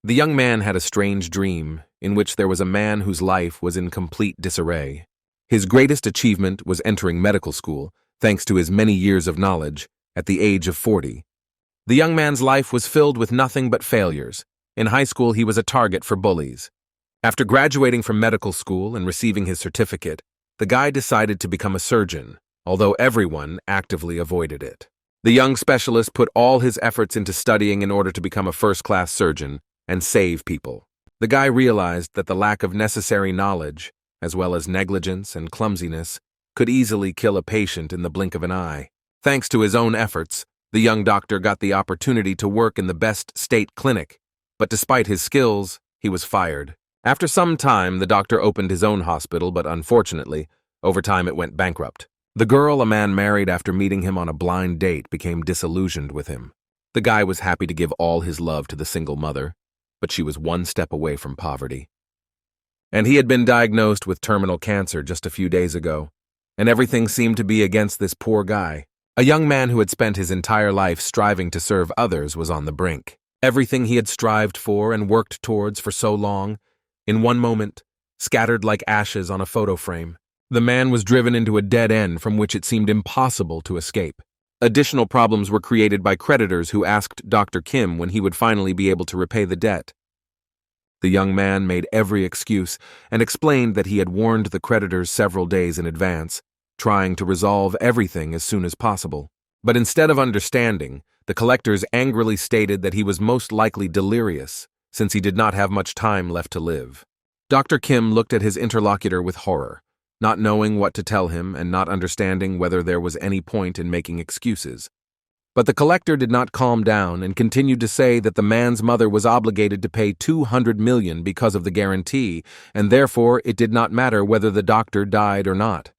The young man had a strange dream, in which there was a man whose life was in complete disarray. His greatest achievement was entering medical school, thanks to his many years of knowledge, at the age of 40. The young man's life was filled with nothing but failures. In high school, he was a target for bullies. After graduating from medical school and receiving his certificate, the guy decided to become a surgeon, although everyone actively avoided it. The young specialist put all his efforts into studying in order to become a first-class surgeon and save people. The guy realized that the lack of necessary knowledge, as well as negligence and clumsiness, could easily kill a patient in the blink of an eye. Thanks to his own efforts, the young doctor got the opportunity to work in the best state clinic, but despite his skills, he was fired. After some time, the doctor opened his own hospital, but unfortunately, over time it went bankrupt. The girl a man married after meeting him on a blind date became disillusioned with him. The guy was happy to give all his love to the single mother, but she was one step away from poverty. And he had been diagnosed with terminal cancer just a few days ago, and everything seemed to be against this poor guy. A young man who had spent his entire life striving to serve others was on the brink. Everything he had strived for and worked towards for so long, in one moment, scattered like ashes on a photo frame. The man was driven into a dead end from which it seemed impossible to escape. Additional problems were created by creditors who asked Dr. Kim when he would finally be able to repay the debt. The young man made every excuse and explained that he had warned the creditors several days in advance, trying to resolve everything as soon as possible. But instead of understanding, the collectors angrily stated that he was most likely delirious, since he did not have much time left to live. Dr. Kim looked at his interlocutor with horror, not knowing what to tell him and not understanding whether there was any point in making excuses. But the collector did not calm down and continued to say that the man's mother was obligated to pay $200 million because of the guarantee, and therefore it did not matter whether the doctor died or not.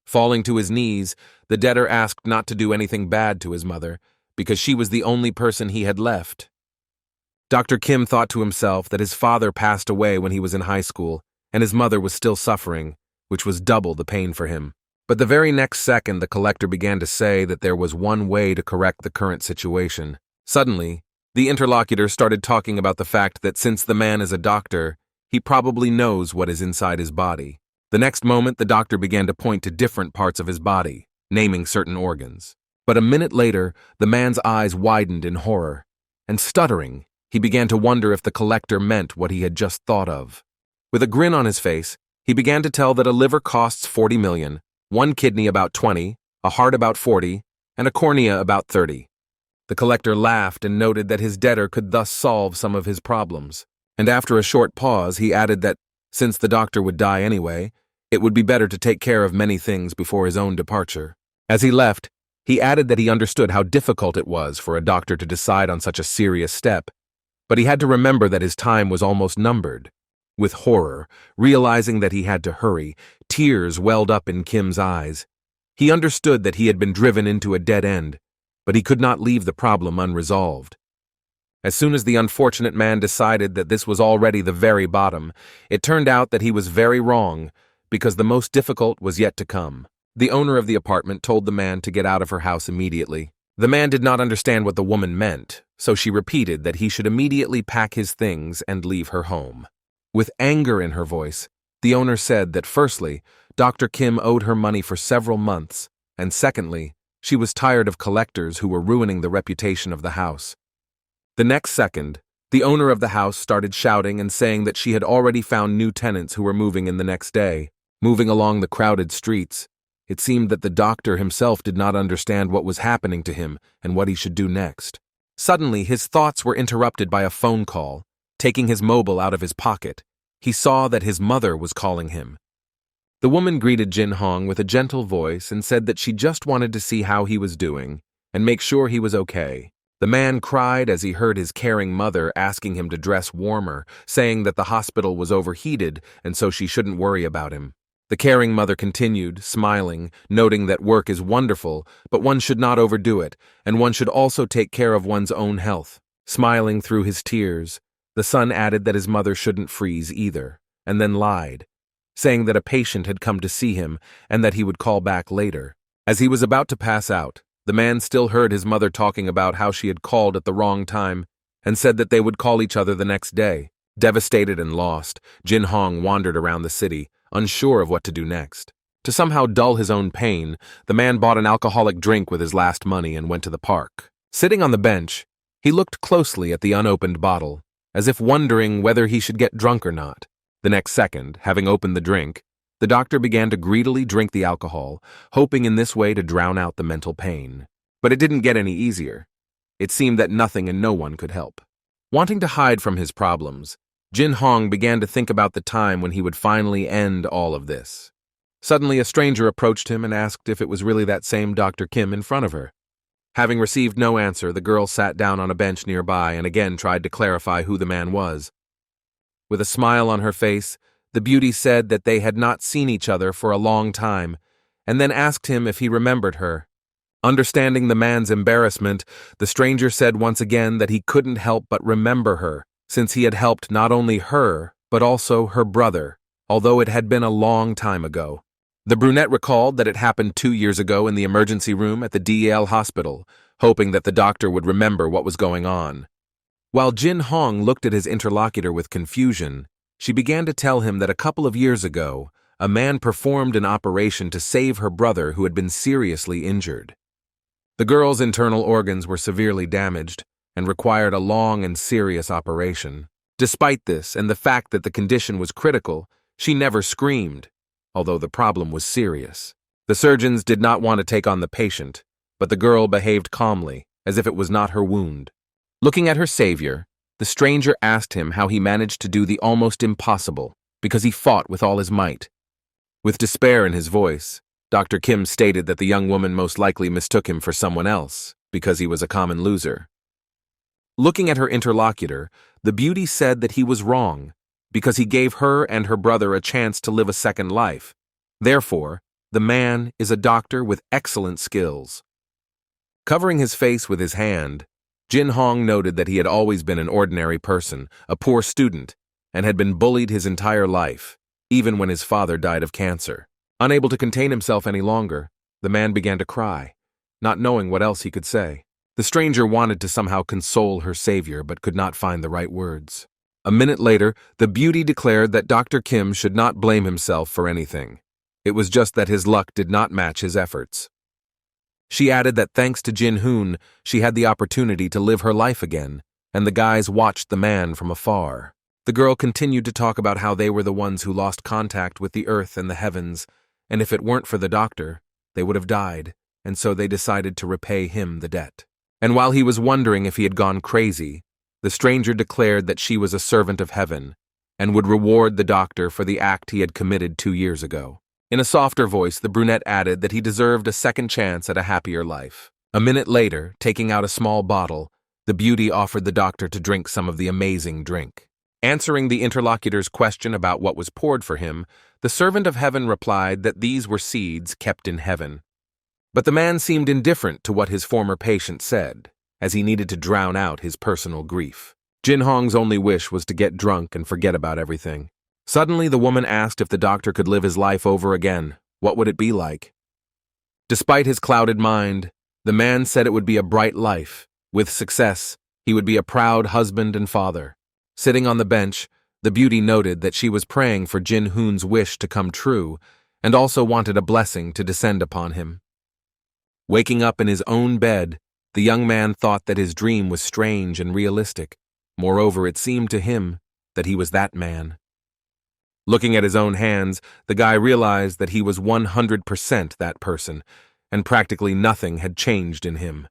Falling to his knees, the debtor asked not to do anything bad to his mother, because she was the only person he had left. Dr. Kim thought to himself that his father passed away when he was in high school, and his mother was still suffering, which was double the pain for him. But the very next second, the collector began to say that there was one way to correct the current situation. Suddenly, the interlocutor started talking about the fact that since the man is a doctor, he probably knows what is inside his body. The next moment, the doctor began to point to different parts of his body, naming certain organs. But a minute later, the man's eyes widened in horror, and stuttering, he began to wonder if the collector meant what he had just thought of. With a grin on his face, he began to tell that a liver costs $40 million, one kidney about 20, a heart about 40, and a cornea about 30. The collector laughed and noted that his debtor could thus solve some of his problems. And after a short pause, he added that, since the doctor would die anyway, it would be better to take care of many things before his own departure. As he left, he added that he understood how difficult it was for a doctor to decide on such a serious step, but he had to remember that his time was almost numbered. With horror, realizing that he had to hurry, tears welled up in Kim's eyes. He understood that he had been driven into a dead end, but he could not leave the problem unresolved. As soon as the unfortunate man decided that this was already the very bottom, it turned out that he was very wrong, because the most difficult was yet to come. The owner of the apartment told the man to get out of her house immediately. The man did not understand what the woman meant, so she repeated that he should immediately pack his things and leave her home. With anger in her voice, the owner said that firstly, Dr. Kim owed her money for several months, and secondly, she was tired of collectors who were ruining the reputation of the house. The next second, the owner of the house started shouting and saying that she had already found new tenants who were moving in the next day. Moving along the crowded streets, it seemed that the doctor himself did not understand what was happening to him and what he should do next. Suddenly, his thoughts were interrupted by a phone call. Taking his mobile out of his pocket, he saw that his mother was calling him. The woman greeted Jin Hong with a gentle voice and said that she just wanted to see how he was doing and make sure he was okay. The man cried as he heard his caring mother asking him to dress warmer, saying that the hospital was overheated and so she shouldn't worry about him. The caring mother continued, smiling, noting that work is wonderful, but one should not overdo it, and one should also take care of one's own health. Smiling through his tears, the son added that his mother shouldn't freeze either, and then lied, saying that a patient had come to see him and that he would call back later. As he was about to pass out, the man still heard his mother talking about how she had called at the wrong time and said that they would call each other the next day. Devastated and lost, Jin Hong wandered around the city, unsure of what to do next. To somehow dull his own pain, the man bought an alcoholic drink with his last money and went to the park. Sitting on the bench, he looked closely at the unopened bottle, as if wondering whether he should get drunk or not. The next second, having opened the drink, the doctor began to greedily drink the alcohol, hoping in this way to drown out the mental pain. But it didn't get any easier. It seemed that nothing and no one could help. Wanting to hide from his problems, Jin Hong began to think about the time when he would finally end all of this. Suddenly, a stranger approached him and asked if it was really that same Dr. Kim in front of her. Having received no answer, the girl sat down on a bench nearby and again tried to clarify who the man was. With a smile on her face, the beauty said that they had not seen each other for a long time, and then asked him if he remembered her. Understanding the man's embarrassment, the stranger said once again that he couldn't help but remember her, since he had helped not only her, but also her brother, although it had been a long time ago. The brunette recalled that it happened 2 years ago in the emergency room at the DL hospital, hoping that the doctor would remember what was going on. While Jin Hong looked at his interlocutor with confusion, she began to tell him that a couple of years ago, a man performed an operation to save her brother who had been seriously injured. The girl's internal organs were severely damaged and required a long and serious operation. Despite this and the fact that the condition was critical, she never screamed, although the problem was serious. The surgeons did not want to take on the patient, but the girl behaved calmly, as if it was not her wound. Looking at her savior, the stranger asked him how he managed to do the almost impossible, because he fought with all his might. With despair in his voice, Dr. Kim stated that the young woman most likely mistook him for someone else, because he was a common loser. Looking at her interlocutor, the beauty said that he was wrong, because he gave her and her brother a chance to live a second life. Therefore, the man is a doctor with excellent skills. Covering his face with his hand, Jin Hong noted that he had always been an ordinary person, a poor student, and had been bullied his entire life, even when his father died of cancer. Unable to contain himself any longer, the man began to cry, not knowing what else he could say. The stranger wanted to somehow console her savior but could not find the right words. A minute later, the beauty declared that Dr. Kim should not blame himself for anything. It was just that his luck did not match his efforts. She added that thanks to Jin Hoon, she had the opportunity to live her life again, and the guys watched the man from afar. The girl continued to talk about how they were the ones who lost contact with the earth and the heavens, and if it weren't for the doctor, they would have died, and so they decided to repay him the debt. And while he was wondering if he had gone crazy, the stranger declared that she was a servant of heaven and would reward the doctor for the act he had committed 2 years ago. In a softer voice, the brunette added that he deserved a second chance at a happier life. A minute later, taking out a small bottle, the beauty offered the doctor to drink some of the amazing drink. Answering the interlocutor's question about what was poured for him, the servant of heaven replied that these were seeds kept in heaven. But the man seemed indifferent to what his former patient said, as he needed to drown out his personal grief. Jin Hong's only wish was to get drunk and forget about everything. Suddenly, the woman asked if the doctor could live his life over again. What would it be like? Despite his clouded mind, the man said it would be a bright life. With success, he would be a proud husband and father. Sitting on the bench, the beauty noted that she was praying for Jin Hoon's wish to come true and also wanted a blessing to descend upon him. Waking up in his own bed, the young man thought that his dream was strange and realistic. Moreover, it seemed to him that he was that man. Looking at his own hands, the guy realized that he was 100% that person, and practically nothing had changed in him.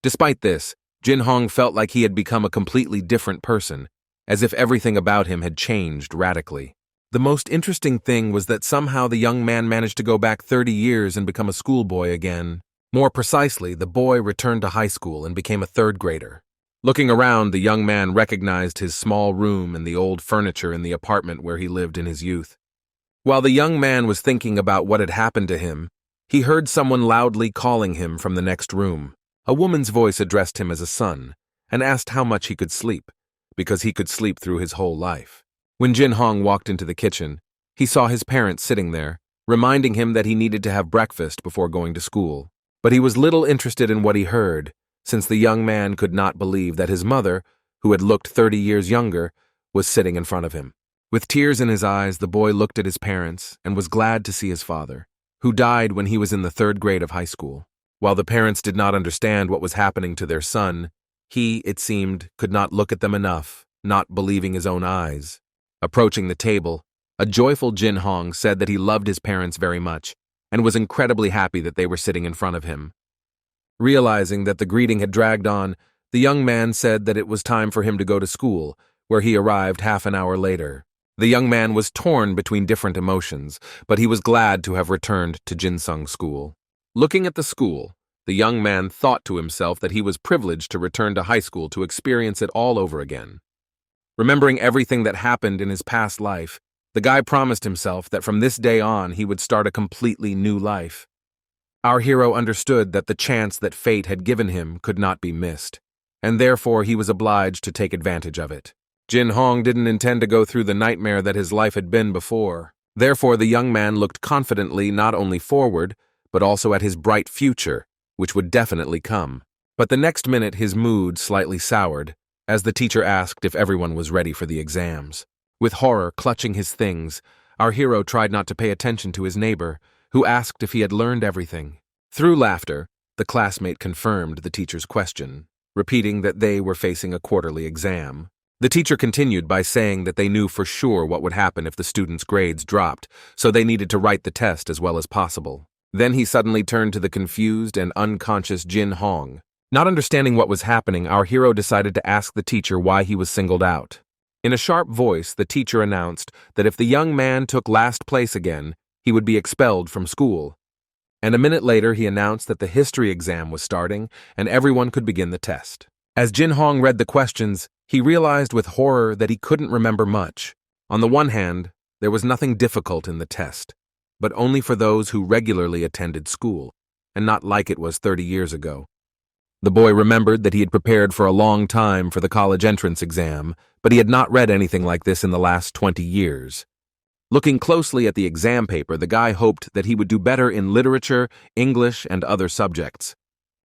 Despite this, Jin Hong felt like he had become a completely different person, as if everything about him had changed radically. The most interesting thing was that somehow the young man managed to go back 30 years and become a schoolboy again. More precisely, the boy returned to high school and became a third grader. Looking around, the young man recognized his small room and the old furniture in the apartment where he lived in his youth. While the young man was thinking about what had happened to him, he heard someone loudly calling him from the next room. A woman's voice addressed him as a son and asked how much he could sleep, because he could sleep through his whole life. When Jin Hong walked into the kitchen, he saw his parents sitting there, reminding him that he needed to have breakfast before going to school. But he was little interested in what he heard, since the young man could not believe that his mother, who had looked 30 years younger, was sitting in front of him. With tears in his eyes, the boy looked at his parents and was glad to see his father, who died when he was in the 3rd grade of high school. While the parents did not understand what was happening to their son, he, it seemed, could not look at them enough, not believing his own eyes. Approaching the table, a joyful Jin Hong said that he loved his parents very much and was incredibly happy that they were sitting in front of him. Realizing that the greeting had dragged on, the young man said that it was time for him to go to school, where he arrived half an hour later. The young man was torn between different emotions, but he was glad to have returned to Jinsung School. Looking at the school, the young man thought to himself that he was privileged to return to high school to experience it all over again. Remembering everything that happened in his past life, the guy promised himself that from this day on he would start a completely new life. Our hero understood that the chance that fate had given him could not be missed, and therefore he was obliged to take advantage of it. Jin Hong didn't intend to go through the nightmare that his life had been before. Therefore, the young man looked confidently not only forward, but also at his bright future, which would definitely come. But the next minute his mood slightly soured, as the teacher asked if everyone was ready for the exams. With horror clutching his things, our hero tried not to pay attention to his neighbor, who asked if he had learned everything. Through laughter, the classmate confirmed the teacher's question, repeating that they were facing a quarterly exam. The teacher continued by saying that they knew for sure what would happen if the students' grades dropped, so they needed to write the test as well as possible. Then he suddenly turned to the confused and unconscious Jin Hong. Not understanding what was happening, our hero decided to ask the teacher why he was singled out. In a sharp voice, the teacher announced that if the young man took last place again, he would be expelled from school. And a minute later, he announced that the history exam was starting and everyone could begin the test. As Jin Hong read the questions, he realized with horror that he couldn't remember much. On the one hand, there was nothing difficult in the test, but only for those who regularly attended school, and not like it was 30 years ago. The boy remembered that he had prepared for a long time for the college entrance exam, but he had not read anything like this in the last 20 years. Looking closely at the exam paper, the guy hoped that he would do better in literature, English, and other subjects.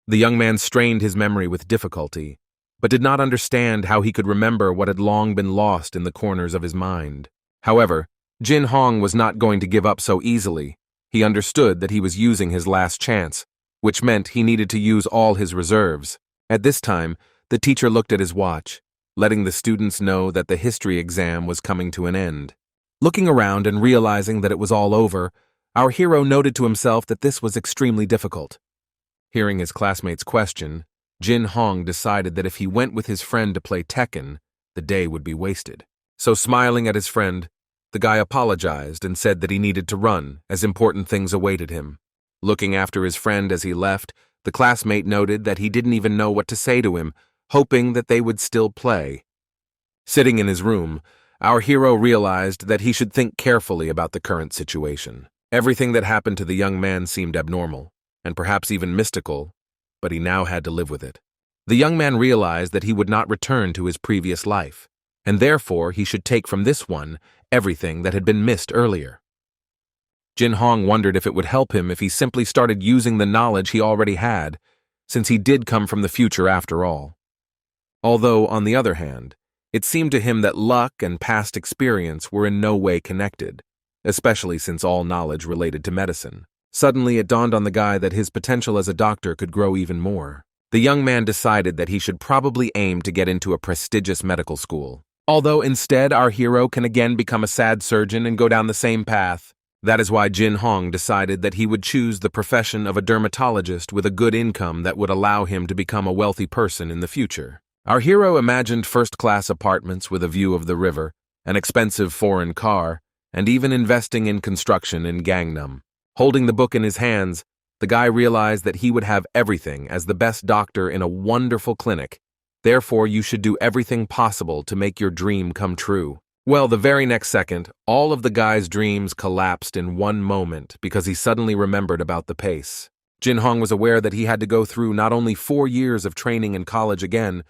The young man strained his memory with difficulty, but did not understand how he could remember what had long been lost in the corners of his mind. However, Jin Hong was not going to give up so easily. He understood that he was using his last chance, which meant he needed to use all his reserves. At this time, the teacher looked at his watch, letting the students know that the history exam was coming to an end. Looking around and realizing that it was all over, our hero noted to himself that this was extremely difficult. Hearing his classmate's question, Jin Hong decided that if he went with his friend to play Tekken, the day would be wasted. So smiling at his friend, the guy apologized and said that he needed to run, as important things awaited him. Looking after his friend as he left, the classmate noted that he didn't even know what to say to him, hoping that they would still play. Sitting in his room, our hero realized that he should think carefully about the current situation. Everything that happened to the young man seemed abnormal, and perhaps even mystical, but he now had to live with it. The young man realized that he would not return to his previous life, and therefore he should take from this one everything that had been missed earlier. Jin Hong wondered if it would help him if he simply started using the knowledge he already had, since he did come from the future after all. Although, on the other hand, it seemed to him that luck and past experience were in no way connected, especially since all knowledge related to medicine. Suddenly, it dawned on the guy that his potential as a doctor could grow even more. The young man decided that he should probably aim to get into a prestigious medical school. Although instead, our hero can again become a sad surgeon and go down the same path. That is why Jin Hong decided that he would choose the profession of a dermatologist with a good income that would allow him to become a wealthy person in the future. Our hero imagined first-class apartments with a view of the river, an expensive foreign car, and even investing in construction in Gangnam. Holding the book in his hands, the guy realized that he would have everything as the best doctor in a wonderful clinic. Therefore, you should do everything possible to make your dream come true. Well, the very next second, all of the guy's dreams collapsed in one moment because he suddenly remembered about the pace. Jin Hong was aware that he had to go through not only 4 years of training in college again,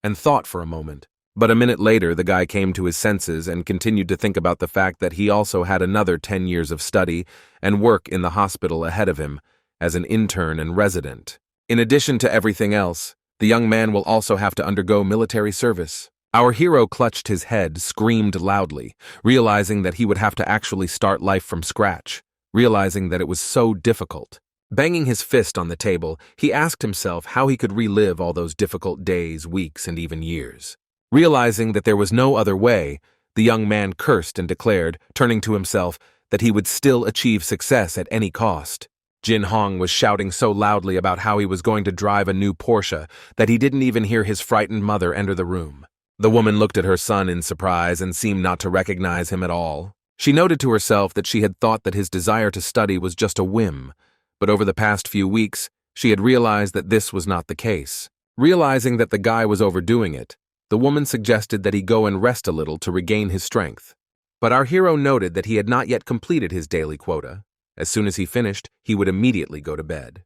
and thought for a moment. But a minute later, the guy came to his senses and continued to think about the fact that he also had another 10 years of study and work in the hospital ahead of him as an intern and resident. In addition to everything else, the young man will also have to undergo military service. Our hero clutched his head, screamed loudly, realizing that he would have to actually start life from scratch, realizing that it was so difficult. Banging his fist on the table, he asked himself how he could relive all those difficult days, weeks, and even years. Realizing that there was no other way, the young man cursed and declared, turning to himself, that he would still achieve success at any cost. Jin Hong was shouting so loudly about how he was going to drive a new Porsche that he didn't even hear his frightened mother enter the room. The woman looked at her son in surprise and seemed not to recognize him at all. She noted to herself that she had thought that his desire to study was just a whim, but over the past few weeks, she had realized that this was not the case. Realizing that the guy was overdoing it, the woman suggested that he go and rest a little to regain his strength. But our hero noted that he had not yet completed his daily quota. As soon as he finished, he would immediately go to bed.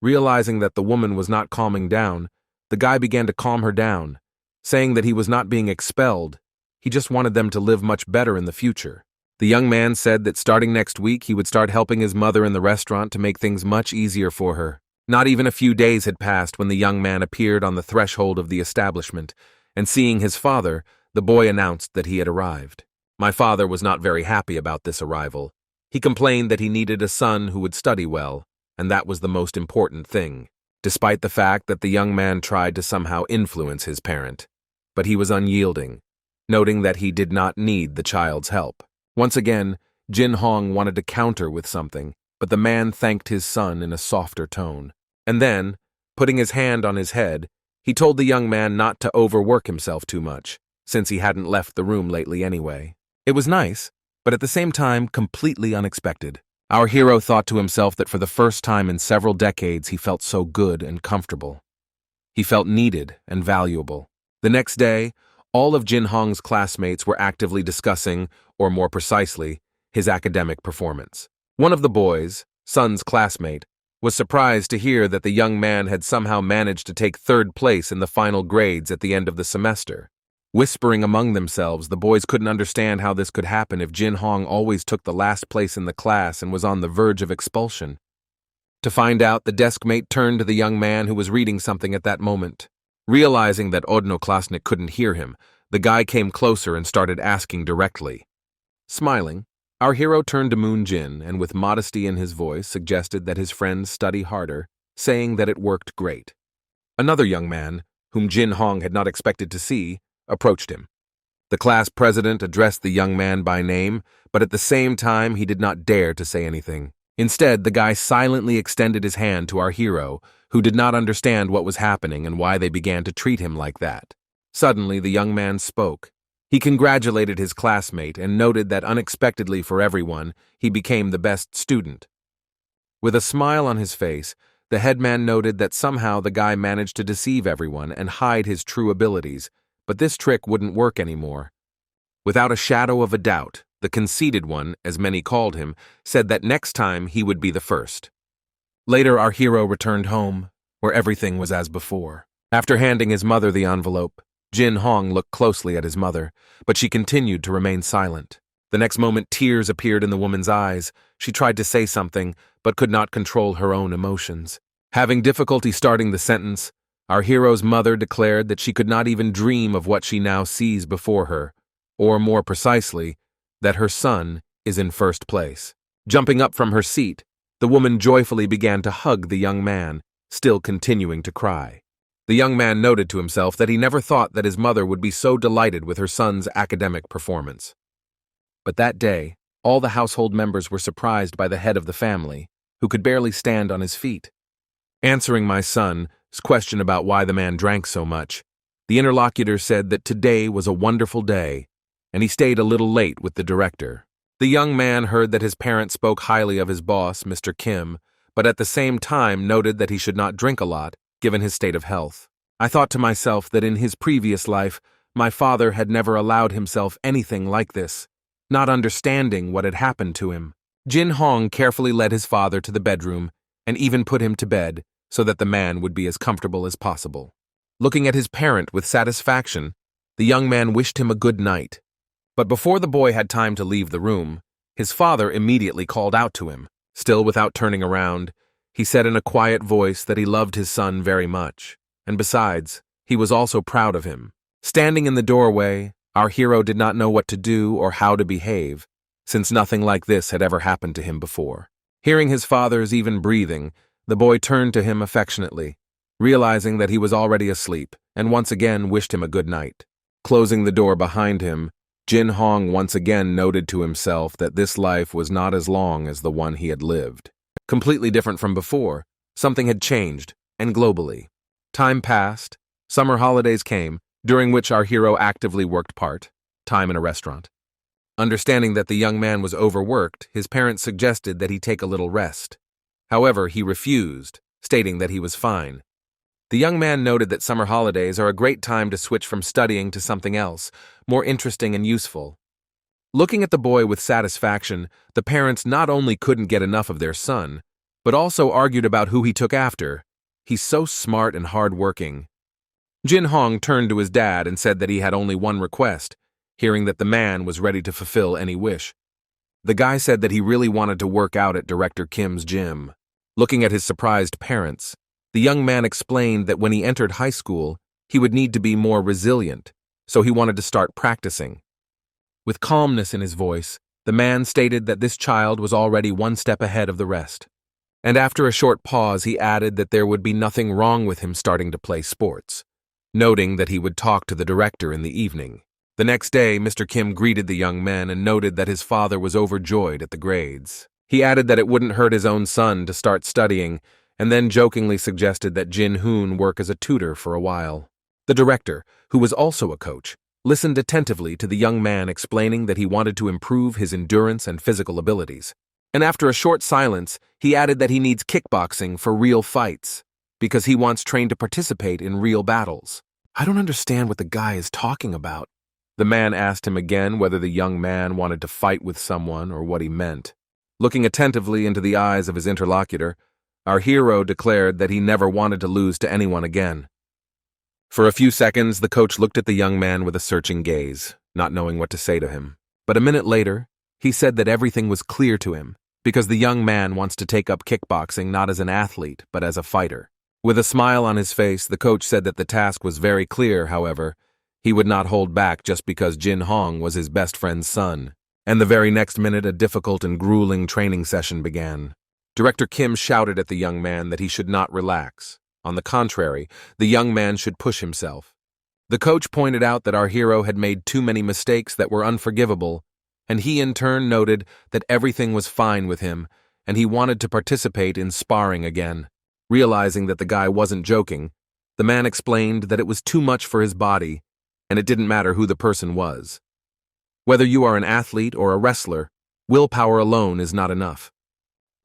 Realizing that the woman was not calming down, the guy began to calm her down, saying that he was not being expelled, he just wanted them to live much better in the future. The young man said that starting next week he would start helping his mother in the restaurant to make things much easier for her. Not even a few days had passed when the young man appeared on the threshold of the establishment, and seeing his father, the boy announced that he had arrived. My father was not very happy about this arrival. He complained that he needed a son who would study well, and that was the most important thing, despite the fact that the young man tried to somehow influence his parent. But he was unyielding, noting that he did not need the child's help. Once again, Jin Hong wanted to counter with something, but the man thanked his son in a softer tone. And then, putting his hand on his head, he told the young man not to overwork himself too much, since he hadn't left the room lately anyway. It was nice, but at the same time completely unexpected. Our hero thought to himself that for the first time in several decades he felt so good and comfortable. He felt needed and valuable. The next day, all of Jin Hong's classmates were actively discussing, or more precisely, his academic performance. One of the boys, Sun's classmate, was surprised to hear that the young man had somehow managed to take third place in the final grades at the end of the semester. Whispering among themselves, the boys couldn't understand how this could happen if Jin Hong always took the last place in the class and was on the verge of expulsion. To find out, the desk mate turned to the young man who was reading something at that moment. Realizing that Odnoklassnik couldn't hear him, the guy came closer and started asking directly. Smiling, our hero turned to Moon Jin and with modesty in his voice suggested that his friends study harder, saying that it worked great. Another young man, whom Jin Hong had not expected to see, approached him. The class president addressed the young man by name, but at the same time he did not dare to say anything. Instead, the guy silently extended his hand to our hero, who did not understand what was happening and why they began to treat him like that. Suddenly, the young man spoke. He congratulated his classmate and noted that unexpectedly for everyone, he became the best student. With a smile on his face, the headman noted that somehow the guy managed to deceive everyone and hide his true abilities, but this trick wouldn't work anymore. Without a shadow of a doubt, the conceited one, as many called him, said that next time he would be the first. Later, our hero returned home, where everything was as before. After handing his mother the envelope, Jin Hong looked closely at his mother, but she continued to remain silent. The next moment, tears appeared in the woman's eyes. She tried to say something, but could not control her own emotions. Having difficulty starting the sentence, our hero's mother declared that she could not even dream of what she now sees before her, or more precisely, that her son is in first place. Jumping up from her seat, the woman joyfully began to hug the young man, still continuing to cry. The young man noted to himself that he never thought that his mother would be so delighted with her son's academic performance. But that day, all the household members were surprised by the head of the family, who could barely stand on his feet. Answering my son's question about why the man drank so much, the interlocutor said that today was a wonderful day, and he stayed a little late with the director. The young man heard that his parents spoke highly of his boss, Mr. Kim, but at the same time noted that he should not drink a lot, given his state of health. I thought to myself that in his previous life, my father had never allowed himself anything like this, not understanding what had happened to him. Jin Hong carefully led his father to the bedroom and even put him to bed so that the man would be as comfortable as possible. Looking at his parent with satisfaction, the young man wished him a good night. But before the boy had time to leave the room, his father immediately called out to him. Still without turning around, He said in a quiet voice that he loved his son very much, and besides, he was also proud of him. Standing in the doorway, our hero did not know what to do or how to behave, since nothing like this had ever happened to him before. Hearing his father's even breathing, the boy turned to him affectionately, realizing that he was already asleep, and once again wished him a good night. Closing the door behind him, Jin Hong once again noted to himself that this life was not as long as the one he had lived. Completely different from before, something had changed, and globally. Time passed, summer holidays came, during which our hero actively worked part-time in a restaurant. Understanding that the young man was overworked, his parents suggested that he take a little rest. However, he refused, stating that he was fine. The young man noted that summer holidays are a great time to switch from studying to something else, more interesting and useful. Looking at the boy with satisfaction, the parents not only couldn't get enough of their son, but also argued about who he took after. He's so smart and hard-working. Jin Hong turned to his dad and said that he had only one request, hearing that the man was ready to fulfill any wish. The guy said that he really wanted to work out at Director Kim's gym. Looking at his surprised parents, the young man explained that when he entered high school, he would need to be more resilient, so he wanted to start practicing. With calmness in his voice, the man stated that this child was already one step ahead of the rest. And after a short pause, he added that there would be nothing wrong with him starting to play sports, noting that he would talk to the director in the evening. The next day, Mr. Kim greeted the young man and noted that his father was overjoyed at the grades. He added that it wouldn't hurt his own son to start studying, and then jokingly suggested that Jin Hoon work as a tutor for a while. The director, who was also a coach, listened attentively to the young man explaining that he wanted to improve his endurance and physical abilities. And after a short silence, he added that he needs kickboxing for real fights, because he wants trained to participate in real battles. I don't understand what the guy is talking about. The man asked him again whether the young man wanted to fight with someone or what he meant. Looking attentively into the eyes of his interlocutor, our hero declared that he never wanted to lose to anyone again. For a few seconds, the coach looked at the young man with a searching gaze, not knowing what to say to him. But a minute later, he said that everything was clear to him, because the young man wants to take up kickboxing not as an athlete, but as a fighter. With a smile on his face, the coach said that the task was very clear, however. He would not hold back just because Jin Hong was his best friend's son. And the very next minute, a difficult and grueling training session began. Director Kim shouted at the young man that he should not relax. On the contrary, the young man should push himself. The coach pointed out that our hero had made too many mistakes that were unforgivable, and he in turn noted that everything was fine with him, and he wanted to participate in sparring again. Realizing that the guy wasn't joking, the man explained that it was too much for his body, and it didn't matter who the person was. Whether you are an athlete or a wrestler, willpower alone is not enough.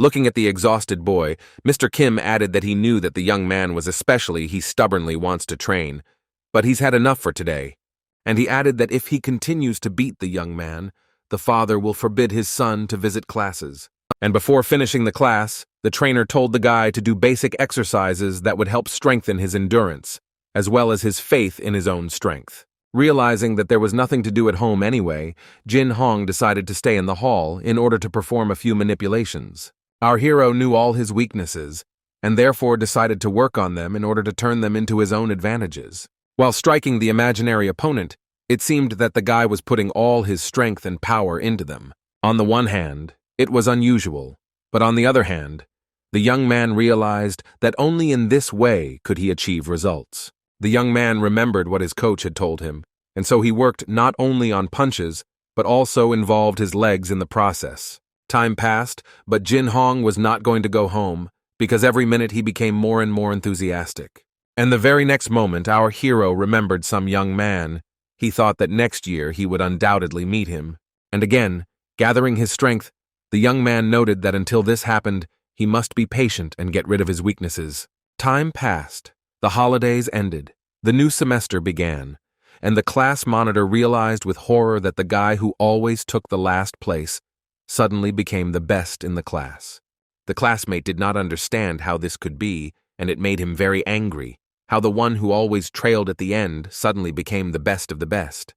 Looking at the exhausted boy, Mr. Kim added that he knew that the young man was especially he stubbornly wants to train, but he's had enough for today. And he added that if he continues to beat the young man, the father will forbid his son to visit classes. And before finishing the class, the trainer told the guy to do basic exercises that would help strengthen his endurance, as well as his faith in his own strength. Realizing that there was nothing to do at home anyway, Jin Hong decided to stay in the hall in order to perform a few manipulations. Our hero knew all his weaknesses, and therefore decided to work on them in order to turn them into his own advantages. While striking the imaginary opponent, it seemed that the guy was putting all his strength and power into them. On the one hand, it was unusual, but on the other hand, the young man realized that only in this way could he achieve results. The young man remembered what his coach had told him, and so he worked not only on punches, but also involved his legs in the process. Time passed, but Jin Hong was not going to go home, because every minute he became more and more enthusiastic. And the very next moment, our hero remembered some young man. He thought that next year he would undoubtedly meet him. And again, gathering his strength, the young man noted that until this happened, he must be patient and get rid of his weaknesses. Time passed. The holidays ended. The new semester began, and the class monitor realized with horror that the guy who always took the last place suddenly became the best in the class. The classmate did not understand how this could be, and it made him very angry, how the one who always trailed at the end suddenly became the best of the best.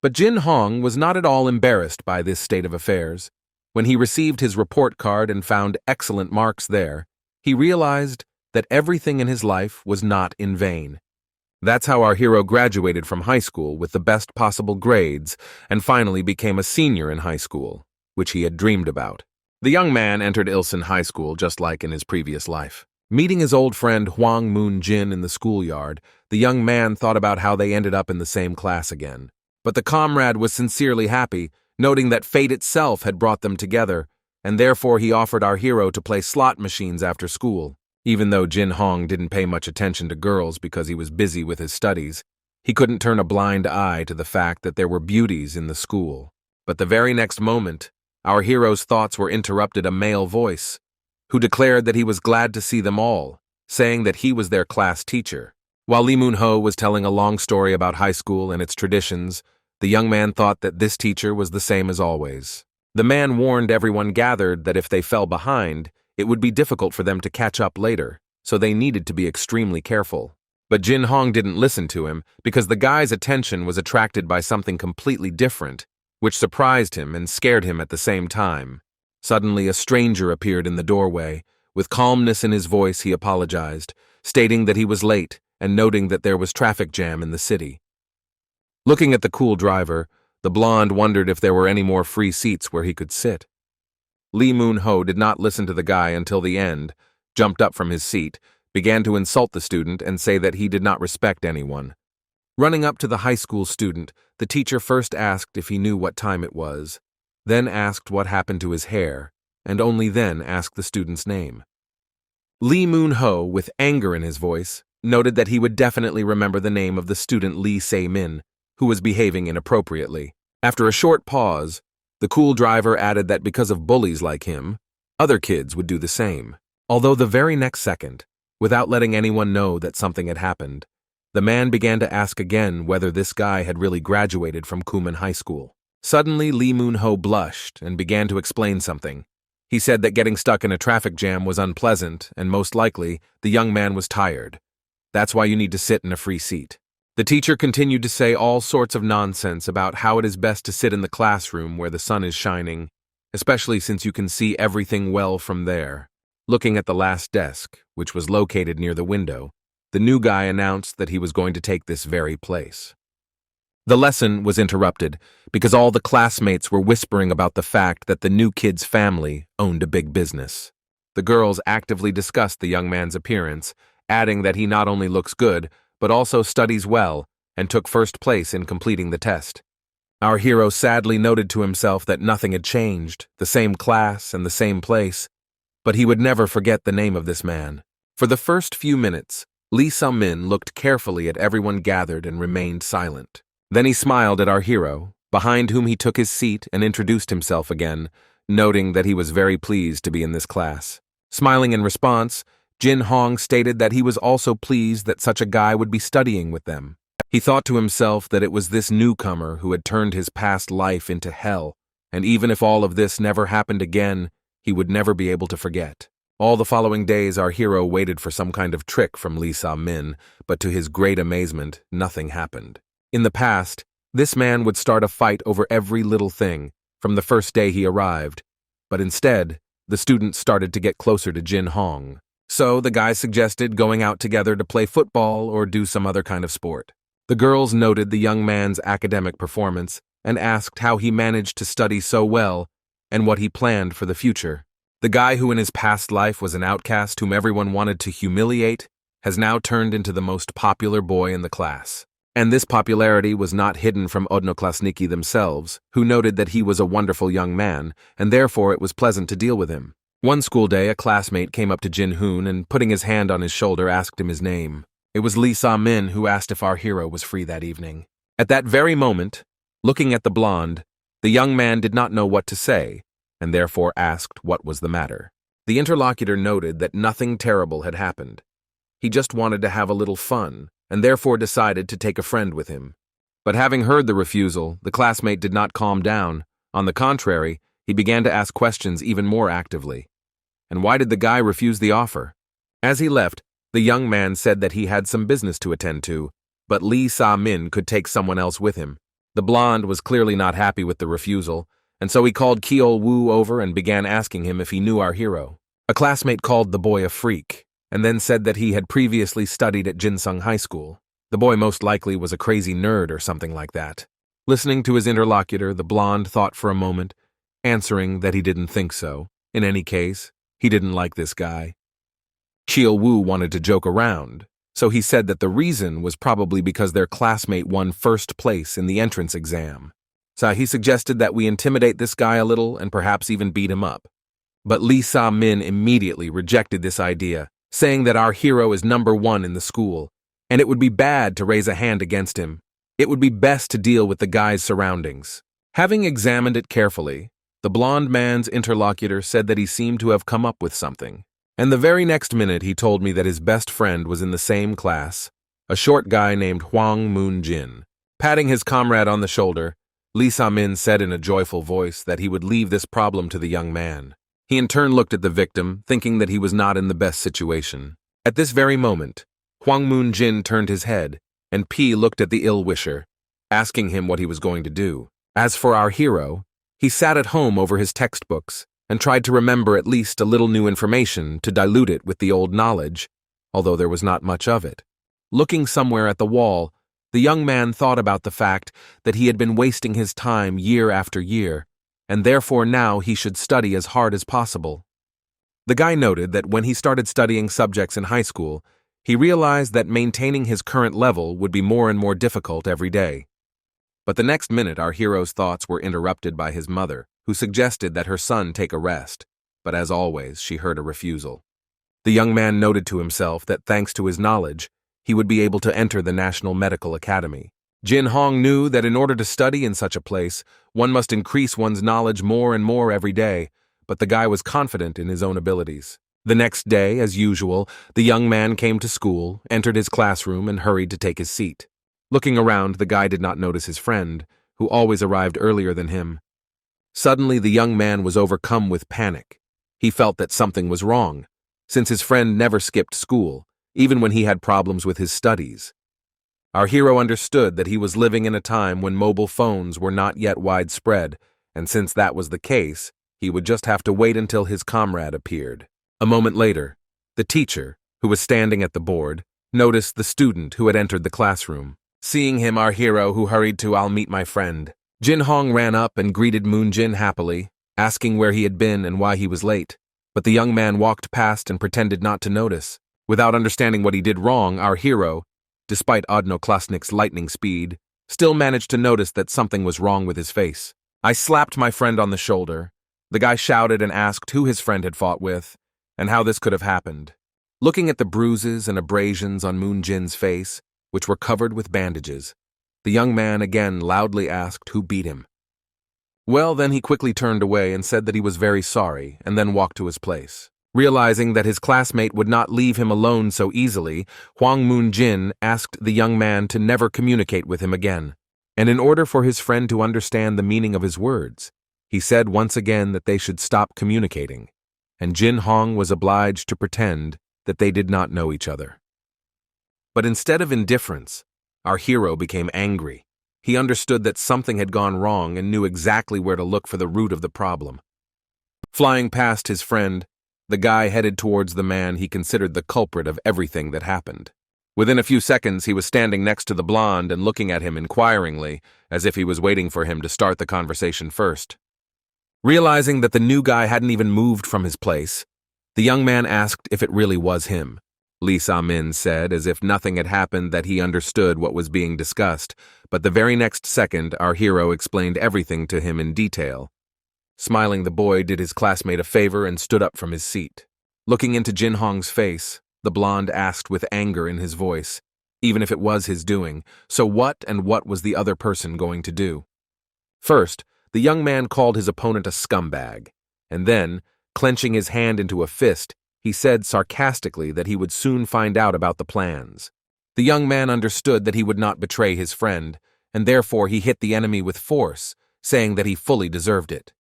But Jin Hong was not at all embarrassed by this state of affairs. When he received his report card and found excellent marks there, he realized that everything in his life was not in vain. That's how our hero graduated from high school with the best possible grades and finally became a senior in high school, which he had dreamed about. The young man entered Ilsen High School just like in his previous life. Meeting his old friend Hwang Moon-jin in the schoolyard, the young man thought about how they ended up in the same class again. But the comrade was sincerely happy, noting that fate itself had brought them together, and therefore he offered our hero to play slot machines after school. Even though Jin Hong didn't pay much attention to girls because he was busy with his studies, he couldn't turn a blind eye to the fact that there were beauties in the school. But the very next moment, our hero's thoughts were interrupted a male voice, who declared that he was glad to see them all, saying that he was their class teacher. While Lee Moon-ho was telling a long story about high school and its traditions, the young man thought that this teacher was the same as always. The man warned everyone gathered that if they fell behind, it would be difficult for them to catch up later, so they needed to be extremely careful. But Jin Hong didn't listen to him because the guy's attention was attracted by something completely different, which surprised him and scared him at the same time. Suddenly, a stranger appeared in the doorway. With calmness in his voice, he apologized, stating that he was late and noting that there was traffic jam in the city. Looking at the cool driver, the blonde wondered if there were any more free seats where he could sit. Lee Moon-ho did not listen to the guy until the end, jumped up from his seat, began to insult the student and say that he did not respect anyone. Running up to the high school student, the teacher first asked if he knew what time it was, then asked what happened to his hair, and only then asked the student's name. Lee Moon-ho, with anger in his voice, noted that he would definitely remember the name of the student Lee Se-min, who was behaving inappropriately. After a short pause, the cool driver added that because of bullies like him, other kids would do the same. Although the very next second, without letting anyone know that something had happened, the man began to ask again whether this guy had really graduated from Kuman High School. Suddenly, Lee Moon-ho blushed and began to explain something. He said that getting stuck in a traffic jam was unpleasant and most likely, the young man was tired. That's why you need to sit in a free seat. The teacher continued to say all sorts of nonsense about how it is best to sit in the classroom where the sun is shining, especially since you can see everything well from there. Looking at the last desk, which was located near the window, the new guy announced that he was going to take this very place. The lesson was interrupted because all the classmates were whispering about the fact that the new kid's family owned a big business. The girls actively discussed the young man's appearance, adding that he not only looks good, but also studies well and took first place in completing the test. Our hero sadly noted to himself that nothing had changed, the same class and the same place, but he would never forget the name of this man. For the first few minutes, Lee Se-min looked carefully at everyone gathered and remained silent. Then he smiled at our hero, behind whom he took his seat and introduced himself again, noting that he was very pleased to be in this class. Smiling in response, Jin Hong stated that he was also pleased that such a guy would be studying with them. He thought to himself that it was this newcomer who had turned his past life into hell, and even if all of this never happened again, he would never be able to forget. All the following days, our hero waited for some kind of trick from Lee Se-min, but to his great amazement, nothing happened. In the past, this man would start a fight over every little thing from the first day he arrived, but instead, the students started to get closer to Jin Hong. So the guy suggested going out together to play football or do some other kind of sport. The girls noted the young man's academic performance and asked how he managed to study so well and what he planned for the future. The guy who in his past life was an outcast whom everyone wanted to humiliate has now turned into the most popular boy in the class. And this popularity was not hidden from odnoklasniki themselves, who noted that he was a wonderful young man, and therefore it was pleasant to deal with him. One school day, a classmate came up to Jin Hoon and, putting his hand on his shoulder, asked him his name. It was Lee Se-min who asked if our hero was free that evening. At that very moment, looking at the blonde, the young man did not know what to say, and therefore asked what was the matter. The interlocutor noted that nothing terrible had happened. He just wanted to have a little fun, and therefore decided to take a friend with him. But having heard the refusal, the classmate did not calm down. On the contrary, he began to ask questions even more actively. And why did the guy refuse the offer? As he left, the young man said that he had some business to attend to, but Lee Se-min could take someone else with him. The blonde was clearly not happy with the refusal, and so he called Keol Woo over and began asking him if he knew our hero. A classmate called the boy a freak, and then said that he had previously studied at Jinsung High School. The boy most likely was a crazy nerd or something like that. Listening to his interlocutor, the blonde thought for a moment, answering that he didn't think so. In any case, he didn't like this guy. Chiel Wu wanted to joke around, so he said that the reason was probably because their classmate won first place in the entrance exam. So he suggested that we intimidate this guy a little and perhaps even beat him up. But Lee Sa-min immediately rejected this idea, saying that our hero is #1 in the school, and it would be bad to raise a hand against him. It would be best to deal with the guy's surroundings. Having examined it carefully, the blonde man's interlocutor said that he seemed to have come up with something. And the very next minute he told me that his best friend was in the same class, a short guy named Hwang Moon-jin. Patting his comrade on the shoulder, Lee Sa-min said in a joyful voice that he would leave this problem to the young man. He in turn looked at the victim, thinking that he was not in the best situation. At this very moment, Hwang Moon-jin turned his head, and P looked at the ill-wisher, asking him what he was going to do. As for our hero, he sat at home over his textbooks and tried to remember at least a little new information to dilute it with the old knowledge, although there was not much of it. Looking somewhere at the wall, the young man thought about the fact that he had been wasting his time year after year, and therefore now he should study as hard as possible. The guy noted that when he started studying subjects in high school, he realized that maintaining his current level would be more and more difficult every day. But the next minute our hero's thoughts were interrupted by his mother, who suggested that her son take a rest, but as always, she heard a refusal. The young man noted to himself that thanks to his knowledge, he would be able to enter the National Medical Academy. Jin Hong knew that in order to study in such a place, one must increase one's knowledge more and more every day, but the guy was confident in his own abilities. The next day, as usual, the young man came to school, entered his classroom, and hurried to take his seat. Looking around, the guy did not notice his friend, who always arrived earlier than him. Suddenly, the young man was overcome with panic. He felt that something was wrong, since his friend never skipped school, even when he had problems with his studies. Our hero understood that he was living in a time when mobile phones were not yet widespread, and since that was the case, he would just have to wait until his comrade appeared. A moment later, the teacher, who was standing at the board, noticed the student who had entered the classroom. Seeing him, our hero, who hurried to "I'll meet my friend." Jin Hong ran up and greeted Moon-jin happily, asking where he had been and why he was late. But the young man walked past and pretended not to notice. Without understanding what he did wrong, our hero, despite Odnoklasnik's lightning speed, still managed to notice that something was wrong with his face. I slapped my friend on the shoulder. The guy shouted and asked who his friend had fought with, and how this could have happened. Looking at the bruises and abrasions on Moon-jin's face, which were covered with bandages, the young man again loudly asked who beat him. Well, then he quickly turned away and said that he was very sorry, and then walked to his place. Realizing that his classmate would not leave him alone so easily, Hwang Moon-jin asked the young man to never communicate with him again. And in order for his friend to understand the meaning of his words, he said once again that they should stop communicating, and Jin Hong was obliged to pretend that they did not know each other. But instead of indifference, our hero became angry. He understood that something had gone wrong and knew exactly where to look for the root of the problem. Flying past his friend, the guy headed towards the man he considered the culprit of everything that happened. Within a few seconds, he was standing next to the blonde and looking at him inquiringly, as if he was waiting for him to start the conversation first. Realizing that the new guy hadn't even moved from his place, the young man asked if it really was him. Lee Sa-min said, as if nothing had happened, that he understood what was being discussed, but the very next second our hero explained everything to him in detail. Smiling, the boy did his classmate a favor and stood up from his seat. Looking into Jin Hong's face, the blonde asked with anger in his voice, even if it was his doing, so what was the other person going to do? First, the young man called his opponent a scumbag, and then, clenching his hand into a fist, he said sarcastically that he would soon find out about the plans. The young man understood that he would not betray his friend, and therefore he hit the enemy with force, saying that he fully deserved it.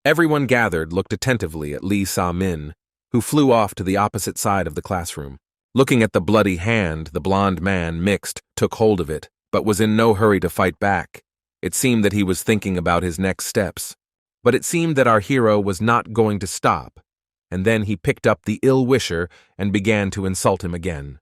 Everyone gathered looked attentively at Lee Sa-min, who flew off to the opposite side of the classroom. Looking at the bloody hand, the blond man, mixed, took hold of it, but was in no hurry to fight back. It seemed that he was thinking about his next steps. But it seemed that our hero was not going to stop, and then he picked up the ill-wisher and began to insult him again.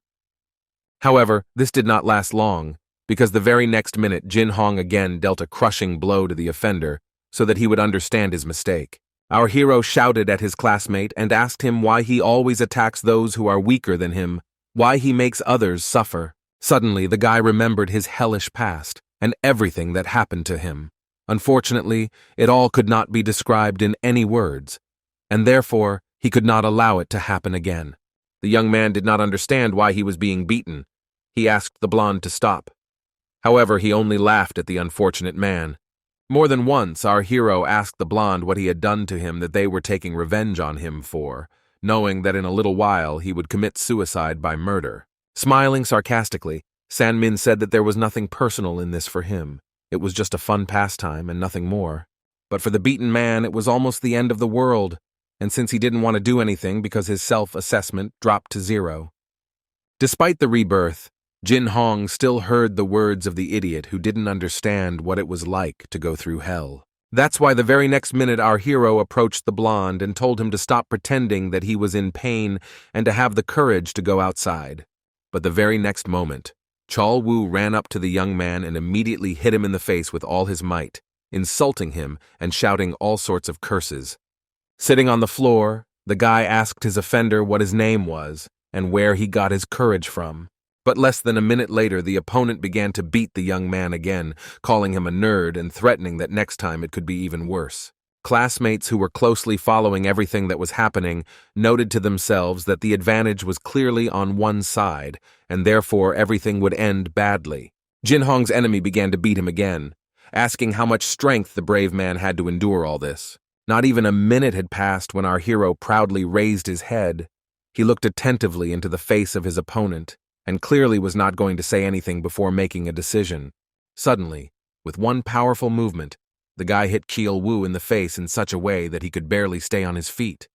However, this did not last long, because the very next minute Jin Hong again dealt a crushing blow to the offender so that he would understand his mistake. Our hero shouted at his classmate and asked him why he always attacks those who are weaker than him, why he makes others suffer. Suddenly, the guy remembered his hellish past and everything that happened to him. Unfortunately, it all could not be described in any words, and therefore he could not allow it to happen again. The young man did not understand why he was being beaten. He asked the blonde to stop. However, he only laughed at the unfortunate man. More than once, our hero asked the blonde what he had done to him that they were taking revenge on him for, knowing that in a little while he would commit suicide by murder. Smiling sarcastically, San-min said that there was nothing personal in this for him. It was just a fun pastime and nothing more. But for the beaten man, it was almost the end of the world, and since he didn't want to do anything because his self-assessment dropped to 0. Despite the rebirth, Jin Hong still heard the words of the idiot who didn't understand what it was like to go through hell. That's why the very next minute our hero approached the blonde and told him to stop pretending that he was in pain and to have the courage to go outside. But the very next moment, Chol Wu ran up to the young man and immediately hit him in the face with all his might, insulting him and shouting all sorts of curses. Sitting on the floor, the guy asked his offender what his name was and where he got his courage from. But less than a minute later, the opponent began to beat the young man again, calling him a nerd and threatening that next time it could be even worse. Classmates who were closely following everything that was happening noted to themselves that the advantage was clearly on one side, and therefore everything would end badly. Jin Hong's enemy began to beat him again, asking how much strength the brave man had to endure all this. Not even a minute had passed when our hero proudly raised his head. He looked attentively into the face of his opponent, and clearly was not going to say anything before making a decision. Suddenly, with one powerful movement, the guy hit Chol Wu in the face in such a way that he could barely stay on his feet.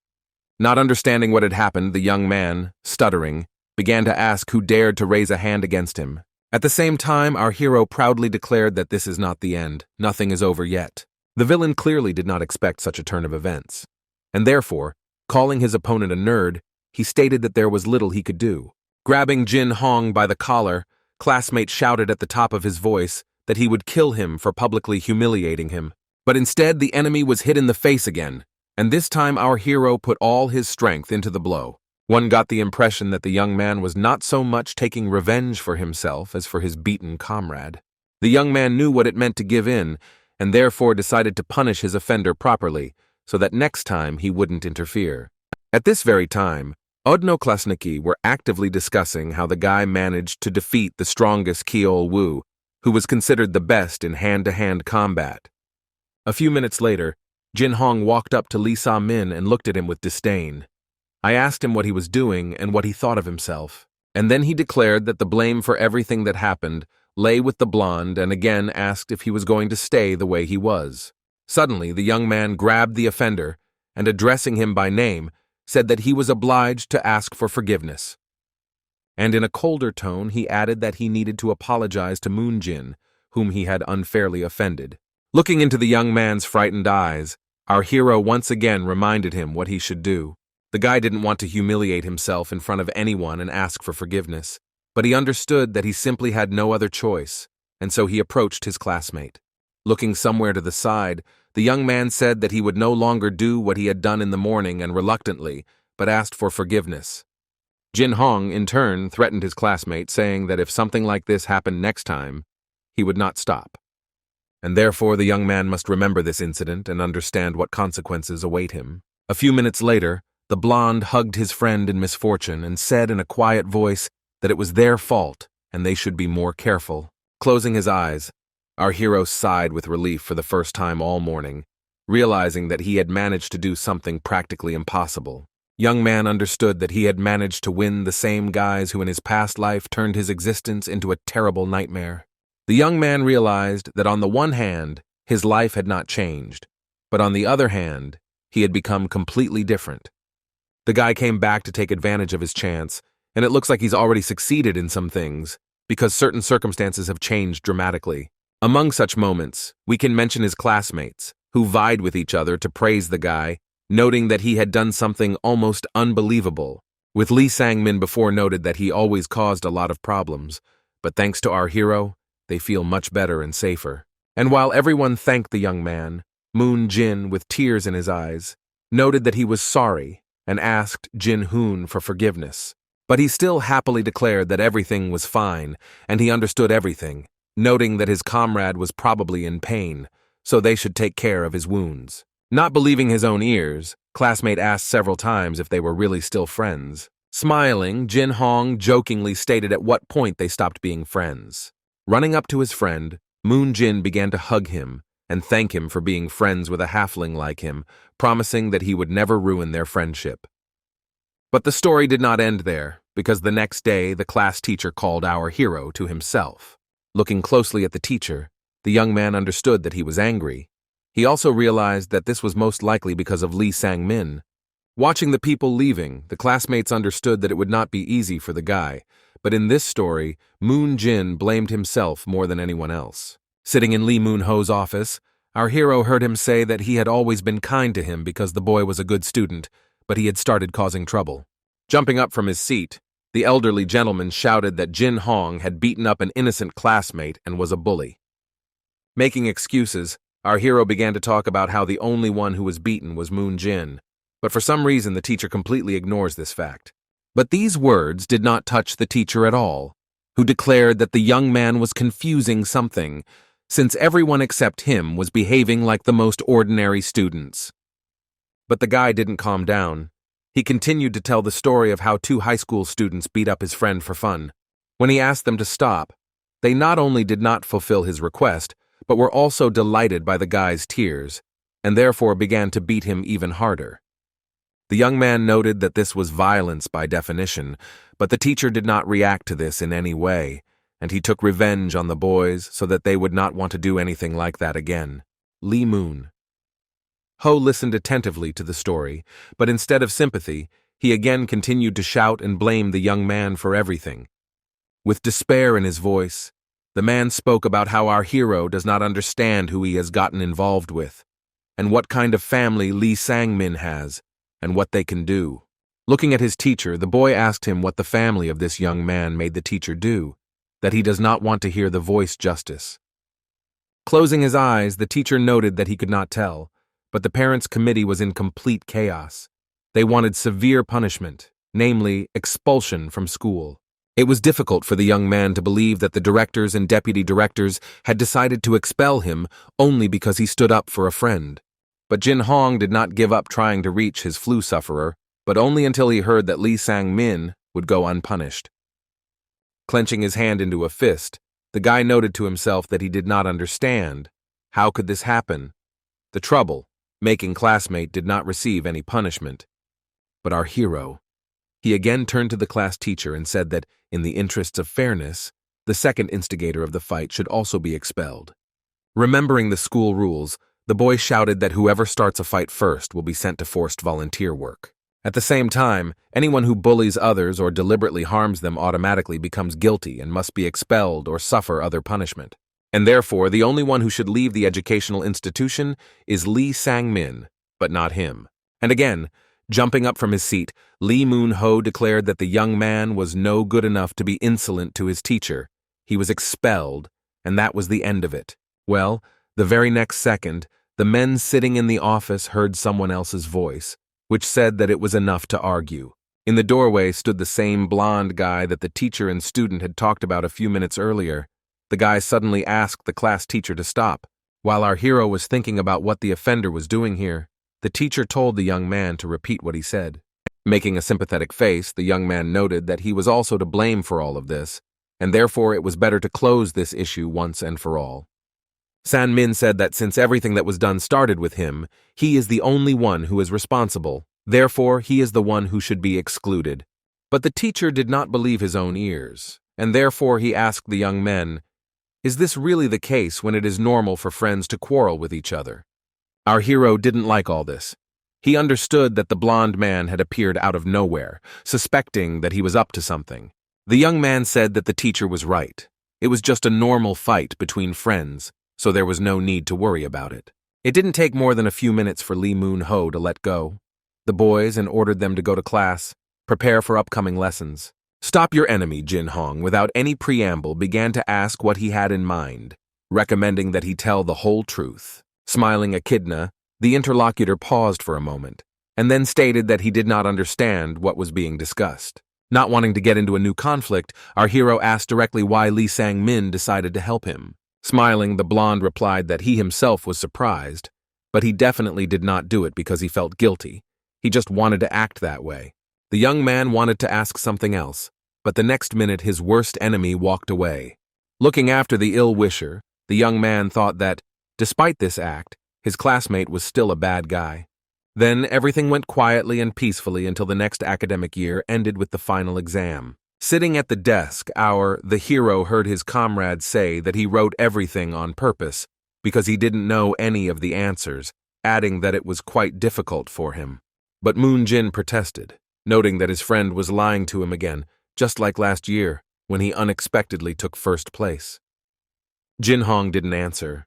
Not understanding what had happened, the young man, stuttering, began to ask who dared to raise a hand against him. At the same time, our hero proudly declared that this is not the end, nothing is over yet. The villain clearly did not expect such a turn of events, and therefore, calling his opponent a nerd, he stated that there was little he could do. Grabbing Jin Hong by the collar, classmate shouted at the top of his voice that he would kill him for publicly humiliating him. But instead, the enemy was hit in the face again, and this time our hero put all his strength into the blow. One got the impression that the young man was not so much taking revenge for himself as for his beaten comrade. The young man knew what it meant to give in, and therefore decided to punish his offender properly, so that next time he wouldn't interfere. At this very time, Odnoklasniki were actively discussing how the guy managed to defeat the strongest Chol Wu, who was considered the best in hand-to-hand combat. A few minutes later, Jin Hong walked up to Lee Sa-min and looked at him with disdain. I asked him what he was doing and what he thought of himself, and then he declared that the blame for everything that happened lay with the blonde and again asked if he was going to stay the way he was. Suddenly, the young man grabbed the offender and, addressing him by name, said that he was obliged to ask for forgiveness. And in a colder tone, he added that he needed to apologize to Moon-jin, whom he had unfairly offended. Looking into the young man's frightened eyes, our hero once again reminded him what he should do. The guy didn't want to humiliate himself in front of anyone and ask for forgiveness, but he understood that he simply had no other choice, and so he approached his classmate. Looking somewhere to the side, the young man said that he would no longer do what he had done in the morning and reluctantly, but asked for forgiveness. Jin Hong, in turn, threatened his classmate, saying that if something like this happened next time, he would not stop. And therefore the young man must remember this incident and understand what consequences await him. A few minutes later, the blonde hugged his friend in misfortune and said in a quiet voice that it was their fault and they should be more careful. Closing his eyes, our hero sighed with relief for the first time all morning, realizing that he had managed to do something practically impossible. Young man understood that he had managed to win the same guys who in his past life turned his existence into a terrible nightmare. The young man realized that on the one hand, his life had not changed, but on the other hand, he had become completely different. The guy came back to take advantage of his chance, and it looks like he's already succeeded in some things, because certain circumstances have changed dramatically. Among such moments, we can mention his classmates, who vied with each other to praise the guy noting that he had done something almost unbelievable. With Lee Sang-min before noted that he always caused a lot of problems, but thanks to our hero, they feel much better and safer. And while everyone thanked the young man, Moon Jin, with tears in his eyes, noted that he was sorry and asked Jin Hoon for forgiveness. But he still happily declared that everything was fine and he understood everything, noting that his comrade was probably in pain, so they should take care of his wounds. Not believing his own ears, classmate asked several times if they were really still friends. Smiling, Jin Hong jokingly stated at what point they stopped being friends. Running up to his friend, Moon Jin began to hug him and thank him for being friends with a halfling like him, promising that he would never ruin their friendship. But the story did not end there, because the next day the class teacher called our hero to himself. Looking closely at the teacher, the young man understood that he was angry. He also realized that this was most likely because of Lee Sang-min. Watching the people leaving, the classmates understood that it would not be easy for the guy, but in this story, Moon Jin blamed himself more than anyone else. Sitting in Lee Moon-ho's office, our hero heard him say that he had always been kind to him because the boy was a good student, but he had started causing trouble. Jumping up from his seat, the elderly gentleman shouted that Jin Hong had beaten up an innocent classmate and was a bully. Making excuses, our hero began to talk about how the only one who was beaten was Moon Jin, but for some reason the teacher completely ignores this fact. But these words did not touch the teacher at all, who declared that the young man was confusing something, since everyone except him was behaving like the most ordinary students. But the guy didn't calm down. He continued to tell the story of how two high school students beat up his friend for fun. When he asked them to stop, they not only did not fulfill his request, but were also delighted by the guy's tears, and therefore began to beat him even harder. The young man noted that this was violence by definition, but the teacher did not react to this in any way, and he took revenge on the boys so that they would not want to do anything like that again. Lee Moon. Ho listened attentively to the story, but instead of sympathy, he again continued to shout and blame the young man for everything. With despair in his voice, the man spoke about how our hero does not understand who he has gotten involved with, and what kind of family Lee Sang-min has, and what they can do. Looking at his teacher, the boy asked him what the family of this young man made the teacher do, that he does not want to hear the voice justice. Closing his eyes, the teacher noted that he could not tell, but the parents' committee was in complete chaos. They wanted severe punishment, namely expulsion from school. It was difficult for the young man to believe that the directors and deputy directors had decided to expel him only because he stood up for a friend. But Jin Hong did not give up trying to reach his flu sufferer, but only until he heard that Lee Sang-min would go unpunished. Clenching his hand into a fist, the guy noted to himself that he did not understand. How could this happen? The trouble, making classmate did not receive any punishment. But our hero. He again turned to the class teacher and said that, in the interests of fairness, the second instigator of the fight should also be expelled. Remembering the school rules, the boy shouted that whoever starts a fight first will be sent to forced volunteer work. At the same time, anyone who bullies others or deliberately harms them automatically becomes guilty and must be expelled or suffer other punishment. And therefore, the only one who should leave the educational institution is Lee Sang-min, but not him. And again, jumping up from his seat, Lee Moon-ho declared that the young man was no good enough to be insolent to his teacher. He was expelled, and that was the end of it. Well, the very next second, the men sitting in the office heard someone else's voice, which said that it was enough to argue. In the doorway stood the same blonde guy that the teacher and student had talked about a few minutes earlier. The guy suddenly asked the class teacher to stop. While our hero was thinking about what the offender was doing here, the teacher told the young man to repeat what he said. Making a sympathetic face, the young man noted that he was also to blame for all of this, and therefore it was better to close this issue once and for all. San-min said that since everything that was done started with him, he is the only one who is responsible. Therefore, he is the one who should be excluded. But the teacher did not believe his own ears, and therefore he asked the young men, "Is this really the case when it is normal for friends to quarrel with each other?" Our hero didn't like all this. He understood that the blonde man had appeared out of nowhere, suspecting that he was up to something. The young man said that the teacher was right. It was just a normal fight between friends, so there was no need to worry about it. It didn't take more than a few minutes for Lee Moon-ho to let go the boys and ordered them to go to class, prepare for upcoming lessons. Stop your enemy, Jin Hong, without any preamble, began to ask what he had in mind, recommending that he tell the whole truth. Smiling echidna, the interlocutor paused for a moment, and then stated that he did not understand what was being discussed. Not wanting to get into a new conflict, our hero asked directly why Lee Sang-min decided to help him. Smiling, the blonde replied that he himself was surprised, but he definitely did not do it because he felt guilty. He just wanted to act that way. The young man wanted to ask something else, but the next minute his worst enemy walked away. Looking after the ill-wisher, the young man thought that, despite this act, his classmate was still a bad guy. Then everything went quietly and peacefully until the next academic year ended with the final exam. Sitting at the desk, the hero heard his comrade say that he wrote everything on purpose because he didn't know any of the answers, adding that it was quite difficult for him. But Moon Jin protested, noting that his friend was lying to him again, just like last year, when he unexpectedly took first place. Jin Hong didn't answer,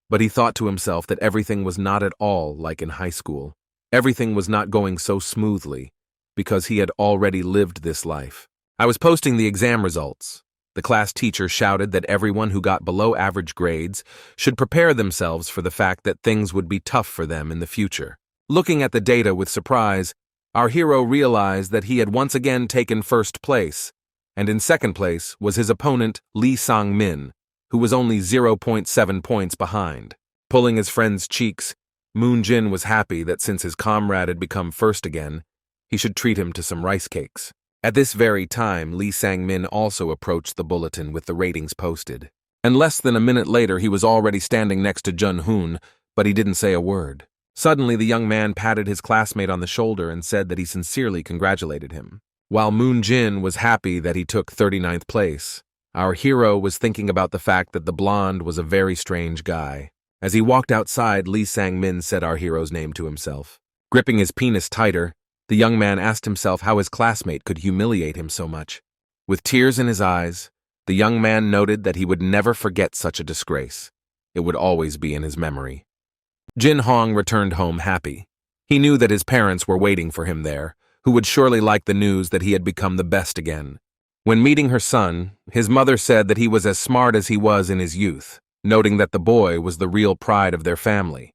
but he thought to himself that everything was not at all like in high school. Everything was not going so smoothly, because he had already lived this life. I was posting the exam results. The class teacher shouted that everyone who got below average grades should prepare themselves for the fact that things would be tough for them in the future. Looking at the data with surprise, our hero realized that he had once again taken first place, and in second place was his opponent Lee Sang-min, who was only 0.7 points behind. Pulling his friend's cheeks, Moon Jin was happy that since his comrade had become first again, he should treat him to some rice cakes. At this very time, Lee Sang-min also approached the bulletin with the ratings posted. And less than a minute later, he was already standing next to Jun-hoon, but he didn't say a word. Suddenly, the young man patted his classmate on the shoulder and said that he sincerely congratulated him. While Moon Jin was happy that he took 39th place, our hero was thinking about the fact that the blonde was a very strange guy. As he walked outside, Lee Sang-min said our hero's name to himself. Gripping his penis tighter, the young man asked himself how his classmate could humiliate him so much. With tears in his eyes, the young man noted that he would never forget such a disgrace. It would always be in his memory. Jin Hong returned home happy. He knew that his parents were waiting for him there, who would surely like the news that he had become the best again. When meeting her son, his mother said that he was as smart as he was in his youth, noting that the boy was the real pride of their family.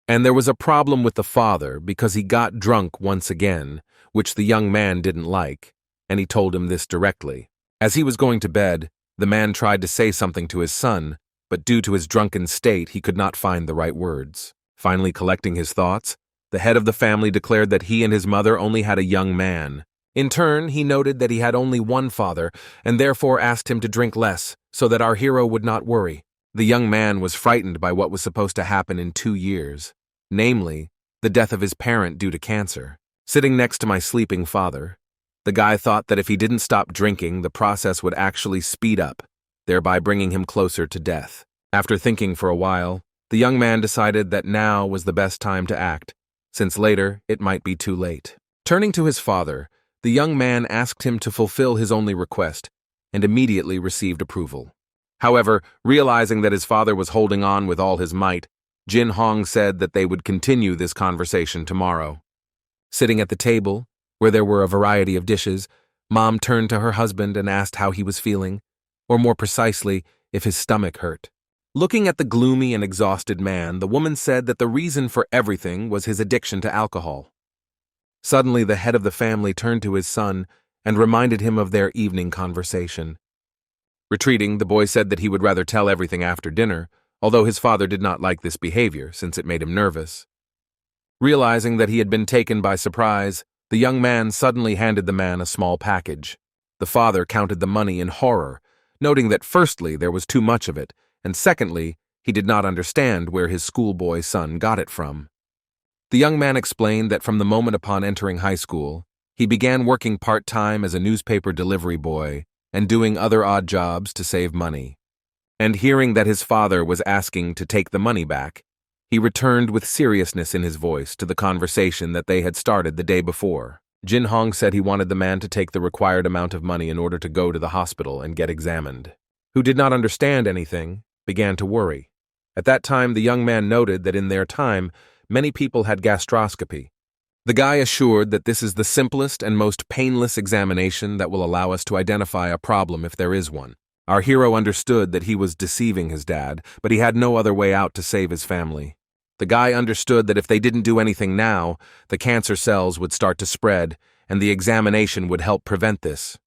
And there was a problem with the father because he got drunk once again, which the young man didn't like, and he told him this directly. As he was going to bed, the man tried to say something to his son, but due to his drunken state, he could not find the right words. Finally collecting his thoughts, the head of the family declared that he and his mother only had a young man. In turn, he noted that he had only one father, and therefore asked him to drink less, so that our hero would not worry. The young man was frightened by what was supposed to happen in 2 years, namely, the death of his parent due to cancer. Sitting next to my sleeping father, the guy thought that if he didn't stop drinking, the process would actually speed up, thereby bringing him closer to death. After thinking for a while, the young man decided that now was the best time to act, since later it might be too late. Turning to his father, the young man asked him to fulfill his only request, and immediately received approval. However, realizing that his father was holding on with all his might, Jin Hong said that they would continue this conversation tomorrow. Sitting at the table, where there were a variety of dishes, Mom turned to her husband and asked how he was feeling, or more precisely, if his stomach hurt. Looking at the gloomy and exhausted man, the woman said that the reason for everything was his addiction to alcohol. Suddenly, the head of the family turned to his son and reminded him of their evening conversation. Retreating, the boy said that he would rather tell everything after dinner, although his father did not like this behavior since it made him nervous. Realizing that he had been taken by surprise, the young man suddenly handed the man a small package. The father counted the money in horror, noting that firstly, there was too much of it, and secondly, he did not understand where his schoolboy son got it from. The young man explained that from the moment upon entering high school, he began working part-time as a newspaper delivery boy and doing other odd jobs to save money. And hearing that his father was asking to take the money back, he returned with seriousness in his voice to the conversation that they had started the day before. Jin Hong said he wanted the man to take the required amount of money in order to go to the hospital and get examined. Who did not understand anything, began to worry. At that time, the young man noted that in their time, many people had gastroscopy. The guy assured that this is the simplest and most painless examination that will allow us to identify a problem if there is one. Our hero understood that he was deceiving his dad, but he had no other way out to save his family. The guy understood that if they didn't do anything now, the cancer cells would start to spread, and the examination would help prevent this.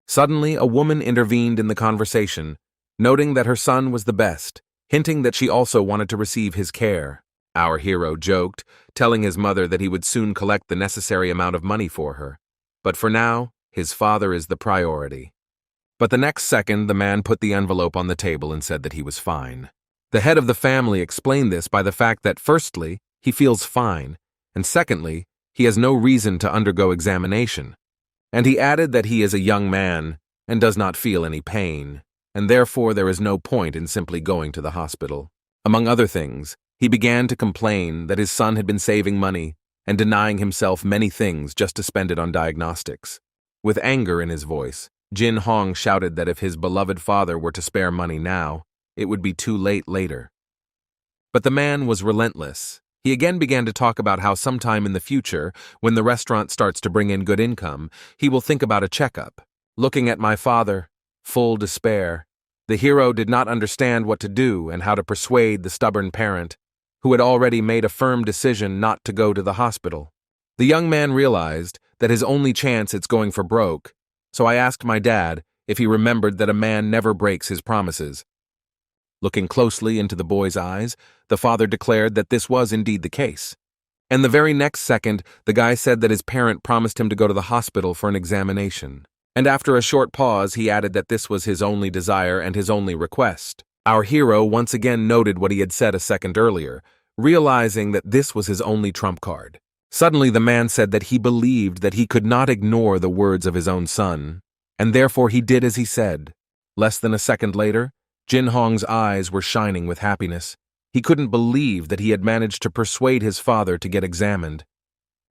Suddenly, a woman intervened in the conversation, noting that her son was the best, hinting that she also wanted to receive his care. Our hero joked, telling his mother that he would soon collect the necessary amount of money for her. But for now, his father is the priority. But the next second, the man put the envelope on the table and said that he was fine. The head of the family explained this by the fact that, firstly, he feels fine, and secondly, he has no reason to undergo examination. And he added that he is a young man and does not feel any pain, and therefore there is no point in simply going to the hospital. Among other things, he began to complain that his son had been saving money and denying himself many things just to spend it on diagnostics. With anger in his voice, Jin Hong shouted that if his beloved father were to spare money now, it would be too late later. But the man was relentless. He again began to talk about how sometime in the future, when the restaurant starts to bring in good income, he will think about a checkup. Looking at my father, full despair, the hero did not understand what to do and how to persuade the stubborn parent, who had already made a firm decision not to go to the hospital. The young man realized that his only chance is going for broke, so I asked my dad if he remembered that a man never breaks his promises. Looking closely into the boy's eyes, the father declared that this was indeed the case. And the very next second, the guy said that his parent promised him to go to the hospital for an examination. And after a short pause, he added that this was his only desire and his only request. Our hero once again noted what he had said a second earlier, realizing that this was his only trump card. Suddenly, the man said that he believed that he could not ignore the words of his own son, and therefore he did as he said. Less than a second later, Jin Hong's eyes were shining with happiness. He couldn't believe that he had managed to persuade his father to get examined.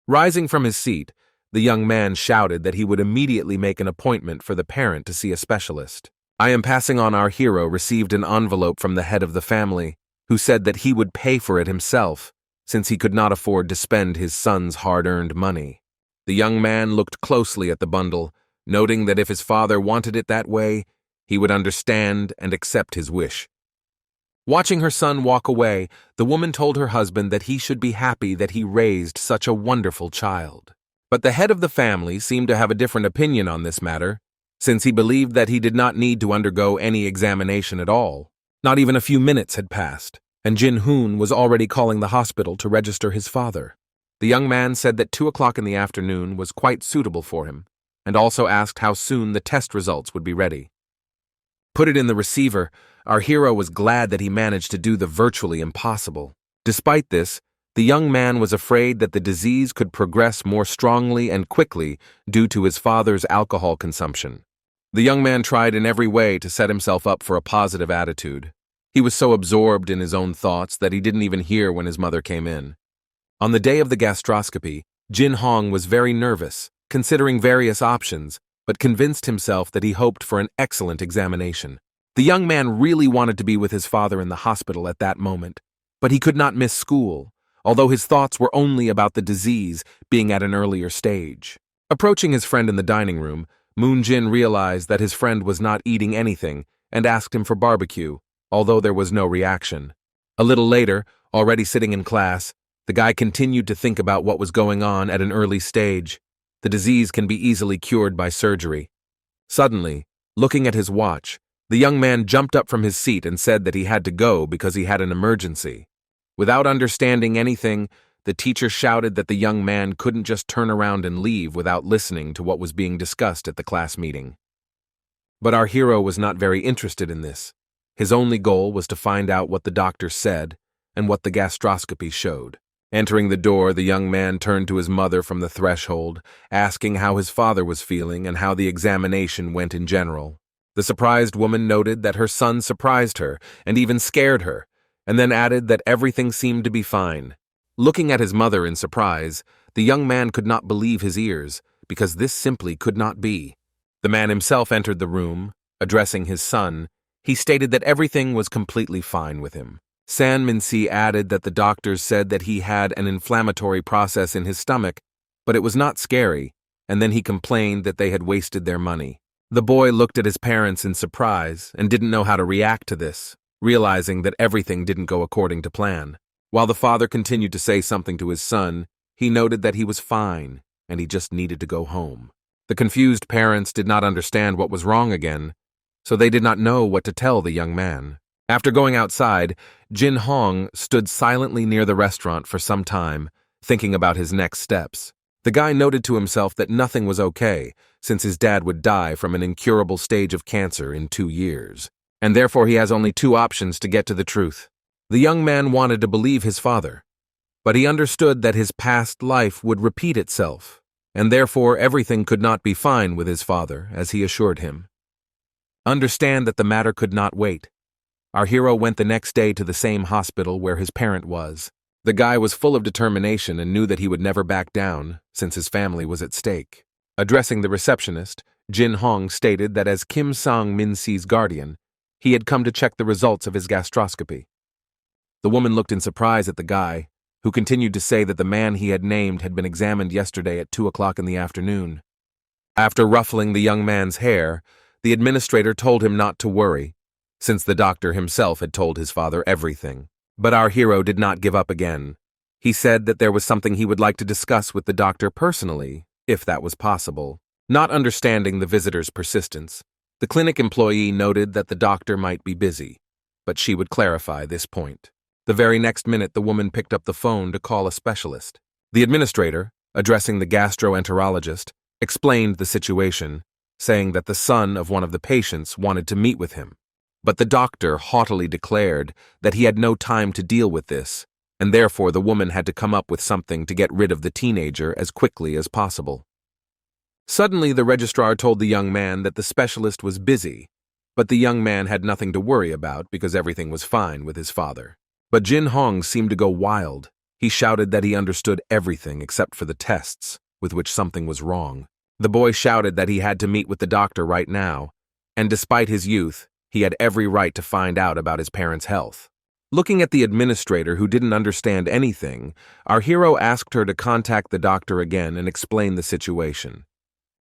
Rising from his seat, the young man shouted that he would immediately make an appointment for the parent to see a specialist. I am passing on our hero received an envelope from the head of the family, who said that he would pay for it himself, since he could not afford to spend his son's hard-earned money. The young man looked closely at the bundle, noting that if his father wanted it that way, he would understand and accept his wish. Watching her son walk away, the woman told her husband that he should be happy that he raised such a wonderful child. But the head of the family seemed to have a different opinion on this matter, since he believed that he did not need to undergo any examination at all. Not even a few minutes had passed, and Jin Hoon was already calling the hospital to register his father. The young man said that 2 o'clock in the afternoon was quite suitable for him, and also asked how soon the test results would be ready. Put it in the receiver, our hero was glad that he managed to do the virtually impossible. Despite this, the young man was afraid that the disease could progress more strongly and quickly due to his father's alcohol consumption. The young man tried in every way to set himself up for a positive attitude. He was so absorbed in his own thoughts that he didn't even hear when his mother came in. On the day of the gastroscopy, Jin Hong was very nervous, considering various options, but convinced himself that he hoped for an excellent examination. The young man really wanted to be with his father in the hospital at that moment, but he could not miss school, although his thoughts were only about the disease being at an earlier stage. Approaching his friend in the dining room, Moon Jin realized that his friend was not eating anything and asked him for barbecue, although there was no reaction. A little later, already sitting in class, the guy continued to think about what was going on at an early stage. The disease can be easily cured by surgery. Suddenly, looking at his watch, the young man jumped up from his seat and said that he had to go because he had an emergency. Without understanding anything, the teacher shouted that the young man couldn't just turn around and leave without listening to what was being discussed at the class meeting. But our hero was not very interested in this. His only goal was to find out what the doctor said and what the gastroscopy showed. Entering the door, the young man turned to his mother from the threshold, asking how his father was feeling and how the examination went in general. The surprised woman noted that her son surprised her and even scared her, and then added that everything seemed to be fine. Looking at his mother in surprise, the young man could not believe his ears, because this simply could not be. The man himself entered the room. Addressing his son, he stated that everything was completely fine with him. Sang Min-si added that the doctors said that he had an inflammatory process in his stomach, but it was not scary, and then he complained that they had wasted their money. The boy looked at his parents in surprise and didn't know how to react to this, realizing that everything didn't go according to plan. While the father continued to say something to his son, he noted that he was fine, and he just needed to go home. The confused parents did not understand what was wrong again, so they did not know what to tell the young man. After going outside, Jin Hong stood silently near the restaurant for some time, thinking about his next steps. The guy noted to himself that nothing was okay, since his dad would die from an incurable stage of cancer in 2 years, and therefore he has only 2 options to get to the truth. The young man wanted to believe his father, but he understood that his past life would repeat itself, and therefore everything could not be fine with his father, as he assured him. Understand that the matter could not wait. Our hero went the next day to the same hospital where his parent was. The guy was full of determination and knew that he would never back down, since his family was at stake. Addressing the receptionist, Jin Hong stated that as Kim Sang-min-si's guardian, he had come to check the results of his gastroscopy. The woman looked in surprise at the guy, who continued to say that the man he had named had been examined yesterday at 2 o'clock in the afternoon. After ruffling the young man's hair, the administrator told him not to worry, since the doctor himself had told his father everything. But our hero did not give up again. He said that there was something he would like to discuss with the doctor personally, if that was possible. Not understanding the visitor's persistence, the clinic employee noted that the doctor might be busy, but she would clarify this point. The very next minute, the woman picked up the phone to call a specialist. The administrator, addressing the gastroenterologist, explained the situation, saying that the son of one of the patients wanted to meet with him. But the doctor haughtily declared that he had no time to deal with this, and therefore the woman had to come up with something to get rid of the teenager as quickly as possible. Suddenly, the registrar told the young man that the specialist was busy, but the young man had nothing to worry about because everything was fine with his father. But Jin Hong seemed to go wild. He shouted that he understood everything except for the tests, with which something was wrong. The boy shouted that he had to meet with the doctor right now, and despite his youth, he had every right to find out about his parents' health. Looking at the administrator who didn't understand anything, our hero asked her to contact the doctor again and explain the situation.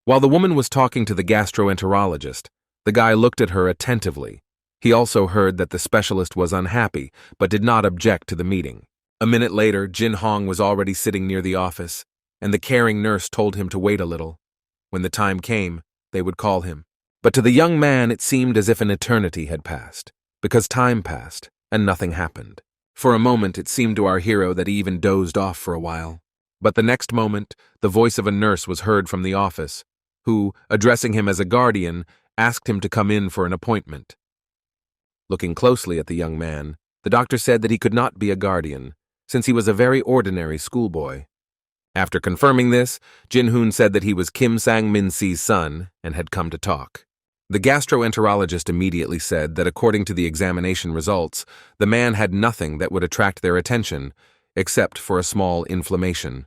While the woman was talking to the gastroenterologist, the guy looked at her attentively. He also heard that the specialist was unhappy, but did not object to the meeting. A minute later, Jin Hong was already sitting near the office, and the caring nurse told him to wait a little. When the time came, they would call him. But to the young man it seemed as if an eternity had passed, because time passed, and nothing happened. For a moment it seemed to our hero that he even dozed off for a while. But the next moment, the voice of a nurse was heard from the office, who, addressing him as a guardian, asked him to come in for an appointment. Looking closely at the young man, the doctor said that he could not be a guardian, since he was a very ordinary schoolboy. After confirming this, Jin Hoon said that he was Kim Sang-min-si's son and had come to talk. The gastroenterologist immediately said that according to the examination results, the man had nothing that would attract their attention, except for a small inflammation.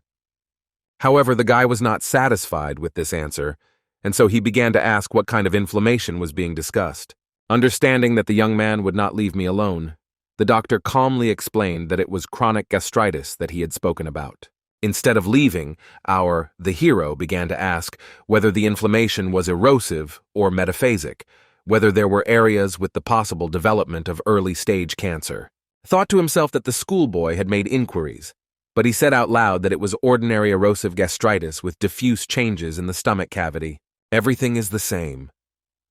However, the guy was not satisfied with this answer, and so he began to ask what kind of inflammation was being discussed. Understanding that the young man would not leave me alone, the doctor calmly explained that it was chronic gastritis that he had spoken about. Instead of leaving, the hero began to ask whether the inflammation was erosive or metaphasic, whether there were areas with the possible development of early-stage cancer. Thought to himself that the schoolboy had made inquiries, but he said out loud that it was ordinary erosive gastritis with diffuse changes in the stomach cavity. Everything is the same.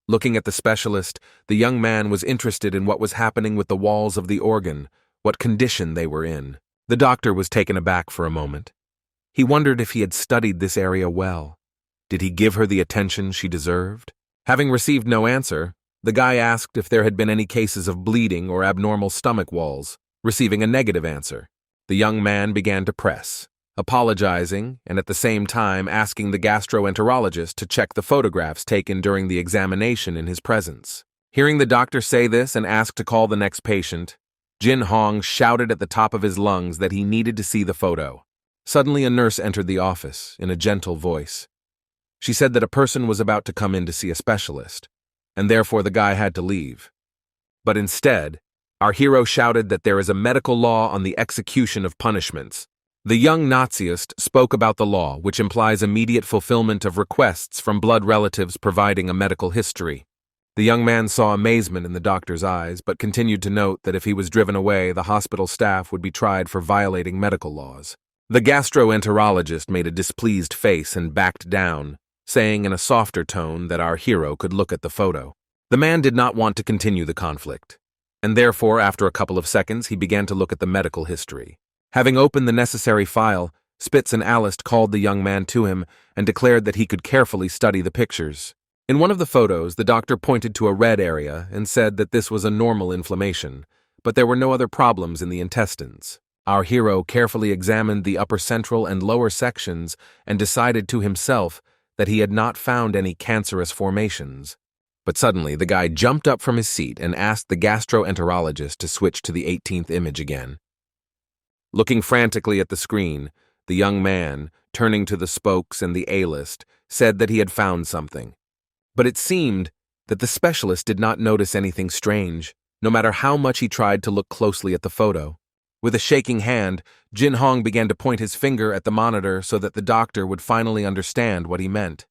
Looking at the specialist, the young man was interested in what was happening with the walls of the organ, what condition they were in. The doctor was taken aback for a moment. He wondered if he had studied this area well. Did he give her the attention she deserved? Having received no answer, the guy asked if there had been any cases of bleeding or abnormal stomach walls, receiving a negative answer. The young man began to press, apologizing and at the same time asking the gastroenterologist to check the photographs taken during the examination in his presence. Hearing the doctor say this and ask to call the next patient, Jin Hong shouted at the top of his lungs that he needed to see the photo. Suddenly a nurse entered the office in a gentle voice. She said that a person was about to come in to see a specialist, and therefore the guy had to leave. But instead, Our hero shouted that there is a medical law on the execution of punishments. The young Naziist spoke about the law, which implies immediate fulfillment of requests from blood relatives providing a medical history. The young man saw amazement in the doctor's eyes, but continued to note that if he was driven away, the hospital staff would be tried for violating medical laws. The gastroenterologist made a displeased face and backed down, saying in a softer tone that our hero could look at the photo. The man did not want to continue the conflict, and therefore, after a couple of seconds, he began to look at the medical history. Having opened the necessary file, Spitz and Alist called the young man to him and declared that he could carefully study the pictures. In one of the photos, the doctor pointed to a red area and said that this was a normal inflammation, but there were no other problems in the intestines. Our hero carefully examined the upper central and lower sections and decided to himself that he had not found any cancerous formations. But suddenly, the guy jumped up from his seat and asked the gastroenterologist to switch to the 18th image again. Looking frantically at the screen, the young man, turning to the spokes and the A-list, said that he had found something. But it seemed that the specialist did not notice anything strange, no matter how much he tried to look closely at the photo. With a shaking hand, Jin Hong began to point his finger at the monitor so that the doctor would finally understand what he meant.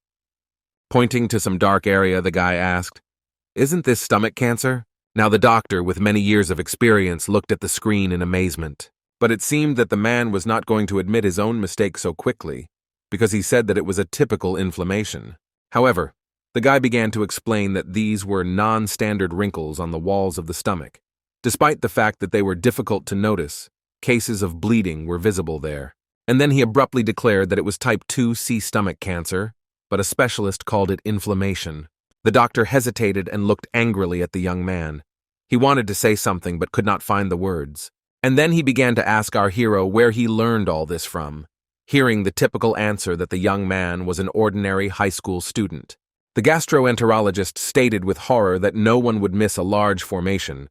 Pointing to some dark area, the guy asked, "Isn't this stomach cancer?" Now the doctor, with many years of experience, looked at the screen in amazement. But it seemed that the man was not going to admit his own mistake so quickly, because he said that it was a typical inflammation. However, the guy began to explain that these were non-standard wrinkles on the walls of the stomach. Despite the fact that they were difficult to notice, cases of bleeding were visible there. And then he abruptly declared that it was type 2C stomach cancer, but a specialist called it inflammation. The doctor hesitated and looked angrily at the young man. He wanted to say something but could not find the words. And then he began to ask our hero where he learned all this from, hearing the typical answer that the young man was an ordinary high school student. The gastroenterologist stated with horror that no one would miss a large formation,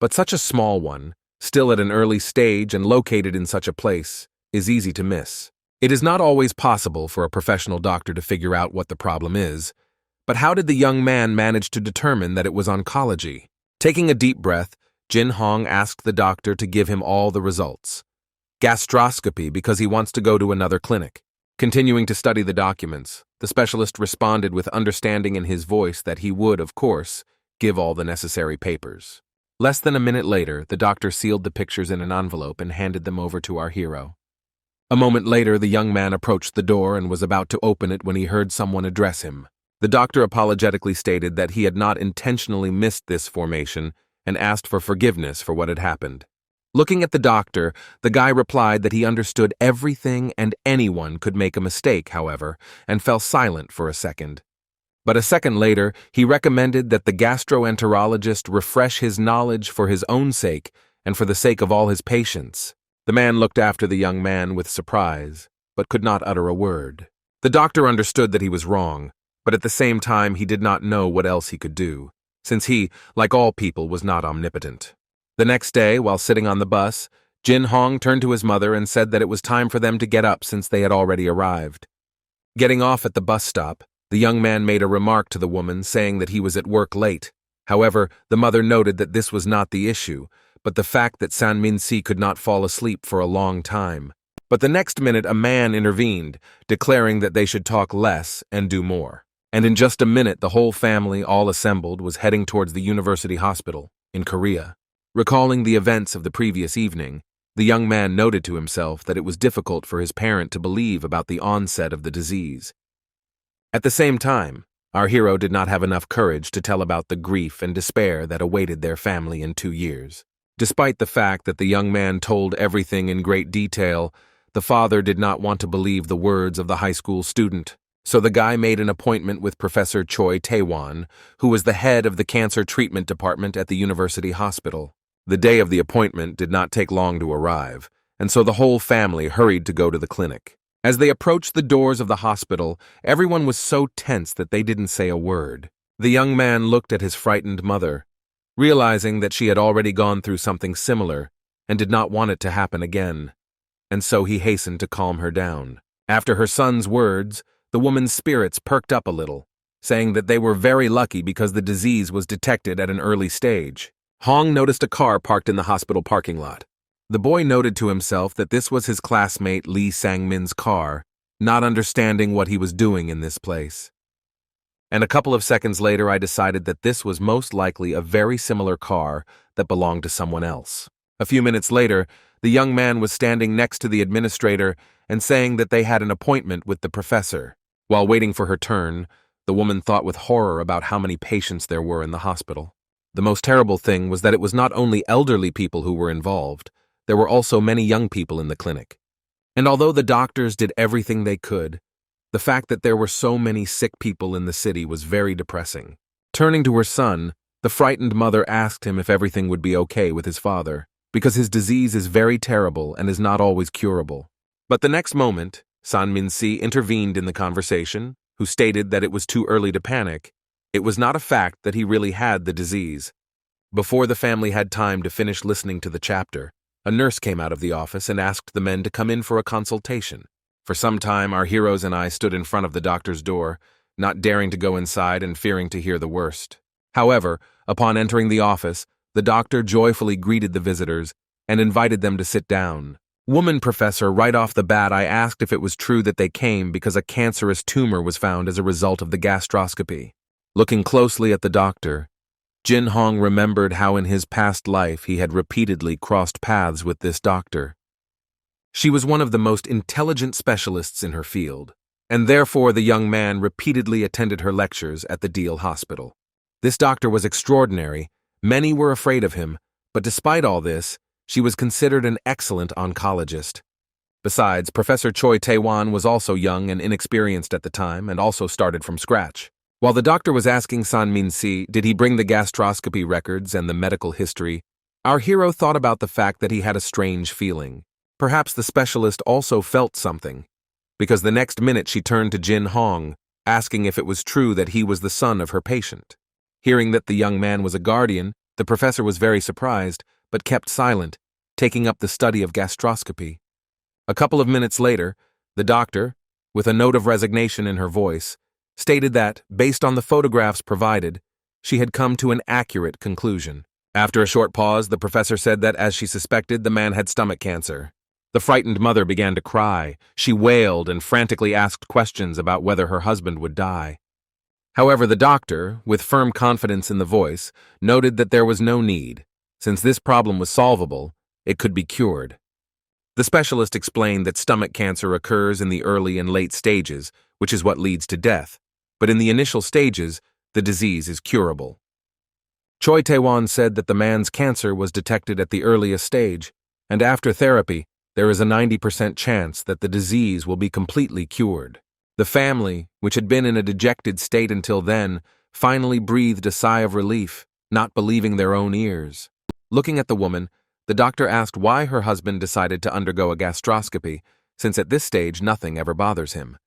but such a small one, still at an early stage and located in such a place, is easy to miss. It is not always possible for a professional doctor to figure out what the problem is, but how did the young man manage to determine that it was oncology? Taking a deep breath, Jin Hong asked the doctor to give him all the results. Gastroscopy because he wants to go to another clinic. Continuing to study the documents, the specialist responded with understanding in his voice that he would, of course, give all the necessary papers. Less than a minute later, the doctor sealed the pictures in an envelope and handed them over to our hero. A moment later, the young man approached the door and was about to open it when he heard someone address him. The doctor apologetically stated that he had not intentionally missed this formation and asked for forgiveness for what had happened. Looking at the doctor, the guy replied that he understood everything and anyone could make a mistake, however, and fell silent for a second. But a second later, he recommended that the gastroenterologist refresh his knowledge for his own sake and for the sake of all his patients. The man looked after the young man with surprise, but could not utter a word. The doctor understood that he was wrong, but at the same time he did not know what else he could do, since he, like all people, was not omnipotent. The next day, while sitting on the bus, Jin Hong turned to his mother and said that it was time for them to get up since they had already arrived. Getting off at the bus stop, the young man made a remark to the woman saying that he was at work late. However, the mother noted that this was not the issue, but the fact that San Min-si could not fall asleep for a long time. But the next minute a man intervened, declaring that they should talk less and do more. And in just a minute the whole family, all assembled, was heading towards the university hospital in Korea. Recalling the events of the previous evening, the young man noted to himself that it was difficult for his parent to believe about the onset of the disease. At the same time, our hero did not have enough courage to tell about the grief and despair that awaited their family in 2 years. Despite the fact that the young man told everything in great detail, the father did not want to believe the words of the high school student. So the guy made an appointment with Professor Choi Tae-won, who was the head of the cancer treatment department at the university hospital. The day of the appointment did not take long to arrive, and so the whole family hurried to go to the clinic. As they approached the doors of the hospital, everyone was so tense that they didn't say a word. The young man looked at his frightened mother, realizing that she had already gone through something similar and did not want it to happen again, and so he hastened to calm her down. After her son's words, the woman's spirits perked up a little, saying that they were very lucky because the disease was detected at an early stage. Hong noticed a car parked in the hospital parking lot. The boy noted to himself that this was his classmate Lee Sang-min's car, not understanding what he was doing in this place. And a couple of seconds later, I decided that this was most likely a very similar car that belonged to someone else. A few minutes later, the young man was standing next to the administrator and saying that they had an appointment with the professor. While waiting for her turn, the woman thought with horror about how many patients there were in the hospital. The most terrible thing was that it was not only elderly people who were involved, there were also many young people in the clinic. And although the doctors did everything they could, the fact that there were so many sick people in the city was very depressing. Turning to her son, the frightened mother asked him if everything would be okay with his father, because his disease is very terrible and is not always curable. But the next moment, San Min-si intervened in the conversation, who stated that it was too early to panic. It was not a fact that he really had the disease. Before the family had time to finish listening to the chapter, a nurse came out of the office and asked the men to come in for a consultation. For some time, our heroes and I stood in front of the doctor's door, not daring to go inside and fearing to hear the worst. However, upon entering the office, the doctor joyfully greeted the visitors and invited them to sit down. "Woman professor, right off the bat I asked if it was true that they came because a cancerous tumor was found as a result of the gastroscopy." Looking closely at the doctor, Jin Hong remembered how in his past life he had repeatedly crossed paths with this doctor. She was one of the most intelligent specialists in her field, and therefore the young man repeatedly attended her lectures at the Deal Hospital. This doctor was extraordinary, many were afraid of him, but despite all this, she was considered an excellent oncologist. Besides, Professor Choi Tae-wan was also young and inexperienced at the time and also started from scratch. While the doctor was asking San Min-si did he bring the gastroscopy records and the medical history, our hero thought about the fact that he had a strange feeling. Perhaps the specialist also felt something, because the next minute she turned to Jin Hong, asking if it was true that he was the son of her patient. Hearing that the young man was a guardian, the professor was very surprised, but kept silent, taking up the study of gastroscopy. A couple of minutes later, the doctor, with a note of resignation in her voice, stated that, based on the photographs provided, she had come to an accurate conclusion. After a short pause, the professor said that, as she suspected, the man had stomach cancer. The frightened mother began to cry. She wailed and frantically asked questions about whether her husband would die. However, the doctor, with firm confidence in the voice, noted that there was no need. Since this problem was solvable, it could be cured. The specialist explained that stomach cancer occurs in the early and late stages, which is what leads to death. But in the initial stages, the disease is curable. Choi Tae-wan said that the man's cancer was detected at the earliest stage, and after therapy, there is a 90% chance that the disease will be completely cured. The family, which had been in a dejected state until then, finally breathed a sigh of relief, not believing their own ears. Looking at the woman, the doctor asked why her husband decided to undergo a gastroscopy, since at this stage nothing ever bothers him.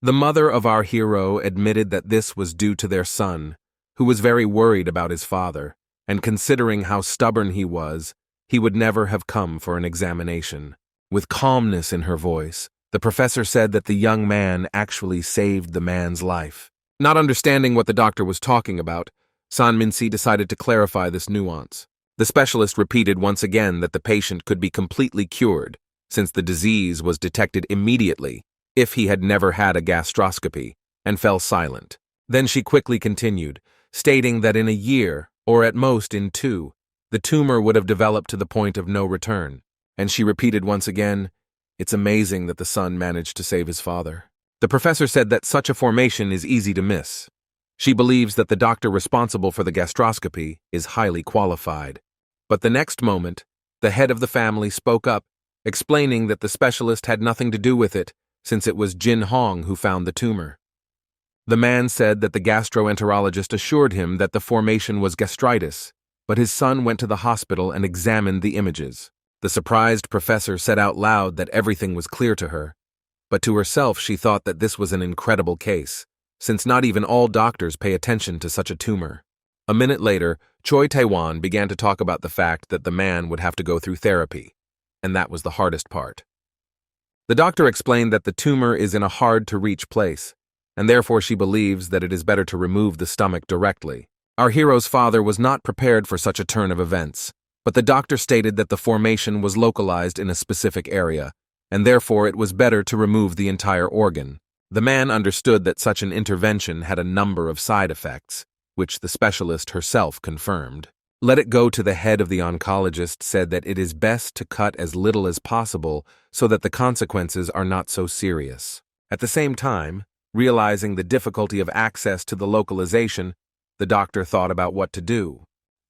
The mother of our hero admitted that this was due to their son, who was very worried about his father, and considering how stubborn he was, he would never have come for an examination. With calmness in her voice, the professor said that the young man actually saved the man's life. Not understanding what the doctor was talking about, San Min-si decided to clarify this nuance. The specialist repeated once again that the patient could be completely cured, since the disease was detected immediately if he had never had a gastroscopy, and fell silent. Then she quickly continued, stating that in a year, or at most in 2, the tumor would have developed to the point of no return. And she repeated once again, "It's amazing that the son managed to save his father." The professor said that such a formation is easy to miss. She believes that the doctor responsible for the gastroscopy is highly qualified. But the next moment, the head of the family spoke up, explaining that the specialist had nothing to do with it, since it was Jin Hong who found the tumor. The man said that the gastroenterologist assured him that the formation was gastritis, but his son went to the hospital and examined the images. The surprised professor said out loud that everything was clear to her, but to herself she thought that this was an incredible case, since not even all doctors pay attention to such a tumor. A minute later, Choi Tae-wan began to talk about the fact that the man would have to go through therapy, and that was the hardest part. The doctor explained that the tumor is in a hard-to-reach place, and therefore she believes that it is better to remove the stomach directly. Our hero's father was not prepared for such a turn of events, but the doctor stated that the formation was localized in a specific area, and therefore it was better to remove the entire organ. The man understood that such an intervention had a number of side effects, which the specialist herself confirmed. Let it go to the head of the oncologist said that it is best to cut as little as possible so that the consequences are not so serious. At the same time, realizing the difficulty of access to the localization, the doctor thought about what to do.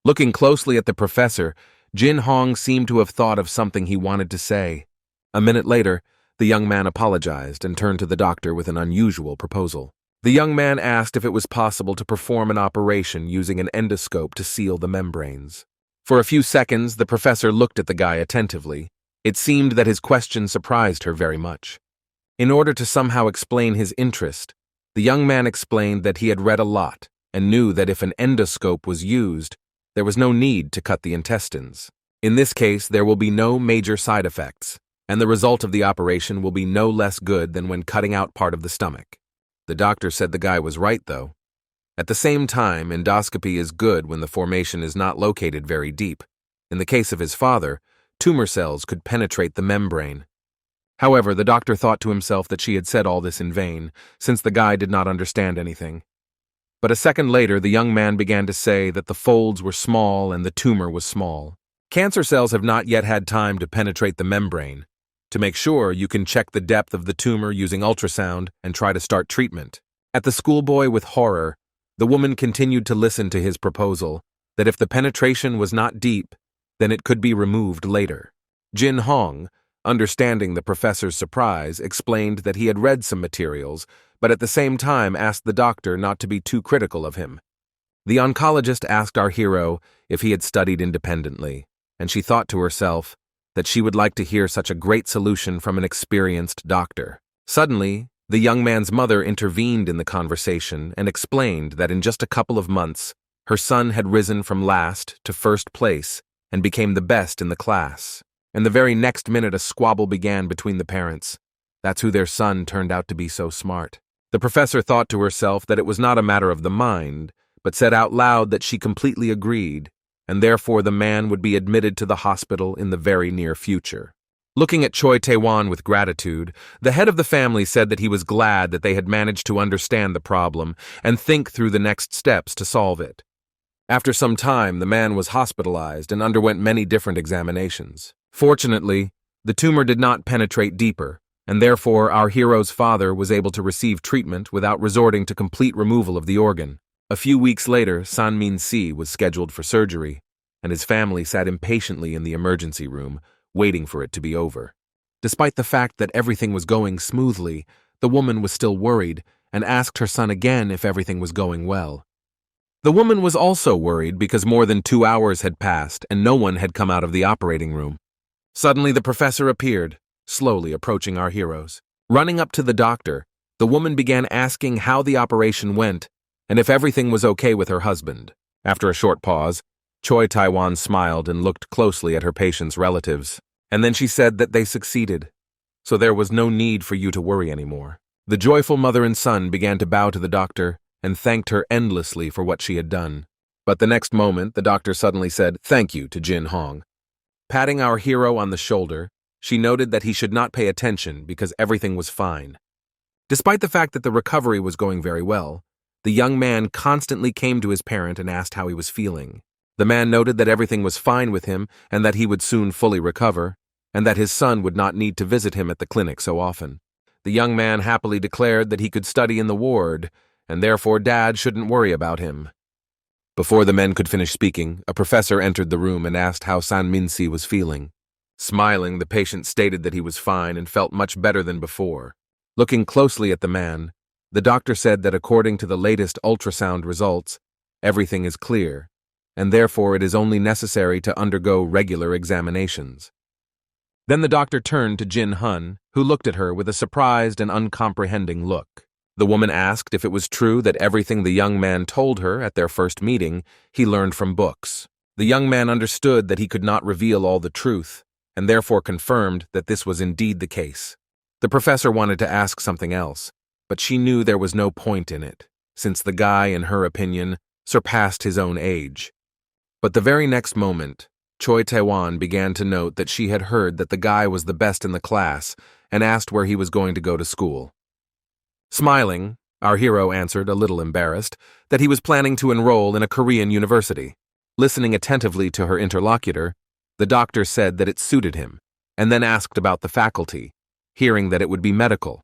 Looking closely at the professor, Jin Hong seemed to have thought of something he wanted to say. A minute later, the young man apologized and turned to the doctor with an unusual proposal. The young man asked if it was possible to perform an operation using an endoscope to seal the membranes. For a few seconds, the professor looked at the guy attentively. It seemed that his question surprised her very much. In order to somehow explain his interest, the young man explained that he had read a lot and knew that if an endoscope was used, there was no need to cut the intestines. In this case, there will be no major side effects, and the result of the operation will be no less good than when cutting out part of the stomach. The doctor said the guy was right, though. At the same time, endoscopy is good when the formation is not located very deep. In the case of his father, tumor cells could penetrate the membrane. However, the doctor thought to himself that she had said all this in vain, since the guy did not understand anything. But a second later, the young man began to say that the folds were small and the tumor was small. Cancer cells have not yet had time to penetrate the membrane. To make sure, you can check the depth of the tumor using ultrasound and try to start treatment. At the schoolboy with horror, the woman continued to listen to his proposal, that if the penetration was not deep, then it could be removed later. Jin Hong, understanding the professor's surprise, explained that he had read some materials, but at the same time asked the doctor not to be too critical of him. The oncologist asked our hero if he had studied independently, and she thought to herself that she would like to hear such a great solution from an experienced doctor. Suddenly, the young man's mother intervened in the conversation and explained that in just a couple of months, her son had risen from last to first place and became the best in the class. And the very next minute a squabble began between the parents. That's who their son turned out to be so smart. The professor thought to herself that it was not a matter of the mind, but said out loud that she completely agreed, and therefore the man would be admitted to the hospital in the very near future. Looking at Choi Tae-won with gratitude, the head of the family said that he was glad that they had managed to understand the problem and think through the next steps to solve it. After some time, the man was hospitalized and underwent many different examinations. Fortunately, the tumor did not penetrate deeper, and therefore our hero's father was able to receive treatment without resorting to complete removal of the organ. A few weeks later, San Min-si was scheduled for surgery, and his family sat impatiently in the emergency room, waiting for it to be over. Despite the fact that everything was going smoothly, the woman was still worried and asked her son again if everything was going well. The woman was also worried because more than 2 hours had passed and no one had come out of the operating room. Suddenly, the professor appeared, slowly approaching our heroes. Running up to the doctor, the woman began asking how the operation went and if everything was okay with her husband. After a short pause, Choi Tae-won smiled and looked closely at her patient's relatives, and then she said that they succeeded, so there was no need for you to worry anymore. The joyful mother and son began to bow to the doctor and thanked her endlessly for what she had done. But the next moment, the doctor suddenly said thank you to Jin Hong. Patting our hero on the shoulder, she noted that he should not pay attention because everything was fine. Despite the fact that the recovery was going very well, the young man constantly came to his parent and asked how he was feeling. The man noted that everything was fine with him and that he would soon fully recover, and that his son would not need to visit him at the clinic so often. The young man happily declared that he could study in the ward, and therefore Dad shouldn't worry about him. Before the men could finish speaking, a professor entered the room and asked how San Min-si was feeling. Smiling, the patient stated that he was fine and felt much better than before. Looking closely at the man, the doctor said that according to the latest ultrasound results, everything is clear, and therefore it is only necessary to undergo regular examinations. Then the doctor turned to Jin Hun, who looked at her with a surprised and uncomprehending look. The woman asked if it was true that everything the young man told her at their first meeting he learned from books. The young man understood that he could not reveal all the truth, and therefore confirmed that this was indeed the case. The professor wanted to ask something else, but she knew there was no point in it, since the guy, in her opinion, surpassed his own age. But the very next moment, Choi Tae-won began to note that she had heard that the guy was the best in the class and asked where he was going to go to school. Smiling, our hero answered, a little embarrassed, that he was planning to enroll in a Korean university. Listening attentively to her interlocutor, the doctor said that it suited him, and then asked about the faculty, hearing that it would be medical.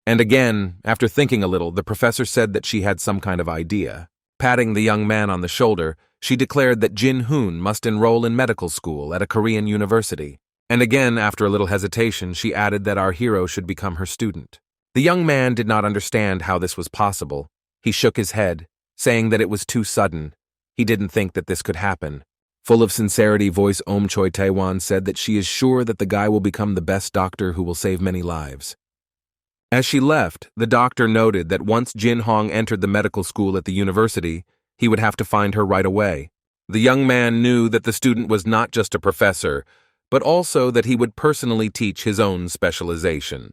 And again, after thinking a little, the professor said that she had some kind of idea. Patting the young man on the shoulder, she declared that Jin-hoon must enroll in medical school at a Korean university. And again, after a little hesitation, she added that our hero should become her student. The young man did not understand how this was possible. He shook his head, saying that it was too sudden. He didn't think that this could happen. Full of sincerity, voice Choi Tae-won said that she is sure that the guy will become the best doctor who will save many lives. As she left, the doctor noted that once Jin Hong entered the medical school at the university, he would have to find her right away. The young man knew that the student was not just a professor, but also that he would personally teach his own specialization.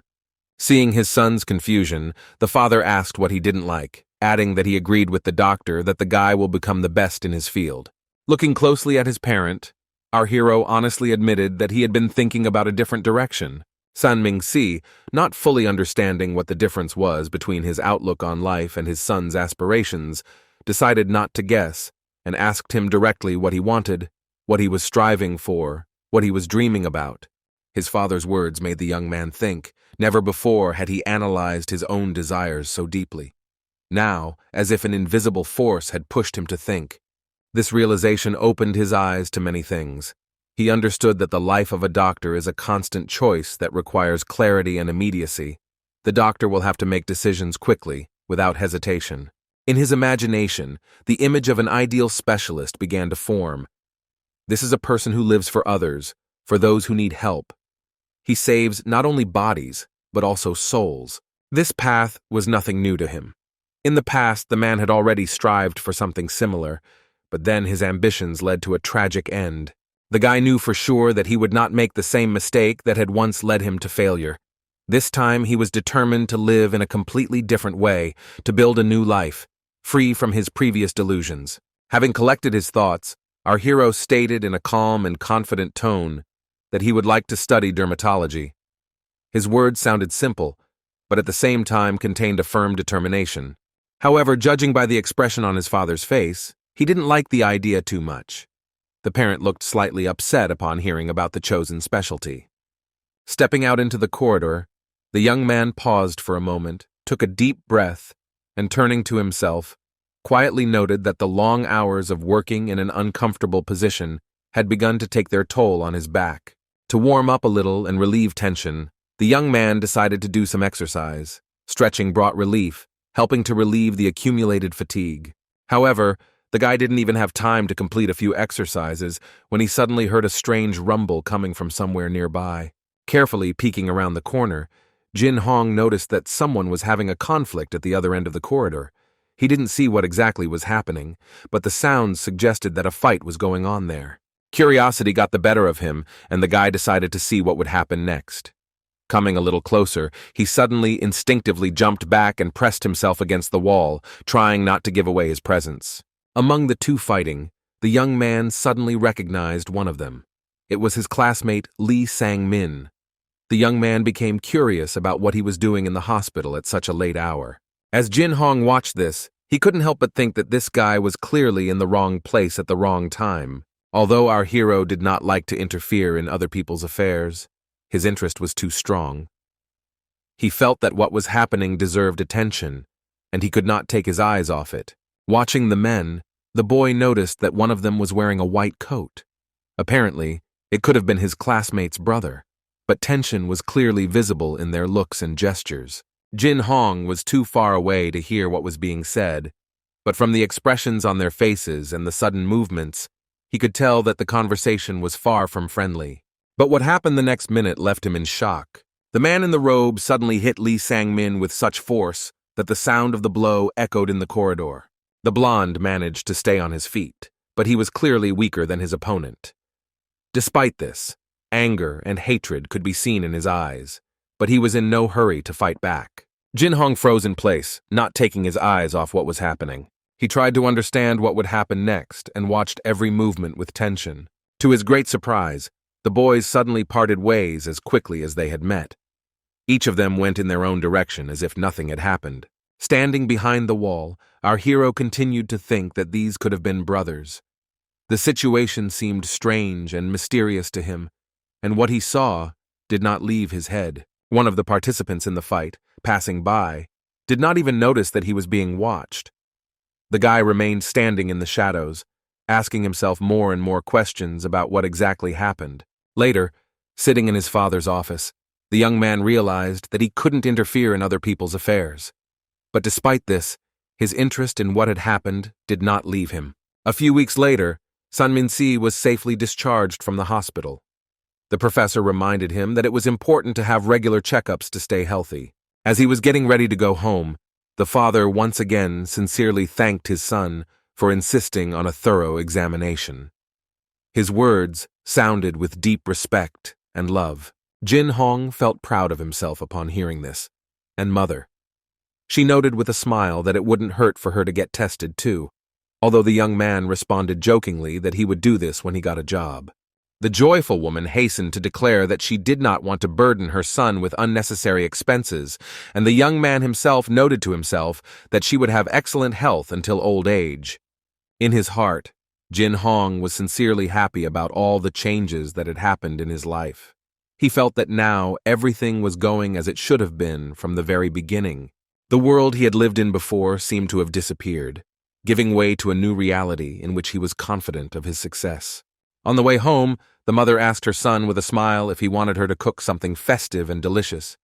Seeing his son's confusion, the father asked what he didn't like, adding that he agreed with the doctor that the guy will become the best in his field. Looking closely at his parent, our hero honestly admitted that he had been thinking about a different direction. San Ming-si, not fully understanding what the difference was between his outlook on life and his son's aspirations, decided not to guess and asked him directly what he wanted, what he was striving for, what he was dreaming about. His father's words made the young man think. Never before had he analyzed his own desires so deeply. Now, as if an invisible force had pushed him to think. This realization opened his eyes to many things. He understood that the life of a doctor is a constant choice that requires clarity and immediacy. The doctor will have to make decisions quickly, without hesitation. In his imagination, the image of an ideal specialist began to form. This is a person who lives for others, for those who need help. He saves not only bodies, but also souls. This path was nothing new to him. In the past, the man had already strived for something similar, but then his ambitions led to a tragic end. The guy knew for sure that he would not make the same mistake that had once led him to failure. This time he was determined to live in a completely different way, to build a new life, free from his previous delusions. Having collected his thoughts, our hero stated in a calm and confident tone that he would like to study dermatology. His words sounded simple, but at the same time contained a firm determination. However, judging by the expression on his father's face, he didn't like the idea too much. The parent looked slightly upset upon hearing about the chosen specialty. Stepping out into the corridor, the young man paused for a moment, took a deep breath, and turning to himself, quietly noted that the long hours of working in an uncomfortable position had begun to take their toll on his back. To warm up a little and relieve tension, the young man decided to do some exercise. Stretching brought relief, helping to relieve the accumulated fatigue. However, the guy didn't even have time to complete a few exercises when he suddenly heard a strange rumble coming from somewhere nearby. Carefully peeking around the corner, Jin Hong noticed that someone was having a conflict at the other end of the corridor. He didn't see what exactly was happening, but the sounds suggested that a fight was going on there. Curiosity got the better of him, and the guy decided to see what would happen next. Coming a little closer, he suddenly instinctively jumped back and pressed himself against the wall, trying not to give away his presence. Among the two fighting, the young man suddenly recognized one of them. It was his classmate Lee Sang-min. The young man became curious about what he was doing in the hospital at such a late hour. As Jin Hong watched this, he couldn't help but think that this guy was clearly in the wrong place at the wrong time. Although our hero did not like to interfere in other people's affairs, his interest was too strong. He felt that what was happening deserved attention, and he could not take his eyes off it. Watching the men, the boy noticed that one of them was wearing a white coat. Apparently, it could have been his classmate's brother, but tension was clearly visible in their looks and gestures. Jin Hong was too far away to hear what was being said, but from the expressions on their faces and the sudden movements, he could tell that the conversation was far from friendly. But what happened the next minute left him in shock. The man in the robe suddenly hit Lee Sang-min with such force that the sound of the blow echoed in the corridor. The blonde managed to stay on his feet, but he was clearly weaker than his opponent. Despite this, anger and hatred could be seen in his eyes, but he was in no hurry to fight back. Jin Hong froze in place, not taking his eyes off what was happening. He tried to understand what would happen next and watched every movement with tension. To his great surprise, the boys suddenly parted ways as quickly as they had met. Each of them went in their own direction as if nothing had happened. Standing behind the wall, our hero continued to think that these could have been brothers. The situation seemed strange and mysterious to him, and what he saw did not leave his head. One of the participants in the fight, passing by, did not even notice that he was being watched. The guy remained standing in the shadows, asking himself more and more questions about what exactly happened. Later, sitting in his father's office, the young man realized that he couldn't interfere in other people's affairs. But despite this, his interest in what had happened did not leave him. A few weeks later, Sun Min-si was safely discharged from the hospital. The professor reminded him that it was important to have regular checkups to stay healthy. As he was getting ready to go home, the father once again sincerely thanked his son for insisting on a thorough examination. His words sounded with deep respect and love. Jin Hong felt proud of himself upon hearing this, and mother. She noted with a smile that it wouldn't hurt for her to get tested too, although the young man responded jokingly that he would do this when he got a job. The joyful woman hastened to declare that she did not want to burden her son with unnecessary expenses, and the young man himself noted to himself that she would have excellent health until old age. In his heart, Jin Hong was sincerely happy about all the changes that had happened in his life. He felt that now everything was going as it should have been from the very beginning. The world he had lived in before seemed to have disappeared, giving way to a new reality in which he was confident of his success. On the way home, the mother asked her son with a smile if he wanted her to cook something festive and delicious.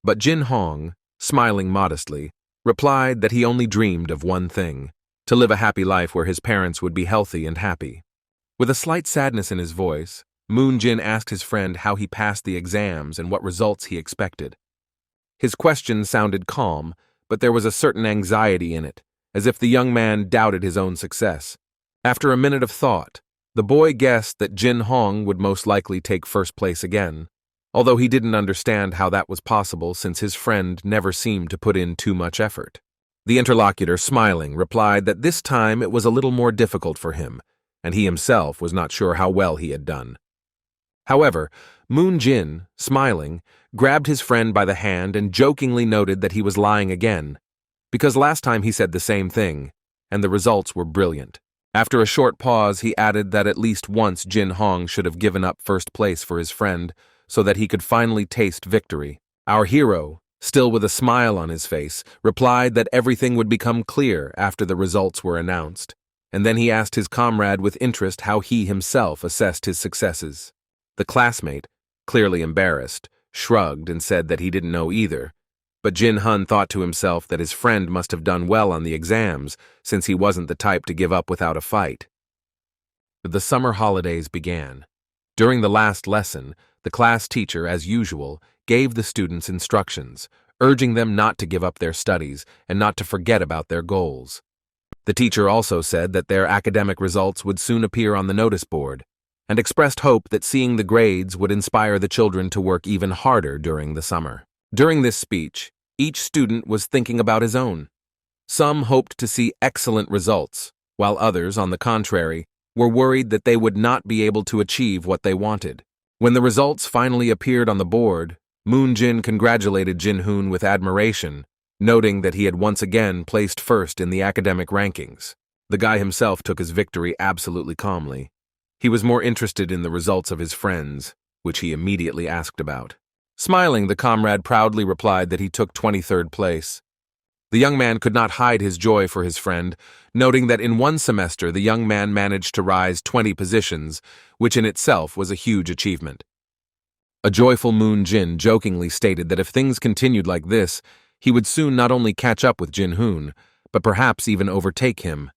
But Jin Hong, smiling modestly, replied that he only dreamed of one thing: to live a happy life where his parents would be healthy and happy. With a slight sadness in his voice, Moon Jin asked his friend how he passed the exams and what results he expected. His question sounded calm, but there was a certain anxiety in it, as if the young man doubted his own success. After a minute of thought, the boy guessed that Jin Hong would most likely take first place again, although he didn't understand how that was possible since his friend never seemed to put in too much effort. The interlocutor, smiling, replied that this time it was a little more difficult for him, and he himself was not sure how well he had done. However, Moon Jin, smiling, grabbed his friend by the hand and jokingly noted that he was lying again, because last time he said the same thing, and the results were brilliant. After a short pause, he added that at least once Jin Hong should have given up first place for his friend so that he could finally taste victory. Our hero, still with a smile on his face, replied that everything would become clear after the results were announced, and then he asked his comrade with interest how he himself assessed his successes. The classmate, clearly embarrassed, shrugged and said that he didn't know either, but Jin Hun thought to himself that his friend must have done well on the exams since he wasn't the type to give up without a fight. The summer holidays began. During the last lesson, the class teacher, as usual, gave the students instructions, urging them not to give up their studies and not to forget about their goals. The teacher also said that their academic results would soon appear on the notice board, and expressed hope that seeing the grades would inspire the children to work even harder during the summer. During this speech, each student was thinking about his own. Some hoped to see excellent results, while others, on the contrary, were worried that they would not be able to achieve what they wanted. When the results finally appeared on the board, Moon Jin congratulated Jin Hoon with admiration, noting that he had once again placed first in the academic rankings. The guy himself took his victory absolutely calmly. He was more interested in the results of his friends, which he immediately asked about. Smiling, the comrade proudly replied that he took 23rd place. The young man could not hide his joy for his friend, noting that in one semester the young man managed to rise 20 positions, which in itself was a huge achievement. A joyful Moon Jin jokingly stated that if things continued like this, he would soon not only catch up with Jin Hoon, but perhaps even overtake him.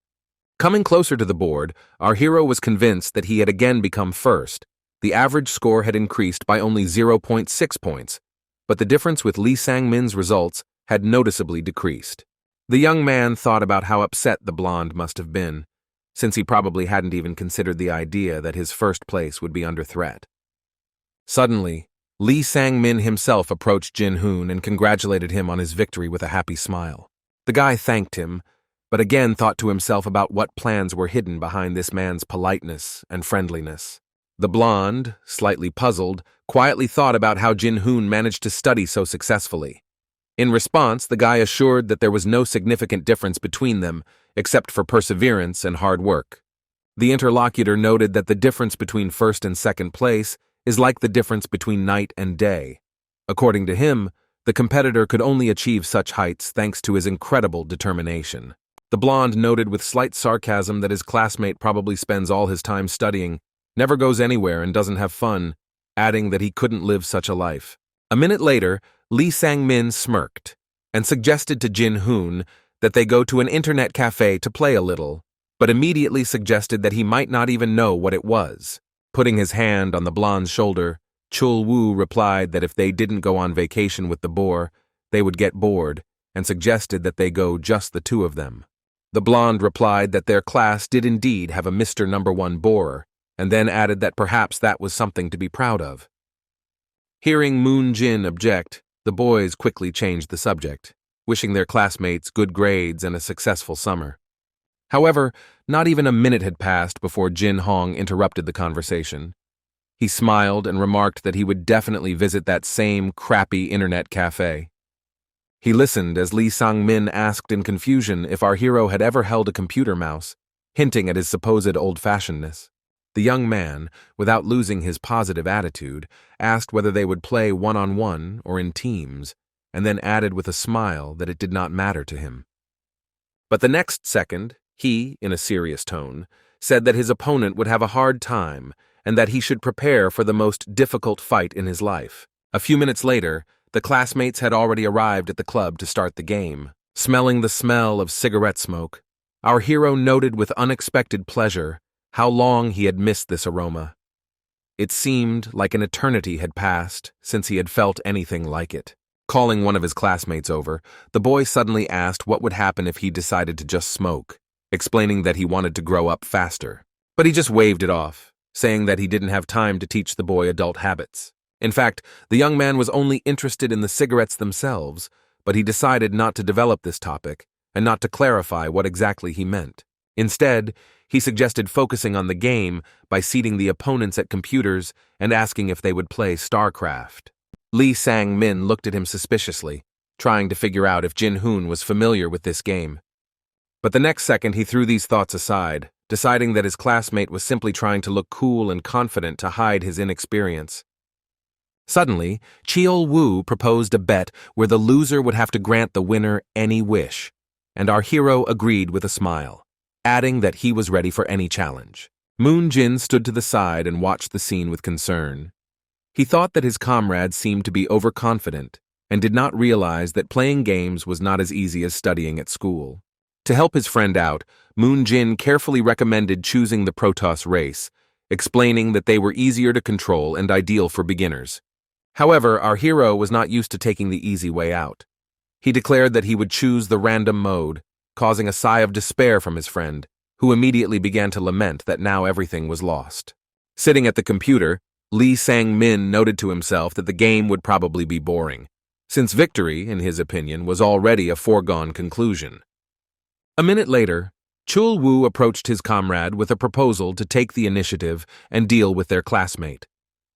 Coming closer to the board, our hero was convinced that he had again become first. The average score had increased by only 0.6 points, but the difference with Lee Sang-min's results had noticeably decreased. The young man thought about how upset the blonde must have been, since he probably hadn't even considered the idea that his first place would be under threat. Suddenly, Lee Sang-min himself approached Jin Hoon and congratulated him on his victory with a happy smile. The guy thanked him, but again thought to himself about what plans were hidden behind this man's politeness and friendliness. The blonde, slightly puzzled, quietly thought about how Jin-hoon managed to study so successfully. In response, the guy assured that there was no significant difference between them, except for perseverance and hard work. The interlocutor noted that the difference between first and second place is like the difference between night and day. According to him, the competitor could only achieve such heights thanks to his incredible determination. The blonde noted with slight sarcasm that his classmate probably spends all his time studying, never goes anywhere and doesn't have fun, adding that he couldn't live such a life. A minute later, Lee Sang-min smirked and suggested to Jin-hoon that they go to an internet cafe to play a little, but immediately suggested that he might not even know what it was. Putting his hand on the blonde's shoulder, Chul-woo replied that if they didn't go on vacation with the boar, they would get bored, and suggested that they go just the two of them. The blonde replied that their class did indeed have a Mr. Number 1 borer, and then added that perhaps that was something to be proud of. Hearing Moon Jin object, the boys quickly changed the subject, wishing their classmates good grades and a successful summer. However, not even a minute had passed before Jin Hong interrupted the conversation. He smiled and remarked that he would definitely visit that same crappy internet cafe. He listened as Lee Sang-min asked in confusion if our hero had ever held a computer mouse, hinting at his supposed old-fashionedness. The young man, without losing his positive attitude, asked whether they would play one-on-one or in teams, and then added with a smile that it did not matter to him. But the next second, he, in a serious tone, said that his opponent would have a hard time and that he should prepare for the most difficult fight in his life. A few minutes later, the classmates had already arrived at the club to start the game. Smelling the smell of cigarette smoke, our hero noted with unexpected pleasure how long he had missed this aroma. It seemed like an eternity had passed since he had felt anything like it. Calling one of his classmates over, the boy suddenly asked what would happen if he decided to just smoke, explaining that he wanted to grow up faster. But he just waved it off, saying that he didn't have time to teach the boy adult habits. In fact, the young man was only interested in the cigarettes themselves, but he decided not to develop this topic and not to clarify what exactly he meant. Instead, he suggested focusing on the game by seating the opponents at computers and asking if they would play StarCraft. Lee Sang-min looked at him suspiciously, trying to figure out if Jin-hoon was familiar with this game. But the next second he threw these thoughts aside, deciding that his classmate was simply trying to look cool and confident to hide his inexperience. Suddenly, Cheol-woo proposed a bet where the loser would have to grant the winner any wish, and our hero agreed with a smile, adding that he was ready for any challenge. Moon Jin stood to the side and watched the scene with concern. He thought that his comrade seemed to be overconfident and did not realize that playing games was not as easy as studying at school. To help his friend out, Moon Jin carefully recommended choosing the Protoss race, explaining that they were easier to control and ideal for beginners. However, our hero was not used to taking the easy way out. He declared that he would choose the random mode, causing a sigh of despair from his friend, who immediately began to lament that now everything was lost. Sitting at the computer, Lee Sang-min noted to himself that the game would probably be boring, since victory, in his opinion, was already a foregone conclusion. A minute later, Chul-woo approached his comrade with a proposal to take the initiative and deal with their classmate.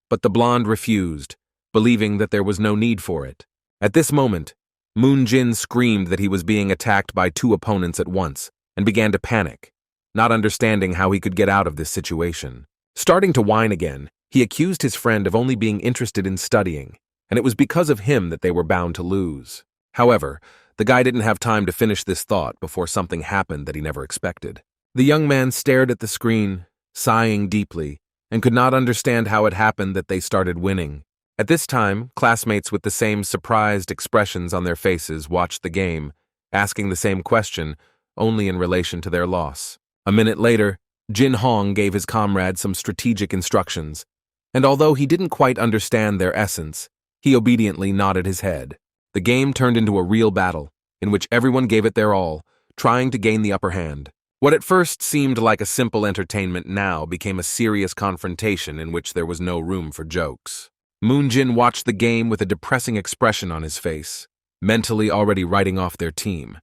But the blonde refused, believing that there was no need for it. At this moment, Moon Jin screamed that he was being attacked by two opponents at once and began to panic, not understanding how he could get out of this situation. Starting to whine again, he accused his friend of only being interested in studying, and it was because of him that they were bound to lose. However, the guy didn't have time to finish this thought before something happened that he never expected. The young man stared at the screen, sighing deeply, and could not understand how it happened that they started winning. At this time, classmates with the same surprised expressions on their faces watched the game, asking the same question, only in relation to their loss. A minute later, Jin Hong gave his comrade some strategic instructions, and although he didn't quite understand their essence, he obediently nodded his head. The game turned into a real battle, in which everyone gave it their all, trying to gain the upper hand. What at first seemed like a simple entertainment now became a serious confrontation in which there was no room for jokes. Moon Jin watched the game with a depressing expression on his face, mentally already writing off their team.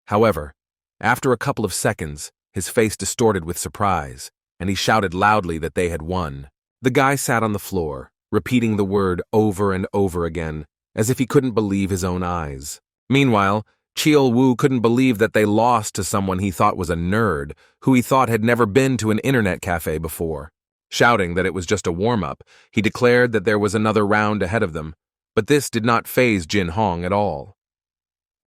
However, After a couple of seconds, his face distorted with surprise, and he shouted loudly that they had won. The guy sat on the floor, repeating the word over and over again, as if he couldn't believe his own eyes. Meanwhile, Cheol-woo couldn't believe that they lost to someone he thought was a nerd, who he thought had never been to an internet cafe before. Shouting that it was just a warm-up, he declared that there was another round ahead of them, but this did not faze Jin Hong at all.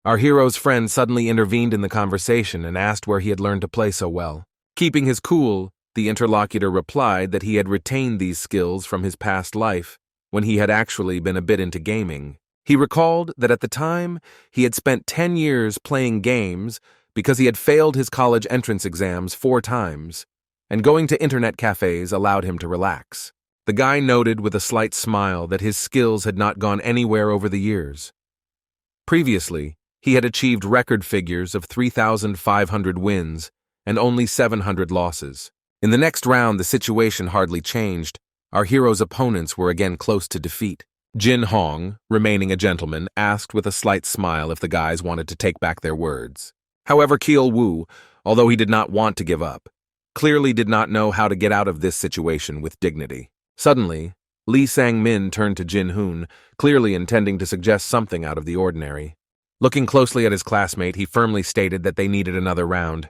Our hero's friend suddenly intervened in the conversation and asked where he had learned to play so well. Keeping his cool, the interlocutor replied that he had retained these skills from his past life, when he had actually been a bit into gaming. He recalled that at the time, he had spent 10 years playing games because he had failed his college entrance exams 4 times, and going to internet cafes allowed him to relax. The guy noted with a slight smile that his skills had not gone anywhere over the years. Previously, he had achieved record figures of 3,500 wins and only 700 losses. In the next round, the situation hardly changed. Our hero's opponents were again close to defeat. Jin Hong, remaining a gentleman, asked with a slight smile if the guys wanted to take back their words. However, Cheol-woo, although he did not want to give up, clearly did not know how to get out of this situation with dignity. Suddenly, Lee Sang-min turned to Jin Hoon, clearly intending to suggest something out of the ordinary. Looking closely at his classmate, he firmly stated that they needed another round.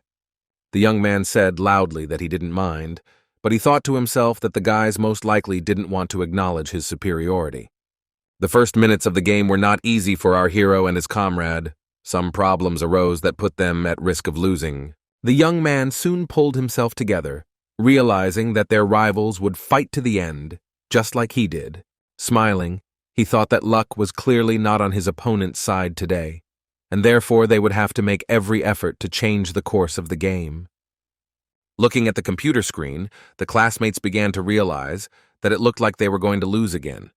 The young man said loudly that he didn't mind, but he thought to himself that the guys most likely didn't want to acknowledge his superiority. The first minutes of the game were not easy for our hero and his comrade. Some problems arose that put them at risk of losing. The young man soon pulled himself together, realizing that their rivals would fight to the end, just like he did. Smiling, he thought that luck was clearly not on his opponent's side today, and therefore they would have to make every effort to change the course of the game. Looking at the computer screen, the classmates began to realize that it looked like they were going to lose again.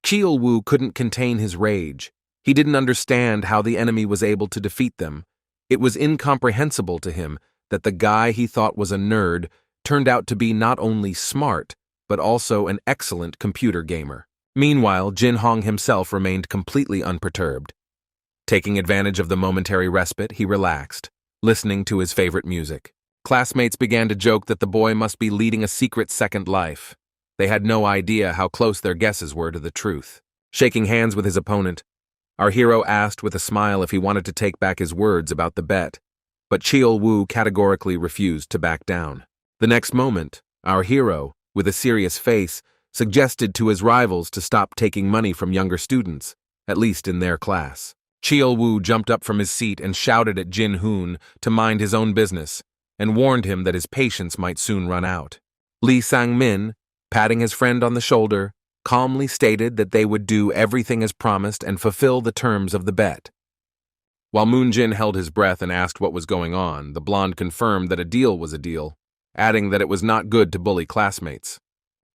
Cheol-woo couldn't contain his rage. He didn't understand how the enemy was able to defeat them. It was incomprehensible to him that the guy he thought was a nerd turned out to be not only smart, but also an excellent computer gamer. Meanwhile, Jin Hong himself remained completely unperturbed. Taking advantage of the momentary respite, he relaxed, listening to his favorite music. Classmates began to joke that the boy must be leading a secret second life. They had no idea how close their guesses were to the truth. Shaking hands with his opponent, our hero asked with a smile if he wanted to take back his words about the bet, but Cheol-woo categorically refused to back down. The next moment, our hero, with a serious face, suggested to his rivals to stop taking money from younger students, at least in their class. Cheol-woo jumped up from his seat and shouted at Jin Hoon to mind his own business, and warned him that his patience might soon run out. Lee Sang-min, patting his friend on the shoulder, calmly stated that they would do everything as promised and fulfill the terms of the bet. While Moon-jin held his breath and asked what was going on, the blonde confirmed that a deal was a deal, adding that it was not good to bully classmates.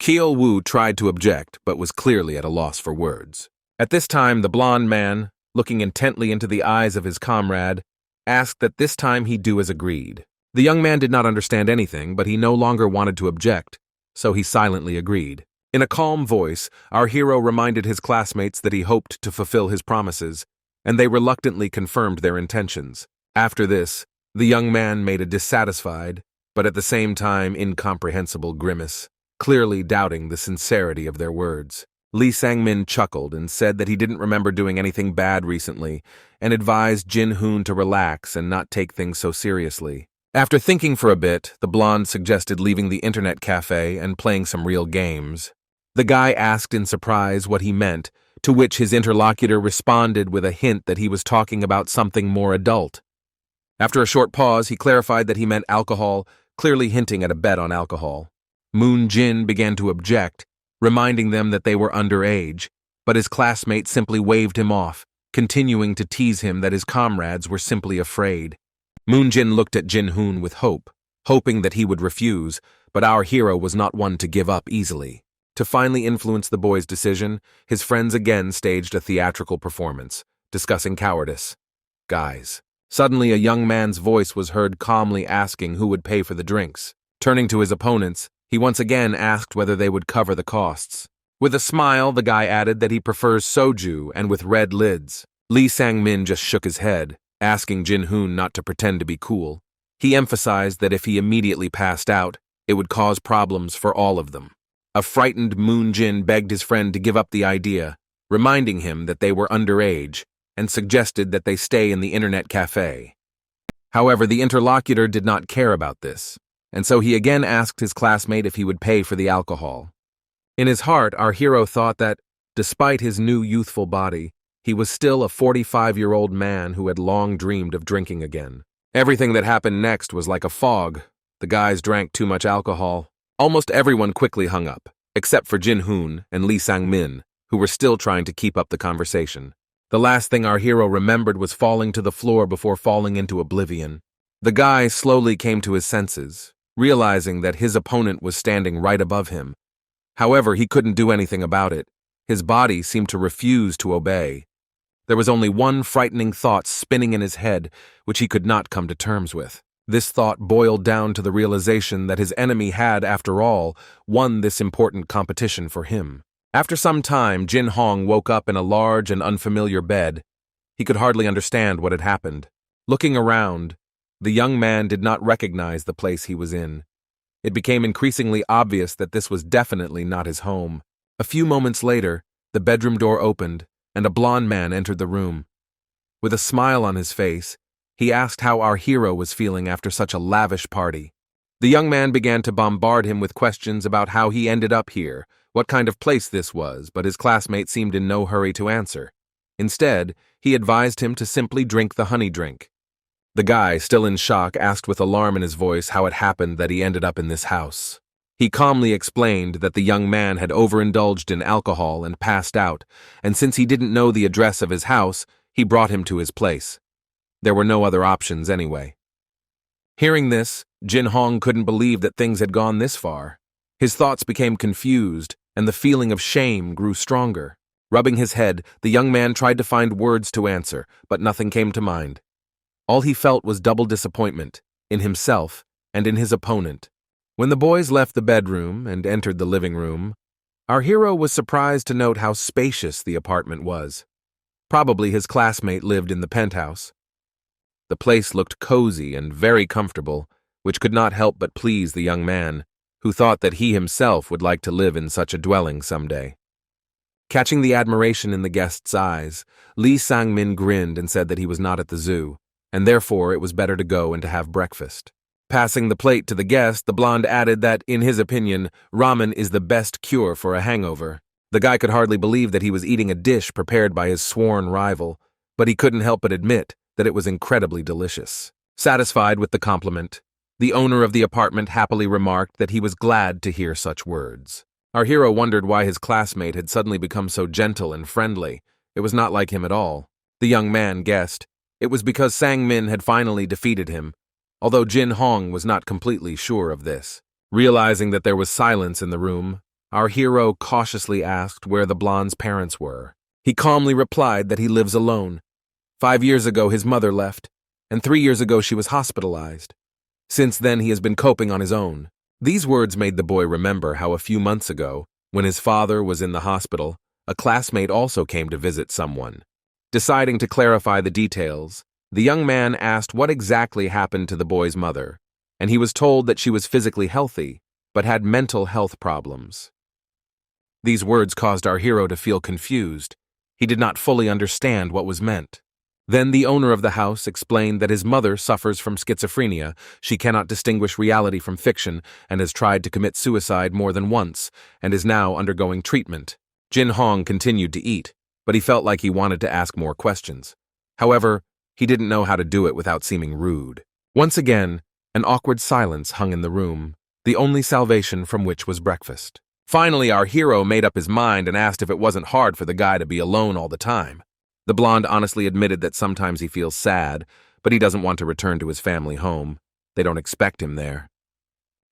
Cheol-woo tried to object, but was clearly at a loss for words. At this time, the blonde man, looking intently into the eyes of his comrade, asked that this time he do as agreed. The young man did not understand anything, but he no longer wanted to object, so he silently agreed. In a calm voice, our hero reminded his classmates that he hoped to fulfill his promises, and they reluctantly confirmed their intentions. After this, the young man made a dissatisfied, but at the same time incomprehensible grimace, clearly doubting the sincerity of their words. Lee Sang-min chuckled and said that he didn't remember doing anything bad recently, and advised Jin Hoon to relax and not take things so seriously. After thinking for a bit, the blonde suggested leaving the internet cafe and playing some real games. The guy asked in surprise what he meant, to which his interlocutor responded with a hint that he was talking about something more adult. After a short pause, he clarified that he meant alcohol, clearly hinting at a bet on alcohol. Moon-jin began to object, reminding them that they were underage, but his classmate simply waved him off, continuing to tease him that his comrades were simply afraid. Moon-jin looked at Jin Hoon with hope, hoping that he would refuse, but our hero was not one to give up easily. To finally influence the boy's decision, his friends again staged a theatrical performance, discussing cowardice. Guys. Suddenly a young man's voice was heard calmly asking who would pay for the drinks. Turning to his opponents, he once again asked whether they would cover the costs. With a smile, the guy added that he prefers soju and with red lids. Lee Sang-min just shook his head, asking Jin-hoon not to pretend to be cool. He emphasized that if he immediately passed out, it would cause problems for all of them. A frightened Moon-jin begged his friend to give up the idea, reminding him that they were underage, and suggested that they stay in the internet cafe. However, the interlocutor did not care about this, and so he again asked his classmate if he would pay for the alcohol. In his heart, our hero thought that, despite his new youthful body, he was still a 45-year-old man who had long dreamed of drinking again. Everything that happened next was like a fog. The guys drank too much alcohol. Almost everyone quickly hung up, except for Jin-hoon and Lee Sang-min, who were still trying to keep up the conversation. The last thing our hero remembered was falling to the floor before falling into oblivion. The guy slowly came to his senses, realizing that his opponent was standing right above him. However, he couldn't do anything about it. His body seemed to refuse to obey. There was only one frightening thought spinning in his head, which he could not come to terms with. This thought boiled down to the realization that his enemy had, after all, won this important competition for him. After some time, Jin Hong woke up in a large and unfamiliar bed. He could hardly understand what had happened. Looking around, the young man did not recognize the place he was in. It became increasingly obvious that this was definitely not his home. A few moments later, the bedroom door opened, and a blond man entered the room. With a smile on his face, he asked how our hero was feeling after such a lavish party. The young man began to bombard him with questions about how he ended up here, what kind of place this was, but his classmate seemed in no hurry to answer. Instead, he advised him to simply drink the honey drink. The guy, still in shock, asked with alarm in his voice how it happened that he ended up in this house. He calmly explained that the young man had overindulged in alcohol and passed out, and since he didn't know the address of his house, he brought him to his place. There were no other options anyway. Hearing this, Jin Hong couldn't believe that things had gone this far. His thoughts became confused, and the feeling of shame grew stronger. Rubbing his head, the young man tried to find words to answer, but nothing came to mind. All he felt was double disappointment, in himself and in his opponent. When the boys left the bedroom and entered the living room, our hero was surprised to note how spacious the apartment was. Probably his classmate lived in the penthouse. The place looked cozy and very comfortable, which could not help but please the young man, who thought that he himself would like to live in such a dwelling someday. Catching the admiration in the guest's eyes, Lee Sang-min grinned and said that he was not at the zoo, and therefore it was better to go and to have breakfast. Passing the plate to the guest, the blonde added that, in his opinion, ramen is the best cure for a hangover. The guy could hardly believe that he was eating a dish prepared by his sworn rival, but he couldn't help but admit that it was incredibly delicious. Satisfied with the compliment, the owner of the apartment happily remarked that he was glad to hear such words. Our hero wondered why his classmate had suddenly become so gentle and friendly. It was not like him at all. The young man guessed it was because Sang-min had finally defeated him, although Jin Hong was not completely sure of this. Realizing that there was silence in the room, our hero cautiously asked where the blonde's parents were. He calmly replied that he lives alone. 5 years ago his mother left, and 3 years ago she was hospitalized. Since then he has been coping on his own. These words made the boy remember how a few months ago, when his father was in the hospital, a classmate also came to visit someone. Deciding to clarify the details, the young man asked what exactly happened to the boy's mother, and he was told that she was physically healthy, but had mental health problems. These words caused our hero to feel confused. He did not fully understand what was meant. Then the owner of the house explained that his mother suffers from schizophrenia, she cannot distinguish reality from fiction, and has tried to commit suicide more than once, and is now undergoing treatment. Jin Hong continued to eat, but he felt like he wanted to ask more questions. However, he didn't know how to do it without seeming rude. Once again, an awkward silence hung in the room, the only salvation from which was breakfast. Finally, our hero made up his mind and asked if it wasn't hard for the guy to be alone all the time. The blonde honestly admitted that sometimes he feels sad, but he doesn't want to return to his family home. They don't expect him there.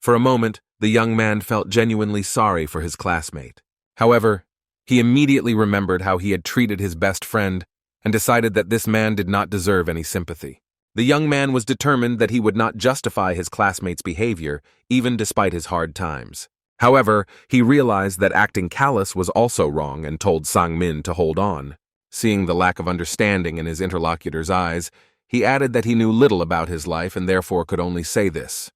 For a moment, the young man felt genuinely sorry for his classmate. However, he immediately remembered how he had treated his best friend and decided that this man did not deserve any sympathy. The young man was determined that he would not justify his classmate's behavior, even despite his hard times. However, he realized that acting callous was also wrong and told Sang-min to hold on. Seeing the lack of understanding in his interlocutor's eyes, He added that he knew little about his life and therefore could only say this.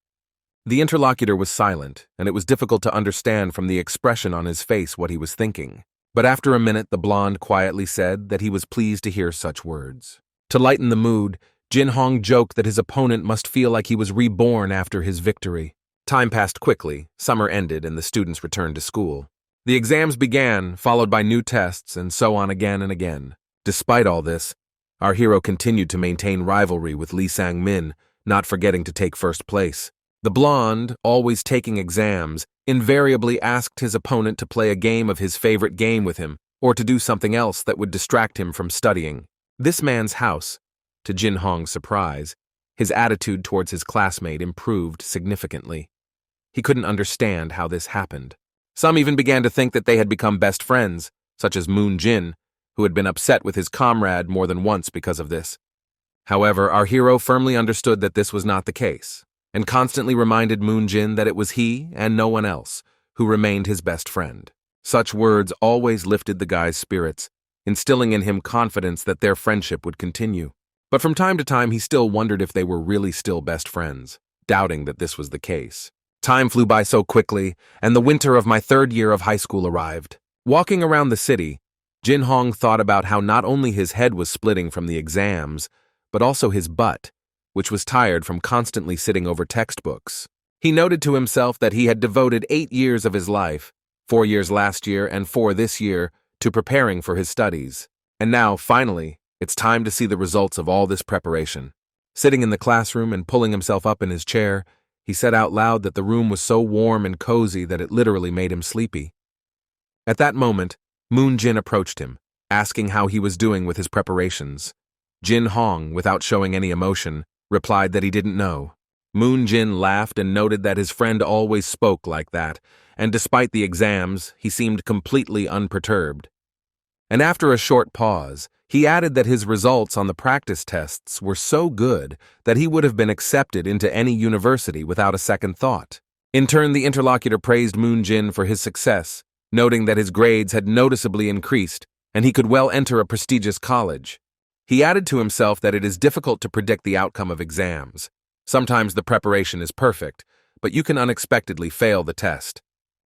The interlocutor was silent, and it was difficult to understand from the expression on his face what he was thinking. But after a minute, the blonde quietly said that he was pleased to hear such words. To lighten the mood, Jin Hong joked that his opponent must feel like he was reborn after his victory. Time passed quickly, summer ended, and the students returned to school. The exams began, followed by new tests, and so on again and again. Despite all this, our hero continued to maintain rivalry with Lee Sang-min, not forgetting to take first place. The blonde, always taking exams, invariably asked his opponent to play a game of his favorite game with him, or to do something else that would distract him from studying. This man's house, to Jin Hong's surprise, his attitude towards his classmate improved significantly. He couldn't understand how this happened. Some even began to think that they had become best friends, such as Moon Jin, who had been upset with his comrade more than once because of this. However, our hero firmly understood that this was not the case, and constantly reminded Moon Jin that it was he and no one else who remained his best friend. Such words always lifted the guy's spirits, instilling in him confidence that their friendship would continue. But from time to time, he still wondered if they were really still best friends, doubting that this was the case. Time flew by so quickly, and the winter of my third year of high school arrived. Walking around the city, Jin Hong thought about how not only his head was splitting from the exams, but also his butt, which was tired from constantly sitting over textbooks. He noted to himself that he had devoted 8 years of his life, 4 years last year and 4 this year, to preparing for his studies. And now, finally, it's time to see the results of all this preparation. Sitting in the classroom and pulling himself up in his chair, he said out loud that the room was so warm and cozy that it literally made him sleepy. At that moment, Moon Jin approached him, asking how he was doing with his preparations. Jin Hong, without showing any emotion, replied that he didn't know. Moon Jin laughed and noted that his friend always spoke like that, and despite the exams, he seemed completely unperturbed. And after a short pause, he added that his results on the practice tests were so good that he would have been accepted into any university without a second thought. In turn, the interlocutor praised Moon Jin for his success, noting that his grades had noticeably increased and he could well enter a prestigious college. He added to himself that it is difficult to predict the outcome of exams. Sometimes the preparation is perfect, but you can unexpectedly fail the test.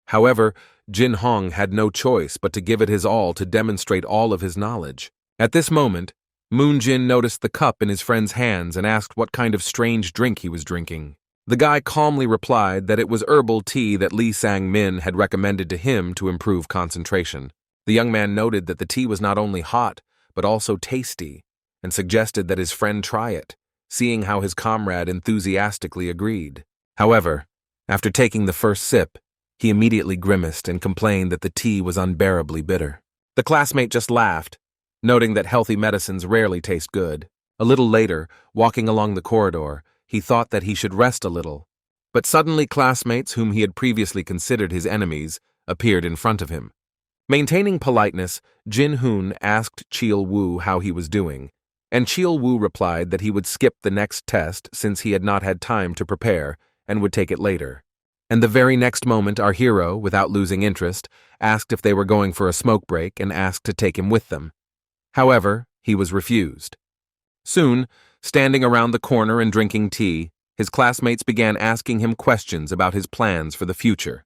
However, Jin Hong had no choice but to give it his all to demonstrate all of his knowledge. At this moment, Moon Jin noticed the cup in his friend's hands and asked what kind of strange drink he was drinking. The guy calmly replied that it was herbal tea that Lee Sang-min had recommended to him to improve concentration. The young man noted that the tea was not only hot, but also tasty, and suggested that his friend try it, seeing how his comrade enthusiastically agreed. However, after taking the first sip, he immediately grimaced and complained that the tea was unbearably bitter. The classmate just laughed, noting that healthy medicines rarely taste good. A little later, walking along the corridor, he thought that he should rest a little. But suddenly classmates whom he had previously considered his enemies appeared in front of him. Maintaining politeness, Jin Hoon asked Cheol Woo how he was doing, and Cheol Woo replied that he would skip the next test since he had not had time to prepare and would take it later. And the very next moment, our hero, without losing interest, asked if they were going for a smoke break and asked to take him with them. However, he was refused. Soon, standing around the corner and drinking tea, his classmates began asking him questions about his plans for the future.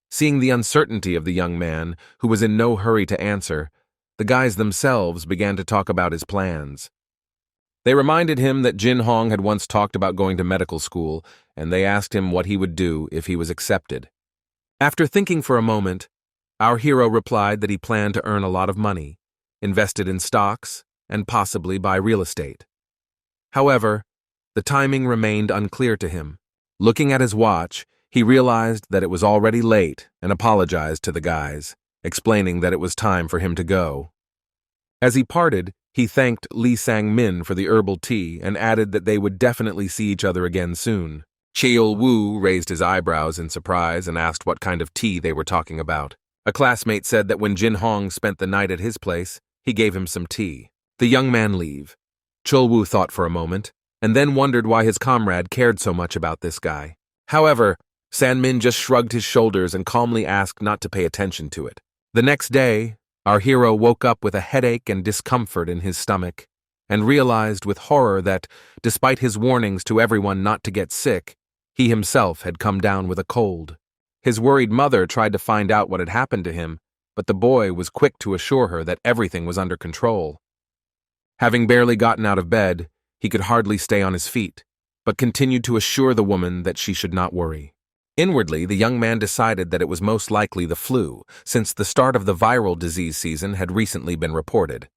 Seeing the uncertainty of the young man, who was in no hurry to answer, the guys themselves began to talk about his plans. They reminded him that Jin Hong had once talked about going to medical school, and they asked him what he would do if he was accepted. After thinking for a moment, our hero replied that he planned to earn a lot of money, invested in stocks, and possibly buy real estate. However, the timing remained unclear to him. Looking at his watch, he realized that it was already late and apologized to the guys, explaining that it was time for him to go. As he parted, he thanked Lee Sang-min for the herbal tea and added that they would definitely see each other again soon. Cheol Woo raised his eyebrows in surprise and asked what kind of tea they were talking about. A classmate said that when Jin Hong spent the night at his place, he gave him some tea. The young man leave. Cheol Woo thought for a moment, and then wondered why his comrade cared so much about this guy. However, San-min just shrugged his shoulders and calmly asked not to pay attention to it. The next day, our hero woke up with a headache and discomfort in his stomach. and realized with horror that, despite his warnings to everyone not to get sick, he himself had come down with a cold. His worried mother tried to find out what had happened to him, but the boy was quick to assure her that everything was under control. Having barely gotten out of bed, he could hardly stay on his feet, but continued to assure the woman that she should not worry. Inwardly, the young man decided that it was most likely the flu, since the start of the viral disease season had recently been reported.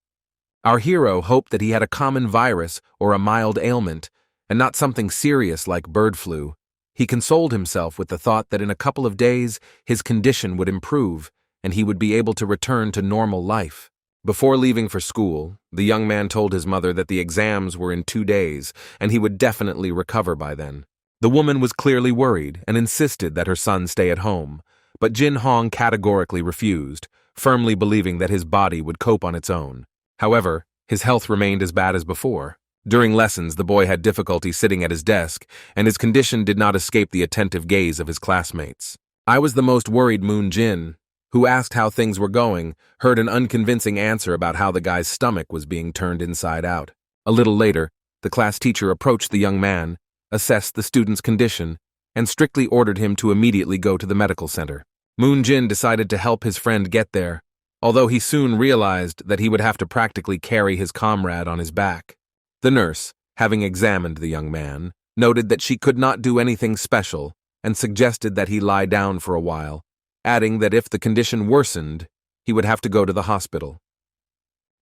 Our hero hoped that he had a common virus or a mild ailment, and not something serious like bird flu. He consoled himself with the thought that in a couple of days his condition would improve, and he would be able to return to normal life. Before leaving for school, the young man told his mother that the exams were in 2 days, and he would definitely recover by then. The woman was clearly worried and insisted that her son stay at home, but Jin Hong categorically refused, firmly believing that his body would cope on its own. However, his health remained as bad as before. During lessons, the boy had difficulty sitting at his desk, and his condition did not escape the attentive gaze of his classmates. I was the most worried Moon Jin, who asked how things were going, heard an unconvincing answer about how the guy's stomach was being turned inside out. A little later, the class teacher approached the young man, assessed the student's condition, and strictly ordered him to immediately go to the medical center. Moon Jin decided to help his friend get there, although he soon realized that he would have to practically carry his comrade on his back. The nurse, having examined the young man, noted that she could not do anything special and suggested that he lie down for a while, adding that if the condition worsened, he would have to go to the hospital.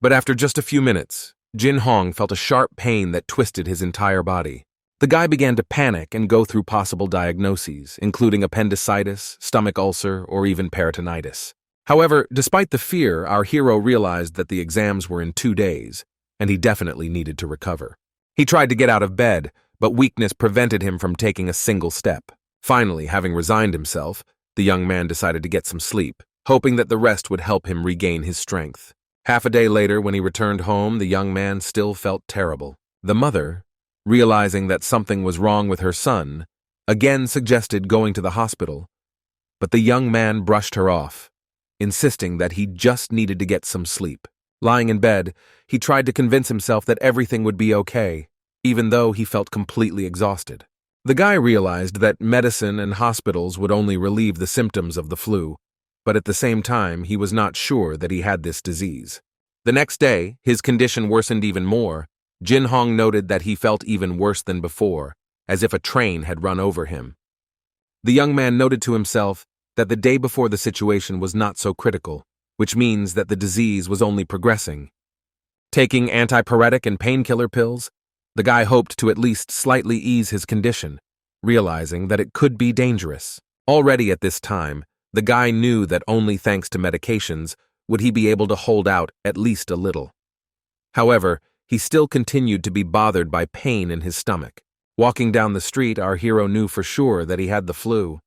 But after just a few minutes, Jin Hong felt a sharp pain that twisted his entire body. The guy began to panic and go through possible diagnoses, including appendicitis, stomach ulcer, or even peritonitis. However, despite the fear, our hero realized that the exams were in 2 days, and he definitely needed to recover. He tried to get out of bed, but weakness prevented him from taking a single step. Finally, having resigned himself, the young man decided to get some sleep, hoping that the rest would help him regain his strength. Half a day later, when he returned home, the young man still felt terrible. The mother, realizing that something was wrong with her son, again suggested going to the hospital, but the young man brushed her off, insisting that he just needed to get some sleep. Lying in bed, he tried to convince himself that everything would be okay, even though he felt completely exhausted. The guy realized that medicine and hospitals would only relieve the symptoms of the flu, but at the same time, he was not sure that he had this disease. The next day, his condition worsened even more. Jin Hong noted that he felt even worse than before, as if a train had run over him. The young man noted to himself that the day before the situation was not so critical, which means that the disease was only progressing. Taking antipyretic and painkiller pills, the guy hoped to at least slightly ease his condition, realizing that it could be dangerous. Already at this time, the guy knew that only thanks to medications would he be able to hold out at least a little. However, he still continued to be bothered by pain in his stomach. Walking down the street, our hero knew for sure that he had the flu.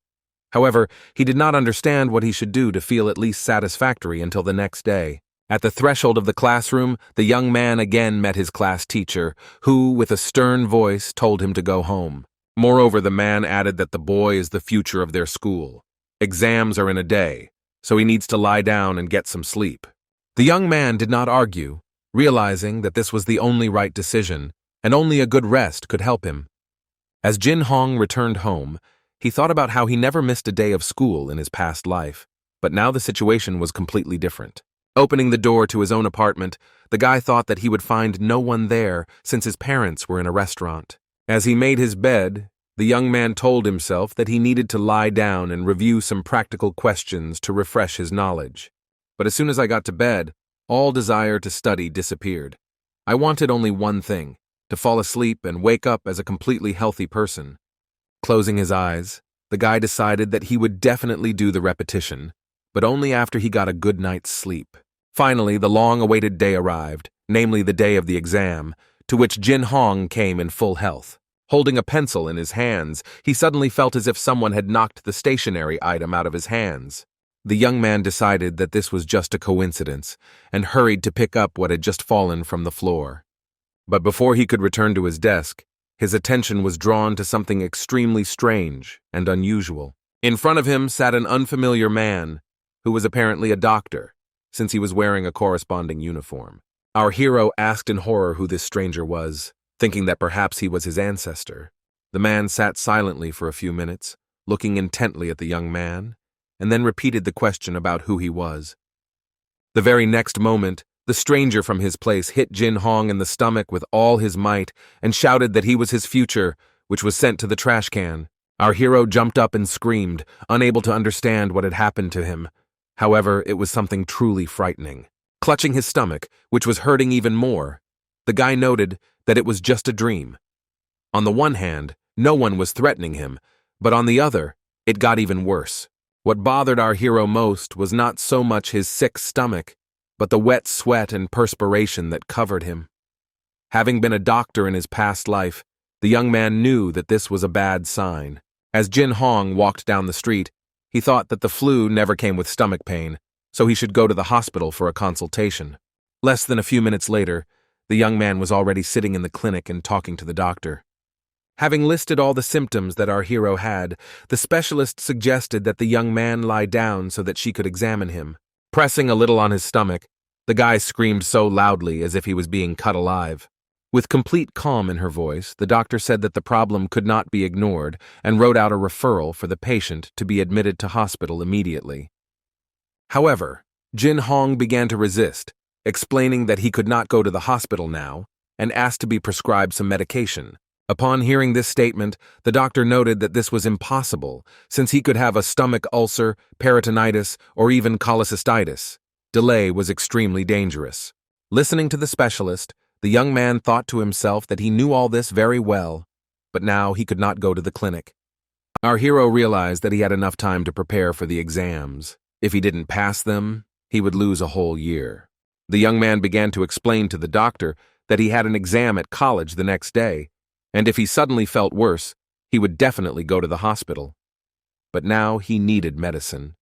However, he did not understand what he should do to feel at least satisfactory until the next day. At the threshold of the classroom, the young man again met his class teacher, who, with a stern voice, told him to go home. Moreover, the man added that the boy is the future of their school. Exams are in a day, so he needs to lie down and get some sleep. The young man did not argue, realizing that this was the only right decision, and only a good rest could help him. As Jin Hong returned home, he thought about how he never missed a day of school in his past life, but now the situation was completely different. Opening the door to his own apartment, the guy thought that he would find no one there since his parents were in a restaurant. As he made his bed, the young man told himself that he needed to lie down and review some practical questions to refresh his knowledge. But as soon as I got to bed, all desire to study disappeared. I wanted only one thing, to fall asleep and wake up as a completely healthy person. Closing his eyes, the guy decided that he would definitely do the repetition, but only after he got a good night's sleep. Finally, the long-awaited day arrived, namely the day of the exam, to which Jin Hong came in full health. Holding a pencil in his hands, he suddenly felt as if someone had knocked the stationery item out of his hands. The young man decided that this was just a coincidence, and hurried to pick up what had just fallen from the floor. But before he could return to his desk, his attention was drawn to something extremely strange and unusual. In front of him sat an unfamiliar man, who was apparently a doctor, since he was wearing a corresponding uniform. Our hero asked in horror who this stranger was, thinking that perhaps he was his ancestor. The man sat silently for a few minutes, looking intently at the young man, and then repeated the question about who he was. The very next moment, the stranger from his place hit Jin Hong in the stomach with all his might and shouted that he was his future, which was sent to the trash can. Our hero jumped up and screamed, unable to understand what had happened to him. However, it was something truly frightening. Clutching his stomach, which was hurting even more, the guy noted that it was just a dream. On the one hand, no one was threatening him, but on the other, it got even worse. What bothered our hero most was not so much his sick stomach, but the wet sweat and perspiration that covered him. Having been a doctor in his past life, the young man knew that this was a bad sign. As Jin Hong walked down the street, he thought that the flu never came with stomach pain, so he should go to the hospital for a consultation. Less than a few minutes later, the young man was already sitting in the clinic and talking to the doctor. Having listed all the symptoms that our hero had, the specialist suggested that the young man lie down so that she could examine him. Pressing a little on his stomach, the guy screamed so loudly as if he was being cut alive. With complete calm in her voice, the doctor said that the problem could not be ignored and wrote out a referral for the patient to be admitted to hospital immediately. However, Jin Hong began to resist, explaining that he could not go to the hospital now and asked to be prescribed some medication. Upon hearing this statement, the doctor noted that this was impossible, since he could have a stomach ulcer, peritonitis, or even cholecystitis. Delay was extremely dangerous. Listening to the specialist, the young man thought to himself that he knew all this very well, but now he could not go to the clinic. Our hero realized that he had enough time to prepare for the exams. If he didn't pass them, he would lose a whole year. The young man began to explain to the doctor that he had an exam at college the next day, and if he suddenly felt worse, he would definitely go to the hospital. But now he needed medicine.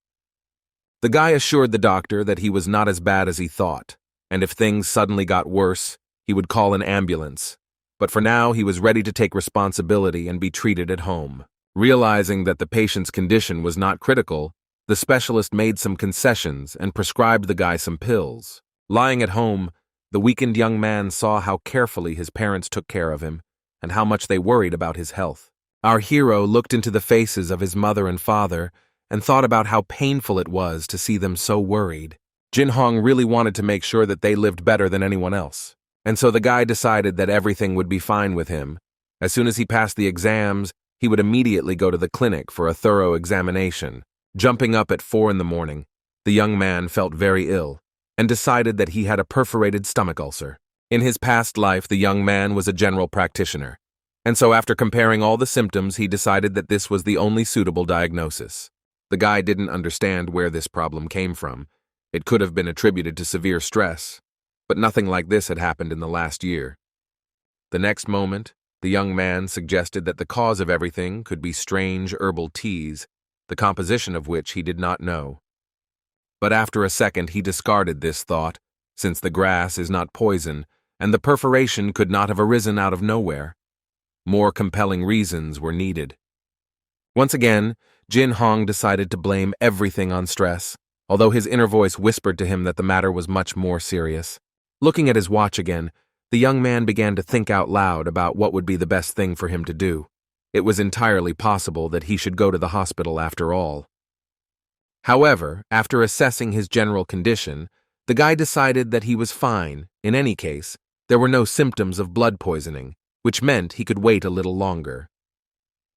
The guy assured the doctor that he was not as bad as he thought, and if things suddenly got worse, he would call an ambulance. But for now, he was ready to take responsibility and be treated at home. Realizing that the patient's condition was not critical, the specialist made some concessions and prescribed the guy some pills. Lying at home, the weakened young man saw how carefully his parents took care of him and how much they worried about his health. Our hero looked into the faces of his mother and father and thought about how painful it was to see them so worried. Jin Hong really wanted to make sure that they lived better than anyone else, and so the guy decided that everything would be fine with him. As soon as he passed the exams, he would immediately go to the clinic for a thorough examination. Jumping up at 4 a.m, the young man felt very ill and decided that he had a perforated stomach ulcer. In his past life, the young man was a general practitioner, and so after comparing all the symptoms, he decided that this was the only suitable diagnosis. The guy didn't understand where this problem came from. It could have been attributed to severe stress, but nothing like this had happened in the last year. The next moment, the young man suggested that the cause of everything could be strange herbal teas, the composition of which he did not know. But after a second, he discarded this thought, since the grass is not poison, and the perforation could not have arisen out of nowhere. More compelling reasons were needed. Once again, Jin Hong decided to blame everything on stress, although his inner voice whispered to him that the matter was much more serious. Looking at his watch again, the young man began to think out loud about what would be the best thing for him to do. It was entirely possible that he should go to the hospital after all. However, after assessing his general condition, the guy decided that he was fine. In any case, there were no symptoms of blood poisoning, which meant he could wait a little longer.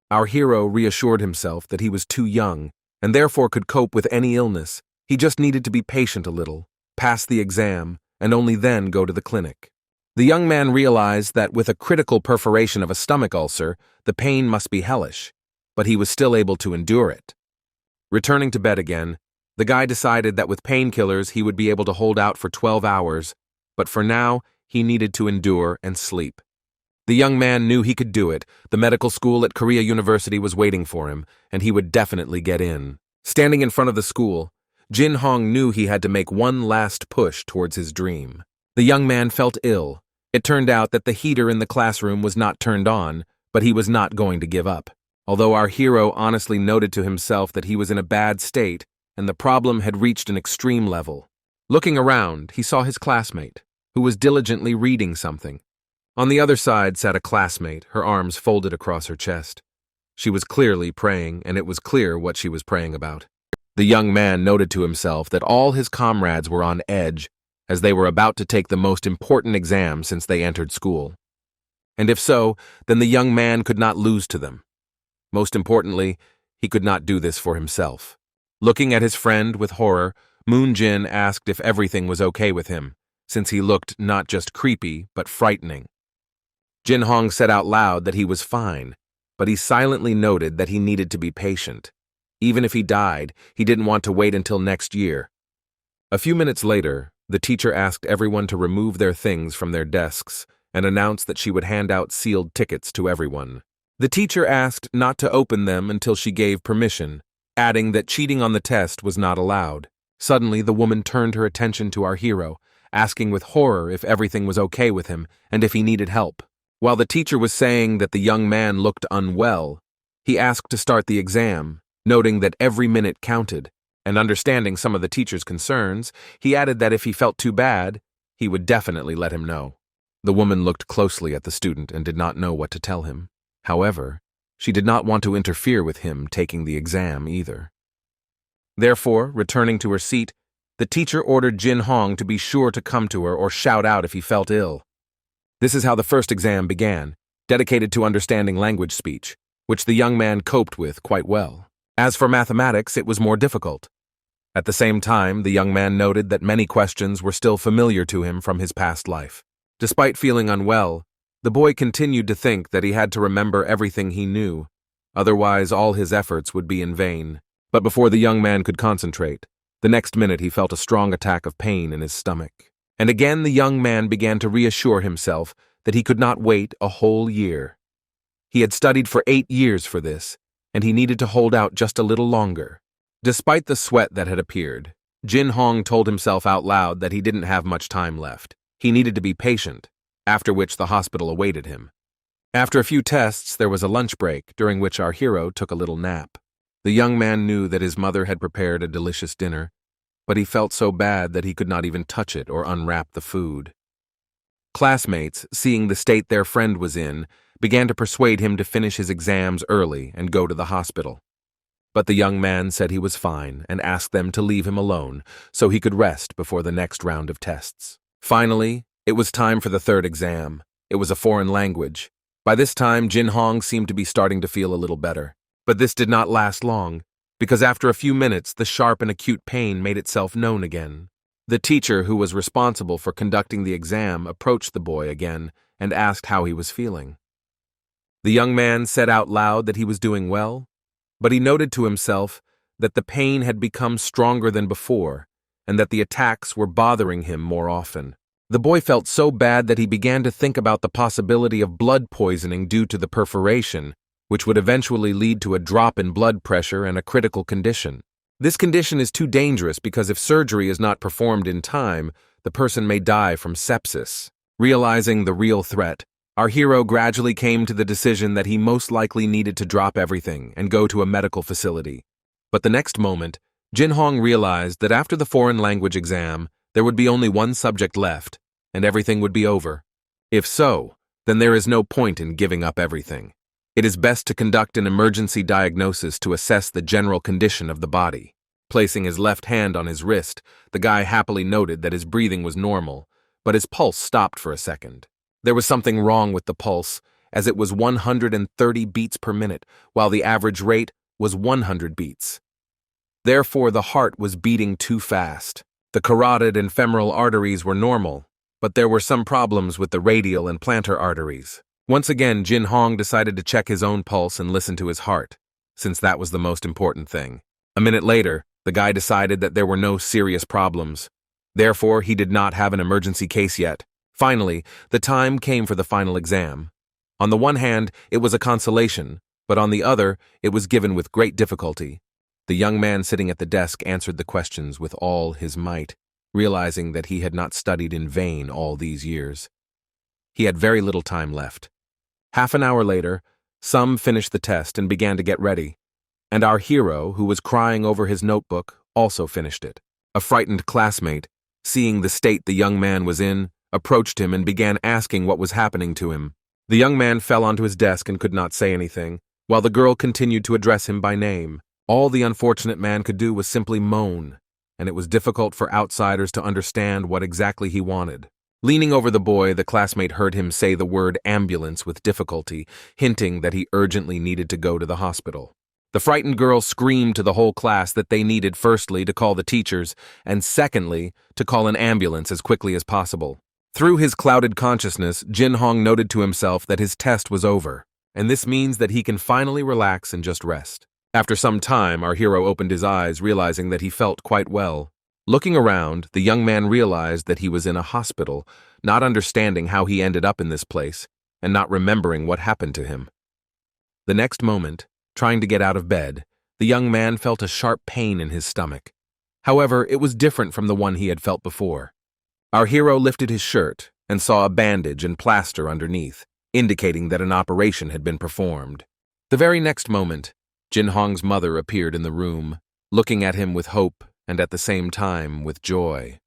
Our hero reassured himself that he was too young and therefore could cope with any illness. He just needed to be patient a little, pass the exam, and only then go to the clinic. The young man realized that with a critical perforation of a stomach ulcer, the pain must be hellish, but he was still able to endure it. Returning to bed again, the guy decided that with painkillers he would be able to hold out for 12 hours, but for now, he needed to endure and sleep. The young man knew he could do it. The medical school at Korea University was waiting for him, and he would definitely get in. Standing in front of the school, Jin Hong knew he had to make one last push towards his dream. The young man felt ill. It turned out that the heater in the classroom was not turned on, but he was not going to give up. Although our hero honestly noted to himself that he was in a bad state, and the problem had reached an extreme level. Looking around, he saw his classmate. who was diligently reading something. On the other side sat a classmate, her arms folded across her chest. She was clearly praying, and it was clear what she was praying about. The young man noted to himself that all his comrades were on edge, as they were about to take the most important exam since they entered school. And if so, then the young man could not lose to them. Most importantly, he could not do this for himself. Looking at his friend with horror, Moon Jin asked if everything was okay with him, since he looked not just creepy, but frightening. Jin Hong said out loud that he was fine, but he silently noted that he needed to be patient. Even if he died, he didn't want to wait until next year. A few minutes later, the teacher asked everyone to remove their things from their desks and announced that she would hand out sealed tickets to everyone. The teacher asked not to open them until she gave permission, adding that cheating on the test was not allowed. Suddenly, the woman turned her attention to our hero, asking with horror if everything was okay with him and if he needed help. While the teacher was saying that the young man looked unwell, he asked to start the exam, noting that every minute counted, and understanding some of the teacher's concerns, he added that if he felt too bad, he would definitely let him know. The woman looked closely at the student and did not know what to tell him. However, she did not want to interfere with him taking the exam either. Therefore, returning to her seat, the teacher ordered Jin Hong to be sure to come to her or shout out if he felt ill. This is how the first exam began, dedicated to understanding language speech, which the young man coped with quite well. As for mathematics, it was more difficult. At the same time, the young man noted that many questions were still familiar to him from his past life. Despite feeling unwell, the boy continued to think that he had to remember everything he knew, otherwise all his efforts would be in vain. But before the young man could concentrate, the next minute he felt a strong attack of pain in his stomach. And again the young man began to reassure himself that he could not wait a whole year. He had studied for 8 years for this, and he needed to hold out just a little longer. Despite the sweat that had appeared, Jin Hong told himself out loud that he didn't have much time left. He needed to be patient, after which the hospital awaited him. After a few tests, there was a lunch break, during which our hero took a little nap. The young man knew that his mother had prepared a delicious dinner, but he felt so bad that he could not even touch it or unwrap the food. Classmates, seeing the state their friend was in, began to persuade him to finish his exams early and go to the hospital. But the young man said he was fine and asked them to leave him alone so he could rest before the next round of tests. Finally, it was time for the third exam. It was a foreign language. By this time, Jin Hong seemed to be starting to feel a little better. But this did not last long, because after a few minutes, the sharp and acute pain made itself known again. The teacher who was responsible for conducting the exam approached the boy again and asked how he was feeling. The young man said out loud that he was doing well, but he noted to himself that the pain had become stronger than before and that the attacks were bothering him more often. The boy felt so bad that he began to think about the possibility of blood poisoning due to the perforation, which would eventually lead to a drop in blood pressure and a critical condition. This condition is too dangerous because if surgery is not performed in time, the person may die from sepsis. Realizing the real threat, our hero gradually came to the decision that he most likely needed to drop everything and go to a medical facility. But the next moment, Jin Hong realized that after the foreign language exam, there would be only one subject left, and everything would be over. If so, then there is no point in giving up everything. It is best to conduct an emergency diagnosis to assess the general condition of the body. Placing his left hand on his wrist, the guy happily noted that his breathing was normal, but his pulse stopped for a second. There was something wrong with the pulse, as it was 130 beats per minute, while the average rate was 100 beats. Therefore, the heart was beating too fast. The carotid and femoral arteries were normal, but there were some problems with the radial and plantar arteries. Once again, Jin Hong decided to check his own pulse and listen to his heart, since that was the most important thing. A minute later, the guy decided that there were no serious problems. Therefore, he did not have an emergency case yet. Finally, the time came for the final exam. On the one hand, it was a consolation, but on the other, it was given with great difficulty. The young man sitting at the desk answered the questions with all his might, realizing that he had not studied in vain all these years. He had very little time left. Half an hour later, Sum finished the test and began to get ready, and our hero, who was crying over his notebook, also finished it. A frightened classmate, seeing the state the young man was in, approached him and began asking what was happening to him. The young man fell onto his desk and could not say anything, while the girl continued to address him by name. All the unfortunate man could do was simply moan, and it was difficult for outsiders to understand what exactly he wanted. Leaning over the boy, the classmate heard him say the word ambulance with difficulty, hinting that he urgently needed to go to the hospital. The frightened girl screamed to the whole class that they needed firstly to call the teachers, and secondly, to call an ambulance as quickly as possible. Through his clouded consciousness, Jin Hong noted to himself that his test was over, and this means that he can finally relax and just rest. After some time, our hero opened his eyes, realizing that he felt quite well. Looking around, the young man realized that he was in a hospital, not understanding how he ended up in this place, and not remembering what happened to him. The next moment, trying to get out of bed, the young man felt a sharp pain in his stomach. However, it was different from the one he had felt before. Our hero lifted his shirt and saw a bandage and plaster underneath, indicating that an operation had been performed. The very next moment, Jin Hong's mother appeared in the room, looking at him with hope and at the same time with joy.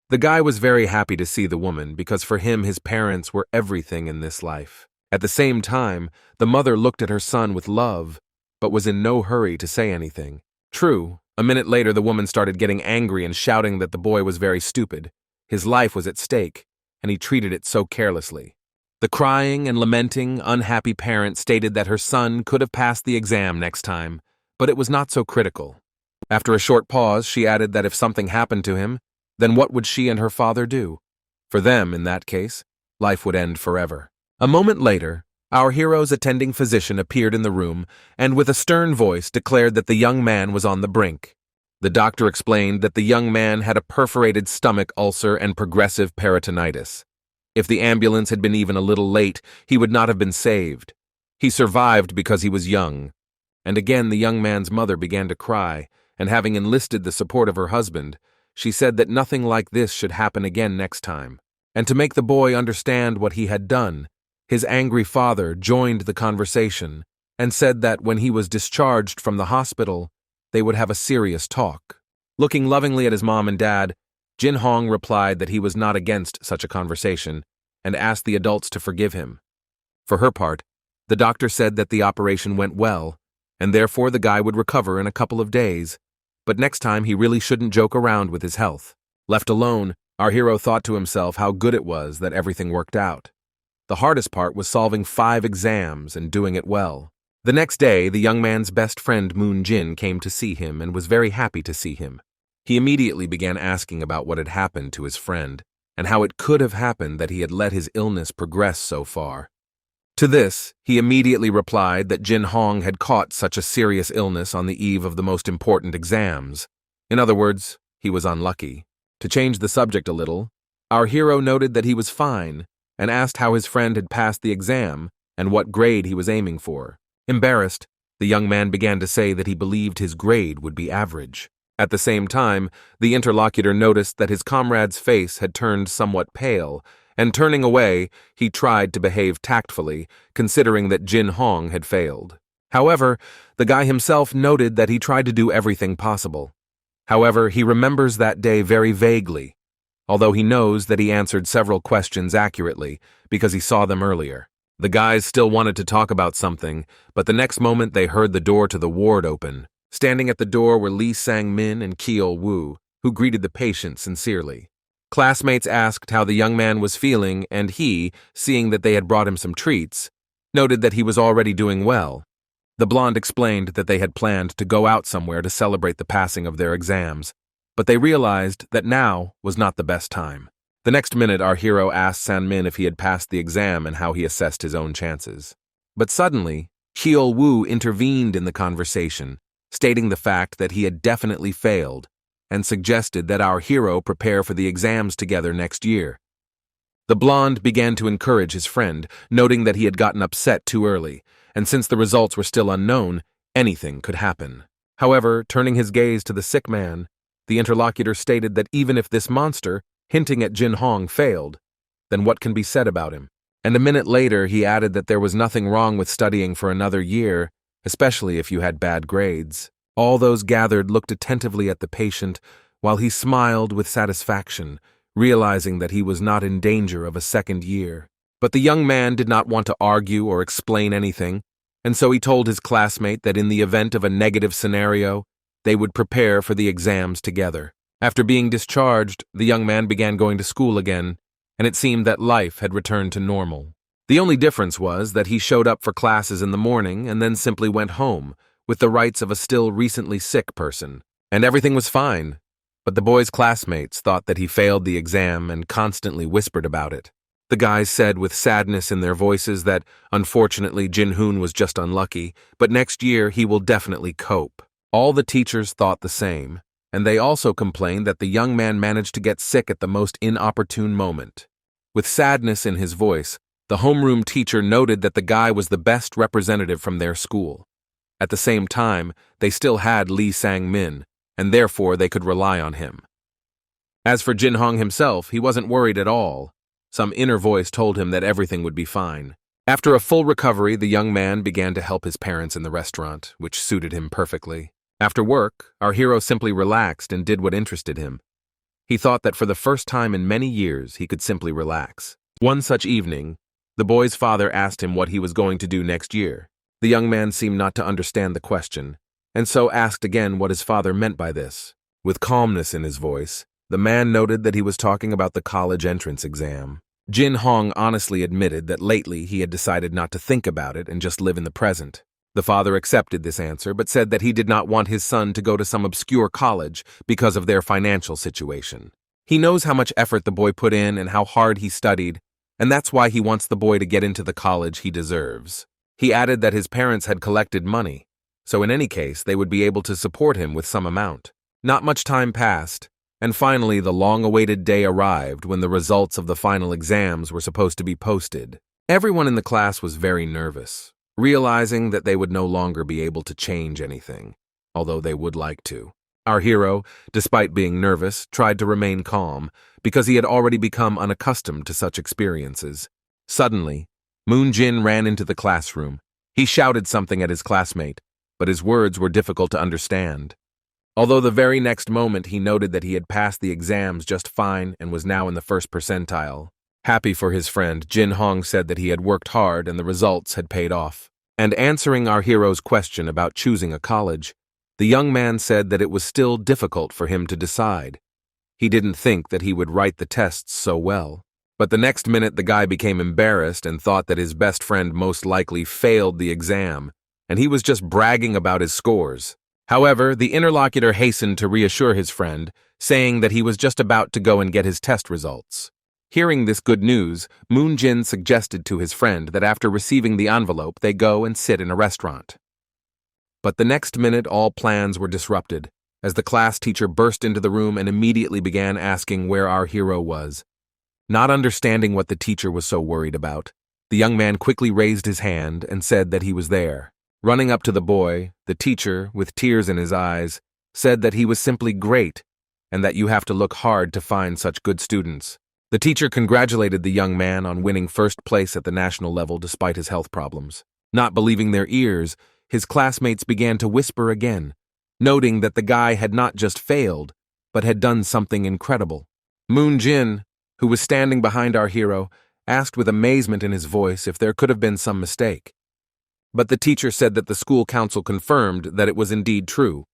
The guy was very happy to see the woman because for him his parents were everything in this life. At the same time, the mother looked at her son with love, but was in no hurry to say anything. True, a minute later the woman started getting angry and shouting that the boy was very stupid. His life was at stake, and he treated it so carelessly. The crying and lamenting, unhappy parent stated that her son could have passed the exam next time, but it was not so critical. After a short pause, she added that if something happened to him, then what would she and her father do? For them, in that case, life would end forever. A moment later, our hero's attending physician appeared in the room and with a stern voice declared that the young man was on the brink. The doctor explained that the young man had a perforated stomach ulcer and progressive peritonitis. If the ambulance had been even a little late, he would not have been saved. He survived because he was young. And again the young man's mother began to cry, and having enlisted the support of her husband, she said that nothing like this should happen again next time. And to make the boy understand what he had done, his angry father joined the conversation and said that when he was discharged from the hospital, they would have a serious talk. Looking lovingly at his mom and dad, Jin Hong replied that he was not against such a conversation and asked the adults to forgive him. For her part, the doctor said that the operation went well, and therefore the guy would recover in a couple of days, but next time he really shouldn't joke around with his health. Left alone, our hero thought to himself how good it was that everything worked out. The hardest part was solving 5 exams and doing it well. The next day, the young man's best friend Moon Jin came to see him and was very happy to see him. He immediately began asking about what had happened to his friend, and how it could have happened that he had let his illness progress so far. To this, he immediately replied that Jin Hong had caught such a serious illness on the eve of the most important exams. In other words, he was unlucky. To change the subject a little, our hero noted that he was fine, and asked how his friend had passed the exam and what grade he was aiming for. Embarrassed, the young man began to say that he believed his grade would be average. At the same time, the interlocutor noticed that his comrade's face had turned somewhat pale, and turning away, he tried to behave tactfully, considering that Jin Hong had failed. However, the guy himself noted that he tried to do everything possible. However, he remembers that day very vaguely, although he knows that he answered several questions accurately because he saw them earlier. The guys still wanted to talk about something, but the next moment they heard the door to the ward open. Standing at the door were Lee Sang-min and Kyo Woo, who greeted the patient sincerely. Classmates asked how the young man was feeling, and he, seeing that they had brought him some treats, noted that he was already doing well. The blonde explained that they had planned to go out somewhere to celebrate the passing of their exams, but they realized that now was not the best time. The next minute, our hero asked Sang-min if he had passed the exam and how he assessed his own chances. But suddenly, Kyo Woo intervened in the conversation, stating the fact that he had definitely failed, and suggested that our hero prepare for the exams together next year. The blonde began to encourage his friend, noting that he had gotten upset too early, and since the results were still unknown, anything could happen. However, turning his gaze to the sick man, the interlocutor stated that even if this monster, hinting at Jin Hong, failed, then what can be said about him? And a minute later he added that there was nothing wrong with studying for another year, especially if you had bad grades. All those gathered looked attentively at the patient while he smiled with satisfaction, realizing that he was not in danger of a second year. But the young man did not want to argue or explain anything, and so he told his classmate that in the event of a negative scenario, they would prepare for the exams together. After being discharged, the young man began going to school again, and it seemed that life had returned to normal. The only difference was that he showed up for classes in the morning and then simply went home, with the rights of a still recently sick person. And everything was fine, but the boy's classmates thought that he failed the exam and constantly whispered about it. The guys said with sadness in their voices that, unfortunately, Jin-hoon was just unlucky, but next year he will definitely cope. All the teachers thought the same, and they also complained that the young man managed to get sick at the most inopportune moment. With sadness in his voice, the homeroom teacher noted that the guy was the best representative from their school. At the same time, they still had Lee Sang-min, and therefore they could rely on him. As for Jin-hong himself, he wasn't worried at all. Some inner voice told him that everything would be fine. After a full recovery, the young man began to help his parents in the restaurant, which suited him perfectly. After work, our hero simply relaxed and did what interested him. He thought that for the first time in many years, he could simply relax. One such evening, the boy's father asked him what he was going to do next year. The young man seemed not to understand the question, and so asked again what his father meant by this. With calmness in his voice, the man noted that he was talking about the college entrance exam. Jin-hong honestly admitted that lately he had decided not to think about it and just live in the present. The father accepted this answer, but said that he did not want his son to go to some obscure college because of their financial situation. He knows how much effort the boy put in and how hard he studied, and that's why he wants the boy to get into the college he deserves. He added that his parents had collected money, so in any case they would be able to support him with some amount. Not much time passed, and finally the long-awaited day arrived when the results of the final exams were supposed to be posted. Everyone in the class was very nervous, realizing that they would no longer be able to change anything, although they would like to. Our hero, despite being nervous, tried to remain calm, because he had already become unaccustomed to such experiences. Suddenly, Moon Jin ran into the classroom. He shouted something at his classmate, but his words were difficult to understand. Although the very next moment he noted that he had passed the exams just fine and was now in the first percentile. Happy for his friend, Jin-hong said that he had worked hard and the results had paid off. And answering our hero's question about choosing a college, the young man said that it was still difficult for him to decide. He didn't think that he would write the tests so well. But the next minute the guy became embarrassed and thought that his best friend most likely failed the exam, and he was just bragging about his scores. However, the interlocutor hastened to reassure his friend, saying that he was just about to go and get his test results. Hearing this good news, Moon Jin suggested to his friend that after receiving the envelope they go and sit in a restaurant. But the next minute all plans were disrupted, as the class teacher burst into the room and immediately began asking where our hero was. Not understanding what the teacher was so worried about, the young man quickly raised his hand and said that he was there. Running up to the boy, the teacher, with tears in his eyes, said that he was simply great and that you have to look hard to find such good students. The teacher congratulated the young man on winning first place at the national level despite his health problems. Not believing their ears, his classmates began to whisper again, noting that the guy had not just failed, but had done something incredible. Moon Jin, who was standing behind our hero, asked with amazement in his voice if there could have been some mistake. But the teacher said that the school council confirmed that it was indeed true.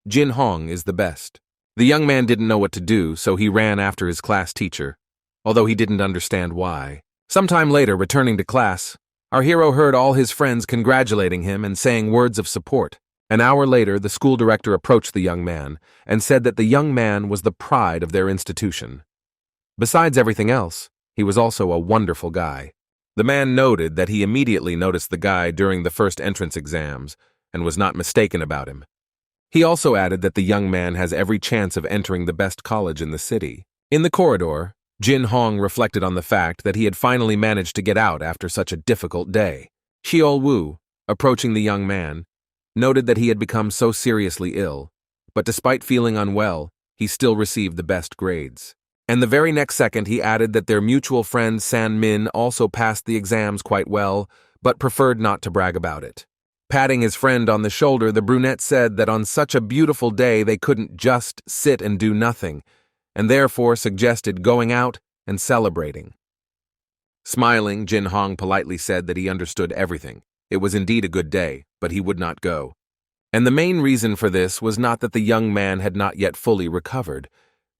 Jin-hong is the best. The young man didn't know what to do, so he ran after his class teacher, although he didn't understand why. Sometime later, returning to class, our hero heard all his friends congratulating him and saying words of support. An hour later, the school director approached the young man and said that the young man was the pride of their institution. Besides everything else, he was also a wonderful guy. The man noted that he immediately noticed the guy during the first entrance exams and was not mistaken about him. He also added that the young man has every chance of entering the best college in the city. In the corridor, Jin-hong reflected on the fact that he had finally managed to get out after such a difficult day. Cheol-woo, approaching the young man, noted that he had become so seriously ill, but despite feeling unwell, he still received the best grades. And the very next second he added that their mutual friend San-min also passed the exams quite well, but preferred not to brag about it. Patting his friend on the shoulder, the brunette said that on such a beautiful day they couldn't just sit and do nothing. and therefore suggested going out and celebrating. Smiling, Jin Hong politely said that he understood everything. It was indeed a good day, but he would not go. And the main reason for this was not that the young man had not yet fully recovered,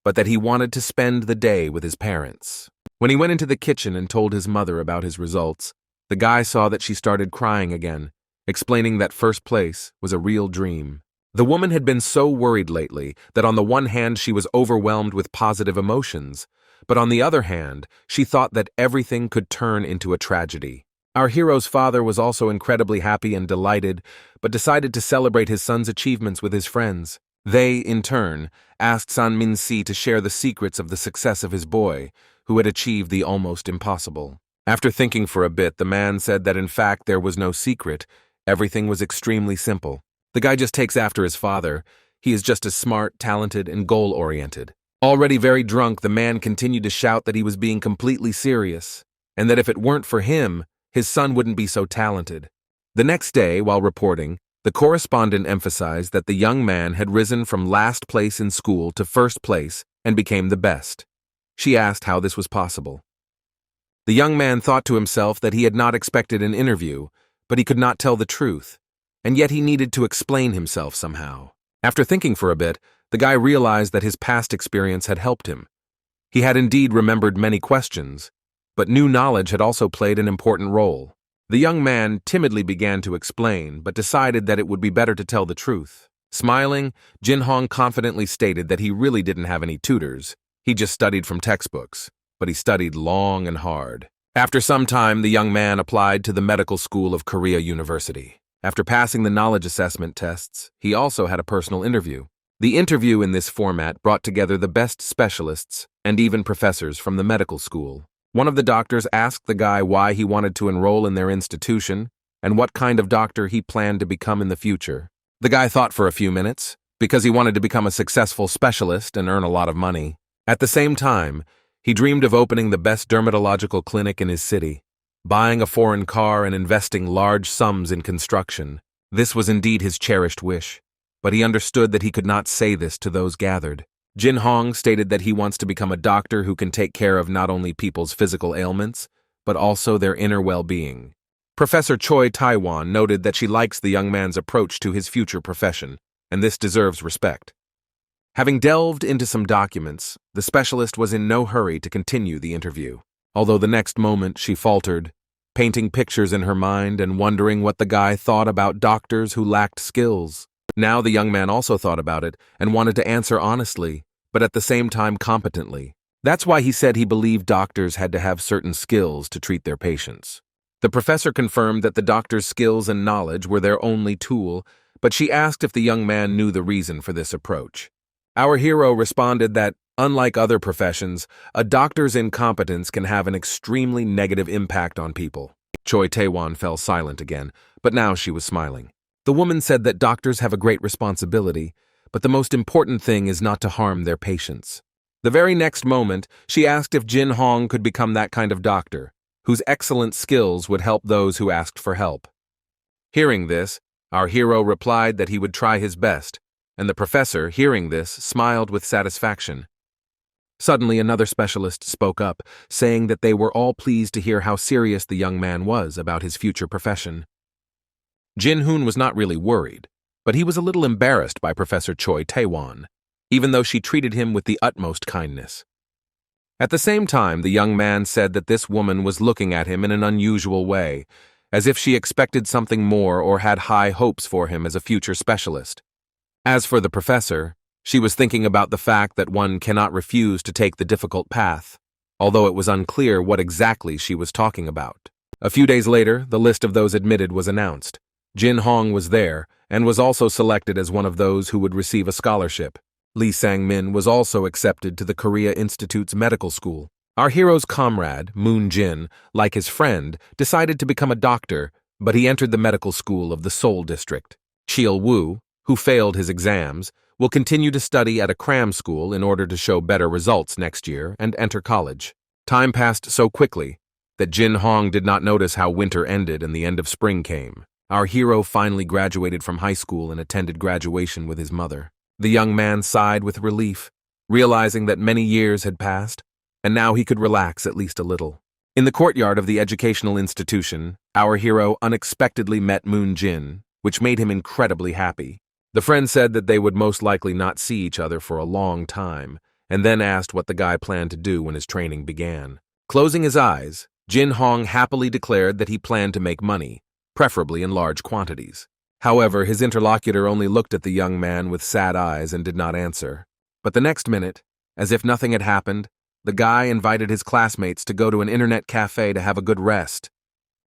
but that he wanted to spend the day with his parents. When he went into the kitchen and told his mother about his results, the guy saw that she started crying again, explaining that first place was a real dream. The woman had been so worried lately that on the one hand she was overwhelmed with positive emotions, but on the other hand, she thought that everything could turn into a tragedy. Our hero's father was also incredibly happy and delighted, but decided to celebrate his son's achievements with his friends. They, in turn, asked San Min Si to share the secrets of the success of his boy, who had achieved the almost impossible. After thinking for a bit, the man said that in fact there was no secret, everything was extremely simple. The guy just takes after his father. He is just as smart, talented, and goal-oriented. Already very drunk, the man continued to shout that he was being completely serious, and that if it weren't for him, his son wouldn't be so talented. The next day, while reporting, the correspondent emphasized that the young man had risen from last place in school to first place and became the best. She asked how this was possible. The young man thought to himself that he had not expected an interview, but he could not tell the truth, and yet he needed to explain himself somehow. After thinking for a bit, the guy realized that his past experience had helped him. He had indeed remembered many questions, but new knowledge had also played an important role. The young man timidly began to explain, but decided that it would be better to tell the truth. Smiling, Jin Hong confidently stated that he really didn't have any tutors. He just studied from textbooks, but he studied long and hard. After some time, the young man applied to the medical school of Korea University. After passing the knowledge assessment tests, he also had a personal interview. The interview in this format brought together the best specialists and even professors from the medical school. One of the doctors asked the guy why he wanted to enroll in their institution and what kind of doctor he planned to become in the future. The guy thought for a few minutes, because he wanted to become a successful specialist and earn a lot of money. At the same time, he dreamed of opening the best dermatological clinic in his city, buying a foreign car and investing large sums in construction. This was indeed his cherished wish, but he understood that he could not say this to those gathered. Jin Hong stated that he wants to become a doctor who can take care of not only people's physical ailments, but also their inner well-being. Professor Choi Taiwan noted that she likes the young man's approach to his future profession, and this deserves respect. Having delved into some documents, the specialist was in no hurry to continue the interview, although the next moment she faltered, painting pictures in her mind and wondering what the guy thought about doctors who lacked skills. Now the young man also thought about it and wanted to answer honestly, but at the same time competently. That's why he said he believed doctors had to have certain skills to treat their patients. The professor confirmed that the doctor's skills and knowledge were their only tool, but she asked if the young man knew the reason for this approach. Our hero responded that, unlike other professions, a doctor's incompetence can have an extremely negative impact on people. Choi Taewon fell silent again, but now she was smiling. The woman said that doctors have a great responsibility, but the most important thing is not to harm their patients. The very next moment, she asked if Jin Hong could become that kind of doctor, whose excellent skills would help those who asked for help. Hearing this, our hero replied that he would try his best, and the professor, hearing this, smiled with satisfaction. Suddenly, another specialist spoke up, saying that they were all pleased to hear how serious the young man was about his future profession. Jin Hoon was not really worried, but he was a little embarrassed by Professor Choi Taewon, even though she treated him with the utmost kindness. At the same time, the young man said that this woman was looking at him in an unusual way, as if she expected something more or had high hopes for him as a future specialist. As for the professor, she was thinking about the fact that one cannot refuse to take the difficult path, although it was unclear what exactly she was talking about. A few days later, the list of those admitted was announced. Jin Hong was there, and was also selected as one of those who would receive a scholarship. Lee Sang-min was also accepted to the Korea Institute's medical school. Our hero's comrade, Moon Jin, like his friend, decided to become a doctor, but he entered the medical school of the Seoul district. Cheol Woo, who failed his exams, will continue to study at a cram school in order to show better results next year and enter college. Time passed so quickly that Jin Hong did not notice how winter ended and the end of spring came. Our hero finally graduated from high school and attended graduation with his mother. The young man sighed with relief, realizing that many years had passed, and now he could relax at least a little. In the courtyard of the educational institution, our hero unexpectedly met Moon Jin, which made him incredibly happy. The friend said that they would most likely not see each other for a long time, and then asked what the guy planned to do when his training began. Closing his eyes, Jin Hong happily declared that he planned to make money, preferably in large quantities. However, his interlocutor only looked at the young man with sad eyes and did not answer. But the next minute, as if nothing had happened, the guy invited his classmates to go to an internet cafe to have a good rest.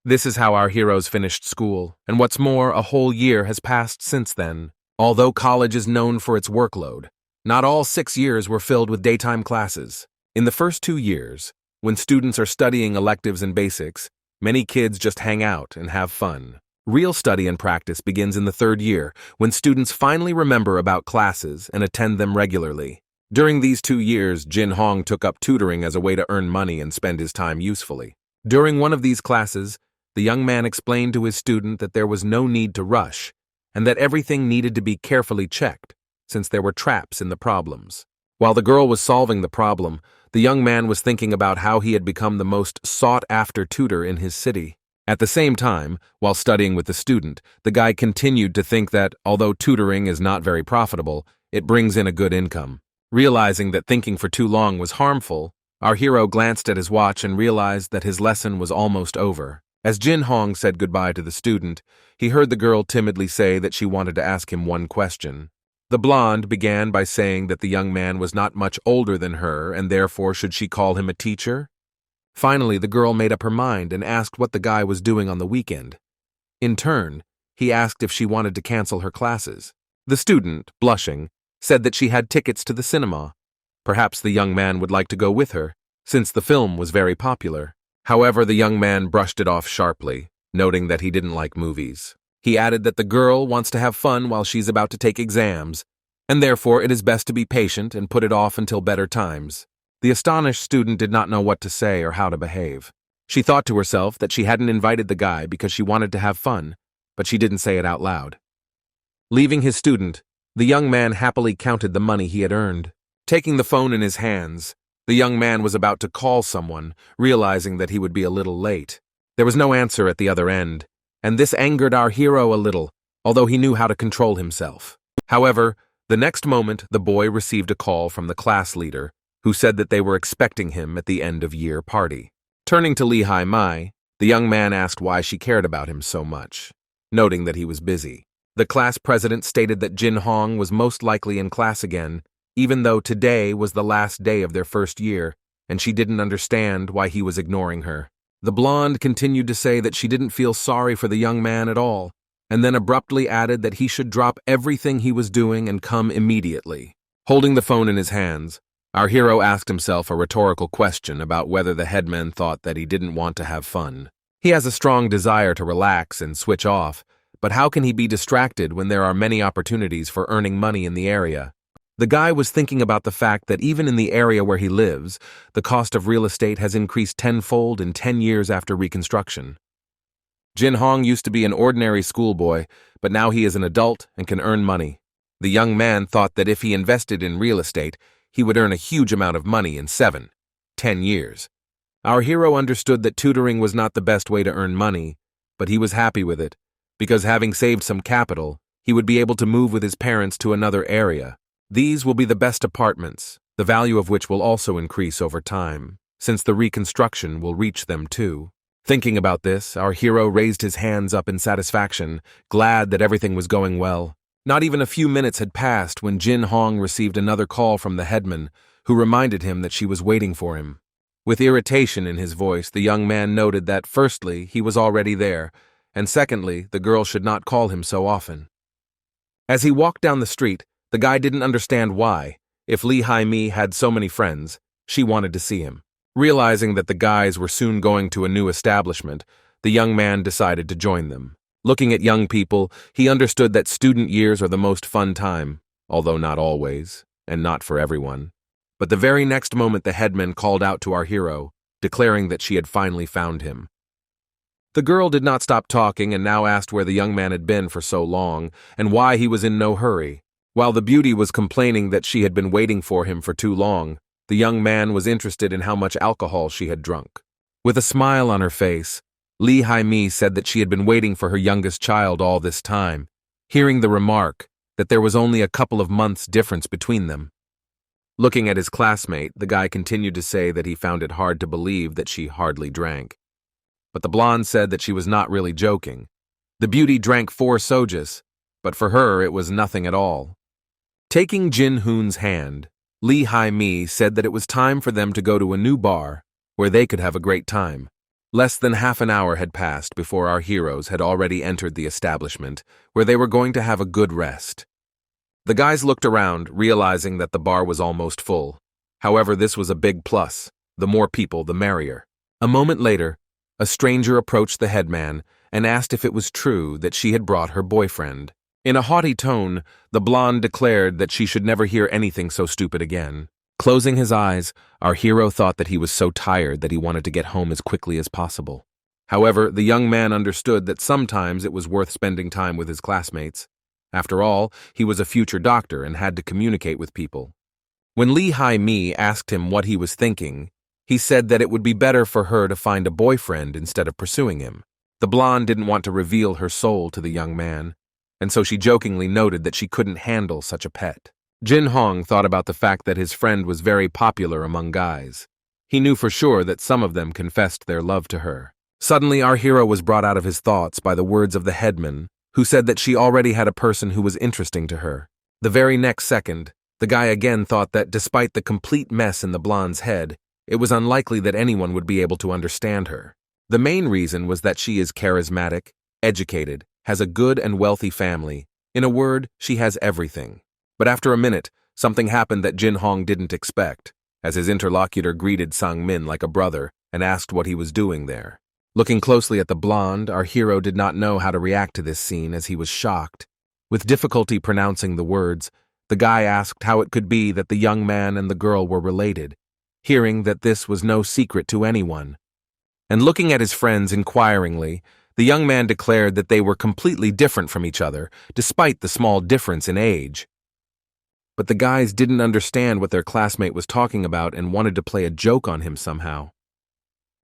This is how our heroes finished school, and what's more, a whole year has passed since then. Although college is known for its workload, not all 6 years were filled with daytime classes. In the first 2 years, when students are studying electives and basics, many kids just hang out and have fun. Real study and practice begins in the 3rd year, when students finally remember about classes and attend them regularly. During these 2 years, Jin Hong took up tutoring as a way to earn money and spend his time usefully. During one of these classes, the young man explained to his student that there was no need to rush, and that everything needed to be carefully checked, since there were traps in the problems. While the girl was solving the problem, the young man was thinking about how he had become the most sought-after tutor in his city. At the same time, while studying with the student, the guy continued to think that, although tutoring is not very profitable, it brings in a good income. Realizing that thinking for too long was harmful, our hero glanced at his watch and realized that his lesson was almost over. As Jin Hong said goodbye to the student, he heard the girl timidly say that she wanted to ask him one question. The blonde began by saying that the young man was not much older than her and therefore should she call him a teacher? Finally, the girl made up her mind and asked what the guy was doing on the weekend. In turn, he asked if she wanted to cancel her classes. The student, blushing, said that she had tickets to the cinema. Perhaps the young man would like to go with her, since the film was very popular. However, the young man brushed it off sharply, noting that he didn't like movies. He added that the girl wants to have fun while she's about to take exams, and therefore it is best to be patient and put it off until better times. The astonished student did not know what to say or how to behave. She thought to herself that she hadn't invited the guy because she wanted to have fun, but she didn't say it out loud. Leaving his student, the young man happily counted the money he had earned. Taking the phone in his hands, the young man was about to call someone, realizing that he would be a little late. There was no answer at the other end, and this angered our hero a little, although he knew how to control himself. However, the next moment the boy received a call from the class leader, who said that they were expecting him at the end-of-year party. Turning to Lehigh Mai, the young man asked why she cared about him so much, noting that he was busy. The class president stated that Jin Hong was most likely in class again, even though today was the last day of their first year, and she didn't understand why he was ignoring her. The blonde continued to say that she didn't feel sorry for the young man at all, and then abruptly added that he should drop everything he was doing and come immediately. Holding the phone in his hands, our hero asked himself a rhetorical question about whether the headman thought that he didn't want to have fun. He has a strong desire to relax and switch off, but how can he be distracted when there are many opportunities for earning money in the area? The guy was thinking about the fact that even in the area where he lives, the cost of real estate has increased tenfold in 10 years after reconstruction. Jin Hong used to be an ordinary schoolboy, but now he is an adult and can earn money. The young man thought that if he invested in real estate, he would earn a huge amount of money in 7, 10 years. Our hero understood that tutoring was not the best way to earn money, but he was happy with it, because having saved some capital, he would be able to move with his parents to another area. These will be the best apartments, the value of which will also increase over time, since the reconstruction will reach them too. Thinking about this, our hero raised his hands up in satisfaction, glad that everything was going well. Not even a few minutes had passed when Jin Hong received another call from the headman, who reminded him that she was waiting for him. With irritation in his voice, the young man noted that, firstly, he was already there, and secondly, the girl should not call him so often. As he walked down the street, the guy didn't understand why, if Lehigh Mi had so many friends, she wanted to see him. Realizing that the guys were soon going to a new establishment, the young man decided to join them. Looking at young people, he understood that student years are the most fun time, although not always, and not for everyone. But the very next moment the headman called out to our hero, declaring that she had finally found him. The girl did not stop talking and now asked where the young man had been for so long, and why he was in no hurry. While the beauty was complaining that she had been waiting for him for too long, the young man was interested in how much alcohol she had drunk. With a smile on her face, Lee Hai-mi said that she had been waiting for her youngest child all this time, hearing the remark that there was only a couple of months' difference between them. Looking at his classmate, the guy continued to say that he found it hard to believe that she hardly drank. But the blonde said that she was not really joking. The beauty drank 4 sojas, but for her it was nothing at all. Taking Jin Hoon's hand, Lee Hai-mi said that it was time for them to go to a new bar where they could have a great time. Less than half an hour had passed before our heroes had already entered the establishment, where they were going to have a good rest. The guys looked around, realizing that the bar was almost full. However, this was a big plus. The more people, the merrier. A moment later, a stranger approached the headman and asked if it was true that she had brought her boyfriend. In a haughty tone, the blonde declared that she should never hear anything so stupid again. Closing his eyes, our hero thought that he was so tired that he wanted to get home as quickly as possible. However, the young man understood that sometimes it was worth spending time with his classmates. After all, he was a future doctor and had to communicate with people. When Lee Hai-mi asked him what he was thinking, he said that it would be better for her to find a boyfriend instead of pursuing him. The blonde didn't want to reveal her soul to the young man, and so she jokingly noted that she couldn't handle such a pet. Jin Hong thought about the fact that his friend was very popular among guys. He knew for sure that some of them confessed their love to her. Suddenly, our hero was brought out of his thoughts by the words of the headman, who said that she already had a person who was interesting to her. The very next second, the guy again thought that despite the complete mess in the blonde's head, it was unlikely that anyone would be able to understand her. The main reason was that she is charismatic, educated, has a good and wealthy family. In a word, she has everything. But after a minute, something happened that Jin Hong didn't expect, as his interlocutor greeted Sang Min like a brother and asked what he was doing there. Looking closely at the blonde, our hero did not know how to react to this scene as he was shocked. With difficulty pronouncing the words, the guy asked how it could be that the young man and the girl were related, hearing that this was no secret to anyone. And looking at his friends inquiringly, the young man declared that they were completely different from each other, despite the small difference in age. But the guys didn't understand what their classmate was talking about and wanted to play a joke on him somehow.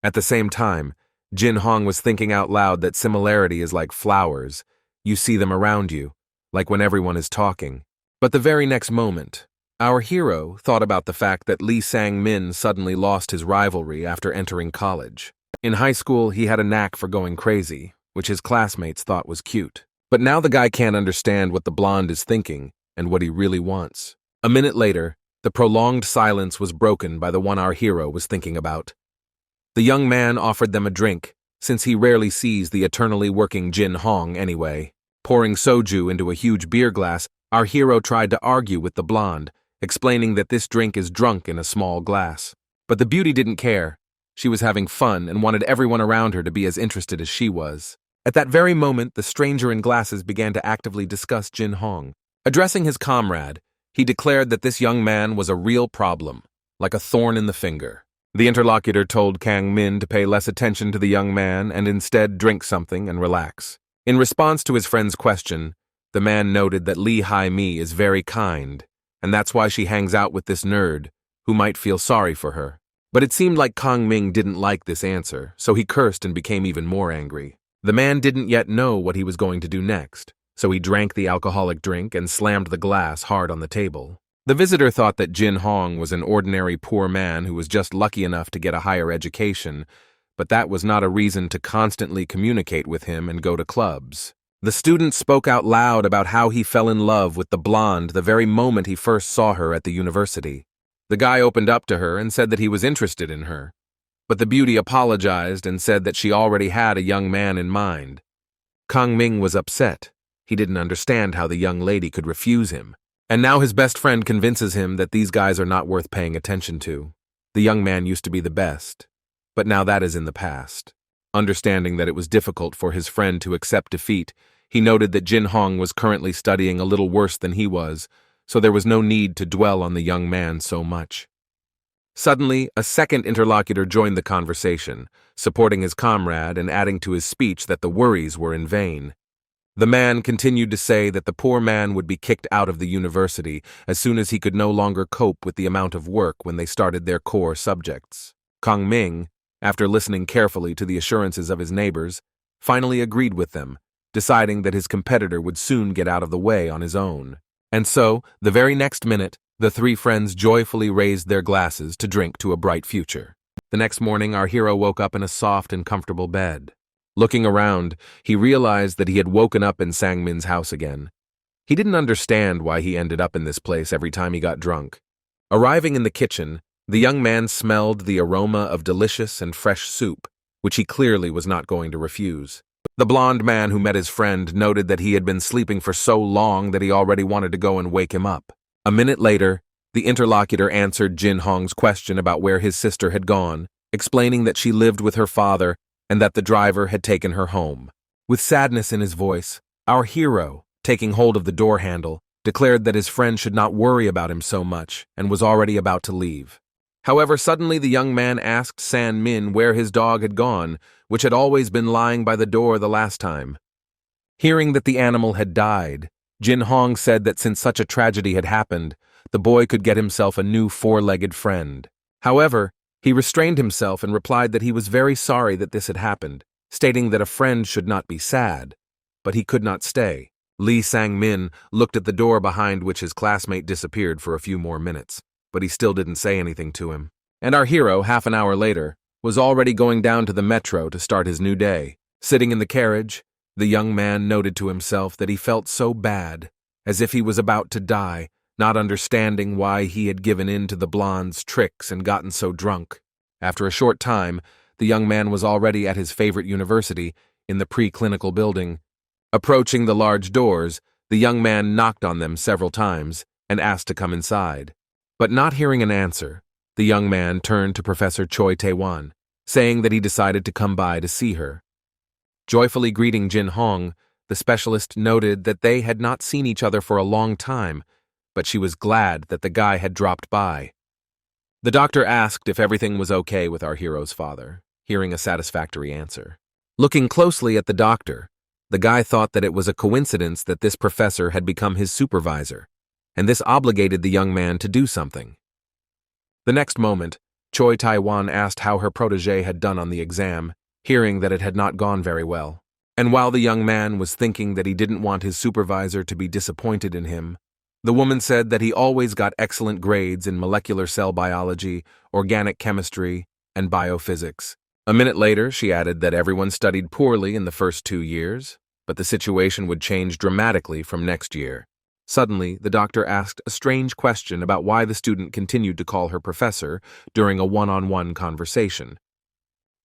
At the same time, Jin Hong was thinking out loud that similarity is like flowers. You see them around you, like when everyone is talking. But the very next moment, our hero thought about the fact that Lee Sang-min suddenly lost his rivalry after entering college. In high school, he had a knack for going crazy, which his classmates thought was cute. But now the guy can't understand what the blonde is thinking and what he really wants. A minute later, the prolonged silence was broken by the one our hero was thinking about. The young man offered them a drink, since he rarely sees the eternally working Jin Hong anyway. Pouring soju into a huge beer glass, our hero tried to argue with the blonde, explaining that this drink is drunk in a small glass. But the beauty didn't care. She was having fun and wanted everyone around her to be as interested as she was. At that very moment, the stranger in glasses began to actively discuss Jin Hong. Addressing his comrade, he declared that this young man was a real problem, like a thorn in the finger. The interlocutor told Kang Min to pay less attention to the young man and instead drink something and relax. In response to his friend's question, the man noted that Lee Hai-mi is very kind, and that's why she hangs out with this nerd, who might feel sorry for her. But it seemed like Kang Ming didn't like this answer, so he cursed and became even more angry. The man didn't yet know what he was going to do next, so he drank the alcoholic drink and slammed the glass hard on the table. The visitor thought that Jin Hong was an ordinary poor man who was just lucky enough to get a higher education, but that was not a reason to constantly communicate with him and go to clubs. The student spoke out loud about how he fell in love with the blonde the very moment he first saw her at the university. The guy opened up to her and said that he was interested in her, but the beauty apologized and said that she already had a young man in mind. Kang Ming was upset. He didn't understand how the young lady could refuse him. And now his best friend convinces him that these guys are not worth paying attention to. The young man used to be the best, but now that is in the past. Understanding that it was difficult for his friend to accept defeat, he noted that Jin Hong was currently studying a little worse than he was, so there was no need to dwell on the young man so much. Suddenly, a second interlocutor joined the conversation, supporting his comrade and adding to his speech that the worries were in vain. The man continued to say that the poor man would be kicked out of the university as soon as he could no longer cope with the amount of work when they started their core subjects. Kang Ming, after listening carefully to the assurances of his neighbors, finally agreed with them, deciding that his competitor would soon get out of the way on his own. And so, the very next minute, the three friends joyfully raised their glasses to drink to a bright future. The next morning, our hero woke up in a soft and comfortable bed. Looking around, he realized that he had woken up in Sangmin's house again. He didn't understand why he ended up in this place every time he got drunk. Arriving in the kitchen, the young man smelled the aroma of delicious and fresh soup, which he clearly was not going to refuse. The blond man who met his friend noted that he had been sleeping for so long that he already wanted to go and wake him up. A minute later, the interlocutor answered Jin Hong's question about where his sister had gone, explaining that she lived with her father and that the driver had taken her home. With sadness in his voice, our hero, taking hold of the door handle, declared that his friend should not worry about him so much and was already about to leave. However, suddenly the young man asked San Min where his dog had gone, which had always been lying by the door the last time. Hearing that the animal had died, Jin Hong said that since such a tragedy had happened, the boy could get himself a new four-legged friend. However, he restrained himself and replied that he was very sorry that this had happened, stating that a friend should not be sad, but he could not stay. Lee Sang-min looked at the door behind which his classmate disappeared for a few more minutes, but he still didn't say anything to him. And our hero, half an hour later, was already going down to the metro to start his new day. Sitting in the carriage, the young man noted to himself that he felt so bad, as if he was about to die, not understanding why he had given in to the blonde's tricks and gotten so drunk. After a short time, the young man was already at his favorite university, in the pre-clinical building. Approaching the large doors, the young man knocked on them several times and asked to come inside. But not hearing an answer, the young man turned to Professor Choi Tae-wan, saying that he decided to come by to see her. Joyfully greeting Jin Hong, the specialist noted that they had not seen each other for a long time, but she was glad that the guy had dropped by. The doctor asked if everything was okay with our hero's father, hearing a satisfactory answer. Looking closely at the doctor, the guy thought that it was a coincidence that this professor had become his supervisor, and this obligated the young man to do something. The next moment, Choi Tae-wan asked how her protégé had done on the exam, hearing that it had not gone very well. And while the young man was thinking that he didn't want his supervisor to be disappointed in him, the woman said that he always got excellent grades in molecular cell biology, organic chemistry, and biophysics. A minute later, she added that everyone studied poorly in the first 2 years, but the situation would change dramatically from next year. Suddenly, the doctor asked a strange question about why the student continued to call her professor during a one-on-one conversation.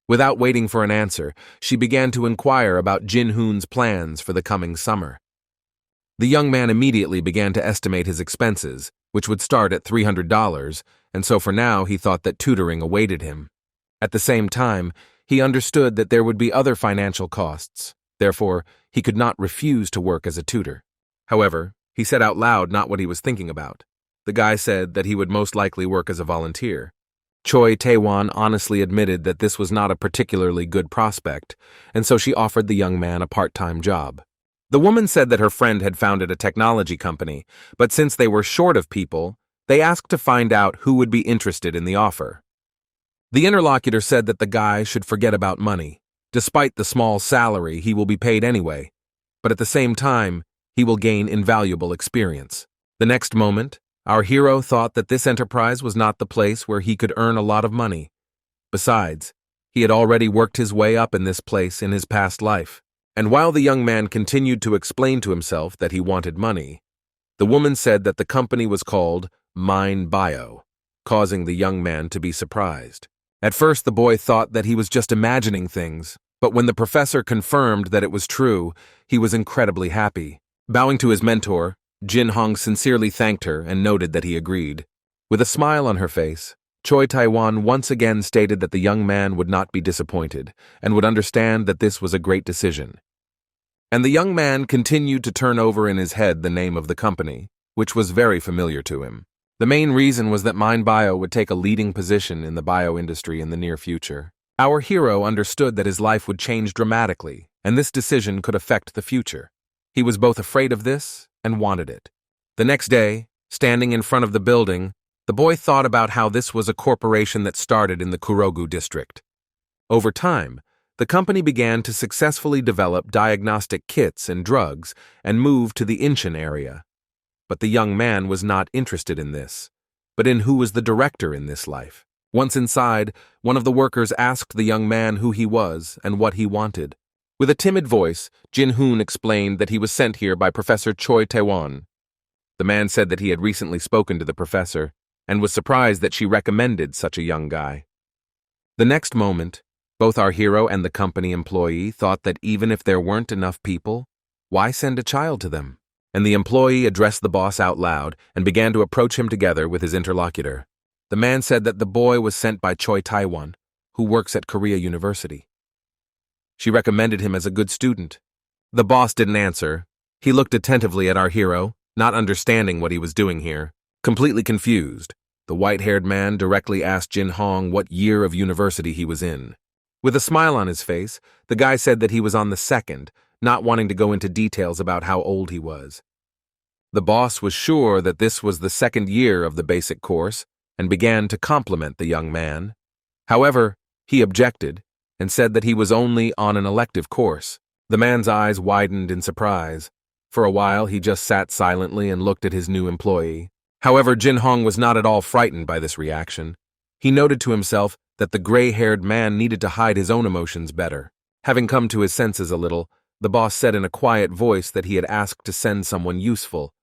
Without waiting for an answer, she began to inquire about Jin Hoon's plans for the coming summer. The young man immediately began to estimate his expenses, which would start at $300, and so for now he thought that tutoring awaited him. At the same time, he understood that there would be other financial costs. Therefore, he could not refuse to work as a tutor. However, he said out loud not what he was thinking about. The guy said that he would most likely work as a volunteer. Choi Tae-wan honestly admitted that this was not a particularly good prospect, and so she offered the young man a part-time job. The woman said that her friend had founded a technology company, but since they were short of people, they asked to find out who would be interested in the offer. The interlocutor said that the guy should forget about money. Despite the small salary, he will be paid anyway, but at the same time, he will gain invaluable experience. The next moment, our hero thought that this enterprise was not the place where he could earn a lot of money. Besides, he had already worked his way up in this place in his past life. And while the young man continued to explain to himself that he wanted money, the woman said that the company was called Mind Bio, causing the young man to be surprised. At first, the boy thought that he was just imagining things, but when the professor confirmed that it was true, he was incredibly happy. Bowing to his mentor, Jin Hong sincerely thanked her and noted that he agreed. With a smile on her face, Choi Tae-wan once again stated that the young man would not be disappointed and would understand that this was a great decision. And the young man continued to turn over in his head the name of the company, which was very familiar to him. The main reason was that Mind Bio would take a leading position in the bio industry in the near future. Our hero understood that his life would change dramatically, and this decision could affect the future. He was both afraid of this and wanted it. The next day, standing in front of the building, the boy thought about how this was a corporation that started in the Kurogu district. Over time, the company began to successfully develop diagnostic kits and drugs and move to the Inshin area. But the young man was not interested in this, but in who was the director in this life. Once inside, one of the workers asked the young man who he was and what he wanted. With a timid voice, Jin-hoon explained that he was sent here by Professor Choi Tae-won. The man said that he had recently spoken to the professor and was surprised that she recommended such a young guy. The next moment, both our hero and the company employee thought that even if there weren't enough people, why send a child to them? And the employee addressed the boss out loud and began to approach him together with his interlocutor. The man said that the boy was sent by Choi Tae-won, who works at Korea University. She recommended him as a good student. The boss didn't answer. He looked attentively at our hero, not understanding what he was doing here. Completely confused, the white-haired man directly asked Jin Hong what year of university he was in. With a smile on his face, the guy said that he was on the second, not wanting to go into details about how old he was. The boss was sure that this was the second year of the basic course and began to compliment the young man. However, he objected and said that he was only on an elective course. The man's eyes widened in surprise. For a while, he just sat silently and looked at his new employee. However, Jin Hong was not at all frightened by this reaction. He noted to himself that the gray-haired man needed to hide his own emotions better. Having come to his senses a little, the boss said in a quiet voice that he had asked to send someone useful,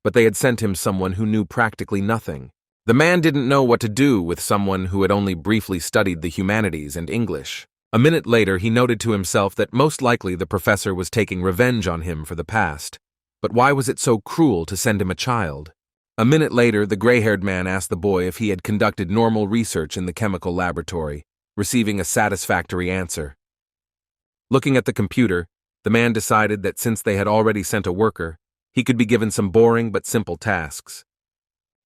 but they had sent him someone who knew practically nothing. The man didn't know what to do with someone who had only briefly studied the humanities and English. A minute later, he noted to himself that most likely the professor was taking revenge on him for the past. But why was it so cruel to send him a child? A minute later, the gray-haired man asked the boy if he had conducted normal research in the chemical laboratory, receiving a satisfactory answer. Looking at the computer, the man decided that since they had already sent a worker, he could be given some boring but simple tasks.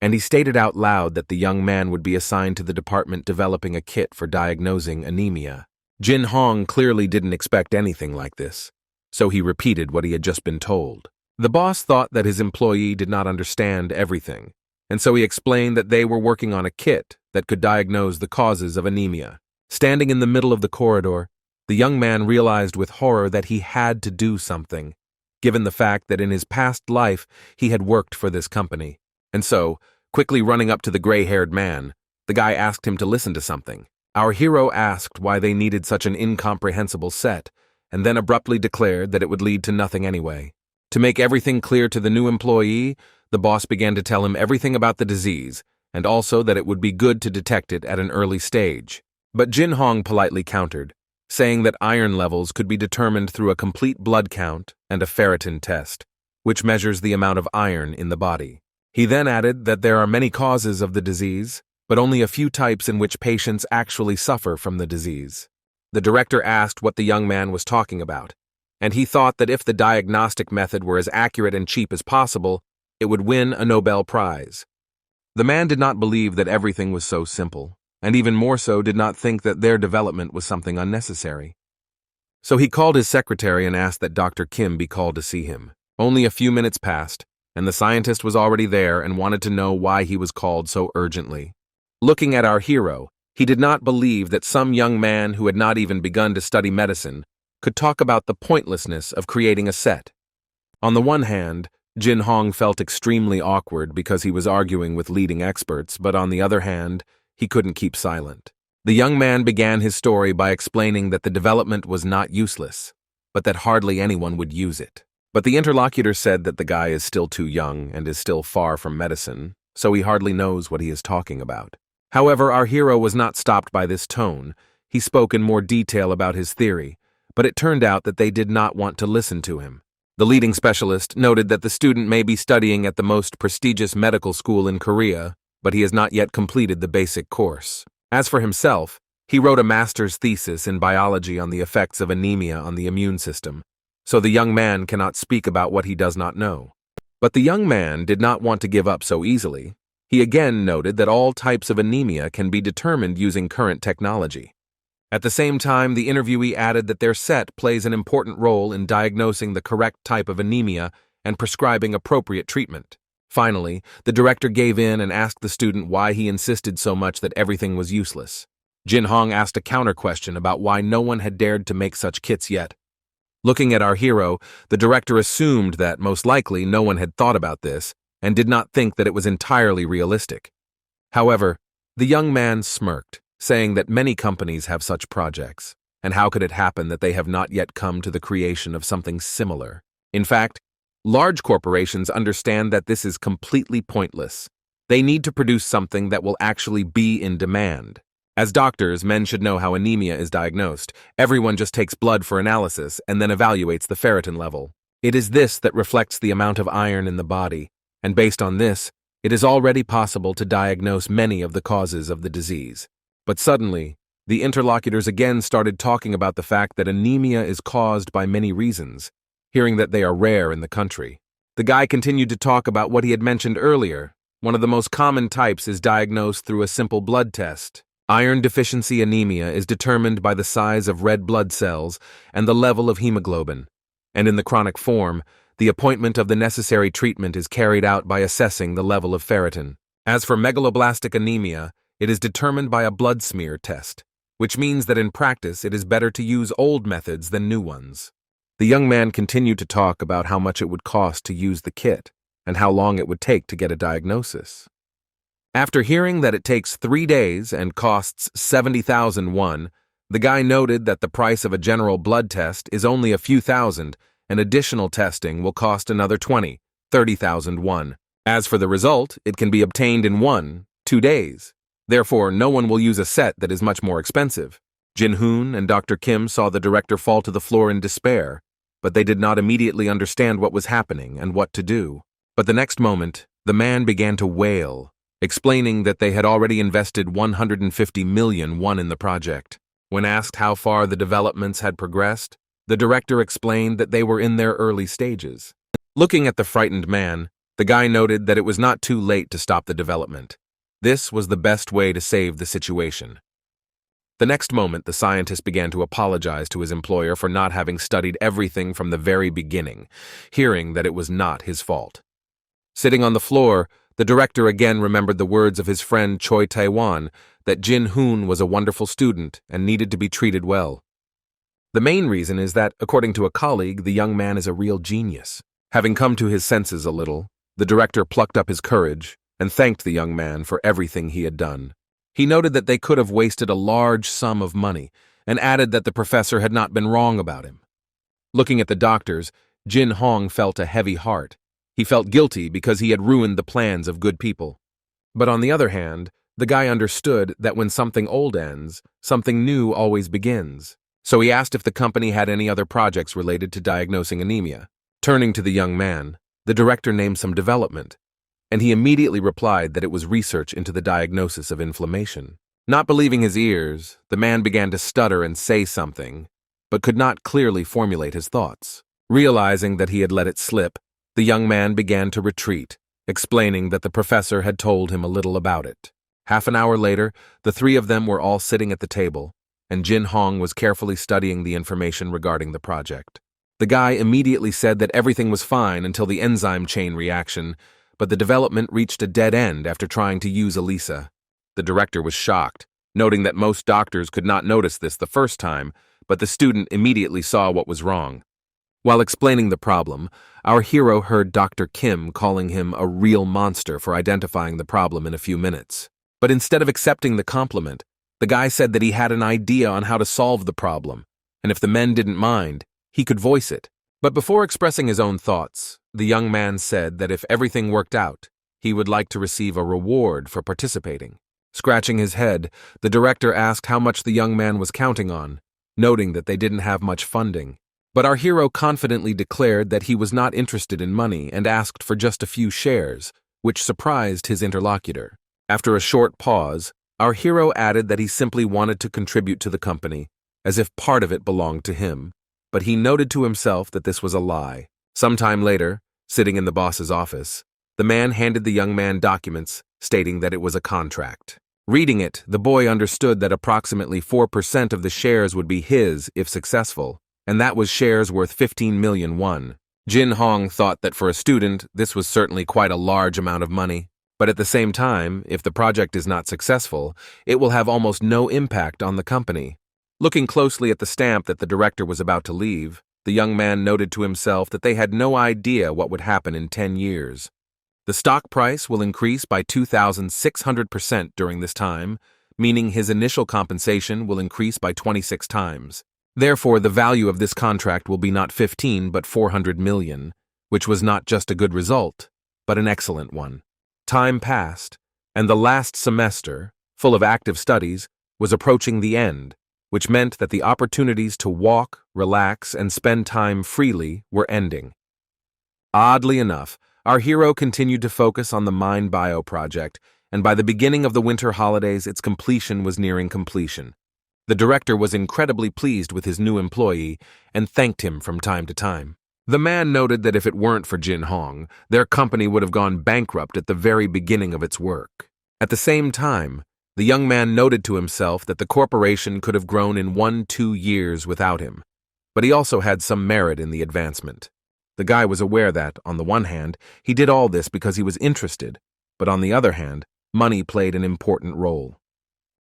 And he stated out loud that the young man would be assigned to the department developing a kit for diagnosing anemia. Jin Hong clearly didn't expect anything like this, so he repeated what he had just been told. The boss thought that his employee did not understand everything, and so he explained that they were working on a kit that could diagnose the causes of anemia. Standing in the middle of the corridor, the young man realized with horror that he had to do something, given the fact that in his past life he had worked for this company. And so, quickly running up to the gray-haired man, the guy asked him to listen to something. Our hero asked why they needed such an incomprehensible set, and then abruptly declared that it would lead to nothing anyway. To make everything clear to the new employee, the boss began to tell him everything about the disease, and also that it would be good to detect it at an early stage. But Jin Hong politely countered, saying that iron levels could be determined through a complete blood count and a ferritin test, which measures the amount of iron in the body. He then added that there are many causes of the disease, but only a few types in which patients actually suffer from the disease. The director asked what the young man was talking about, and he thought that if the diagnostic method were as accurate and cheap as possible, it would win a Nobel Prize. The man did not believe that everything was so simple, and even more so did not think that their development was something unnecessary. So he called his secretary and asked that Dr. Kim be called to see him. Only a few minutes passed, and the scientist was already there and wanted to know why he was called so urgently. Looking at our hero, he did not believe that some young man who had not even begun to study medicine could talk about the pointlessness of creating a set. On the one hand, Jin Hong felt extremely awkward because he was arguing with leading experts, but on the other hand, he couldn't keep silent. The young man began his story by explaining that the development was not useless, but that hardly anyone would use it. But the interlocutor said that the guy is still too young and is still far from medicine, so he hardly knows what he is talking about. However, our hero was not stopped by this tone. He spoke in more detail about his theory, but it turned out that they did not want to listen to him. The leading specialist noted that the student may be studying at the most prestigious medical school in Korea, but he has not yet completed the basic course. As for himself, he wrote a master's thesis in biology on the effects of anemia on the immune system, so the young man cannot speak about what he does not know. But the young man did not want to give up so easily. He again noted that all types of anemia can be determined using current technology. At the same time, the interviewee added that their set plays an important role in diagnosing the correct type of anemia and prescribing appropriate treatment. Finally, the director gave in and asked the student why he insisted so much that everything was useless. Jin Hong asked a counter question about why no one had dared to make such kits yet. Looking at our hero, the director assumed that most likely no one had thought about this and did not think that it was entirely realistic. However, the young man smirked, saying that many companies have such projects, and how could it happen that they have not yet come to the creation of something similar? In fact, large corporations understand that this is completely pointless. They need to produce something that will actually be in demand. As doctors, men should know how anemia is diagnosed. Everyone just takes blood for analysis and then evaluates the ferritin level. It is this that reflects the amount of iron in the body, and based on this, it is already possible to diagnose many of the causes of the disease. But suddenly, the interlocutors again started talking about the fact that anemia is caused by many reasons, hearing that they are rare in the country. The guy continued to talk about what he had mentioned earlier. One of the most common types is diagnosed through a simple blood test. Iron deficiency anemia is determined by the size of red blood cells and the level of hemoglobin, and in the chronic form, the appointment of the necessary treatment is carried out by assessing the level of ferritin. As for megaloblastic anemia, it is determined by a blood smear test, which means that in practice it is better to use old methods than new ones. The young man continued to talk about how much it would cost to use the kit and how long it would take to get a diagnosis. After hearing that it takes 3 days and costs 70,000 won, the guy noted that the price of a general blood test is only a few thousand, and additional testing will cost another 30,000 won. As for the result, it can be obtained in 1-2 days. Therefore, no one will use a set that is much more expensive. Jin Hoon and Dr. Kim saw the director fall to the floor in despair, but they did not immediately understand what was happening and what to do. But the next moment, the man began to wail, explaining that they had already invested 150 million won in the project. When asked how far the developments had progressed, the director explained that they were in their early stages. Looking at the frightened man, the guy noted that it was not too late to stop the development. This was the best way to save the situation. The next moment, the scientist began to apologize to his employer for not having studied everything from the very beginning, hearing that it was not his fault. Sitting on the floor, the director again remembered the words of his friend Choi Tae-won that Jin Hoon was a wonderful student and needed to be treated well. The main reason is that, according to a colleague, the young man is a real genius. Having come to his senses a little, the director plucked up his courage and thanked the young man for everything he had done. He noted that they could have wasted a large sum of money and added that the professor had not been wrong about him. Looking at the doctors, Jin Hong felt a heavy heart. He felt guilty because he had ruined the plans of good people. But on the other hand, the guy understood that when something old ends, something new always begins. So he asked if the company had any other projects related to diagnosing anemia. Turning to the young man, the director named some development, and he immediately replied that it was research into the diagnosis of inflammation. Not believing his ears, the man began to stutter and say something, but could not clearly formulate his thoughts. Realizing that he had let it slip, the young man began to retreat, explaining that the professor had told him a little about it. Half an hour later, the three of them were all sitting at the table, and Jin Hong was carefully studying the information regarding the project. The guy immediately said that everything was fine until the enzyme chain reaction, but the development reached a dead end after trying to use ELISA. The director was shocked, noting that most doctors could not notice this the first time, but the student immediately saw what was wrong. While explaining the problem, our hero heard Dr. Kim calling him a real monster for identifying the problem in a few minutes. But instead of accepting the compliment, the guy said that he had an idea on how to solve the problem, and if the men didn't mind, he could voice it. But before expressing his own thoughts, the young man said that if everything worked out, he would like to receive a reward for participating. Scratching his head, the director asked how much the young man was counting on, noting that they didn't have much funding. But our hero confidently declared that he was not interested in money and asked for just a few shares, which surprised his interlocutor. After a short pause, our hero added that he simply wanted to contribute to the company, as if part of it belonged to him, but he noted to himself that this was a lie. Sometime later, sitting in the boss's office, the man handed the young man documents stating that it was a contract. Reading it, the boy understood that approximately 4% of the shares would be his if successful, and that was shares worth 15 million won. Jin Hong thought that for a student, this was certainly quite a large amount of money, but at the same time, if the project is not successful, it will have almost no impact on the company. Looking closely at the stamp that the director was about to leave, the young man noted to himself that they had no idea what would happen in 10 years. The stock price will increase by 2,600% during this time, meaning his initial compensation will increase by 26 times. Therefore, the value of this contract will be not 15 but 400 million, which was not just a good result, but an excellent one. Time passed, and the last semester, full of active studies, was approaching the end, which meant that the opportunities to walk, relax, and spend time freely were ending. Oddly enough, our hero continued to focus on the Mind Bio project, and by the beginning of the winter holidays, its completion was nearing completion. The director was incredibly pleased with his new employee and thanked him from time to time. The man noted that if it weren't for Jin Hong, their company would have gone bankrupt at the very beginning of its work. At the same time, the young man noted to himself that the corporation could have grown in 1-2 years without him, but he also had some merit in the advancement. The guy was aware that, on the one hand, he did all this because he was interested, but on the other hand, money played an important role.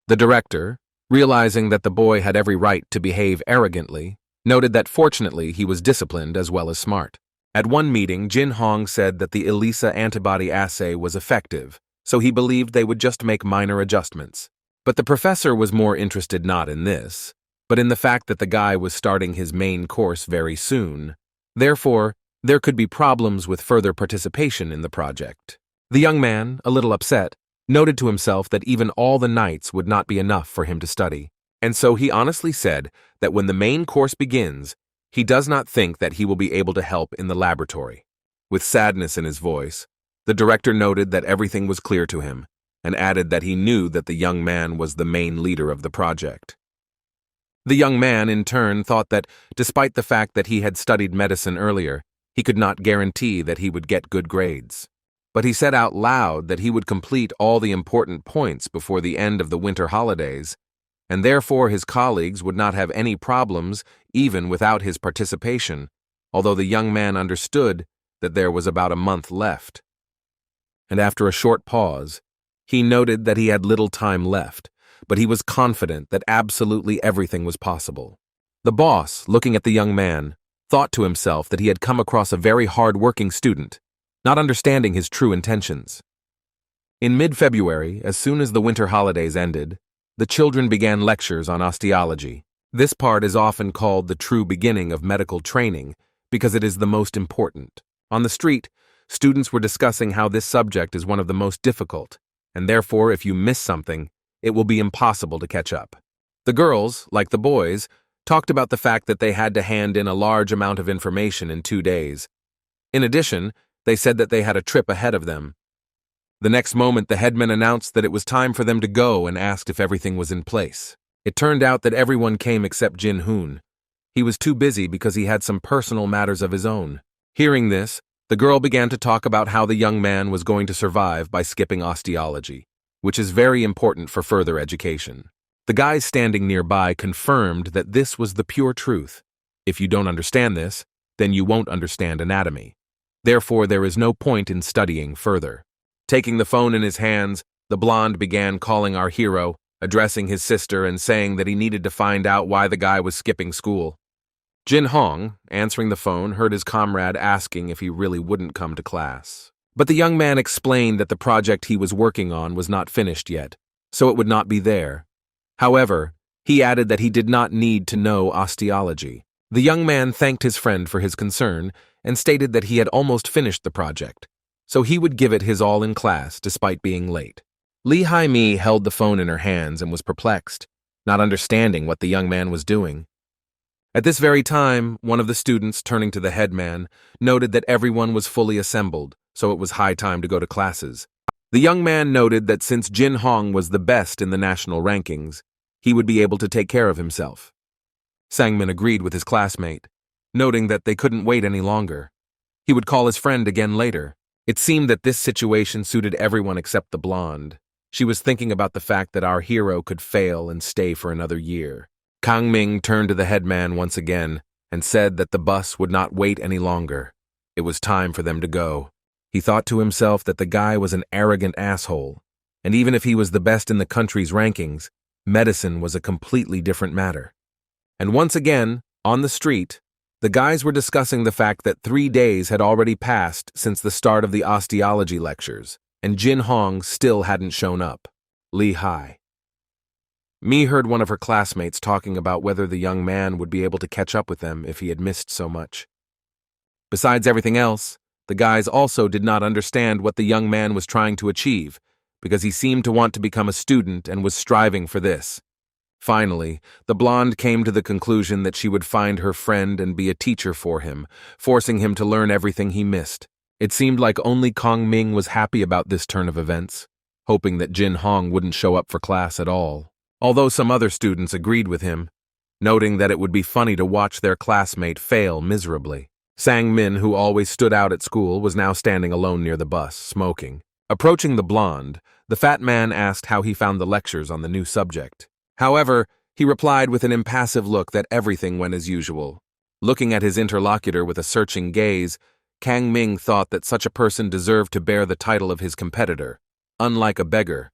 The director, realizing that the boy had every right to behave arrogantly, noted that fortunately he was disciplined as well as smart. At one meeting, Jin Hong said that the ELISA antibody assay was effective, so he believed they would just make minor adjustments. But the professor was more interested not in this, but in the fact that the guy was starting his main course very soon. Therefore, there could be problems with further participation in the project. The young man, a little upset, noted to himself that even all the nights would not be enough for him to study, and so he honestly said that when the main course begins, he does not think that he will be able to help in the laboratory. With sadness in his voice, the director noted that everything was clear to him, and added that he knew that the young man was the main leader of the project. The young man, in turn, thought that, despite the fact that he had studied medicine earlier, he could not guarantee that he would get good grades. But he said out loud that he would complete all the important points before the end of the winter holidays, and therefore his colleagues would not have any problems even without his participation, although the young man understood that there was about a month left. And after a short pause, he noted that he had little time left, but he was confident that absolutely everything was possible. The boss, looking at the young man, thought to himself that he had come across a very hard-working student, not understanding his true intentions. In mid-February, as soon as the winter holidays ended, the children began lectures on osteology. This part is often called the true beginning of medical training because it is the most important. On the street, students were discussing how this subject is one of the most difficult, and therefore if you miss something, it will be impossible to catch up. The girls, like the boys, talked about the fact that they had to hand in a large amount of information in 2 days. In addition, they said that they had a trip ahead of them. The next moment, the headman announced that it was time for them to go and asked if everything was in place. It turned out that everyone came except Jin Hoon. He was too busy because he had some personal matters of his own. Hearing this, the girl began to talk about how the young man was going to survive by skipping osteology, which is very important for further education. The guys standing nearby confirmed that this was the pure truth. If you don't understand this, then you won't understand anatomy. Therefore, there is no point in studying further. Taking the phone in his hands, the blonde began calling our hero, addressing his sister and saying that he needed to find out why the guy was skipping school. Jin Hong, answering the phone, heard his comrade asking if he really wouldn't come to class. But the young man explained that the project he was working on was not finished yet, so it would not be there. However, he added that he did not need to know osteology. The young man thanked his friend for his concern and stated that he had almost finished the project, so he would give it his all in class despite being late. Lee Hai-mi held the phone in her hands and was perplexed, not understanding what the young man was doing. At this very time, one of the students, turning to the headman, noted that everyone was fully assembled, so it was high time to go to classes. The young man noted that since Jin Hong was the best in the national rankings, he would be able to take care of himself. Sangmin agreed with his classmate, noting that they couldn't wait any longer. He would call his friend again later. It seemed that this situation suited everyone except the blonde. She was thinking about the fact that our hero could fail and stay for another year. Kang Ming turned to the headman once again and said that the bus would not wait any longer. It was time for them to go. He thought to himself that the guy was an arrogant asshole, and even if he was the best in the country's rankings, medicine was a completely different matter. And once again, on the street, the guys were discussing the fact that 3 days had already passed since the start of the osteology lectures, and Jin Hong still hadn't shown up. Lee Hai. Mi heard one of her classmates talking about whether the young man would be able to catch up with them if he had missed so much. Besides everything else, the guys also did not understand what the young man was trying to achieve, because he seemed to want to become a student and was striving for this. Finally, the blonde came to the conclusion that she would find her friend and be a teacher for him, forcing him to learn everything he missed. It seemed like only Kang Ming was happy about this turn of events, hoping that Jin Hong wouldn't show up for class at all. Although some other students agreed with him, noting that it would be funny to watch their classmate fail miserably. Sang Min, who always stood out at school, was now standing alone near the bus, smoking. Approaching the blonde, the fat man asked how he found the lectures on the new subject. However, he replied with an impassive look that everything went as usual. Looking at his interlocutor with a searching gaze, Kang Ming thought that such a person deserved to bear the title of his competitor, unlike a beggar.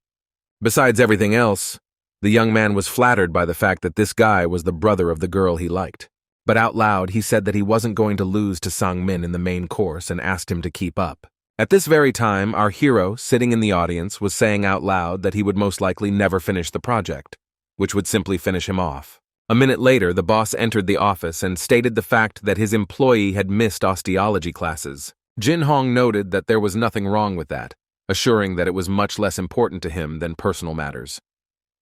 Besides everything else, the young man was flattered by the fact that this guy was the brother of the girl he liked. But out loud, he said that he wasn't going to lose to Sang Min in the main course and asked him to keep up. At this very time, our hero, sitting in the audience, was saying out loud that he would most likely never finish the project, which would simply finish him off. A minute later, the boss entered the office and stated the fact that his employee had missed osteology classes. Jin Hong noted that there was nothing wrong with that, assuring that it was much less important to him than personal matters.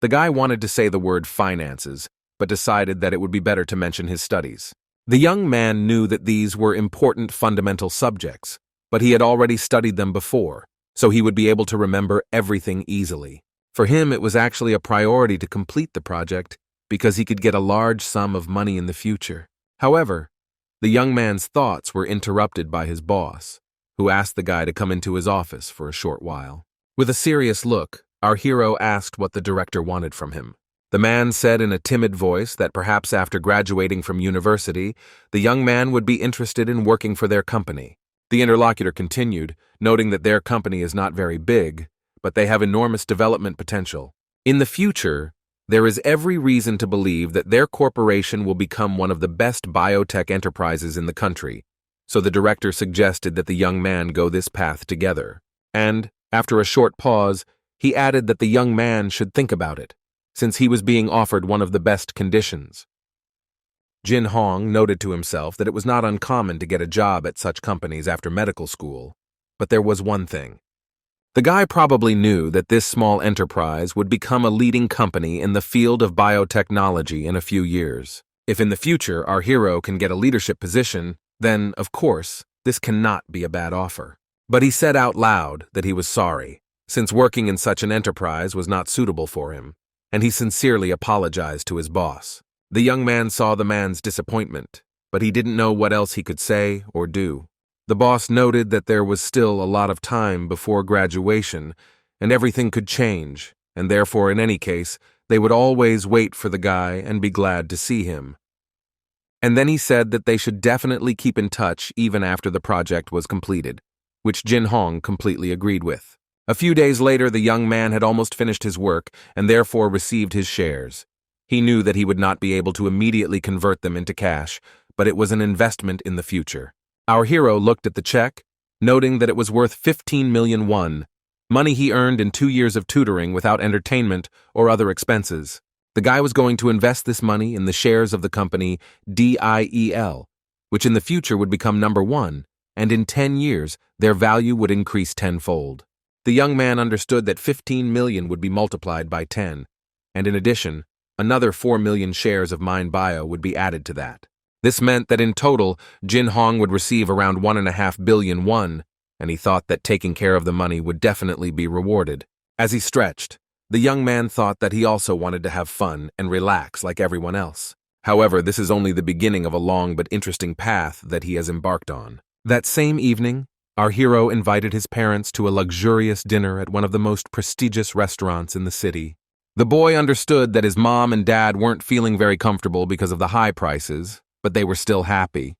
The guy wanted to say the word finances, but decided that it would be better to mention his studies. The young man knew that these were important fundamental subjects, but he had already studied them before, so he would be able to remember everything easily. For him, it was actually a priority to complete the project because he could get a large sum of money in the future. However, the young man's thoughts were interrupted by his boss, who asked the guy to come into his office for a short while. With a serious look, our hero asked what the director wanted from him. The man said in a timid voice that perhaps after graduating from university, the young man would be interested in working for their company. The interlocutor continued, noting that their company is not very big, but they have enormous development potential. In the future, there is every reason to believe that their corporation will become one of the best biotech enterprises in the country, so the director suggested that the young man go this path together. And, after a short pause, he added that the young man should think about it, since he was being offered one of the best conditions. Jin Hong noted to himself that it was not uncommon to get a job at such companies after medical school, but there was one thing. The guy probably knew that this small enterprise would become a leading company in the field of biotechnology in a few years. If in the future our hero can get a leadership position, then, of course, this cannot be a bad offer. But he said out loud that he was sorry, since working in such an enterprise was not suitable for him, and he sincerely apologized to his boss. The young man saw the man's disappointment, but he didn't know what else he could say or do. The boss noted that there was still a lot of time before graduation, and everything could change, and therefore, in any case, they would always wait for the guy and be glad to see him. And then he said that they should definitely keep in touch even after the project was completed, which Jin Hong completely agreed with. A few days later, the young man had almost finished his work and therefore received his shares. He knew that he would not be able to immediately convert them into cash, but it was an investment in the future. Our hero looked at the check, noting that it was worth 15 million won, money he earned in 2 years of tutoring without entertainment or other expenses. The guy was going to invest this money in the shares of the company DIEL, which in the future would become number 1, and in 10 years, their value would increase tenfold. The young man understood that 15 million would be multiplied by 10, and in addition, another 4 million shares of Mind Bio would be added to that. This meant that in total, Jin Hong would receive around 1.5 billion won, and he thought that taking care of the money would definitely be rewarded. As he stretched, the young man thought that he also wanted to have fun and relax like everyone else. However, this is only the beginning of a long but interesting path that he has embarked on. That same evening, our hero invited his parents to a luxurious dinner at one of the most prestigious restaurants in the city. The boy understood that his mom and dad weren't feeling very comfortable because of the high prices, but they were still happy.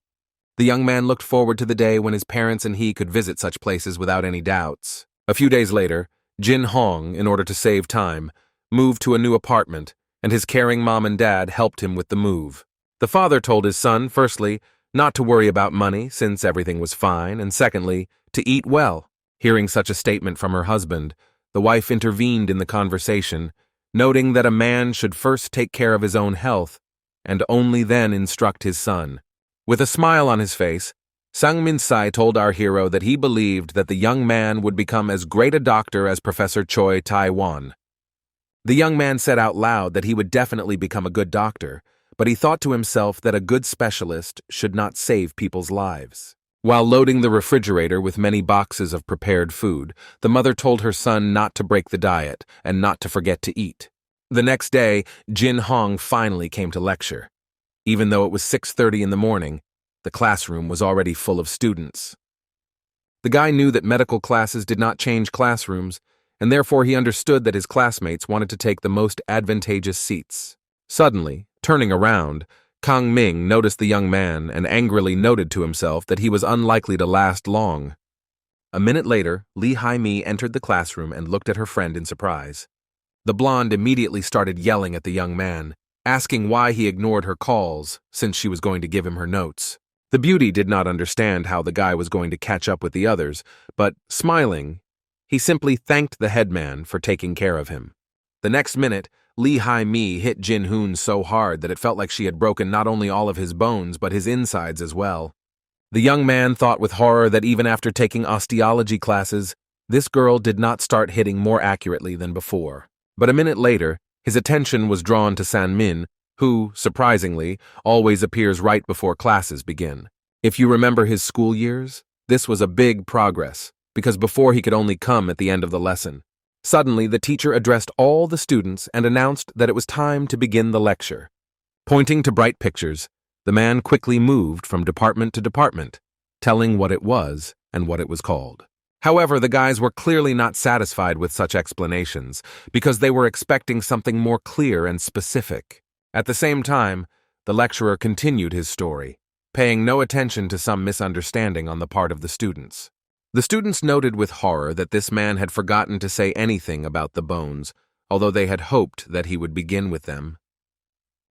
The young man looked forward to the day when his parents and he could visit such places without any doubts. A few days later, Jin Hong, in order to save time, moved to a new apartment, and his caring mom and dad helped him with the move. The father told his son, firstly, not to worry about money since everything was fine, and secondly, to eat well. Hearing such a statement from her husband, the wife intervened in the conversation, noting that a man should first take care of his own health and only then instruct his son. With a smile on his face, Sang Min-sai told our hero that he believed that the young man would become as great a doctor as Professor Choi Tai-wan. The young man said out loud that he would definitely become a good doctor, but he thought to himself that a good specialist should not save people's lives. While loading the refrigerator with many boxes of prepared food, the mother told her son not to break the diet and not to forget to eat. The next day, Jin Hong finally came to lecture. Even though it was 6:30 in the morning, the classroom was already full of students. The guy knew that medical classes did not change classrooms, and therefore he understood that his classmates wanted to take the most advantageous seats. Suddenly, turning around, Kang Ming noticed the young man and angrily noted to himself that he was unlikely to last long. A minute later, Lee Hai-mi entered the classroom and looked at her friend in surprise. The blonde immediately started yelling at the young man, asking why he ignored her calls, since she was going to give him her notes. The beauty did not understand how the guy was going to catch up with the others, but, smiling, he simply thanked the headman for taking care of him. The next minute, Lee Hai-mi hit Jin Hoon so hard that it felt like she had broken not only all of his bones but his insides as well. The young man thought with horror that even after taking osteology classes, this girl did not start hitting more accurately than before. But a minute later, his attention was drawn to San Min, who, surprisingly, always appears right before classes begin. If you remember his school years, this was a big progress, because before he could only come at the end of the lesson. Suddenly, the teacher addressed all the students and announced that it was time to begin the lecture. Pointing to bright pictures, the man quickly moved from department to department, telling what it was and what it was called. However, the guys were clearly not satisfied with such explanations, because they were expecting something more clear and specific. At the same time, the lecturer continued his story, paying no attention to some misunderstanding on the part of the students. The students noted with horror that this man had forgotten to say anything about the bones, although they had hoped that he would begin with them.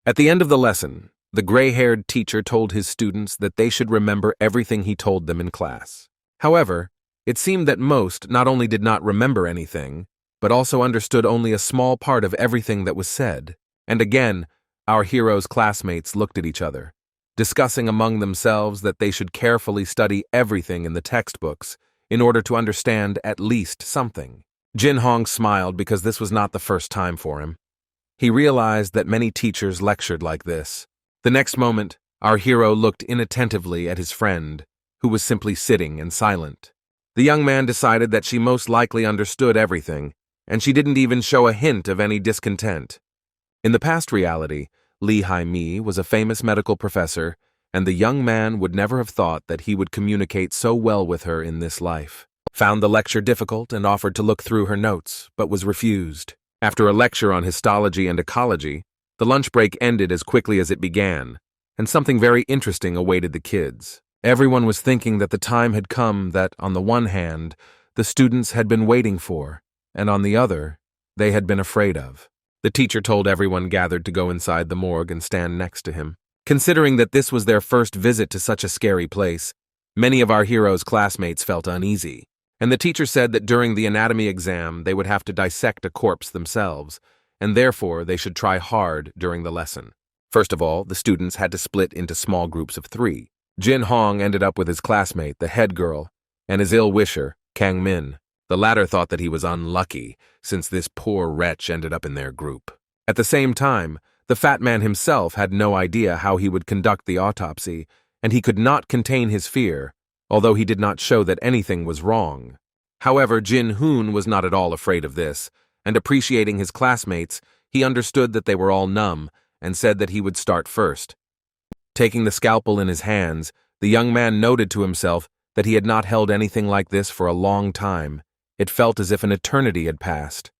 At the end of the lesson, the gray-haired teacher told his students that they should remember everything he told them in class. However, it seemed that most not only did not remember anything, but also understood only a small part of everything that was said. And again, our hero's classmates looked at each other, discussing among themselves that they should carefully study everything in the textbooks in order to understand at least something. Jin Hong smiled because this was not the first time for him. He realized that many teachers lectured like this. The next moment, our hero looked inattentively at his friend, who was simply sitting and silent. The young man decided that she most likely understood everything, and she didn't even show a hint of any discontent. In the past reality, Lee Hai-mi was a famous medical professor, and the young man would never have thought that he would communicate so well with her in this life. Found the lecture difficult and offered to look through her notes, but was refused. After a lecture on histology and ecology, the lunch break ended as quickly as it began, and something very interesting awaited the kids. Everyone was thinking that the time had come that, on the one hand, the students had been waiting for, and on the other, they had been afraid of. The teacher told everyone gathered to go inside the morgue and stand next to him. Considering that this was their first visit to such a scary place, many of our hero's classmates felt uneasy, and the teacher said that during the anatomy exam they would have to dissect a corpse themselves, and therefore they should try hard during the lesson. First of all, the students had to split into small groups of 3. Jin Hong ended up with his classmate, the head girl, and his ill-wisher, Kang Min. The latter thought that he was unlucky, since this poor wretch ended up in their group. At the same time, the fat man himself had no idea how he would conduct the autopsy, and he could not contain his fear, although he did not show that anything was wrong. However, Jin Hoon was not at all afraid of this, and appreciating his classmates, he understood that they were all numb, and said that he would start first. Taking the scalpel in his hands, the young man noted to himself that he had not held anything like this for a long time. It felt as if an eternity had passed.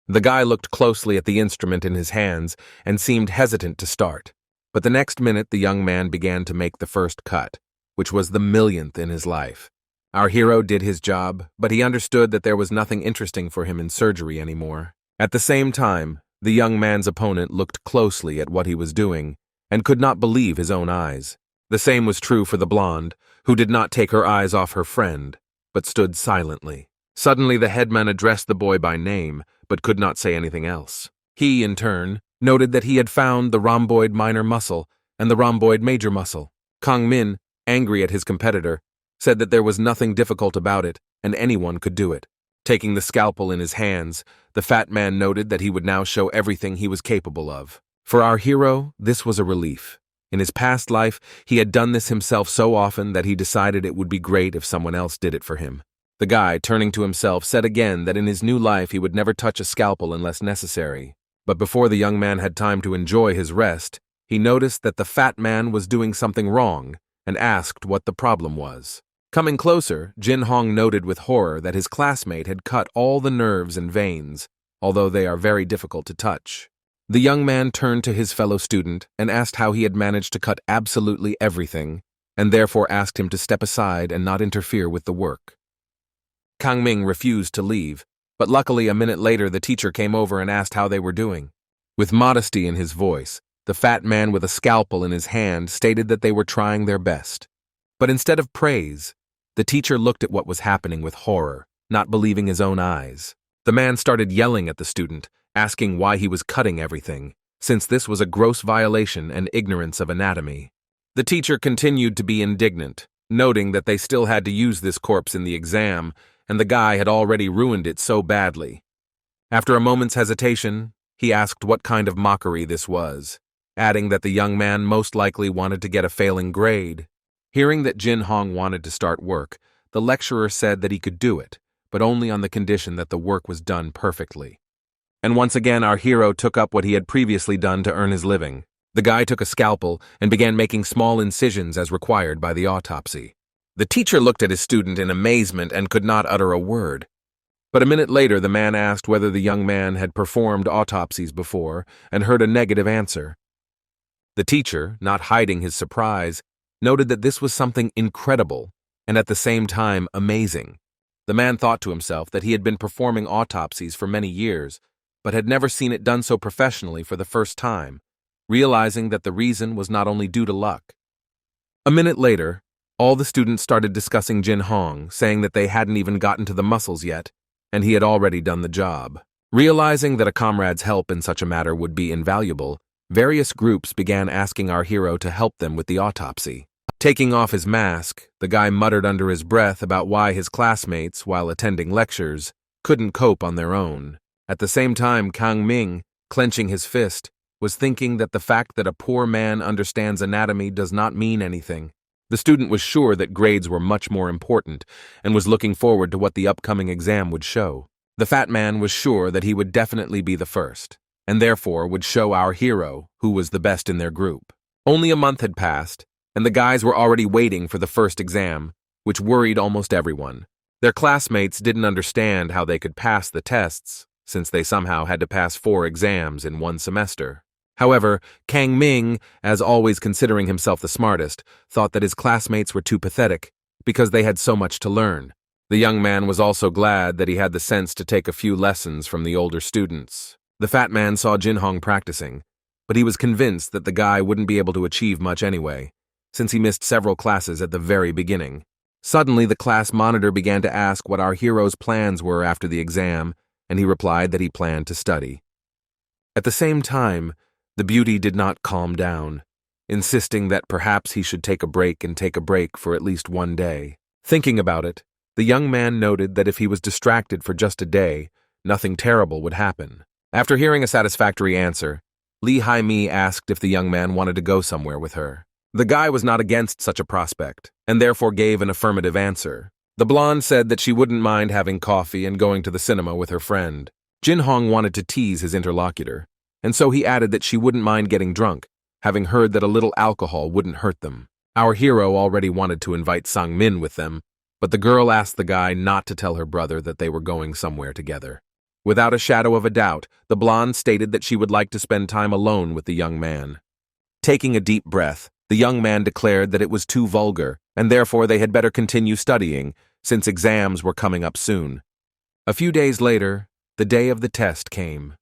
The guy looked closely at the instrument in his hands and seemed hesitant to start. But the next minute the young man began to make the first cut, which was the millionth in his life. Our hero did his job, but he understood that there was nothing interesting for him in surgery anymore. At the same time, the young man's opponent looked closely at what he was doing and could not believe his own eyes. The same was true for the blonde, who did not take her eyes off her friend, but stood silently. Suddenly the headman addressed the boy by name, but could not say anything else. He, in turn, noted that he had found the rhomboid minor muscle and the rhomboid major muscle. Kang Min, angry at his competitor, said that there was nothing difficult about it and anyone could do it. Taking the scalpel in his hands, the fat man noted that he would now show everything he was capable of. For our hero, this was a relief. In his past life, he had done this himself so often that he decided it would be great if someone else did it for him. The guy, turning to himself, said again that in his new life he would never touch a scalpel unless necessary. But before the young man had time to enjoy his rest, he noticed that the fat man was doing something wrong and asked what the problem was. Coming closer, Jin Hong noted with horror that his classmate had cut all the nerves and veins, although they are very difficult to touch. The young man turned to his fellow student and asked how he had managed to cut absolutely everything, and therefore asked him to step aside and not interfere with the work. Kang Ming refused to leave, but luckily a minute later the teacher came over and asked how they were doing. With modesty in his voice, the fat man with a scalpel in his hand stated that they were trying their best. But instead of praise, the teacher looked at what was happening with horror, not believing his own eyes. The man started yelling at the student, asking why he was cutting everything, since this was a gross violation and ignorance of anatomy. The teacher continued to be indignant, noting that they still had to use this corpse in the exam, and the guy had already ruined it so badly. After a moment's hesitation, he asked what kind of mockery this was, adding that the young man most likely wanted to get a failing grade. Hearing that Jin Hong wanted to start work, the lecturer said that he could do it, but only on the condition that the work was done perfectly. And once again our hero took up what he had previously done to earn his living. The guy took a scalpel and began making small incisions as required by the autopsy. The teacher looked at his student in amazement and could not utter a word. But a minute later the man asked whether the young man had performed autopsies before and heard a negative answer. The teacher, not hiding his surprise, noted that this was something incredible and at the same time amazing. The man thought to himself that he had been performing autopsies for many years, but had never seen it done so professionally for the first time, realizing that the reason was not only due to luck. A minute later, all the students started discussing Jin Hong, saying that they hadn't even gotten to the muscles yet, and he had already done the job. Realizing that a comrade's help in such a matter would be invaluable, various groups began asking our hero to help them with the autopsy. Taking off his mask, the guy muttered under his breath about why his classmates, while attending lectures, couldn't cope on their own. At the same time, Kang Ming, clenching his fist, was thinking that the fact that a poor man understands anatomy does not mean anything. The student was sure that grades were much more important and was looking forward to what the upcoming exam would show. The fat man was sure that he would definitely be the first, and therefore would show our hero who was the best in their group. Only a month had passed, and the guys were already waiting for the first exam, which worried almost everyone. Their classmates didn't understand how they could pass the tests, since they somehow had to pass 4 exams in one semester. However, Kang Ming, as always considering himself the smartest, thought that his classmates were too pathetic, because they had so much to learn. The young man was also glad that he had the sense to take a few lessons from the older students. The fat man saw Jin Hong practicing, but he was convinced that the guy wouldn't be able to achieve much anyway, since he missed several classes at the very beginning. Suddenly, the class monitor began to ask what our hero's plans were after the exam, and he replied that he planned to study. At the same time, the beauty did not calm down, insisting that perhaps he should take a break for at least one day. Thinking about it, the young man noted that if he was distracted for just a day, nothing terrible would happen. After hearing a satisfactory answer, Li Hai-mi asked if the young man wanted to go somewhere with her. The guy was not against such a prospect, and therefore gave an affirmative answer. The blonde said that she wouldn't mind having coffee and going to the cinema with her friend. Jin Hong wanted to tease his interlocutor, and so he added that she wouldn't mind getting drunk, having heard that a little alcohol wouldn't hurt them. Our hero already wanted to invite Sang-min with them, but the girl asked the guy not to tell her brother that they were going somewhere together. Without a shadow of a doubt, the blonde stated that she would like to spend time alone with the young man. Taking a deep breath, the young man declared that it was too vulgar, and therefore they had better continue studying, since exams were coming up soon. A few days later, the day of the test came.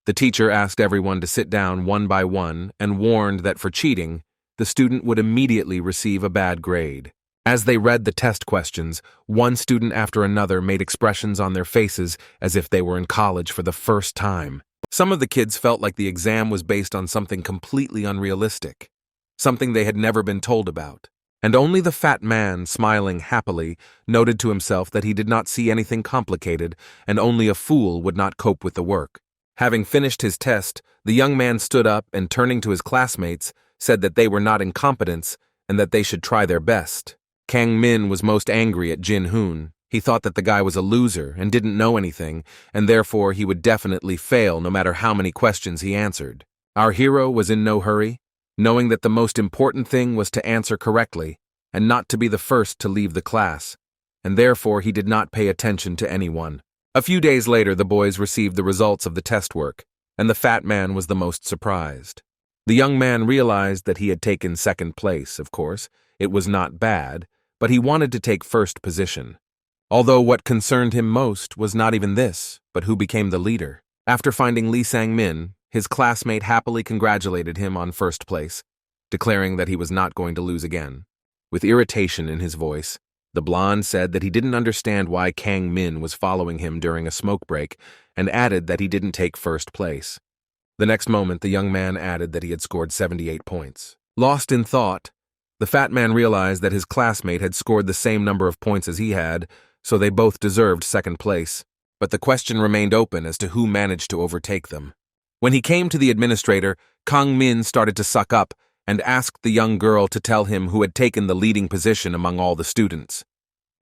The teacher asked everyone to sit down one by one and warned that for cheating, the student would immediately receive a bad grade. As they read the test questions, one student after another made expressions on their faces as if they were in college for the first time. Some of the kids felt like the exam was based on something completely unrealistic, something they had never been told about. And only the fat man, smiling happily, noted to himself that he did not see anything complicated, and only a fool would not cope with the work. Having finished his test, the young man stood up and, turning to his classmates, said that they were not incompetents and that they should try their best. Kang Min was most angry at Jin Hoon. He thought that the guy was a loser and didn't know anything, and therefore he would definitely fail no matter how many questions he answered. Our hero was in no hurry, knowing that the most important thing was to answer correctly and not to be the first to leave the class, and therefore he did not pay attention to anyone. A few days later, the boys received the results of the test work, and the fat man was the most surprised. The young man realized that he had taken second place, of course. It was not bad, but he wanted to take first position. Although what concerned him most was not even this, but who became the leader. After finding Lee Sang-min, his classmate happily congratulated him on first place, declaring that he was not going to lose again. With irritation in his voice, the blonde said that he didn't understand why Kang Min was following him during a smoke break, and added that he didn't take first place. The next moment, the young man added that he had scored 78 points. Lost in thought, the fat man realized that his classmate had scored the same number of points as he had, so they both deserved second place. But the question remained open as to who managed to overtake them. When he came to the administrator, Kang Min started to suck up and asked the young girl to tell him who had taken the leading position among all the students.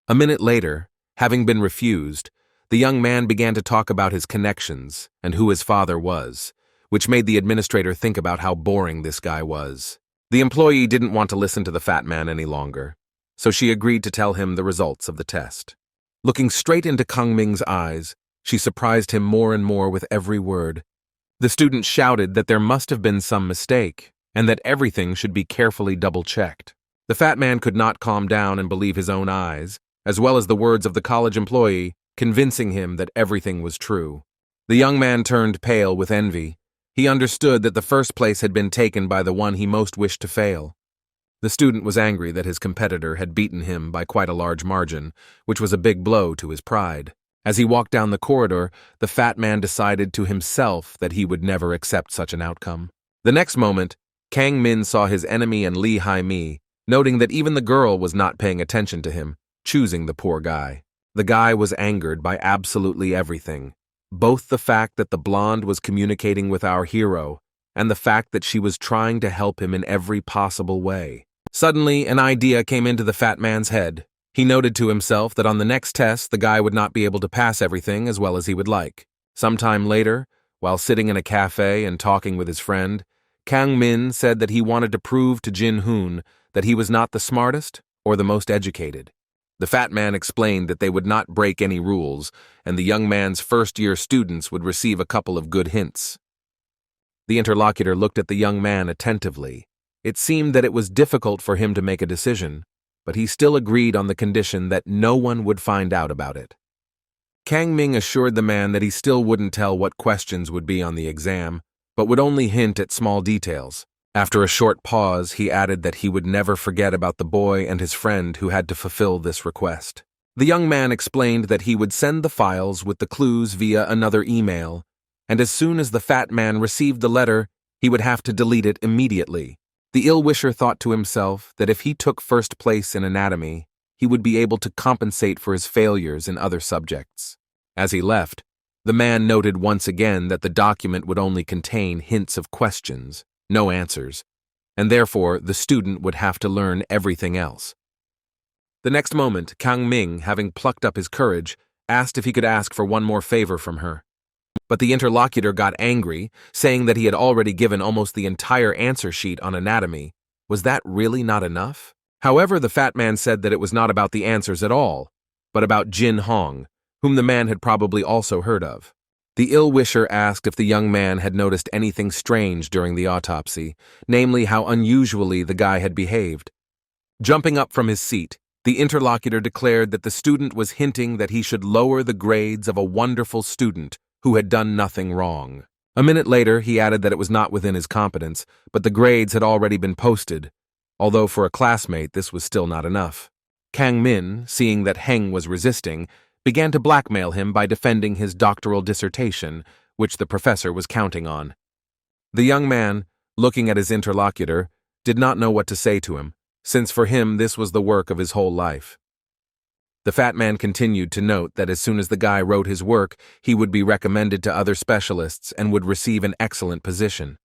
A minute later, having been refused, the young man began to talk about his connections and who his father was, which made the administrator think about how boring this guy was. The employee didn't want to listen to the fat man any longer, so she agreed to tell him the results of the test. Looking straight into Kang Ming's eyes, she surprised him more and more with every word. The student shouted that there must have been some mistake, and that everything should be carefully double-checked. The fat man could not calm down and believe his own eyes, as well as the words of the college employee, convincing him that everything was true. The young man turned pale with envy. He understood that the first place had been taken by the one he most wished to fail. The student was angry that his competitor had beaten him by quite a large margin, which was a big blow to his pride. As he walked down the corridor, the fat man decided to himself that he would never accept such an outcome. The next moment, Kang Min saw his enemy and Lee Hai-mi, noting that even the girl was not paying attention to him, choosing the poor guy. The guy was angered by absolutely everything, both the fact that the blonde was communicating with our hero and the fact that she was trying to help him in every possible way. Suddenly, an idea came into the fat man's head. He noted to himself that on the next test, the guy would not be able to pass everything as well as he would like. Sometime later, while sitting in a cafe and talking with his friend, Kang Min said that he wanted to prove to Jin Hoon that he was not the smartest or the most educated. The fat man explained that they would not break any rules, and the young man's first-year students would receive a couple of good hints. The interlocutor looked at the young man attentively. It seemed that it was difficult for him to make a decision, but he still agreed on the condition that no one would find out about it. Kang Ming assured the man that he still wouldn't tell what questions would be on the exam, but would only hint at small details. After a short pause, he added that he would never forget about the boy and his friend who had to fulfill this request. The young man explained that he would send the files with the clues via another email, and as soon as the fat man received the letter, he would have to delete it immediately. The ill-wisher thought to himself that if he took first place in anatomy, he would be able to compensate for his failures in other subjects. As he left, the man noted once again that the document would only contain hints of questions, no answers, and therefore the student would have to learn everything else. The next moment, Kang Ming, having plucked up his courage, asked if he could ask for one more favor from her. But the interlocutor got angry, saying that he had already given almost the entire answer sheet on anatomy, Was that really not enough? However, the fat man said that it was not about the answers at all, but about Jin Hong, whom the man had probably also heard of. The ill-wisher asked if the young man had noticed anything strange during the autopsy, namely how unusually the guy had behaved. Jumping up from his seat, the interlocutor declared that the student was hinting that he should lower the grades of a wonderful student who had done nothing wrong. A minute later, he added that it was not within his competence, but the grades had already been posted, although for a classmate this was still not enough. Kang Min, seeing that Heng was resisting, began to blackmail him by defending his doctoral dissertation, which the professor was counting on. The young man, looking at his interlocutor, did not know what to say to him, since for him this was the work of his whole life. The fat man continued to note that as soon as the guy wrote his work, he would be recommended to other specialists and would receive an excellent position.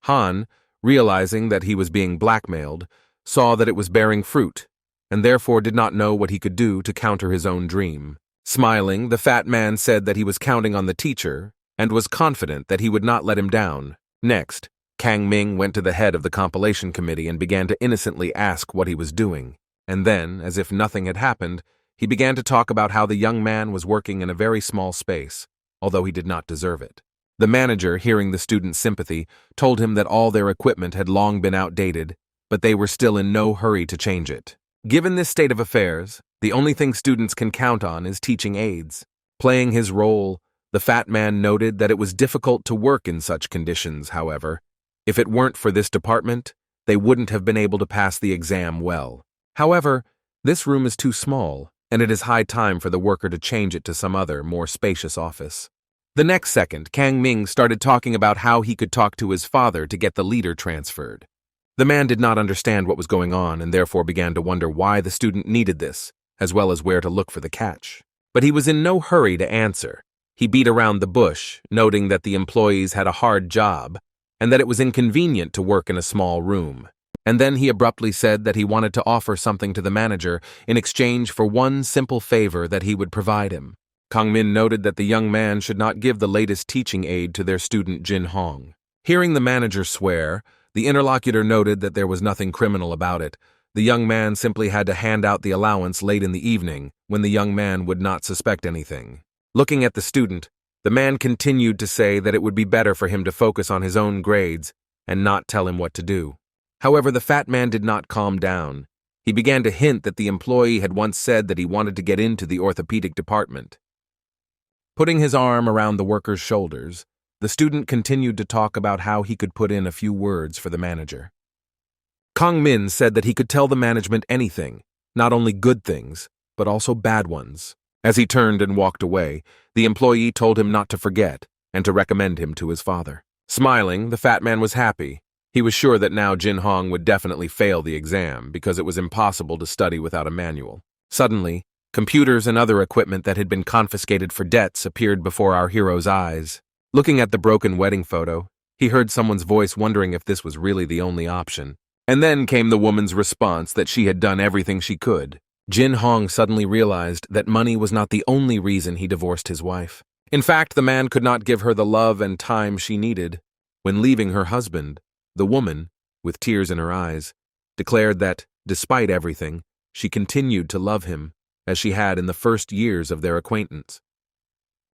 Han, realizing that he was being blackmailed, saw that it was bearing fruit, and therefore did not know what he could do to counter his own dream. Smiling, the fat man said that he was counting on the teacher and was confident that he would not let him down. Next, Kang Ming went to the head of the compilation committee and began to innocently ask what he was doing, and then, as if nothing had happened, he began to talk about how the young man was working in a very small space, although he did not deserve it. The manager, hearing the student's sympathy, told him that all their equipment had long been outdated, but they were still in no hurry to change it. Given this state of affairs, the only thing students can count on is teaching aids. Playing his role, the fat man noted that it was difficult to work in such conditions, however. If it weren't for this department, they wouldn't have been able to pass the exam well. However, this room is too small, and it is high time for the worker to change it to some other, more spacious office. The next second, Kang Ming started talking about how he could talk to his father to get the leader transferred. The man did not understand what was going on and therefore began to wonder why the student needed this, as well as where to look for the catch. But he was in no hurry to answer. He beat around the bush, noting that the employees had a hard job and that it was inconvenient to work in a small room. And then he abruptly said that he wanted to offer something to the manager in exchange for one simple favor that he would provide him. Kang Min noted that the young man should not give the latest teaching aid to their student Jin Hong. Hearing the manager swear, the interlocutor noted that there was nothing criminal about it. The young man simply had to hand out the allowance late in the evening, when the young man would not suspect anything. Looking at the student, the man continued to say that it would be better for him to focus on his own grades and not tell him what to do. However, the fat man did not calm down. He began to hint that the employee had once said that he wanted to get into the orthopedic department. Putting his arm around the worker's shoulders, the student continued to talk about how he could put in a few words for the manager. Kang Min said that he could tell the management anything, not only good things, but also bad ones. As he turned and walked away, the employee told him not to forget and to recommend him to his father. Smiling, the fat man was happy. He was sure that now Jin Hong would definitely fail the exam because it was impossible to study without a manual. Suddenly, computers and other equipment that had been confiscated for debts appeared before our hero's eyes. Looking at the broken wedding photo, he heard someone's voice wondering if this was really the only option. And then came the woman's response that she had done everything she could. Jin Hong suddenly realized that money was not the only reason he divorced his wife. In fact, the man could not give her the love and time she needed. When leaving her husband, the woman, with tears in her eyes, declared that, despite everything, she continued to love him, as she had in the first years of their acquaintance.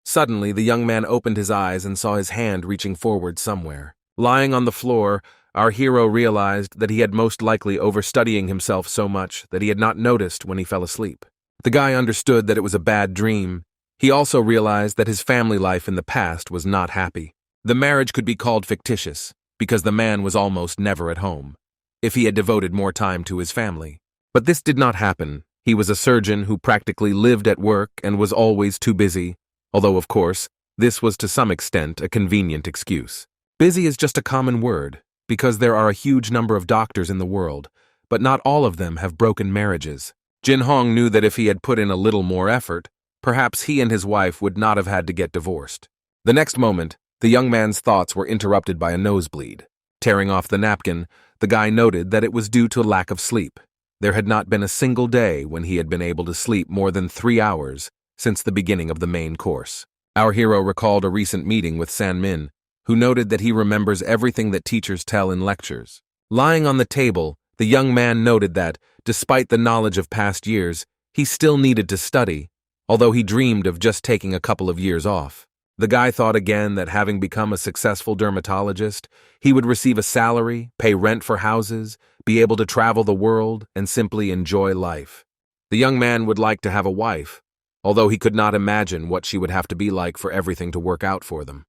Suddenly, the young man opened his eyes and saw his hand reaching forward somewhere. Lying on the floor, our hero realized that he had most likely overstudying himself so much that he had not noticed when he fell asleep. The guy understood that it was a bad dream. He also realized that his family life in the past was not happy. The marriage could be called fictitious, because the man was almost never at home, if he had devoted more time to his family. But this did not happen. He was a surgeon who practically lived at work and was always too busy, although, of course, this was to some extent a convenient excuse. Busy is just a common word, because there are a huge number of doctors in the world, but not all of them have broken marriages. Jin Hong knew that if he had put in a little more effort, perhaps he and his wife would not have had to get divorced. The next moment, the young man's thoughts were interrupted by a nosebleed. Tearing off the napkin, the guy noted that it was due to lack of sleep. There had not been a single day when he had been able to sleep more than 3 hours since the beginning of the main course. Our hero recalled a recent meeting with San Min, who noted that he remembers everything that teachers tell in lectures. Lying on the table, the young man noted that, despite the knowledge of past years, he still needed to study, although he dreamed of just taking a couple of years off. The guy thought again that having become a successful dermatologist, he would receive a salary, pay rent for houses, be able to travel the world, and simply enjoy life. The young man would like to have a wife, although he could not imagine what she would have to be like for everything to work out for them.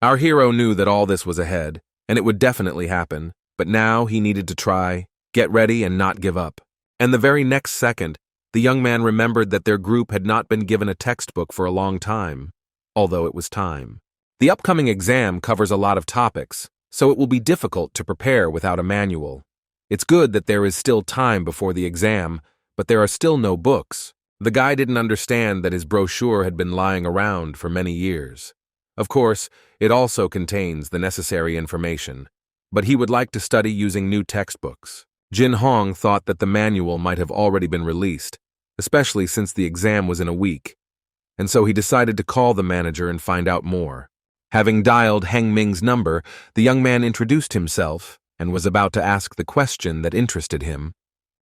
Our hero knew that all this was ahead, and it would definitely happen, but now he needed to try, get ready, and not give up. And the very next second, the young man remembered that their group had not been given a textbook for a long time, although it was time. The upcoming exam covers a lot of topics, so it will be difficult to prepare without a manual. It's good that there is still time before the exam, but there are still no books. The guy didn't understand that his brochure had been lying around for many years. Of course, it also contains the necessary information, but he would like to study using new textbooks. Jin Hong thought that the manual might have already been released, especially since the exam was in a week, and so he decided to call the manager and find out more. Having dialed Heng Ming's number, the young man introduced himself and was about to ask the question that interested him.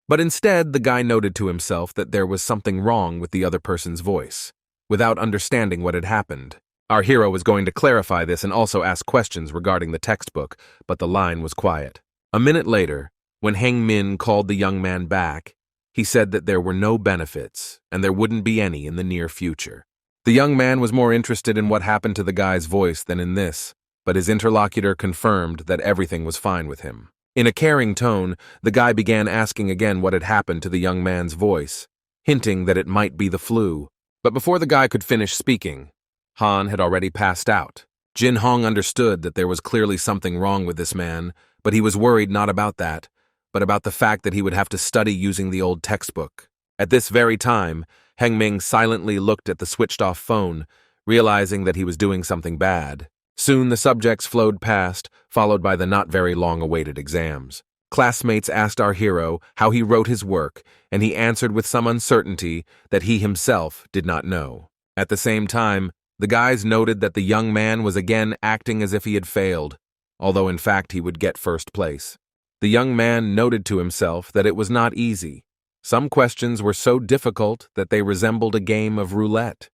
But instead, the guy noted to himself that there was something wrong with the other person's voice, without understanding what had happened. Our hero was going to clarify this and also ask questions regarding the textbook, but the line was quiet. A minute later, when Heng Min called the young man back, he said that there were no benefits, and there wouldn't be any in the near future. The young man was more interested in what happened to the guy's voice than in this, but his interlocutor confirmed that everything was fine with him. In a caring tone, the guy began asking again what had happened to the young man's voice, hinting that it might be the flu. But before the guy could finish speaking, Han had already passed out. Jin Hong understood that there was clearly something wrong with this man, but he was worried not about that, but about the fact that he would have to study using the old textbook. At this very time, Heng Ming silently looked at the switched-off phone, realizing that he was doing something bad. Soon the subjects flowed past, followed by the not very long-awaited exams. Classmates asked our hero how he wrote his work, and he answered with some uncertainty that he himself did not know. At the same time, the guys noted that the young man was again acting as if he had failed, although in fact he would get first place. The young man noted to himself that it was not easy. Some questions were so difficult that they resembled a game of roulette.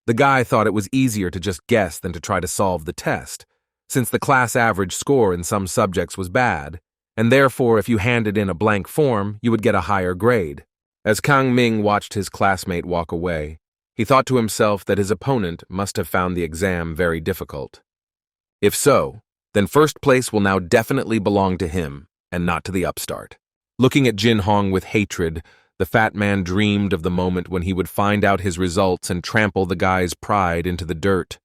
The guy thought it was easier to just guess than to try to solve the test, since the class average score in some subjects was bad, and therefore if you handed in a blank form, you would get a higher grade. As Kang Ming watched his classmate walk away, he thought to himself that his opponent must have found the exam very difficult. If so, then first place will now definitely belong to him, and not to the upstart. Looking at Jin Hong with hatred, the fat man dreamed of the moment when he would find out his results and trample the guy's pride into the dirt.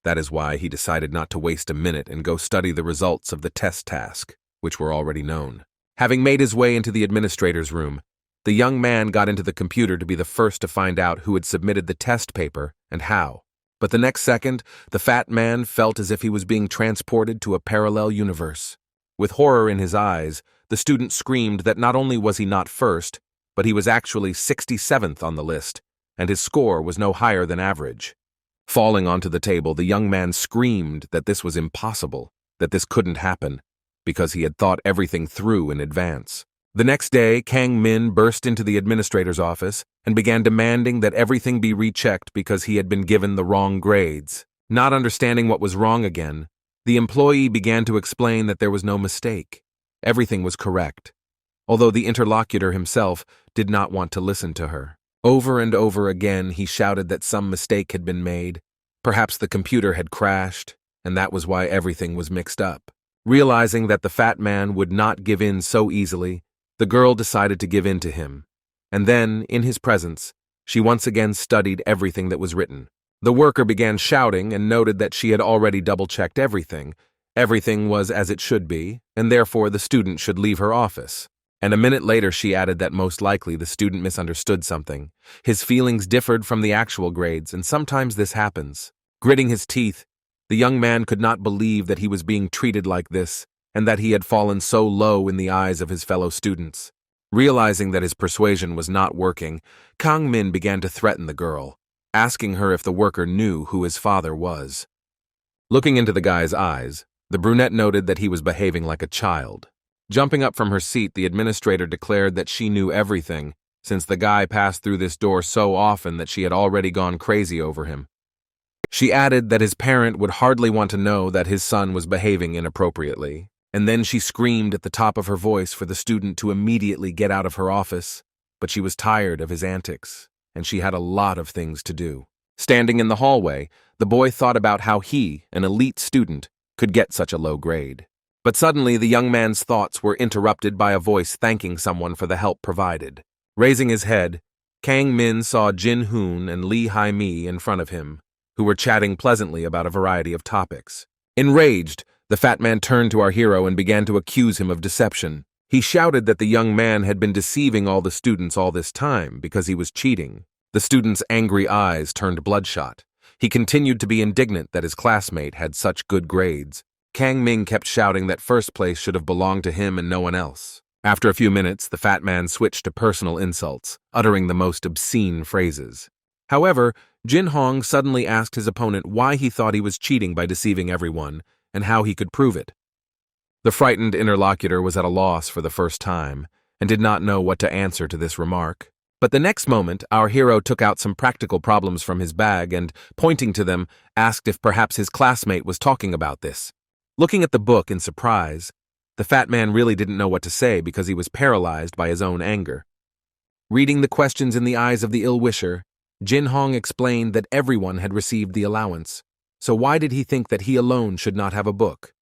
That is why he decided not to waste a minute and go study the results of the test task, which were already known. Having made his way into the administrator's room, the young man got into the computer to be the first to find out who had submitted the test paper and how. But the next second, the fat man felt as if he was being transported to a parallel universe. With horror in his eyes, the student screamed that not only was he not first, but he was actually 67th on the list, and his score was no higher than average. Falling onto the table, the young man screamed that this was impossible, that this couldn't happen, because he had thought everything through in advance. The next day, Kang Min burst into the administrator's office and began demanding that everything be rechecked because he had been given the wrong grades. Not understanding what was wrong again, the employee began to explain that there was no mistake. Everything was correct, although the interlocutor himself did not want to listen to her. Over and over again, he shouted that some mistake had been made. Perhaps the computer had crashed, and that was why everything was mixed up. Realizing that the fat man would not give in so easily, the girl decided to give in to him. And then, in his presence, she once again studied everything that was written. The worker began shouting and noted that she had already double-checked everything. Everything was as it should be, and therefore the student should leave her office. And a minute later she added that most likely the student misunderstood something. His feelings differed from the actual grades, and sometimes this happens. Gritting his teeth, the young man could not believe that he was being treated like this, and that he had fallen so low in the eyes of his fellow students. Realizing that his persuasion was not working, Kang Min began to threaten the girl, asking her if the worker knew who his father was. Looking into the guy's eyes, The brunette noted that he was behaving like a child. Jumping up from her seat, the administrator declared that she knew everything, since the guy passed through this door so often that she had already gone crazy over him. She added that his parent would hardly want to know that his son was behaving inappropriately, and then she screamed at the top of her voice for the student to immediately get out of her office, but she was tired of his antics, and she had a lot of things to do. Standing in the hallway, the boy thought about how he, an elite student, could get such a low grade. But suddenly the young man's thoughts were interrupted by a voice thanking someone for the help provided. Raising his head, Kang Min saw Jin Hoon and Lee Hai Mi in front of him, who were chatting pleasantly about a variety of topics. Enraged, the fat man turned to our hero and began to accuse him of deception. He shouted that the young man had been deceiving all the students all this time because he was cheating. The student's angry eyes turned bloodshot. He continued to be indignant that his classmate had such good grades. Kang Ming kept shouting that first place should have belonged to him and no one else. After a few minutes, the fat man switched to personal insults, uttering the most obscene phrases. However, Jin Hong suddenly asked his opponent why he thought he was cheating by deceiving everyone, and how he could prove it. The frightened interlocutor was at a loss for the first time, and did not know what to answer to this remark. But the next moment, our hero took out some practical problems from his bag and, pointing to them, asked if perhaps his classmate was talking about this. Looking at the book in surprise, the fat man really didn't know what to say because he was paralyzed by his own anger. Reading the questions in the eyes of the ill-wisher, Jin Hong explained that everyone had received the allowance, so why did he think that he alone should not have a book?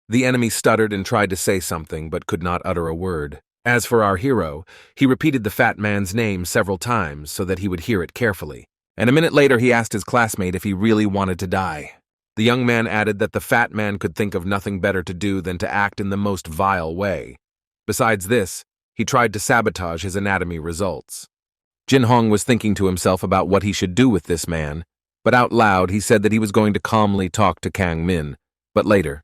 The enemy stuttered and tried to say something but could not utter a word. As for our hero, he repeated the fat man's name several times so that he would hear it carefully, and a minute later he asked his classmate if he really wanted to die. The young man added that the fat man could think of nothing better to do than to act in the most vile way. Besides this, he tried to sabotage his anatomy results. Jin Hong was thinking to himself about what he should do with this man, but out loud he said that he was going to calmly talk to Kang Min, but later.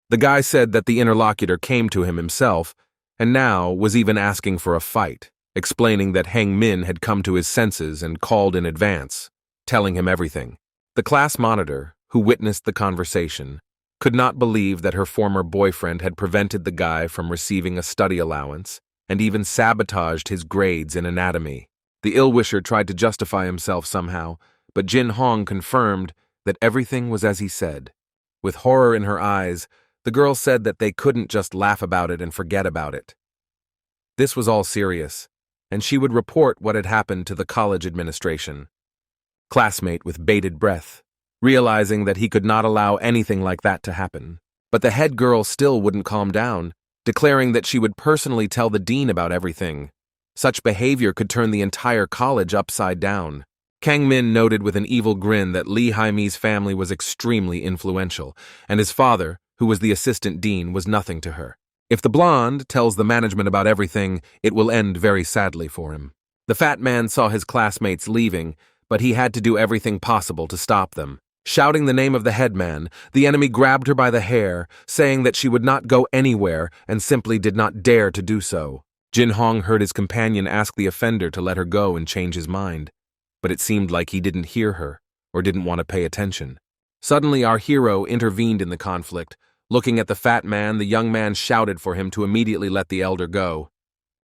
The guy said that the interlocutor came to him himself, and now was even asking for a fight, explaining that Hang Min had come to his senses and called in advance, telling him everything. The class monitor, who witnessed the conversation, could not believe that her former boyfriend had prevented the guy from receiving a study allowance and even sabotaged his grades in anatomy. The ill-wisher tried to justify himself somehow, but Jin Hong confirmed that everything was as he said. With horror in her eyes, the girl said that they couldn't just laugh about it and forget about it. This was all serious, and she would report what had happened to the college administration. Classmate with bated breath, realizing that he could not allow anything like that to happen. But the head girl still wouldn't calm down, declaring that she would personally tell the dean about everything. Such behavior could turn the entire college upside down. Kang Min noted with an evil grin that Lee Hai Mi's family was extremely influential, and his father, who was the assistant dean, was nothing to her. If the blonde tells the management about everything, it will end very sadly for him. The fat man saw his classmates leaving, but he had to do everything possible to stop them. Shouting the name of the headman, the enemy grabbed her by the hair, saying that she would not go anywhere and simply did not dare to do so. Jin Hong heard his companion ask the offender to let her go and change his mind, but it seemed like he didn't hear her or didn't want to pay attention. Suddenly our hero intervened in the conflict. Looking at the fat man, the young man shouted for him to immediately let the elder go.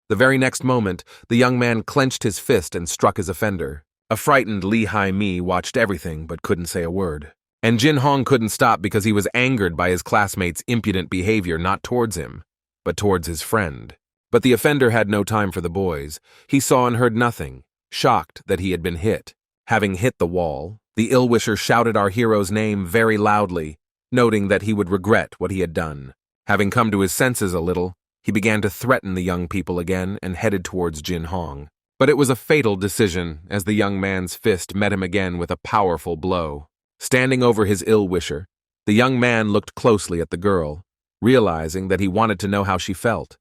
The very next moment, the young man clenched his fist and struck his offender. A frightened Lee Hai Mi watched everything but couldn't say a word. And Jin Hong couldn't stop because he was angered by his classmate's impudent behavior not towards him, but towards his friend. But the offender had no time for the boys. He saw and heard nothing, shocked that he had been hit. Having hit the wall, the ill-wisher shouted our hero's name very loudly, noting that he would regret what he had done. Having come to his senses a little, he began to threaten the young people again and headed towards Jin Hong. But it was a fatal decision, as the young man's fist met him again with a powerful blow. Standing over his ill-wisher, the young man looked closely at the girl, realizing that he wanted to know how she felt.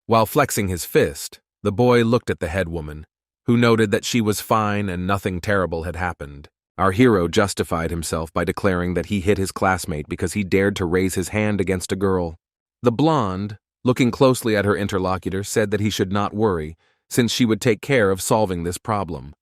While flexing his fist, the boy looked at the head woman, who noted that she was fine and nothing terrible had happened. Our hero justified himself by declaring that he hit his classmate because he dared to raise his hand against a girl. The blonde, looking closely at her interlocutor, said that he should not worry, since she would take care of solving this problem.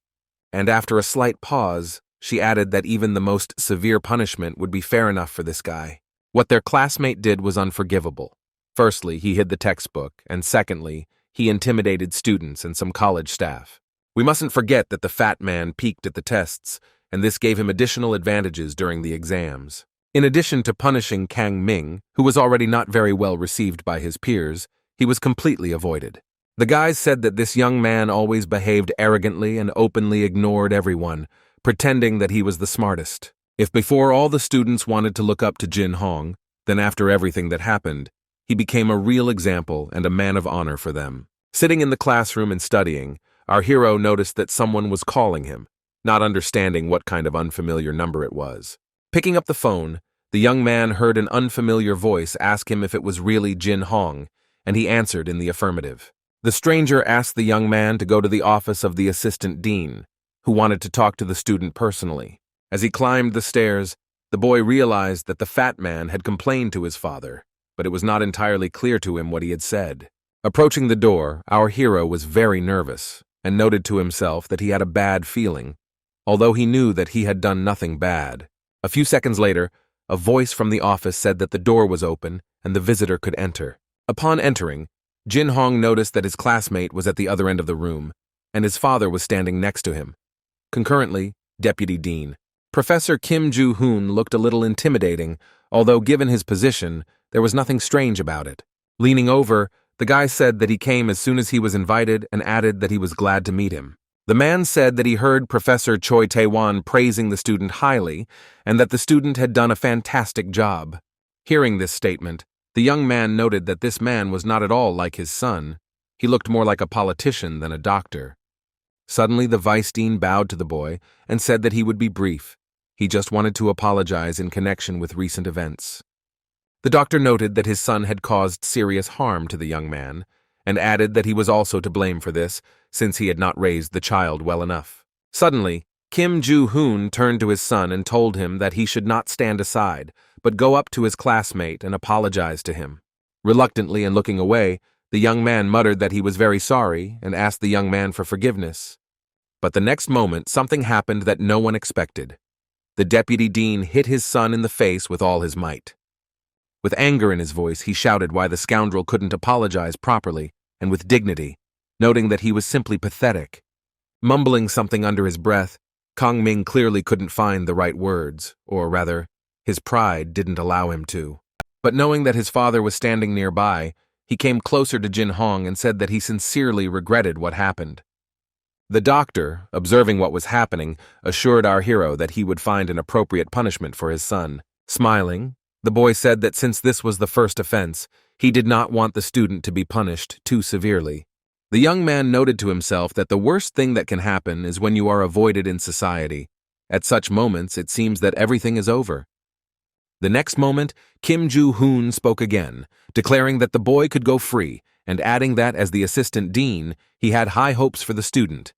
And after a slight pause, she added that even the most severe punishment would be fair enough for this guy. What their classmate did was unforgivable. Firstly, he hid the textbook, and secondly, he intimidated students and some college staff. We mustn't forget that the fat man peaked at the tests, and this gave him additional advantages during the exams. In addition to punishing Kang Ming, who was already not very well received by his peers, he was completely avoided. The guys said that this young man always behaved arrogantly and openly ignored everyone, pretending that he was the smartest. If before all the students wanted to look up to Jin Hong, then after everything that happened, he became a real example and a man of honor for them. Sitting in the classroom and studying, our hero noticed that someone was calling him, not understanding what kind of unfamiliar number it was. Picking up the phone, the young man heard an unfamiliar voice ask him if it was really Jin Hong, and he answered in the affirmative. The stranger asked the young man to go to the office of the assistant dean, who wanted to talk to the student personally. As he climbed the stairs, the boy realized that the fat man had complained to his father, but it was not entirely clear to him what he had said. Approaching the door, our hero was very nervous and noted to himself that he had a bad feeling, although he knew that he had done nothing bad. A few seconds later, a voice from the office said that the door was open and the visitor could enter. Upon entering, Jin Hong noticed that his classmate was at the other end of the room, and his father was standing next to him. Concurrently, Deputy Dean. Professor Kim Joo-hoon looked a little intimidating, although given his position, there was nothing strange about it. Leaning over, the guy said that he came as soon as he was invited and added that he was glad to meet him. The man said that he heard Professor Choi Tae-won praising the student highly and that the student had done a fantastic job. Hearing this statement, the young man noted that this man was not at all like his son. He looked more like a politician than a doctor. Suddenly, the vice dean bowed to the boy and said that he would be brief. He just wanted to apologize in connection with recent events. The doctor noted that his son had caused serious harm to the young man, and added that he was also to blame for this, since he had not raised the child well enough. Suddenly, Kim Joo-hoon turned to his son and told him that he should not stand aside, but go up to his classmate and apologize to him. Reluctantly and looking away, the young man muttered that he was very sorry and asked the young man for forgiveness. But the next moment, something happened that no one expected. The deputy dean hit his son in the face with all his might. With anger in his voice, he shouted why the scoundrel couldn't apologize properly and with dignity, noting that he was simply pathetic. Mumbling something under his breath, Kang Ming clearly couldn't find the right words, or rather, his pride didn't allow him to. But knowing that his father was standing nearby, he came closer to Jin Hong and said that he sincerely regretted what happened. The doctor, observing what was happening, assured our hero that he would find an appropriate punishment for his son. Smiling, the boy said that since this was the first offense, he did not want the student to be punished too severely. The young man noted to himself that the worst thing that can happen is when you are avoided in society. At such moments, it seems that everything is over. The next moment, Kim Joo-hoon spoke again, declaring that the boy could go free, and adding that as the assistant dean, he had high hopes for the student.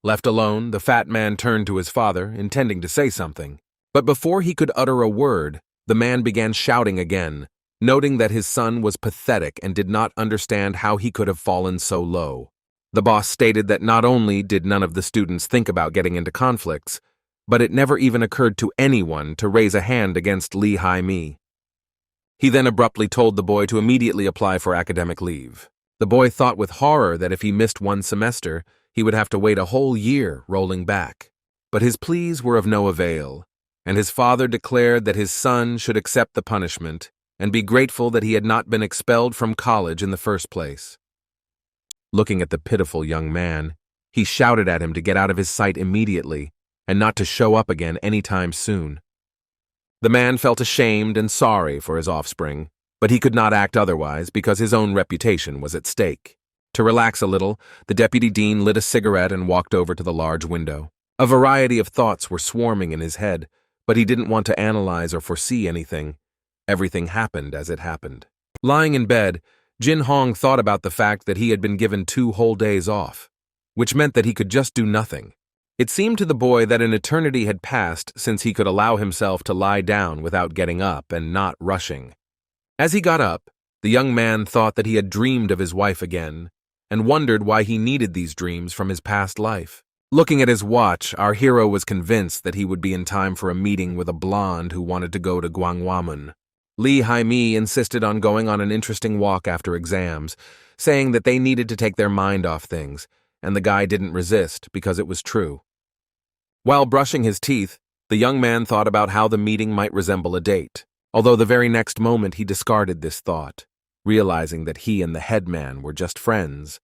Left alone, the fat man turned to his father, intending to say something. But before he could utter a word, the man began shouting again, noting that his son was pathetic and did not understand how he could have fallen so low. The boss stated that not only did none of the students think about getting into conflicts, but it never even occurred to anyone to raise a hand against Lee Hai-mi. He then abruptly told the boy to immediately apply for academic leave. The boy thought with horror that if he missed one semester, he would have to wait a whole year rolling back. But his pleas were of no avail, and his father declared that his son should accept the punishment and be grateful that he had not been expelled from college in the first place. Looking at the pitiful young man, he shouted at him to get out of his sight immediately and not to show up again anytime soon. The man felt ashamed and sorry for his offspring, but he could not act otherwise because his own reputation was at stake. To relax a little, the deputy dean lit a cigarette and walked over to the large window. A variety of thoughts were swarming in his head, but he didn't want to analyze or foresee anything. Everything happened as it happened. Lying in bed, Jin Hong thought about the fact that he had been given 2 whole days off, which meant that he could just do nothing. It seemed to the boy that an eternity had passed since he could allow himself to lie down without getting up and not rushing. As he got up, the young man thought that he had dreamed of his wife again and wondered why he needed these dreams from his past life. Looking at his watch, our hero was convinced that he would be in time for a meeting with a blonde who wanted to go to Gwangwamun. Lee Hai-mi insisted on going on an interesting walk after exams, saying that they needed to take their mind off things, and the guy didn't resist because it was true. While brushing his teeth, the young man thought about how the meeting might resemble a date, although the very next moment he discarded this thought, realizing that he and the headman were just friends,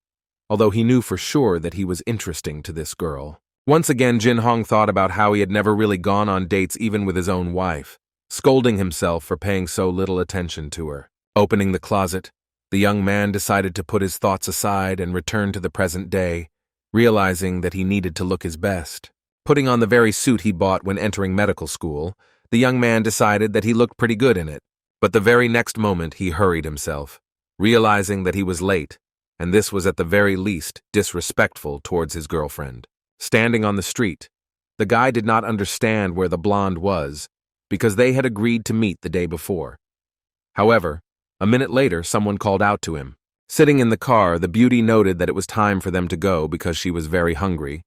although he knew for sure that he was interesting to this girl. Once again, Jin Hong thought about how he had never really gone on dates even with his own wife, scolding himself for paying so little attention to her. Opening the closet, the young man decided to put his thoughts aside and return to the present day, realizing that he needed to look his best. Putting on the very suit he bought when entering medical school, the young man decided that he looked pretty good in it. But the very next moment he hurried himself, realizing that he was late, and this was at the very least disrespectful towards his girlfriend. Standing on the street, the guy did not understand where the blonde was, because they had agreed to meet the day before. However, a minute later someone called out to him. Sitting in the car, the beauty noted that it was time for them to go because she was very hungry,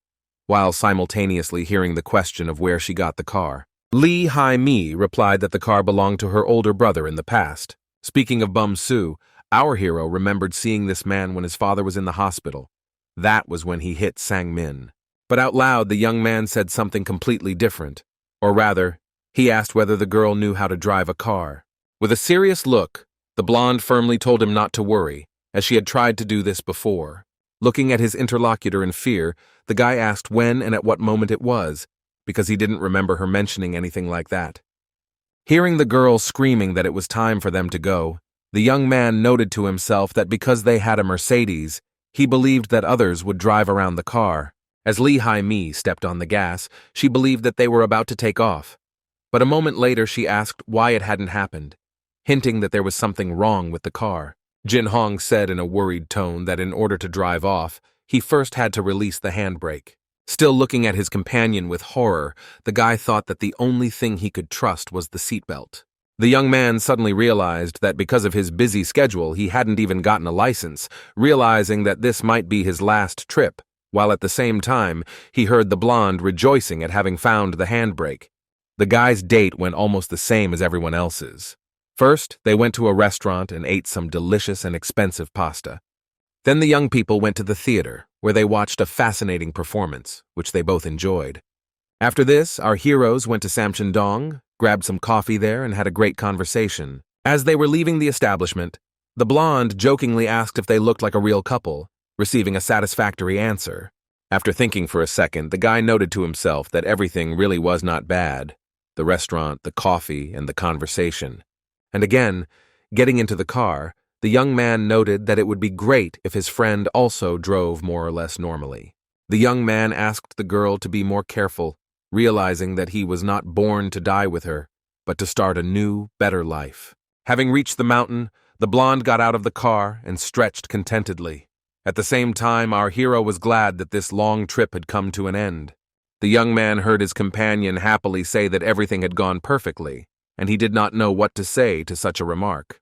while simultaneously hearing the question of where she got the car. Lee Hai-mi replied that the car belonged to her older brother in the past. Speaking of Bum Soo, our hero remembered seeing this man when his father was in the hospital. That was when he hit Sang-min. But out loud, the young man said something completely different. Or rather, he asked whether the girl knew how to drive a car. With a serious look, the blonde firmly told him not to worry, as she had tried to do this before. Looking at his interlocutor in fear, the guy asked when and at what moment it was, because he didn't remember her mentioning anything like that. Hearing the girl screaming that it was time for them to go, the young man noted to himself that because they had a Mercedes, he believed that others would drive around the car. As Lee Hai-mi stepped on the gas, she believed that they were about to take off. But a moment later she asked why it hadn't happened, hinting that there was something wrong with the car. Jin Hong said in a worried tone that in order to drive off, he first had to release the handbrake. Still looking at his companion with horror, the guy thought that the only thing he could trust was the seatbelt. The young man suddenly realized that because of his busy schedule he hadn't even gotten a license, realizing that this might be his last trip, while at the same time he heard the blonde rejoicing at having found the handbrake. The guy's date went almost the same as everyone else's. First, they went to a restaurant and ate some delicious and expensive pasta. Then the young people went to the theater, where they watched a fascinating performance, which they both enjoyed. After this, our heroes went to Samcheon-dong, grabbed some coffee there, and had a great conversation. As they were leaving the establishment, the blonde jokingly asked if they looked like a real couple, receiving a satisfactory answer. After thinking for a second, the guy noted to himself that everything really was not bad. The restaurant, the coffee, and the conversation. And again, getting into the car, the young man noted that it would be great if his friend also drove more or less normally. The young man asked the girl to be more careful, realizing that he was not born to die with her, but to start a new, better life. Having reached the mountain, the blonde got out of the car and stretched contentedly. At the same time, our hero was glad that this long trip had come to an end. The young man heard his companion happily say that everything had gone perfectly, and he did not know what to say to such a remark.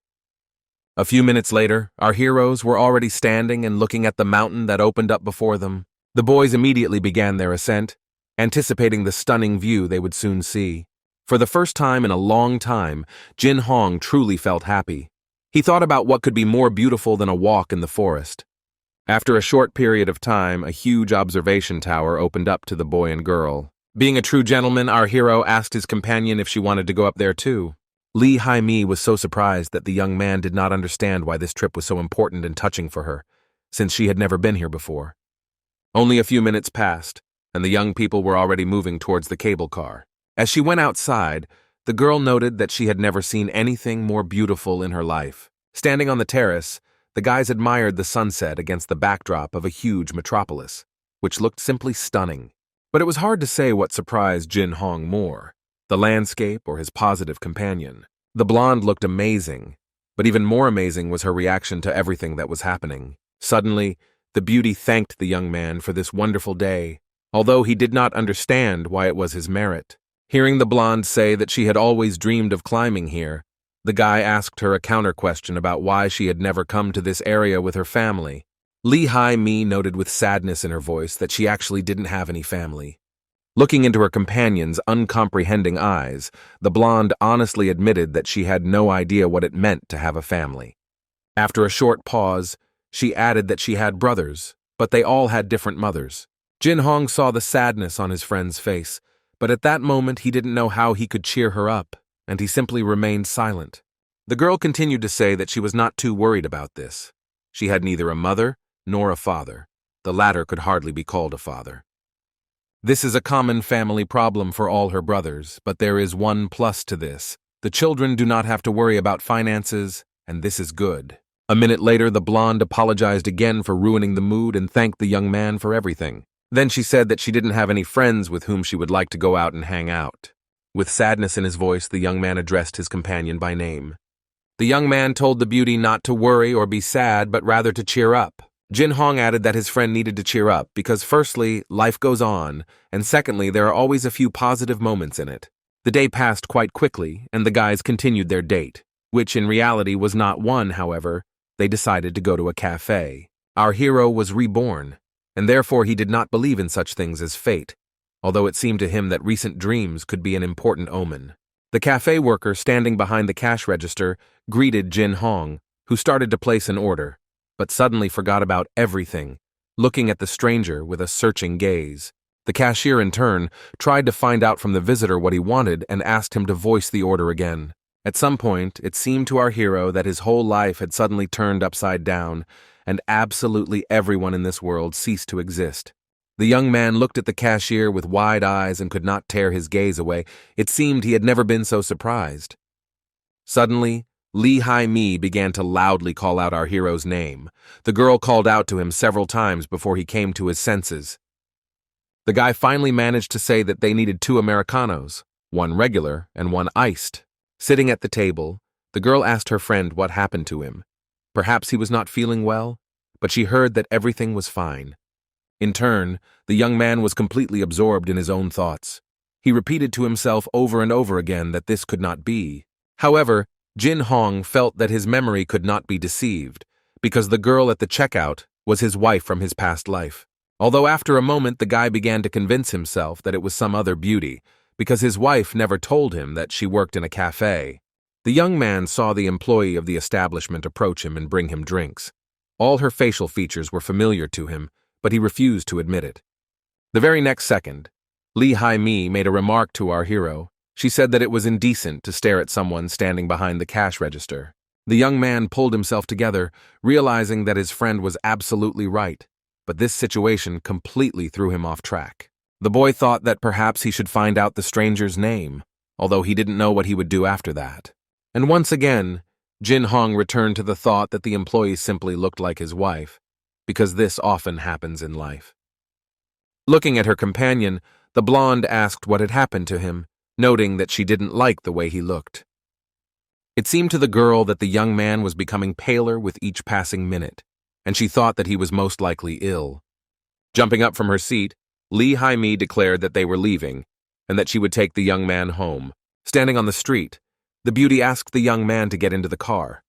A few minutes later, our heroes were already standing and looking at the mountain that opened up before them. The boys immediately began their ascent, anticipating the stunning view they would soon see. For the first time in a long time, Jin Hong truly felt happy. He thought about what could be more beautiful than a walk in the forest. After a short period of time, a huge observation tower opened up to the boy and girl. Being a true gentleman, our hero asked his companion if she wanted to go up there too. Lee Hai-mi was so surprised that the young man did not understand why this trip was so important and touching for her, since she had never been here before. Only a few minutes passed, and the young people were already moving towards the cable car. As she went outside, the girl noted that she had never seen anything more beautiful in her life. Standing on the terrace, the guys admired the sunset against the backdrop of a huge metropolis, which looked simply stunning. But it was hard to say what surprised Jin Hong more, the landscape or his positive companion. The blonde looked amazing, but even more amazing was her reaction to everything that was happening. Suddenly, the beauty thanked the young man for this wonderful day, although he did not understand why it was his merit. Hearing the blonde say that she had always dreamed of climbing here, the guy asked her a counter-question about why she had never come to this area with her family. Lee Hai-mi noted with sadness in her voice that she actually didn't have any family. Looking into her companion's uncomprehending eyes, the blonde honestly admitted that she had no idea what it meant to have a family. After a short pause, she added that she had brothers, but they all had different mothers. Jin Hong saw the sadness on his friend's face, but at that moment he didn't know how he could cheer her up, and he simply remained silent. The girl continued to say that she was not too worried about this. She had neither a mother nor a father. The latter could hardly be called a father. This is a common family problem for all her brothers, but there is one plus to this. The children do not have to worry about finances, and this is good. A minute later, the blonde apologized again for ruining the mood and thanked the young man for everything. Then she said that she didn't have any friends with whom she would like to go out and hang out. With sadness in his voice, the young man addressed his companion by name. The young man told the beauty not to worry or be sad, but rather to cheer up. Jin Hong added that his friend needed to cheer up because firstly, life goes on, and secondly, there are always a few positive moments in it. The day passed quite quickly, and the guys continued their date, which in reality was not one, however. They decided to go to a cafe. Our hero was reborn, and therefore he did not believe in such things as fate, although it seemed to him that recent dreams could be an important omen. The cafe worker standing behind the cash register greeted Jin Hong, who started to place an order, but suddenly forgot about everything, looking at the stranger with a searching gaze. The cashier, in turn, tried to find out from the visitor what he wanted and asked him to voice the order again. At some point, it seemed to our hero that his whole life had suddenly turned upside down, and absolutely everyone in this world ceased to exist. The young man looked at the cashier with wide eyes and could not tear his gaze away. It seemed he had never been so surprised. Suddenly, Lee Hai-mi began to loudly call out our hero's name. The girl called out to him several times before he came to his senses. The guy finally managed to say that they needed 2 Americanos, 1 regular and 1 iced. Sitting at the table, the girl asked her friend what happened to him. Perhaps he was not feeling well, but she heard that everything was fine. In turn, the young man was completely absorbed in his own thoughts. He repeated to himself over and over again that this could not be. However, Jin Hong felt that his memory could not be deceived, because the girl at the checkout was his wife from his past life. Although after a moment the guy began to convince himself that it was some other beauty, because his wife never told him that she worked in a cafe. The young man saw the employee of the establishment approach him and bring him drinks. All her facial features were familiar to him, but he refused to admit it. The very next second, Lee Hai-mi made a remark to our hero. She said that it was indecent to stare at someone standing behind the cash register. The young man pulled himself together, realizing that his friend was absolutely right, but this situation completely threw him off track. The boy thought that perhaps he should find out the stranger's name, although he didn't know what he would do after that. And once again, Jin Hong returned to the thought that the employee simply looked like his wife, because this often happens in life. Looking at her companion, the blonde asked what had happened to him, noting that she didn't like the way he looked. It seemed to the girl that the young man was becoming paler with each passing minute, and she thought that he was most likely ill. Jumping up from her seat, Lee Hai-mi declared that they were leaving, and that she would take the young man home. Standing on the street, the beauty asked the young man to get into the car.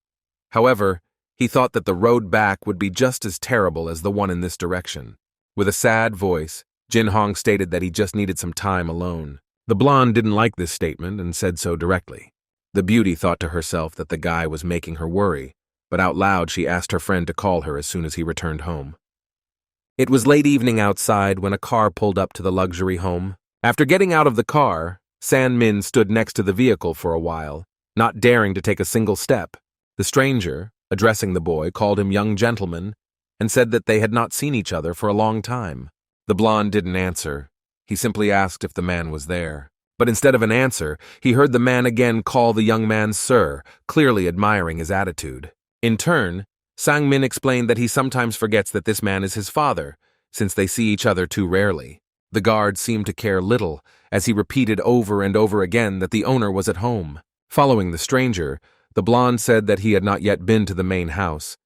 However, he thought that the road back would be just as terrible as the one in this direction. With a sad voice, Jin Hong stated that he just needed some time alone. The blonde didn't like this statement and said so directly. The beauty thought to herself that the guy was making her worry, but out loud she asked her friend to call her as soon as he returned home. It was late evening outside when a car pulled up to the luxury home. After getting out of the car, San-min stood next to the vehicle for a while, not daring to take a single step. The stranger, addressing the boy, called him young gentleman and said that they had not seen each other for a long time. The blonde didn't answer. He simply asked if the man was there. But instead of an answer, he heard the man again call the young man sir, clearly admiring his attitude. In turn, Sang-min explained that he sometimes forgets that this man is his father, since they see each other too rarely. The guard seemed to care little, as he repeated over and over again that the owner was at home. Following the stranger, the blonde said that he had not yet been to the main house,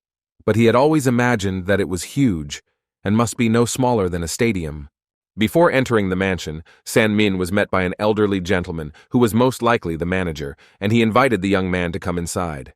but he had always imagined that it was huge and must be no smaller than a stadium. Before entering the mansion, San-min was met by an elderly gentleman who was most likely the manager, and he invited the young man to come inside.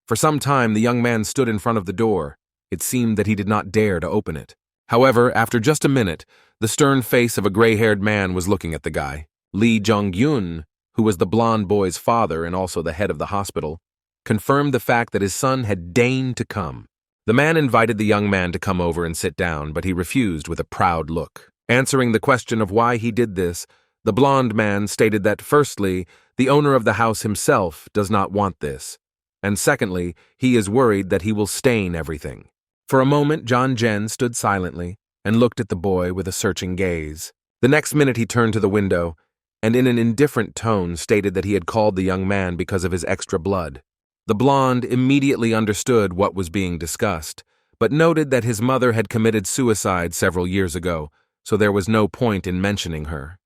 For some time, the young man stood in front of the door. It seemed that he did not dare to open it. However, after just a minute, the stern face of a gray-haired man was looking at the guy. Lee Jong-gyun, who was the blonde boy's father and also the head of the hospital, confirmed the fact that his son had deigned to come. The man invited the young man to come over and sit down, but he refused with a proud look. Answering the question of why he did this, the blonde man stated that, firstly, the owner of the house himself does not want this, and secondly, he is worried that he will stain everything. For a moment, John Jen stood silently and looked at the boy with a searching gaze. The next minute he turned to the window and in an indifferent tone stated that he had called the young man because of his extra blood. The blonde immediately understood what was being discussed, but noted that his mother had committed suicide several years ago, so there was no point in mentioning her.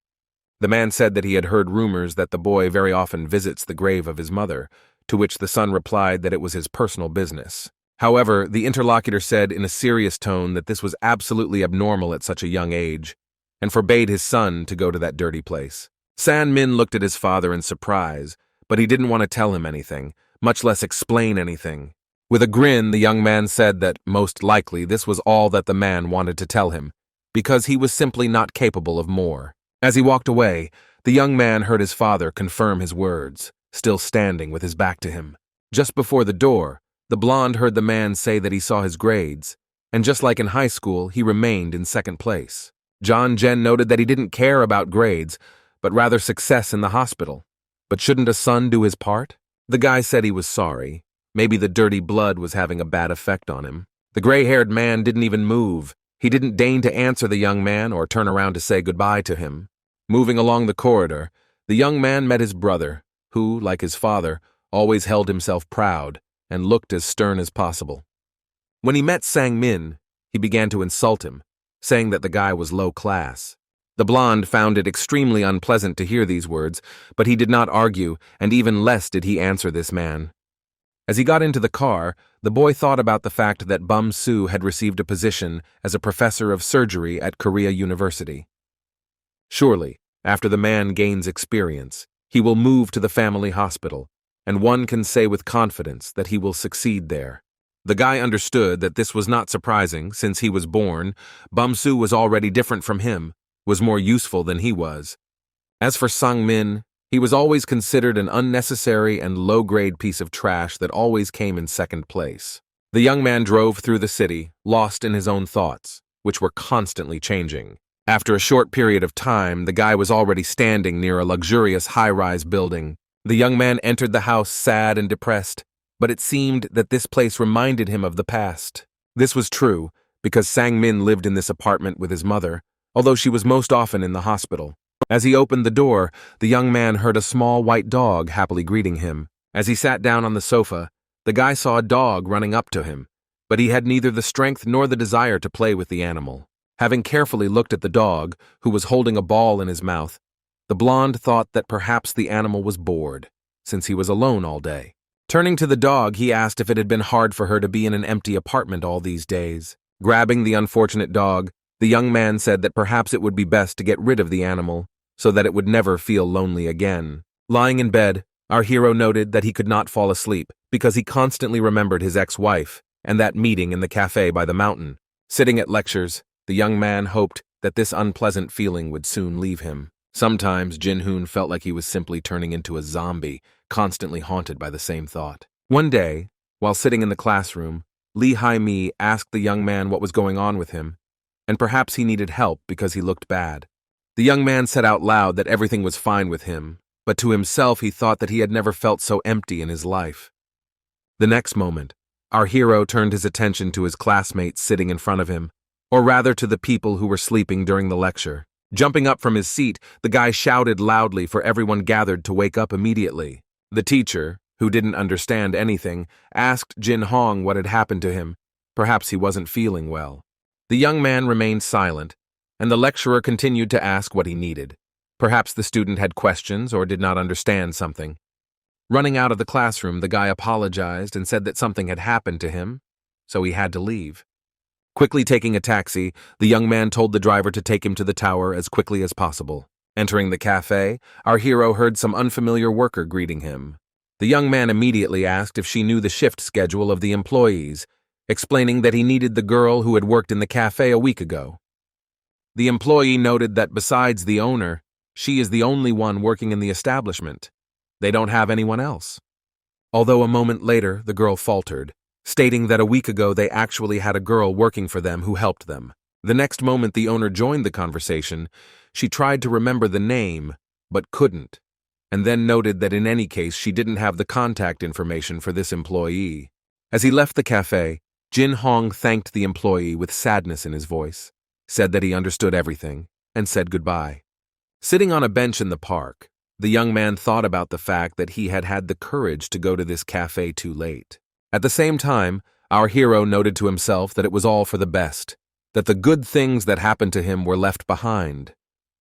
The man said that he had heard rumors that the boy very often visits the grave of his mother, to which the son replied that it was his personal business. However, the interlocutor said in a serious tone that this was absolutely abnormal at such a young age, and forbade his son to go to that dirty place. San-min looked at his father in surprise, but he didn't want to tell him anything, much less explain anything. With a grin, the young man said that, most likely, this was all that the man wanted to tell him, because he was simply not capable of more. As he walked away, the young man heard his father confirm his words, still standing with his back to him. Just before the door, the blonde heard the man say that he saw his grades, and just like in high school, he remained in second place. John Jen noted that he didn't care about grades, but rather success in the hospital. But shouldn't a son do his part? The guy said he was sorry. Maybe the dirty blood was having a bad effect on him. The gray-haired man didn't even move. He didn't deign to answer the young man or turn around to say goodbye to him. Moving along the corridor, the young man met his brother, who, like his father, always held himself proud and looked as stern as possible. When he met Sang-min, he began to insult him, saying that the guy was low class. The blonde found it extremely unpleasant to hear these words, but he did not argue, and even less did he answer this man. As he got into the car, the boy thought about the fact that Bum Soo had received a position as a professor of surgery at Korea University. Surely, after the man gains experience, he will move to the family hospital, and one can say with confidence that he will succeed there. The guy understood that this was not surprising since he was born. Bum Soo was already different from him, was more useful than he was. As for Sang-min, he was always considered an unnecessary and low-grade piece of trash that always came in second place. The young man drove through the city, lost in his own thoughts, which were constantly changing. After a short period of time, the guy was already standing near a luxurious high-rise building. The young man entered the house sad and depressed, but it seemed that this place reminded him of the past. This was true, because Sang-min lived in this apartment with his mother, although she was most often in the hospital. As he opened the door, the young man heard a small white dog happily greeting him. As he sat down on the sofa, the guy saw a dog running up to him, but he had neither the strength nor the desire to play with the animal. Having carefully looked at the dog, who was holding a ball in his mouth, the blonde thought that perhaps the animal was bored, since he was alone all day. Turning to the dog, he asked if it had been hard for her to be in an empty apartment all these days. Grabbing the unfortunate dog, the young man said that perhaps it would be best to get rid of the animal, so that it would never feel lonely again. Lying in bed, our hero noted that he could not fall asleep because he constantly remembered his ex-wife and that meeting in the cafe by the mountain. Sitting at lectures, the young man hoped that this unpleasant feeling would soon leave him. Sometimes Jin-hoon felt like he was simply turning into a zombie, constantly haunted by the same thought. One day, while sitting in the classroom, Lee Hai-mi asked the young man what was going on with him, and perhaps he needed help because he looked bad. The young man said out loud that everything was fine with him, but to himself he thought that he had never felt so empty in his life. The next moment, our hero turned his attention to his classmates sitting in front of him, or rather to the people who were sleeping during the lecture. Jumping up from his seat, the guy shouted loudly for everyone gathered to wake up immediately. The teacher, who didn't understand anything, asked Jin Hong what had happened to him. Perhaps he wasn't feeling well. The young man remained silent, and the lecturer continued to ask what he needed. Perhaps the student had questions or did not understand something. Running out of the classroom, the guy apologized and said that something had happened to him, so he had to leave. Quickly taking a taxi, the young man told the driver to take him to the tower as quickly as possible. Entering the cafe, our hero heard some unfamiliar worker greeting him. The young man immediately asked if she knew the shift schedule of the employees. explaining that he needed the girl who had worked in the cafe a week ago. The employee noted that besides the owner, she is the only one working in the establishment. They don't have anyone else. Although a moment later, the girl faltered, stating that a week ago they actually had a girl working for them who helped them. The next moment the owner joined the conversation, she tried to remember the name, but couldn't, and then noted that in any case she didn't have the contact information for this employee. As he left the cafe, Jin Hong thanked the employee with sadness in his voice, said that he understood everything, and said goodbye. Sitting on a bench in the park, the young man thought about the fact that he had had the courage to go to this cafe too late. At the same time, our hero noted to himself that it was all for the best, that the good things that happened to him were left behind.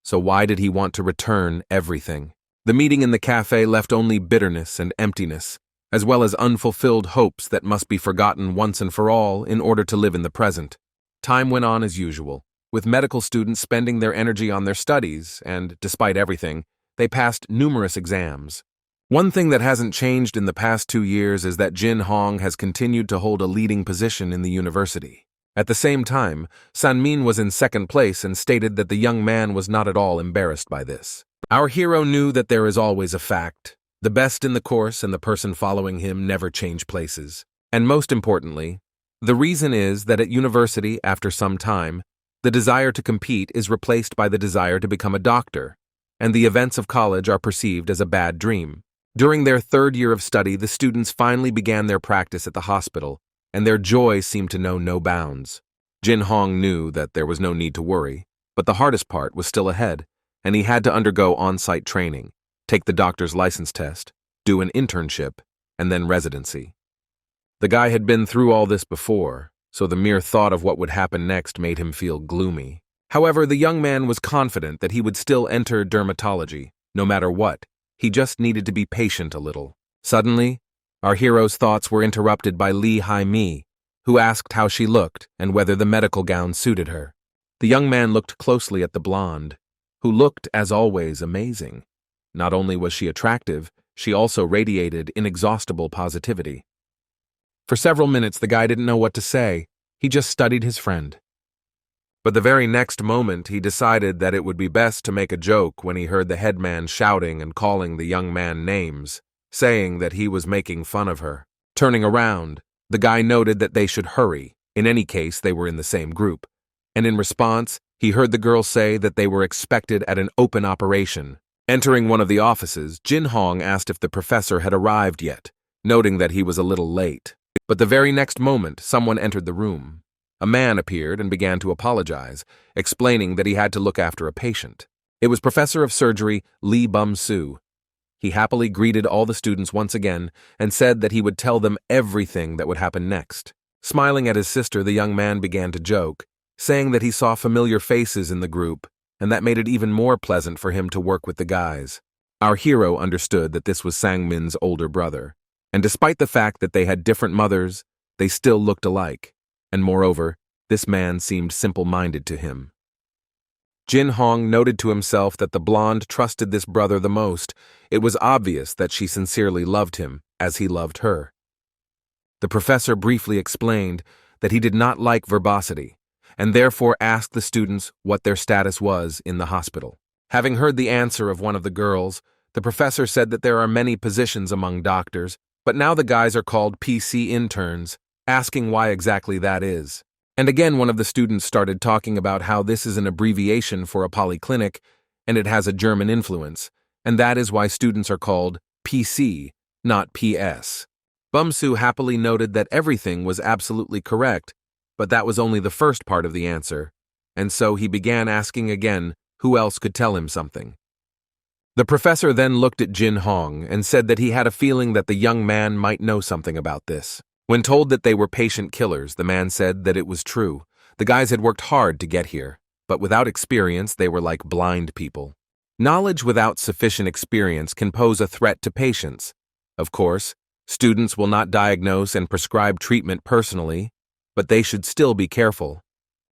So why did he want to return everything? The meeting in the cafe left only bitterness and emptiness, as well as unfulfilled hopes that must be forgotten once and for all in order to live in the present. Time went on as usual, with medical students spending their energy on their studies, and, despite everything, they passed numerous exams. One thing that hasn't changed in the past 2 years is that Jin Hong has continued to hold a leading position in the university. At the same time, Sanmin was in second place and stated that the young man was not at all embarrassed by this. Our hero knew that there is always a fact. The best in the course and the person following him never change places. And most importantly, the reason is that at university, after some time, the desire to compete is replaced by the desire to become a doctor, and the events of college are perceived as a bad dream. During their 3rd year of study, the students finally began their practice at the hospital, and their joy seemed to know no bounds. Jin Hong knew that there was no need to worry, but the hardest part was still ahead, and he had to undergo on-site training, take the doctor's license test, do an internship, and then residency. The guy had been through all this before, so the mere thought of what would happen next made him feel gloomy. However, the young man was confident that he would still enter dermatology, no matter what. He just needed to be patient a little. Suddenly, our hero's thoughts were interrupted by Lee Hai-mi, who asked how she looked and whether the medical gown suited her. The young man looked closely at the blonde, who looked, as always, amazing. Not only was she attractive, she also radiated inexhaustible positivity. For several minutes, the guy didn't know what to say. He just studied his friend. But the very next moment, he decided that it would be best to make a joke when he heard the headman shouting and calling the young man names, saying that he was making fun of her. Turning around, the guy noted that they should hurry. In any case, they were in the same group. And in response, he heard the girl say that they were expected at an open operation. Entering one of the offices, Jin Hong asked if the professor had arrived yet, noting that he was a little late. But the very next moment, someone entered the room. A man appeared and began to apologize, explaining that he had to look after a patient. It was Professor of Surgery Lee Bum-soo. He happily greeted all the students once again and said that he would tell them everything that would happen next. Smiling at his sister, the young man began to joke, saying that he saw familiar faces in the group, and that made it even more pleasant for him to work with the guys. Our hero understood that this was Sang-min's older brother, and despite the fact that they had different mothers, they still looked alike. And moreover, this man seemed simple-minded to him. Jin Hong noted to himself that the blonde trusted this brother the most. It was obvious that she sincerely loved him, as he loved her. The professor briefly explained that he did not like verbosity, and therefore asked the students what their status was in the hospital. Having heard the answer of one of the girls, the professor said that there are many positions among doctors, but now the guys are called PC interns, asking why exactly that is. And again, one of the students started talking about how this is an abbreviation for a polyclinic, and it has a German influence, and that is why students are called PC, not PS. Bum-soo happily noted that everything was absolutely correct, but that was only the first part of the answer, and so he began asking again who else could tell him something. The professor then looked at Jin Hong and said that he had a feeling that the young man might know something about this. When told that they were patient killers, the man said that it was true. The guys had worked hard to get here, but without experience, they were like blind people. Knowledge without sufficient experience can pose a threat to patients. Of course, students will not diagnose and prescribe treatment personally, but they should still be careful.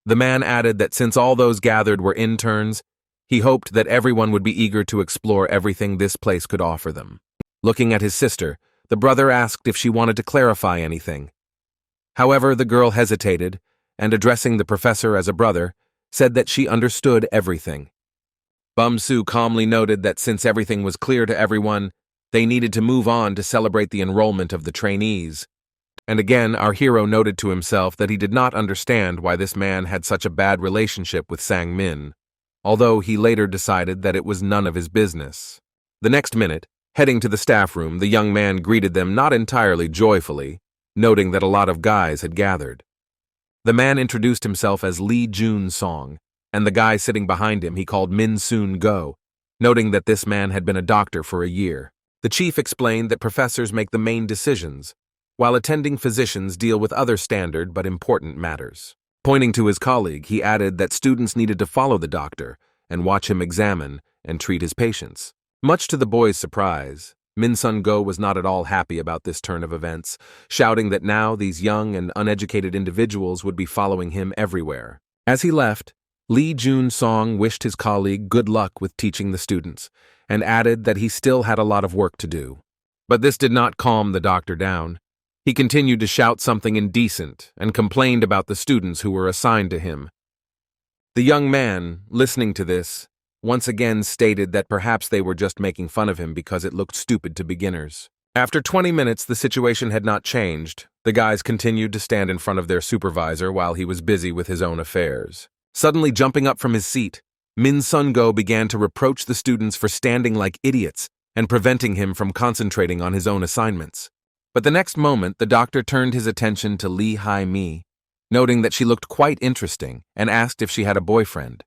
The man added that since all those gathered were interns, he hoped that everyone would be eager to explore everything this place could offer them. Looking at his sister, the brother asked if she wanted to clarify anything. However, the girl hesitated, and addressing the professor as a brother, said that she understood everything. Bum-soo calmly noted that since everything was clear to everyone, they needed to move on to celebrate the enrollment of the trainees. And again, our hero noted to himself that he did not understand why this man had such a bad relationship with Sang-min, although he later decided that it was none of his business. The next minute, heading to the staff room, the young man greeted them not entirely joyfully, noting that a lot of guys had gathered. The man introduced himself as Lee Jun-song, and the guy sitting behind him he called Min-soon-go, noting that this man had been a doctor for a year. The chief explained that professors make the main decisions, while attending physicians deal with other standard but important matters. Pointing to his colleague, he added that students needed to follow the doctor and watch him examine and treat his patients. Much to the boys' surprise, Min-sun-go was not at all happy about this turn of events, shouting that now these young and uneducated individuals would be following him everywhere. As he left, Lee Jun-song wished his colleague good luck with teaching the students, and added that he still had a lot of work to do. But this did not calm the doctor down. He continued to shout something indecent and complained about the students who were assigned to him. The young man, listening to this, once again stated that perhaps they were just making fun of him because it looked stupid to beginners. After 20 minutes, the situation had not changed. The guys continued to stand in front of their supervisor while he was busy with his own affairs. Suddenly jumping up from his seat, Min-sun-go began to reproach the students for standing like idiots and preventing him from concentrating on his own assignments. But the next moment, the doctor turned his attention to Lee Hai-mi, noting that she looked quite interesting, and asked if she had a boyfriend.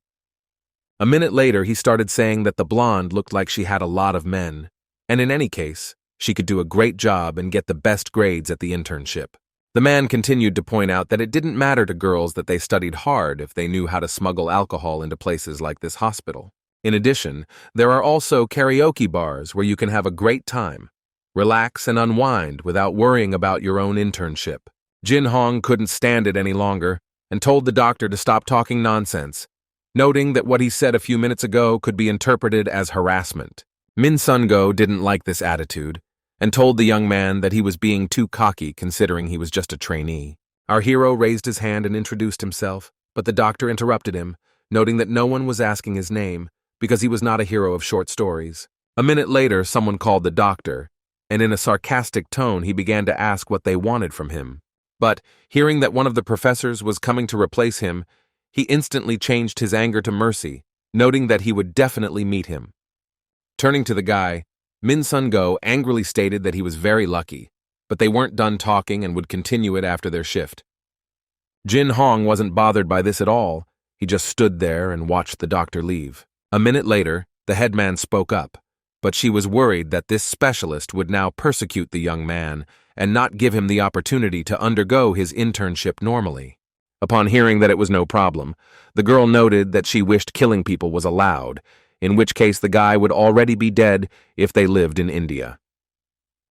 A minute later, he started saying that the blonde looked like she had a lot of men, and in any case, she could do a great job and get the best grades at the internship. The man continued to point out that it didn't matter to girls that they studied hard if they knew how to smuggle alcohol into places like this hospital. In addition, there are also karaoke bars where you can have a great time, relax and unwind without worrying about your own internship. Jin Hong couldn't stand it any longer and told the doctor to stop talking nonsense, noting that what he said a few minutes ago could be interpreted as harassment. Min-sun-go didn't like this attitude and told the young man that he was being too cocky considering he was just a trainee. Our hero raised his hand and introduced himself, but the doctor interrupted him, noting that no one was asking his name because he was not a hero of short stories. A minute later, someone called the doctor, and in a sarcastic tone he began to ask what they wanted from him. But, hearing that one of the professors was coming to replace him, he instantly changed his anger to mercy, noting that he would definitely meet him. Turning to the guy, Min-sun-go angrily stated that he was very lucky, but they weren't done talking and would continue it after their shift. Jin Hong wasn't bothered by this at all. He just stood there and watched the doctor leave. A minute later, the headman spoke up, but she was worried that this specialist would now persecute the young man and not give him the opportunity to undergo his internship normally. Upon hearing that it was no problem, the girl noted that she wished killing people was allowed, in which case the guy would already be dead if they lived in India.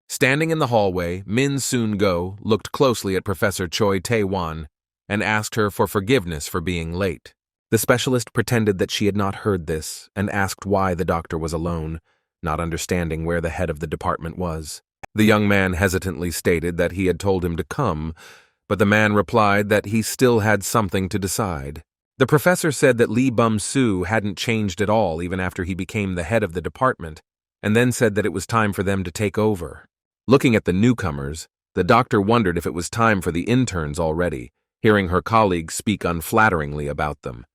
Standing in the hallway, Min-sun-go looked closely at Professor Choi Tae-won and asked her for forgiveness for being late. The specialist pretended that she had not heard this and asked why the doctor was alone, not understanding where the head of the department was. The young man hesitantly stated that he had told him to come, but the man replied that he still had something to decide. The professor said that Lee Bum-soo hadn't changed at all even after he became the head of the department, and then said that it was time for them to take over. Looking at the newcomers, the doctor wondered if it was time for the interns already, hearing her colleagues speak unflatteringly about them.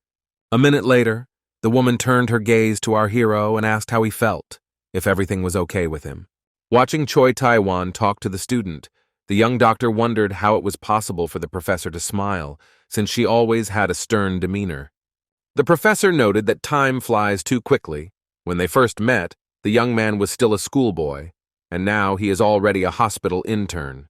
A minute later, the woman turned her gaze to our hero and asked how he felt, if everything was okay with him. Watching Choi Tae-won talk to the student, the young doctor wondered how it was possible for the professor to smile, since she always had a stern demeanor. The professor noted that time flies too quickly. When they first met, the young man was still a schoolboy, and now he is already a hospital intern.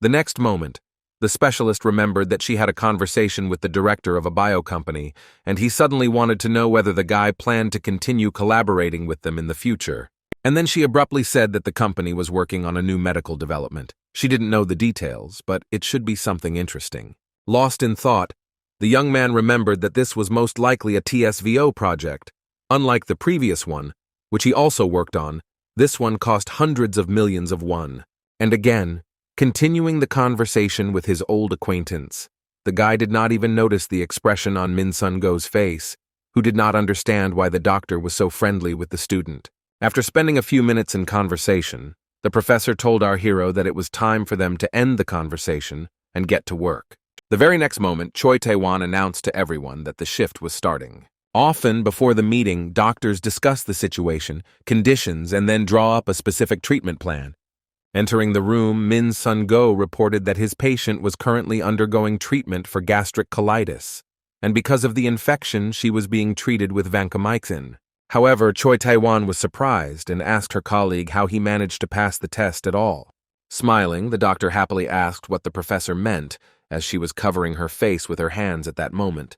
The next moment, the specialist remembered that she had a conversation with the director of a bio company, and he suddenly wanted to know whether the guy planned to continue collaborating with them in the future. And then she abruptly said that the company was working on a new medical development. She didn't know the details, but it should be something interesting. Lost in thought, the young man remembered that this was most likely a TSVO project. Unlike the previous one, which he also worked on, this one cost hundreds of millions of won. And again, continuing the conversation with his old acquaintance. The guy did not even notice the expression on Min Sun-go's face, who did not understand why the doctor was so friendly with the student. After spending a few minutes in conversation, the professor told our hero that it was time for them to end the conversation and get to work. The very next moment, Choi Tae-won announced to everyone that the shift was starting. Often, before the meeting, doctors discuss the situation, conditions, and then draw up a specific treatment plan. Entering the room, Min Sun-go reported that his patient was currently undergoing treatment for gastric colitis, and because of the infection, she was being treated with vancomycin. However, Choi Tae-won was surprised and asked her colleague how he managed to pass the test at all. Smiling, the doctor happily asked what the professor meant, as she was covering her face with her hands at that moment.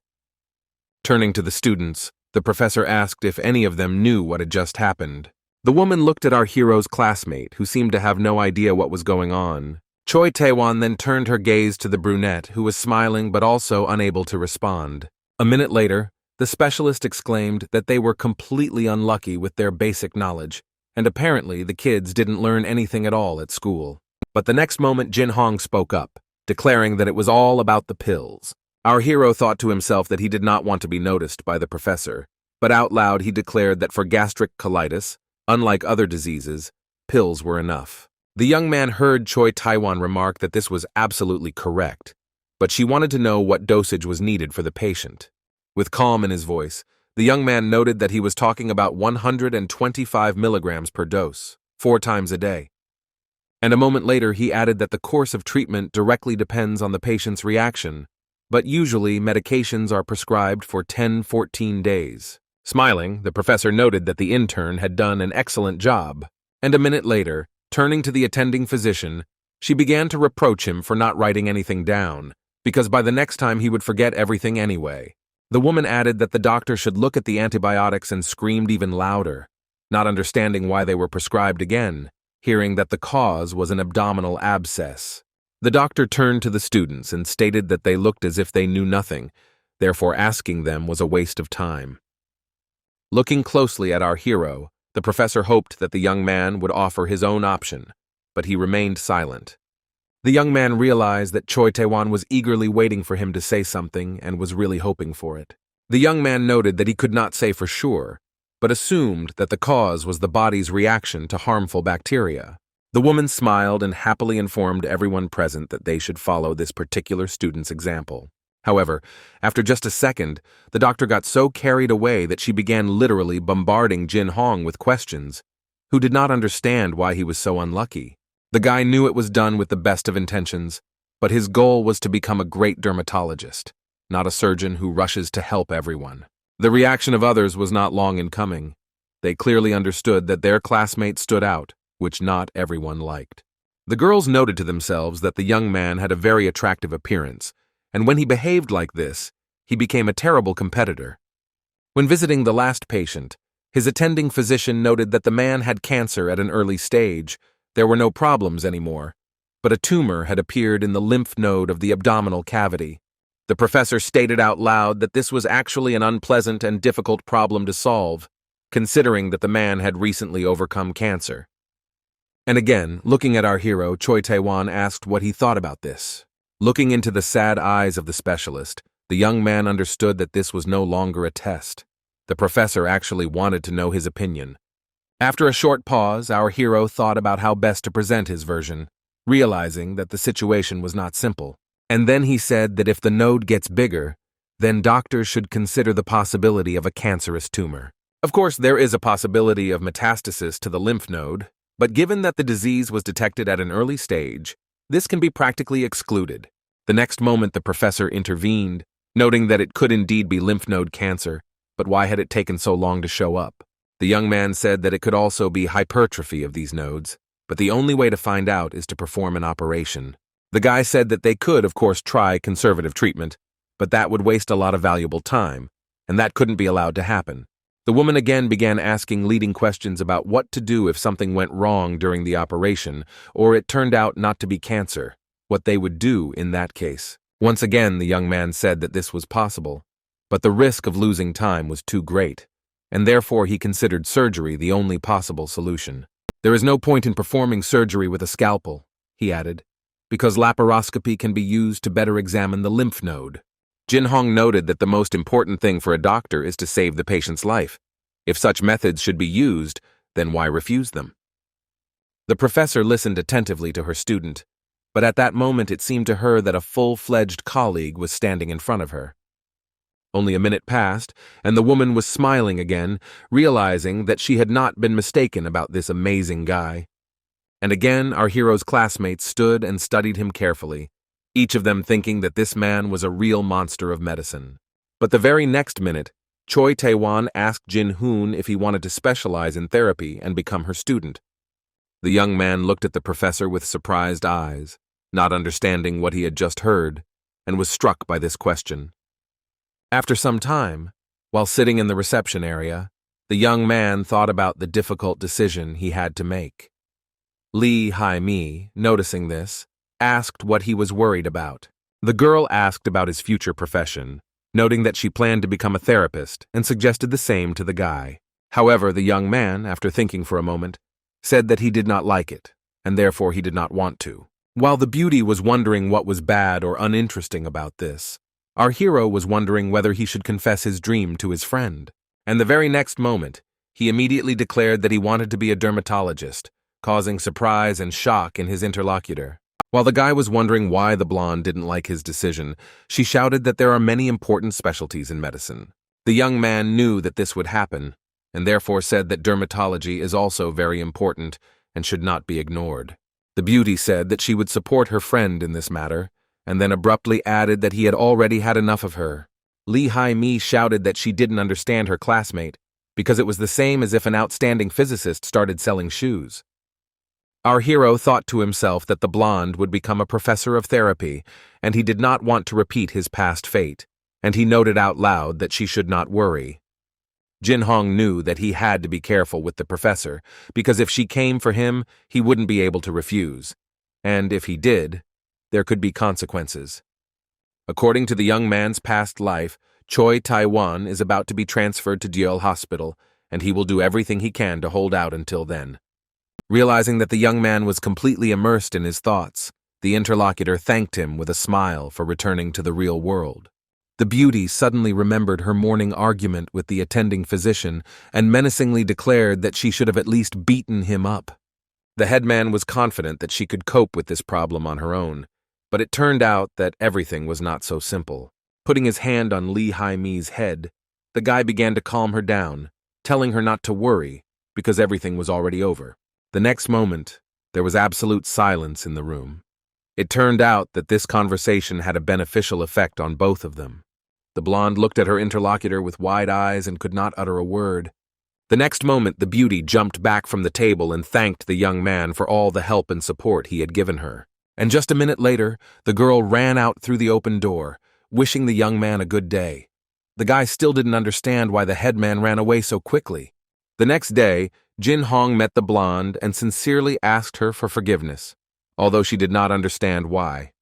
Turning to the students, the professor asked if any of them knew what had just happened. The woman looked at our hero's classmate, who seemed to have no idea what was going on. Choi Tae-won then turned her gaze to the brunette, who was smiling but also unable to respond. A minute later, the specialist exclaimed that they were completely unlucky with their basic knowledge, and apparently the kids didn't learn anything at all at school. But the next moment, Jin Hong spoke up, declaring that it was all about the pills. Our hero thought to himself that he did not want to be noticed by the professor, but out loud he declared that for gastric colitis, unlike other diseases, pills were enough. The young man heard Choi Tae-won remark that this was absolutely correct, but she wanted to know what dosage was needed for the patient. With calm in his voice, the young man noted that he was talking about 125 milligrams per dose, 4 times a day. And a moment later, he added that the course of treatment directly depends on the patient's reaction, but usually medications are prescribed for 10-14 days. Smiling, the professor noted that the intern had done an excellent job, and a minute later, turning to the attending physician, she began to reproach him for not writing anything down, because by the next time he would forget everything anyway. The woman added that the doctor should look at the antibiotics and screamed even louder, not understanding why they were prescribed again, hearing that the cause was an abdominal abscess. The doctor turned to the students and stated that they looked as if they knew nothing, therefore asking them was a waste of time. Looking closely at our hero, the professor hoped that the young man would offer his own option, but he remained silent. The young man realized that Choi Tae-won was eagerly waiting for him to say something and was really hoping for it. The young man noted that he could not say for sure, but assumed that the cause was the body's reaction to harmful bacteria. The woman smiled and happily informed everyone present that they should follow this particular student's example. However, after just a second, the doctor got so carried away that she began literally bombarding Jin Hong with questions, who did not understand why he was so unlucky. The guy knew it was done with the best of intentions, but his goal was to become a great dermatologist, not a surgeon who rushes to help everyone. The reaction of others was not long in coming. They clearly understood that their classmate stood out, which not everyone liked. The girls noted to themselves that the young man had a very attractive appearance, and when he behaved like this, he became a terrible competitor. When visiting the last patient, his attending physician noted that the man had cancer at an early stage. There were no problems anymore, but a tumor had appeared in the lymph node of the abdominal cavity. The professor stated out loud that this was actually an unpleasant and difficult problem to solve, considering that the man had recently overcome cancer. And again, looking at our hero, Choi Tae-won asked what he thought about this. Looking into the sad eyes of the specialist, the young man understood that this was no longer a test. The professor actually wanted to know his opinion. After a short pause, our hero thought about how best to present his version, realizing that the situation was not simple. And then he said that if the node gets bigger, then doctors should consider the possibility of a cancerous tumor. Of course, there is a possibility of metastasis to the lymph node, but given that the disease was detected at an early stage, this can be practically excluded. The next moment the professor intervened, noting that it could indeed be lymph node cancer, but why had it taken so long to show up? The young man said that it could also be hypertrophy of these nodes, but the only way to find out is to perform an operation. The guy said that they could, of course, try conservative treatment, but that would waste a lot of valuable time, and that couldn't be allowed to happen. The woman again began asking leading questions about what to do if something went wrong during the operation, or it turned out not to be cancer, what they would do in that case. Once again, the young man said that this was possible, but the risk of losing time was too great, and therefore he considered surgery the only possible solution. There is no point in performing surgery with a scalpel, he added. because laparoscopy can be used to better examine the lymph node. Jin Hong noted that the most important thing for a doctor is to save the patient's life. If such methods should be used, then why refuse them? The professor listened attentively to her student, but at that moment it seemed to her that a full-fledged colleague was standing in front of her. Only a minute passed, and the woman was smiling again, realizing that she had not been mistaken about this amazing guy. And again our hero's classmates stood and studied him carefully, each of them thinking that this man was a real monster of medicine. But the very next minute, Choi Tae-won asked Jin Hoon if he wanted to specialize in therapy and become her student. The young man looked at the professor with surprised eyes, not understanding what he had just heard, and was struck by this question. After some time, while sitting in the reception area, the young man thought about the difficult decision he had to make. Lee Hai-mi, noticing this, asked what he was worried about. The girl asked about his future profession, noting that she planned to become a therapist, and suggested the same to the guy. However, the young man, after thinking for a moment, said that he did not like it, and therefore he did not want to. While the beauty was wondering what was bad or uninteresting about this, our hero was wondering whether he should confess his dream to his friend. And the very next moment, he immediately declared that he wanted to be a dermatologist, causing surprise and shock in his interlocutor. While the guy was wondering why the blonde didn't like his decision, she shouted that there are many important specialties in medicine. The young man knew that this would happen, and therefore said that dermatology is also very important and should not be ignored. The beauty said that she would support her friend in this matter, and then abruptly added that he had already had enough of her. Lee Hai-mi shouted that she didn't understand her classmate, because it was the same as if an outstanding physicist started selling shoes. Our hero thought to himself that the blonde would become a professor of therapy, and he did not want to repeat his past fate, and he noted out loud that she should not worry. Jin Hong knew that he had to be careful with the professor, because if she came for him, he wouldn't be able to refuse, and if he did, there could be consequences. According to the young man's past life, Choi Tae-won is about to be transferred to Deol Hospital, and he will do everything he can to hold out until then. Realizing that the young man was completely immersed in his thoughts, the interlocutor thanked him with a smile for returning to the real world. The beauty suddenly remembered her morning argument with the attending physician and menacingly declared that she should have at least beaten him up. The headman was confident that she could cope with this problem on her own, but it turned out that everything was not so simple. Putting his hand on Lee Hai-mi's head, the guy began to calm her down, telling her not to worry because everything was already over. The next moment, there was absolute silence in the room. It turned out that this conversation had a beneficial effect on both of them. The blonde looked at her interlocutor with wide eyes and could not utter a word. The next moment, the beauty jumped back from the table and thanked the young man for all the help and support he had given her. And just a minute later, the girl ran out through the open door, wishing the young man a good day. The guy still didn't understand why the headman ran away so quickly. The next day, Jin Hong met the blonde and sincerely asked her for forgiveness, although she did not understand why.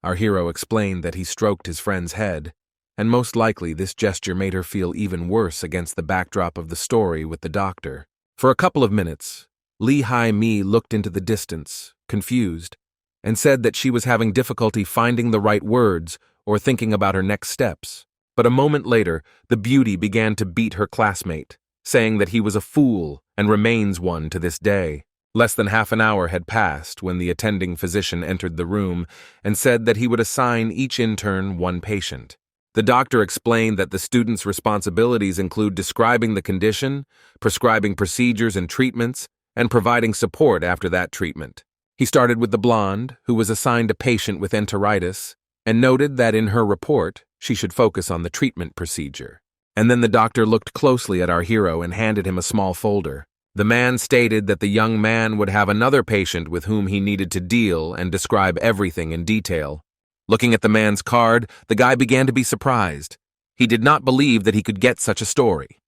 Our hero explained that he stroked his friend's head, and most likely this gesture made her feel even worse against the backdrop of the story with the doctor. For a couple of minutes, Lee Hai-mi looked into the distance, confused, and said that she was having difficulty finding the right words or thinking about her next steps. But a moment later, the beauty began to beat her classmate, saying that he was a fool and remains one to this day. Less than half an hour had passed when the attending physician entered the room and said that he would assign each intern one patient. The doctor explained that the student's responsibilities include describing the condition, prescribing procedures and treatments, and providing support after that treatment. He started with the blonde, who was assigned a patient with enteritis, and noted that in her report, she should focus on the treatment procedure. And then the doctor looked closely at our hero and handed him a small folder. The man stated that the young man would have another patient with whom he needed to deal and describe everything in detail. Looking at the man's card, the guy began to be surprised. He did not believe that he could get such a story.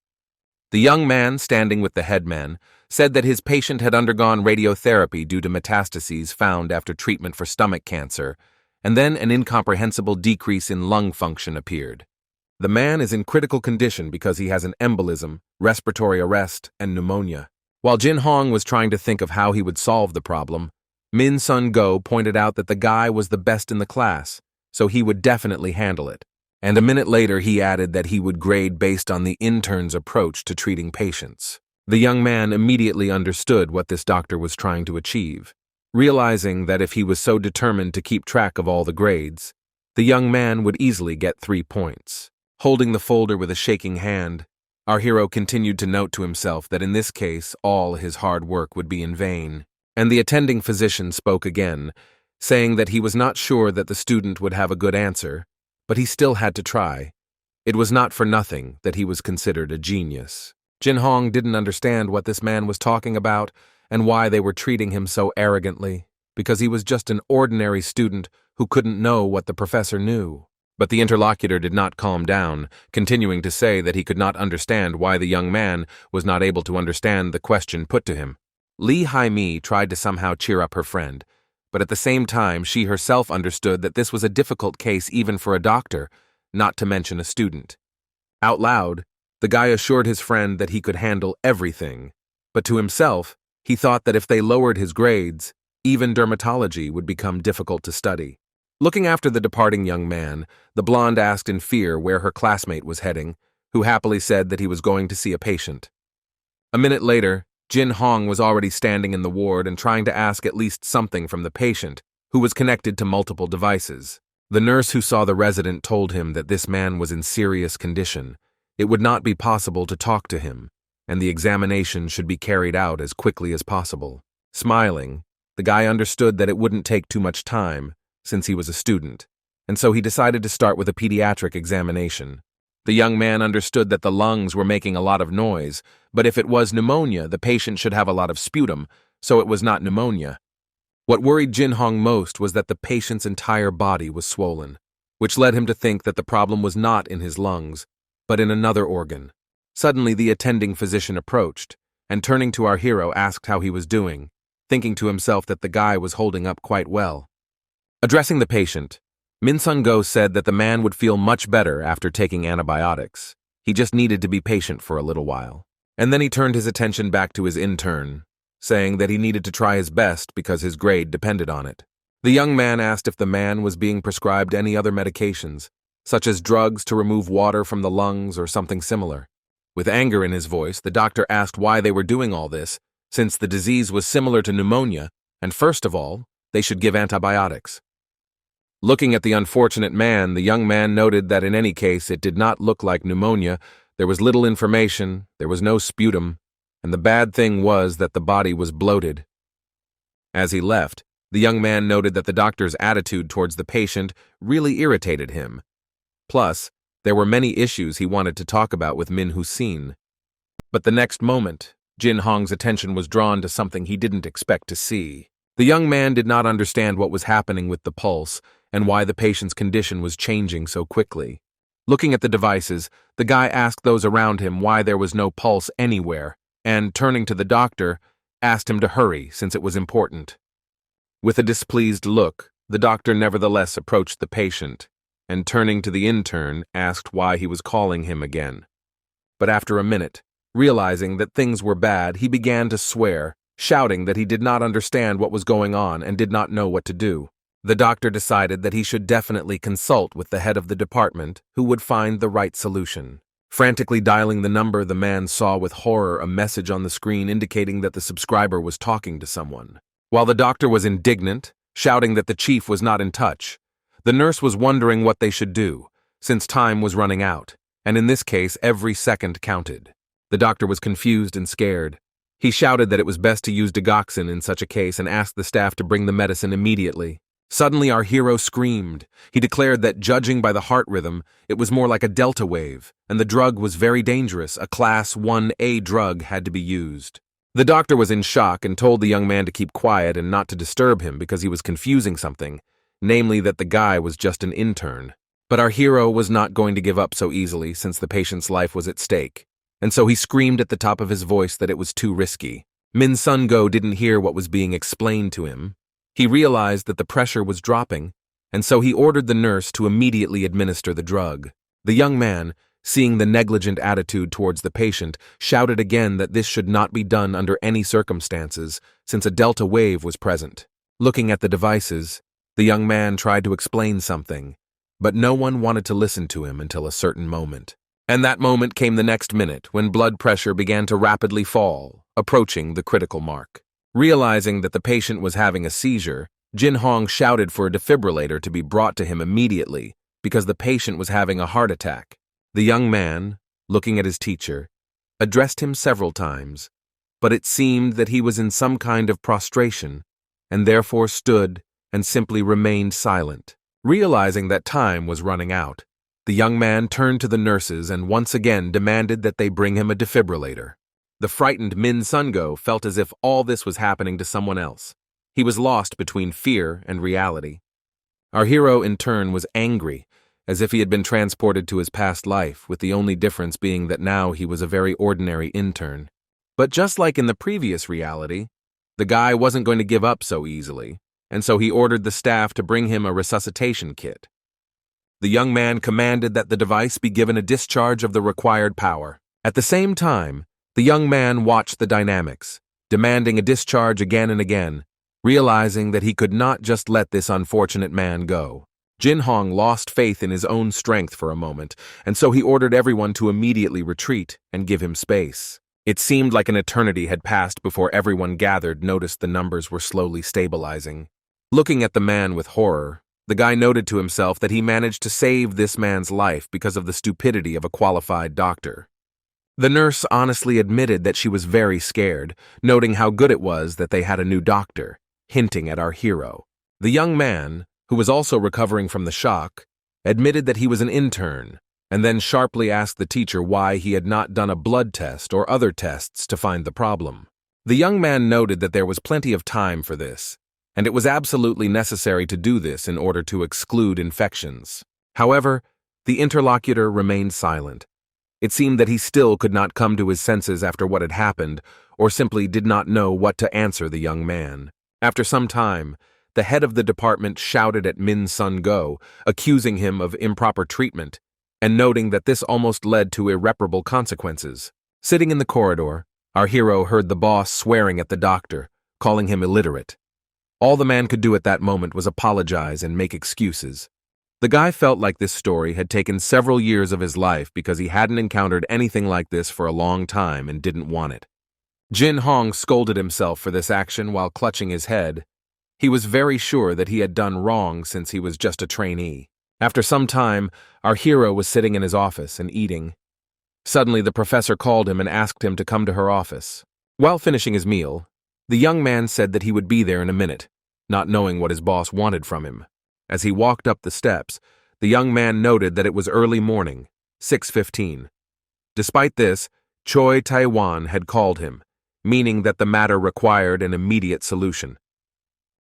The young man, standing with the headman, said that his patient had undergone radiotherapy due to metastases found after treatment for stomach cancer, and then an incomprehensible decrease in lung function appeared. The man is in critical condition because he has an embolism, respiratory arrest, and pneumonia. While Jin Hong was trying to think of how he would solve the problem, Min Sun-go pointed out that the guy was the best in the class, so he would definitely handle it. And a minute later he added that he would grade based on the intern's approach to treating patients. The young man immediately understood what this doctor was trying to achieve. Realizing that if he was so determined to keep track of all the grades, the young man would easily get 3 points. Holding the folder with a shaking hand, our hero continued to note to himself that in this case all his hard work would be in vain. And the attending physician spoke again, saying that he was not sure that the student would have a good answer, but he still had to try. It was not for nothing that he was considered a genius. Jin Hong didn't understand what this man was talking about and why they were treating him so arrogantly, because he was just an ordinary student who couldn't know what the professor knew. But the interlocutor did not calm down, continuing to say that he could not understand why the young man was not able to understand the question put to him. Lee Hai-mi tried to somehow cheer up her friend, but at the same time she herself understood that this was a difficult case even for a doctor, not to mention a student. Out loud, the guy assured his friend that he could handle everything, but to himself, he thought that if they lowered his grades, even dermatology would become difficult to study. Looking after the departing young man, the blonde asked in fear where her classmate was heading, who happily said that he was going to see a patient. A minute later, Jin Hong was already standing in the ward and trying to ask at least something from the patient, who was connected to multiple devices. The nurse who saw the resident told him that this man was in serious condition. It would not be possible to talk to him, and the examination should be carried out as quickly as possible. Smiling, the guy understood that it wouldn't take too much time, since he was a student, and so he decided to start with a pediatric examination. The young man understood that the lungs were making a lot of noise, but if it was pneumonia, the patient should have a lot of sputum, so it was not pneumonia. What worried Jin Hong most was that the patient's entire body was swollen, which led him to think that the problem was not in his lungs, but in another organ. Suddenly the attending physician approached, and turning to our hero asked how he was doing, thinking to himself that the guy was holding up quite well. Addressing the patient, Min Sun-go said that the man would feel much better after taking antibiotics. He just needed to be patient for a little while. And then he turned his attention back to his intern, saying that he needed to try his best because his grade depended on it. The young man asked if the man was being prescribed any other medications, such as drugs to remove water from the lungs or something similar. With anger in his voice, the doctor asked why they were doing all this, since the disease was similar to pneumonia, and first of all, they should give antibiotics. Looking at the unfortunate man, the young man noted that in any case it did not look like pneumonia, there was little information, there was no sputum, and the bad thing was that the body was bloated. As he left, the young man noted that the doctor's attitude towards the patient really irritated him. Plus, there were many issues he wanted to talk about with Min Hussein. But the next moment, Jin Hong's attention was drawn to something he didn't expect to see. The young man did not understand what was happening with the pulse and why the patient's condition was changing so quickly. Looking at the devices, the guy asked those around him why there was no pulse anywhere, and, turning to the doctor, asked him to hurry since it was important. With a displeased look, the doctor nevertheless approached the patient, and turning to the intern, asked why he was calling him again. But after a minute, realizing that things were bad, he began to swear, shouting that he did not understand what was going on and did not know what to do. The doctor decided that he should definitely consult with the head of the department, who would find the right solution. Frantically dialing the number, the man saw with horror a message on the screen indicating that the subscriber was talking to someone. While the doctor was indignant, shouting that the chief was not in touch, the nurse was wondering what they should do, since time was running out, and in this case every second counted. The doctor was confused and scared. He shouted that it was best to use digoxin in such a case and asked the staff to bring the medicine immediately. Suddenly our hero screamed. He declared that, judging by the heart rhythm, it was more like a delta wave, and the drug was very dangerous. A Class 1A drug had to be used. The doctor was in shock and told the young man to keep quiet and not to disturb him because he was confusing something, namely that the guy was just an intern. But our hero was not going to give up so easily since the patient's life was at stake, and so he screamed at the top of his voice that it was too risky. Min Sun-go didn't hear what was being explained to him. He realized that the pressure was dropping, and so he ordered the nurse to immediately administer the drug. The young man, seeing the negligent attitude towards the patient, shouted again that this should not be done under any circumstances, since a delta wave was present. Looking at the devices, the young man tried to explain something, but no one wanted to listen to him until a certain moment. And that moment came the next minute when blood pressure began to rapidly fall, approaching the critical mark. Realizing that the patient was having a seizure, Jin Hong shouted for a defibrillator to be brought to him immediately because the patient was having a heart attack. The young man, looking at his teacher, addressed him several times, but it seemed that he was in some kind of prostration and therefore stood and simply remained silent. Realizing that time was running out, the young man turned to the nurses and once again demanded that they bring him a defibrillator. The frightened Min Sun-go felt as if all this was happening to someone else. He was lost between fear and reality. Our hero, in turn, was angry, as if he had been transported to his past life, with the only difference being that now he was a very ordinary intern. But just like in the previous reality, the guy wasn't going to give up so easily, and so he ordered the staff to bring him a resuscitation kit. The young man commanded that the device be given a discharge of the required power. At the same time, the young man watched the dynamics, demanding a discharge again and again, realizing that he could not just let this unfortunate man go. Jin Hong lost faith in his own strength for a moment, and so he ordered everyone to immediately retreat and give him space. It seemed like an eternity had passed before everyone gathered noticed the numbers were slowly stabilizing. Looking at the man with horror, the guy noted to himself that he managed to save this man's life because of the stupidity of a qualified doctor. The nurse honestly admitted that she was very scared, noting how good it was that they had a new doctor, hinting at our hero. The young man, who was also recovering from the shock, admitted that he was an intern, and then sharply asked the teacher why he had not done a blood test or other tests to find the problem. The young man noted that there was plenty of time for this, and it was absolutely necessary to do this in order to exclude infections. However, the interlocutor remained silent. It seemed that he still could not come to his senses after what had happened, or simply did not know what to answer the young man. After some time, the head of the department shouted at Min Sun-go, accusing him of improper treatment, and noting that this almost led to irreparable consequences. Sitting in the corridor, our hero heard the boss swearing at the doctor, calling him illiterate. All the man could do at that moment was apologize and make excuses. The guy felt like this story had taken several years of his life because he hadn't encountered anything like this for a long time and didn't want it. Jin Hong scolded himself for this action while clutching his head. He was very sure that he had done wrong since he was just a trainee. After some time, our hero was sitting in his office and eating. Suddenly, the professor called him and asked him to come to her office. While finishing his meal, the young man said that he would be there in a minute, not knowing what his boss wanted from him. As he walked up the steps, the young man noted that it was early morning, 6:15. Despite this, Choi Taiwan had called him, meaning that the matter required an immediate solution.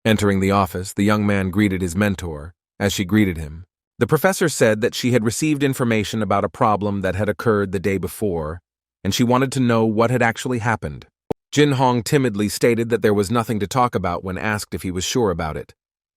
Entering the office, the young man greeted his mentor. As she greeted him, the professor said that she had received information about a problem that had occurred the day before, and she wanted to know what had actually happened. Jin Hong timidly stated that there was nothing to talk about when asked if he was sure about it.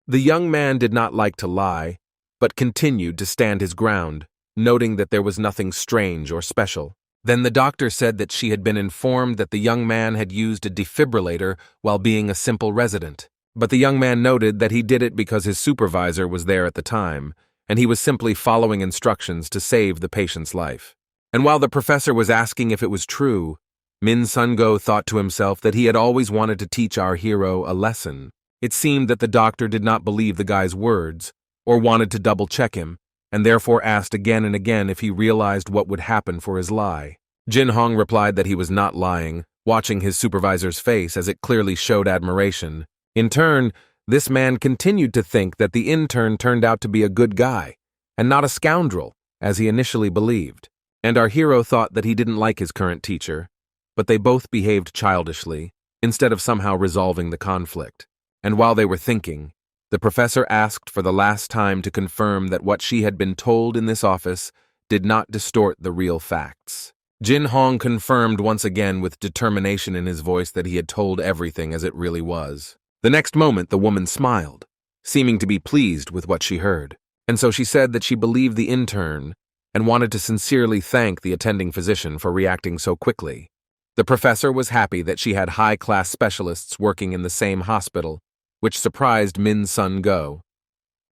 The young man did not like to lie, but continued to stand his ground, noting that there was nothing strange or special. Then the doctor said that she had been informed that the young man had used a defibrillator while being a simple resident. But the young man noted that he did it because his supervisor was there at the time, and he was simply following instructions to save the patient's life. And while the professor was asking if it was true, Min Sun-go thought to himself that he had always wanted to teach our hero a lesson. It seemed that the doctor did not believe the guy's words, or wanted to double-check him, and therefore asked again and again if he realized what would happen for his lie. Jin Hong replied that he was not lying, watching his supervisor's face as it clearly showed admiration. In turn, this man continued to think that the intern turned out to be a good guy, and not a scoundrel, as he initially believed. And our hero thought that he didn't like his current teacher, but they both behaved childishly, instead of somehow resolving the conflict. And while they were thinking, the professor asked for the last time to confirm that what she had been told in this office did not distort the real facts. Jin Hong confirmed once again with determination in his voice that he had told everything as it really was. The next moment, the woman smiled, seeming to be pleased with what she heard. And so she said that she believed the intern and wanted to sincerely thank the attending physician for reacting so quickly. The professor was happy that she had high-class specialists working in the same hospital, which surprised Min Sun Go.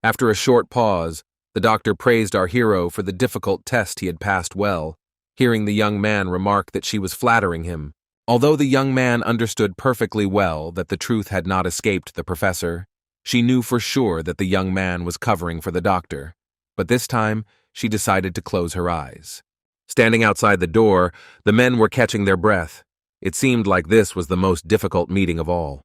After a short pause, the doctor praised our hero for the difficult test he had passed well, hearing the young man remark that she was flattering him. Although the young man understood perfectly well that the truth had not escaped the professor, she knew for sure that the young man was covering for the doctor, but this time she decided to close her eyes. Standing outside the door, the men were catching their breath. It seemed like this was the most difficult meeting of all.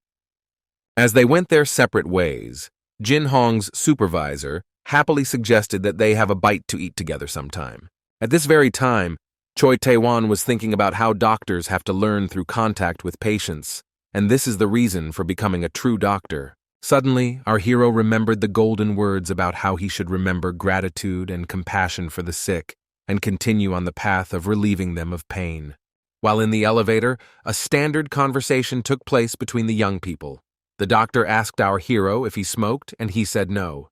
As they went their separate ways, Jin Hong's supervisor happily suggested that they have a bite to eat together sometime. At this very time, Choi Tae-won was thinking about how doctors have to learn through contact with patients, and this is the reason for becoming a true doctor. Suddenly, our hero remembered the golden words about how he should remember gratitude and compassion for the sick and continue on the path of relieving them of pain. While in the elevator, a standard conversation took place between the young people. The doctor asked our hero if he smoked, and he said no.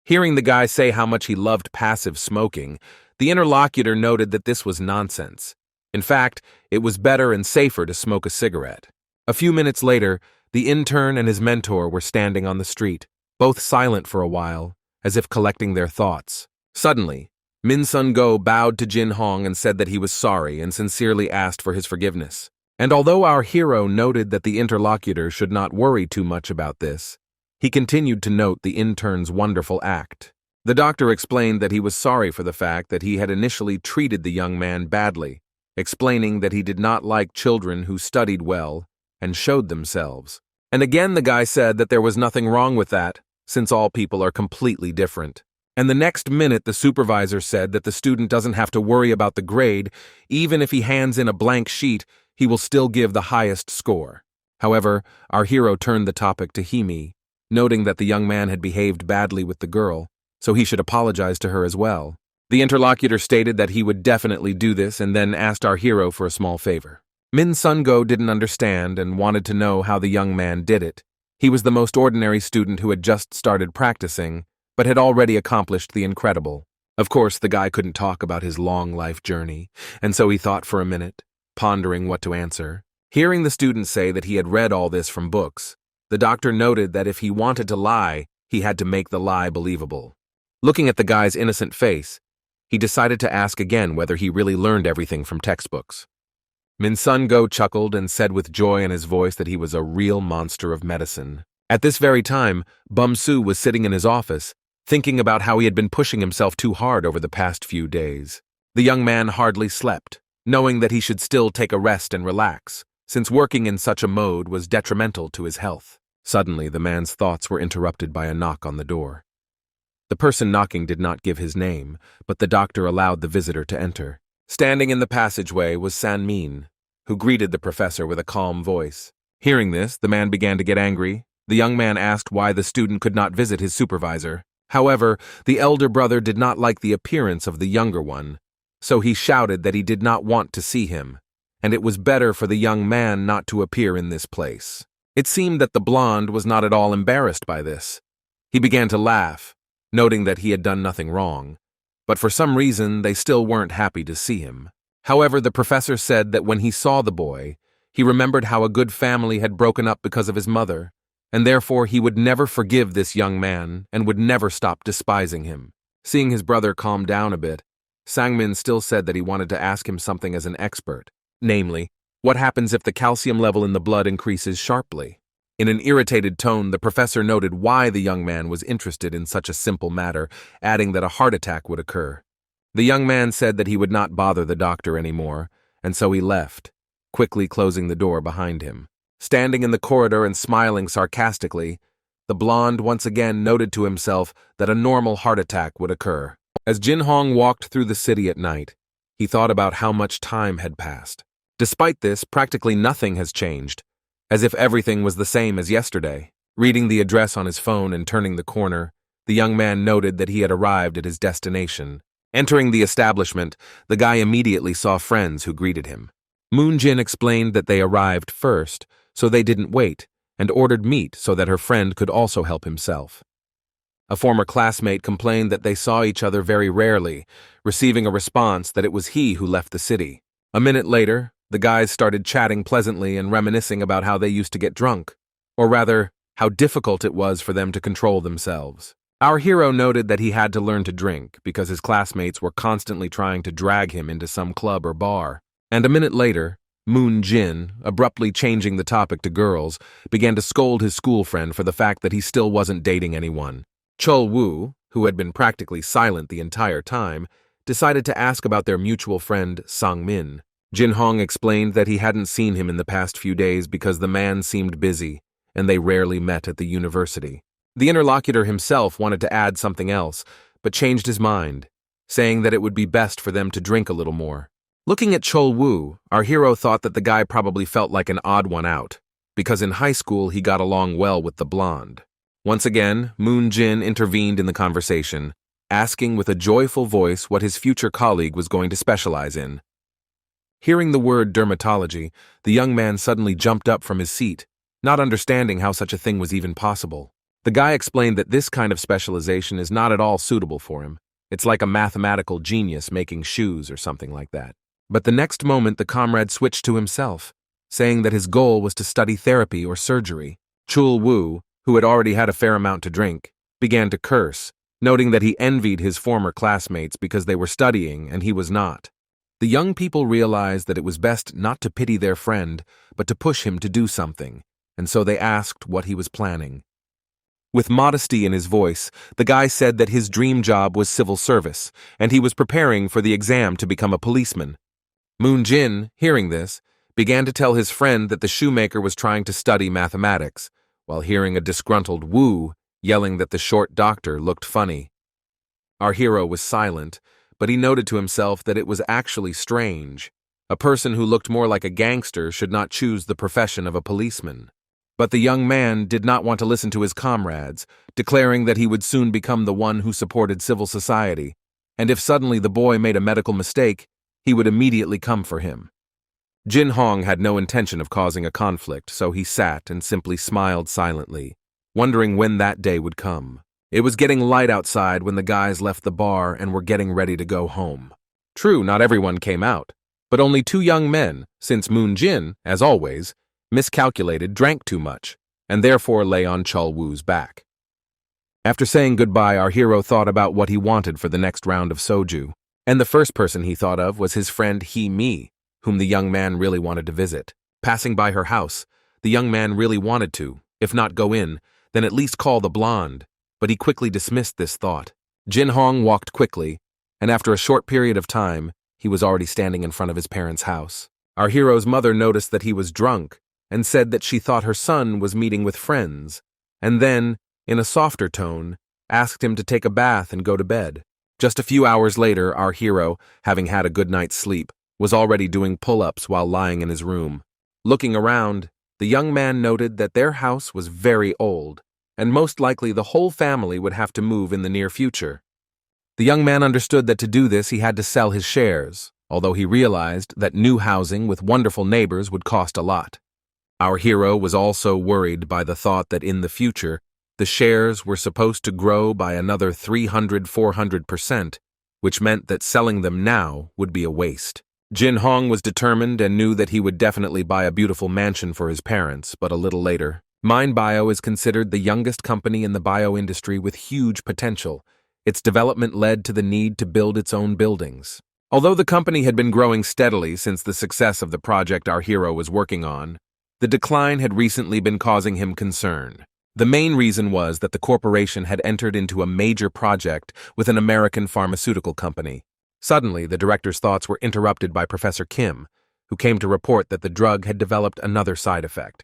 Hearing the guy say how much he loved passive smoking, the interlocutor noted that this was nonsense. In fact, it was better and safer to smoke a cigarette. A few minutes later, the intern and his mentor were standing on the street, both silent for a while, as if collecting their thoughts. Suddenly, Min Sun Go bowed to Jin Hong and said that he was sorry and sincerely asked for his forgiveness. And although our hero noted that the interlocutor should not worry too much about this, he continued to note the intern's wonderful act. The doctor explained that he was sorry for the fact that he had initially treated the young man badly, explaining that he did not like children who studied well and showed themselves. And again the guy said that there was nothing wrong with that, since all people are completely different. And the next minute the supervisor said that the student doesn't have to worry about the grade. Even if he hands in a blank sheet, he will still give the highest score. However, our hero turned the topic to Himi, noting that the young man had behaved badly with the girl, so he should apologize to her as well. The interlocutor stated that he would definitely do this and then asked our hero for a small favor. Min Sun Go didn't understand and wanted to know how the young man did it. He was the most ordinary student who had just started practicing, but had already accomplished the incredible. Of course, the guy couldn't talk about his long life journey, and so he thought for a minute, pondering what to answer. Hearing the student say that he had read all this from books, the doctor noted that if he wanted to lie, he had to make the lie believable. Looking at the guy's innocent face, he decided to ask again whether he really learned everything from textbooks. Min Sun Go chuckled and said with joy in his voice that he was a real monster of medicine. At this very time, Bum Su was sitting in his office, thinking about how he had been pushing himself too hard over the past few days. The young man hardly slept, knowing that he should still take a rest and relax, since working in such a mode was detrimental to his health. Suddenly, the man's thoughts were interrupted by a knock on the door. The person knocking did not give his name, but the doctor allowed the visitor to enter. Standing in the passageway was San Min, who greeted the professor with a calm voice. Hearing this, the man began to get angry. The young man asked why the student could not visit his supervisor. However, the elder brother did not like the appearance of the younger one, so he shouted that he did not want to see him, and it was better for the young man not to appear in this place. It seemed that the blonde was not at all embarrassed by this. He began to laugh, noting that he had done nothing wrong, but for some reason they still weren't happy to see him. However, the professor said that when he saw the boy, he remembered how a good family had broken up because of his mother, and therefore he would never forgive this young man and would never stop despising him. Seeing his brother calm down a bit, Sangmin still said that he wanted to ask him something as an expert, namely, what happens if the calcium level in the blood increases sharply? In an irritated tone, the professor noted why the young man was interested in such a simple matter, adding that a heart attack would occur. The young man said that he would not bother the doctor anymore, and so he left, quickly closing the door behind him. Standing in the corridor and smiling sarcastically, the blonde once again noted to himself that a normal heart attack would occur. As Jin Hong walked through the city at night, he thought about how much time had passed. Despite this, practically nothing has changed, as if everything was the same as yesterday. Reading the address on his phone and turning the corner, the young man noted that he had arrived at his destination. Entering the establishment, the guy immediately saw friends who greeted him. Moon Jin explained that they arrived first, so they didn't wait, and ordered meat so that her friend could also help himself. A former classmate complained that they saw each other very rarely, receiving a response that it was he who left the city. A minute later, the guys started chatting pleasantly and reminiscing about how they used to get drunk. Or rather, how difficult it was for them to control themselves. Our hero noted that he had to learn to drink because his classmates were constantly trying to drag him into some club or bar. And a minute later, Moon Jin, abruptly changing the topic to girls, began to scold his school friend for the fact that he still wasn't dating anyone. Chul Woo, who had been practically silent the entire time, decided to ask about their mutual friend Sang Min. Jin Hong explained that he hadn't seen him in the past few days because the man seemed busy, and they rarely met at the university. The interlocutor himself wanted to add something else, but changed his mind, saying that it would be best for them to drink a little more. Looking at Chul Woo, our hero thought that the guy probably felt like an odd one out, because in high school he got along well with the blonde. Once again, Moon Jin intervened in the conversation, asking with a joyful voice what his future colleague was going to specialize in. Hearing the word dermatology, the young man suddenly jumped up from his seat, not understanding how such a thing was even possible. The guy explained that this kind of specialization is not at all suitable for him. It's like a mathematical genius making shoes or something like that. But the next moment the comrade switched to himself, saying that his goal was to study therapy or surgery. Chul Woo, who had already had a fair amount to drink, began to curse, noting that he envied his former classmates because they were studying and he was not. The young people realized that it was best not to pity their friend, but to push him to do something, and so they asked what he was planning. With modesty in his voice, the guy said that his dream job was civil service, and he was preparing for the exam to become a policeman. Moon Jin, hearing this, began to tell his friend that the shoemaker was trying to study mathematics, while hearing a disgruntled Woo yelling that the short doctor looked funny. Our hero was silent, but he noted to himself that it was actually strange. A person who looked more like a gangster should not choose the profession of a policeman. But the young man did not want to listen to his comrades, declaring that he would soon become the one who supported civil society, and if suddenly the boy made a medical mistake, he would immediately come for him. Jin Hong had no intention of causing a conflict, so he sat and simply smiled silently, wondering when that day would come. It was getting light outside when the guys left the bar and were getting ready to go home. True, not everyone came out, but only two young men, since Moon Jin, as always, miscalculated, drank too much, and therefore lay on Chul Woo's back. After saying goodbye, our hero thought about what he wanted for the next round of soju, and the first person he thought of was his friend He-Mi, whom the young man really wanted to visit. Passing by her house, the young man really wanted to, if not go in, then at least call the blonde, but he quickly dismissed this thought. Jin Hong walked quickly, and after a short period of time, he was already standing in front of his parents' house. Our hero's mother noticed that he was drunk, and said that she thought her son was meeting with friends, and then, in a softer tone, asked him to take a bath and go to bed. Just a few hours later, our hero, having had a good night's sleep, was already doing pull-ups while lying in his room. Looking around, the young man noted that their house was very old, and most likely the whole family would have to move in the near future. The young man understood that to do this he had to sell his shares, although he realized that new housing with wonderful neighbors would cost a lot. Our hero was also worried by the thought that in the future, the shares were supposed to grow by another 300–400%, which meant that selling them now would be a waste. Jin Hong was determined and knew that he would definitely buy a beautiful mansion for his parents, but a little later. MindBio is considered the youngest company in the bio industry with huge potential. Its development led to the need to build its own buildings. Although the company had been growing steadily since the success of the project our hero was working on, the decline had recently been causing him concern. The main reason was that the corporation had entered into a major project with an American pharmaceutical company. Suddenly, the director's thoughts were interrupted by Professor Kim, who came to report that the drug had developed another side effect.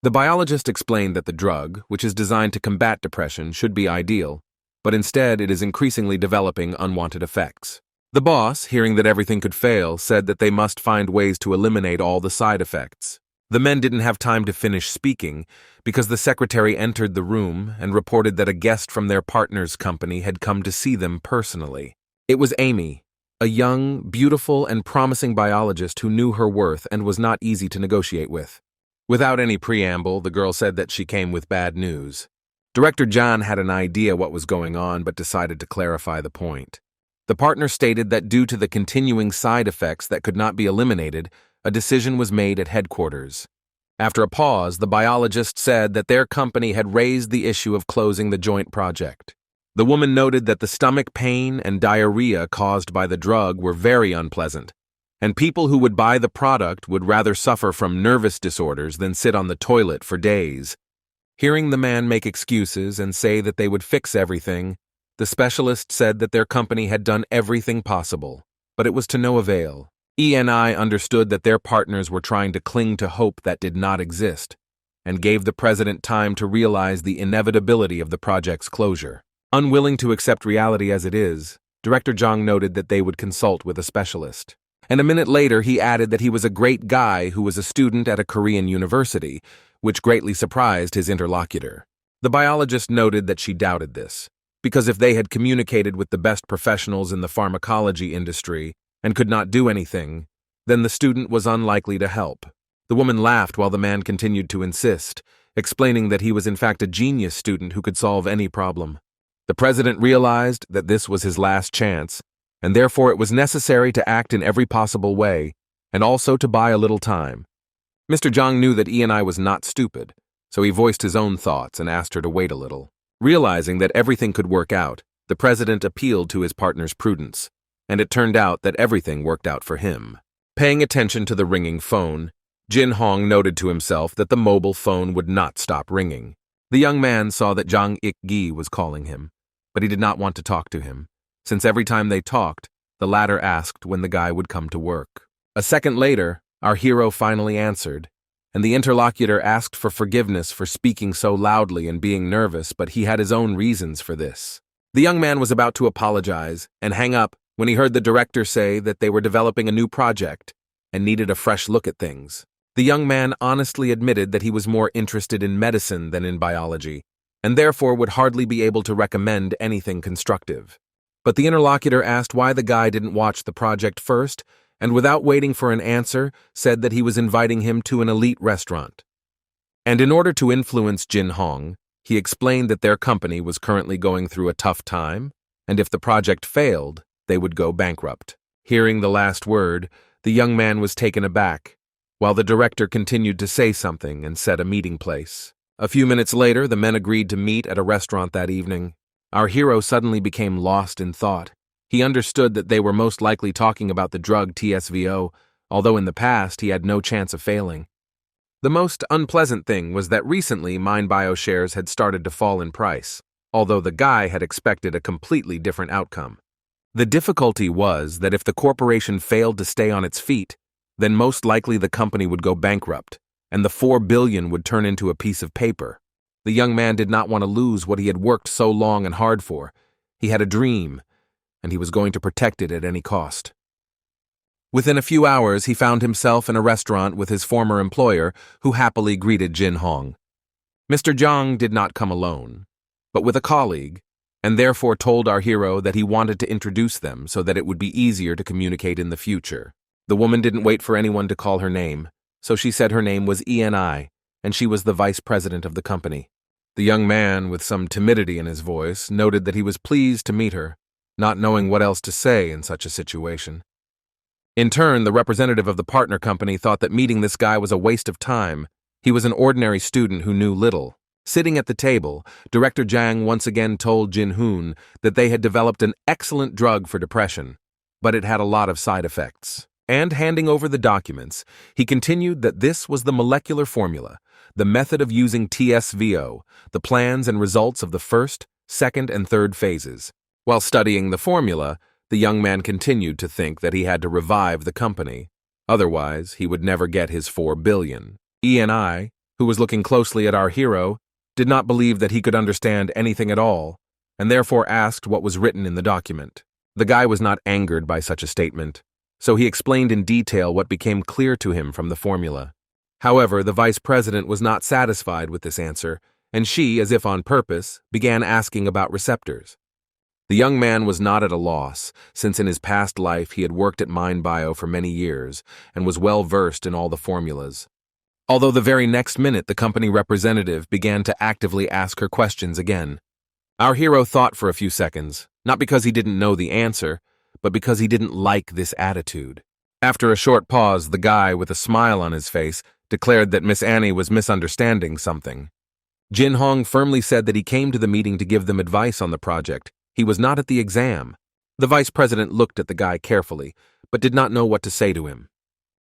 The biologist explained that the drug, which is designed to combat depression, should be ideal, but instead it is increasingly developing unwanted effects. The boss, hearing that everything could fail, said that they must find ways to eliminate all the side effects. The men didn't have time to finish speaking because the secretary entered the room and reported that a guest from their partner's company had come to see them personally. It was Amy, a young, beautiful, and promising biologist who knew her worth and was not easy to negotiate with. Without any preamble, the girl said that she came with bad news. Director John had an idea what was going on but decided to clarify the point. The partner stated that due to the continuing side effects that could not be eliminated, a decision was made at headquarters. After a pause, the biologist said that their company had raised the issue of closing the joint project. The woman noted that the stomach pain and diarrhea caused by the drug were very unpleasant, and people who would buy the product would rather suffer from nervous disorders than sit on the toilet for days. Hearing the man make excuses and say that they would fix everything, the specialist said that their company had done everything possible, but it was to no avail. E&I understood that their partners were trying to cling to hope that did not exist, and gave the president time to realize the inevitability of the project's closure. Unwilling to accept reality as it is, Director Jang noted that they would consult with a specialist. And a minute later, he added that he was a great guy who was a student at a Korean university, which greatly surprised his interlocutor. The biologist noted that she doubted this, because if they had communicated with the best professionals in the pharmacology industry and could not do anything, then the student was unlikely to help. The woman laughed while the man continued to insist, explaining that he was in fact a genius student who could solve any problem. The president realized that this was his last chance, and therefore it was necessary to act in every possible way, and also to buy a little time. Mr. Jang knew that E&I was not stupid, so he voiced his own thoughts and asked her to wait a little. Realizing that everything could work out, the president appealed to his partner's prudence, and it turned out that everything worked out for him. Paying attention to the ringing phone, Jin Hong noted to himself that the mobile phone would not stop ringing. The young man saw that Jang Ik-gi was calling him, but he did not want to talk to him, since every time they talked, the latter asked when the guy would come to work. A second later, our hero finally answered, and the interlocutor asked for forgiveness for speaking so loudly and being nervous, but he had his own reasons for this. The young man was about to apologize and hang up when he heard the director say that they were developing a new project and needed a fresh look at things. The young man honestly admitted that he was more interested in medicine than in biology, and therefore would hardly be able to recommend anything constructive. But the interlocutor asked why the guy didn't watch the project first, and without waiting for an answer, said that he was inviting him to an elite restaurant. And in order to influence Jin Hong, he explained that their company was currently going through a tough time, and if the project failed, they would go bankrupt. Hearing the last word, the young man was taken aback, while the director continued to say something and set a meeting place. A few minutes later, the men agreed to meet at a restaurant that evening. Our hero suddenly became lost in thought. He understood that they were most likely talking about the drug TSVO, although in the past he had no chance of failing. The most unpleasant thing was that recently MindBio shares had started to fall in price, although the guy had expected a completely different outcome. The difficulty was that if the corporation failed to stay on its feet, then most likely the company would go bankrupt, and the $4 billion would turn into a piece of paper. The young man did not want to lose what he had worked so long and hard for. He had a dream, and he was going to protect it at any cost. Within a few hours, he found himself in a restaurant with his former employer, who happily greeted Jin Hong. Mr. Jang did not come alone, but with a colleague, and therefore told our hero that he wanted to introduce them so that it would be easier to communicate in the future. The woman didn't wait for anyone to call her name, so she said her name was E&I, and she was the vice president of the company. The young man, with some timidity in his voice, noted that he was pleased to meet her, not knowing what else to say in such a situation. In turn, the representative of the partner company thought that meeting this guy was a waste of time. He was an ordinary student who knew little. Sitting at the table, Director Jang once again told Jin Hoon that they had developed an excellent drug for depression, but it had a lot of side effects. And handing over the documents, he continued that this was the molecular formula, the method of using TSVO, the plans and results of the first, second, and third phases. While studying the formula, the young man continued to think that he had to revive the company. Otherwise, he would never get his $4 billion. E&I, who was looking closely at our hero, did not believe that he could understand anything at all, and therefore asked what was written in the document. The guy was not angered by such a statement, so he explained in detail what became clear to him from the formula. However, the vice president was not satisfied with this answer, and she, as if on purpose, began asking about receptors. The young man was not at a loss, since in his past life he had worked at MindBio for many years and was well versed in all the formulas. Although the very next minute the company representative began to actively ask her questions again. Our hero thought for a few seconds, not because he didn't know the answer, but because he didn't like this attitude. After a short pause, the guy, with a smile on his face, declared that Miss Annie was misunderstanding something. Jin Hong firmly said that he came to the meeting to give them advice on the project. He was not at the exam. The vice president looked at the guy carefully, but did not know what to say to him.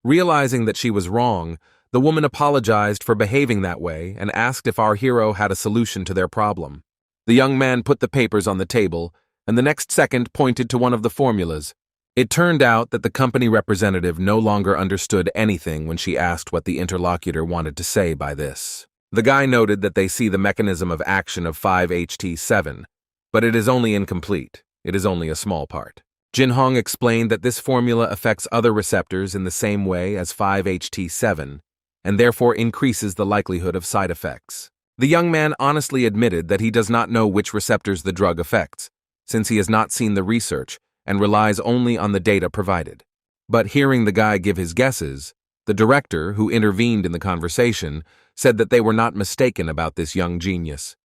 Realizing that she was wrong, the woman apologized for behaving that way and asked if our hero had a solution to their problem. The young man put the papers on the table, and the next second pointed to one of the formulas. It turned out that the company representative no longer understood anything when she asked what the interlocutor wanted to say by this. The guy noted that they see the mechanism of action of 5-HT7, but it is only incomplete. It is only a small part. Jin Hong explained that this formula affects other receptors in the same way as 5-HT7, and therefore increases the likelihood of side effects. The young man honestly admitted that he does not know which receptors the drug affects, since he has not seen the research and relies only on the data provided. But hearing the guy give his guesses, the director, who intervened in the conversation, said that they were not mistaken about this young genius.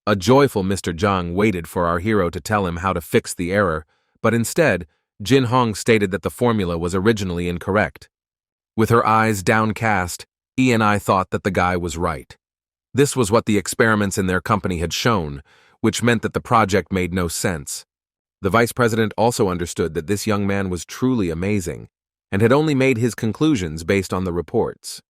A joyful Mr. Zhang waited for our hero to tell him how to fix the error, but instead, Jin Hong stated that the formula was originally incorrect. With her eyes downcast, E&I thought that the guy was right. This was what the experiments in their company had shown, which meant that the project made no sense. The vice president also understood that this young man was truly amazing, and had only made his conclusions based on the reports.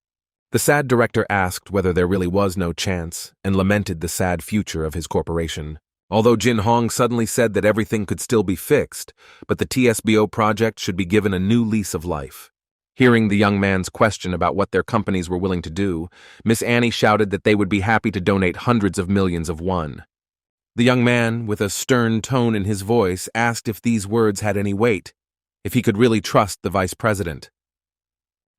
The sad director asked whether there really was no chance, and lamented the sad future of his corporation. Although Jin Hong suddenly said that everything could still be fixed, but the TSBO project should be given a new lease of life. Hearing the young man's question about what their companies were willing to do, Miss Annie shouted that they would be happy to donate hundreds of millions of won. The young man, with a stern tone in his voice, asked if these words had any weight, if he could really trust the vice president.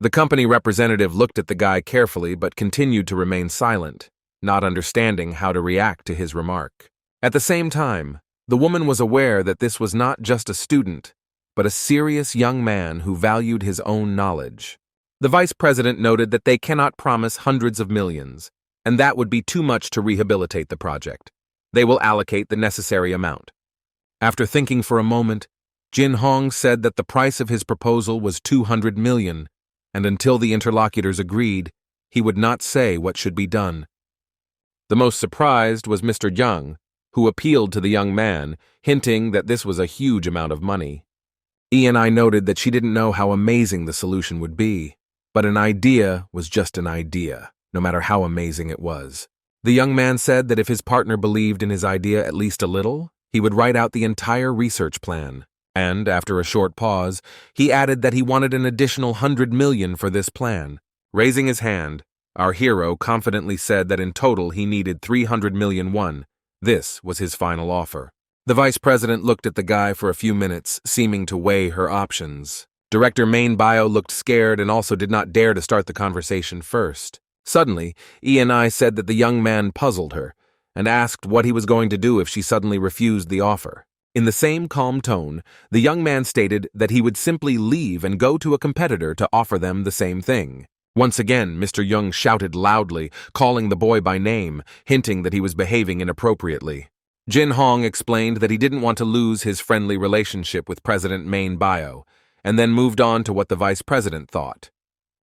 The company representative looked at the guy carefully but continued to remain silent, not understanding how to react to his remark. At the same time, the woman was aware that this was not just a student, but a serious young man who valued his own knowledge. The vice president noted that they cannot promise hundreds of millions, and that would be too much to rehabilitate the project. They will allocate the necessary amount. After thinking for a moment, Jin Hong said that the price of his proposal was 200 million, and until the interlocutors agreed, he would not say what should be done. The most surprised was Mr. Young, who appealed to the young man, hinting that this was a huge amount of money. E&I noted that she didn't know how amazing the solution would be, but an idea was just an idea, no matter how amazing it was. The young man said that if his partner believed in his idea at least a little, he would write out the entire research plan, and, after a short pause, he added that he wanted an additional 100 million for this plan. Raising his hand, our hero confidently said that in total he needed 300 million won. This was his final offer. The vice president looked at the guy for a few minutes, seeming to weigh her options. Director Main Bio looked scared and also did not dare to start the conversation first. Suddenly, E&I said that the young man puzzled her, and asked what he was going to do if she suddenly refused the offer. In the same calm tone, the young man stated that he would simply leave and go to a competitor to offer them the same thing. Once again, Mr. Young shouted loudly, calling the boy by name, hinting that he was behaving inappropriately. Jin Hong explained that he didn't want to lose his friendly relationship with President Main Bio, and then moved on to what the vice president thought.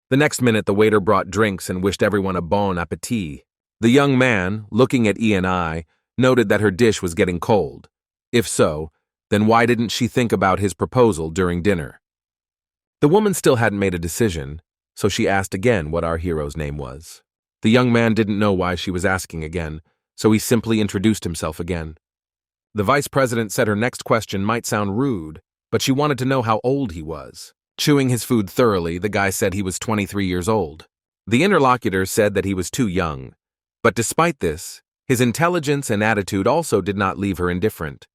The next minute, the waiter brought drinks and wished everyone a bon appetit. The young man, looking at E&I, noted that her dish was getting cold. If so, then why didn't she think about his proposal during dinner? The woman still hadn't made a decision, so she asked again what our hero's name was. The young man didn't know why she was asking again, so he simply introduced himself again. The vice president said her next question might sound rude, but she wanted to know how old he was. Chewing his food thoroughly, the guy said he was 23 years old. The interlocutor said that he was too young, but despite this, his intelligence and attitude also did not leave her indifferent.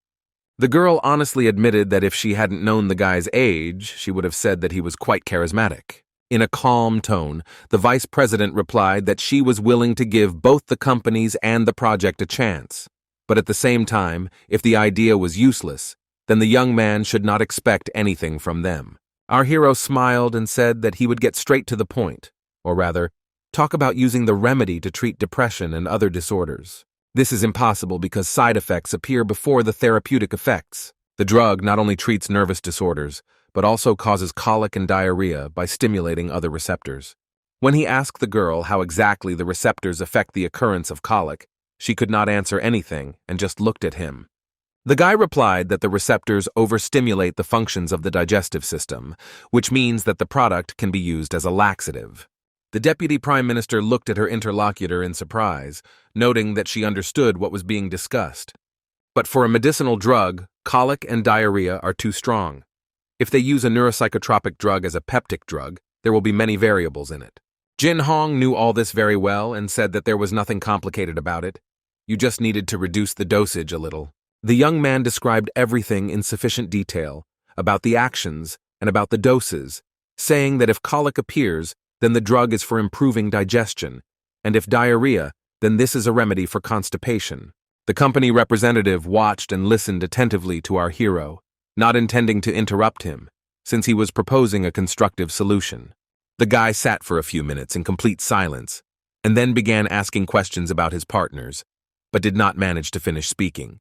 The girl honestly admitted that if she hadn't known the guy's age, she would have said that he was quite charismatic. In a calm tone, the vice president replied that she was willing to give both the companies and the project a chance. But at the same time, if the idea was useless, then the young man should not expect anything from them. Our hero smiled and said that he would get straight to the point, or rather, talk about using the remedy to treat depression and other disorders. This is impossible because side effects appear before the therapeutic effects. The drug not only treats nervous disorders, but also causes colic and diarrhea by stimulating other receptors. When he asked the girl how exactly the receptors affect the occurrence of colic, she could not answer anything and just looked at him. The guy replied that the receptors overstimulate the functions of the digestive system, which means that the product can be used as a laxative. The deputy prime minister looked at her interlocutor in surprise, noting that she understood what was being discussed. But for a medicinal drug, colic and diarrhea are too strong. If they use a neuropsychotropic drug as a peptic drug, there will be many variables in it. Jin Hong knew all this very well and said that there was nothing complicated about it. You just needed to reduce the dosage a little. The young man described everything in sufficient detail, about the actions and about the doses, saying that if colic appears, then the drug is for improving digestion, and if diarrhea, then this is a remedy for constipation. The company representative watched and listened attentively to our hero, not intending to interrupt him, since he was proposing a constructive solution. The guy sat for a few minutes in complete silence, and then began asking questions about his partners, but did not manage to finish speaking,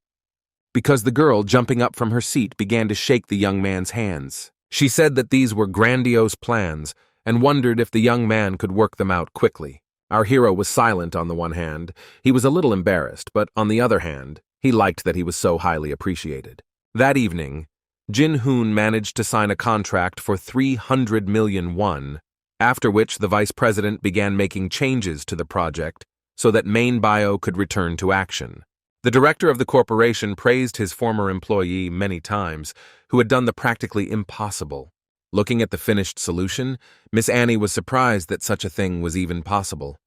because the girl, jumping up from her seat, began to shake the young man's hands. She said that these were grandiose plans and wondered if the young man could work them out quickly. Our hero was silent on the one hand. He was a little embarrassed, but on the other hand, he liked that he was so highly appreciated. That evening, Jin Hoon managed to sign a contract for 300 million won, after which the vice president began making changes to the project so that Main Bio could return to action. The director of the corporation praised his former employee many times, who had done the practically impossible. Looking at the finished solution, Miss Annie was surprised that such a thing was even possible.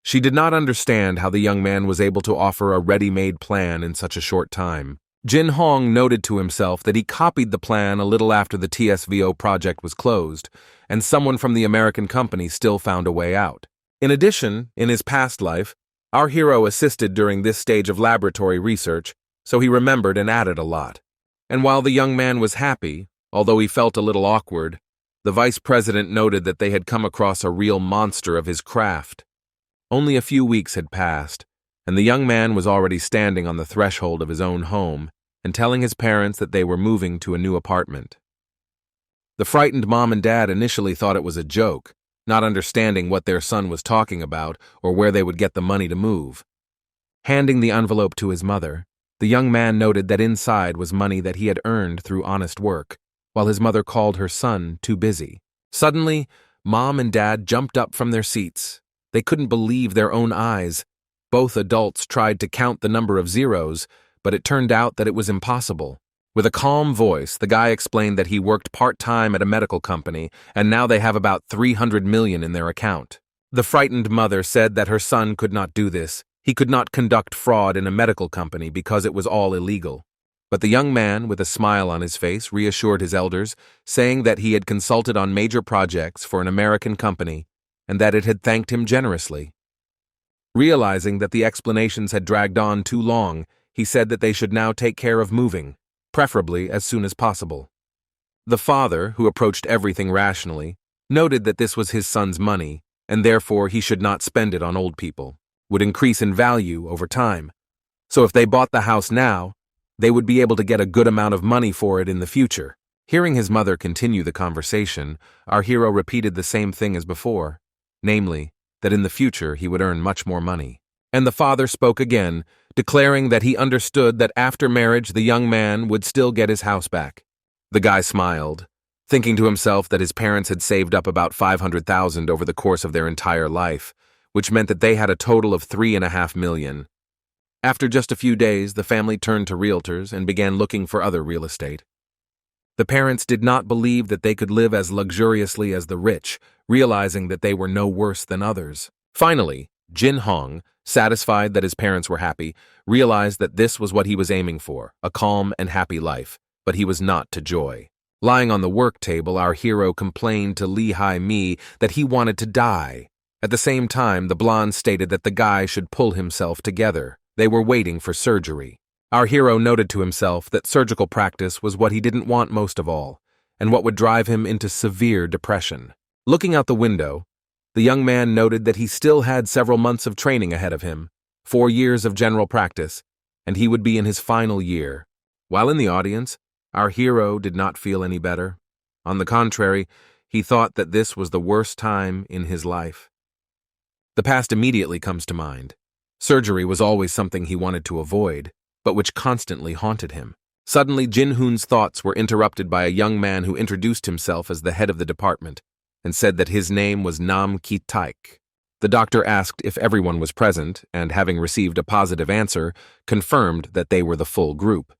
She did not understand how the young man was able to offer a ready-made plan in such a short time. Jin Hong noted to himself that he copied the plan a little after the TSVO project was closed, and someone from the American company still found a way out. In addition, in his past life, our hero assisted during this stage of laboratory research, so he remembered and added a lot. And while the young man was happy, although he felt a little awkward, the vice president noted that they had come across a real monster of his craft. Only a few weeks had passed, and the young man was already standing on the threshold of his own home and telling his parents that they were moving to a new apartment. The frightened mom and dad initially thought it was a joke, not understanding what their son was talking about or where they would get the money to move. Handing the envelope to his mother, the young man noted that inside was money that he had earned through honest work, while his mother called her son too busy. Suddenly, Mom and Dad jumped up from their seats. They couldn't believe their own eyes. Both adults tried to count the number of zeros, but it turned out that it was impossible. With a calm voice, the guy explained that he worked part-time at a medical company, and now they have about 300 million in their account. The frightened mother said that her son could not do this. He could not conduct fraud in a medical company because it was all illegal. But the young man, with a smile on his face, reassured his elders, saying that he had consulted on major projects for an American company and that it had thanked him generously. Realizing that the explanations had dragged on too long, he said that they should now take care of moving, preferably as soon as possible. The father, who approached everything rationally, noted that this was his son's money, and therefore he should not spend it on old people, would increase in value over time. So if they bought the house now, they would be able to get a good amount of money for it in the future. Hearing his mother continue the conversation, our hero repeated the same thing as before, namely, that in the future he would earn much more money. And the father spoke again, declaring that he understood that after marriage the young man would still get his house back. The guy smiled, thinking to himself that his parents had saved up about 500,000 over the course of their entire life, which meant that they had a total of 3.5 million. After just a few days, the family turned to realtors and began looking for other real estate. The parents did not believe that they could live as luxuriously as the rich, realizing that they were no worse than others. Finally, Jin Hong, satisfied that his parents were happy, realized that this was what he was aiming for, a calm and happy life, but he was not to joy. Lying on the work table, our hero complained to Lee Hai-mi that he wanted to die. At the same time, the blonde stated that the guy should pull himself together. They were waiting for surgery. Our hero noted to himself that surgical practice was what he didn't want most of all, and what would drive him into severe depression. Looking out the window, the young man noted that he still had several months of training ahead of him, 4 years of general practice, and he would be in his final year. While in the audience, our hero did not feel any better. On the contrary, he thought that this was the worst time in his life. The past immediately comes to mind. Surgery was always something he wanted to avoid, but which constantly haunted him. Suddenly, Jin-hoon's thoughts were interrupted by a young man who introduced himself as the head of the department and said that his name was Nam Ki-taek. The doctor asked if everyone was present and, having received a positive answer, confirmed that they were the full group.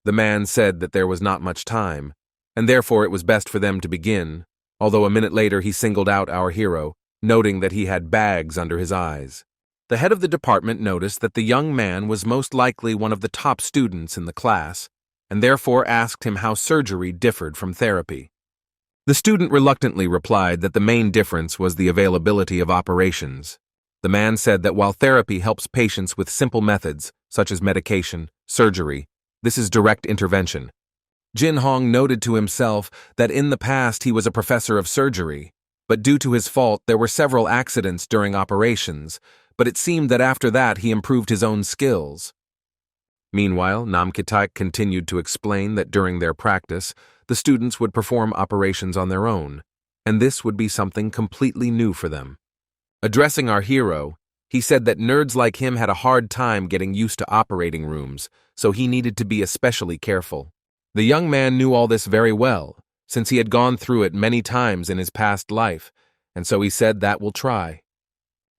The man said that there was not much time, and therefore it was best for them to begin, although a minute later he singled out our hero, noting that he had bags under his eyes. The head of the department noticed that the young man was most likely one of the top students in the class, and therefore asked him how surgery differed from therapy. The student reluctantly replied that the main difference was the availability of operations. The man said that while therapy helps patients with simple methods, such as medication, surgery, this is direct intervention. Jin Hong noted to himself that in the past he was a professor of surgery, but due to his fault there were several accidents during operations, but it seemed that after that he improved his own skills. Meanwhile, Nam Ki-taek continued to explain that during their practice, the students would perform operations on their own, and this would be something completely new for them. Addressing our hero, he said that nerds like him had a hard time getting used to operating rooms, so he needed to be especially careful. The young man knew all this very well, since he had gone through it many times in his past life, and so he said that we'll try.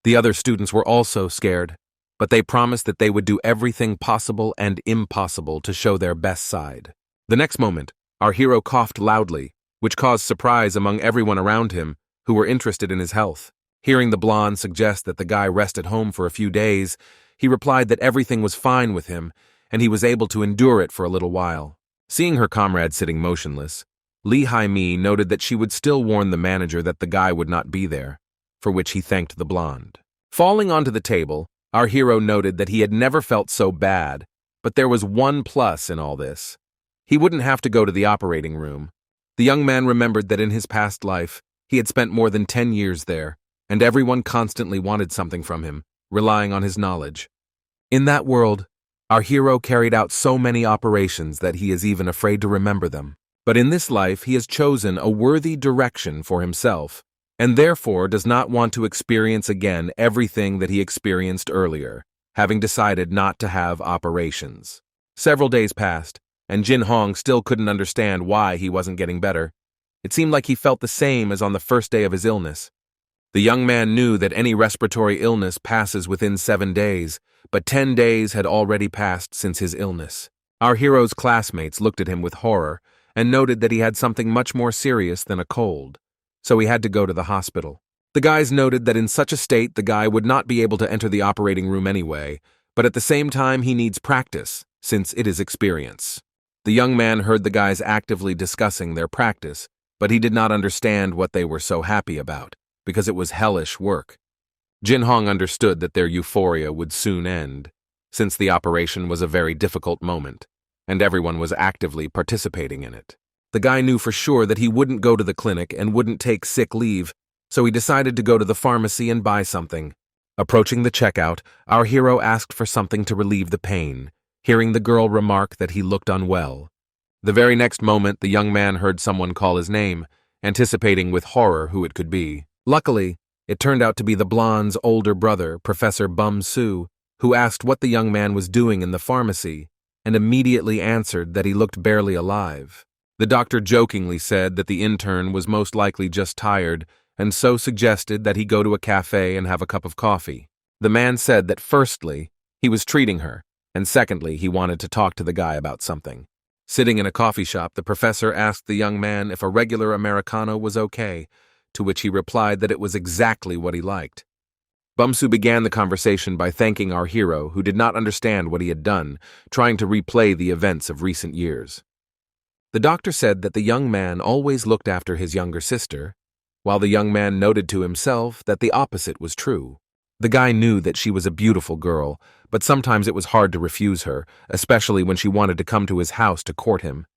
The other students were also scared, but they promised that they would do everything possible and impossible to show their best side. The next moment, our hero coughed loudly, which caused surprise among everyone around him who were interested in his health. Hearing the blonde suggest that the guy rest at home for a few days, he replied that everything was fine with him, and he was able to endure it for a little while. Seeing her comrade sitting motionless, Lee Hai-mi noted that she would still warn the manager that the guy would not be there, for which he thanked the blonde. Falling onto the table, our hero noted that he had never felt so bad, but there was one plus in all this. He wouldn't have to go to the operating room. The young man remembered that in his past life, he had spent more than 10 years there, and everyone constantly wanted something from him, relying on his knowledge. In that world, our hero carried out so many operations that he is even afraid to remember them. But in this life, he has chosen a worthy direction for himself, and therefore does not want to experience again everything that he experienced earlier, having decided not to have operations. Several days passed, and Jin Hong still couldn't understand why he wasn't getting better. It seemed like he felt the same as on the first day of his illness. The young man knew that any respiratory illness passes within 7 days, but 10 days had already passed since his illness. Our hero's classmates looked at him with horror and noted that he had something much more serious than a cold, so he had to go to the hospital. The guys noted that in such a state the guy would not be able to enter the operating room anyway, but at the same time he needs practice, since it is experience. The young man heard the guys actively discussing their practice, but he did not understand what they were so happy about, because it was hellish work. Jin Hong understood that their euphoria would soon end, since the operation was a very difficult moment, and everyone was actively participating in it. The guy knew for sure that he wouldn't go to the clinic and wouldn't take sick leave, so he decided to go to the pharmacy and buy something. Approaching the checkout, our hero asked for something to relieve the pain, hearing the girl remark that he looked unwell. The very next moment, the young man heard someone call his name, anticipating with horror who it could be. Luckily, it turned out to be the blonde's older brother, Professor Bum-soo, who asked what the young man was doing in the pharmacy, and immediately answered that he looked barely alive. The doctor jokingly said that the intern was most likely just tired, and so suggested that he go to a cafe and have a cup of coffee. The man said that firstly, he was treating her, and secondly, he wanted to talk to the guy about something. Sitting in a coffee shop, the professor asked the young man if a regular Americano was okay, to which he replied that it was exactly what he liked. Bumsu began the conversation by thanking our hero, who did not understand what he had done, trying to replay the events of recent years. The doctor said that the young man always looked after his younger sister, while the young man noted to himself that the opposite was true. The guy knew that she was a beautiful girl, but sometimes it was hard to refuse her, especially when she wanted to come to his house to court him.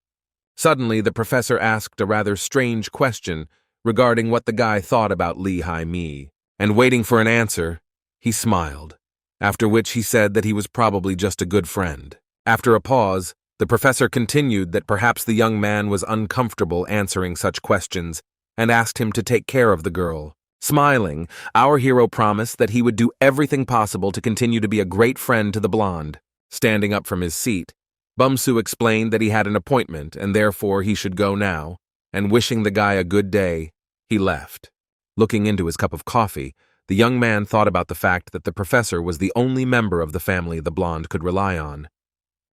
Suddenly, the professor asked a rather strange question regarding what the guy thought about Lee Hai-mi, and waiting for an answer, he smiled, after which he said that he was probably just a good friend. After a pause, the professor continued that perhaps the young man was uncomfortable answering such questions and asked him to take care of the girl, Smiling, our hero promised that he would do everything possible to continue to be a great friend to the blonde. Standing up from his seat, Bumsu explained that he had an appointment and therefore he should go now, and wishing the guy a good day, he left. Looking into his cup of coffee, the young man thought about the fact that the professor was the only member of the family the blonde could rely on.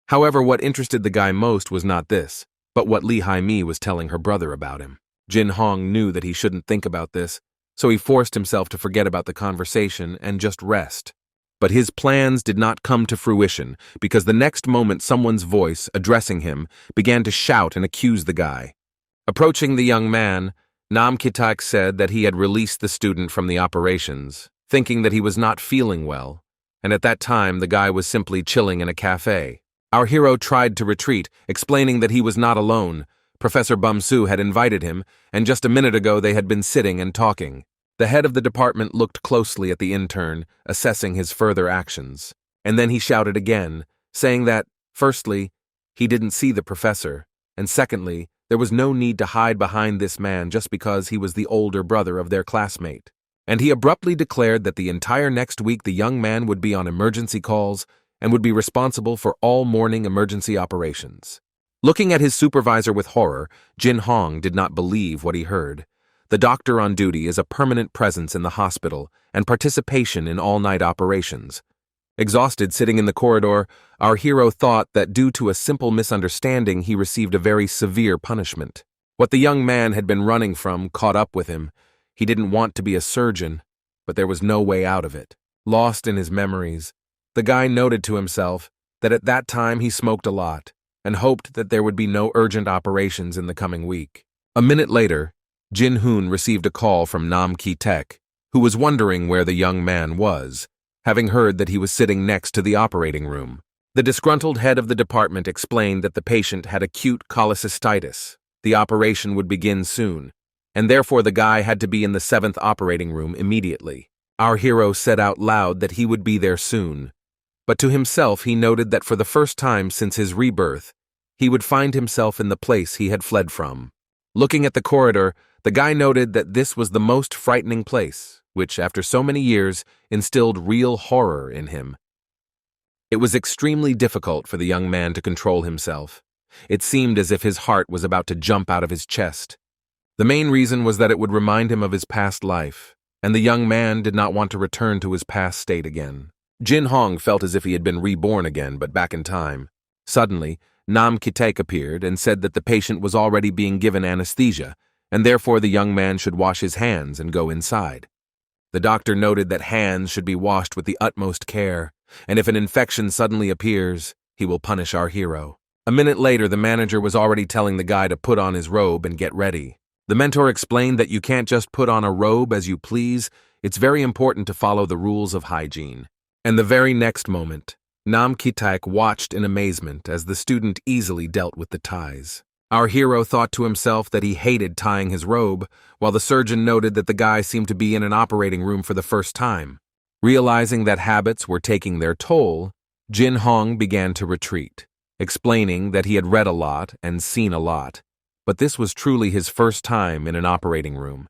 However, what interested the guy most was not this, but what Lee Hai-mi was telling her brother about him. Jin Hong knew that he shouldn't think about this, so he forced himself to forget about the conversation and just rest. But his plans did not come to fruition because the next moment someone's voice, addressing him, began to shout and accuse the guy. Approaching the young man, Nam Ki-taek said that he had released the student from the operations, thinking that he was not feeling well, and at that time the guy was simply chilling in a cafe. Our hero tried to retreat, explaining that he was not alone. Professor Bumsu had invited him, and just a minute ago they had been sitting and talking. The head of the department looked closely at the intern, assessing his further actions. And then he shouted again, saying that, firstly, he didn't see the professor, and secondly, there was no need to hide behind this man just because he was the older brother of their classmate. And he abruptly declared that the entire next week the young man would be on emergency calls and would be responsible for all morning emergency operations. Looking at his supervisor with horror, Jin Hong did not believe what he heard. The doctor on duty is a permanent presence in the hospital and participation in all-night operations. Exhausted sitting in the corridor, our hero thought that due to a simple misunderstanding he received a very severe punishment. What the young man had been running from caught up with him. He didn't want to be a surgeon, but there was no way out of it. Lost in his memories, the guy noted to himself that at that time he smoked a lot and hoped that there would be no urgent operations in the coming week. A minute later, Jin Hoon received a call from Nam Ki-taek, who was wondering where the young man was, having heard that he was sitting next to the operating room. The disgruntled head of the department explained that the patient had acute cholecystitis. The operation would begin soon, and therefore the guy had to be in the 7th operating room immediately. Our hero said out loud that he would be there soon, but to himself he noted that for the first time since his rebirth, he would find himself in the place he had fled from. Looking at the corridor, the guy noted that this was the most frightening place, which, after so many years, instilled real horror in him. It was extremely difficult for the young man to control himself. It seemed as if his heart was about to jump out of his chest. The main reason was that it would remind him of his past life, and the young man did not want to return to his past state again. Jin Hong felt as if he had been reborn again, but back in time. Suddenly, Nam Ki-taek appeared and said that the patient was already being given anesthesia, and therefore the young man should wash his hands and go inside. The doctor noted that hands should be washed with the utmost care, and if an infection suddenly appears, he will punish our hero. A minute later, the manager was already telling the guy to put on his robe and get ready. The mentor explained that you can't just put on a robe as you please, it's very important to follow the rules of hygiene. And the very next moment, Nam Ki-taek watched in amazement as the student easily dealt with the ties. Our hero thought to himself that he hated tying his robe, while the surgeon noted that the guy seemed to be in an operating room for the first time. Realizing that habits were taking their toll, Jin Hong began to retreat, explaining that he had read a lot and seen a lot, but this was truly his first time in an operating room.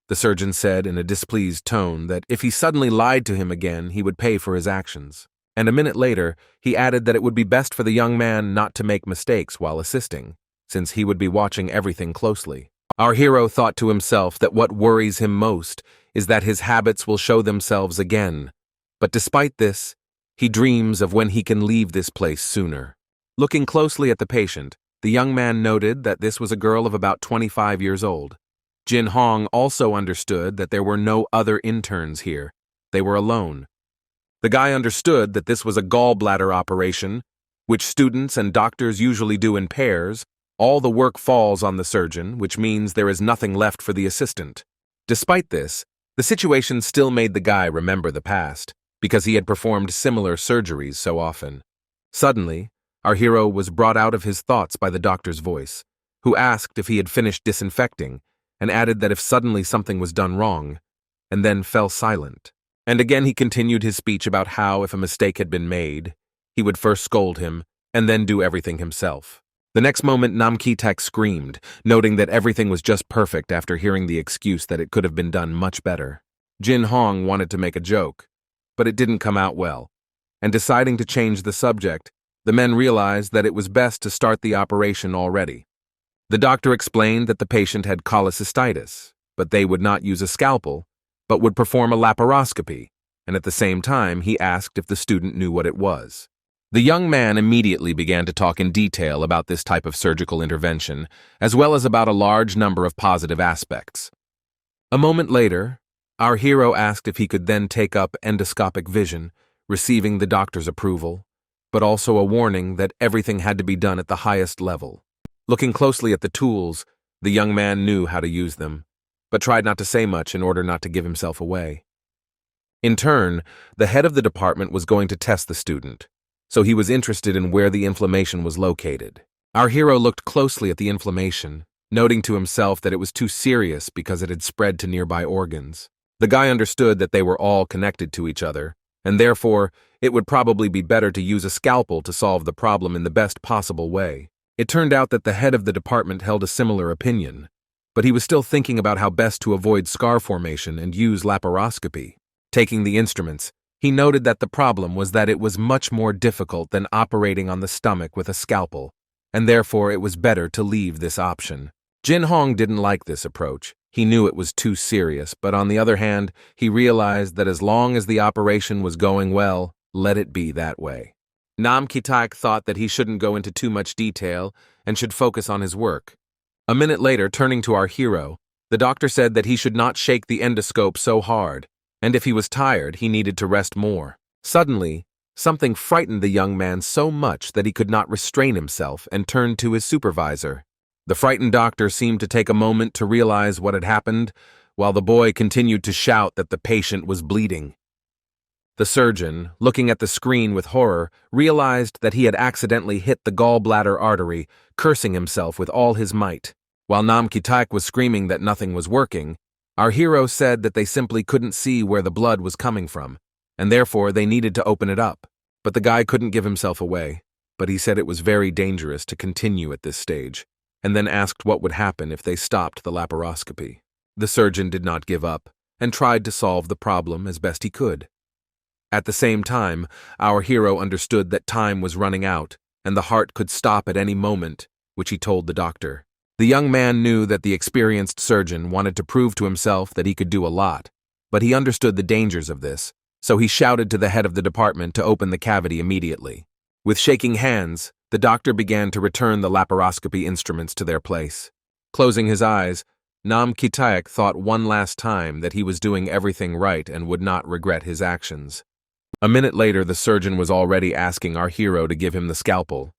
The surgeon said in a displeased tone that if he suddenly lied to him again, he would pay for his actions. And a minute later, he added that it would be best for the young man not to make mistakes while assisting, since he would be watching everything closely. Our hero thought to himself that what worries him most is that his habits will show themselves again. But despite this, he dreams of when he can leave this place sooner. Looking closely at the patient, the young man noted that this was a girl of about 25 years old. Jin Hong also understood that there were no other interns here. They were alone. The guy understood that this was a gallbladder operation, which students and doctors usually do in pairs. All the work falls on the surgeon, which means there is nothing left for the assistant. Despite this, the situation still made the guy remember the past, because he had performed similar surgeries so often. Suddenly, our hero was brought out of his thoughts by the doctor's voice, who asked if he had finished disinfecting, and added that if suddenly something was done wrong, and then fell silent. And again he continued his speech about how, if a mistake had been made, he would first scold him, and then do everything himself. The next moment, Namki-tek screamed, noting that everything was just perfect after hearing the excuse that it could have been done much better. Jin Hong wanted to make a joke, but it didn't come out well, and deciding to change the subject, the men realized that it was best to start the operation already. The doctor explained that the patient had cholecystitis, but they would not use a scalpel, but would perform a laparoscopy, and at the same time he asked if the student knew what it was. The young man immediately began to talk in detail about this type of surgical intervention, as well as about a large number of positive aspects. A moment later, our hero asked if he could then take up endoscopic vision, receiving the doctor's approval, but also a warning that everything had to be done at the highest level. Looking closely at the tools, the young man knew how to use them, but tried not to say much in order not to give himself away. In turn, the head of the department was going to test the student, so he was interested in where the inflammation was located. Our hero looked closely at the inflammation, noting to himself that it was too serious because it had spread to nearby organs. The guy understood that they were all connected to each other, and therefore, it would probably be better to use a scalpel to solve the problem in the best possible way. It turned out that the head of the department held a similar opinion, but he was still thinking about how best to avoid scar formation and use laparoscopy. Taking the instruments, he noted that the problem was that it was much more difficult than operating on the stomach with a scalpel, and therefore it was better to leave this option. Jin Hong didn't like this approach. He knew it was too serious, but on the other hand, he realized that as long as the operation was going well, let it be that way. Nam Ki-tak thought that he shouldn't go into too much detail and should focus on his work. A minute later, turning to our hero, the doctor said that he should not shake the endoscope so hard, and if he was tired, he needed to rest more. Suddenly, something frightened the young man so much that he could not restrain himself and turned to his supervisor. The frightened doctor seemed to take a moment to realize what had happened, while the boy continued to shout that the patient was bleeding. The surgeon, looking at the screen with horror, realized that he had accidentally hit the gallbladder artery, cursing himself with all his might. While Nam Ki-tak was screaming that nothing was working, our hero said that they simply couldn't see where the blood was coming from, and therefore they needed to open it up. But the guy couldn't give himself away, but he said it was very dangerous to continue at this stage, and then asked what would happen if they stopped the laparoscopy. The surgeon did not give up, and tried to solve the problem as best he could. At the same time, our hero understood that time was running out, and the heart could stop at any moment, which he told the doctor. The young man knew that the experienced surgeon wanted to prove to himself that he could do a lot, but he understood the dangers of this, so he shouted to the head of the department to open the cavity immediately. With shaking hands, the doctor began to return the laparoscopy instruments to their place. Closing his eyes, Nam Ki-tak thought one last time that he was doing everything right and would not regret his actions. A minute later, the surgeon was already asking our hero to give him the scalpel.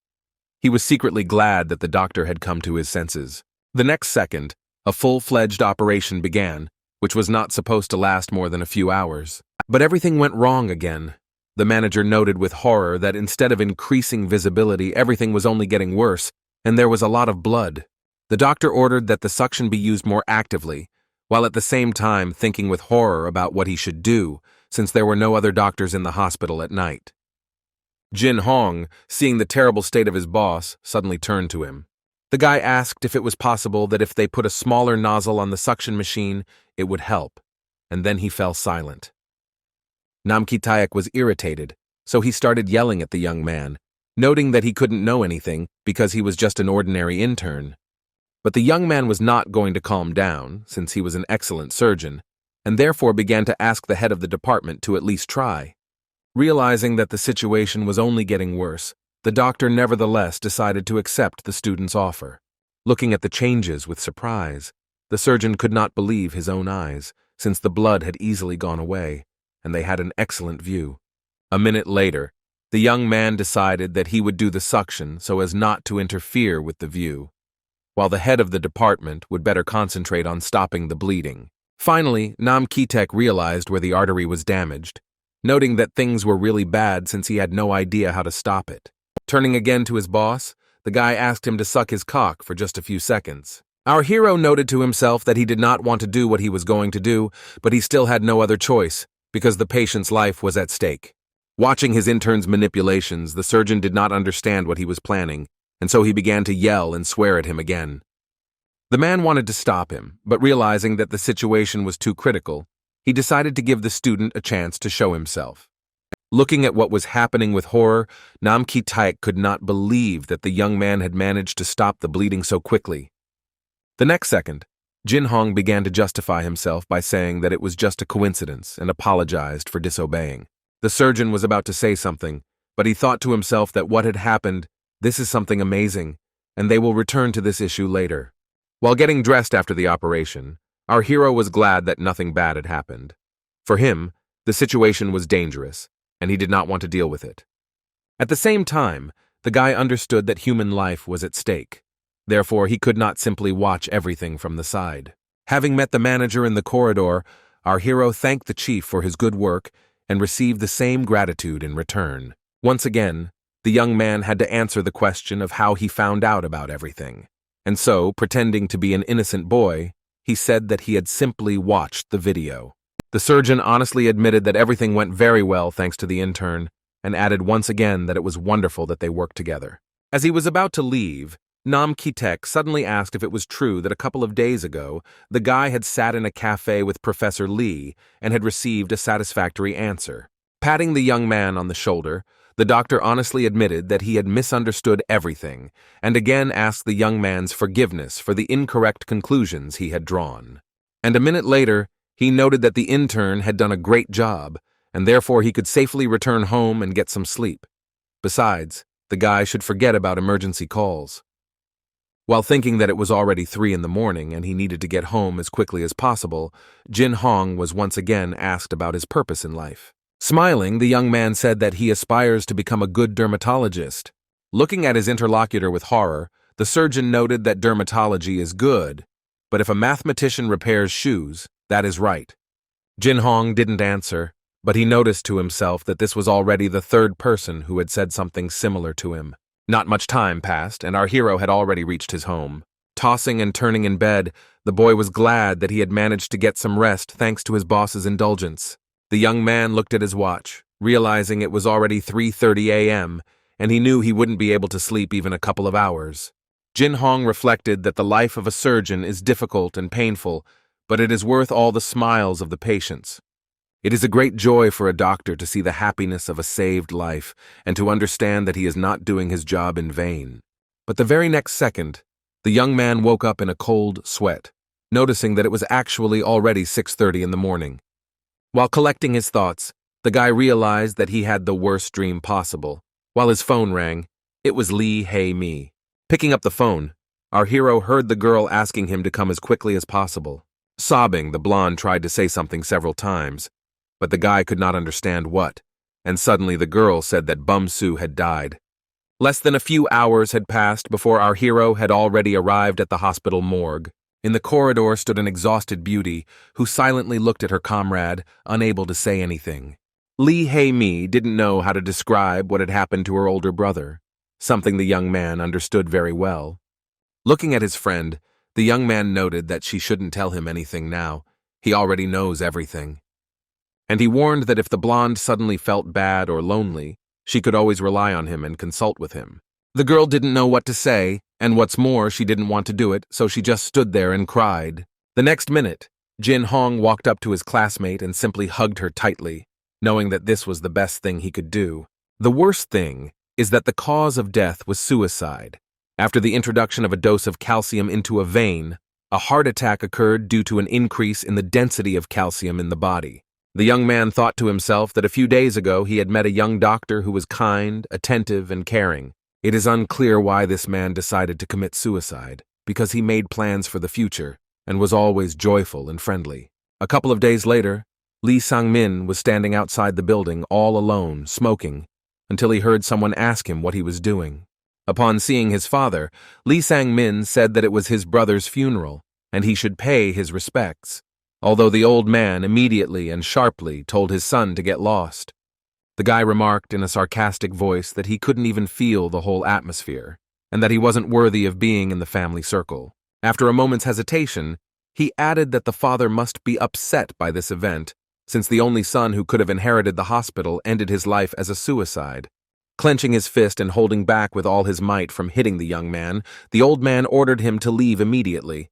He was secretly glad that the doctor had come to his senses. The next second, a full-fledged operation began, which was not supposed to last more than a few hours. But everything went wrong again. The manager noted with horror that instead of increasing visibility, everything was only getting worse, and there was a lot of blood. The doctor ordered that the suction be used more actively, while at the same time thinking with horror about what he should do, since there were no other doctors in the hospital at night. Jin Hong, seeing the terrible state of his boss, suddenly turned to him. The guy asked if it was possible that if they put a smaller nozzle on the suction machine, it would help, and then he fell silent. Nam Ki-tak was irritated, so he started yelling at the young man, noting that he couldn't know anything because he was just an ordinary intern. But the young man was not going to calm down, since he was an excellent surgeon, and therefore began to ask the head of the department to at least try. Realizing that the situation was only getting worse, the doctor nevertheless decided to accept the student's offer. Looking at the changes with surprise, the surgeon could not believe his own eyes, since the blood had easily gone away, and they had an excellent view. A minute later, the young man decided that he would do the suction so as not to interfere with the view, while the head of the department would better concentrate on stopping the bleeding. Finally, Nam Ki-tak realized where the artery was damaged, noting that things were really bad since he had no idea how to stop it. Turning again to his boss, the guy asked him to suck his cock for just a few seconds. Our hero noted to himself that he did not want to do what he was going to do, but he still had no other choice, because the patient's life was at stake. Watching his intern's manipulations, the surgeon did not understand what he was planning, and so he began to yell and swear at him again. The man wanted to stop him, but realizing that the situation was too critical, he decided to give the student a chance to show himself. Looking at what was happening with horror, Nam Ki-taek could not believe that the young man had managed to stop the bleeding so quickly. The next second, Jin Hong began to justify himself by saying that it was just a coincidence and apologized for disobeying. The surgeon was about to say something, but he thought to himself that what had happened, this is something amazing, and they will return to this issue later. While getting dressed after the operation, our hero was glad that nothing bad had happened. For him, the situation was dangerous, and he did not want to deal with it. At the same time, the guy understood that human life was at stake. Therefore, he could not simply watch everything from the side. Having met the manager in the corridor, our hero thanked the chief for his good work and received the same gratitude in return. Once again, the young man had to answer the question of how he found out about everything. And so, pretending to be an innocent boy, he said that he had simply watched the video. The surgeon honestly admitted that everything went very well thanks to the intern, and added once again that it was wonderful that they worked together. As he was about to leave, Nam Ki-taek suddenly asked if it was true that a couple of days ago, the guy had sat in a cafe with Professor Lee and had received a satisfactory answer. Patting the young man on the shoulder, the doctor honestly admitted that he had misunderstood everything, and again asked the young man's forgiveness for the incorrect conclusions he had drawn. And a minute later, he noted that the intern had done a great job, and therefore he could safely return home and get some sleep. Besides, the guy should forget about emergency calls. While thinking that it was already 3 in the morning and he needed to get home as quickly as possible, Jin Hong was once again asked about his purpose in life. Smiling, the young man said that he aspires to become a good dermatologist. Looking at his interlocutor with horror, the surgeon noted that dermatology is good, but if a mathematician repairs shoes, that is right. Jin Hong didn't answer, but he noticed to himself that this was already the third person who had said something similar to him. Not much time passed, and our hero had already reached his home. Tossing and turning in bed, the boy was glad that he had managed to get some rest thanks to his boss's indulgence. The young man looked at his watch, realizing it was already 3:30 a.m., and he knew he wouldn't be able to sleep even a couple of hours. Jin Hong reflected that the life of a surgeon is difficult and painful, but it is worth all the smiles of the patients. It is a great joy for a doctor to see the happiness of a saved life and to understand that he is not doing his job in vain. But the very next second, the young man woke up in a cold sweat, noticing that it was actually already 6:30 in the morning. While collecting his thoughts, the guy realized that he had the worst dream possible. While his phone rang, it was Lee Hae-mi. Picking up the phone, our hero heard the girl asking him to come as quickly as possible. Sobbing, the blonde tried to say something several times, but the guy could not understand what, and suddenly the girl said that Bum-soo had died. Less than a few hours had passed before our hero had already arrived at the hospital morgue. In the corridor stood an exhausted beauty who silently looked at her comrade, unable to say anything. Lee Hae-mi didn't know how to describe what had happened to her older brother, something the young man understood very well. Looking at his friend, the young man noted that she shouldn't tell him anything now. He already knows everything. And he warned that if the blonde suddenly felt bad or lonely, she could always rely on him and consult with him. The girl didn't know what to say, and what's more, she didn't want to do it, so she just stood there and cried. The next minute, Jin Hong walked up to his classmate and simply hugged her tightly, knowing that this was the best thing he could do. The worst thing is that the cause of death was suicide. After the introduction of a dose of calcium into a vein, a heart attack occurred due to an increase in the density of calcium in the body. The young man thought to himself that a few days ago he had met a young doctor who was kind, attentive, and caring. It is unclear why this man decided to commit suicide, because he made plans for the future and was always joyful and friendly. A couple of days later, Lee Sang-min was standing outside the building all alone, smoking, until he heard someone ask him what he was doing. Upon seeing his father, Lee Sang-min said that it was his brother's funeral, and he should pay his respects, although the old man immediately and sharply told his son to get lost. The guy remarked in a sarcastic voice that he couldn't even feel the whole atmosphere, and that he wasn't worthy of being in the family circle. After a moment's hesitation, he added that the father must be upset by this event, since the only son who could have inherited the hospital ended his life as a suicide. Clenching his fist and holding back with all his might from hitting the young man, the old man ordered him to leave immediately.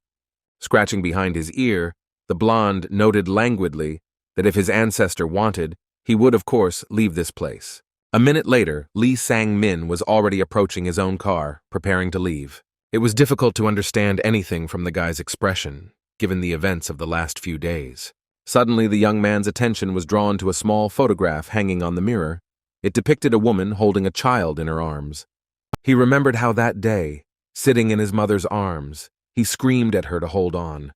Scratching behind his ear, the blonde noted languidly that if his ancestor wanted, he would, of course, leave this place. A minute later, Lee Sang-min was already approaching his own car, preparing to leave. It was difficult to understand anything from the guy's expression, given the events of the last few days. Suddenly, the young man's attention was drawn to a small photograph hanging on the mirror. It depicted a woman holding a child in her arms. He remembered how that day, sitting in his mother's arms, he screamed at her to hold on.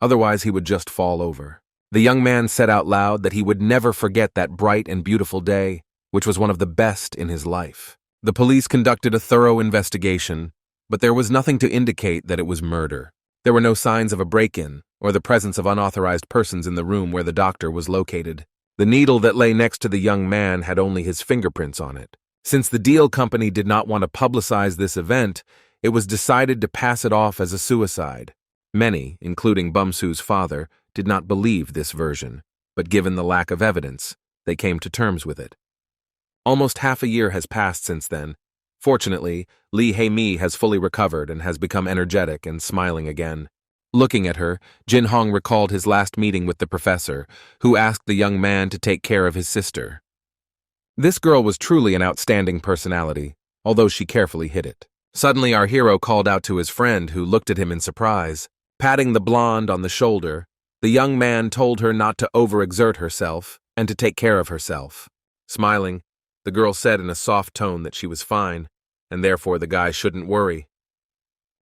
Otherwise, he would just fall over. The young man said out loud that he would never forget that bright and beautiful day, which was one of the best in his life. The police conducted a thorough investigation, but there was nothing to indicate that it was murder. There were no signs of a break-in or the presence of unauthorized persons in the room where the doctor was located. The needle that lay next to the young man had only his fingerprints on it. Since the deal company did not want to publicize this event, it was decided to pass it off as a suicide. Many, including Bumsu's father, did not believe this version, but given the lack of evidence, they came to terms with it. Almost half a year has passed since then. Fortunately, Lee Hae-mi has fully recovered and has become energetic and smiling again. Looking at her, Jin Hong recalled his last meeting with the professor, who asked the young man to take care of his sister. This girl was truly an outstanding personality, although she carefully hid it. Suddenly, our hero called out to his friend, who looked at him in surprise. Patting the blonde on the shoulder, the young man told her not to overexert herself and to take care of herself. Smiling, the girl said in a soft tone that she was fine, and therefore the guy shouldn't worry.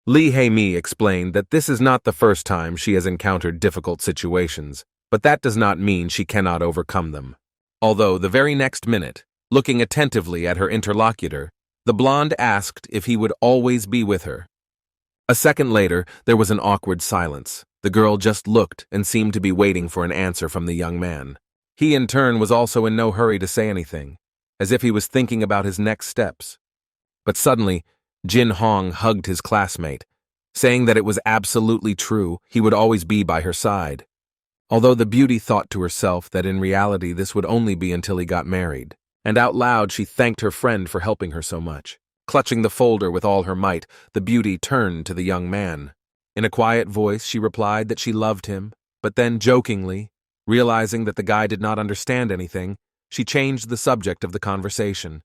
Lee Hae-mi explained that this is not the first time she has encountered difficult situations, but that does not mean she cannot overcome them. Although the very next minute, looking attentively at her interlocutor, the blonde asked if he would always be with her. A second later, there was an awkward silence. The girl just looked and seemed to be waiting for an answer from the young man. He, in turn, was also in no hurry to say anything, as if he was thinking about his next steps. But suddenly, Jin Hong hugged his classmate, saying that it was absolutely true, he would always be by her side. Although the beauty thought to herself that in reality this would only be until he got married, and out loud she thanked her friend for helping her so much. Clutching the folder with all her might, the beauty turned to the young man. In a quiet voice, she replied that she loved him, but then jokingly, realizing that the guy did not understand anything, she changed the subject of the conversation.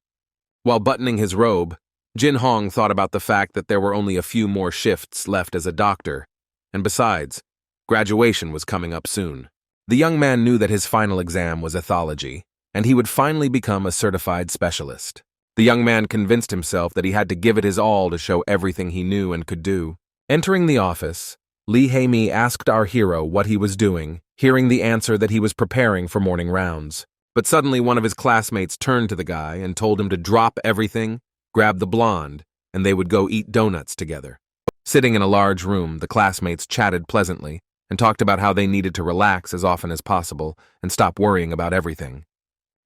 While buttoning his robe, Jin Hong thought about the fact that there were only a few more shifts left as a doctor, and besides, graduation was coming up soon. The young man knew that his final exam was ethology, and he would finally become a certified specialist. The young man convinced himself that he had to give it his all to show everything he knew and could do. Entering the office, Lee Hae-mi asked our hero what he was doing, hearing the answer that he was preparing for morning rounds. But suddenly one of his classmates turned to the guy and told him to drop everything, grab the blonde, and they would go eat donuts together. Sitting in a large room, the classmates chatted pleasantly and talked about how they needed to relax as often as possible and stop worrying about everything.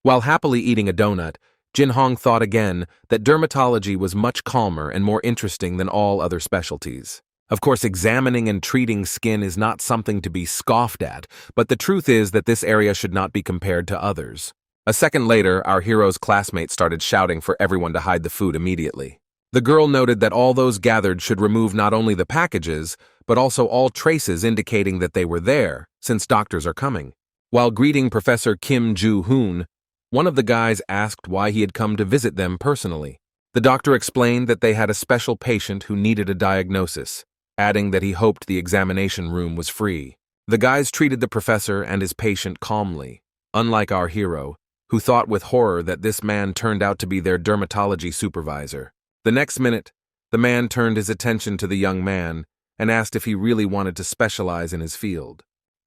While happily eating a donut, Jin Hong thought again that dermatology was much calmer and more interesting than all other specialties. Of course, examining and treating skin is not something to be scoffed at, but the truth is that this area should not be compared to others. A second later, our hero's classmates started shouting for everyone to hide the food immediately. The girl noted that all those gathered should remove not only the packages, but also all traces indicating that they were there, since doctors are coming. While greeting Professor Kim Joo-hoon, one of the guys asked why he had come to visit them personally. The doctor explained that they had a special patient who needed a diagnosis, adding that he hoped the examination room was free. The guys treated the professor and his patient calmly, unlike our hero, who thought with horror that this man turned out to be their dermatology supervisor. The next minute, the man turned his attention to the young man and asked if he really wanted to specialize in his field.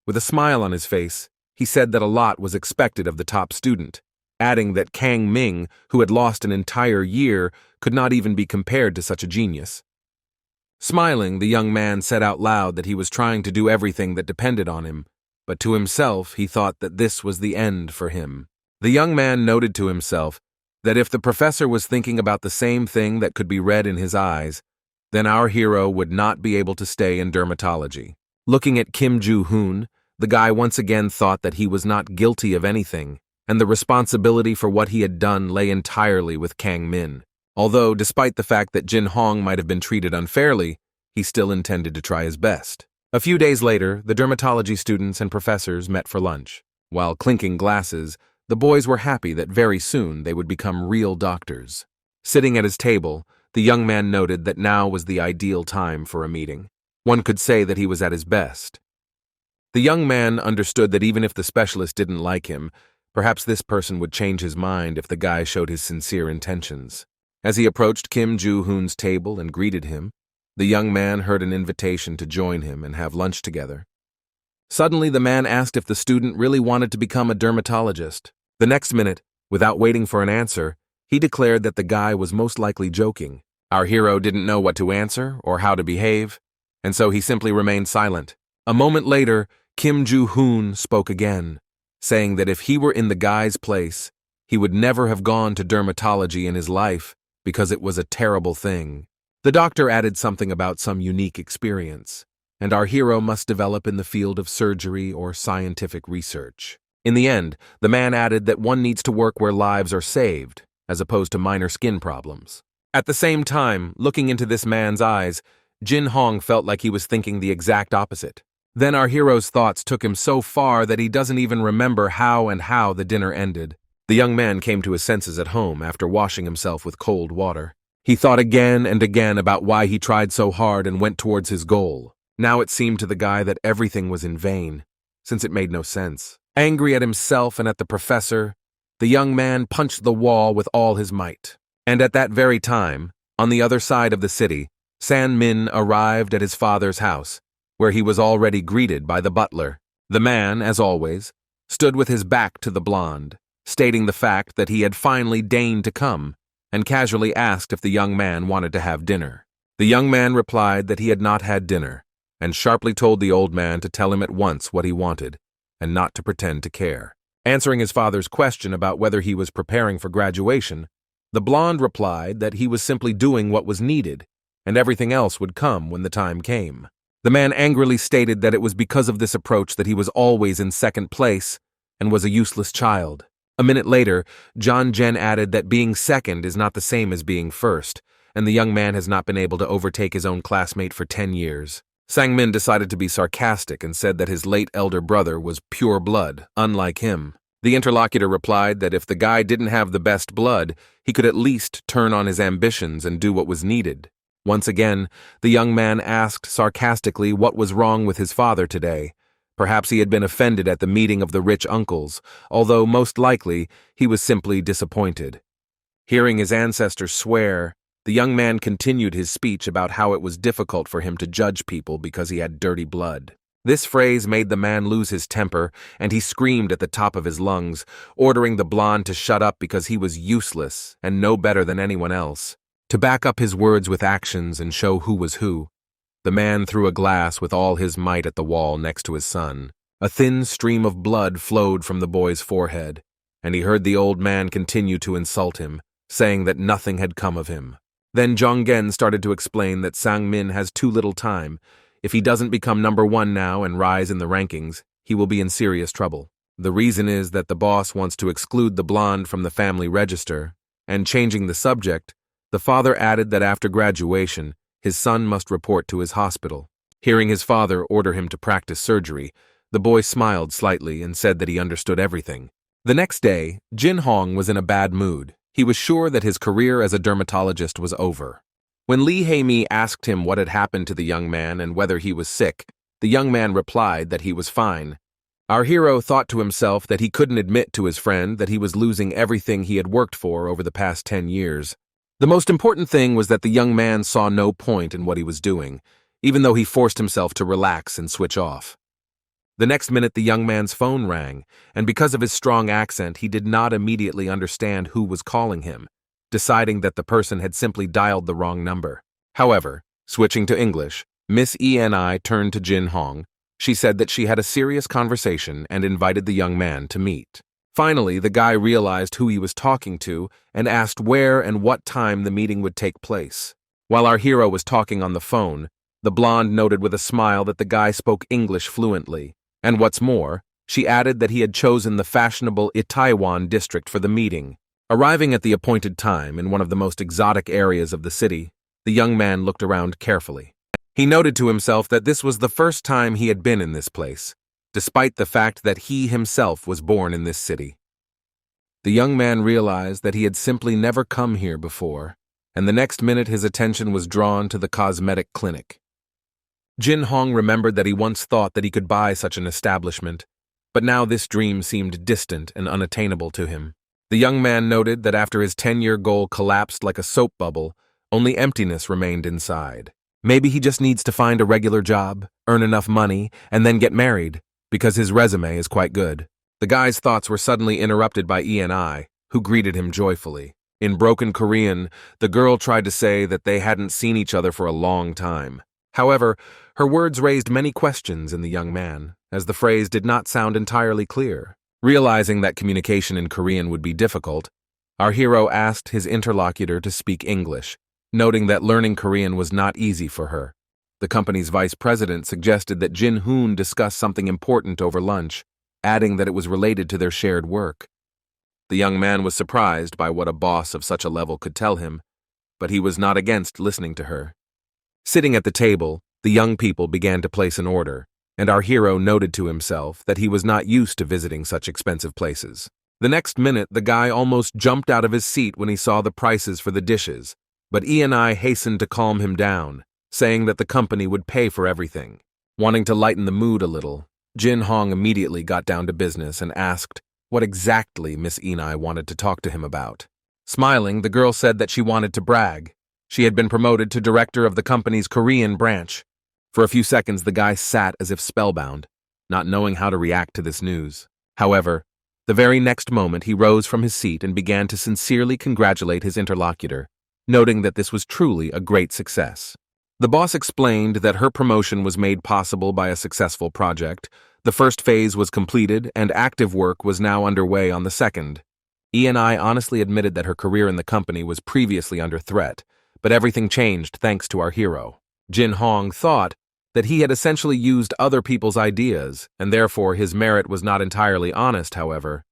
With a smile on his face, he said that a lot was expected of the top student, adding that Kang Ming, who had lost an entire year, could not even be compared to such a genius. Smiling, the young man said out loud that he was trying to do everything that depended on him, but to himself he thought that this was the end for him. The young man noted to himself that if the professor was thinking about the same thing that could be read in his eyes, then our hero would not be able to stay in dermatology. Looking at Kim Joo-hoon, the guy once again thought that he was not guilty of anything, and the responsibility for what he had done lay entirely with Kang Min. Although, despite the fact that Jin Hong might have been treated unfairly, he still intended to try his best. A few days later, the dermatology students and professors met for lunch. While clinking glasses, the boys were happy that very soon they would become real doctors. Sitting at his table, the young man noted that now was the ideal time for a meeting. One could say that he was at his best. The young man understood that even if the specialist didn't like him, perhaps this person would change his mind if the guy showed his sincere intentions. As he approached Kim Joo-hoon's table and greeted him, the young man heard an invitation to join him and have lunch together. Suddenly, the man asked if the student really wanted to become a dermatologist. The next minute, without waiting for an answer, he declared that the guy was most likely joking. Our hero didn't know what to answer or how to behave, and so he simply remained silent. A moment later, Kim Joo-hoon spoke again, saying that if he were in the guy's place, he would never have gone to dermatology in his life because it was a terrible thing. The doctor added something about some unique experience, and our hero must develop in the field of surgery or scientific research. In the end, the man added that one needs to work where lives are saved, as opposed to minor skin problems. At the same time, looking into this man's eyes, Jin Hong felt like he was thinking the exact opposite. Then our hero's thoughts took him so far that he doesn't even remember how the dinner ended. The young man came to his senses at home after washing himself with cold water. He thought again and again about why he tried so hard and went towards his goal. Now it seemed to the guy that everything was in vain, since it made no sense. Angry at himself and at the professor, the young man punched the wall with all his might. And at that very time, on the other side of the city, San Min arrived at his father's house, where he was already greeted by the butler. The man, as always, stood with his back to the blonde, stating the fact that he had finally deigned to come, and casually asked if the young man wanted to have dinner. The young man replied that he had not had dinner, and sharply told the old man to tell him at once what he wanted, and not to pretend to care. Answering his father's question about whether he was preparing for graduation, the blonde replied that he was simply doing what was needed, and everything else would come when the time came. The man angrily stated that it was because of this approach that he was always in second place and was a useless child. A minute later, John Jen added that being second is not the same as being first, and the young man has not been able to overtake his own classmate for 10 years. Sang Min decided to be sarcastic and said that his late elder brother was pure blood, unlike him. The interlocutor replied that if the guy didn't have the best blood, he could at least turn on his ambitions and do what was needed. Once again, the young man asked sarcastically what was wrong with his father today. Perhaps he had been offended at the meeting of the rich uncles, although most likely he was simply disappointed. Hearing his ancestors swear, the young man continued his speech about how it was difficult for him to judge people because he had dirty blood. This phrase made the man lose his temper, and he screamed at the top of his lungs, ordering the blonde to shut up because he was useless and no better than anyone else. To back up his words with actions and show who was who, the man threw a glass with all his might at the wall next to his son. A thin stream of blood flowed from the boy's forehead, and he heard the old man continue to insult him, saying that nothing had come of him. Then Jonggen started to explain that Sang Min has too little time. If he doesn't become number 1 now and rise in the rankings, he will be in serious trouble. The reason is that the boss wants to exclude the blonde from the family register, and changing the subject, the father added that after graduation, his son must report to his hospital. Hearing his father order him to practice surgery, the boy smiled slightly and said that he understood everything. The next day, Jin Hong was in a bad mood. He was sure that his career as a dermatologist was over. When Lee Hae-mi asked him what had happened to the young man and whether he was sick, the young man replied that he was fine. Our hero thought to himself that he couldn't admit to his friend that he was losing everything he had worked for over the past 10 years. The most important thing was that the young man saw no point in what he was doing, even though he forced himself to relax and switch off. The next minute the young man's phone rang, and because of his strong accent he did not immediately understand who was calling him, deciding that the person had simply dialed the wrong number. However, switching to English, Miss Eni turned to Jin Hong. She said that she had a serious conversation and invited the young man to meet. Finally, the guy realized who he was talking to and asked where and what time the meeting would take place. While our hero was talking on the phone, the blonde noted with a smile that the guy spoke English fluently, and what's more, She added that he had chosen the fashionable Itaewon district for the meeting. Arriving at the appointed time in one of the most exotic areas of the city, the young man looked around carefully. He noted to himself that this was the first time he had been in this place, despite the fact that he himself was born in this city. The young man realized that he had simply never come here before, and the next minute his attention was drawn to the cosmetic clinic. Jin Hong remembered that he once thought that he could buy such an establishment, but now this dream seemed distant and unattainable to him. The young man noted that after his 10-year goal collapsed like a soap bubble, only emptiness remained inside. Maybe he just needs to find a regular job, earn enough money, and then get married, because his resume is quite good. The guy's thoughts were suddenly interrupted by E&I, who greeted him joyfully. In broken Korean, the girl tried to say that they hadn't seen each other for a long time. However, her words raised many questions in the young man, as the phrase did not sound entirely clear. Realizing that communication in Korean would be difficult, our hero asked his interlocutor to speak English, noting that learning Korean was not easy for her. The company's vice president suggested that Jin Hoon discuss something important over lunch, adding that it was related to their shared work. The young man was surprised by what a boss of such a level could tell him, but he was not against listening to her. Sitting at the table, the young people began to place an order, and our hero noted to himself that he was not used to visiting such expensive places. The next minute, the guy almost jumped out of his seat when he saw the prices for the dishes, but E&I hastened to calm him down, saying that the company would pay for everything. Wanting to lighten the mood a little, Jin Hong immediately got down to business and asked what exactly Miss E&I wanted to talk to him about. Smiling, the girl said that she wanted to brag. She had been promoted to director of the company's Korean branch. For a few seconds, the guy sat as if spellbound, not knowing how to react to this news. However, the very next moment he rose from his seat and began to sincerely congratulate his interlocutor, noting that this was truly a great success. The boss explained that her promotion was made possible by a successful project. The first phase was completed, and active work was now underway on the second. E&I honestly admitted that her career in the company was previously under threat, but everything changed thanks to our hero. Jin Hong thought that he had essentially used other people's ideas, and therefore his merit was not entirely honest, however.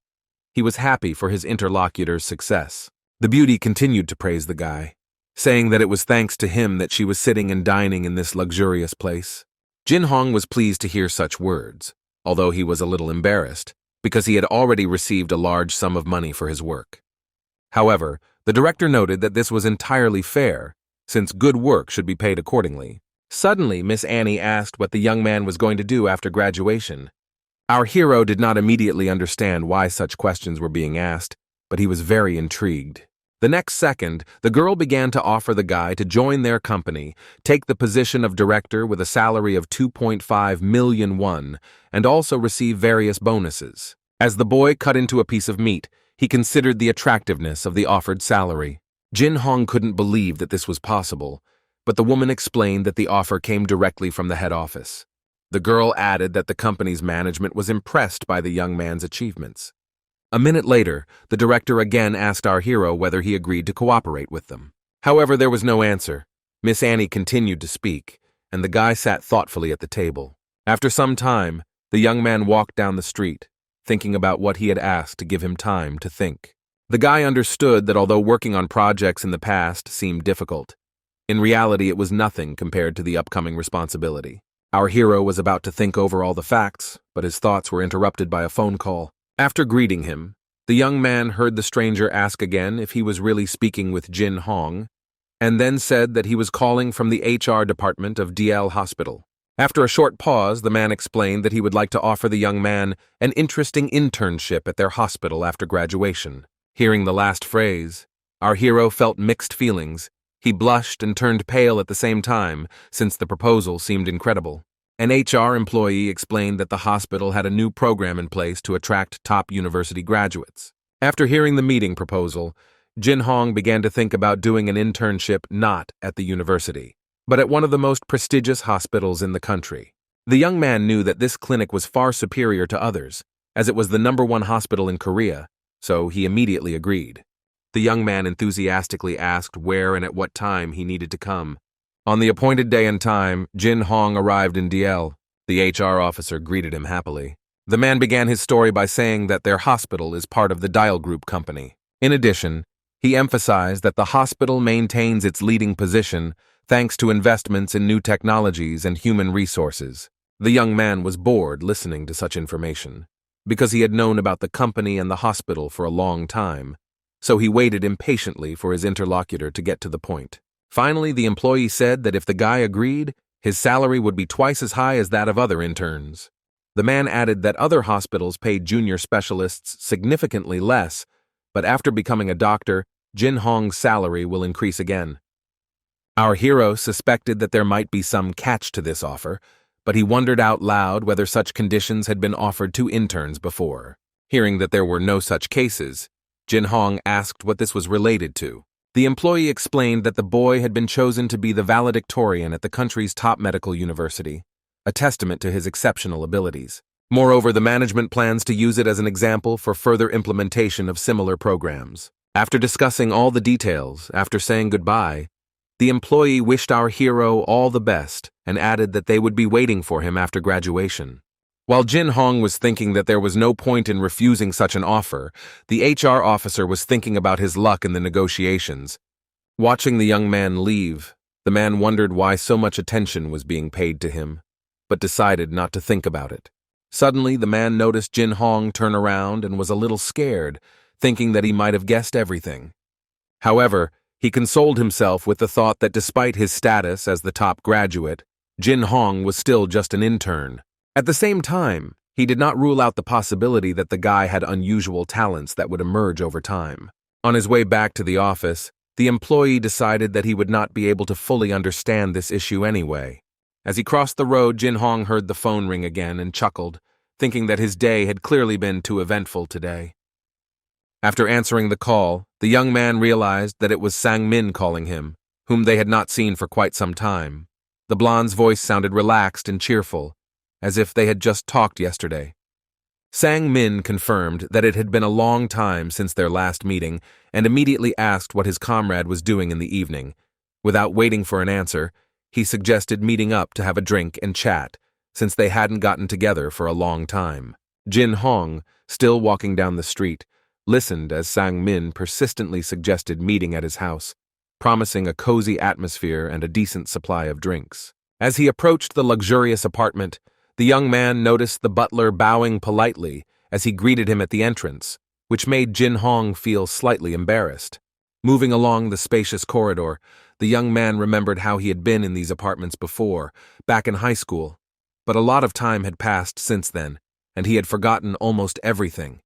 He was happy for his interlocutor's success. The beauty continued to praise the guy, saying that it was thanks to him that she was sitting and dining in this luxurious place. Jin Hong was pleased to hear such words, although he was a little embarrassed, because he had already received a large sum of money for his work. However, the director noted that this was entirely fair, since good work should be paid accordingly. Suddenly, Miss Annie asked what the young man was going to do after graduation. Our hero did not immediately understand why such questions were being asked, but he was very intrigued. The next second, the girl began to offer the guy to join their company, take the position of director with a salary of 2.5 million won, and also receive various bonuses. As the boy cut into a piece of meat, he considered the attractiveness of the offered salary. Jin Hong couldn't believe that this was possible, but the woman explained that the offer came directly from the head office. The girl added that the company's management was impressed by the young man's achievements. A minute later, the director again asked our hero whether he agreed to cooperate with them. However, there was no answer. Miss Annie continued to speak, and the guy sat thoughtfully at the table. After some time, the young man walked down the street, thinking about what he had asked to give him time to think. The guy understood that although working on projects in the past seemed difficult, in reality it was nothing compared to the upcoming responsibility. Our hero was about to think over all the facts, but his thoughts were interrupted by a phone call. After greeting him, the young man heard the stranger ask again if he was really speaking with Jin Hong, and then said that he was calling from the HR department of DL Hospital. After a short pause, the man explained that he would like to offer the young man an interesting internship at their hospital after graduation. Hearing the last phrase, our hero felt mixed feelings. He blushed and turned pale at the same time, since the proposal seemed incredible. An HR employee explained that the hospital had a new program in place to attract top university graduates. After hearing the meeting proposal, Jin Hong began to think about doing an internship not at the university, but at one of the most prestigious hospitals in the country. The young man knew that this clinic was far superior to others, as it was the #1 hospital in Korea, so he immediately agreed. The young man enthusiastically asked where and at what time he needed to come. On the appointed day and time, Jin Hong arrived in DL. The HR officer greeted him happily. The man began his story by saying that their hospital is part of the Dial Group company. In addition, he emphasized that the hospital maintains its leading position thanks to investments in new technologies and human resources. The young man was bored listening to such information, because he had known about the company and the hospital for a long time, so he waited impatiently for his interlocutor to get to the point. Finally, the employee said that if the guy agreed, his salary would be twice as high as that of other interns. The man added that other hospitals paid junior specialists significantly less, but after becoming a doctor, Jin Hong's salary will increase again. Our hero suspected that there might be some catch to this offer, but he wondered out loud whether such conditions had been offered to interns before. Hearing that there were no such cases, Jin Hong asked what this was related to. The employee explained that the boy had been chosen to be the valedictorian at the country's top medical university, a testament to his exceptional abilities. Moreover, the management plans to use it as an example for further implementation of similar programs. After discussing all the details, after saying goodbye, the employee wished our hero all the best and added that they would be waiting for him after graduation. While Jin Hong was thinking that there was no point in refusing such an offer, the HR officer was thinking about his luck in the negotiations. Watching the young man leave, the man wondered why so much attention was being paid to him, but decided not to think about it. Suddenly, the man noticed Jin Hong turn around and was a little scared, thinking that he might have guessed everything. However, he consoled himself with the thought that despite his status as the top graduate, Jin Hong was still just an intern. At the same time, he did not rule out the possibility that the guy had unusual talents that would emerge over time. On his way back to the office, the employee decided that he would not be able to fully understand this issue anyway. As he crossed the road, Jin Hong heard the phone ring again and chuckled, thinking that his day had clearly been too eventful today. After answering the call, the young man realized that it was Sang-min calling him, whom they had not seen for quite some time. The blonde's voice sounded relaxed and cheerful, as if they had just talked yesterday. Sang-min confirmed that it had been a long time since their last meeting and immediately asked what his comrade was doing in the evening. Without waiting for an answer, he suggested meeting up to have a drink and chat, since they hadn't gotten together for a long time. Jin Hong, still walking down the street, listened as Sang-min persistently suggested meeting at his house, promising a cozy atmosphere and a decent supply of drinks. As he approached the luxurious apartment, the young man noticed the butler bowing politely as he greeted him at the entrance, which made Jin Hong feel slightly embarrassed. Moving along the spacious corridor, the young man remembered how he had been in these apartments before, back in high school, but a lot of time had passed since then, and he had forgotten almost everything.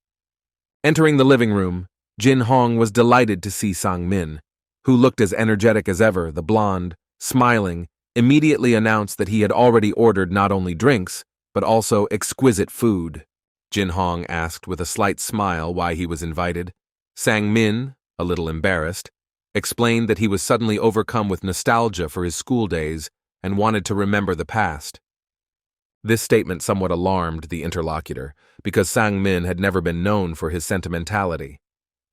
Entering the living room, Jin Hong was delighted to see Sang-min, who looked as energetic as ever. The blonde, smiling, immediately announced that he had already ordered not only drinks, but also exquisite food. Jin Hong asked with a slight smile why he was invited. Sang-min, a little embarrassed, explained that he was suddenly overcome with nostalgia for his school days and wanted to remember the past. This statement somewhat alarmed the interlocutor, because Sang-min had never been known for his sentimentality.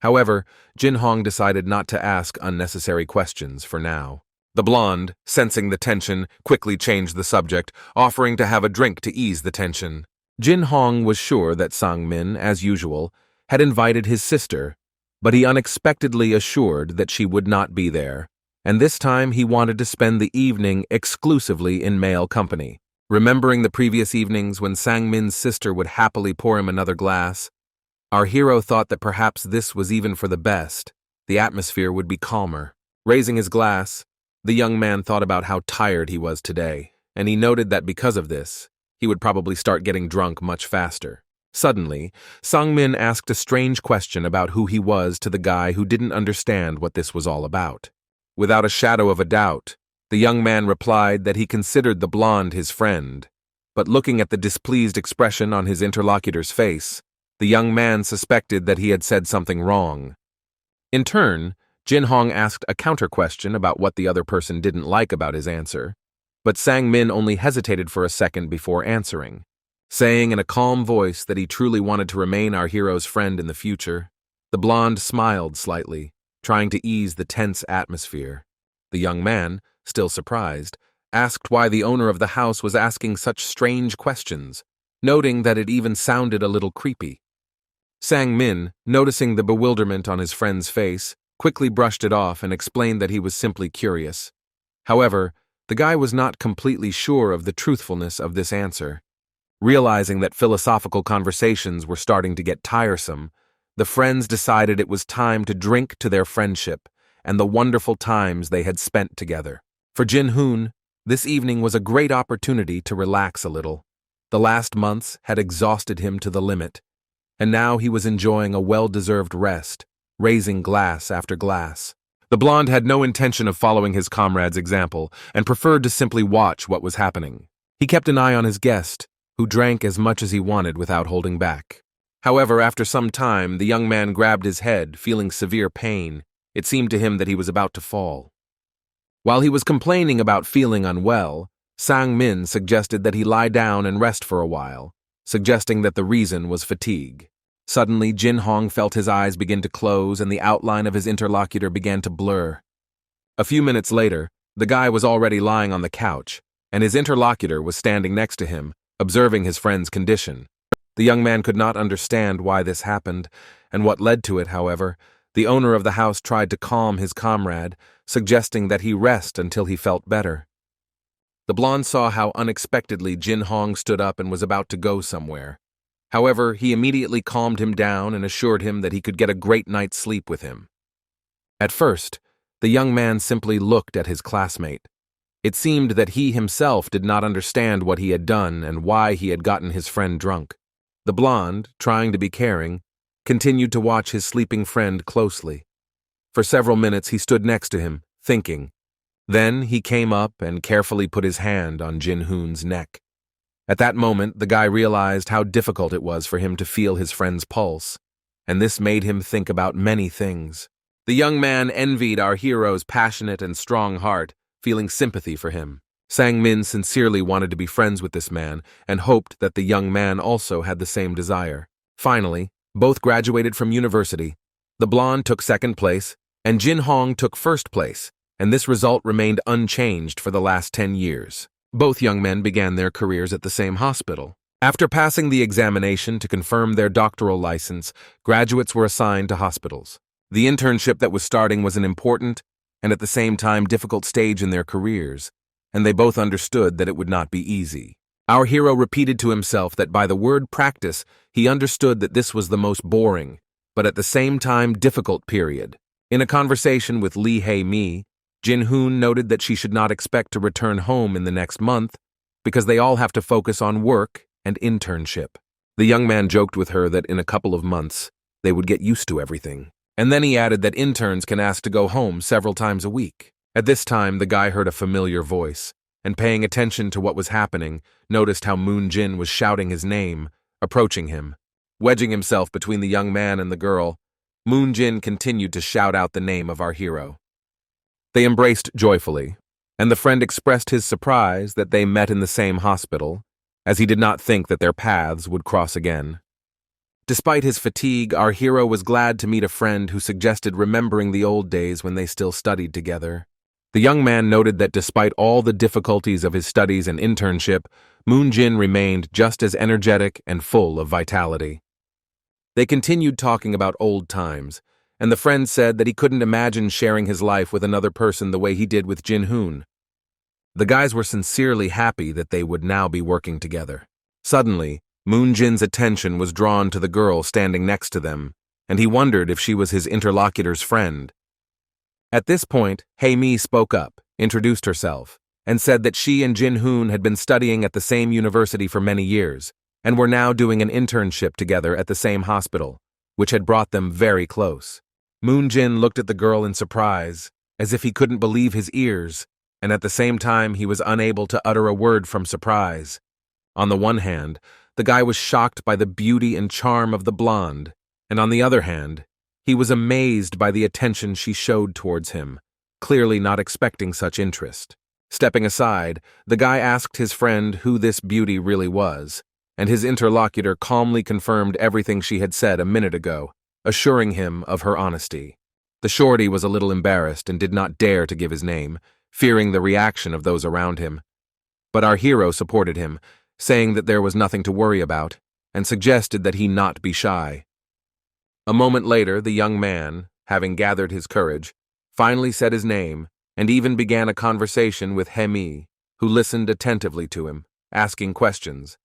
However, Jin Hong decided not to ask unnecessary questions for now. The blonde, sensing the tension, quickly changed the subject, offering to have a drink to ease the tension. Jin Hong was sure that Sang-min, as usual, had invited his sister, but he unexpectedly assured that she would not be there, and this time he wanted to spend the evening exclusively in male company. Remembering the previous evenings when Sang-min's sister would happily pour him another glass, our hero thought that perhaps this was even for the best. The atmosphere would be calmer. Raising his glass, the young man thought about how tired he was today, and he noted that because of this, he would probably start getting drunk much faster. Suddenly, Sang-min asked a strange question about who he was to the guy who didn't understand what this was all about. Without a shadow of a doubt, the young man replied that he considered the blonde his friend, but looking at the displeased expression on his interlocutor's face, the young man suspected that he had said something wrong. In turn, Jin Hong asked a counter-question about what the other person didn't like about his answer, but Sang-min only hesitated for a second before answering, saying in a calm voice that he truly wanted to remain our hero's friend in the future. The blonde smiled slightly, trying to ease the tense atmosphere. The young man, still surprised, asked why the owner of the house was asking such strange questions. noting that it even sounded a little creepy. Sang Min, noticing the bewilderment on his friend's face, quickly brushed it off and explained that he was simply curious. However, the guy was not completely sure of the truthfulness of this answer. Realizing that philosophical conversations were starting to get tiresome, the friends decided it was time to drink to their friendship and the wonderful times they had spent together. For Jin-hoon, this evening was a great opportunity to relax a little. The last months had exhausted him to the limit, and now he was enjoying a well-deserved rest, raising glass after glass. The blonde had no intention of following his comrade's example and preferred to simply watch what was happening. He kept an eye on his guest, who drank as much as he wanted without holding back. However, after some time, the young man grabbed his head, feeling severe pain. It seemed to him that he was about to fall. While he was complaining about feeling unwell, Sang Min suggested that he lie down and rest for a while, suggesting that the reason was fatigue. Suddenly, Jin Hong felt his eyes begin to close and the outline of his interlocutor began to blur. A few minutes later, the guy was already lying on the couch, and his interlocutor was standing next to him, observing his friend's condition. The young man could not understand why this happened, and what led to it, however. The owner of the house tried to calm his comrade, suggesting that he rest until he felt better. The blonde saw how unexpectedly Jin Hong stood up and was about to go somewhere. However, he immediately calmed him down and assured him that he could get a great night's sleep with him. At first, the young man simply looked at his classmate. It seemed that he himself did not understand what he had done and why he had gotten his friend drunk. The blonde, trying to be caring, continued to watch his sleeping friend closely. For several minutes he stood next to him, thinking. Then he came up and carefully put his hand on Jin-hoon's neck. At that moment, the guy realized how difficult it was for him to feel his friend's pulse, and this made him think about many things. The young man envied our hero's passionate and strong heart, feeling sympathy for him. Sang Min sincerely wanted to be friends with this man and hoped that the young man also had the same desire. Finally, both graduated from university. The blonde took second place, and Jin Hong took first place, and this result remained unchanged for the last 10 years. Both young men began their careers at the same hospital. After passing the examination to confirm their doctoral license, graduates were assigned to hospitals. The internship that was starting was an important and at the same time difficult stage in their careers, and they both understood that it would not be easy. Our hero repeated to himself that by the word practice, he understood that this was the most boring, but at the same time difficult period. In a conversation with Lee Hae-mi, Jin-hoon noted that she should not expect to return home in the next month because they all have to focus on work and internship. The young man joked with her that in a couple of months, they would get used to everything. And then he added that interns can ask to go home several times a week. At this time, the guy heard a familiar voice, and paying attention to what was happening, noticed how Moon Jin was shouting his name, approaching him. Wedging himself between the young man and the girl, Moon Jin continued to shout out the name of our hero. They embraced joyfully, and the friend expressed his surprise that they met in the same hospital, as he did not think that their paths would cross again. Despite his fatigue, our hero was glad to meet a friend who suggested remembering the old days when they still studied together. The young man noted that despite all the difficulties of his studies and internship, Moon Jin remained just as energetic and full of vitality. They continued talking about old times, and the friend said that he couldn't imagine sharing his life with another person the way he did with Jin-hoon. The guys were sincerely happy that they would now be working together. Suddenly, Moon Jin's attention was drawn to the girl standing next to them, and he wondered if she was his interlocutor's friend. At this point, Hae-mi spoke up, introduced herself, and said that she and Jin-hoon had been studying at the same university for many years, and were now doing an internship together at the same hospital, which had brought them very close. Moon Jin looked at the girl in surprise, as if he couldn't believe his ears, and at the same time he was unable to utter a word from surprise. On the one hand, the guy was shocked by the beauty and charm of the blonde, and on the other hand, he was amazed by the attention she showed towards him, clearly not expecting such interest. Stepping aside, the guy asked his friend who this beauty really was, and his interlocutor calmly confirmed everything she had said a minute ago, assuring him of her honesty. The shorty was a little embarrassed and did not dare to give his name, fearing the reaction of those around him. But our hero supported him, saying that there was nothing to worry about, and suggested that he not be shy. A moment later, the young man, having gathered his courage, finally said his name and even began a conversation with Hemi, who listened attentively to him, asking questions.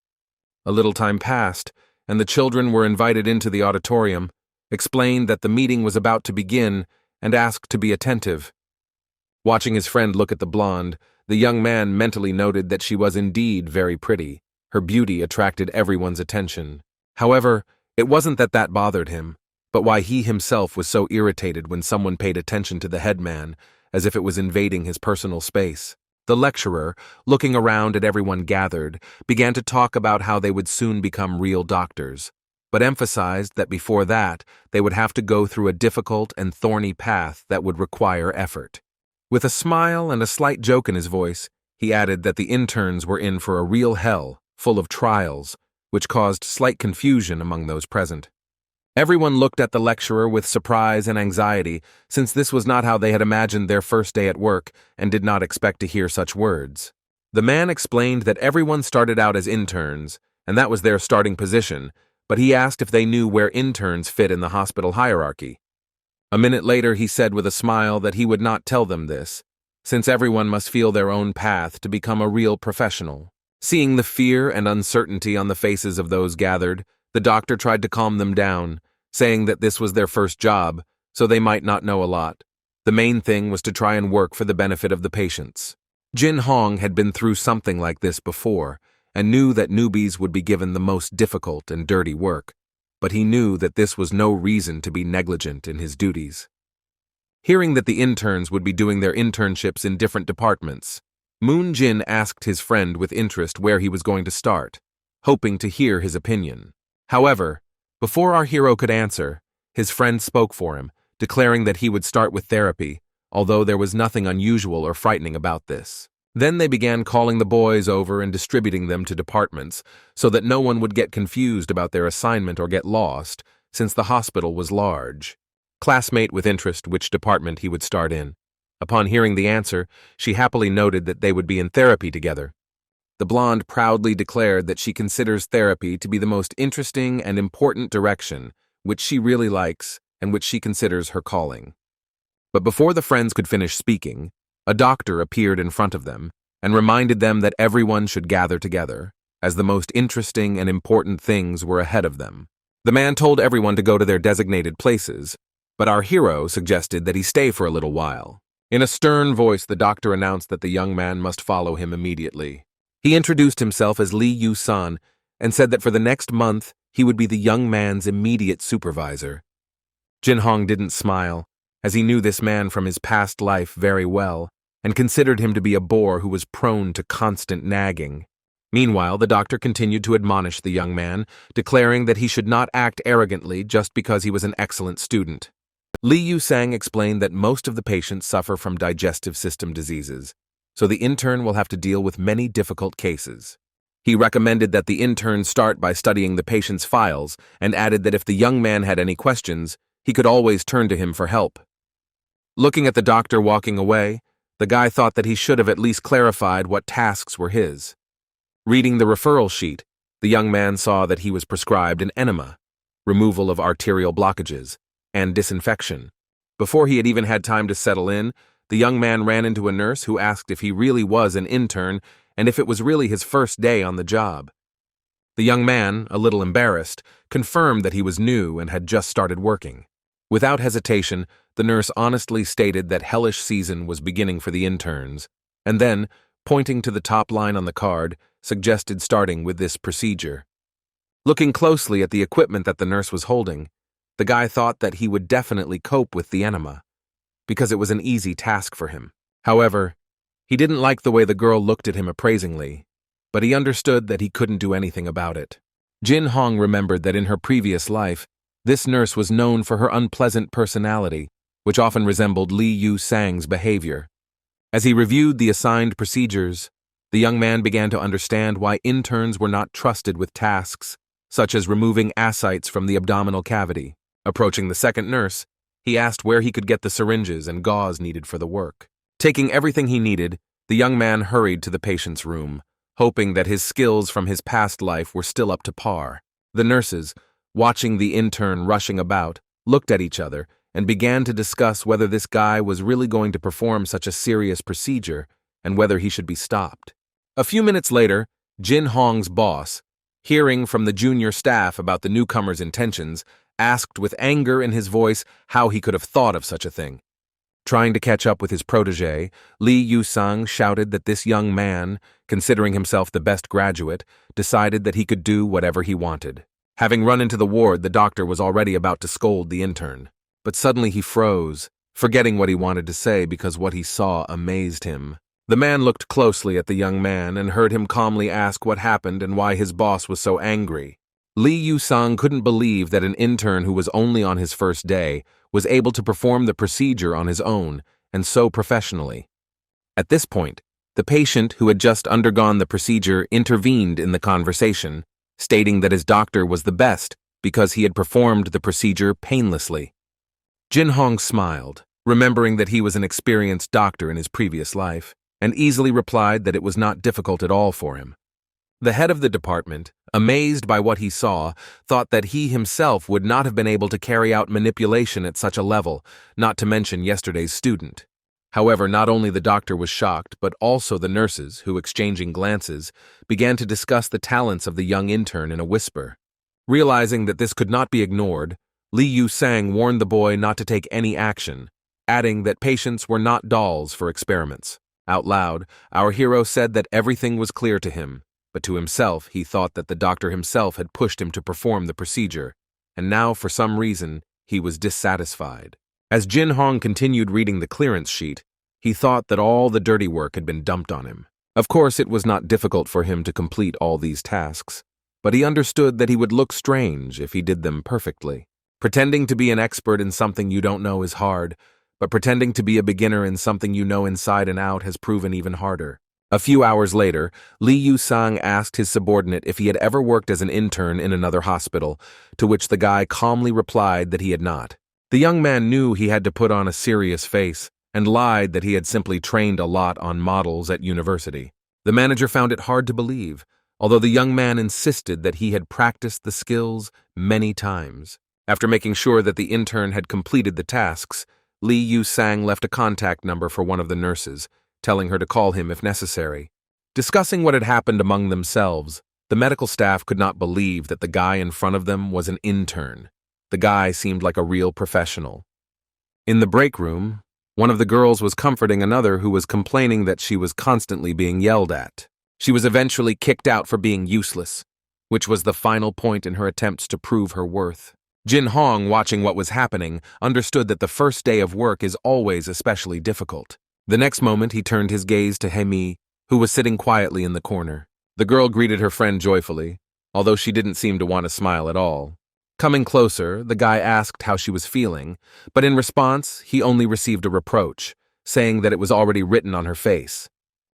A little time passed, and the children were invited into the auditorium, explained that the meeting was about to begin, and asked to be attentive. Watching his friend look at the blonde, the young man mentally noted that she was indeed very pretty. Her beauty attracted everyone's attention. However, it wasn't that bothered him, but why he himself was so irritated when someone paid attention to the headman, as if it was invading his personal space. The lecturer, looking around at everyone gathered, began to talk about how they would soon become real doctors, but emphasized that before that, they would have to go through a difficult and thorny path that would require effort. With a smile and a slight joke in his voice, he added that the interns were in for a real hell, full of trials, which caused slight confusion among those present. Everyone looked at the lecturer with surprise and anxiety, since this was not how they had imagined their first day at work and did not expect to hear such words. The man explained that everyone started out as interns, and that was their starting position, but he asked if they knew where interns fit in the hospital hierarchy. A minute later, he said with a smile that he would not tell them this, since everyone must feel their own path to become a real professional. Seeing the fear and uncertainty on the faces of those gathered, the doctor tried to calm them down, saying that this was their first job, so they might not know a lot. The main thing was to try and work for the benefit of the patients. Jin Hong had been through something like this before, and knew that newbies would be given the most difficult and dirty work, but he knew that this was no reason to be negligent in his duties. Hearing that the interns would be doing their internships in different departments, Moon Jin asked his friend with interest where he was going to start, hoping to hear his opinion. However, before our hero could answer, his friend spoke for him, declaring that he would start with therapy, although there was nothing unusual or frightening about this. Then they began calling the boys over and distributing them to departments, so that no one would get confused about their assignment or get lost, since the hospital was large. Classmate with interest which department he would start in. Upon hearing the answer, she happily noted that they would be in therapy together. The blonde proudly declared that she considers therapy to be the most interesting and important direction, which she really likes and which she considers her calling. But before the friends could finish speaking, a doctor appeared in front of them and reminded them that everyone should gather together, as the most interesting and important things were ahead of them. The man told everyone to go to their designated places, but our hero suggested that he stay for a little while. In a stern voice, the doctor announced that the young man must follow him immediately. He introduced himself as Lee Yu-san and said that for the next month he would be the young man's immediate supervisor. Jin Hong didn't smile, as he knew this man from his past life very well and considered him to be a bore who was prone to constant nagging. Meanwhile, the doctor continued to admonish the young man, declaring that he should not act arrogantly just because he was an excellent student. Lee Yu-sang explained that most of the patients suffer from digestive system diseases, so the intern will have to deal with many difficult cases. He recommended that the intern start by studying the patient's files and added that if the young man had any questions, he could always turn to him for help. Looking at the doctor walking away, the guy thought that he should have at least clarified what tasks were his. Reading the referral sheet, the young man saw that he was prescribed an enema, removal of arterial blockages, and disinfection. Before he had even had time to settle in, the young man ran into a nurse who asked if he really was an intern and if it was really his first day on the job. The young man, a little embarrassed, confirmed that he was new and had just started working. Without hesitation, the nurse honestly stated that hellish season was beginning for the interns, and then, pointing to the top line on the card, suggested starting with this procedure. Looking closely at the equipment that the nurse was holding, the guy thought that he would definitely cope with the enema, because it was an easy task for him. However, he didn't like the way the girl looked at him appraisingly, but he understood that he couldn't do anything about it. Jin Hong remembered that in her previous life, this nurse was known for her unpleasant personality, which often resembled Lee Yu-sang's behavior. As he reviewed the assigned procedures, the young man began to understand why interns were not trusted with tasks, such as removing ascites from the abdominal cavity. Approaching the second nurse, he asked where he could get the syringes and gauze needed for the work. Taking everything he needed, the young man hurried to the patient's room, hoping that his skills from his past life were still up to par. The nurses, watching the intern rushing about, looked at each other and began to discuss whether this guy was really going to perform such a serious procedure and whether he should be stopped. A few minutes later, Jin Hong's boss, hearing from the junior staff about the newcomer's intentions, asked with anger in his voice how he could have thought of such a thing. Trying to catch up with his protege, Lee Yu-sang shouted that this young man, considering himself the best graduate, decided that he could do whatever he wanted. Having run into the ward, the doctor was already about to scold the intern. But suddenly he froze, forgetting what he wanted to say because what he saw amazed him. The man looked closely at the young man and heard him calmly ask what happened and why his boss was so angry. Lee Yu-sang couldn't believe that an intern who was only on his first day was able to perform the procedure on his own, and so professionally. At this point, the patient who had just undergone the procedure intervened in the conversation, stating that his doctor was the best because he had performed the procedure painlessly. Jin Hong smiled, remembering that he was an experienced doctor in his previous life, and easily replied that it was not difficult at all for him. The head of the department, amazed by what he saw, thought that he himself would not have been able to carry out manipulation at such a level, not to mention yesterday's student. However, not only the doctor was shocked, but also the nurses, who, exchanging glances, began to discuss the talents of the young intern in a whisper. Realizing that this could not be ignored, Lee Yu-sang warned the boy not to take any action, adding that patients were not dolls for experiments. Out loud, our hero said that everything was clear to him, but to himself he thought that the doctor himself had pushed him to perform the procedure, and now for some reason he was dissatisfied. As Jin Hong continued reading the clearance sheet, he thought that all the dirty work had been dumped on him. Of course, it was not difficult for him to complete all these tasks, but he understood that he would look strange if he did them perfectly. Pretending to be an expert in something you don't know is hard, but pretending to be a beginner in something you know inside and out has proven even harder. A few hours later, Lee Yu-sang asked his subordinate if he had ever worked as an intern in another hospital, to which the guy calmly replied that he had not. The young man knew he had to put on a serious face and lied that he had simply trained a lot on models at university. The manager found it hard to believe, although the young man insisted that he had practiced the skills many times. After making sure that the intern had completed the tasks, Lee Yu-sang left a contact number for one of the nurses, telling her to call him if necessary. Discussing what had happened among themselves, the medical staff could not believe that the guy in front of them was an intern. The guy seemed like a real professional. In the break room, one of the girls was comforting another who was complaining that she was constantly being yelled at. She was eventually kicked out for being useless, which was the final point in her attempts to prove her worth. Jin Hong, watching what was happening, understood that the first day of work is always especially difficult. The next moment, he turned his gaze to Hemi, who was sitting quietly in the corner. The girl greeted her friend joyfully, although she didn't seem to want to smile at all. Coming closer, the guy asked how she was feeling, but in response, he only received a reproach, saying that it was already written on her face.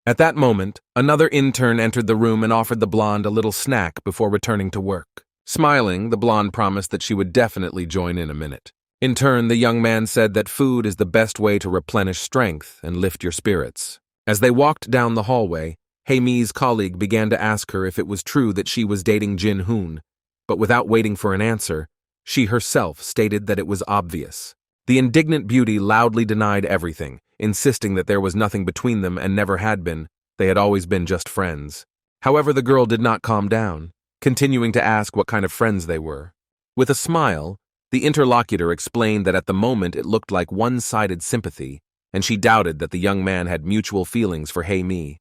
At that moment, another intern entered the room and offered the blonde a little snack before returning to work. Smiling, the blonde promised that she would definitely join in a minute. In turn, the young man said that food is the best way to replenish strength and lift your spirits. As they walked down the hallway, Haimi's colleague began to ask her if it was true that she was dating Jin Hoon, but without waiting for an answer, she herself stated that it was obvious. The indignant beauty loudly denied everything, insisting that there was nothing between them and never had been. They had always been just friends. However, the girl did not calm down, continuing to ask what kind of friends they were. With a smile, the interlocutor explained that at the moment it looked like one-sided sympathy, and she doubted that the young man had mutual feelings for Haimi.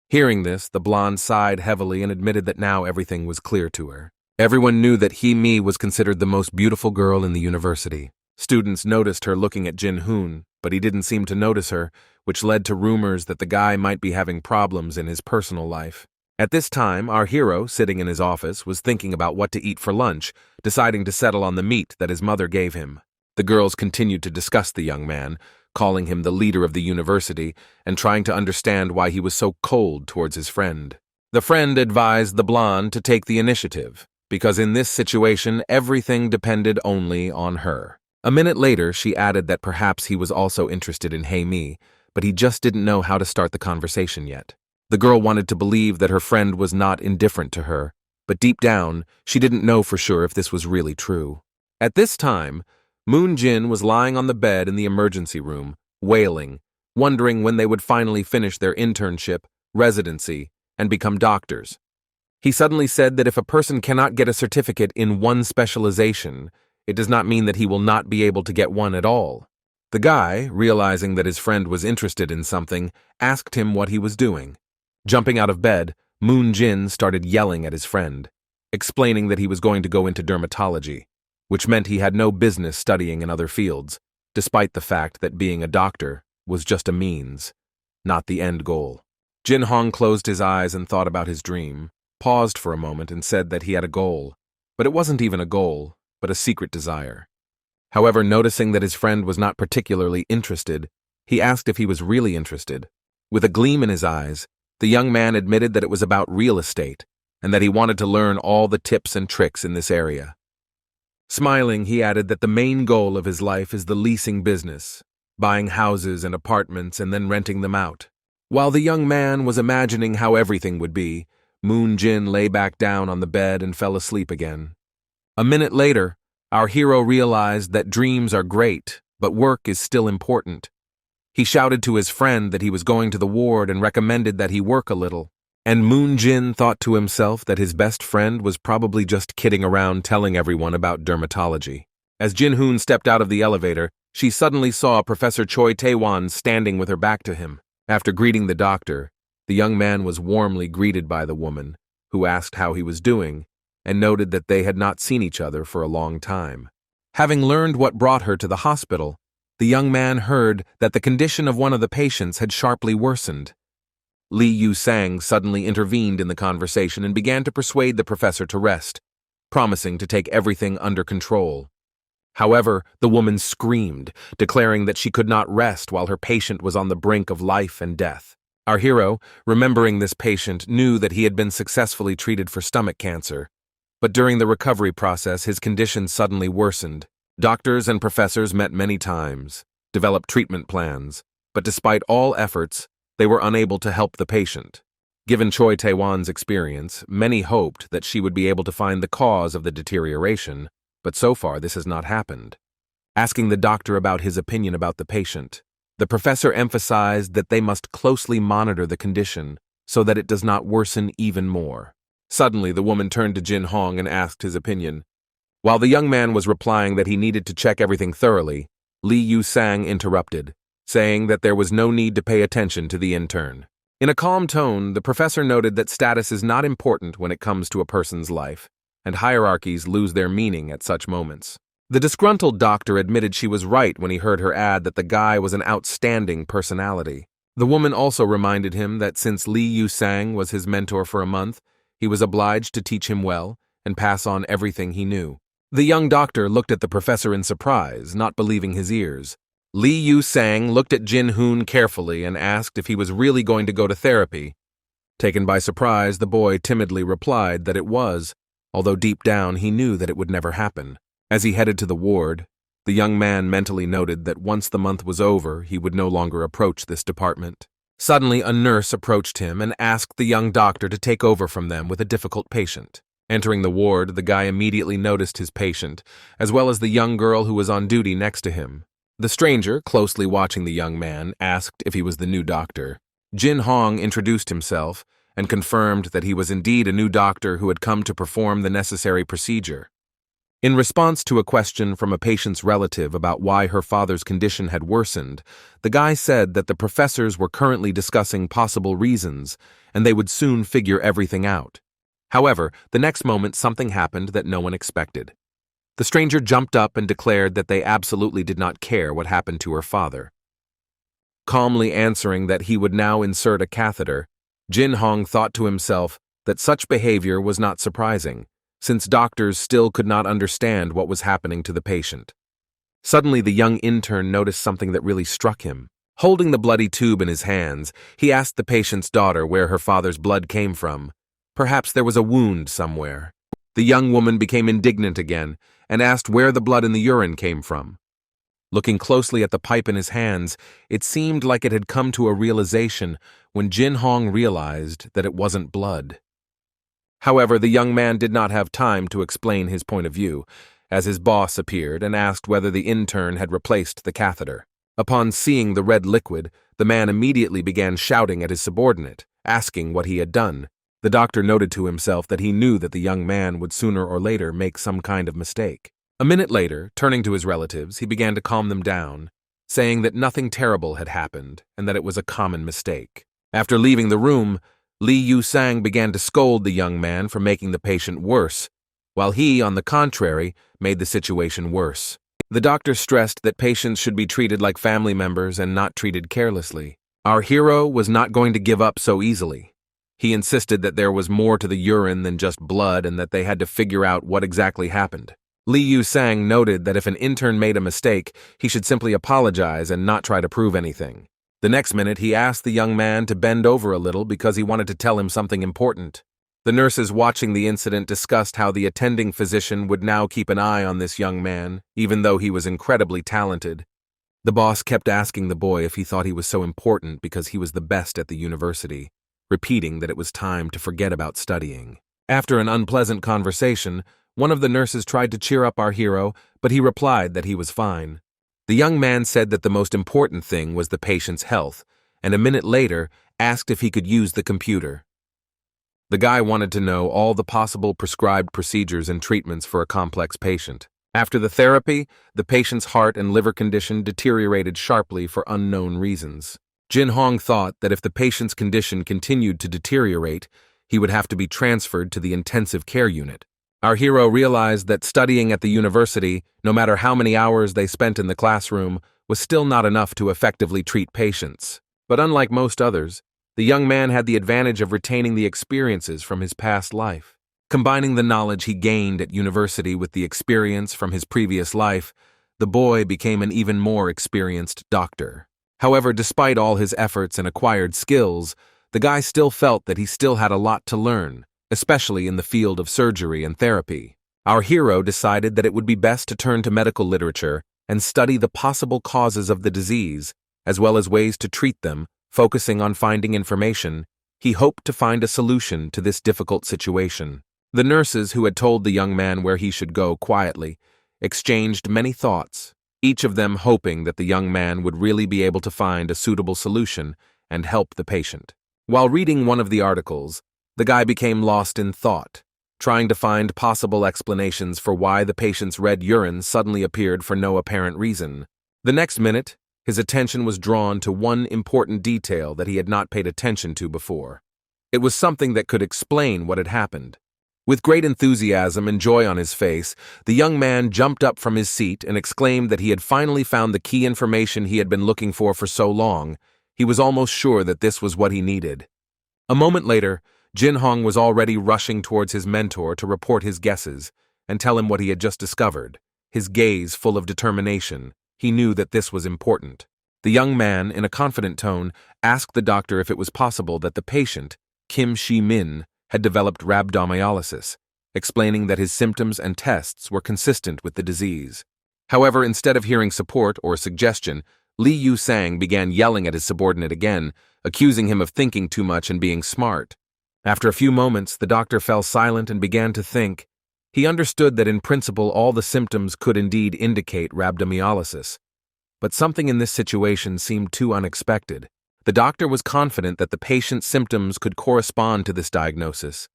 Hearing this, the blonde sighed heavily and admitted that now everything was clear to her. Everyone knew that Haimi was considered the most beautiful girl in the university. Students noticed her looking at Jin Hoon, but he didn't seem to notice her, which led to rumors that the guy might be having problems in his personal life. At this time, our hero, sitting in his office, was thinking about what to eat for lunch, deciding to settle on the meat that his mother gave him. The girls continued to discuss the young man, calling him the leader of the university and trying to understand why he was so cold towards his friend. The friend advised the blonde to take the initiative, because in this situation everything depended only on her. A minute later, she added that perhaps he was also interested in Haimi, but he just didn't know how to start the conversation yet. The girl wanted to believe that her friend was not indifferent to her, but deep down, she didn't know for sure if this was really true. At this time, Moon Jin was lying on the bed in the emergency room, wailing, wondering when they would finally finish their internship, residency, and become doctors. He suddenly said that if a person cannot get a certificate in one specialization, it does not mean that he will not be able to get one at all. The guy, realizing that his friend was interested in something, asked him what he was doing. Jumping out of bed, Moon Jin started yelling at his friend, explaining that he was going to go into dermatology, which meant he had no business studying in other fields, despite the fact that being a doctor was just a means, not the end goal. Jin Hong closed his eyes and thought about his dream, paused for a moment and said that he had a goal, but it wasn't even a goal, but a secret desire. However, noticing that his friend was not particularly interested, he asked if he was really interested. With a gleam in his eyes, the young man admitted that it was about real estate and that he wanted to learn all the tips and tricks in this area. Smiling, he added that the main goal of his life is the leasing business, buying houses and apartments and then renting them out. While the young man was imagining how everything would be, Moon Jin lay back down on the bed and fell asleep again. A minute later, our hero realized that dreams are great, but work is still important. He shouted to his friend that he was going to the ward and recommended that he work a little. And Moon Jin thought to himself that his best friend was probably just kidding around telling everyone about dermatology. As Jin Hoon stepped out of the elevator, she suddenly saw Professor Choi Tae-won standing with her back to him. After greeting the doctor, the young man was warmly greeted by the woman, who asked how he was doing, and noted that they had not seen each other for a long time. Having learned what brought her to the hospital, the young man heard that the condition of one of the patients had sharply worsened. Lee Yu-sang suddenly intervened in the conversation and began to persuade the professor to rest, promising to take everything under control. However, the woman screamed, declaring that she could not rest while her patient was on the brink of life and death. Our hero, remembering this patient, knew that he had been successfully treated for stomach cancer. But during the recovery process, his condition suddenly worsened. Doctors and professors met many times, developed treatment plans, but despite all efforts, they were unable to help the patient. Given Choi Tae-won's experience, many hoped that she would be able to find the cause of the deterioration, but so far this has not happened. Asking the doctor about his opinion about the patient, the professor emphasized that they must closely monitor the condition so that it does not worsen even more. Suddenly, the woman turned to Jin Hong and asked his opinion. While the young man was replying that he needed to check everything thoroughly, Lee Yu-sang interrupted, saying that there was no need to pay attention to the intern. In a calm tone, the professor noted that status is not important when it comes to a person's life, and hierarchies lose their meaning at such moments. The disgruntled doctor admitted she was right when he heard her add that the guy was an outstanding personality. The woman also reminded him that since Lee Yu-sang was his mentor for a month, he was obliged to teach him well and pass on everything he knew. The young doctor looked at the professor in surprise, not believing his ears. Lee Yu-sang looked at Jin Hoon carefully and asked if he was really going to go to therapy. Taken by surprise, the boy timidly replied that it was, although deep down he knew that it would never happen. As he headed to the ward, the young man mentally noted that once the month was over, he would no longer approach this department. Suddenly, a nurse approached him and asked the young doctor to take over from them with a difficult patient. Entering the ward, the guy immediately noticed his patient, as well as the young girl who was on duty next to him. The stranger, closely watching the young man, asked if he was the new doctor. Jin Hong introduced himself and confirmed that he was indeed a new doctor who had come to perform the necessary procedure. In response to a question from a patient's relative about why her father's condition had worsened, the guy said that the professors were currently discussing possible reasons, and they would soon figure everything out. However, the next moment something happened that no one expected. The stranger jumped up and declared that they absolutely did not care what happened to her father. Calmly answering that he would now insert a catheter, Jin Hong thought to himself that such behavior was not surprising, since doctors still could not understand what was happening to the patient. Suddenly, the young intern noticed something that really struck him. Holding the bloody tube in his hands, he asked the patient's daughter where her father's blood came from. Perhaps there was a wound somewhere. The young woman became indignant again and asked where the blood in the urine came from. Looking closely at the pipe in his hands, it seemed like it had come to a realization when Jin Hong realized that it wasn't blood. However, the young man did not have time to explain his point of view, as his boss appeared and asked whether the intern had replaced the catheter. Upon seeing the red liquid, the man immediately began shouting at his subordinate, asking what he had done. The doctor noted to himself that he knew that the young man would sooner or later make some kind of mistake. A minute later, turning to his relatives, he began to calm them down, saying that nothing terrible had happened and that it was a common mistake. After leaving the room, Li Yu-sang began to scold the young man for making the patient worse, while he, on the contrary, made the situation worse. The doctor stressed that patients should be treated like family members and not treated carelessly. Our hero was not going to give up so easily. He insisted that there was more to the urine than just blood and that they had to figure out what exactly happened. Li Yu-sang noted that if an intern made a mistake, he should simply apologize and not try to prove anything. The next minute, he asked the young man to bend over a little because he wanted to tell him something important. The nurses watching the incident discussed how the attending physician would now keep an eye on this young man, even though he was incredibly talented. The boss kept asking the boy if he thought he was so important because he was the best at the university, repeating that it was time to forget about studying. After an unpleasant conversation, one of the nurses tried to cheer up our hero, but he replied that he was fine. The young man said that the most important thing was the patient's health, and a minute later asked if he could use the computer. The guy wanted to know all the possible prescribed procedures and treatments for a complex patient. After the therapy, the patient's heart and liver condition deteriorated sharply for unknown reasons. Jin Hong thought that if the patient's condition continued to deteriorate, he would have to be transferred to the intensive care unit. Our hero realized that studying at the university, no matter how many hours they spent in the classroom, was still not enough to effectively treat patients. But unlike most others, the young man had the advantage of retaining the experiences from his past life. Combining the knowledge he gained at university with the experience from his previous life, the boy became an even more experienced doctor. However, despite all his efforts and acquired skills, the guy still felt that he still had a lot to learn, especially in the field of surgery and therapy. Our hero decided that it would be best to turn to medical literature and study the possible causes of the disease, as well as ways to treat them. Focusing on finding information, he hoped to find a solution to this difficult situation. The nurses who had told the young man where he should go quietly exchanged many thoughts, each of them hoping that the young man would really be able to find a suitable solution and help the patient. While reading one of the articles, the guy became lost in thought, trying to find possible explanations for why the patient's red urine suddenly appeared for no apparent reason. The next minute, his attention was drawn to one important detail that he had not paid attention to before. It was something that could explain what had happened. With great enthusiasm and joy on his face, the young man jumped up from his seat and exclaimed that he had finally found the key information he had been looking for so long. He was almost sure that this was what he needed. A moment later, Jin Hong was already rushing towards his mentor to report his guesses and tell him what he had just discovered. His gaze full of determination, he knew that this was important. The young man, in a confident tone, asked the doctor if it was possible that the patient, Kim Shi-min, had developed rhabdomyolysis, explaining that his symptoms and tests were consistent with the disease. However, instead of hearing support or suggestion, Li Yu-sang began yelling at his subordinate again, accusing him of thinking too much and being smart. After a few moments, the doctor fell silent and began to think. He understood that in principle all the symptoms could indeed indicate rhabdomyolysis, but something in this situation seemed too unexpected. The doctor was confident that the patient's symptoms could correspond to this diagnosis,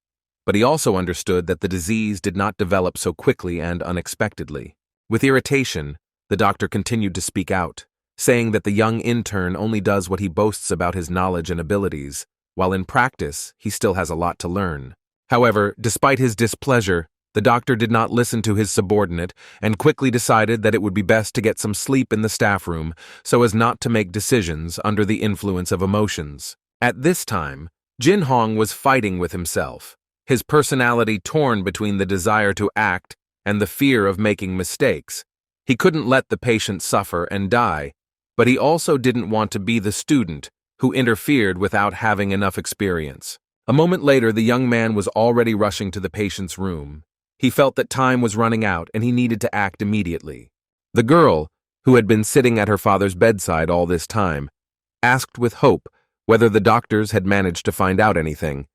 but he also understood that the disease did not develop so quickly and unexpectedly. With irritation, the doctor continued to speak out, saying that the young intern only does what he boasts about his knowledge and abilities, while in practice, he still has a lot to learn. However, despite his displeasure, the doctor did not listen to his subordinate and quickly decided that it would be best to get some sleep in the staff room so as not to make decisions under the influence of emotions. At this time, Jin Hong was fighting with himself, his personality torn between the desire to act and the fear of making mistakes. He couldn't let the patient suffer and die, but he also didn't want to be the student who interfered without having enough experience. A moment later, the young man was already rushing to the patient's room. He felt that time was running out and he needed to act immediately. The girl, who had been sitting at her father's bedside all this time, asked with hope whether the doctors had managed to find out anything,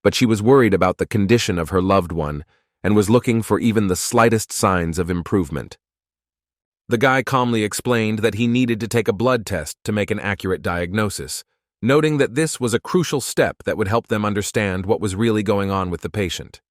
but she was worried about the condition of her loved one and was looking for even the slightest signs of improvement. The guy calmly explained that he needed to take a blood test to make an accurate diagnosis, noting that this was a crucial step that would help them understand what was really going on with the patient.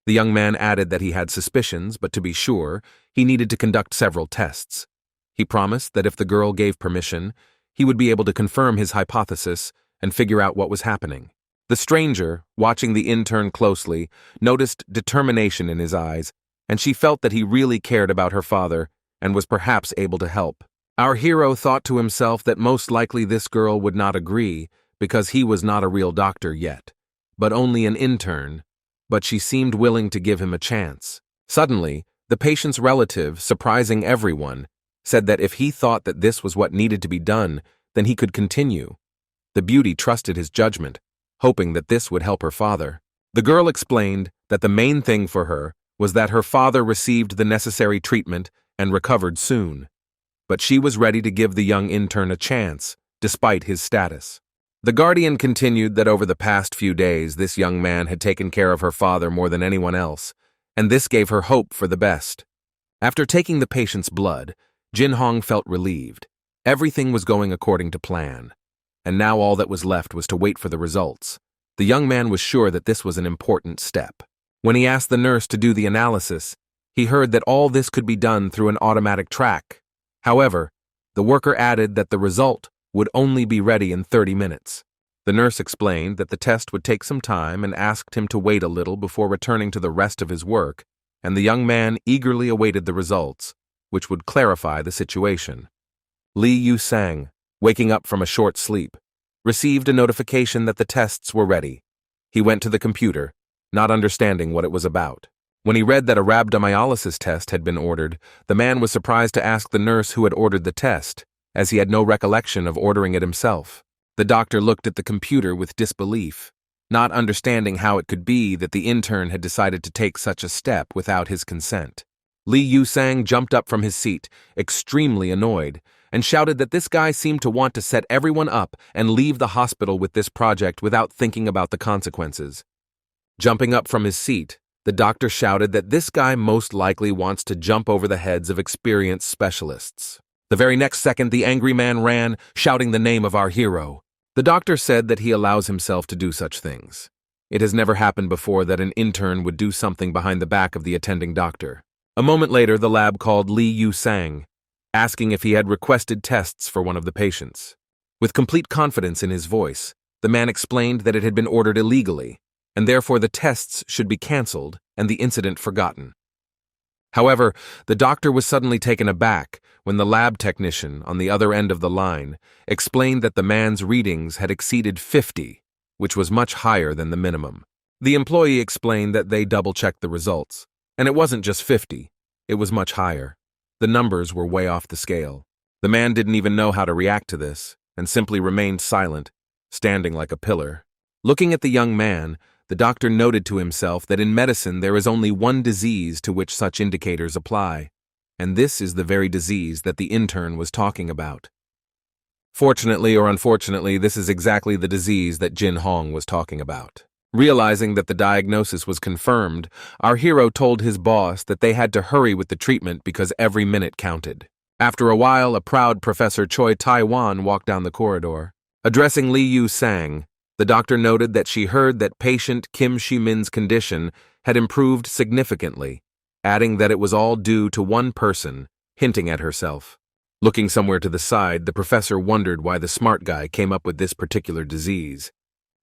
The young man added that he had suspicions, but to be sure, he needed to conduct several tests. He promised that if the girl gave permission, he would be able to confirm his hypothesis and figure out what was happening. The stranger, watching the intern closely, noticed determination in his eyes, and she felt that he really cared about her father and was perhaps able to help. Our hero thought to himself that most likely this girl would not agree because he was not a real doctor yet, but only an intern, but she seemed willing to give him a chance. Suddenly, the patient's relative, surprising everyone, said that if he thought that this was what needed to be done, then he could continue. The beauty trusted his judgment, hoping that this would help her father. The girl explained that the main thing for her was that her father received the necessary treatment and recovered soon, but she was ready to give the young intern a chance, despite his status. The guardian continued that over the past few days this young man had taken care of her father more than anyone else, and this gave her hope for the best. After taking the patient's blood, Jin Hong felt relieved. Everything was going according to plan, and now all that was left was to wait for the results. The young man was sure that this was an important step. When he asked the nurse to do the analysis, he heard that all this could be done through an automatic track. However, the worker added that the result would only be ready in 30 minutes. The nurse explained that the test would take some time and asked him to wait a little before returning to the rest of his work, and the young man eagerly awaited the results, which would clarify the situation. Li Yu-sang, waking up from a short sleep, received a notification that the tests were ready. He went to the computer, not understanding what it was about. When he read that a rhabdomyolysis test had been ordered, the man was surprised to ask the nurse who had ordered the test, as he had no recollection of ordering it himself. The doctor looked at the computer with disbelief, not understanding how it could be that the intern had decided to take such a step without his consent. Li Yu-sang jumped up from his seat, extremely annoyed, and shouted that this guy seemed to want to set everyone up and leave the hospital with this project without thinking about the consequences. Jumping up from his seat, the doctor shouted that this guy most likely wants to jump over the heads of experienced specialists. The very next second, the angry man ran, shouting the name of our hero. The doctor said that he allows himself to do such things. It has never happened before that an intern would do something behind the back of the attending doctor. A moment later, the lab called Li Yu-sang, asking if he had requested tests for one of the patients. With complete confidence in his voice, the man explained that it had been ordered illegally, and therefore the tests should be cancelled and the incident forgotten. However, the doctor was suddenly taken aback when the lab technician on the other end of the line explained that the man's readings had exceeded 50, which was much higher than the minimum. The employee explained that they double-checked the results, and it wasn't just 50, it was much higher. The numbers were way off the scale. The man didn't even know how to react to this, and simply remained silent, standing like a pillar. Looking at the young man, the doctor noted to himself that in medicine there is only one disease to which such indicators apply, and this is the very disease that the intern was talking about. Fortunately or unfortunately, this is exactly the disease that Jin Hong was talking about. Realizing that the diagnosis was confirmed, our hero told his boss that they had to hurry with the treatment because every minute counted. After a while, a proud Professor Choi Taiwan walked down the corridor. Addressing Li Yu-sang, the doctor noted that she heard that patient Kim Shi-min's condition had improved significantly, adding that it was all due to one person, hinting at herself. Looking somewhere to the side, the professor wondered why the smart guy came up with this particular disease.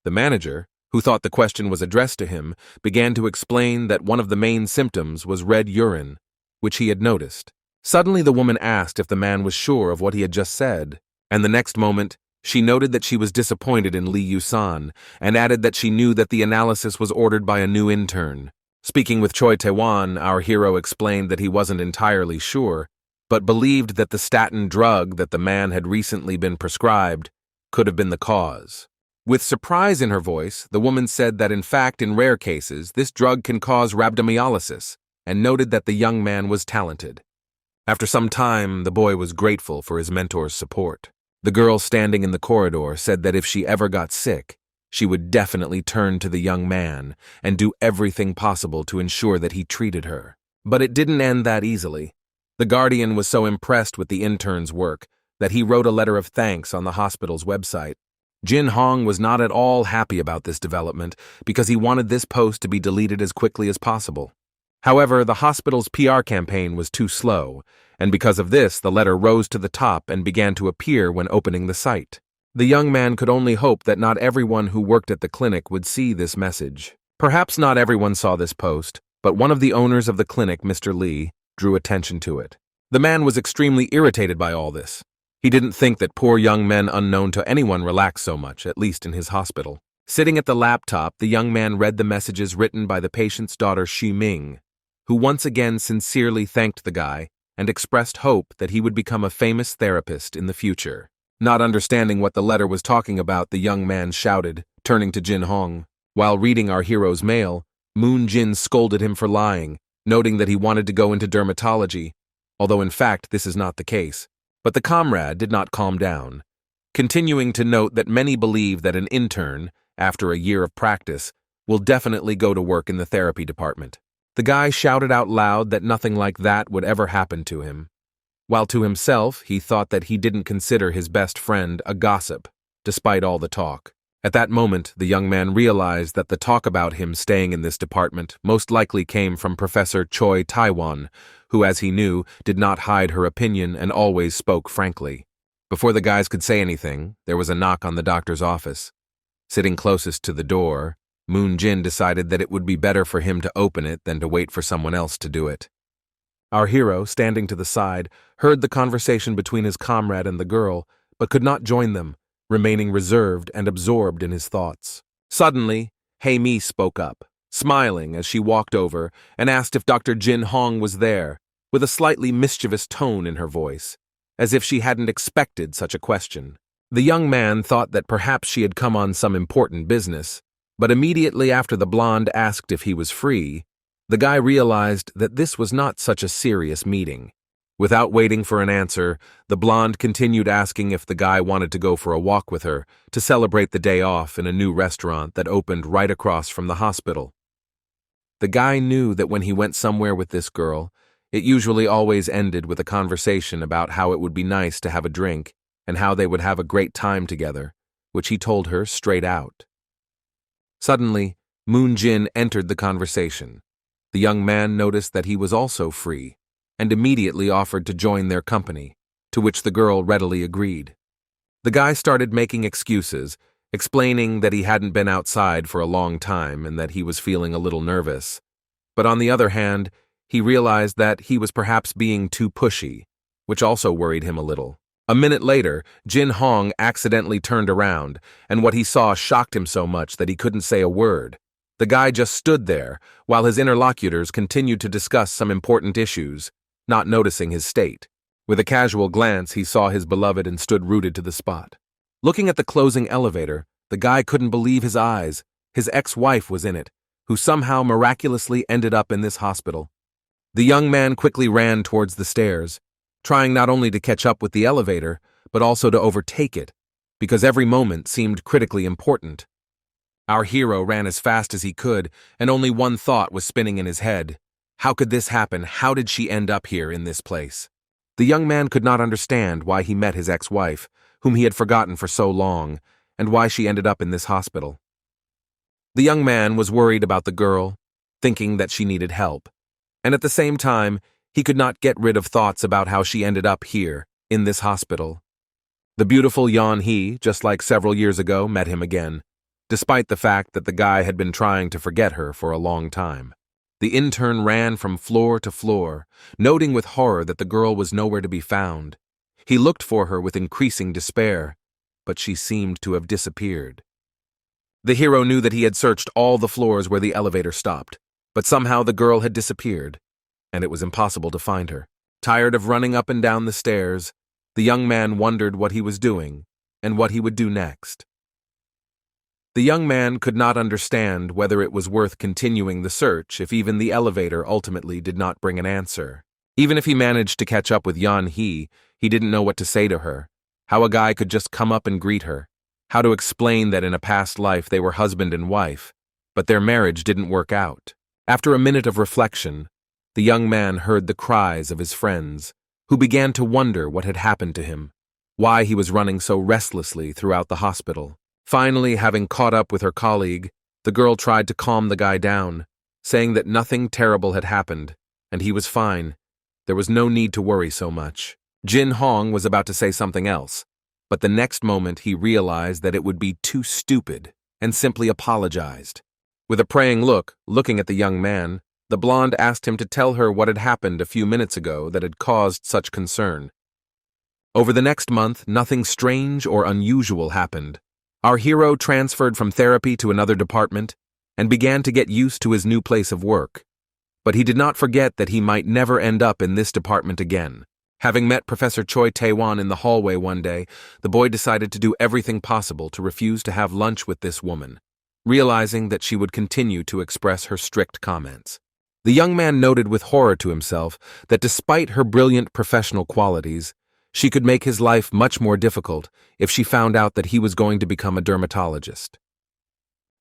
The manager, who thought the question was addressed to him, began to explain that one of the main symptoms was red urine, which he had noticed. Suddenly the woman asked if the man was sure of what he had just said, and the next moment, she noted that she was disappointed in Li Yu-san and added that she knew that the analysis was ordered by a new intern. Speaking with Choi Tae-wan, our hero explained that he wasn't entirely sure, but believed that the statin drug that the man had recently been prescribed could have been the cause. With surprise in her voice, the woman said that in fact, in rare cases, this drug can cause rhabdomyolysis, and noted that the young man was talented. After some time, the boy was grateful for his mentor's support. The girl standing in the corridor said that if she ever got sick, she would definitely turn to the young man and do everything possible to ensure that he treated her. But it didn't end that easily. The guardian was so impressed with the intern's work that he wrote a letter of thanks on the hospital's website. Jin Hong was not at all happy about this development because he wanted this post to be deleted as quickly as possible. However, the hospital's PR campaign was too slow, and because of this, the letter rose to the top and began to appear when opening the site. The young man could only hope that not everyone who worked at the clinic would see this message. Perhaps not everyone saw this post, but one of the owners of the clinic, Mr. Lee, drew attention to it. The man was extremely irritated by all this. He didn't think that poor young men unknown to anyone relax so much, at least in his hospital. Sitting at the laptop, the young man read the messages written by the patient's daughter Xu Ming, who once again sincerely thanked the guy and expressed hope that he would become a famous therapist in the future. Not understanding what the letter was talking about, the young man shouted, turning to Jin Hong. While reading our hero's mail, Moon Jin scolded him for lying, noting that he wanted to go into dermatology, although in fact this is not the case. But the comrade did not calm down, continuing to note that many believe that an intern, after a year of practice, will definitely go to work in the therapy department. The guy shouted out loud that nothing like that would ever happen to him, while to himself he thought that he didn't consider his best friend a gossip, despite all the talk. At that moment, the young man realized that the talk about him staying in this department most likely came from Professor Choi Taiwan, who, as he knew, did not hide her opinion and always spoke frankly. Before the guys could say anything, there was a knock on the doctor's office. Sitting closest to the door, Moon Jin decided that it would be better for him to open it than to wait for someone else to do it. Our hero, standing to the side, heard the conversation between his comrade and the girl, but could not join them, remaining reserved and absorbed in his thoughts. Suddenly, Hei Mi spoke up, smiling as she walked over and asked if Dr. Jin Hong was there, with a slightly mischievous tone in her voice, as if she hadn't expected such a question. The young man thought that perhaps she had come on some important business, but immediately after the blonde asked if he was free, the guy realized that this was not such a serious meeting. Without waiting for an answer, the blonde continued asking if the guy wanted to go for a walk with her to celebrate the day off in a new restaurant that opened right across from the hospital. The guy knew that when he went somewhere with this girl, it usually always ended with a conversation about how it would be nice to have a drink and how they would have a great time together, which he told her straight out. Suddenly, Moon Jin entered the conversation. The young man noticed that he was also free, and immediately offered to join their company, to which the girl readily agreed. The guy started making excuses, explaining that he hadn't been outside for a long time and that he was feeling a little nervous. But on the other hand, he realized that he was perhaps being too pushy, which also worried him a little. A minute later, Jin Hong accidentally turned around, and what he saw shocked him so much that he couldn't say a word. The guy just stood there, while his interlocutors continued to discuss some important issues, not noticing his state. With a casual glance, he saw his beloved and stood rooted to the spot. Looking at the closing elevator, the guy couldn't believe his eyes. His ex-wife was in it, who somehow miraculously ended up in this hospital. The young man quickly ran towards the stairs, trying not only to catch up with the elevator, but also to overtake it, because every moment seemed critically important. Our hero ran as fast as he could, and only one thought was spinning in his head. How could this happen? How did she end up here in this place? The young man could not understand why he met his ex-wife, whom he had forgotten for so long, and why she ended up in this hospital. The young man was worried about the girl, thinking that she needed help, and at the same time, he could not get rid of thoughts about how she ended up here, in this hospital. The beautiful Yan He, just like several years ago, met him again, despite the fact that the guy had been trying to forget her for a long time. The intern ran from floor to floor, noting with horror that the girl was nowhere to be found. He looked for her with increasing despair, but she seemed to have disappeared. The hero knew that he had searched all the floors where the elevator stopped, but somehow the girl had disappeared, and it was impossible to find her. Tired of running up and down the stairs, the young man wondered what he was doing and what he would do next. The young man could not understand whether it was worth continuing the search if even the elevator ultimately did not bring an answer. Even if he managed to catch up with Yan He didn't know what to say to her, how a guy could just come up and greet her, how to explain that in a past life they were husband and wife, but their marriage didn't work out. After a minute of reflection, the young man heard the cries of his friends, who began to wonder what had happened to him, why he was running so restlessly throughout the hospital. Finally, having caught up with her colleague, the girl tried to calm the guy down, saying that nothing terrible had happened, and he was fine. There was no need to worry so much. Jin Hong was about to say something else, but the next moment he realized that it would be too stupid and simply apologized. With a praying look, looking at the young man, the blonde asked him to tell her what had happened a few minutes ago that had caused such concern. Over the next month, nothing strange or unusual happened. Our hero transferred from therapy to another department and began to get used to his new place of work. But he did not forget that he might never end up in this department again. Having met Professor Choi Tae-won in the hallway one day, the boy decided to do everything possible to refuse to have lunch with this woman, realizing that she would continue to express her strict comments. The young man noted with horror to himself that despite her brilliant professional qualities, she could make his life much more difficult if she found out that he was going to become a dermatologist.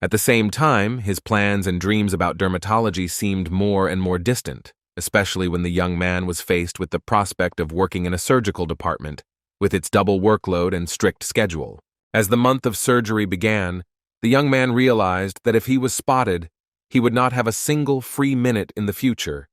At the same time, his plans and dreams about dermatology seemed more and more distant, especially when the young man was faced with the prospect of working in a surgical department, with its double workload and strict schedule. As the month of surgery began, the young man realized that if he was spotted, he would not have a single free minute in the future,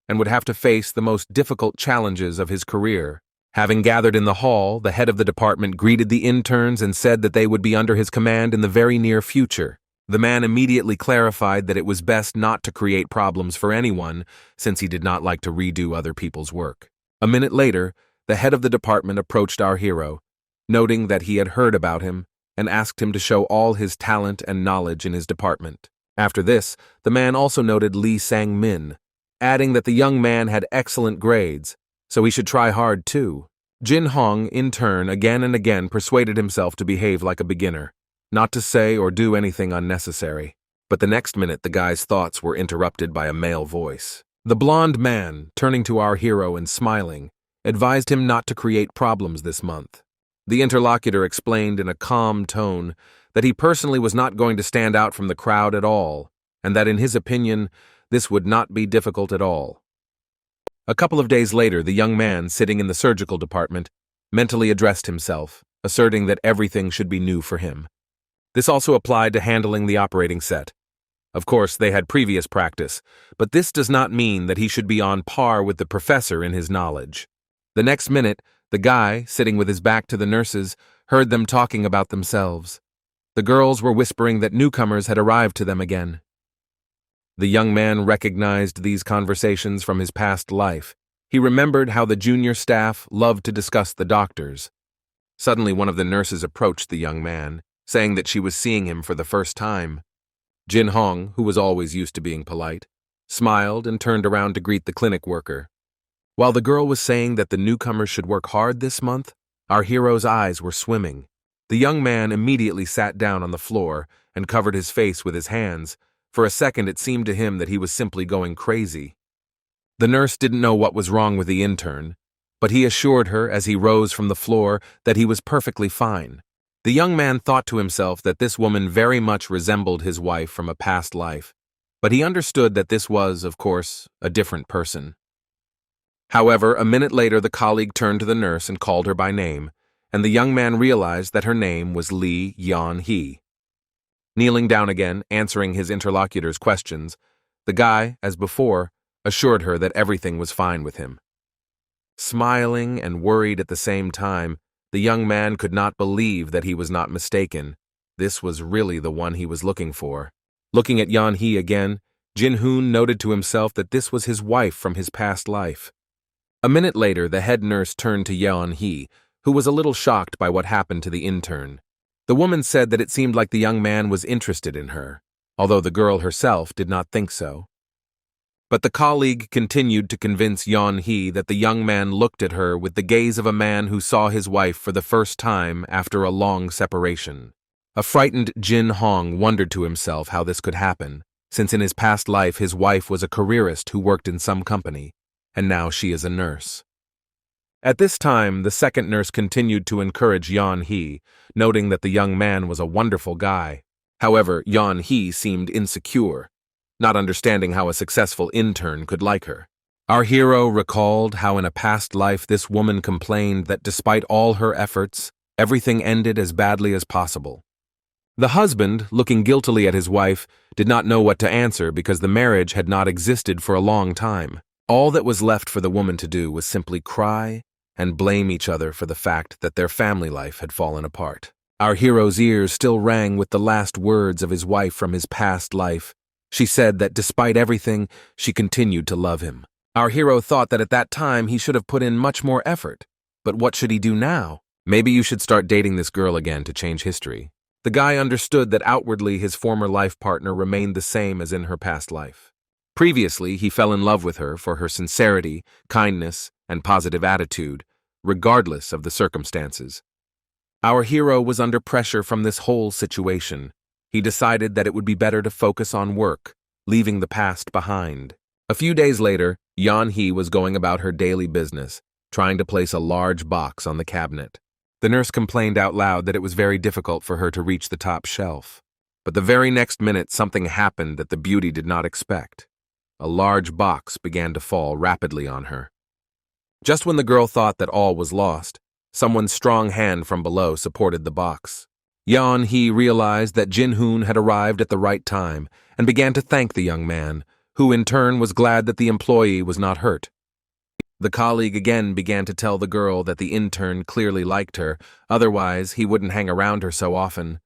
and would have to face the most difficult challenges of his career. Having gathered in the hall, the head of the department greeted the interns and said that they would be under his command in the very near future. The man immediately clarified that it was best not to create problems for anyone, since he did not like to redo other people's work. A minute later, the head of the department approached our hero, noting that he had heard about him, and asked him to show all his talent and knowledge in his department. After this, the man also noted Lee Sang-min, adding that the young man had excellent grades, so he should try hard too. Jin Hong, in turn, again and again persuaded himself to behave like a beginner, not to say or do anything unnecessary. But the next minute the guy's thoughts were interrupted by a male voice. The blonde man, turning to our hero and smiling, advised him not to create problems this month. The interlocutor explained in a calm tone that he personally was not going to stand out from the crowd at all, and that in his opinion, this would not be difficult at all. A couple of days later, the young man, sitting in the surgical department, mentally addressed himself, asserting that everything should be new for him. This also applied to handling the operating set. Of course, they had previous practice, but this does not mean that he should be on par with the professor in his knowledge. The next minute, the guy, sitting with his back to the nurses, heard them talking about themselves. The girls were whispering that newcomers had arrived to them again. The young man recognized these conversations from his past life. He remembered how the junior staff loved to discuss the doctors. Suddenly, one of the nurses approached the young man, saying that she was seeing him for the first time. Jin Hong, who was always used to being polite, smiled and turned around to greet the clinic worker. While the girl was saying that the newcomers should work hard this month, our hero's eyes were swimming. The young man immediately sat down on the floor and covered his face with his hands. For a second, it seemed to him that he was simply going crazy. The nurse didn't know what was wrong with the intern, but he assured her as he rose from the floor that he was perfectly fine. The young man thought to himself that this woman very much resembled his wife from a past life, but he understood that this was, of course, a different person. However, a minute later the colleague turned to the nurse and called her by name, and the young man realized that her name was Lee Yan-hee. Kneeling down again, answering his interlocutor's questions, the guy, as before, assured her that everything was fine with him. Smiling and worried at the same time, the young man could not believe that he was not mistaken. This was really the one he was looking for. Looking at Yan-hee again, Jin-hoon noted to himself that this was his wife from his past life. A minute later, the head nurse turned to Yan-hee, who was a little shocked by what happened to the intern. The woman said that it seemed like the young man was interested in her, although the girl herself did not think so. But the colleague continued to convince Yan-hee that the young man looked at her with the gaze of a man who saw his wife for the first time after a long separation. A frightened Jin Hong wondered to himself how this could happen, since in his past life his wife was a careerist who worked in some company. and now she is a nurse. At this time, the second nurse continued to encourage Yeon-hee, noting that the young man was a wonderful guy. However, Yeon-hee seemed insecure, not understanding how a successful intern could like her. Our hero recalled how in a past life this woman complained that despite all her efforts, everything ended as badly as possible. The husband, looking guiltily at his wife, did not know what to answer because the marriage had not existed for a long time. All that was left for the woman to do was simply cry and blame each other for the fact that their family life had fallen apart. Our hero's ears still rang with the last words of his wife from his past life. She said that despite everything, she continued to love him. Our hero thought that at that time he should have put in much more effort. But what should he do now? Maybe you should start dating this girl again to change history. The guy understood that outwardly his former life partner remained the same as in her past life. Previously, he fell in love with her for her sincerity, kindness, and positive attitude, regardless of the circumstances. Our hero was under pressure from this whole situation. He decided that it would be better to focus on work, leaving the past behind. A few days later, Yeon-hee was going about her daily business, trying to place a large box on the cabinet. The nurse complained out loud that it was very difficult for her to reach the top shelf. But the very next minute, something happened that the beauty did not expect. A large box began to fall rapidly on her. Just when the girl thought that all was lost, someone's strong hand from below supported the box. Yeon-hee realized that Jin-hoon had arrived at the right time and began to thank the young man, who in turn was glad that the employee was not hurt. The colleague again began to tell the girl that the intern clearly liked her, otherwise he wouldn't hang around her so often.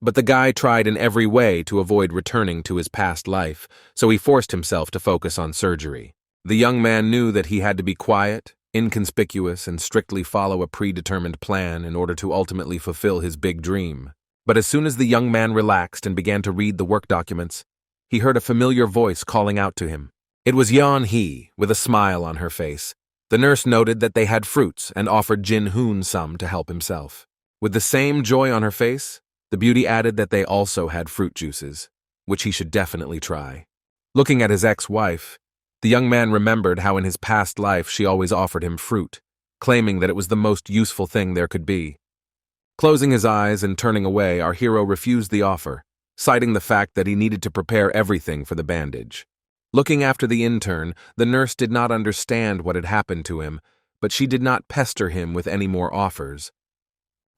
But the guy tried in every way to avoid returning to his past life, so he forced himself to focus on surgery. The young man knew that he had to be quiet, inconspicuous, and strictly follow a predetermined plan in order to ultimately fulfill his big dream. But as soon as the young man relaxed and began to read the work documents, he heard a familiar voice calling out to him. It was Yeon-hee, with a smile on her face. The nurse noted that they had fruits and offered Jin-hoon some to help himself. With the same joy on her face, the beauty added that they also had fruit juices, which he should definitely try. Looking at his ex-wife, the young man remembered how in his past life she always offered him fruit, claiming that it was the most useful thing there could be. Closing his eyes and turning away, our hero refused the offer, citing the fact that he needed to prepare everything for the bandage. Looking after the intern, the nurse did not understand what had happened to him, but she did not pester him with any more offers.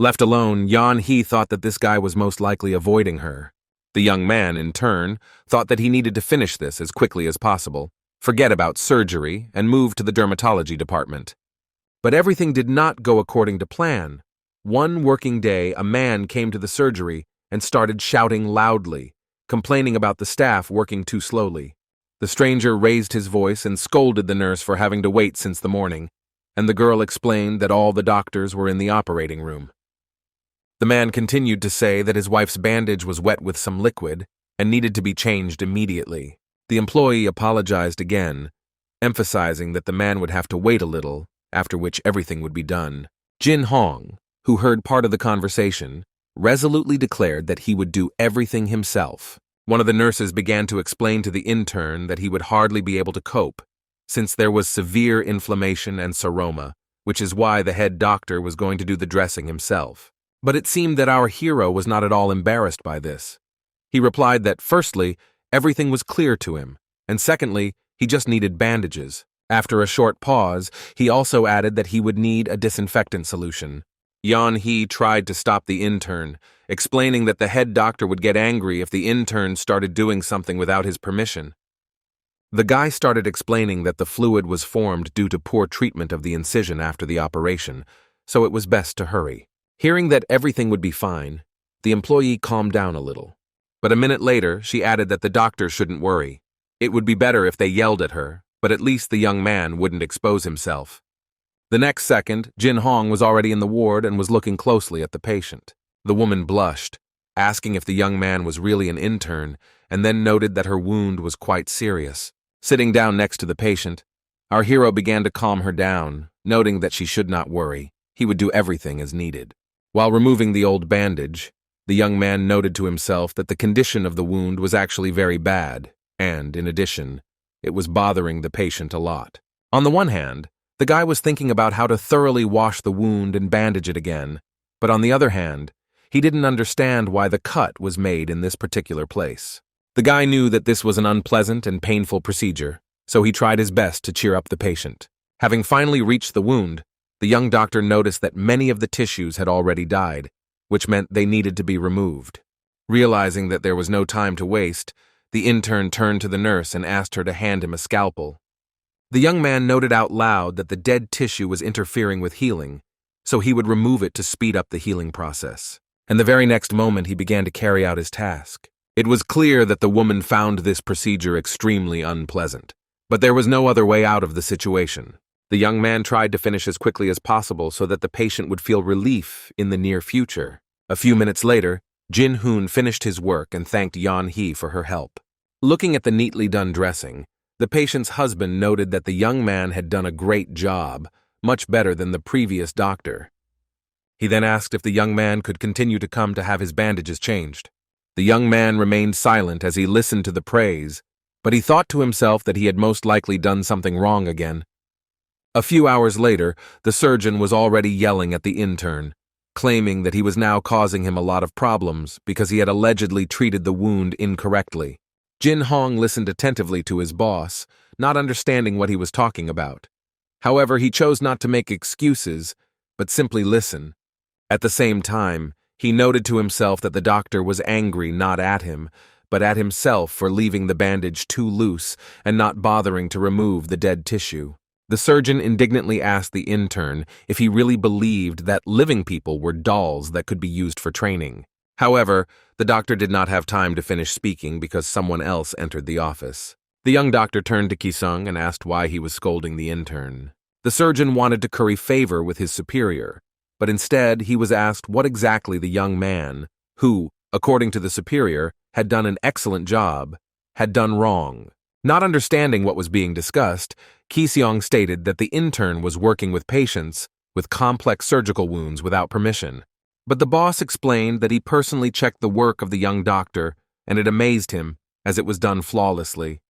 Left alone, Yeon-hee thought that this guy was most likely avoiding her. The young man, in turn, thought that he needed to finish this as quickly as possible, forget about surgery, and move to the dermatology department. But everything did not go according to plan. One working day, a man came to the surgery and started shouting loudly, complaining about the staff working too slowly. The stranger raised his voice and scolded the nurse for having to wait since the morning, and the girl explained that all the doctors were in the operating room. The man continued to say that his wife's bandage was wet with some liquid and needed to be changed immediately. The employee apologized again, emphasizing that the man would have to wait a little, after which everything would be done. Jin-hong, who heard part of the conversation, resolutely declared that he would do everything himself. One of the nurses began to explain to the intern that he would hardly be able to cope, since there was severe inflammation and seroma, which is why the head doctor was going to do the dressing himself. But it seemed that our hero was not at all embarrassed by this. He replied that, firstly, everything was clear to him, and secondly, he just needed bandages. After a short pause, he also added that he would need a disinfectant solution. Yeon-hee tried to stop the intern, explaining that the head doctor would get angry if the intern started doing something without his permission. The guy started explaining that the fluid was formed due to poor treatment of the incision after the operation, so it was best to hurry. Hearing that everything would be fine, the employee calmed down a little. But a minute later, she added that the doctor shouldn't worry. It would be better if they yelled at her, but at least the young man wouldn't expose himself. The next second, Jin-hong was already in the ward and was looking closely at the patient. The woman blushed, asking if the young man was really an intern, and then noted that her wound was quite serious. Sitting down next to the patient, our hero began to calm her down, noting that she should not worry. He would do everything as needed. While removing the old bandage, the young man noted to himself that the condition of the wound was actually very bad, and, in addition, it was bothering the patient a lot. On the one hand, the guy was thinking about how to thoroughly wash the wound and bandage it again, but on the other hand, he didn't understand why the cut was made in this particular place. The guy knew that this was an unpleasant and painful procedure, so he tried his best to cheer up the patient. Having finally reached the wound, the young doctor noticed that many of the tissues had already died, which meant they needed to be removed. Realizing that there was no time to waste, the intern turned to the nurse and asked her to hand him a scalpel. The young man noted out loud that the dead tissue was interfering with healing, so he would remove it to speed up the healing process. And the very next moment he began to carry out his task. It was clear that the woman found this procedure extremely unpleasant, but there was no other way out of the situation. The young man tried to finish as quickly as possible so that the patient would feel relief in the near future. A few minutes later, Jin Hoon finished his work and thanked Yan Hee for her help. Looking at the neatly done dressing, the patient's husband noted that the young man had done a great job, much better than the previous doctor. He then asked if the young man could continue to come to have his bandages changed. The young man remained silent as he listened to the praise, but he thought to himself that he had most likely done something wrong again. A few hours later, the surgeon was already yelling at the intern, claiming that he was now causing him a lot of problems because he had allegedly treated the wound incorrectly. Jin Hong listened attentively to his boss, not understanding what he was talking about. However, he chose not to make excuses, but simply listen. At the same time, he noted to himself that the doctor was angry not at him, but at himself for leaving the bandage too loose and not bothering to remove the dead tissue. The surgeon indignantly asked the intern if he really believed that living people were dolls that could be used for training. However, the doctor did not have time to finish speaking because someone else entered the office. The young doctor turned to Ki-sung and asked why he was scolding the intern. The surgeon wanted to curry favor with his superior, but instead he was asked what exactly the young man, who, according to the superior, had done an excellent job, had done wrong. Not understanding what was being discussed, Ki-seong stated that the intern was working with patients with complex surgical wounds without permission. But the boss explained that he personally checked the work of the young doctor, and it amazed him, as it was done flawlessly.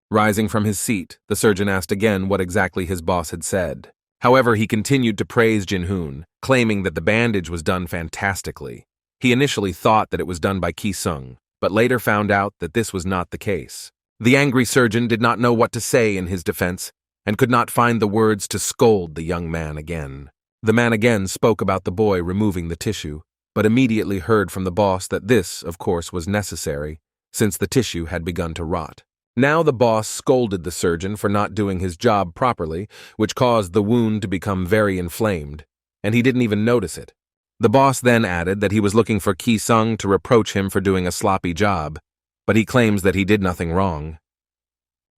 Rising from his seat, the surgeon asked again what exactly his boss had said. However, he continued to praise Jin Hoon, claiming that the bandage was done fantastically. He initially thought that it was done by Ki-sung, but later found out that this was not the case. The angry surgeon did not know what to say in his defense, and could not find the words to scold the young man again. The man again spoke about the boy removing the tissue, but immediately heard from the boss that this, of course, was necessary, since the tissue had begun to rot. Now the boss scolded the surgeon for not doing his job properly, which caused the wound to become very inflamed, and he didn't even notice it. The boss then added that he was looking for Ki-sung to reproach him for doing a sloppy job, but he claims that he did nothing wrong.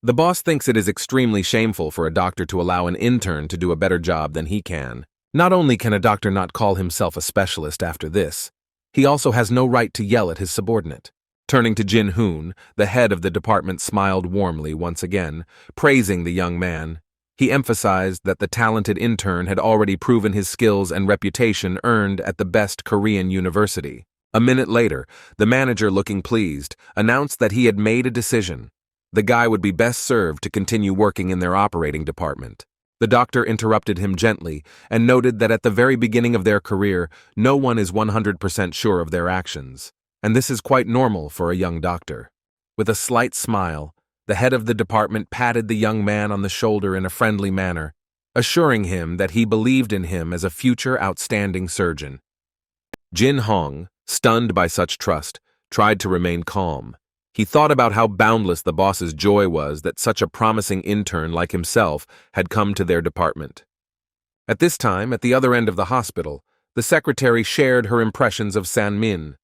The boss thinks it is extremely shameful for a doctor to allow an intern to do a better job than he can. Not only can a doctor not call himself a specialist after this, he also has no right to yell at his subordinate. Turning to Jin Hoon, the head of the department smiled warmly once again, praising the young man. He emphasized that the talented intern had already proven his skills and reputation earned at the best Korean university. A minute later, the manager, looking pleased, announced that he had made a decision. The guy would be best served to continue working in their operating department. The doctor interrupted him gently and noted that at the very beginning of their career, no one is 100% sure of their actions, and this is quite normal for a young doctor. With a slight smile, the head of the department patted the young man on the shoulder in a friendly manner, assuring him that he believed in him as a future outstanding surgeon. Jin Hong, stunned by such trust, tried to remain calm. He thought about how boundless the boss's joy was that such a promising intern like himself had come to their department. At this time, at the other end of the hospital, the secretary shared her impressions of San-min.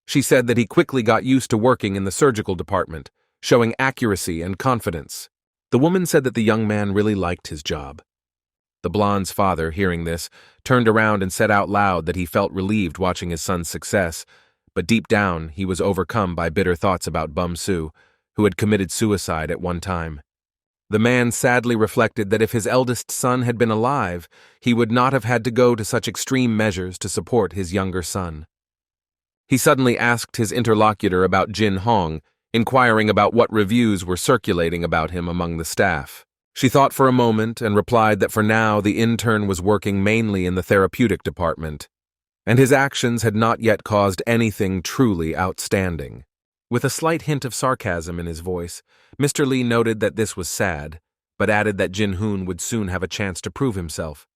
She said that he quickly got used to working in the surgical department, showing accuracy and confidence. The woman said that the young man really liked his job. The blonde's father, hearing this, turned around and said out loud that he felt relieved watching his son's success, but deep down he was overcome by bitter thoughts about Bum Soo, who had committed suicide at one time. The man sadly reflected that if his eldest son had been alive, he would not have had to go to such extreme measures to support his younger son. He suddenly asked his interlocutor about Jin Hong, inquiring about what reviews were circulating about him among the staff. She thought for a moment and replied that for now the intern was working mainly in the therapeutic department, and his actions had not yet caused anything truly outstanding. With a slight hint of sarcasm in his voice, Mr. Lee noted that this was sad, but added that Jin-hoon would soon have a chance to prove himself.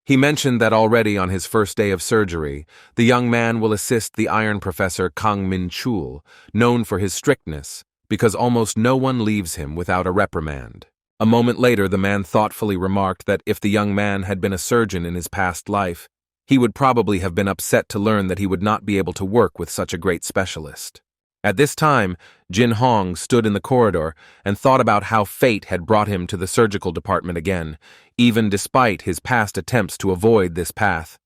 He mentioned that already on his first day of surgery, the young man will assist the iron professor Kang Min-chul, known for his strictness, because almost no one leaves him without a reprimand. A moment later, the man thoughtfully remarked that if the young man had been a surgeon in his past life, he would probably have been upset to learn that he would not be able to work with such a great specialist. At this time, Jin Hong stood in the corridor and thought about how fate had brought him to the surgical department again, even despite his past attempts to avoid this path.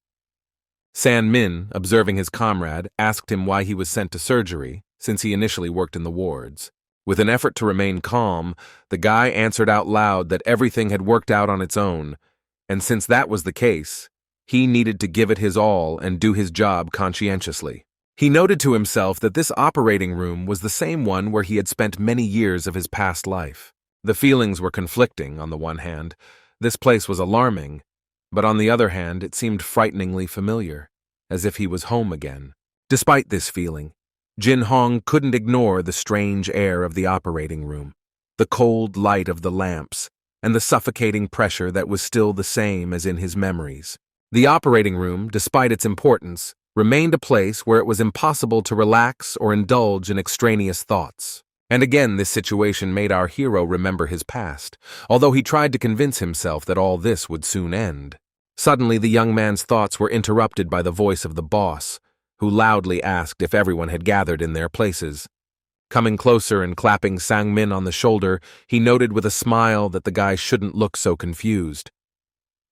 San Min, observing his comrade, asked him why he was sent to surgery, since he initially worked in the wards. With an effort to remain calm, the guy answered out loud that everything had worked out on its own, and since that was the case, he needed to give it his all and do his job conscientiously. He noted to himself that this operating room was the same one where he had spent many years of his past life. The feelings were conflicting. On the one hand, this place was alarming, but on the other hand, it seemed frighteningly familiar, as if he was home again. Despite this feeling, Jin Hong couldn't ignore the strange air of the operating room, the cold light of the lamps, and the suffocating pressure that was still the same as in his memories. The operating room, despite its importance, remained a place where it was impossible to relax or indulge in extraneous thoughts. And again, this situation made our hero remember his past, although he tried to convince himself that all this would soon end. Suddenly, the young man's thoughts were interrupted by the voice of the boss, who loudly asked if everyone had gathered in their places. Coming closer and clapping Sang Min on the shoulder, he noted with a smile that the guy shouldn't look so confused.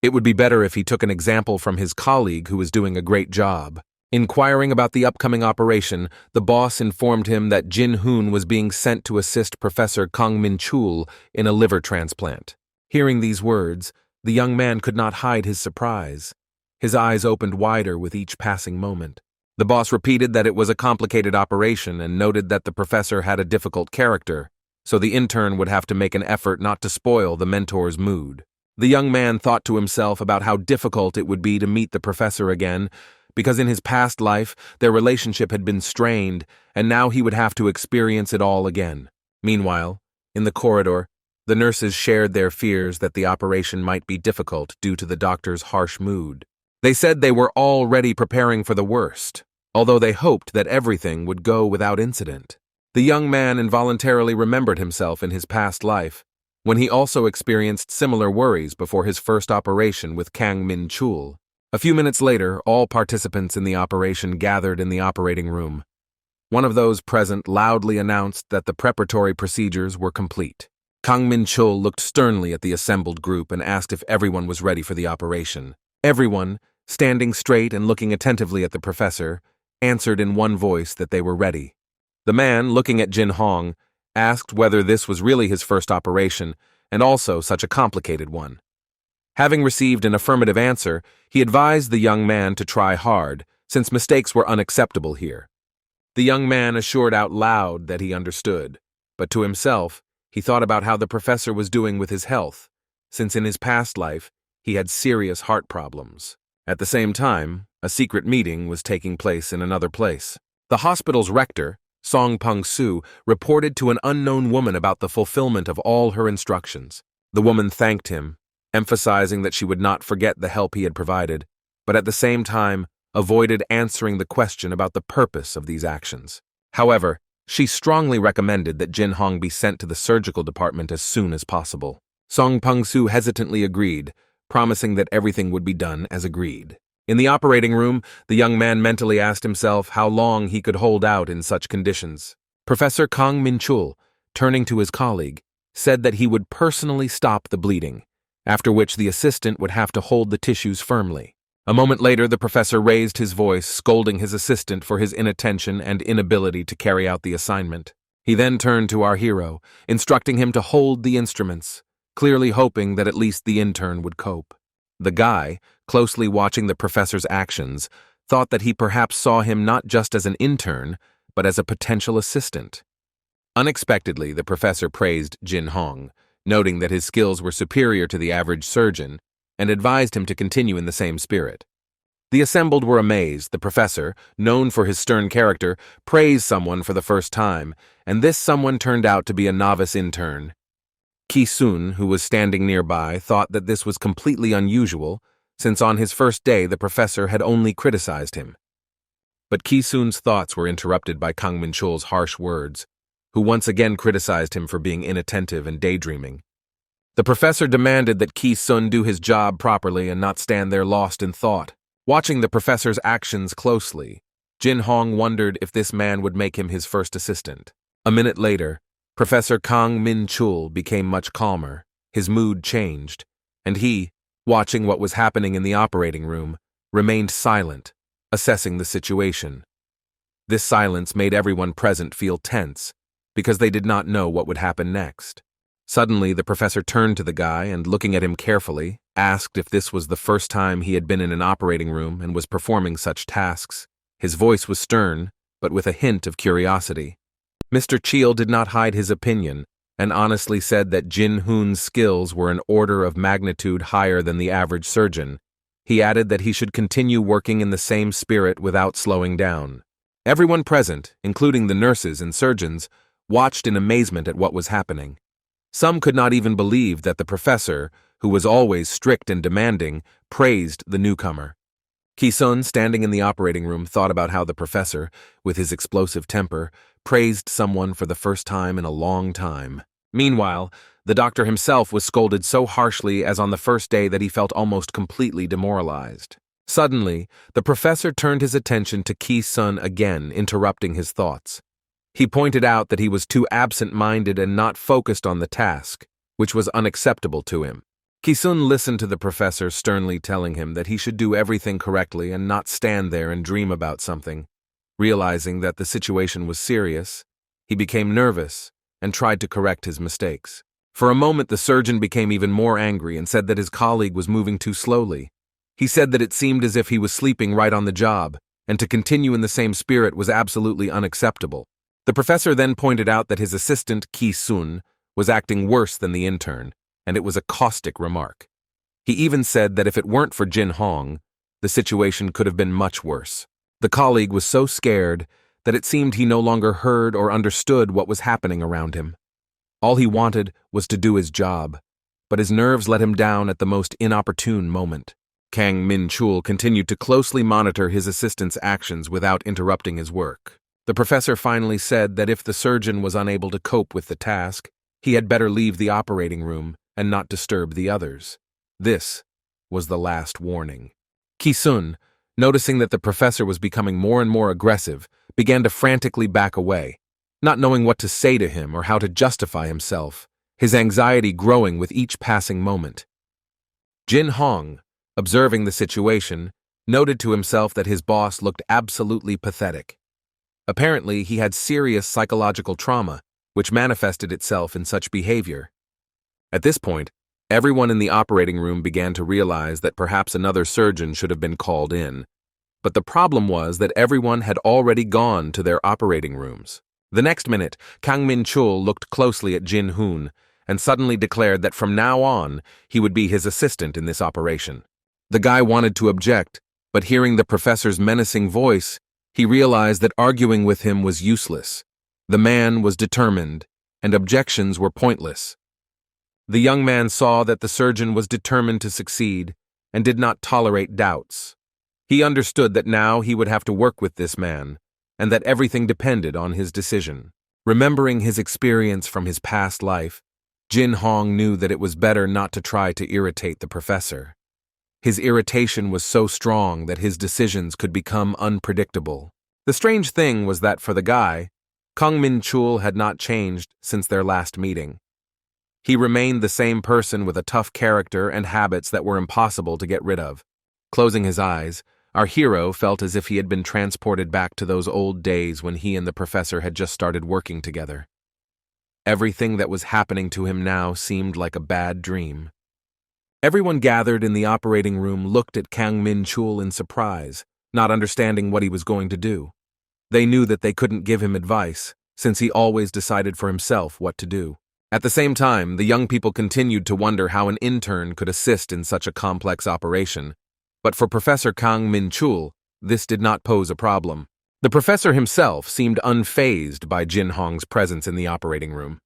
It would be better if he took an example from his colleague who was doing a great job. Inquiring about the upcoming operation, the boss informed him that Jin-hoon was being sent to assist Professor Kang Min-chul in a liver transplant. Hearing these words, the young man could not hide his surprise. His eyes opened wider with each passing moment. The boss repeated that it was a complicated operation and noted that the professor had a difficult character, so the intern would have to make an effort not to spoil the mentor's mood. The young man thought to himself about how difficult it would be to meet the professor again, because in his past life, their relationship had been strained, and now he would have to experience it all again. Meanwhile, in the corridor, the nurses shared their fears that the operation might be difficult due to the doctor's harsh mood. They said they were already preparing for the worst, although they hoped that everything would go without incident. The young man involuntarily remembered himself in his past life, when he also experienced similar worries before his first operation with Kang Min-chul. A few minutes later, all participants in the operation gathered in the operating room. One of those present loudly announced that the preparatory procedures were complete. Kang Min-chul looked sternly at the assembled group and asked if everyone was ready for the operation. Everyone, standing straight and looking attentively at the professor, answered in one voice that they were ready. The man, looking at Jin Hong, asked whether this was really his first operation, and also such a complicated one. Having received an affirmative answer, he advised the young man to try hard, since mistakes were unacceptable here. The young man assured out loud that he understood, but to himself, he thought about how the professor was doing with his health, since in his past life, he had serious heart problems. At the same time, a secret meeting was taking place in another place. The hospital's rector, Song Pung-soo, reported to an unknown woman about the fulfillment of all her instructions. The woman thanked him, emphasizing that she would not forget the help he had provided, but at the same time avoided answering the question about the purpose of these actions. However, she strongly recommended that Jin Hong be sent to the surgical department as soon as possible. Song Pung-soo hesitantly agreed, promising that everything would be done as agreed. In the operating room, the young man mentally asked himself how long he could hold out in such conditions. Professor Kang Min-chul, turning to his colleague, said that he would personally stop the bleeding, after which the assistant would have to hold the tissues firmly. A moment later, the professor raised his voice, scolding his assistant for his inattention and inability to carry out the assignment. He then turned to our hero, instructing him to hold the instruments, clearly hoping that at least the intern would cope. The guy, closely watching the professor's actions, thought that he perhaps saw him not just as an intern, but as a potential assistant. Unexpectedly, the professor praised Jin Hong, noting that his skills were superior to the average surgeon, and advised him to continue in the same spirit. The assembled were amazed. The professor, known for his stern character, praised someone for the first time, and this someone turned out to be a novice intern. Ki-sun, who was standing nearby, thought that this was completely unusual, since on his first day the professor had only criticized him. But Ki-sun's thoughts were interrupted by Kang Min-chul's harsh words, who once again criticized him for being inattentive and daydreaming. The professor demanded that Ki-sun do his job properly and not stand there lost in thought. Watching the professor's actions closely, Jin Hong wondered if this man would make him his first assistant. A minute later, Professor Kang Min-chul became much calmer, his mood changed, and he, watching what was happening in the operating room, remained silent, assessing the situation. This silence made everyone present feel tense, because they did not know what would happen next. Suddenly, the professor turned to the guy and, looking at him carefully, asked if this was the first time he had been in an operating room and was performing such tasks. His voice was stern, but with a hint of curiosity. Mr. Cheel did not hide his opinion, and honestly said that Jin Hoon's skills were an order of magnitude higher than the average surgeon. He added that he should continue working in the same spirit without slowing down. Everyone present, including the nurses and surgeons, watched in amazement at what was happening. Some could not even believe that the professor, who was always strict and demanding, praised the newcomer. Ki-sun, standing in the operating room, thought about how the professor, with his explosive temper, praised someone for the first time in a long time. Meanwhile, the doctor himself was scolded so harshly as on the first day that he felt almost completely demoralized. Suddenly, the professor turned his attention to Ki-sun again, interrupting his thoughts. He pointed out that he was too absent-minded and not focused on the task, which was unacceptable to him. Ki-sun listened to the professor sternly telling him that he should do everything correctly and not stand there and dream about something. Realizing that the situation was serious, he became nervous and tried to correct his mistakes. For a moment, the surgeon became even more angry and said that his colleague was moving too slowly. He said that it seemed as if he was sleeping right on the job, and to continue in the same spirit was absolutely unacceptable. The professor then pointed out that his assistant, Ki-sun, was acting worse than the intern, and it was a caustic remark. He even said that if it weren't for Jin Hong, the situation could have been much worse. The colleague was so scared that it seemed he no longer heard or understood what was happening around him. All he wanted was to do his job, but his nerves let him down at the most inopportune moment. Kang Min-chul continued to closely monitor his assistant's actions without interrupting his work. The professor finally said that if the surgeon was unable to cope with the task, he had better leave the operating room and not disturb the others. This was the last warning. Ki-sun, noticing that the professor was becoming more and more aggressive, began to frantically back away, not knowing what to say to him or how to justify himself, his anxiety growing with each passing moment. Jin Hong, observing the situation, noted to himself that his boss looked absolutely pathetic. Apparently, he had serious psychological trauma, which manifested itself in such behavior. At this point, everyone in the operating room began to realize that perhaps another surgeon should have been called in. But the problem was that everyone had already gone to their operating rooms. The next minute, Kang Min-chul looked closely at Jin Hoon and suddenly declared that from now on, he would be his assistant in this operation. The guy wanted to object, but hearing the professor's menacing voice, he realized that arguing with him was useless. The man was determined, and objections were pointless. The young man saw that the surgeon was determined to succeed and did not tolerate doubts. He understood that now he would have to work with this man, and that everything depended on his decision. Remembering his experience from his past life, Jin Hong knew that it was better not to try to irritate the professor. His irritation was so strong that his decisions could become unpredictable. The strange thing was that for the guy, Kang Min-chul had not changed since their last meeting. He remained the same person with a tough character and habits that were impossible to get rid of. Closing his eyes, our hero felt as if he had been transported back to those old days when he and the professor had just started working together. Everything that was happening to him now seemed like a bad dream. Everyone gathered in the operating room looked at Kang Min-chul in surprise, not understanding what he was going to do. They knew that they couldn't give him advice, since he always decided for himself what to do. At the same time, the young people continued to wonder how an intern could assist in such a complex operation. But for Professor Kang Min-chul, this did not pose a problem. The professor himself seemed unfazed by Jin Hong's presence in the operating room.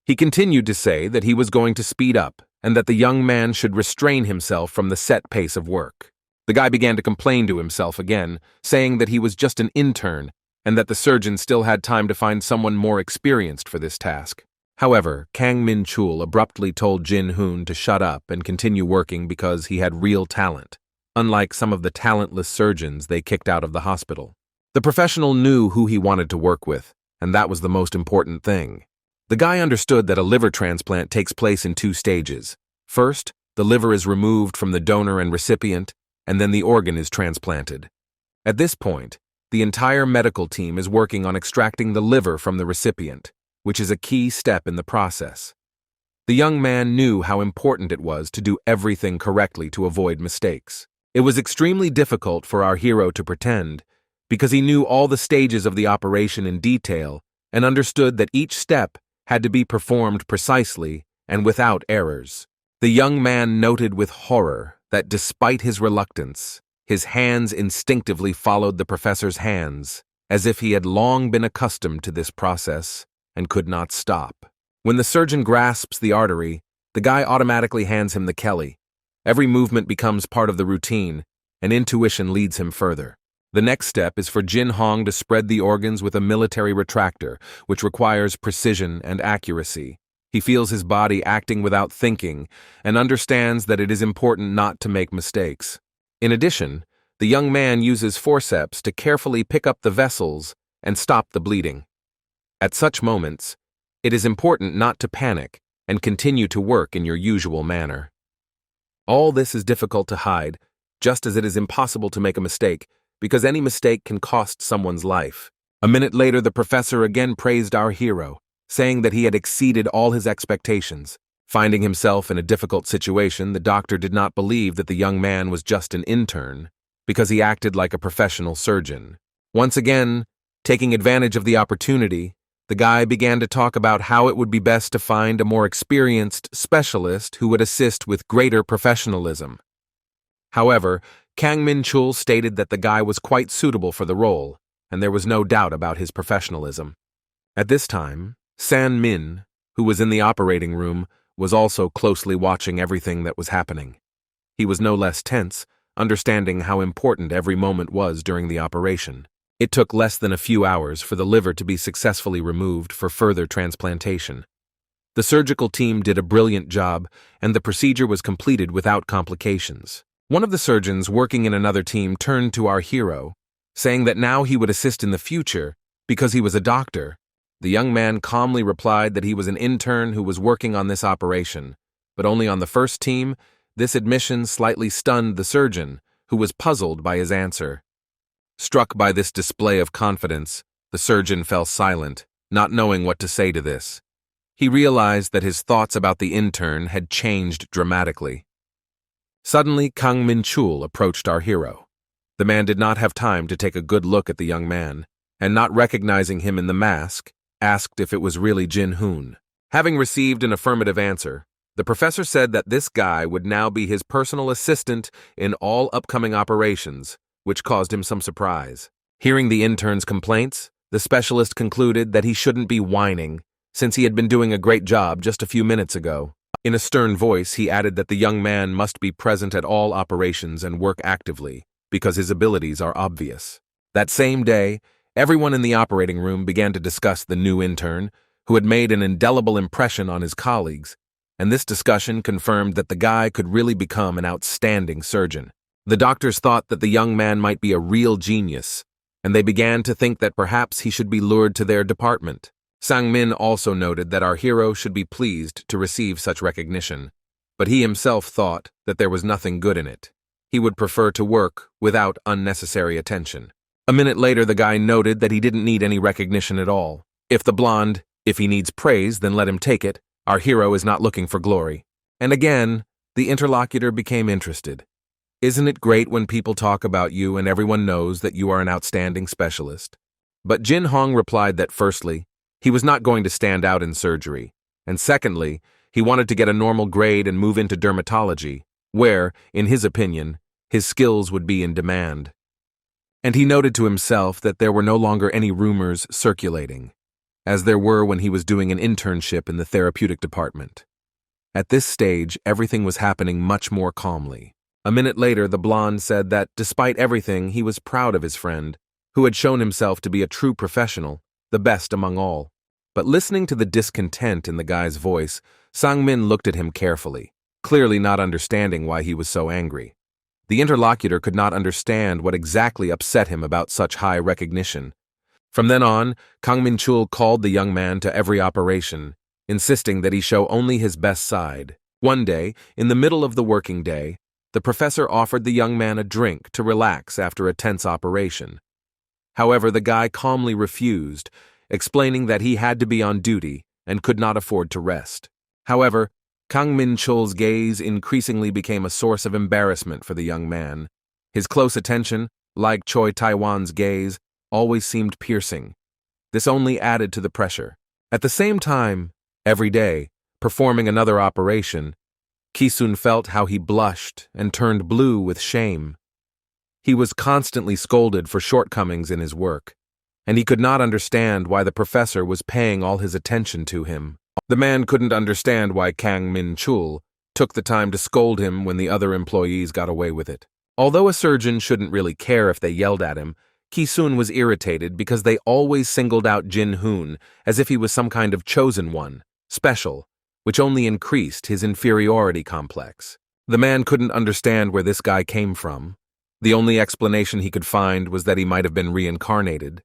He continued to say that he was going to speed up and that the young man should restrain himself from the set pace of work. The guy began to complain to himself again, saying that he was just an intern and that the surgeon still had time to find someone more experienced for this task. However, Kang Min-chul abruptly told Jin Hoon to shut up and continue working because he had real talent, unlike some of the talentless surgeons they kicked out of the hospital. The professional knew who he wanted to work with, and that was the most important thing. The guy understood that a liver transplant takes place in 2 stages. First, the liver is removed from the donor and recipient, and then the organ is transplanted. At this point, the entire medical team is working on extracting the liver from the recipient, which is a key step in the process. The young man knew how important it was to do everything correctly to avoid mistakes. It was extremely difficult for our hero to pretend, because he knew all the stages of the operation in detail and understood that each step had to be performed precisely and without errors. The young man noted with horror that despite his reluctance, his hands instinctively followed the professor's hands, as if he had long been accustomed to this process and could not stop. When the surgeon grasps the artery, the guy automatically hands him the Kelly. Every movement becomes part of the routine, and intuition leads him further. The next step is for Jin Hong to spread the organs with a military retractor, which requires precision and accuracy. He feels his body acting without thinking and understands that it is important not to make mistakes. In addition, the young man uses forceps to carefully pick up the vessels and stop the bleeding. At such moments, it is important not to panic and continue to work in your usual manner. All this is difficult to hide, just as it is impossible to make a mistake, because any mistake can cost someone's life. A minute later, the professor again praised our hero, saying that he had exceeded all his expectations. Finding himself in a difficult situation, the doctor did not believe that the young man was just an intern, because he acted like a professional surgeon. Once again, taking advantage of the opportunity, the guy began to talk about how it would be best to find a more experienced specialist who would assist with greater professionalism. However, Kang Min-chul stated that the guy was quite suitable for the role, and there was no doubt about his professionalism. At this time, San Min, who was in the operating room, was also closely watching everything that was happening. He was no less tense, understanding how important every moment was during the operation. It took less than a few hours for the liver to be successfully removed for further transplantation. The surgical team did a brilliant job, and the procedure was completed without complications. One of the surgeons working in another team turned to our hero, saying that now he would assist in the future because he was a doctor. The young man calmly replied that he was an intern who was working on this operation, but only on the first team. This admission slightly stunned the surgeon, who was puzzled by his answer. Struck by this display of confidence, the surgeon fell silent, not knowing what to say to this. He realized that his thoughts about the intern had changed dramatically. Suddenly, Kang Min-chul approached our hero. The man did not have time to take a good look at the young man, and not recognizing him in the mask, asked if it was really Jin Hoon. Having received an affirmative answer, the professor said that this guy would now be his personal assistant in all upcoming operations, which caused him some surprise. Hearing the intern's complaints, the specialist concluded that he shouldn't be whining, since he had been doing a great job just a few minutes ago. In a stern voice, he added that the young man must be present at all operations and work actively, because his abilities are obvious. That same day, everyone in the operating room began to discuss the new intern, who had made an indelible impression on his colleagues, and this discussion confirmed that the guy could really become an outstanding surgeon. The doctors thought that the young man might be a real genius, and they began to think that perhaps he should be lured to their department. Sang Min also noted that our hero should be pleased to receive such recognition, but he himself thought that there was nothing good in it. He would prefer to work without unnecessary attention. A minute later, the guy noted that he didn't need any recognition at all. If he needs praise, then let him take it. Our hero is not looking for glory. And again, the interlocutor became interested. Isn't it great when people talk about you and everyone knows that you are an outstanding specialist? But Jin Hong replied that firstly, he was not going to stand out in surgery, And secondly, he wanted to get a normal grade and move into dermatology, where, in his opinion, his skills would be in demand. And he noted to himself that there were no longer any rumors circulating, as there were when he was doing an internship in the therapeutic department. At this stage, everything was happening much more calmly. A minute later, the blonde said that, despite everything, he was proud of his friend, who had shown himself to be a true professional, the best among all. But listening to the discontent in the guy's voice, Sang-min looked at him carefully, clearly not understanding why he was so angry. The interlocutor could not understand what exactly upset him about such high recognition. From then on, Kang Min-chul called the young man to every operation, insisting that he show only his best side. One day, in the middle of the working day, the professor offered the young man a drink to relax after a tense operation. However, the guy calmly refused, explaining that he had to be on duty and could not afford to rest. However, Kang Min-chul's gaze increasingly became a source of embarrassment for the young man. His close attention, like Choi Taiwan's gaze, always seemed piercing. This only added to the pressure. At the same time, every day, performing another operation, Ki-sun felt how he blushed and turned blue with shame. He was constantly scolded for shortcomings in his work, and he could not understand why the professor was paying all his attention to him. The man couldn't understand why Kang Min-chul took the time to scold him when the other employees got away with it. Although a surgeon shouldn't really care if they yelled at him, Ki-sun was irritated because they always singled out Jin-hoon as if he was some kind of chosen one, special, which only increased his inferiority complex. The man couldn't understand where this guy came from. The only explanation he could find was that he might have been reincarnated,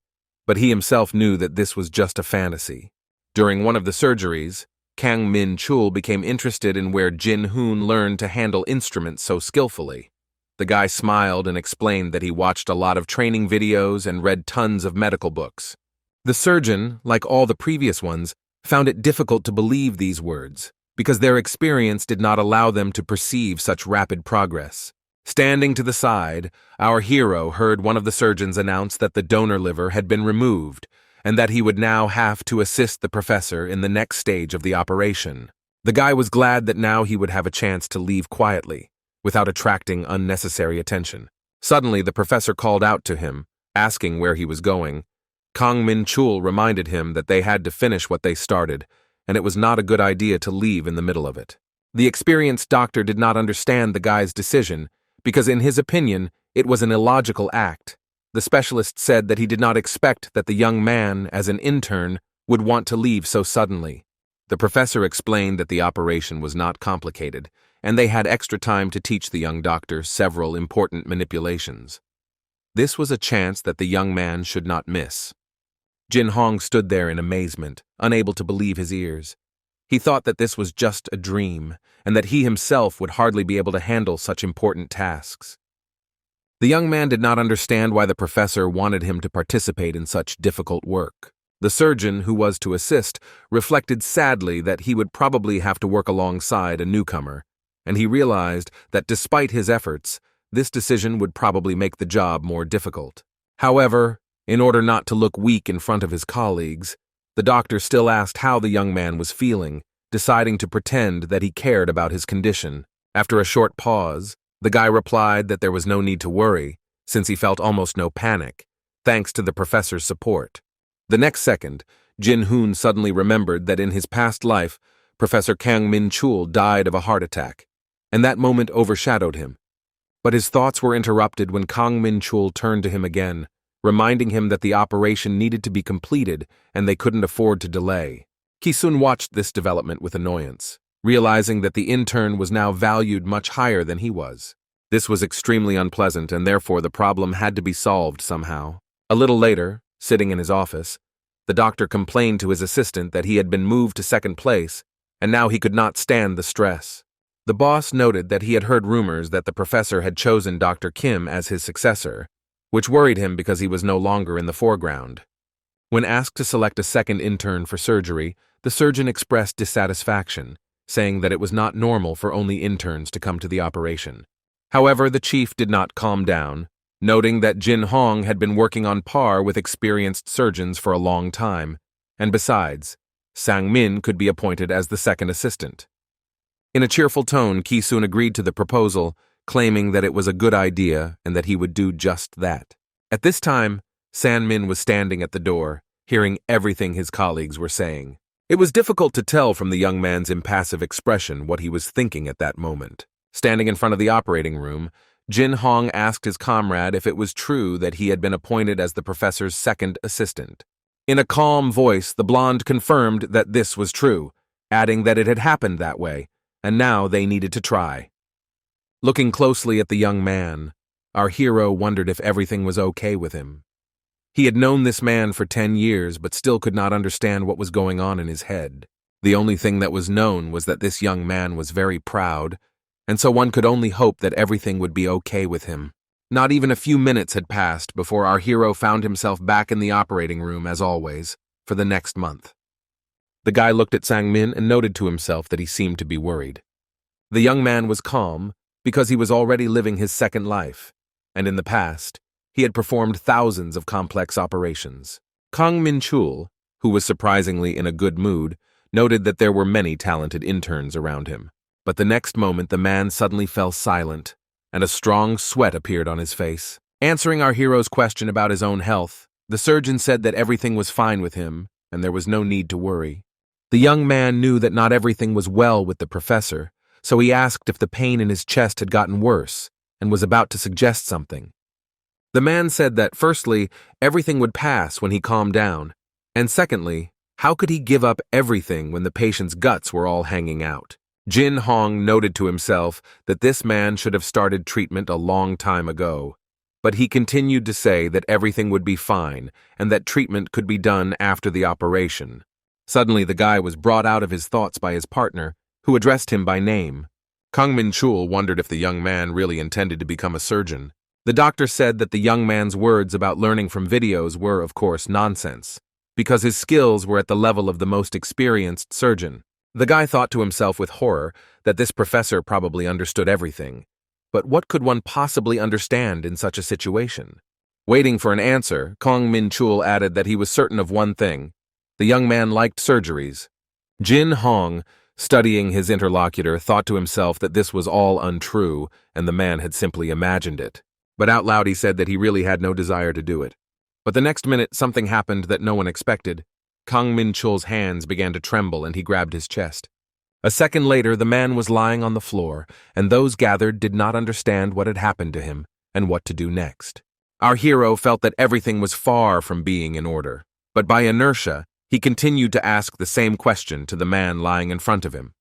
but he himself knew that this was just a fantasy. During one of the surgeries, Kang Min-chul became interested in where Jin-hoon learned to handle instruments so skillfully. The guy smiled and explained that he watched a lot of training videos and read tons of medical books. The surgeon, like all the previous ones, found it difficult to believe these words, because their experience did not allow them to perceive such rapid progress. Standing to the side, our hero heard one of the surgeons announce that the donor liver had been removed, and that he would now have to assist the professor in the next stage of the operation. The guy was glad that now he would have a chance to leave quietly, without attracting unnecessary attention. Suddenly, the professor called out to him, asking where he was going. Kang Min-chul reminded him that they had to finish what they started, and it was not a good idea to leave in the middle of it. The experienced doctor did not understand the guy's decision, because in his opinion, it was an illogical act. The specialist said that he did not expect that the young man, as an intern, would want to leave so suddenly. The professor explained that the operation was not complicated, and they had extra time to teach the young doctor several important manipulations. This was a chance that the young man should not miss. Jin Hong stood there in amazement, unable to believe his ears. He thought that this was just a dream, and that he himself would hardly be able to handle such important tasks. The young man did not understand why the professor wanted him to participate in such difficult work. The surgeon, who was to assist, reflected sadly that he would probably have to work alongside a newcomer, and he realized that despite his efforts, this decision would probably make the job more difficult. However, in order not to look weak in front of his colleagues, the doctor still asked how the young man was feeling, deciding to pretend that he cared about his condition. After a short pause, the guy replied that there was no need to worry, since he felt almost no panic, thanks to the professor's support. The next second, Jin-hoon suddenly remembered that in his past life, Professor Kang Min-chul died of a heart attack, and that moment overshadowed him. But his thoughts were interrupted when Kang Min-chul turned to him again, reminding him that the operation needed to be completed and they couldn't afford to delay. Ki-sun watched this development with annoyance, realizing that the intern was now valued much higher than he was. This was extremely unpleasant, and therefore the problem had to be solved somehow. A little later, sitting in his office, the doctor complained to his assistant that he had been moved to second place, and now he could not stand the stress. The boss noted that he had heard rumors that the professor had chosen Dr. Kim as his successor, which worried him because he was no longer in the foreground. When asked to select a second intern for surgery, the surgeon expressed dissatisfaction, saying that it was not normal for only interns to come to the operation. However, the chief did not calm down, noting that Jin Hong had been working on par with experienced surgeons for a long time, and besides, Sang-min could be appointed as the second assistant. In a cheerful tone, Ki-soon agreed to the proposal, claiming that it was a good idea and that he would do just that. At this time, Sang-min was standing at the door, hearing everything his colleagues were saying. It was difficult to tell from the young man's impassive expression what he was thinking at that moment. Standing in front of the operating room, Jin Hong asked his comrade if it was true that he had been appointed as the professor's second assistant. In a calm voice, the blonde confirmed that this was true, adding that it had happened that way, and now they needed to try. Looking closely at the young man, our hero wondered if everything was okay with him. He had known this man for 10 years, but still could not understand what was going on in his head. The only thing that was known was that this young man was very proud, and so one could only hope that everything would be okay with him. Not even a few minutes had passed before our hero found himself back in the operating room, as always, for the next month. The guy looked at Sang-min and noted to himself that he seemed to be worried. The young man was calm because he was already living his second life, and in the past, he had performed thousands of complex operations. Kang Min-chul, who was surprisingly in a good mood, noted that there were many talented interns around him. But the next moment the man suddenly fell silent, and a strong sweat appeared on his face. Answering our hero's question about his own health, the surgeon said that everything was fine with him, and there was no need to worry. The young man knew that not everything was well with the professor, so he asked if the pain in his chest had gotten worse, and was about to suggest something. The man said that, firstly, everything would pass when he calmed down, and secondly, how could he give up everything when the patient's guts were all hanging out? Jin Hong noted to himself that this man should have started treatment a long time ago, but he continued to say that everything would be fine and that treatment could be done after the operation. Suddenly, the guy was brought out of his thoughts by his partner, who addressed him by name. Kang Min-chul wondered if the young man really intended to become a surgeon. The doctor said that the young man's words about learning from videos were, of course, nonsense, because his skills were at the level of the most experienced surgeon. The guy thought to himself with horror that this professor probably understood everything. But what could one possibly understand in such a situation? Waiting for an answer, Kang Min-chul added that he was certain of one thing. The young man liked surgeries. Jin Hong, studying his interlocutor, thought to himself that this was all untrue and the man had simply imagined it. But out loud he said that he really had no desire to do it. But the next minute something happened that no one expected. Kang Min-chul's hands began to tremble and he grabbed his chest. A second later the man was lying on the floor, and those gathered did not understand what had happened to him and what to do next. Our hero felt that everything was far from being in order, but by inertia, he continued to ask the same question to the man lying in front of him.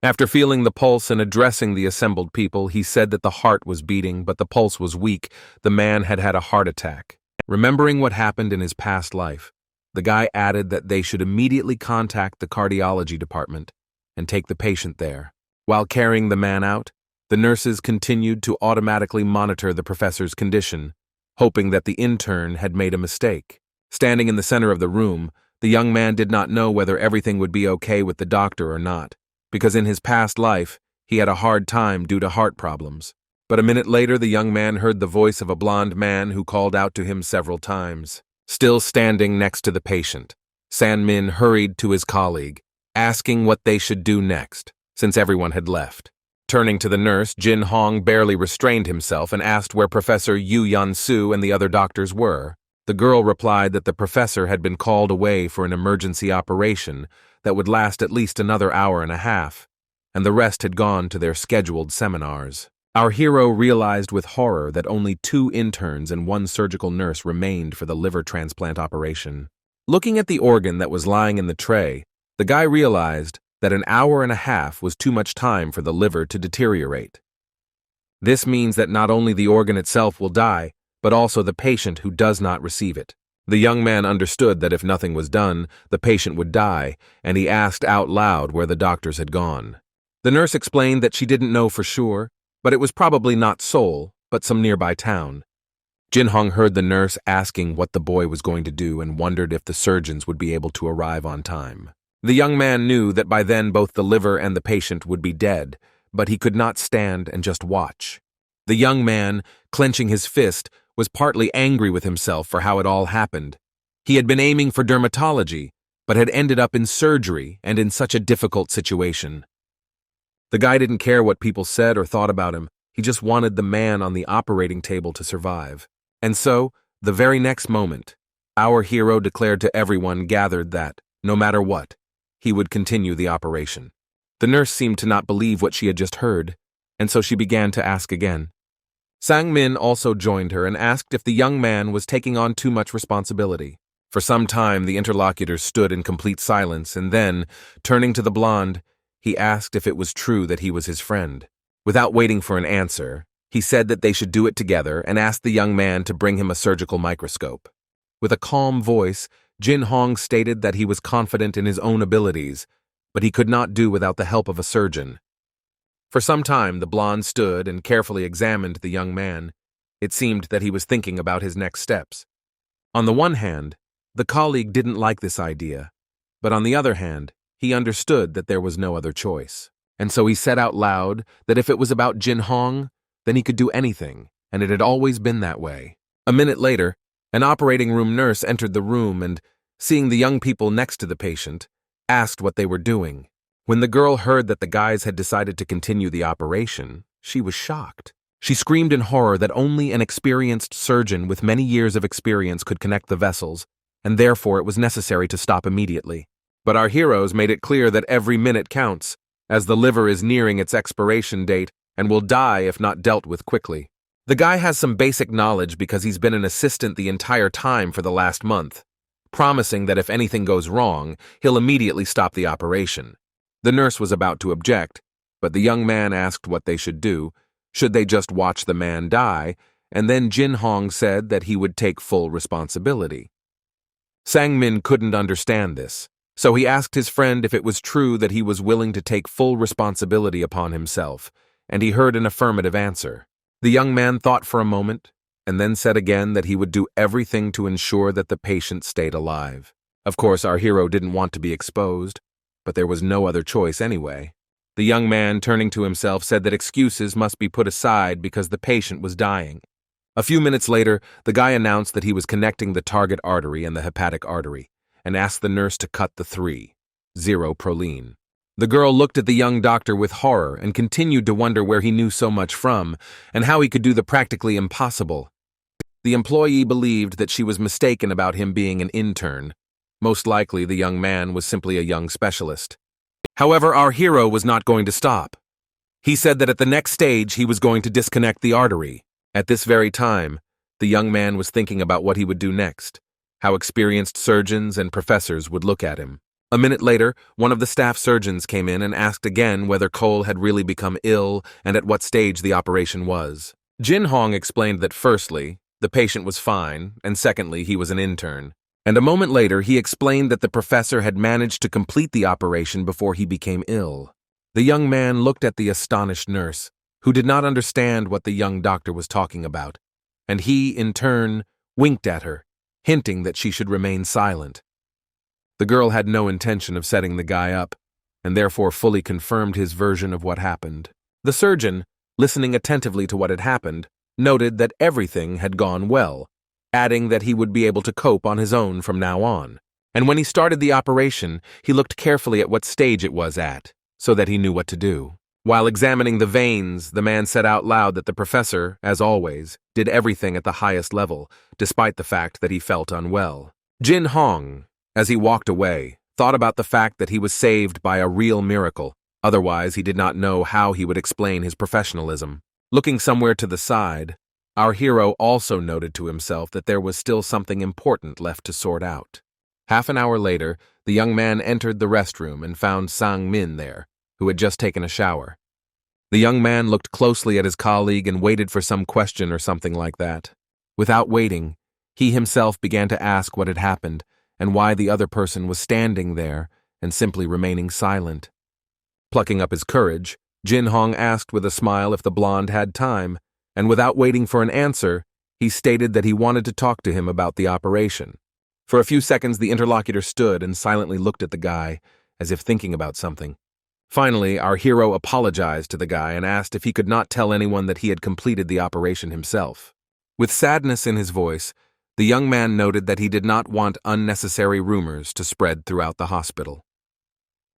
After feeling the pulse and addressing the assembled people, he said that the heart was beating, but the pulse was weak. The man had had a heart attack. Remembering what happened in his past life, the guy added that they should immediately contact the cardiology department and take the patient there. While carrying the man out, the nurses continued to automatically monitor the professor's condition, hoping that the intern had made a mistake. Standing in the center of the room, the young man did not know whether everything would be okay with the doctor or not, because in his past life, he had a hard time due to heart problems. But a minute later, the young man heard the voice of a blond man who called out to him several times. Still standing next to the patient, Sang-min hurried to his colleague, asking what they should do next, since everyone had left. Turning to the nurse, Jin Hong barely restrained himself and asked where Professor Yu Yan-soo and the other doctors were. The girl replied that the professor had been called away for an emergency operation that would last at least another hour and a half, and the rest had gone to their scheduled seminars. Our hero realized with horror that only 2 interns and 1 surgical nurse remained for the liver transplant operation. Looking at the organ that was lying in the tray, the guy realized that an hour and a half was too much time for the liver to deteriorate. This means that not only the organ itself will die, but also the patient who does not receive it. The young man understood that if nothing was done, the patient would die, and he asked out loud where the doctors had gone. The nurse explained that she didn't know for sure, but it was probably not Seoul, but some nearby town. Jin Hong heard the nurse asking what the boy was going to do and wondered if the surgeons would be able to arrive on time. The young man knew that by then both the liver and the patient would be dead, but he could not stand and just watch. The young man, clenching his fist, was partly angry with himself for how it all happened. He had been aiming for dermatology, but had ended up in surgery and in such a difficult situation. The guy didn't care what people said or thought about him. He just wanted the man on the operating table to survive. And so, the very next moment, our hero declared to everyone gathered that, no matter what, he would continue the operation. The nurse seemed to not believe what she had just heard, and so she began to ask again. Sang-min also joined her and asked if the young man was taking on too much responsibility. For some time, the interlocutors stood in complete silence, and then, turning to the blonde, he asked if it was true that he was his friend. Without waiting for an answer, he said that they should do it together and asked the young man to bring him a surgical microscope. With a calm voice, Jin Hong stated that he was confident in his own abilities, but he could not do without the help of a surgeon. For some time, the blonde stood and carefully examined the young man. It seemed that he was thinking about his next steps. On the one hand, the colleague didn't like this idea, but on the other hand, he understood that there was no other choice. And so he said out loud that if it was about Jin Hong, then he could do anything, and it had always been that way. A minute later, an operating room nurse entered the room and, seeing the young people next to the patient, asked what they were doing. When the girl heard that the guys had decided to continue the operation, she was shocked. She screamed in horror that only an experienced surgeon with many years of experience could connect the vessels, and therefore it was necessary to stop immediately. But our heroes made it clear that every minute counts, as the liver is nearing its expiration date and will die if not dealt with quickly. The guy has some basic knowledge because he's been an assistant the entire time for the last month, promising that if anything goes wrong, he'll immediately stop the operation. The nurse was about to object, but the young man asked what they should do. Should they just watch the man die? And then Jin Hong said that he would take full responsibility. Sang-min couldn't understand this, so he asked his friend if it was true that he was willing to take full responsibility upon himself, and he heard an affirmative answer. The young man thought for a moment, and then said again that he would do everything to ensure that the patient stayed alive. Of course, our hero didn't want to be exposed, but there was no other choice anyway. The young man, turning to himself, said that excuses must be put aside because the patient was dying. A few minutes later, the guy announced that he was connecting the target artery and the hepatic artery, and asked the nurse to cut the 3-0 proline. The girl looked at the young doctor with horror and continued to wonder where he knew so much from and how he could do the practically impossible. The employee believed that she was mistaken about him being an intern. Most likely, the young man was simply a young specialist. However, our hero was not going to stop. He said that at the next stage, he was going to disconnect the artery. At this very time, the young man was thinking about what he would do next, how experienced surgeons and professors would look at him. A minute later, one of the staff surgeons came in and asked again whether Cole had really become ill and at what stage the operation was. Jin Hong explained that firstly, the patient was fine, and secondly, he was an intern. And a moment later, he explained that the professor had managed to complete the operation before he became ill. The young man looked at the astonished nurse, who did not understand what the young doctor was talking about, and he, in turn, winked at her, hinting that she should remain silent. The girl had no intention of setting the guy up, and therefore fully confirmed his version of what happened. The surgeon, listening attentively to what had happened, noted that everything had gone well, adding that he would be able to cope on his own from now on. And when he started the operation, he looked carefully at what stage it was at, so that he knew what to do. While examining the veins, the man said out loud that the professor, as always, did everything at the highest level, despite the fact that he felt unwell. Jin Hong, as he walked away, thought about the fact that he was saved by a real miracle. Otherwise, he did not know how he would explain his professionalism. Looking somewhere to the side, our hero also noted to himself that there was still something important left to sort out. Half an hour later, the young man entered the restroom and found Sang-min there, who had just taken a shower. The young man looked closely at his colleague and waited for some question or something like that. Without waiting, he himself began to ask what had happened and why the other person was standing there and simply remaining silent. Plucking up his courage, Jin Hong asked with a smile if the blonde had time, and without waiting for an answer, he stated that he wanted to talk to him about the operation. For a few seconds, the interlocutor stood and silently looked at the guy, as if thinking about something. Finally, our hero apologized to the guy and asked if he could not tell anyone that he had completed the operation himself. With sadness in his voice, The young man noted that he did not want unnecessary rumors to spread throughout the hospital.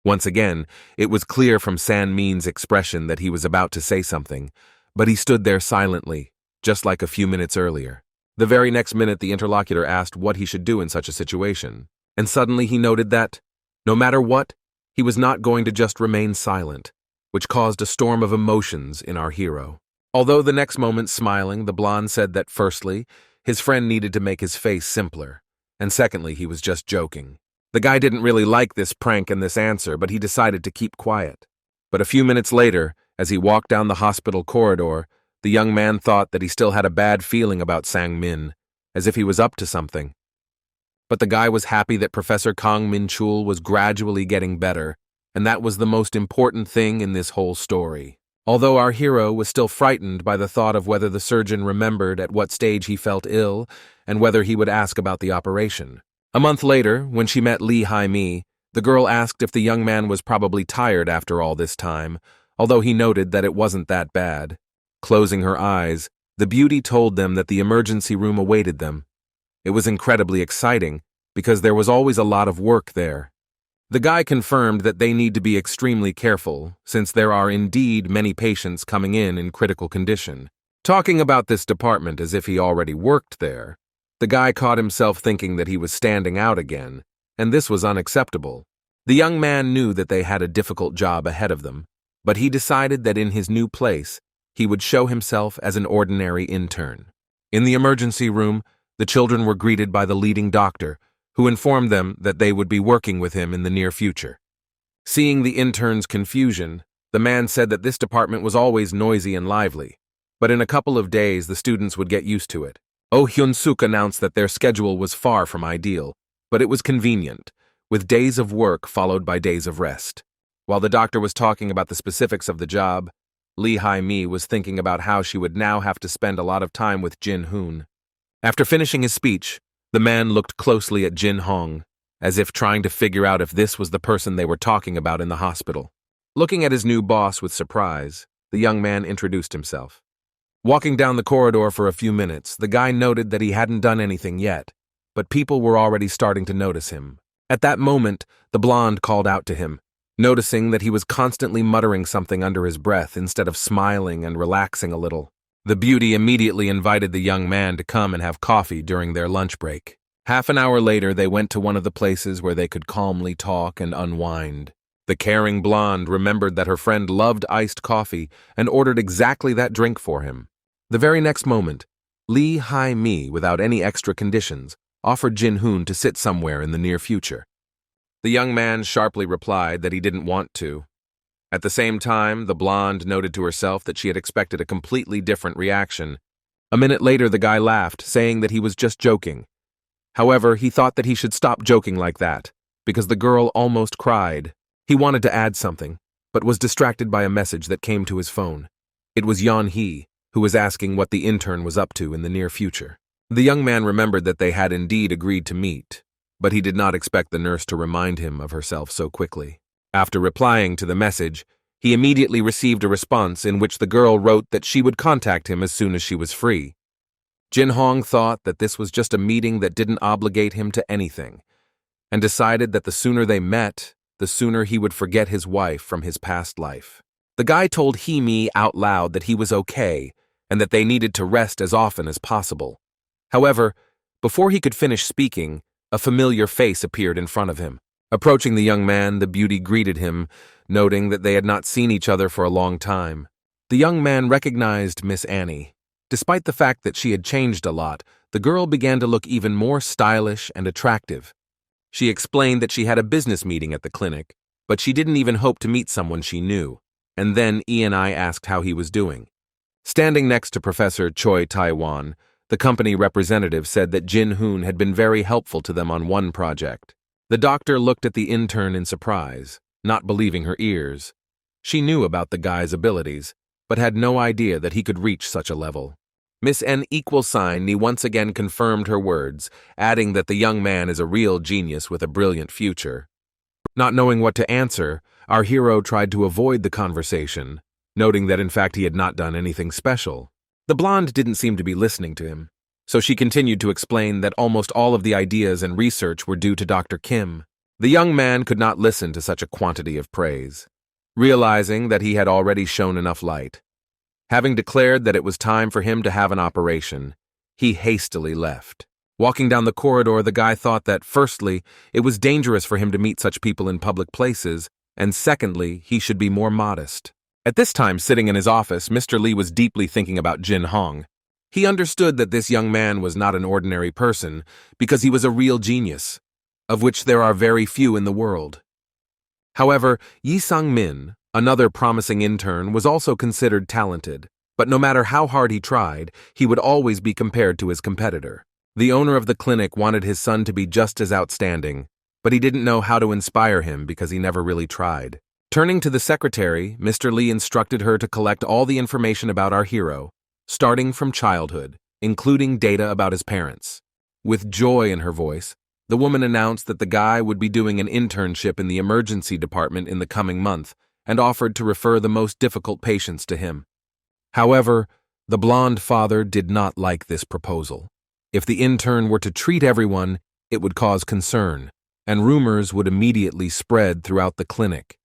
Once again, it was clear from San Min's expression that he was about to say something, but he stood there silently, just like a few minutes earlier. The very next minute, the interlocutor asked what he should do in such a situation, and suddenly he noted that, no matter what, he was not going to just remain silent, which caused a storm of emotions in our hero. Although the next moment smiling, the blonde said that firstly, his friend needed to make his face simpler, and secondly, he was just joking. The guy didn't really like this prank and this answer, but he decided to keep quiet. But a few minutes later, as he walked down the hospital corridor, the young man thought that he still had a bad feeling about Sang Min, as if he was up to something. But the guy was happy that Professor Kang Min-chul was gradually getting better, and that was the most important thing in this whole story. Although our hero was still frightened by the thought of whether the surgeon remembered at what stage he felt ill and whether he would ask about the operation. A month later, when she met Lee Hai-mi, the girl asked if the young man was probably tired after all this time, although he noted that it wasn't that bad. Closing her eyes, the beauty told them that the emergency room awaited them. It was incredibly exciting, because there was always a lot of work there. The guy confirmed that they need to be extremely careful, since there are indeed many patients coming in critical condition. Talking about this department as if he already worked there, the guy caught himself thinking that he was standing out again, and this was unacceptable. The young man knew that they had a difficult job ahead of them, but he decided that in his new place, he would show himself as an ordinary intern. In the emergency room, the children were greeted by the leading doctor, who informed them that they would be working with him in the near future. Seeing the intern's confusion, the man said that this department was always noisy and lively, but in a couple of days the students would get used to it. Oh Hyun-suk announced that their schedule was far from ideal, but it was convenient, with days of work followed by days of rest. While the doctor was talking about the specifics of the job, Lee Hai-mi was thinking about how she would now have to spend a lot of time with Jin-hoon. After finishing his speech, the man looked closely at Jin-hong, as if trying to figure out if this was the person they were talking about in the hospital. Looking at his new boss with surprise, the young man introduced himself. Walking down the corridor for a few minutes, the guy noted that he hadn't done anything yet, but people were already starting to notice him. At that moment, the blonde called out to him, noticing that he was constantly muttering something under his breath instead of smiling and relaxing a little. The beauty immediately invited the young man to come and have coffee during their lunch break. Half an hour later, they went to one of the places where they could calmly talk and unwind. The caring blonde remembered that her friend loved iced coffee and ordered exactly that drink for him. The very next moment, Lee Hai-mi, without any extra conditions, offered Jin-hoon to sit somewhere in the near future. The young man sharply replied that he didn't want to. At the same time, the blonde noted to herself that she had expected a completely different reaction. A minute later, the guy laughed, saying that he was just joking. However, he thought that he should stop joking like that, because the girl almost cried. He wanted to add something, but was distracted by a message that came to his phone. It was Yeon-hee, who was asking what the intern was up to in the near future. The young man remembered that they had indeed agreed to meet, but he did not expect the nurse to remind him of herself so quickly. After replying to the message, he immediately received a response in which the girl wrote that she would contact him as soon as she was free. Jin-hong thought that this was just a meeting that didn't obligate him to anything, and decided that the sooner they met, the sooner he would forget his wife from his past life. The guy told Hee-mi out loud that he was okay and that they needed to rest as often as possible. However, before he could finish speaking, a familiar face appeared in front of him. Approaching the young man, the beauty greeted him, noting that they had not seen each other for a long time. The young man recognized Miss Annie. Despite the fact that she had changed a lot, the girl began to look even more stylish and attractive. She explained that she had a business meeting at the clinic, but she didn't even hope to meet someone she knew, and then E&I asked how he was doing. Standing next to Professor Choi Taiwan, the company representative said that Jin-hoon had been very helpful to them on one project. The doctor looked at the intern in surprise, not believing her ears. She knew about the guy's abilities, but had no idea that he could reach such a level. Miss N=Ni once again confirmed her words, adding that the young man is a real genius with a brilliant future. Not knowing what to answer, our hero tried to avoid the conversation, noting that in fact he had not done anything special. The blonde didn't seem to be listening to him, so she continued to explain that almost all of the ideas and research were due to Dr. Kim. The young man could not listen to such a quantity of praise, realizing that he had already shown enough light. Having declared that it was time for him to have an operation, he hastily left. Walking down the corridor, the guy thought that, firstly, it was dangerous for him to meet such people in public places, and secondly, he should be more modest. At this time, sitting in his office, Mr. Lee was deeply thinking about Jin Hong. He understood that this young man was not an ordinary person because he was a real genius, of which there are very few in the world. However, Yi Sang-min, another promising intern, was also considered talented, but no matter how hard he tried, he would always be compared to his competitor. The owner of the clinic wanted his son to be just as outstanding, but he didn't know how to inspire him because he never really tried. Turning to the secretary, Mr. Lee instructed her to collect all the information about our hero, starting from childhood, including data about his parents. With joy in her voice, the woman announced that the guy would be doing an internship in the emergency department in the coming month and offered to refer the most difficult patients to him. However, the blonde father did not like this proposal. If the intern were to treat everyone, it would cause concern, and rumors would immediately spread throughout the clinic.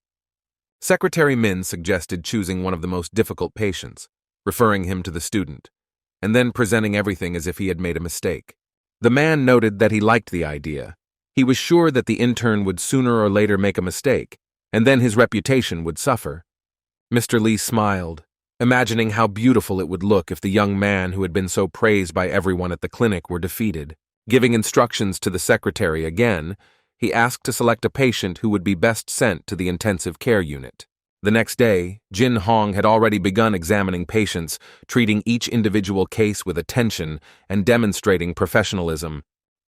Secretary Min suggested choosing one of the most difficult patients, referring him to the student, and then presenting everything as if he had made a mistake. The man noted that he liked the idea. He was sure that the intern would sooner or later make a mistake, and then his reputation would suffer. Mr. Lee smiled, imagining how beautiful it would look if the young man who had been so praised by everyone at the clinic were defeated. Giving instructions to the secretary again, he asked to select a patient who would be best sent to the intensive care unit. The next day, Jin Hong had already begun examining patients, treating each individual case with attention and demonstrating professionalism.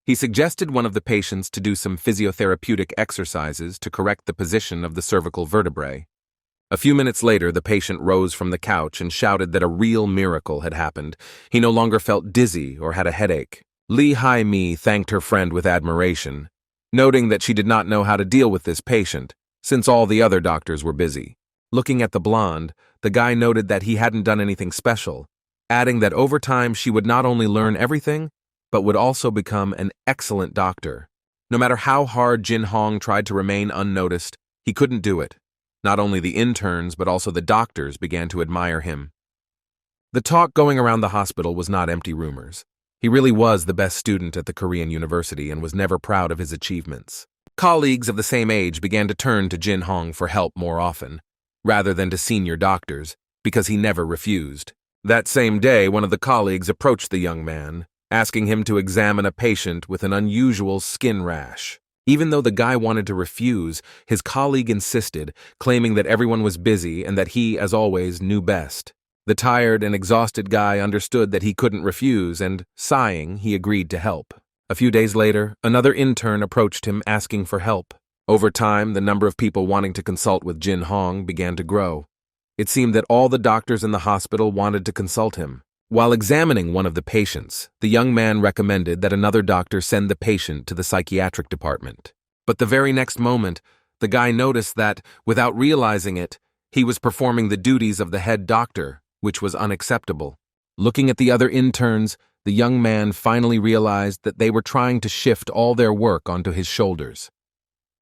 He suggested one of the patients to do some physiotherapeutic exercises to correct the position of the cervical vertebrae. A few minutes later, the patient rose from the couch and shouted that a real miracle had happened. He no longer felt dizzy or had a headache. Lee Hai-mi thanked her friend with admiration, noting that she did not know how to deal with this patient, since all the other doctors were busy. Looking at the blonde, the guy noted that he hadn't done anything special, adding that over time she would not only learn everything, but would also become an excellent doctor. No matter how hard Jin Hong tried to remain unnoticed, he couldn't do it. Not only the interns, but also the doctors began to admire him. The talk going around the hospital was not empty rumors. He really was the best student at the Korean university and was never proud of his achievements. Colleagues of the same age began to turn to Jin Hong for help more often, rather than to senior doctors, because he never refused. That same day, one of the colleagues approached the young man, asking him to examine a patient with an unusual skin rash. Even though the guy wanted to refuse, his colleague insisted, claiming that everyone was busy and that he, as always, knew best. The tired and exhausted guy understood that he couldn't refuse and, sighing, he agreed to help. A few days later, another intern approached him asking for help. Over time, the number of people wanting to consult with Jin Hong began to grow. It seemed that all the doctors in the hospital wanted to consult him. While examining one of the patients, the young man recommended that another doctor send the patient to the psychiatric department. But the very next moment, the guy noticed that, without realizing it, he was performing the duties of the head doctor, which was unacceptable. Looking at the other interns, the young man finally realized that they were trying to shift all their work onto his shoulders.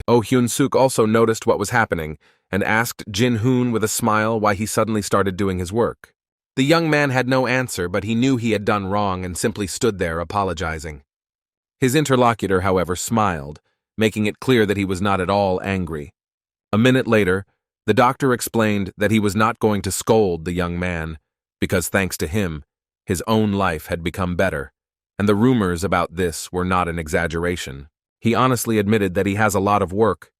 Oh Hyun-suk also noticed what was happening and asked Jin Hoon with a smile why he suddenly started doing his work. The young man had no answer, but he knew he had done wrong and simply stood there apologizing. His interlocutor, however, smiled, making it clear that he was not at all angry. A minute later, the doctor explained that he was not going to scold the young man, because thanks to him, his own life had become better, and the rumors about this were not an exaggeration. He honestly admitted that he has a lot of work,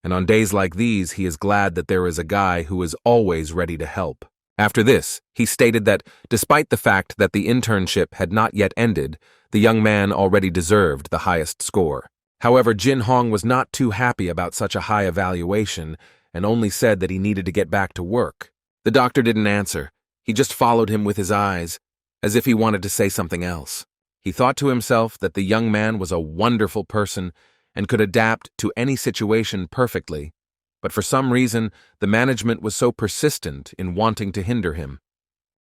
and on days like these he is glad that there is a guy who is always ready to help. After this, he stated that, despite the fact that the internship had not yet ended, the young man already deserved the highest score. However, Jin Hong was not too happy about such a high evaluation and only said that he needed to get back to work. The doctor didn't answer. He just followed him with his eyes, as if he wanted to say something else. He thought to himself that the young man was a wonderful person and could adapt to any situation perfectly. But for some reason, the management was so persistent in wanting to hinder him.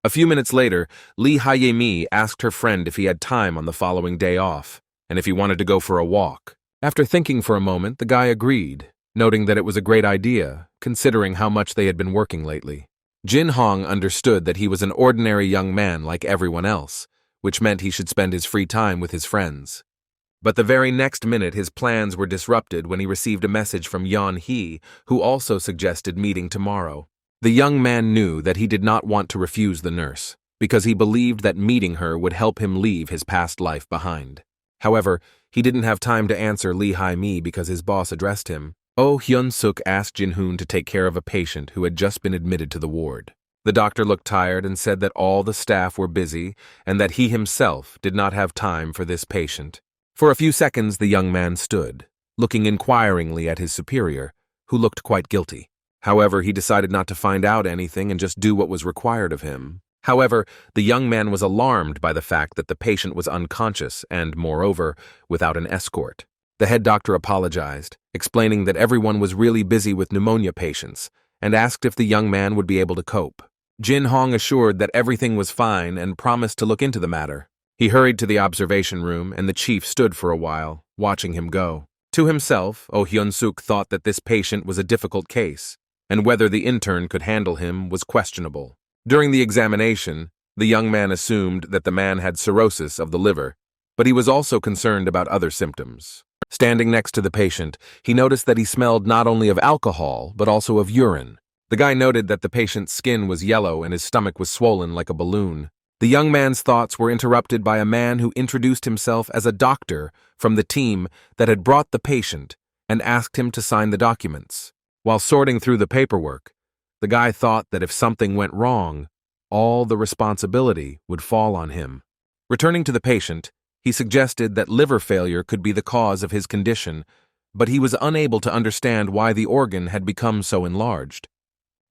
A few minutes later, Lee Hae-mi asked her friend if he had time on the following day off, and if he wanted to go for a walk. After thinking for a moment, the guy agreed, noting that it was a great idea, considering how much they had been working lately. Jin Hong understood that he was an ordinary young man like everyone else, which meant he should spend his free time with his friends. But the very next minute his plans were disrupted when he received a message from Yeon Hee, who also suggested meeting tomorrow. The young man knew that he did not want to refuse the nurse, because he believed that meeting her would help him leave his past life behind. However, he didn't have time to answer Lee Hae-mi because his boss addressed him. Oh Hyun-suk asked Jin-hoon to take care of a patient who had just been admitted to the ward. The doctor looked tired and said that all the staff were busy and that he himself did not have time for this patient. For a few seconds the young man stood, looking inquiringly at his superior, who looked quite guilty. However, he decided not to find out anything and just do what was required of him. However, the young man was alarmed by the fact that the patient was unconscious and, moreover, without an escort. The head doctor apologized, explaining that everyone was really busy with pneumonia patients, and asked if the young man would be able to cope. Jin Hong assured that everything was fine and promised to look into the matter. He hurried to the observation room, and the chief stood for a while, watching him go. To himself, Oh Hyun-suk thought that this patient was a difficult case, and whether the intern could handle him was questionable. During the examination, the young man assumed that the man had cirrhosis of the liver, but he was also concerned about other symptoms. Standing next to the patient, he noticed that he smelled not only of alcohol, but also of urine. The guy noted that the patient's skin was yellow and his stomach was swollen like a balloon. The young man's thoughts were interrupted by a man who introduced himself as a doctor from the team that had brought the patient and asked him to sign the documents. While sorting through the paperwork, the guy thought that if something went wrong, all the responsibility would fall on him. Returning to the patient, he suggested that liver failure could be the cause of his condition, but he was unable to understand why the organ had become so enlarged.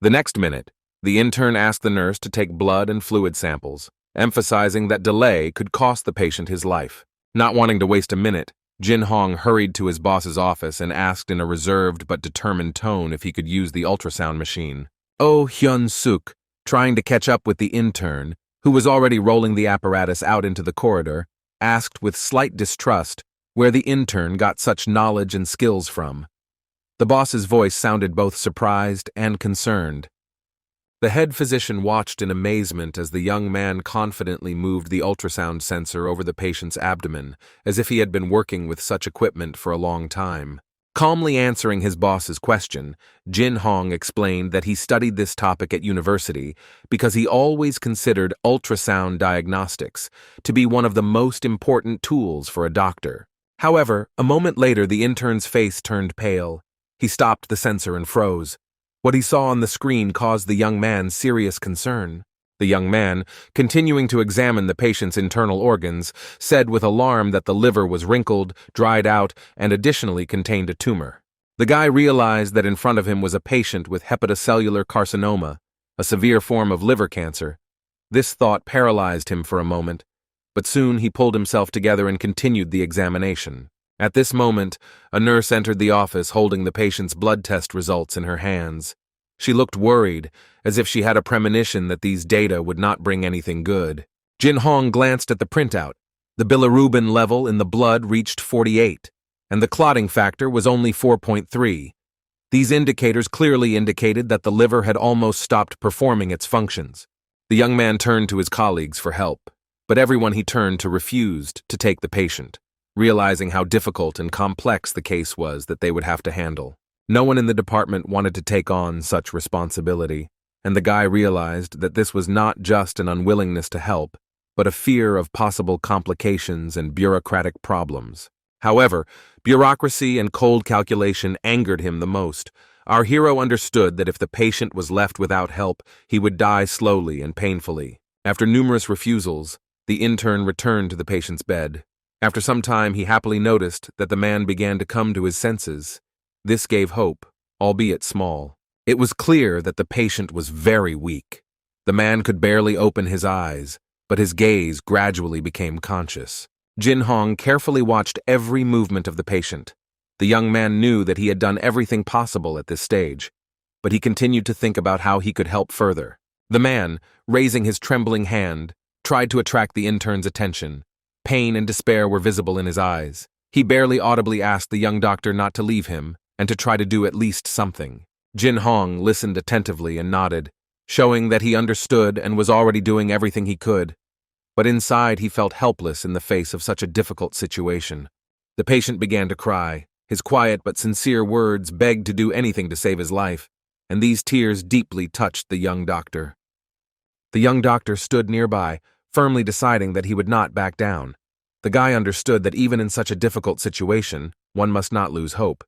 The next minute, the intern asked the nurse to take blood and fluid samples, emphasizing that delay could cost the patient his life. Not wanting to waste a minute, Jin Hong hurried to his boss's office and asked in a reserved but determined tone if he could use the ultrasound machine. Oh Hyun-suk, trying to catch up with the intern, who was already rolling the apparatus out into the corridor, asked with slight distrust where the intern got such knowledge and skills from. The boss's voice sounded both surprised and concerned. The head physician watched in amazement as the young man confidently moved the ultrasound sensor over the patient's abdomen, as if he had been working with such equipment for a long time. Calmly answering his boss's question, Jin Hong explained that he studied this topic at university because he always considered ultrasound diagnostics to be one of the most important tools for a doctor. However, a moment later the intern's face turned pale. He stopped the sensor and froze. What he saw on the screen caused the young man serious concern. The young man, continuing to examine the patient's internal organs, said with alarm that the liver was wrinkled, dried out, and additionally contained a tumor. The guy realized that in front of him was a patient with hepatocellular carcinoma, a severe form of liver cancer. This thought paralyzed him for a moment, but soon he pulled himself together and continued the examination. At this moment, a nurse entered the office holding the patient's blood test results in her hands. She looked worried, as if she had a premonition that these data would not bring anything good. Jin Hong glanced at the printout. The bilirubin level in the blood reached 48, and the clotting factor was only 4.3. These indicators clearly indicated that the liver had almost stopped performing its functions. The young man turned to his colleagues for help, but everyone he turned to refused to take the patient, realizing how difficult and complex the case was that they would have to handle. No one in the department wanted to take on such responsibility, and the guy realized that this was not just an unwillingness to help, but a fear of possible complications and bureaucratic problems. However, bureaucracy and cold calculation angered him the most. Our hero understood that if the patient was left without help, he would die slowly and painfully. After numerous refusals, the intern returned to the patient's bed. After some time, he happily noticed that the man began to come to his senses. This gave hope, albeit small. It was clear that the patient was very weak. The man could barely open his eyes, but his gaze gradually became conscious. Jin Hong carefully watched every movement of the patient. The young man knew that he had done everything possible at this stage, but he continued to think about how he could help further. The man, raising his trembling hand, tried to attract the intern's attention. Pain and despair were visible in his eyes. He barely audibly asked the young doctor not to leave him and to try to do at least something. Jin Hong listened attentively and nodded, showing that he understood and was already doing everything he could. But inside he felt helpless in the face of such a difficult situation. The patient began to cry. His quiet but sincere words begged to do anything to save his life, and these tears deeply touched the young doctor. The young doctor stood nearby, firmly deciding that he would not back down. The guy understood that even in such a difficult situation, one must not lose hope.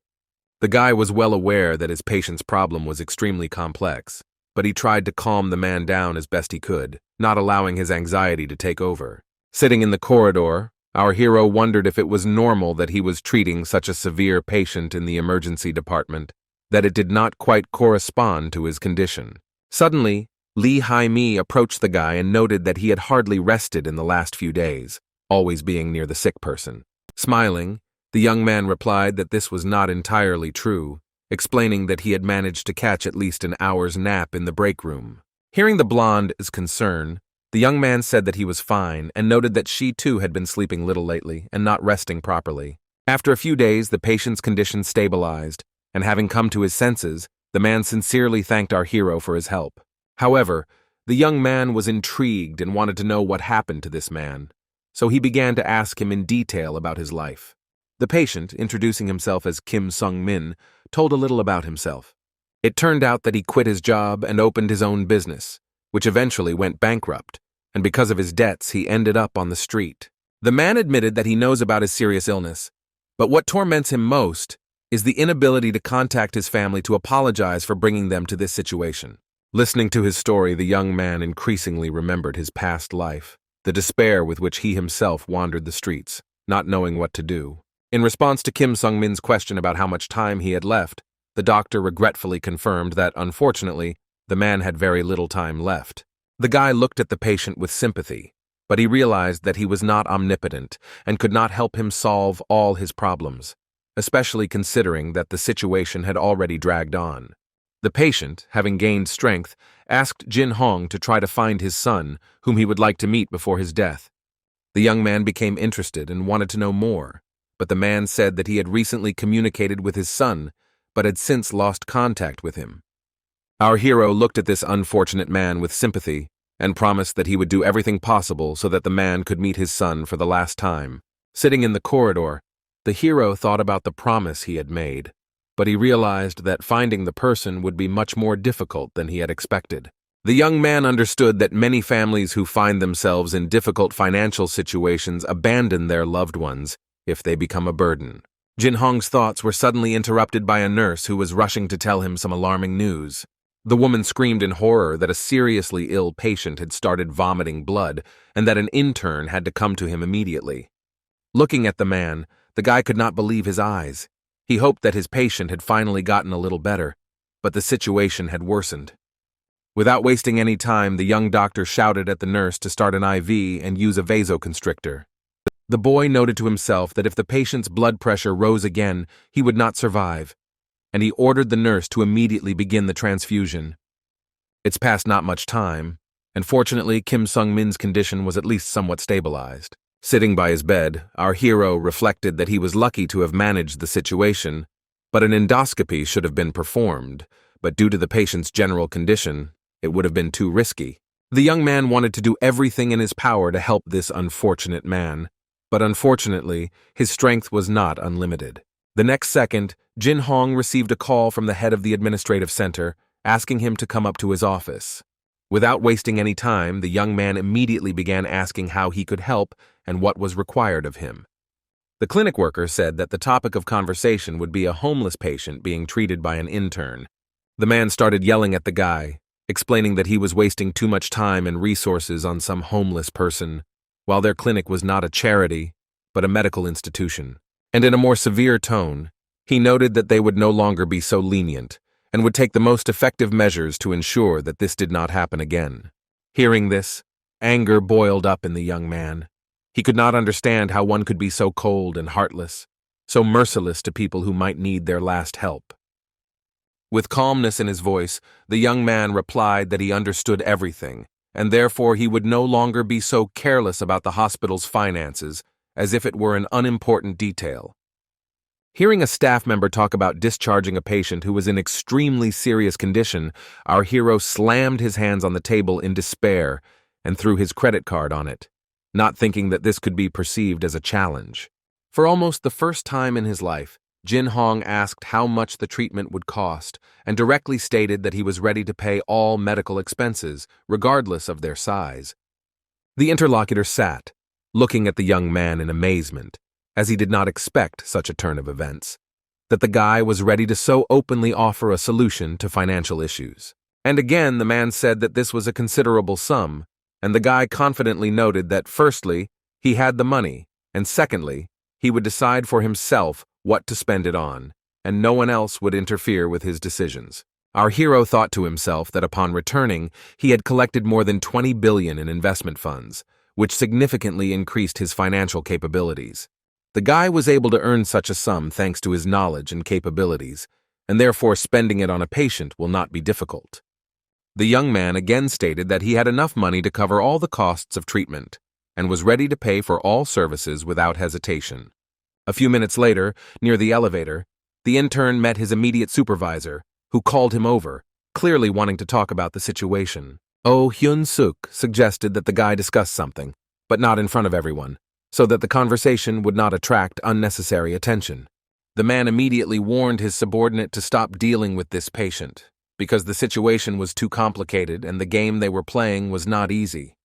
The guy was well aware that his patient's problem was extremely complex, but he tried to calm the man down as best he could, not allowing his anxiety to take over. Sitting in the corridor, our hero wondered if it was normal that he was treating such a severe patient in the emergency department, that it did not quite correspond to his condition. Suddenly, Lee Hai-mi approached the guy and noted that he had hardly rested in the last few days, always being near the sick person. Smiling, the young man replied that this was not entirely true, explaining that he had managed to catch at least an hour's nap in the break room. Hearing the blonde's concern, the young man said that he was fine and noted that she too had been sleeping little lately and not resting properly. After a few days, the patient's condition stabilized, and having come to his senses, the man sincerely thanked our hero for his help. However, the young man was intrigued and wanted to know what happened to this man, so he began to ask him in detail about his life. The patient, introducing himself as Kim Sung-min, told a little about himself. It turned out that he quit his job and opened his own business, which eventually went bankrupt, and because of his debts, he ended up on the street. The man admitted that he knows about his serious illness, but what torments him most is the inability to contact his family to apologize for bringing them to this situation. Listening to his story, the young man increasingly remembered his past life, the despair with which he himself wandered the streets, not knowing what to do. In response to Kim Sung-min's question about how much time he had left, the doctor regretfully confirmed that, unfortunately, the man had very little time left. The guy looked at the patient with sympathy, but he realized that he was not omnipotent and could not help him solve all his problems, especially considering that the situation had already dragged on. The patient, having gained strength, asked Jin Hong to try to find his son, whom he would like to meet before his death. The young man became interested and wanted to know more, but the man said that he had recently communicated with his son, but had since lost contact with him. Our hero looked at this unfortunate man with sympathy and promised that he would do everything possible so that the man could meet his son for the last time. Sitting in the corridor, the hero thought about the promise he had made, but he realized that finding the person would be much more difficult than he had expected. The young man understood that many families who find themselves in difficult financial situations abandon their loved ones if they become a burden. Jin Hong's thoughts were suddenly interrupted by a nurse who was rushing to tell him some alarming news. The woman screamed in horror that a seriously ill patient had started vomiting blood and that an intern had to come to him immediately. Looking at the man, the guy could not believe his eyes. He hoped that his patient had finally gotten a little better, but the situation had worsened. Without wasting any time, the young doctor shouted at the nurse to start an IV and use a vasoconstrictor. The boy noted to himself that if the patient's blood pressure rose again, he would not survive, and he ordered the nurse to immediately begin the transfusion. It's passed not much time, and fortunately Kim Sung-min's condition was at least somewhat stabilized. Sitting by his bed, our hero reflected that he was lucky to have managed the situation, but an endoscopy should have been performed, but due to the patient's general condition, it would have been too risky. The young man wanted to do everything in his power to help this unfortunate man, but unfortunately, his strength was not unlimited. The next second, Jin Hong received a call from the head of the administrative center, asking him to come up to his office. Without wasting any time, the young man immediately began asking how he could help and what was required of him. The clinic worker said that the topic of conversation would be a homeless patient being treated by an intern. The man started yelling at the guy, explaining that he was wasting too much time and resources on some homeless person, while their clinic was not a charity, but a medical institution. And in a more severe tone, he noted that they would no longer be so lenient and would take the most effective measures to ensure that this did not happen again. Hearing this, anger boiled up in the young man. He could not understand how one could be so cold and heartless, so merciless to people who might need their last help. With calmness in his voice, the young man replied that he understood everything, and therefore he would no longer be so careless about the hospital's finances, as if it were an unimportant detail. Hearing a staff member talk about discharging a patient who was in extremely serious condition, our hero slammed his hands on the table in despair and threw his credit card on it, not thinking that this could be perceived as a challenge. For almost the first time in his life, Jin Hong asked how much the treatment would cost and directly stated that he was ready to pay all medical expenses, regardless of their size. The interlocutor sat, looking at the young man in amazement, as he did not expect such a turn of events, that the guy was ready to so openly offer a solution to financial issues. And again, the man said that this was a considerable sum, and the guy confidently noted that firstly, he had the money, and secondly, he would decide for himself what to spend it on, and no one else would interfere with his decisions. Our hero thought to himself that upon returning, he had collected more than 20 billion in investment funds, which significantly increased his financial capabilities. The guy was able to earn such a sum thanks to his knowledge and capabilities, and therefore spending it on a patient will not be difficult. The young man again stated that he had enough money to cover all the costs of treatment, and was ready to pay for all services without hesitation. A few minutes later, near the elevator, the intern met his immediate supervisor, who called him over, clearly wanting to talk about the situation. Oh Hyun-suk suggested that the guy discuss something, but not in front of everyone, so that the conversation would not attract unnecessary attention. The man immediately warned his subordinate to stop dealing with this patient, because the situation was too complicated and the game they were playing was not easy.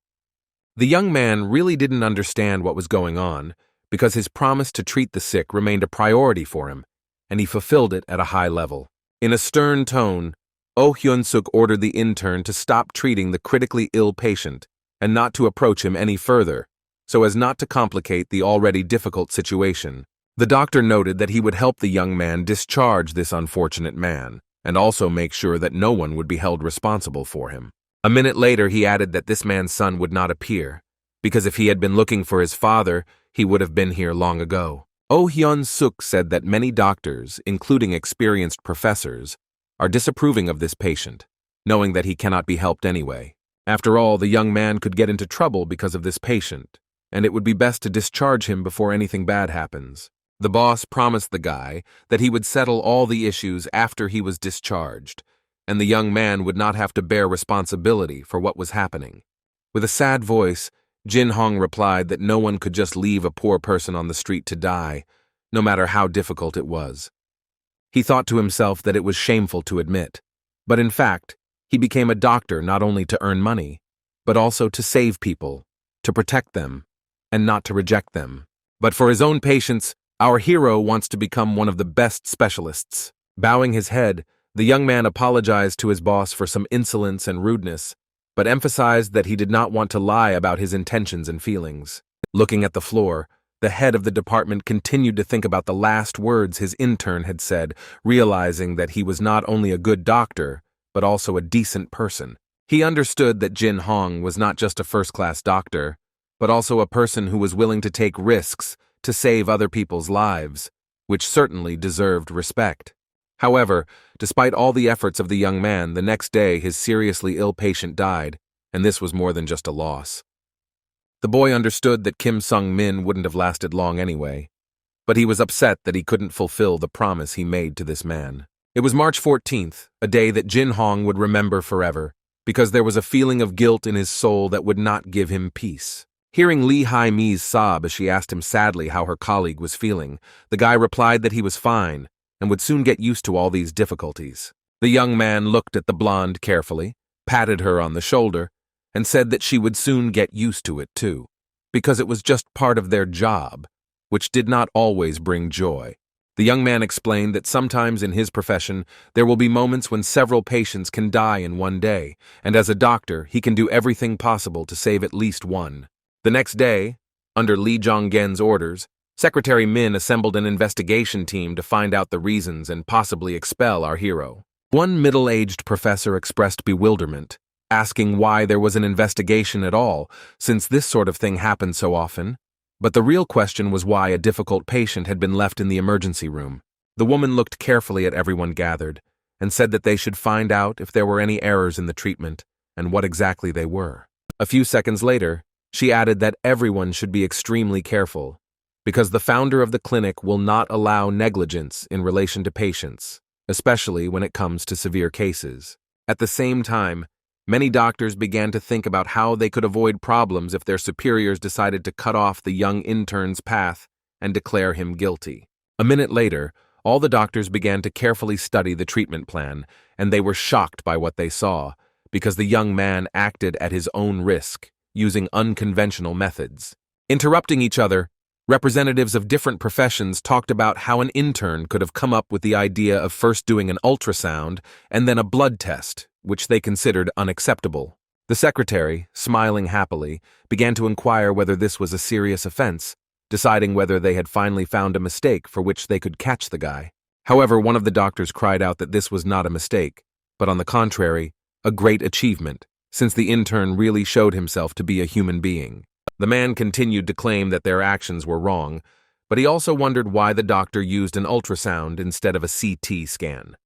The young man really didn't understand what was going on, because his promise to treat the sick remained a priority for him, and he fulfilled it at a high level. In a stern tone, Oh Hyun-suk ordered the intern to stop treating the critically ill patient and not to approach him any further, so as not to complicate the already difficult situation. The doctor noted that he would help the young man discharge this unfortunate man, and also make sure that no one would be held responsible for him. A minute later, he added that this man's son would not appear, because if he had been looking for his father, he would have been here long ago. Oh Hyun-suk said that many doctors, including experienced professors, are disapproving of this patient, knowing that he cannot be helped anyway. After all, the young man could get into trouble because of this patient, and it would be best to discharge him before anything bad happens. The boss promised the guy that he would settle all the issues after he was discharged, and the young man would not have to bear responsibility for what was happening. With a sad voice, Jin Hong replied that no one could just leave a poor person on the street to die, no matter how difficult it was. He thought to himself that it was shameful to admit, but in fact, he became a doctor not only to earn money, but also to save people, to protect them, and not to reject them. But for his own patients, our hero wants to become one of the best specialists. Bowing his head, the young man apologized to his boss for some insolence and rudeness, but emphasized that he did not want to lie about his intentions and feelings. Looking at the floor, the head of the department continued to think about the last words his intern had said, realizing that he was not only a good doctor, but also a decent person. He understood that Jin Hong was not just a first-class doctor, but also a person who was willing to take risks to save other people's lives, which certainly deserved respect. However, despite all the efforts of the young man, the next day his seriously ill patient died, and this was more than just a loss. The boy understood that Kim Sung-min wouldn't have lasted long anyway, but he was upset that he couldn't fulfill the promise he made to this man. It was March 14th, a day that Jin Hong would remember forever, because there was a feeling of guilt in his soul that would not give him peace. Hearing Lee Hai-mi's sob as she asked him sadly how her colleague was feeling, the guy replied that he was fine and would soon get used to all these difficulties. The young man looked at the blonde carefully, patted her on the shoulder, and said that she would soon get used to it too, because it was just part of their job, which did not always bring joy. The young man explained that sometimes in his profession there will be moments when several patients can die in one day, and as a doctor he can do everything possible to save at least one. The next day, under Lee Jong-gen's orders, Secretary Min assembled an investigation team to find out the reasons and possibly expel our hero. One middle-aged professor expressed bewilderment, asking why there was an investigation at all, since this sort of thing happened so often. But the real question was why a difficult patient had been left in the emergency room. The woman looked carefully at everyone gathered, and said that they should find out if there were any errors in the treatment and what exactly they were. A few seconds later, she added that everyone should be extremely careful, because the founder of the clinic will not allow negligence in relation to patients, especially when it comes to severe cases. At the same time, many doctors began to think about how they could avoid problems if their superiors decided to cut off the young intern's path and declare him guilty. A minute later, all the doctors began to carefully study the treatment plan, and they were shocked by what they saw, because the young man acted at his own risk, using unconventional methods. Interrupting each other, representatives of different professions talked about how an intern could have come up with the idea of first doing an ultrasound and then a blood test, which they considered unacceptable. The secretary, smiling happily, began to inquire whether this was a serious offense, deciding whether they had finally found a mistake for which they could catch the guy. However, one of the doctors cried out that this was not a mistake, but on the contrary, a great achievement, since the intern really showed himself to be a human being. The man continued to claim that their actions were wrong, but he also wondered why the doctor used an ultrasound instead of a CT scan.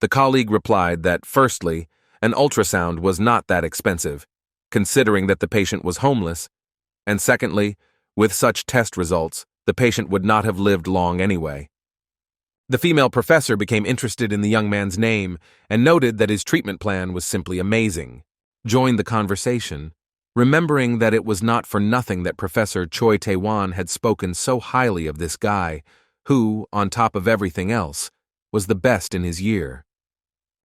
The colleague replied that, firstly, an ultrasound was not that expensive, considering that the patient was homeless, and secondly, with such test results, the patient would not have lived long anyway. The female professor became interested in the young man's name and noted that his treatment plan was simply amazing. Joined the conversation, remembering that it was not for nothing that Professor Choi Tae-won had spoken so highly of this guy, who, on top of everything else, was the best in his year.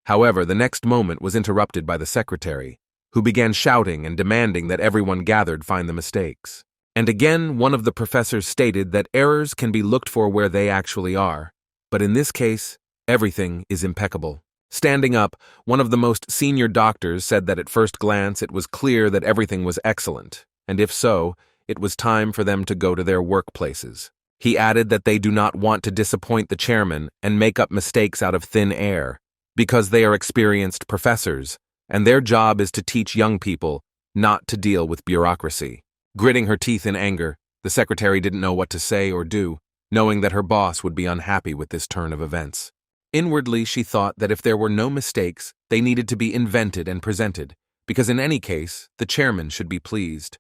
However, the next moment was interrupted by the secretary, who began shouting and demanding that everyone gathered find the mistakes. And again, one of the professors stated that errors can be looked for where they actually are, but in this case, everything is impeccable. Standing up, one of the most senior doctors said that at first glance it was clear that everything was excellent, and if so, it was time for them to go to their workplaces. He added that they do not want to disappoint the chairman and make up mistakes out of thin air, because they are experienced professors, and their job is to teach young people, not to deal with bureaucracy. Gritting her teeth in anger, the secretary didn't know what to say or do, knowing that her boss would be unhappy with this turn of events. Inwardly, she thought that if there were no mistakes, they needed to be invented and presented, because in any case, the chairman should be pleased.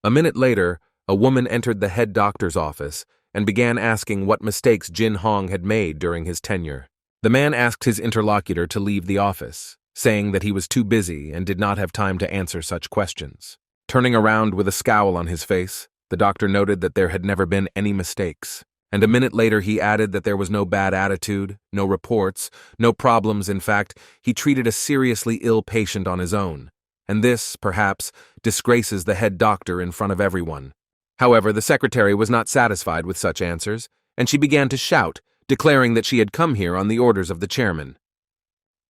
A minute later, a woman entered the head doctor's office and began asking what mistakes Jin Hong had made during his tenure. The man asked his interlocutor to leave the office, saying that he was too busy and did not have time to answer such questions. Turning around with a scowl on his face, the doctor noted that there had never been any mistakes, and a minute later he added that there was no bad attitude, no reports, no problems. In fact, he treated a seriously ill patient on his own, and this, perhaps, disgraces the head doctor in front of everyone. However, the secretary was not satisfied with such answers, and she began to shout, declaring that she had come here on the orders of the chairman.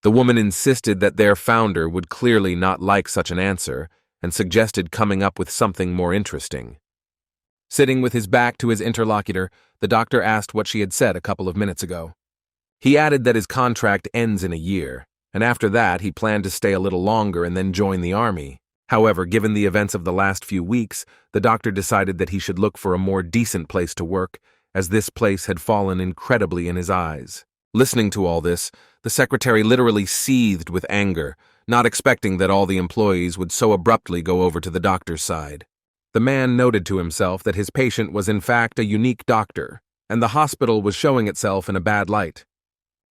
The woman insisted that their founder would clearly not like such an answer, and suggested coming up with something more interesting. Sitting with his back to his interlocutor, the doctor asked what she had said a couple of minutes ago. He added that his contract ends in a year, and after that he planned to stay a little longer and then join the army. However, given the events of the last few weeks, the doctor decided that he should look for a more decent place to work, as this place had fallen incredibly in his eyes. Listening to all this, the secretary literally seethed with anger, not expecting that all the employees would so abruptly go over to the doctor's side. The man noted to himself that his patient was in fact a unique doctor, and the hospital was showing itself in a bad light.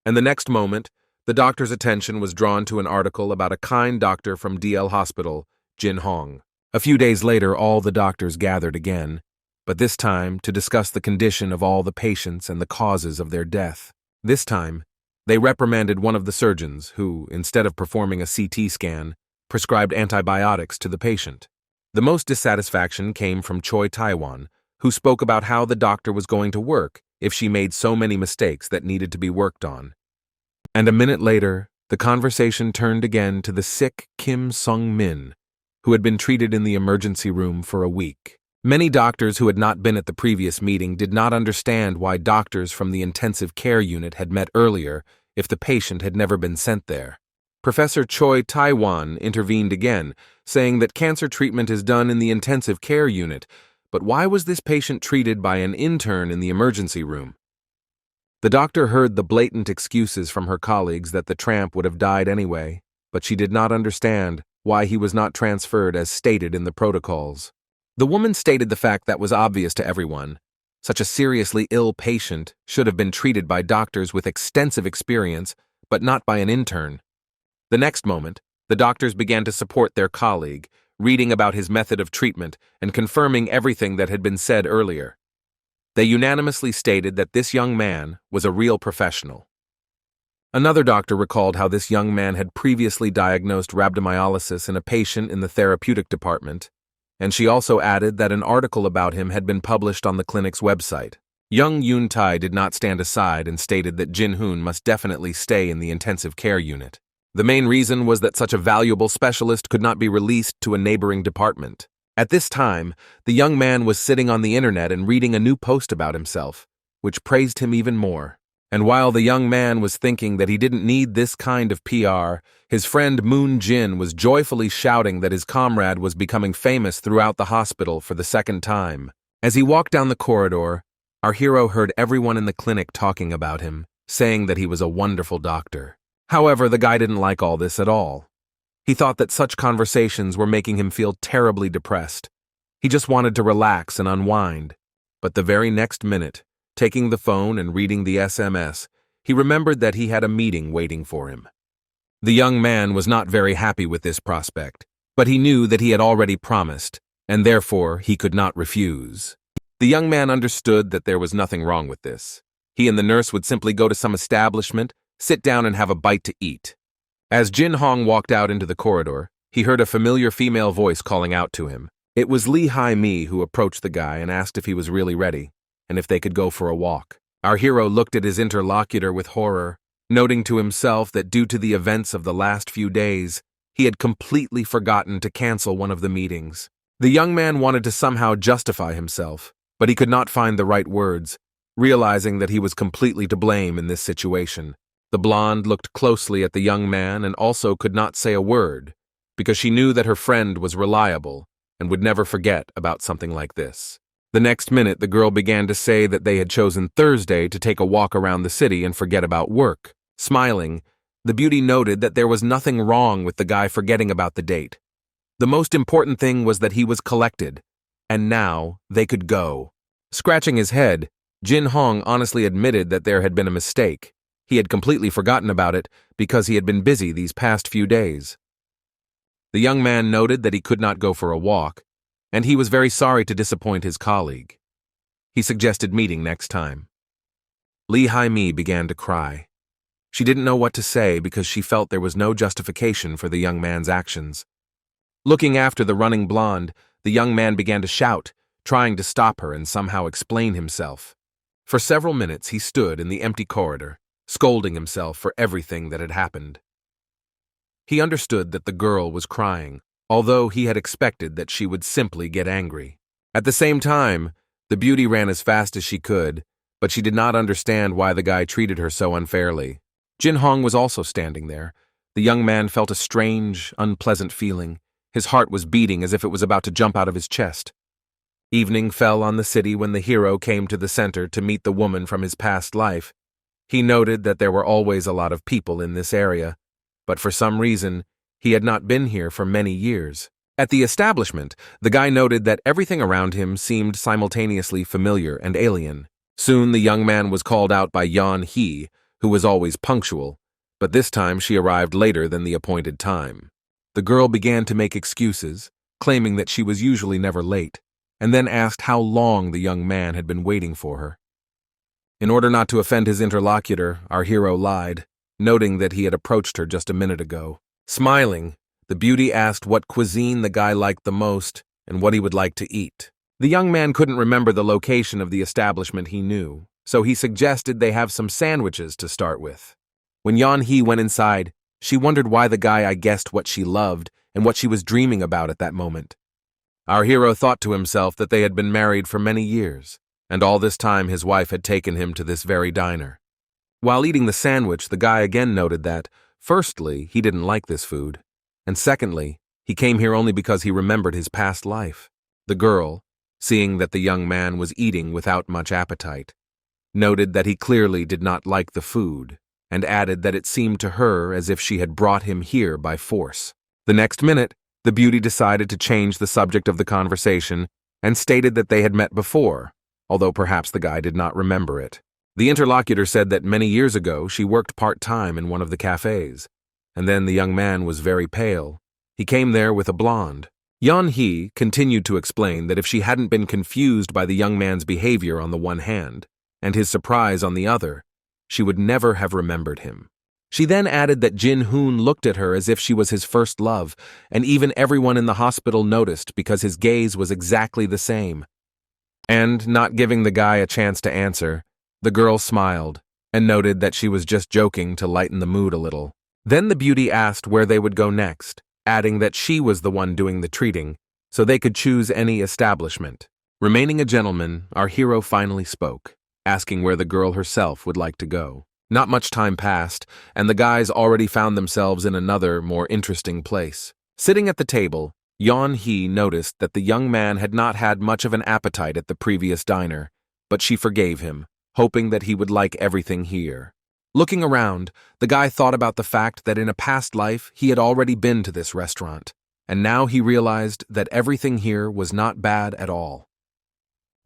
And the next moment, the doctor's attention was drawn to an article about a kind doctor from DL Hospital, Jin Hong. A few days later, all the doctors gathered again, but this time to discuss the condition of all the patients and the causes of their death. This time, they reprimanded one of the surgeons who, instead of performing a CT scan, prescribed antibiotics to the patient. The most dissatisfaction came from Choi Tae-won, who spoke about how the doctor was going to work if she made so many mistakes that needed to be worked on. And a minute later, the conversation turned again to the sick Kim Sung-min, who had been treated in the emergency room for a week. Many doctors who had not been at the previous meeting did not understand why doctors from the intensive care unit had met earlier if the patient had never been sent there. Professor Choi Tae-won intervened again, saying that cancer treatment is done in the intensive care unit, but why was this patient treated by an intern in the emergency room? The doctor heard the blatant excuses from her colleagues that the tramp would have died anyway, but she did not understand why he was not transferred as stated in the protocols. The woman stated the fact that was obvious to everyone. Such a seriously ill patient should have been treated by doctors with extensive experience, but not by an intern. The next moment, the doctors began to support their colleague, reading about his method of treatment and confirming everything that had been said earlier. They unanimously stated that this young man was a real professional. Another doctor recalled how this young man had previously diagnosed rhabdomyolysis in a patient in the therapeutic department, and she also added that an article about him had been published on the clinic's website. Young Yoon Tai did not stand aside and stated that Jin Hoon must definitely stay in the intensive care unit. The main reason was that such a valuable specialist could not be released to a neighboring department. At this time, the young man was sitting on the internet and reading a new post about himself, which praised him even more. And while the young man was thinking that he didn't need this kind of PR, his friend Moon Jin was joyfully shouting that his comrade was becoming famous throughout the hospital for the second time. As he walked down the corridor, our hero heard everyone in the clinic talking about him, saying that he was a wonderful doctor. However, the guy didn't like all this at all. He thought that such conversations were making him feel terribly depressed. He just wanted to relax and unwind. But the very next minute, taking the phone and reading the SMS, he remembered that he had a meeting waiting for him. The young man was not very happy with this prospect, but he knew that he had already promised, and therefore he could not refuse. The young man understood that there was nothing wrong with this. He and the nurse would simply go to some establishment, sit down and have a bite to eat. As Jin Hong walked out into the corridor, he heard a familiar female voice calling out to him. It was Lee Hai-mi who approached the guy and asked if he was really ready, and if they could go for a walk. Our hero looked at his interlocutor with horror, noting to himself that due to the events of the last few days, he had completely forgotten to cancel one of the meetings. The young man wanted to somehow justify himself, but he could not find the right words, realizing that he was completely to blame in this situation. The blonde looked closely at the young man and also could not say a word, because she knew that her friend was reliable and would never forget about something like this. The next minute, the girl began to say that they had chosen Thursday to take a walk around the city and forget about work. Smiling, the beauty noted that there was nothing wrong with the guy forgetting about the date. The most important thing was that he was collected, and now they could go. Scratching his head, Jin Hong honestly admitted that there had been a mistake. He had completely forgotten about it because he had been busy these past few days. The young man noted that he could not go for a walk, and he was very sorry to disappoint his colleague. He suggested meeting next time. Lee Hai-mi began to cry. She didn't know what to say because she felt there was no justification for the young man's actions. Looking after the running blonde, the young man began to shout, trying to stop her and somehow explain himself. For several minutes he stood in the empty corridor, scolding himself for everything that had happened. He understood that the girl was crying, although he had expected that she would simply get angry. At the same time, the beauty ran as fast as she could, but she did not understand why the guy treated her so unfairly. Jin Hong was also standing there. The young man felt a strange, unpleasant feeling. His heart was beating as if it was about to jump out of his chest. Evening fell on the city when the hero came to the center to meet the woman from his past life. He noted that there were always a lot of people in this area, but for some reason, he had not been here for many years. At the establishment, the guy noted that everything around him seemed simultaneously familiar and alien. Soon the young man was called out by Yan He, who was always punctual, but this time she arrived later than the appointed time. The girl began to make excuses, claiming that she was usually never late, and then asked how long the young man had been waiting for her. In order not to offend his interlocutor, our hero lied, noting that he had approached her just a minute ago. Smiling, the beauty asked what cuisine the guy liked the most and what he would like to eat. The young man couldn't remember the location of the establishment he knew, so he suggested they have some sandwiches to start with. When Yan He went inside, she wondered why the guy guessed what she loved and what she was dreaming about at that moment. Our hero thought to himself that they had been married for many years, and all this time his wife had taken him to this very diner. While eating the sandwich, the guy again noted that, firstly, he didn't like this food, and secondly, he came here only because he remembered his past life. The girl, seeing that the young man was eating without much appetite, noted that he clearly did not like the food, and added that it seemed to her as if she had brought him here by force. The next minute, the beauty decided to change the subject of the conversation and stated that they had met before, although perhaps the guy did not remember it. The interlocutor said that many years ago she worked part-time in one of the cafes, and then the young man was very pale. He came there with a blonde. Yeon-hee continued to explain that if she hadn't been confused by the young man's behavior on the one hand, and his surprise on the other, she would never have remembered him. She then added that Jin-hoon looked at her as if she was his first love, and even everyone in the hospital noticed because his gaze was exactly the same. And, not giving the guy a chance to answer, the girl smiled and noted that she was just joking to lighten the mood a little. Then the beauty asked where they would go next, adding that she was the one doing the treating, so they could choose any establishment. Remaining a gentleman, our hero finally spoke, asking where the girl herself would like to go. Not much time passed, and the guys already found themselves in another, more interesting place. Sitting at the table, Yeon-hee noticed that the young man had not had much of an appetite at the previous diner, but she forgave him, hoping that he would like everything here. Looking around, the guy thought about the fact that in a past life he had already been to this restaurant, and now he realized that everything here was not bad at all.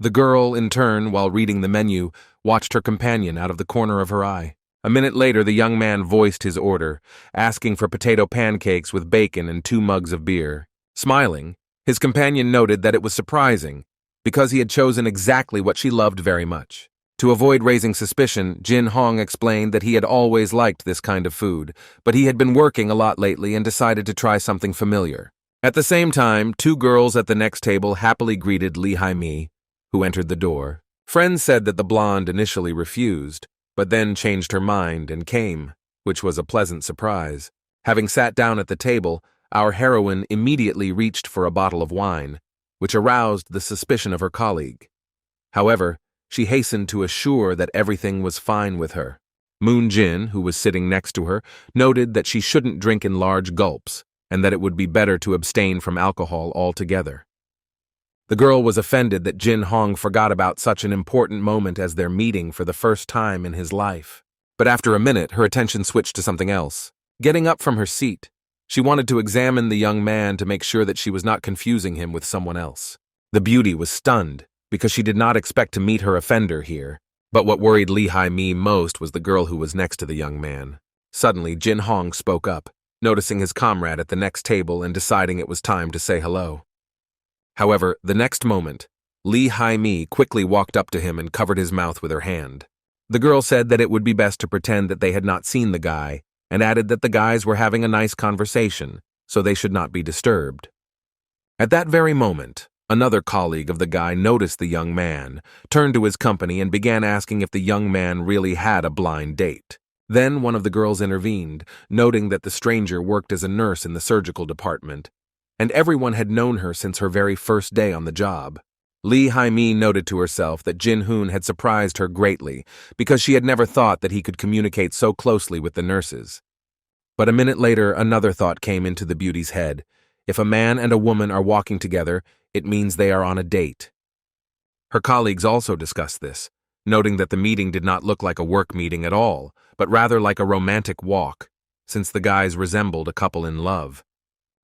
The girl, in turn, while reading the menu, watched her companion out of the corner of her eye. A minute later, the young man voiced his order, asking for potato pancakes with bacon and 2 mugs of beer. Smiling, his companion noted that it was surprising, because he had chosen exactly what she loved very much. To avoid raising suspicion, Jin Hong explained that he had always liked this kind of food, but he had been working a lot lately and decided to try something familiar. At the same time, 2 girls at the next table happily greeted Lee Hai-mi, who entered the door. Friends said that the blonde initially refused, but then changed her mind and came, which was a pleasant surprise. Having sat down at the table, our heroine immediately reached for a bottle of wine, which aroused the suspicion of her colleague. However, she hastened to assure that everything was fine with her. Moon Jin, who was sitting next to her, noted that she shouldn't drink in large gulps, and that it would be better to abstain from alcohol altogether. The girl was offended that Jin Hong forgot about such an important moment as their meeting for the first time in his life. But after a minute, her attention switched to something else. Getting up from her seat, she wanted to examine the young man to make sure that she was not confusing him with someone else. The beauty was stunned, because she did not expect to meet her offender here. But what worried Lee Hai-mi most was the girl who was next to the young man. Suddenly, Jin Hong spoke up, noticing his comrade at the next table and deciding it was time to say hello. However, the next moment, Lee Hai-mi quickly walked up to him and covered his mouth with her hand. The girl said that it would be best to pretend that they had not seen the guy, and added that the guys were having a nice conversation, so they should not be disturbed. At that very moment, another colleague of the guy noticed the young man, turned to his company and began asking if the young man really had a blind date. Then one of the girls intervened, noting that the stranger worked as a nurse in the surgical department, and everyone had known her since her very first day on the job. Lee Hai-mi noted to herself that Jin-hoon had surprised her greatly because she had never thought that he could communicate so closely with the nurses. But a minute later, another thought came into the beauty's head. If a man and a woman are walking together, it means they are on a date. Her colleagues also discussed this, noting that the meeting did not look like a work meeting at all, but rather like a romantic walk, since the guys resembled a couple in love.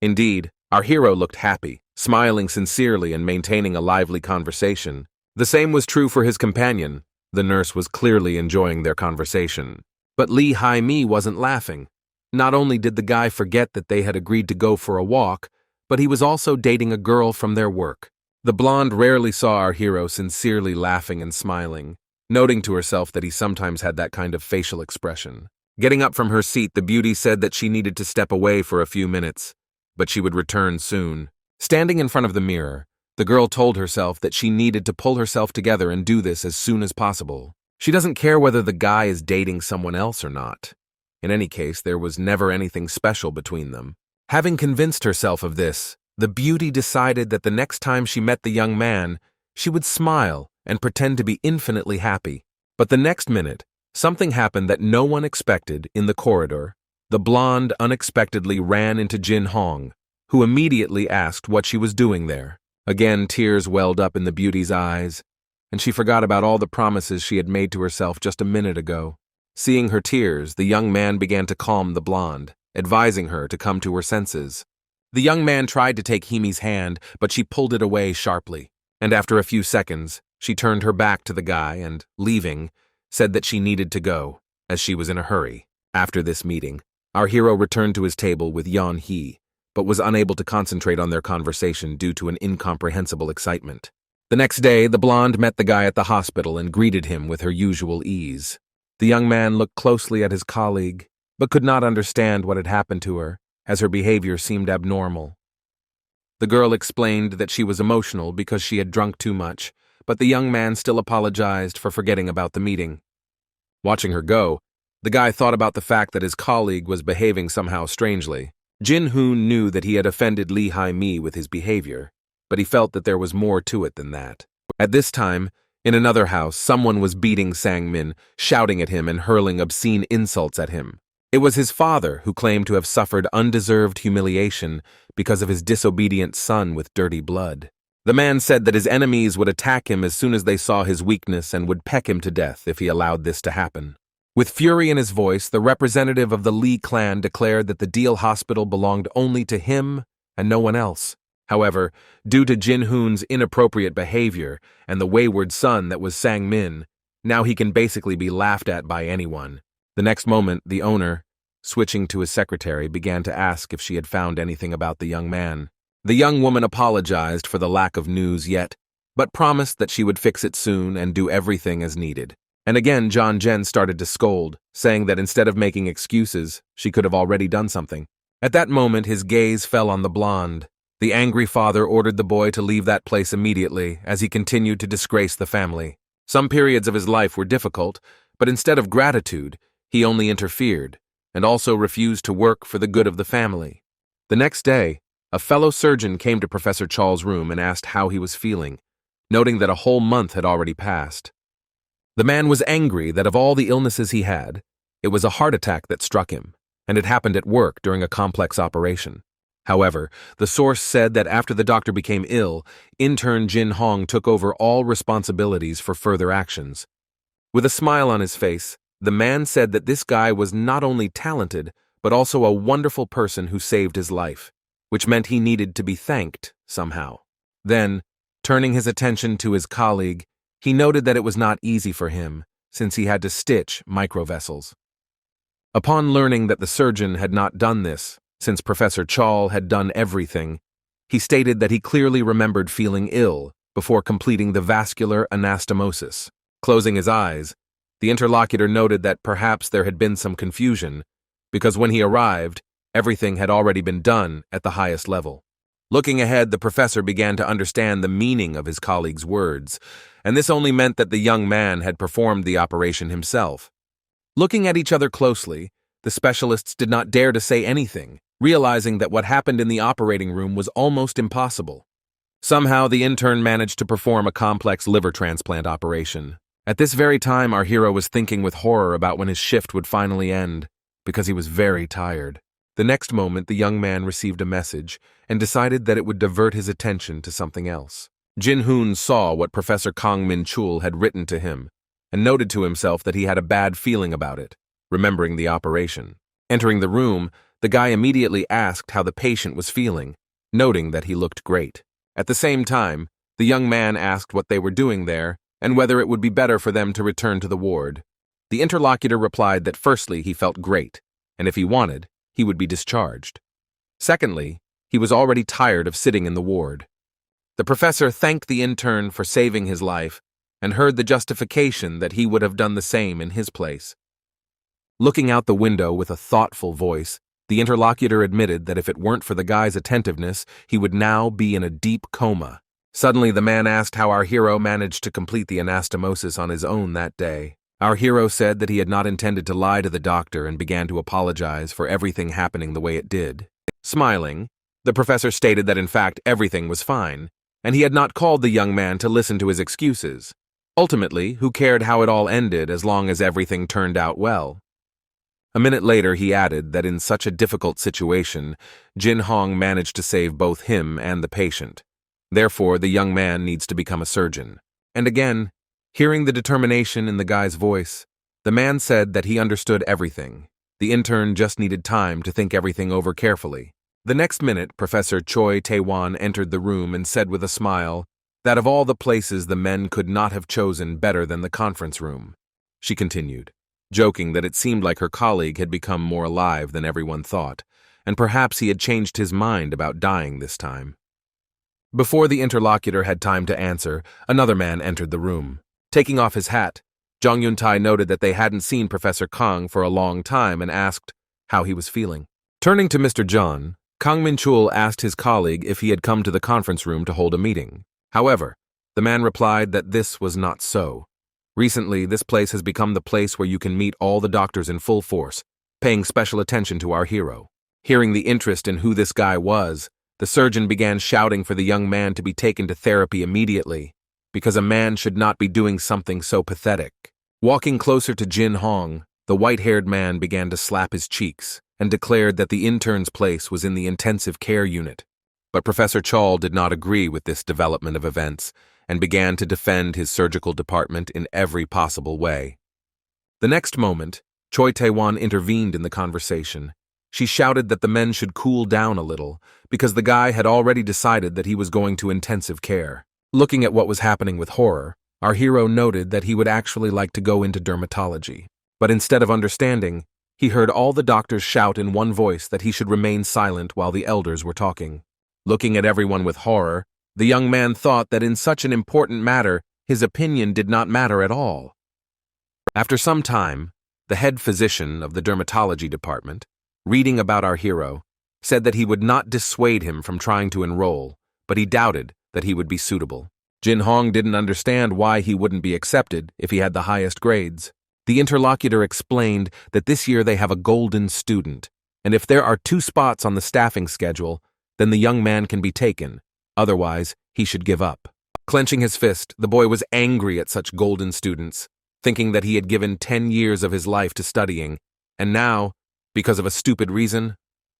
Indeed, our hero looked happy, smiling sincerely and maintaining a lively conversation. The same was true for his companion. The nurse was clearly enjoying their conversation. But Lee Hai-mi wasn't laughing. Not only did the guy forget that they had agreed to go for a walk, but he was also dating a girl from their work. The blonde rarely saw our hero sincerely laughing and smiling, noting to herself that he sometimes had that kind of facial expression. Getting up from her seat, the beauty said that she needed to step away for a few minutes, but she would return soon. Standing in front of the mirror, the girl told herself that she needed to pull herself together and do this as soon as possible. She doesn't care whether the guy is dating someone else or not. In any case, there was never anything special between them. Having convinced herself of this, the beauty decided that the next time she met the young man, she would smile and pretend to be infinitely happy. But the next minute, something happened that no one expected in the corridor. The blonde unexpectedly ran into Jin Hong, who immediately asked what she was doing there. Again, tears welled up in the beauty's eyes. and she forgot about all the promises she had made to herself just a minute ago. Seeing her tears, the young man began to calm the blonde, advising her to come to her senses. The young man tried to take Himi's hand, but she pulled it away sharply, and after a few seconds, she turned her back to the guy and, leaving, said that she needed to go, as she was in a hurry. After this meeting, our hero returned to his table with Yeon Hee, but was unable to concentrate on their conversation due to an incomprehensible excitement. The next day, the blonde met the guy at the hospital and greeted him with her usual ease. The young man looked closely at his colleague, but could not understand what had happened to her, as her behavior seemed abnormal. The girl explained that she was emotional because she had drunk too much, but the young man still apologized for forgetting about the meeting. Watching her go, the guy thought about the fact that his colleague was behaving somehow strangely. Jin-hoon knew that he had offended Lee Hai-mi with his behavior, but he felt that there was more to it than that. At this time, in another house, someone was beating Sang-min, shouting at him and hurling obscene insults at him. It was his father who claimed to have suffered undeserved humiliation because of his disobedient son with dirty blood. The man said that his enemies would attack him as soon as they saw his weakness and would peck him to death if he allowed this to happen. With fury in his voice, the representative of the Lee clan declared that the Deal Hospital belonged only to him and no one else. However, due to Jin-hoon's inappropriate behavior and the wayward son that was Sang-min, now he can basically be laughed at by anyone. The next moment, the owner, switching to his secretary, began to ask if she had found anything about the young man. The young woman apologized for the lack of news yet, but promised that she would fix it soon and do everything as needed. And again, John Jen started to scold, saying that instead of making excuses, she could have already done something. At that moment, his gaze fell on the blonde. The angry father ordered the boy to leave that place immediately, as he continued to disgrace the family. Some periods of his life were difficult, but instead of gratitude, he only interfered, and also refused to work for the good of the family. The next day, a fellow surgeon came to Professor Chaw's room and asked how he was feeling, noting that a whole month had already passed. The man was angry that of all the illnesses he had, it was a heart attack that struck him, and it happened at work during a complex operation. However, the source said that after the doctor became ill, intern Jin Hong took over all responsibilities for further actions. With a smile on his face, the man said that this guy was not only talented, but also a wonderful person who saved his life, which meant he needed to be thanked somehow. Then, turning his attention to his colleague, he noted that it was not easy for him, since he had to stitch microvessels. Upon learning that the surgeon had not done this, since Professor Chaw had done everything, he stated that he clearly remembered feeling ill before completing the vascular anastomosis. Closing his eyes, the interlocutor noted that perhaps there had been some confusion, because when he arrived, everything had already been done at the highest level. Looking ahead, the professor began to understand the meaning of his colleague's words, and this only meant that the young man had performed the operation himself. Looking at each other closely, the specialists did not dare to say anything, realizing that what happened in the operating room was almost impossible. Somehow, the intern managed to perform a complex liver transplant operation. At this very time, our hero was thinking with horror about when his shift would finally end, because he was very tired. The next moment, the young man received a message and decided that it would divert his attention to something else. Jin-hoon saw what Professor Kang Min-chul had written to him and noted to himself that he had a bad feeling about it, remembering the operation. Entering the room, the guy immediately asked how the patient was feeling, noting that he looked great. At the same time, the young man asked what they were doing there and whether it would be better for them to return to the ward. The interlocutor replied that firstly he felt great, and if he wanted, he would be discharged. Secondly, he was already tired of sitting in the ward. The professor thanked the intern for saving his life and heard the justification that he would have done the same in his place. Looking out the window with a thoughtful voice, the interlocutor admitted that if it weren't for the guy's attentiveness, he would now be in a deep coma. Suddenly, the man asked how our hero managed to complete the anastomosis on his own that day. Our hero said that he had not intended to lie to the doctor and began to apologize for everything happening the way it did. Smiling, the professor stated that in fact everything was fine, and he had not called the young man to listen to his excuses. Ultimately, who cared how it all ended as long as everything turned out well? A minute later, he added that in such a difficult situation, Jin Hong managed to save both him and the patient. Therefore, the young man needs to become a surgeon. And again, Hearing the determination in the guy's voice, the man said that he understood everything. The intern just needed time to think everything over carefully. The next minute, Professor Choi Tae-won entered the room and said with a smile that of all the places the men could not have chosen better than the conference room. She continued, joking that it seemed like her colleague had become more alive than everyone thought, and perhaps he had changed his mind about dying this time. Before the interlocutor had time to answer, another man entered the room. Taking off his hat, Jong Yun-tai noted that they hadn't seen Professor Kang for a long time and asked how he was feeling. Turning to Mr. John, Kang Min-chul asked his colleague if he had come to the conference room to hold a meeting. However, the man replied that this was not so. Recently, this place has become the place where you can meet all the doctors in full force, paying special attention to our hero. Hearing the interest in who this guy was, the surgeon began shouting for the young man to be taken to therapy immediately, because a man should not be doing something so pathetic. Walking closer to Jin Hong, the white-haired man began to slap his cheeks and declared that the intern's place was in the intensive care unit. But Professor Chol did not agree with this development of events and began to defend his surgical department in every possible way. The next moment, Choi Tae-won intervened in the conversation. She shouted that the men should cool down a little because the guy had already decided that he was going to intensive care. Looking at what was happening with horror, our hero noted that he would actually like to go into dermatology. But instead of understanding, he heard all the doctors shout in one voice that he should remain silent while the elders were talking. Looking at everyone with horror, the young man thought that in such an important matter, his opinion did not matter at all. After some time, the head physician of the dermatology department, reading about our hero, said that he would not dissuade him from trying to enroll, but he doubted that he would be suitable. Jin Hong didn't understand why he wouldn't be accepted if he had the highest grades. The interlocutor explained that this year they have a golden student, and if there are 2 spots on the staffing schedule, then the young man can be taken. Otherwise, he should give up. Clenching his fist, the boy was angry at such golden students, thinking that he had given 10 years of his life to studying, and now, because of a stupid reason,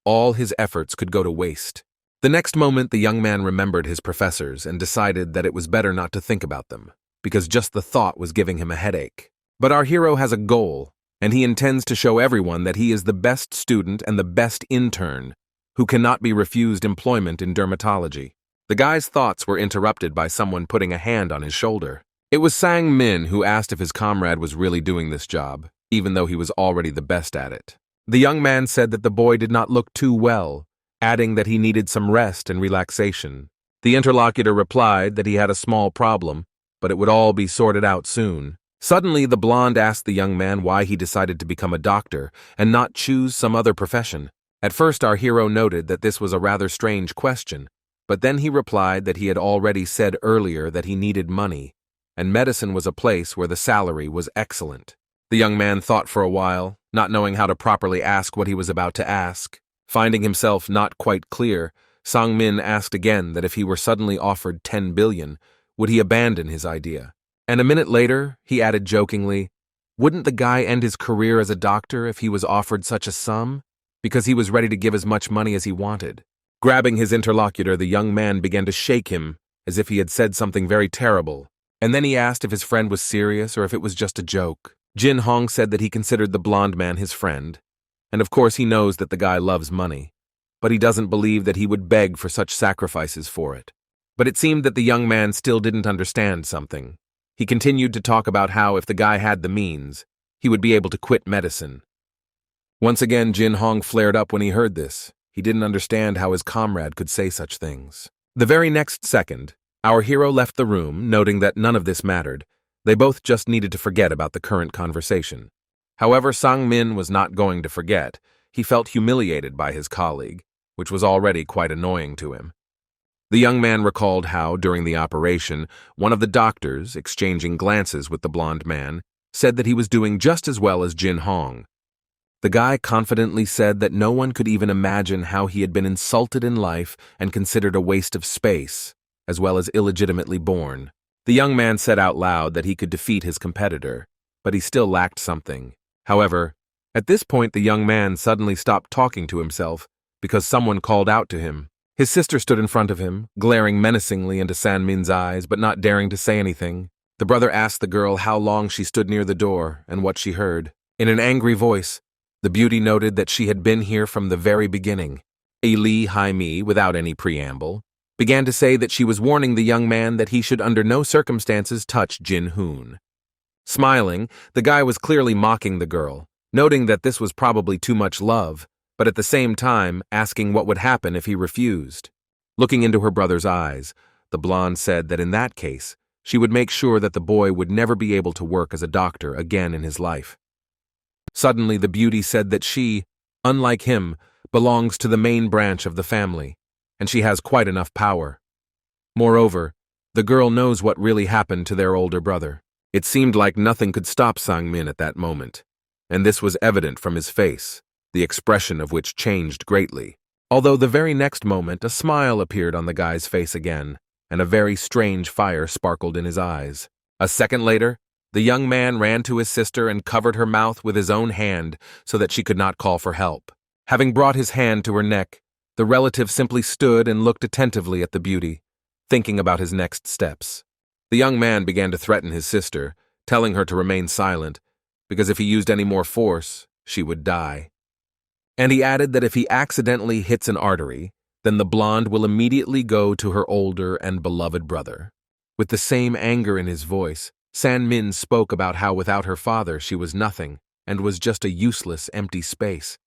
all his efforts could go to waste. The next moment, the young man remembered his professors and decided that it was better not to think about them, because just the thought was giving him a headache. But our hero has a goal, and he intends to show everyone that he is the best student and the best intern, who cannot be refused employment in dermatology. The guy's thoughts were interrupted by someone putting a hand on his shoulder. It was Sang Min who asked if his comrade was really doing this job, even though he was already the best at it. The young man said that the boy did not look too well, adding that he needed some rest and relaxation. The interlocutor replied that he had a small problem, but it would all be sorted out soon. Suddenly, the blonde asked the young man why he decided to become a doctor and not choose some other profession. At first, our hero noted that this was a rather strange question, but then he replied that he had already said earlier that he needed money, and medicine was a place where the salary was excellent. The young man thought for a while, not knowing how to properly ask what he was about to ask. Finding himself not quite clear, Sang Min asked again that if he were suddenly offered 10 billion, would he abandon his idea? And a minute later, he added jokingly, wouldn't the guy end his career as a doctor if he was offered such a sum? Because he was ready to give as much money as he wanted. Grabbing his interlocutor, the young man began to shake him as if he had said something very terrible, and then he asked if his friend was serious or if it was just a joke. Jin Hong said that he considered the blonde man his friend, and of course he knows that the guy loves money, but he doesn't believe that he would beg for such sacrifices for it. But it seemed that the young man still didn't understand something. He continued to talk about how if the guy had the means, he would be able to quit medicine. Once again, Jin Hong flared up when he heard this. He didn't understand how his comrade could say such things. The very next second, our hero left the room, noting that none of this mattered. They both just needed to forget about the current conversation. However, Sang Min was not going to forget. He felt humiliated by his colleague, which was already quite annoying to him. The young man recalled how, during the operation, one of the doctors, exchanging glances with the blonde man, said that he was doing just as well as Jin Hong. The guy confidently said that no one could even imagine how he had been insulted in life and considered a waste of space, as well as illegitimately born. The young man said out loud that he could defeat his competitor, but he still lacked something. However, at this point the young man suddenly stopped talking to himself because someone called out to him. His sister stood in front of him, glaring menacingly into San Min's eyes but not daring to say anything. The brother asked the girl how long she stood near the door and what she heard. In an angry voice, the beauty noted that she had been here from the very beginning. Lee Hai-mi, without any preamble, began to say that she was warning the young man that he should under no circumstances touch Jin-hoon. Smiling, the guy was clearly mocking the girl, noting that this was probably too much love, but at the same time asking what would happen if he refused. Looking into her brother's eyes, the blonde said that in that case, she would make sure that the boy would never be able to work as a doctor again in his life. Suddenly, the beauty said that she, unlike him, belongs to the main branch of the family, and she has quite enough power. Moreover, the girl knows what really happened to their older brother. It seemed like nothing could stop Sang-min at that moment, and this was evident from his face, the expression of which changed greatly. Although the very next moment a smile appeared on the guy's face again, and a very strange fire sparkled in his eyes. A second later, the young man ran to his sister and covered her mouth with his own hand so that she could not call for help. Having brought his hand to her neck, the relative simply stood and looked attentively at the beauty, thinking about his next steps. The young man began to threaten his sister, telling her to remain silent, because if he used any more force, she would die. And he added that if he accidentally hits an artery, then the blonde will immediately go to her older and beloved brother. With the same anger in his voice, Sang-min spoke about how without her father she was nothing and was just a useless, empty space.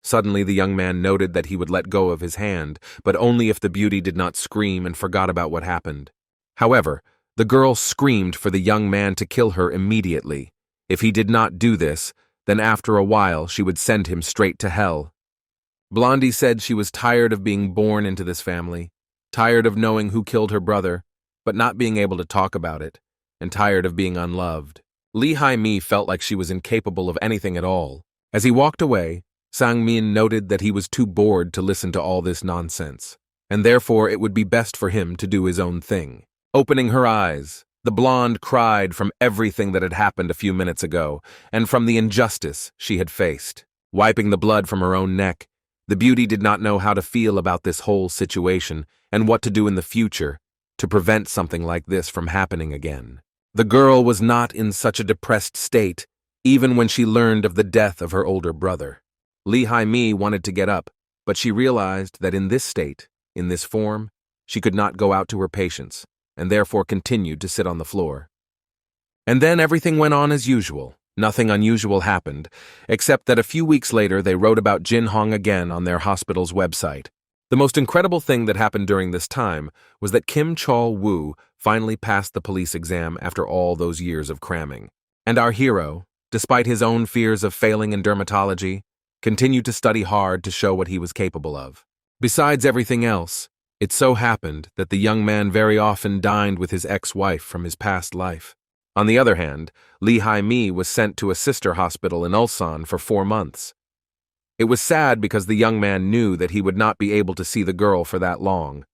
Suddenly the young man noted that he would let go of his hand, but only if the beauty did not scream and forgot about what happened. However, the girl screamed for the young man to kill her immediately. If he did not do this, then after a while she would send him straight to hell. Blondie said she was tired of being born into this family, tired of knowing who killed her brother, but not being able to talk about it, and tired of being unloved. Lee Hai-mi felt like she was incapable of anything at all. As he walked away, Sang-min noted that he was too bored to listen to all this nonsense, and therefore it would be best for him to do his own thing. Opening her eyes, the blonde cried from everything that had happened a few minutes ago, and from the injustice she had faced. Wiping the blood from her own neck, the beauty did not know how to feel about this whole situation and what to do in the future to prevent something like this from happening again. The girl was not in such a depressed state, even when she learned of the death of her older brother. Lee Hai-mi wanted to get up, but she realized that in this state, in this form, she could not go out to her patients, and therefore continued to sit on the floor. And then everything went on as usual. Nothing unusual happened, except that a few weeks later they wrote about Jin Hong again on their hospital's website. The most incredible thing that happened during this time was that Kim Chol-woo finally passed the police exam after all those years of cramming. And our hero, despite his own fears of failing in dermatology, continued to study hard to show what he was capable of. Besides everything else, it so happened that the young man very often dined with his ex-wife from his past life. On the other hand, Lee Hai-mi was sent to a sister hospital in Ulsan for 4 months. It was sad because the young man knew that he would not be able to see the girl for that long.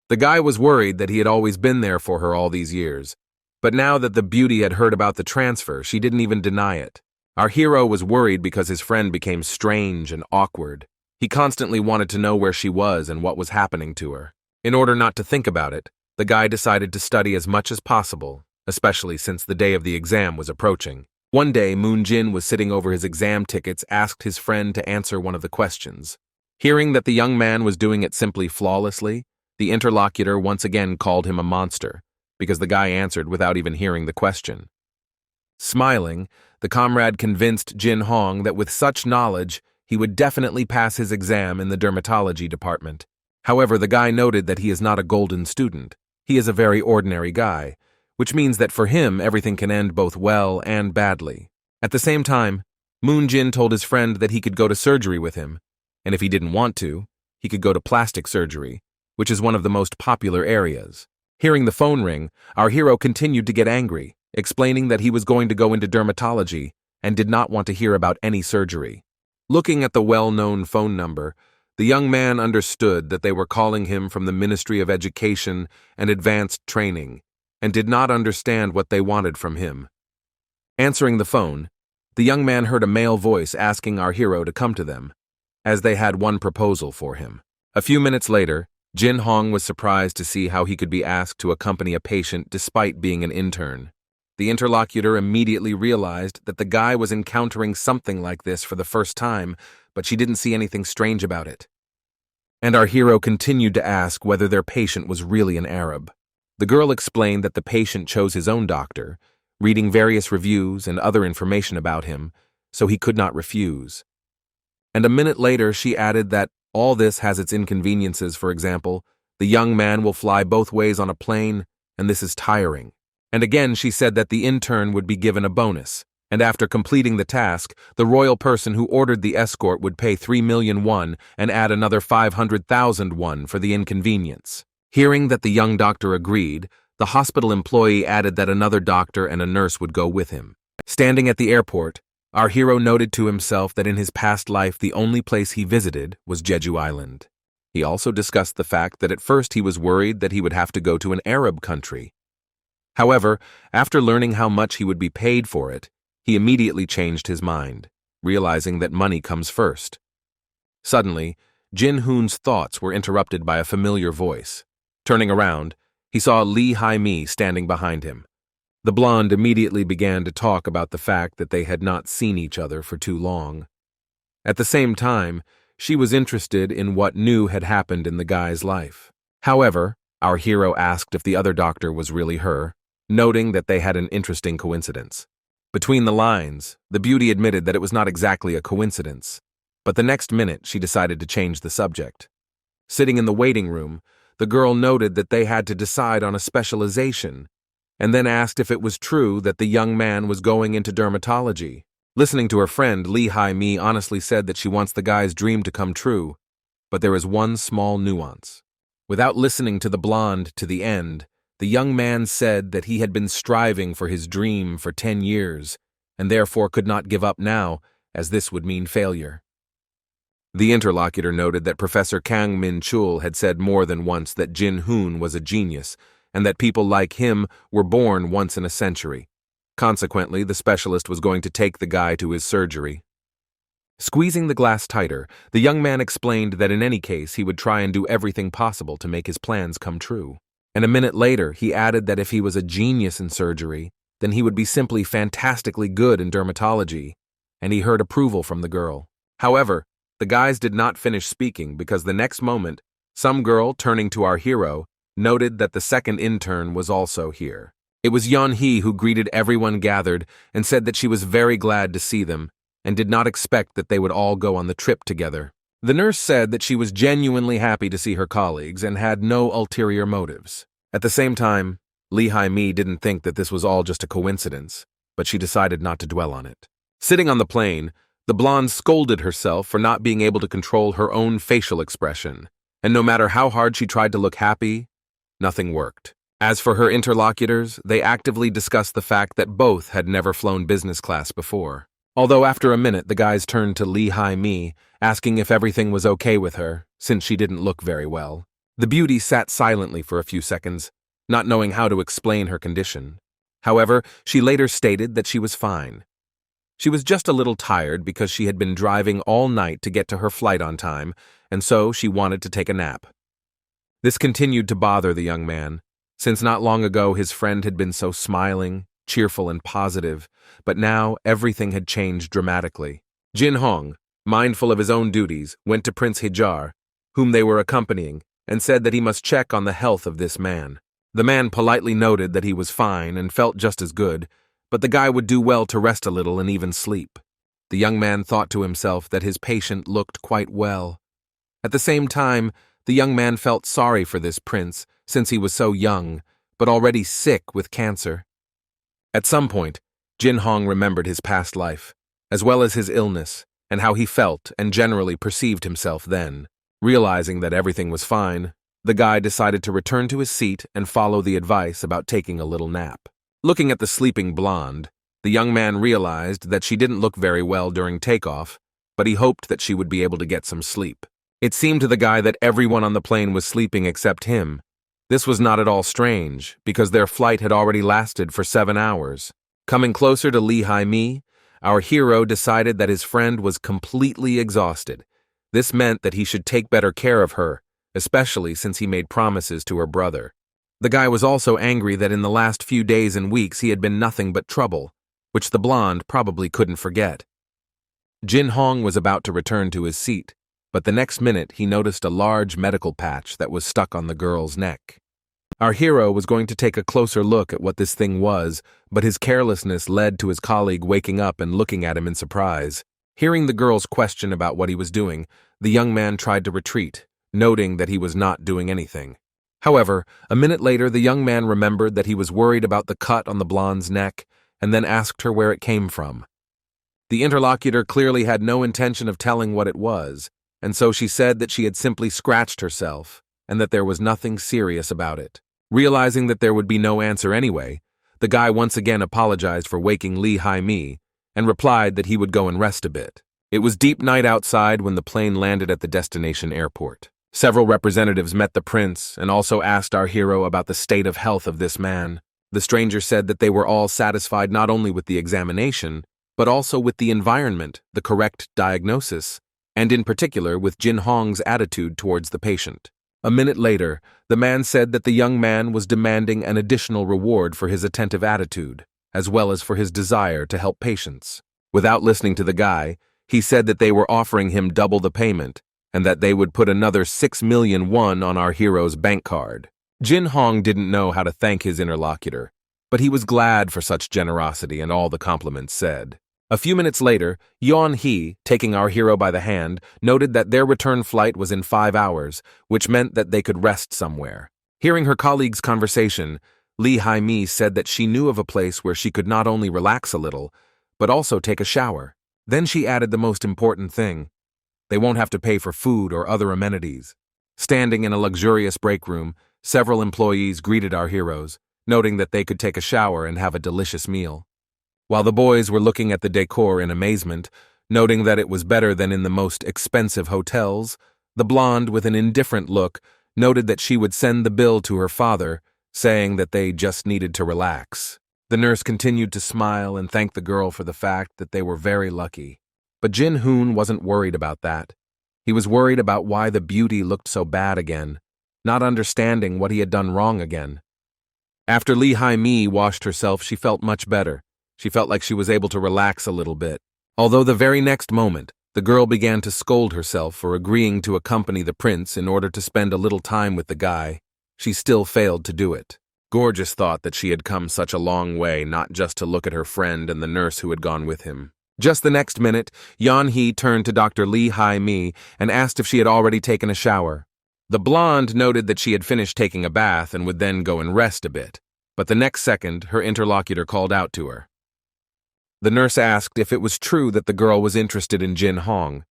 The guy was worried that he had always been there for her all these years, but now that the beauty had heard about the transfer, she didn't even deny it. Our hero was worried because his friend became strange and awkward. He constantly wanted to know where she was and what was happening to her. In order not to think about it, the guy decided to study as much as possible, especially since the day of the exam was approaching. One day, Moon-jin was sitting over his exam tickets, asked his friend to answer one of the questions. Hearing that the young man was doing it simply flawlessly, the interlocutor once again called him a monster, because the guy answered without even hearing the question. Smiling, the comrade convinced Jin Hong that with such knowledge, he would definitely pass his exam in the dermatology department. However, the guy noted that he is not a golden student. He is a very ordinary guy, which means that for him everything can end both well and badly. At the same time, Moon-jin told his friend that he could go to surgery with him, and if he didn't want to, he could go to plastic surgery, which is one of the most popular areas. Hearing the phone ring, our hero continued to get angry, explaining that he was going to go into dermatology and did not want to hear about any surgery. Looking at the well-known phone number, the young man understood that they were calling him from the Ministry of Education and Advanced Training, and did not understand what they wanted from him. Answering the phone, the young man heard a male voice asking our hero to come to them, as they had one proposal for him. A few minutes later, Jin Hong was surprised to see how he could be asked to accompany a patient despite being an intern. The interlocutor immediately realized that the guy was encountering something like this for the first time, but she didn't see anything strange about it. And our hero continued to ask whether their patient was really an Arab. The girl explained that the patient chose his own doctor, reading various reviews and other information about him, so he could not refuse. And a minute later, she added that all this has its inconveniences. For example, the young man will fly both ways on a plane, and this is tiring. And again, she said that the intern would be given a bonus, and after completing the task, the royal person who ordered the escort would pay 3 million won and add another 500,000 won for the inconvenience. Hearing that the young doctor agreed, the hospital employee added that another doctor and a nurse would go with him. Standing at the airport, our hero noted to himself that in his past life the only place he visited was Jeju Island. He also discussed the fact that at first he was worried that he would have to go to an Arab country. However, after learning how much he would be paid for it, he immediately changed his mind, realizing that money comes first. Suddenly, Jin Hoon's thoughts were interrupted by a familiar voice. Turning around, he saw Lee Hai-mi standing behind him. The blonde immediately began to talk about the fact that they had not seen each other for too long. At the same time, she was interested in what new had happened in the guy's life. However, our hero asked if the other doctor was really her, noting that they had an interesting coincidence. Between the lines, the beauty admitted that it was not exactly a coincidence, but the next minute she decided to change the subject. Sitting in the waiting room, the girl noted that they had to decide on a specialization, and then asked if it was true that the young man was going into dermatology. Listening to her friend, Lee Hai-mi honestly said that she wants the guy's dream to come true, but there is one small nuance. Without listening to the blonde to the end, the young man said that he had been striving for his dream for 10 years, and therefore could not give up now, as this would mean failure. The interlocutor noted that Professor Kang Min-chul had said more than once that Jin Hoon was a genius, and that people like him were born once in a century. Consequently, the specialist was going to take the guy to his surgery. Squeezing the glass tighter, the young man explained that in any case he would try and do everything possible to make his plans come true. And a minute later, he added that if he was a genius in surgery, then he would be simply fantastically good in dermatology, and he heard approval from the girl. However, the guys did not finish speaking because the next moment, some girl, turning to our hero, noted that the second intern was also here. It was Yeon-hee who greeted everyone gathered and said that she was very glad to see them and did not expect that they would all go on the trip together. The nurse said that she was genuinely happy to see her colleagues and had no ulterior motives. At the same time, Lee Hai-mi didn't think that this was all just a coincidence, but she decided not to dwell on it. Sitting on the plane, the blonde scolded herself for not being able to control her own facial expression, and no matter how hard she tried to look happy, nothing worked. As for her interlocutors, they actively discussed the fact that both had never flown business class before. Although after a minute the guys turned to Lee Hai-mi, asking if everything was okay with her, since she didn't look very well. The beauty sat silently for a few seconds, not knowing how to explain her condition. However, she later stated that she was fine. She was just a little tired because she had been driving all night to get to her flight on time, and so she wanted to take a nap. This continued to bother the young man, since not long ago his friend had been so smiling, cheerful, and positive, but now everything had changed dramatically. Jin Hong, mindful of his own duties, went to Prince Hijar, whom they were accompanying, and said that he must check on the health of this man. The man politely noted that he was fine and felt just as good, but the guy would do well to rest a little and even sleep. The young man thought to himself that his patient looked quite well. At the same time, the young man felt sorry for this prince, since he was so young, but already sick with cancer. At some point, Jin Hong remembered his past life, as well as his illness, and how he felt and generally perceived himself then. Realizing that everything was fine, the guy decided to return to his seat and follow the advice about taking a little nap. Looking at the sleeping blonde, the young man realized that she didn't look very well during takeoff, but he hoped that she would be able to get some sleep. It seemed to the guy that everyone on the plane was sleeping except him. This was not at all strange, because their flight had already lasted for 7 hours. Coming closer to Lee Hai-mi, our hero decided that his friend was completely exhausted. This meant that he should take better care of her, especially since he made promises to her brother. The guy was also angry that in the last few days and weeks he had been nothing but trouble, which the blonde probably couldn't forget. Jin Hong was about to return to his seat, but the next minute he noticed a large medical patch that was stuck on the girl's neck. Our hero was going to take a closer look at what this thing was, but his carelessness led to his colleague waking up and looking at him in surprise. Hearing the girl's question about what he was doing, the young man tried to retreat, noting that he was not doing anything. However, a minute later the young man remembered that he was worried about the cut on the blonde's neck, and then asked her where it came from. The interlocutor clearly had no intention of telling what it was, and so she said that she had simply scratched herself, and that there was nothing serious about it. Realizing that there would be no answer anyway, the guy once again apologized for waking Lee Hai-mi, and replied that he would go and rest a bit. It was deep night outside when the plane landed at the destination airport. Several representatives met the prince and also asked our hero about the state of health of this man. The stranger said that they were all satisfied not only with the examination, but also with the environment, the correct diagnosis, and in particular with Jin Hong's attitude towards the patient. A minute later, the man said that the young man was demanding an additional reward for his attentive attitude, as well as for his desire to help patients. Without listening to the guy, he said that they were offering him double the payment, and that they would put another 6 million won on our hero's bank card. Jin Hong didn't know how to thank his interlocutor, but he was glad for such generosity and all the compliments said. A few minutes later, Yeon Hee, taking our hero by the hand, noted that their return flight was in 5 hours, which meant that they could rest somewhere. Hearing her colleague's conversation, Lee Hai-mi said that she knew of a place where she could not only relax a little, but also take a shower. Then she added the most important thing. They won't have to pay for food or other amenities. Standing in a luxurious break room, several employees greeted our heroes, noting that they could take a shower and have a delicious meal. While the boys were looking at the decor in amazement, noting that it was better than in the most expensive hotels, the blonde, with an indifferent look, noted that she would send the bill to her father, saying that they just needed to relax. The nurse continued to smile and thank the girl for the fact that they were very lucky. But Jin Hoon wasn't worried about that. He was worried about why the beauty looked so bad again, not understanding what he had done wrong again. After Lee Hai-mi washed herself, she felt much better. She felt like she was able to relax a little bit. Although the very next moment, the girl began to scold herself for agreeing to accompany the prince in order to spend a little time with the guy, she still failed to do it. Gorgeous thought that she had come such a long way not just to look at her friend and the nurse who had gone with him. Just the next minute, Yeon Hee turned to Dr. Lee Hai-mi and asked if she had already taken a shower. The blonde noted that she had finished taking a bath and would then go and rest a bit, but the next second her interlocutor called out to her. The nurse asked if it was true that the girl was interested in Jin Hong,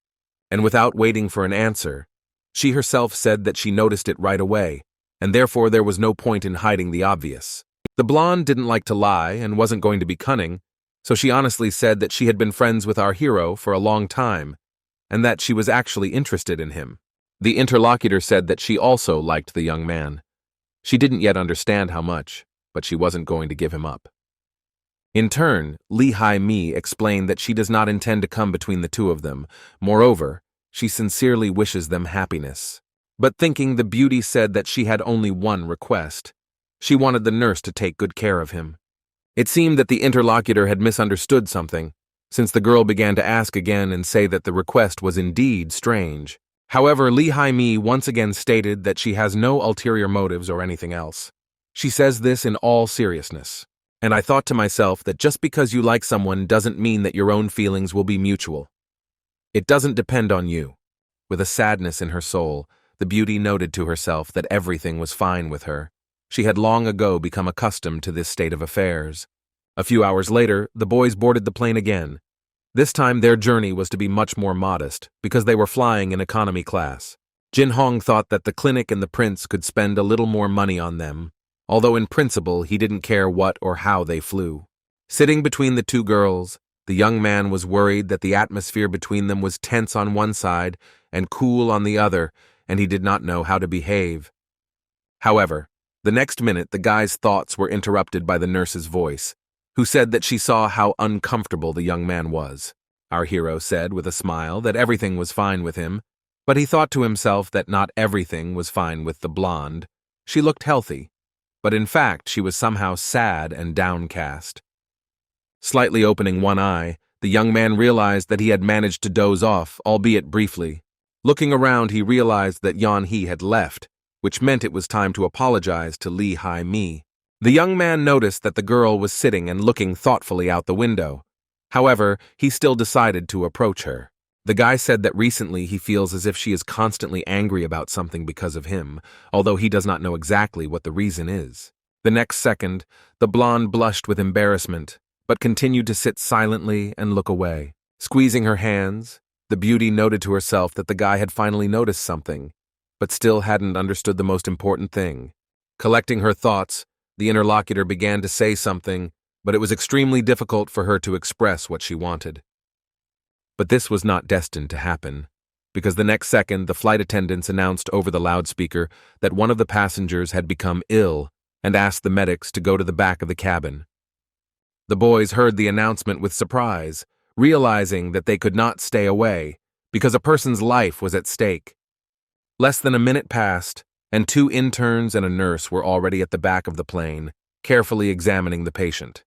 and without waiting for an answer, she herself said that she noticed it right away, and therefore there was no point in hiding the obvious. The blonde didn't like to lie and wasn't going to be cunning, so she honestly said that she had been friends with our hero for a long time, and that she was actually interested in him. The interlocutor said that she also liked the young man. She didn't yet understand how much, but she wasn't going to give him up. In turn, Lee Hai-mi explained that she does not intend to come between the two of them. Moreover, she sincerely wishes them happiness. But thinking the beauty said that she had only one request. She wanted the nurse to take good care of him. It seemed that the interlocutor had misunderstood something, since the girl began to ask again and say that the request was indeed strange. However, Lee Hai-mi once again stated that she has no ulterior motives or anything else. She says this in all seriousness. And I thought to myself that just because you like someone doesn't mean that your own feelings will be mutual. It doesn't depend on you. With a sadness in her soul, the beauty noted to herself that everything was fine with her. She had long ago become accustomed to this state of affairs. A few hours later, the boys boarded the plane again. This time their journey was to be much more modest, because they were flying in economy class. Jin Hong thought that the clinic and the prince could spend a little more money on them, although in principle he didn't care what or how they flew. Sitting between the two girls, the young man was worried that the atmosphere between them was tense on one side and cool on the other, and he did not know how to behave. However, the next minute the guy's thoughts were interrupted by the nurse's voice, who said that she saw how uncomfortable the young man was. Our hero said with a smile that everything was fine with him, But he thought to himself that not everything was fine with the blonde. She looked healthy, but in fact she was somehow sad and downcast. Slightly opening one eye, the young man realized that he had managed to doze off, albeit briefly. Looking around, he realized that Yan He had left, which meant it was time to apologize to Lee Hai Mi. The young man noticed that the girl was sitting and looking thoughtfully out the window. However, he still decided to approach her. The guy said that recently he feels as if she is constantly angry about something because of him, although he does not know exactly what the reason is. The next second, the blonde blushed with embarrassment, but continued to sit silently and look away. Squeezing her hands, the beauty noted to herself that the guy had finally noticed something, but still hadn't understood the most important thing. Collecting her thoughts, the interlocutor began to say something, but it was extremely difficult for her to express what she wanted. But this was not destined to happen, because the next second the flight attendants announced over the loudspeaker that one of the passengers had become ill and asked the medics to go to the back of the cabin. The boys heard the announcement with surprise, realizing that they could not stay away because a person's life was at stake. Less than a minute passed, and 2 interns and a nurse were already at the back of the plane, carefully examining the patient.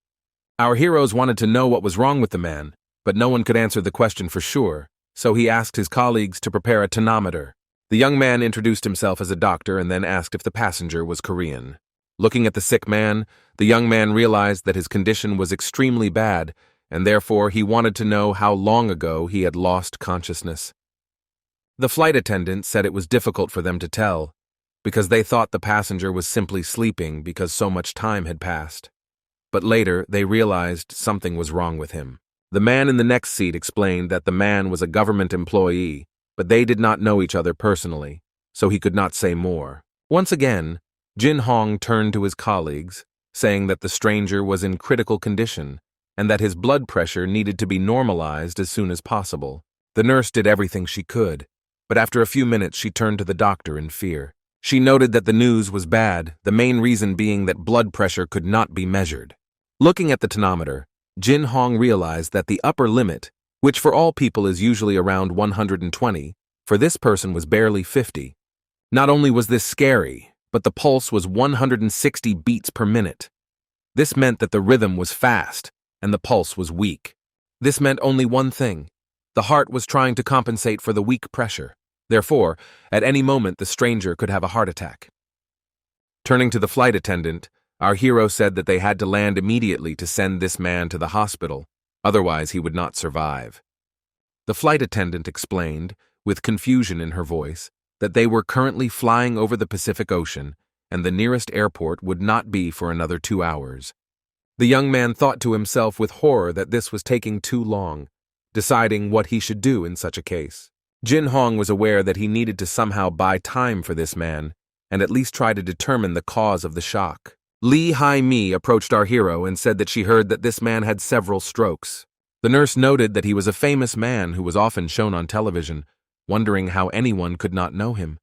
Our heroes wanted to know what was wrong with the man, but no one could answer the question for sure, so he asked his colleagues to prepare a tonometer. The young man introduced himself as a doctor and then asked if the passenger was Korean. Looking at the sick man, the young man realized that his condition was extremely bad, and therefore he wanted to know how long ago he had lost consciousness. The flight attendant said it was difficult for them to tell, because they thought the passenger was simply sleeping because so much time had passed. But later, they realized something was wrong with him. The man in the next seat explained that the man was a government employee, but they did not know each other personally, so he could not say more. Once again, Jin Hong turned to his colleagues, saying that the stranger was in critical condition and that his blood pressure needed to be normalized as soon as possible. The nurse did everything she could, but after a few minutes she turned to the doctor in fear. She noted that the news was bad, the main reason being that blood pressure could not be measured. Looking at the tonometer, Jin Hong realized that the upper limit, which for all people is usually around 120, for this person was barely 50. Not only was this scary, but the pulse was 160 beats per minute. This meant that the rhythm was fast and the pulse was weak. This meant only one thing. The heart was trying to compensate for the weak pressure. Therefore, at any moment the stranger could have a heart attack. Turning to the flight attendant, our hero said that they had to land immediately to send this man to the hospital, otherwise he would not survive. The flight attendant explained, with confusion in her voice, that they were currently flying over the Pacific Ocean and the nearest airport would not be for another 2 hours. The young man thought to himself with horror that this was taking too long, deciding what he should do in such a case. Jin Hong was aware that he needed to somehow buy time for this man and at least try to determine the cause of the shock. Lee Hai Mi approached our hero and said that she heard that this man had several strokes. The nurse noted that he was a famous man who was often shown on television, wondering how anyone could not know him.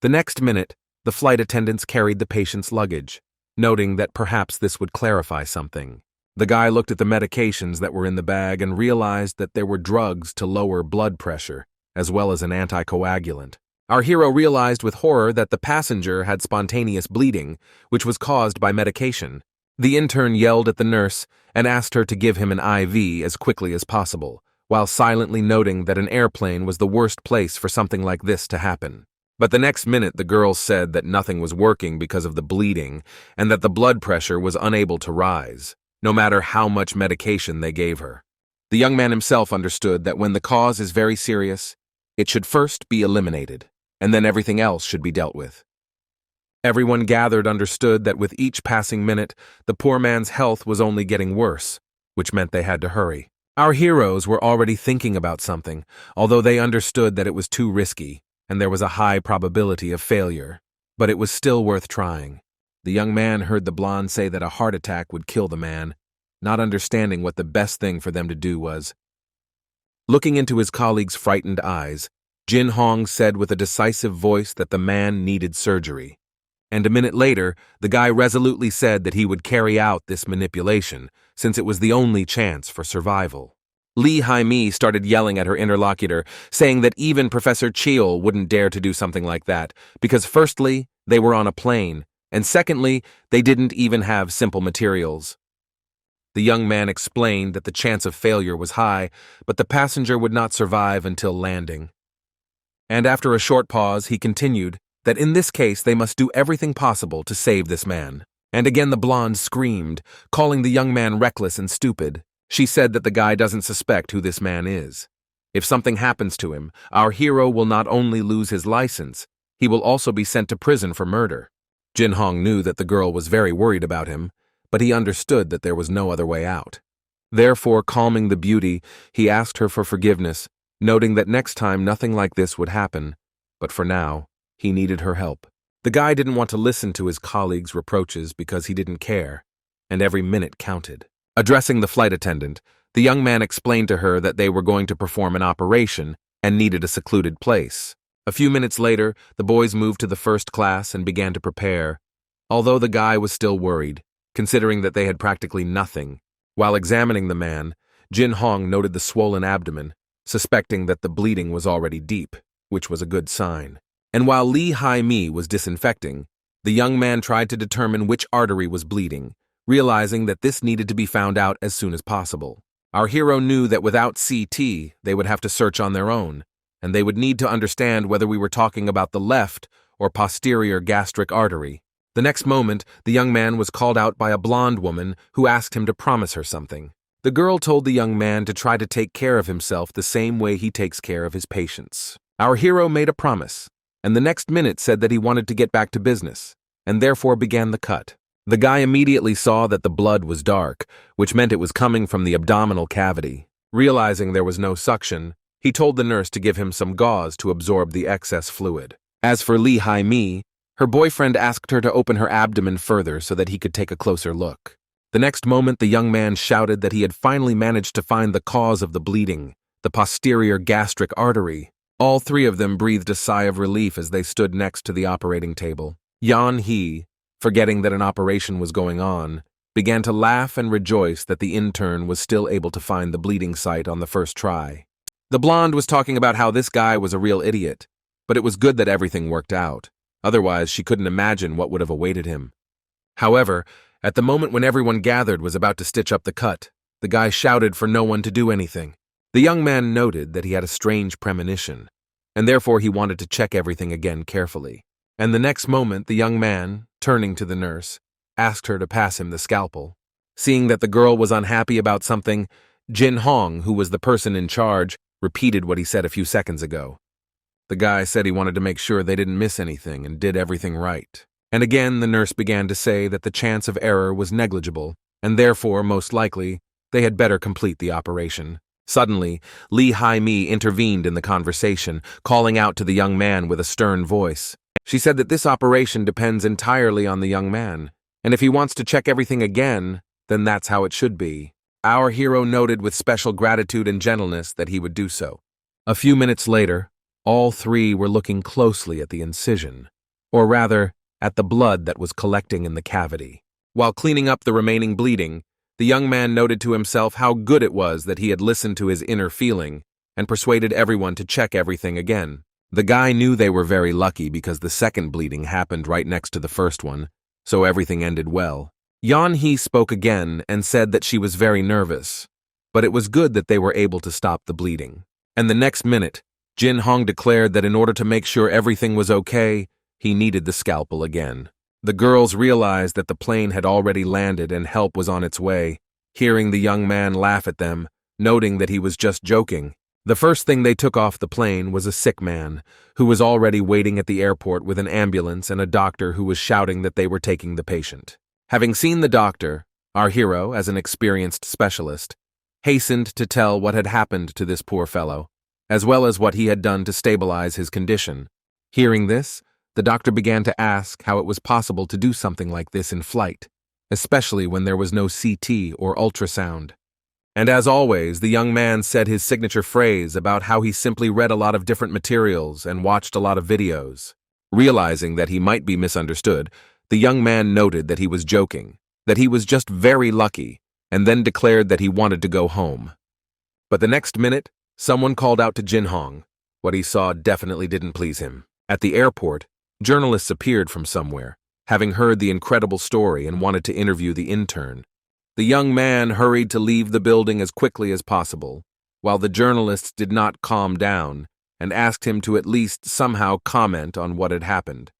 The next minute, the flight attendants carried the patient's luggage, noting that perhaps this would clarify something. The guy looked at the medications that were in the bag and realized that there were drugs to lower blood pressure, as well as an anticoagulant. Our hero realized with horror that the passenger had spontaneous bleeding, which was caused by medication. The intern yelled at the nurse and asked her to give him an IV as quickly as possible, while silently noting that an airplane was the worst place for something like this to happen. But the next minute the girl said that nothing was working because of the bleeding and that the blood pressure was unable to rise, no matter how much medication they gave her. The young man himself understood that when the cause is very serious, it should first be eliminated, and then everything else should be dealt with. Everyone gathered understood that with each passing minute, the poor man's health was only getting worse, which meant they had to hurry. Our heroes were already thinking about something, although they understood that it was too risky, and there was a high probability of failure. But it was still worth trying. The young man heard the blonde say that a heart attack would kill the man, not understanding what the best thing for them to do was. Looking into his colleague's frightened eyes, Jin Hong said with a decisive voice that the man needed surgery. And a minute later, the guy resolutely said that he would carry out this manipulation, since it was the only chance for survival. Lee Hai-mi started yelling at her interlocutor, saying that even Professor Cheol wouldn't dare to do something like that, because firstly, they were on a plane, and secondly, they didn't even have simple materials. The young man explained that the chance of failure was high, but the passenger would not survive until landing. And after a short pause, he continued that in this case they must do everything possible to save this man. And again the blonde screamed, calling the young man reckless and stupid. She said that the guy doesn't suspect who this man is. If something happens to him, our hero will not only lose his license, he will also be sent to prison for murder. Jin Hong knew that the girl was very worried about him, but he understood that there was no other way out. Therefore, calming the beauty, he asked her for forgiveness, noting that next time nothing like this would happen, but for now, he needed her help. The guy didn't want to listen to his colleagues' reproaches because he didn't care, and every minute counted. Addressing the flight attendant, the young man explained to her that they were going to perform an operation and needed a secluded place. A few minutes later, the boys moved to the first class and began to prepare, although the guy was still worried, considering that they had practically nothing. While examining the man, Jin Hong noted the swollen abdomen, suspecting that the bleeding was already deep, which was a good sign. And while Lee Hai-mi was disinfecting, the young man tried to determine which artery was bleeding, realizing that this needed to be found out as soon as possible. Our hero knew that without CT, they would have to search on their own, and they would need to understand whether we were talking about the left or posterior gastric artery. The next moment, the young man was called out by a blonde woman who asked him to promise her something. The girl told the young man to try to take care of himself the same way he takes care of his patients. Our hero made a promise, and the next minute said that he wanted to get back to business, and therefore began the cut. The guy immediately saw that the blood was dark, which meant it was coming from the abdominal cavity. Realizing there was no suction, he told the nurse to give him some gauze to absorb the excess fluid. As for Lee Hai-mi, her boyfriend asked her to open her abdomen further so that he could take a closer look. The next moment, the young man shouted that he had finally managed to find the cause of the bleeding, the posterior gastric artery. All three of them breathed a sigh of relief as they stood next to the operating table. Yan He, forgetting that an operation was going on, began to laugh and rejoice that the intern was still able to find the bleeding site on the first try. The blonde was talking about how this guy was a real idiot, but it was good that everything worked out. Otherwise, she couldn't imagine what would have awaited him. However, at the moment when everyone gathered was about to stitch up the cut, the guy shouted for no one to do anything. The young man noted that he had a strange premonition, and therefore he wanted to check everything again carefully. And the next moment, the young man, turning to the nurse, asked her to pass him the scalpel. Seeing that the girl was unhappy about something, Jin Hong, who was the person in charge, repeated what he said a few seconds ago. The guy said he wanted to make sure they didn't miss anything and did everything right. And again, the nurse began to say that the chance of error was negligible, and therefore, most likely, they had better complete the operation. Suddenly, Lee Hai-mi intervened in the conversation, calling out to the young man with a stern voice. She said that this operation depends entirely on the young man, and if he wants to check everything again, then that's how it should be. Our hero noted with special gratitude and gentleness that he would do so. A few minutes later, all three were looking closely at the incision, or rather, at the blood that was collecting in the cavity. While cleaning up the remaining bleeding, the young man noted to himself how good it was that he had listened to his inner feeling and persuaded everyone to check everything again. The guy knew they were very lucky because the second bleeding happened right next to the first one, so everything ended well. Yan He spoke again and said that she was very nervous, but it was good that they were able to stop the bleeding. And the next minute, Jin Hong declared that in order to make sure everything was okay, he needed the scalpel again. The girls realized that the plane had already landed and help was on its way, hearing the young man laugh at them, noting that he was just joking. The first thing they took off the plane was a sick man, who was already waiting at the airport with an ambulance and a doctor who was shouting that they were taking the patient. Having seen the doctor, our hero, as an experienced specialist, hastened to tell what had happened to this poor fellow, as well as what he had done to stabilize his condition. Hearing this, the doctor began to ask how it was possible to do something like this in flight, especially when there was no CT or ultrasound. And as always, the young man said his signature phrase about how he simply read a lot of different materials and watched a lot of videos. Realizing that he might be misunderstood, the young man noted that he was joking, that he was just very lucky, and then declared that he wanted to go home. But the next minute, someone called out to Jin Hong. What he saw definitely didn't please him. At the airport, journalists appeared from somewhere, having heard the incredible story and wanted to interview the intern. The young man hurried to leave the building as quickly as possible, while the journalists did not calm down and asked him to at least somehow comment on what had happened.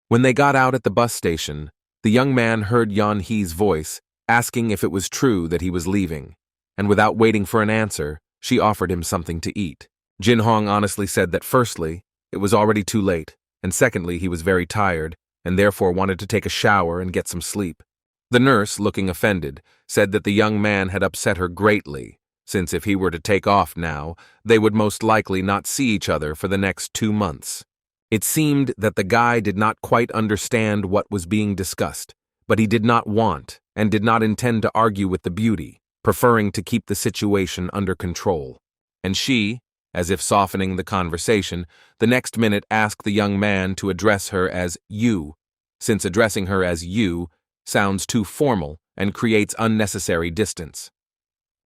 When they got out at the bus station, the young man heard Yan He's voice asking if it was true that he was leaving, and without waiting for an answer, she offered him something to eat. Jin Hong honestly said that firstly, it was already too late, and secondly, he was very tired and therefore wanted to take a shower and get some sleep. The nurse, looking offended, said that the young man had upset her greatly, since if he were to take off now, they would most likely not see each other for the next 2 months. It seemed that the guy did not quite understand what was being discussed, but he did not want and did not intend to argue with the beauty, preferring to keep the situation under control. And she, as if softening the conversation, the next minute asked the young man to address her as you, since addressing her as you sounds too formal and creates unnecessary distance.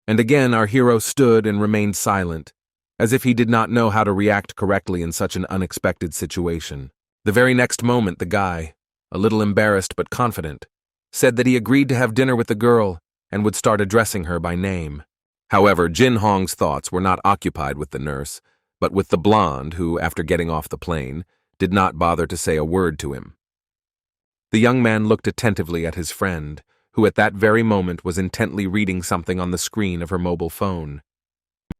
And again our hero stood and remained silent, as if he did not know how to react correctly in such an unexpected situation. The very next moment the guy, a little embarrassed but confident, said that he agreed to have dinner with the girl and would start addressing her by name. However, Jin Hong's thoughts were not occupied with the nurse, but with the blonde who, after getting off the plane, did not bother to say a word to him. The young man looked attentively at his friend, who at that very moment was intently reading something on the screen of her mobile phone.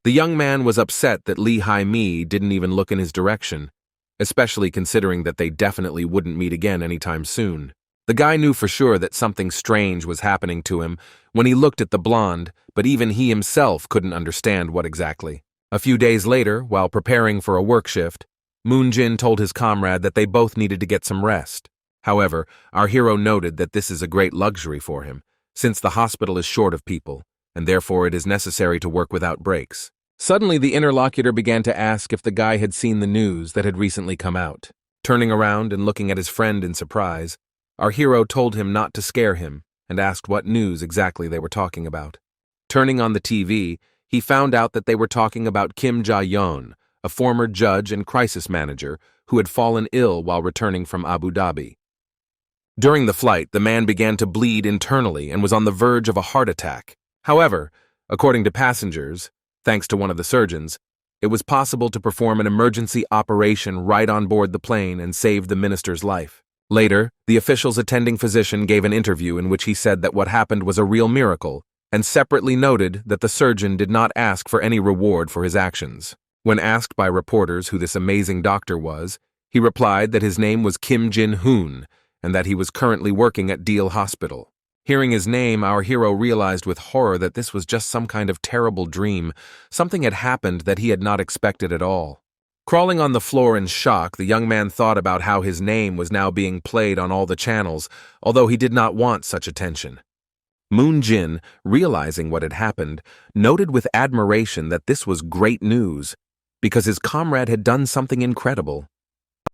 The young man was upset that Lee Hai-mi didn't even look in his direction, especially considering that they definitely wouldn't meet again anytime soon. The guy knew for sure that something strange was happening to him when he looked at the blonde, but even he himself couldn't understand what exactly. A few days later, while preparing for a work shift, Moon-jin told his comrade that they both needed to get some rest. However, our hero noted that this is a great luxury for him, since the hospital is short of people, and therefore it is necessary to work without breaks. Suddenly, the interlocutor began to ask if the guy had seen the news that had recently come out. Turning around and looking at his friend in surprise, our hero told him not to scare him and asked what news exactly they were talking about. Turning on the TV, he found out that they were talking about Kim Ja-yeon, a former judge and crisis manager who had fallen ill while returning from Abu Dhabi. During the flight, the man began to bleed internally and was on the verge of a heart attack. However, according to passengers, thanks to one of the surgeons, it was possible to perform an emergency operation right on board the plane and save the minister's life. Later, the official's attending physician gave an interview in which he said that what happened was a real miracle, and separately noted that the surgeon did not ask for any reward for his actions. When asked by reporters who this amazing doctor was, he replied that his name was Kim Jin-hoon, and that he was currently working at Deal Hospital. Hearing his name, our hero realized with horror that this was just some kind of terrible dream. Something had happened that he had not expected at all. Crawling on the floor in shock, the young man thought about how his name was now being played on all the channels, although he did not want such attention. Moon-jin, realizing what had happened, noted with admiration that this was great news, because his comrade had done something incredible.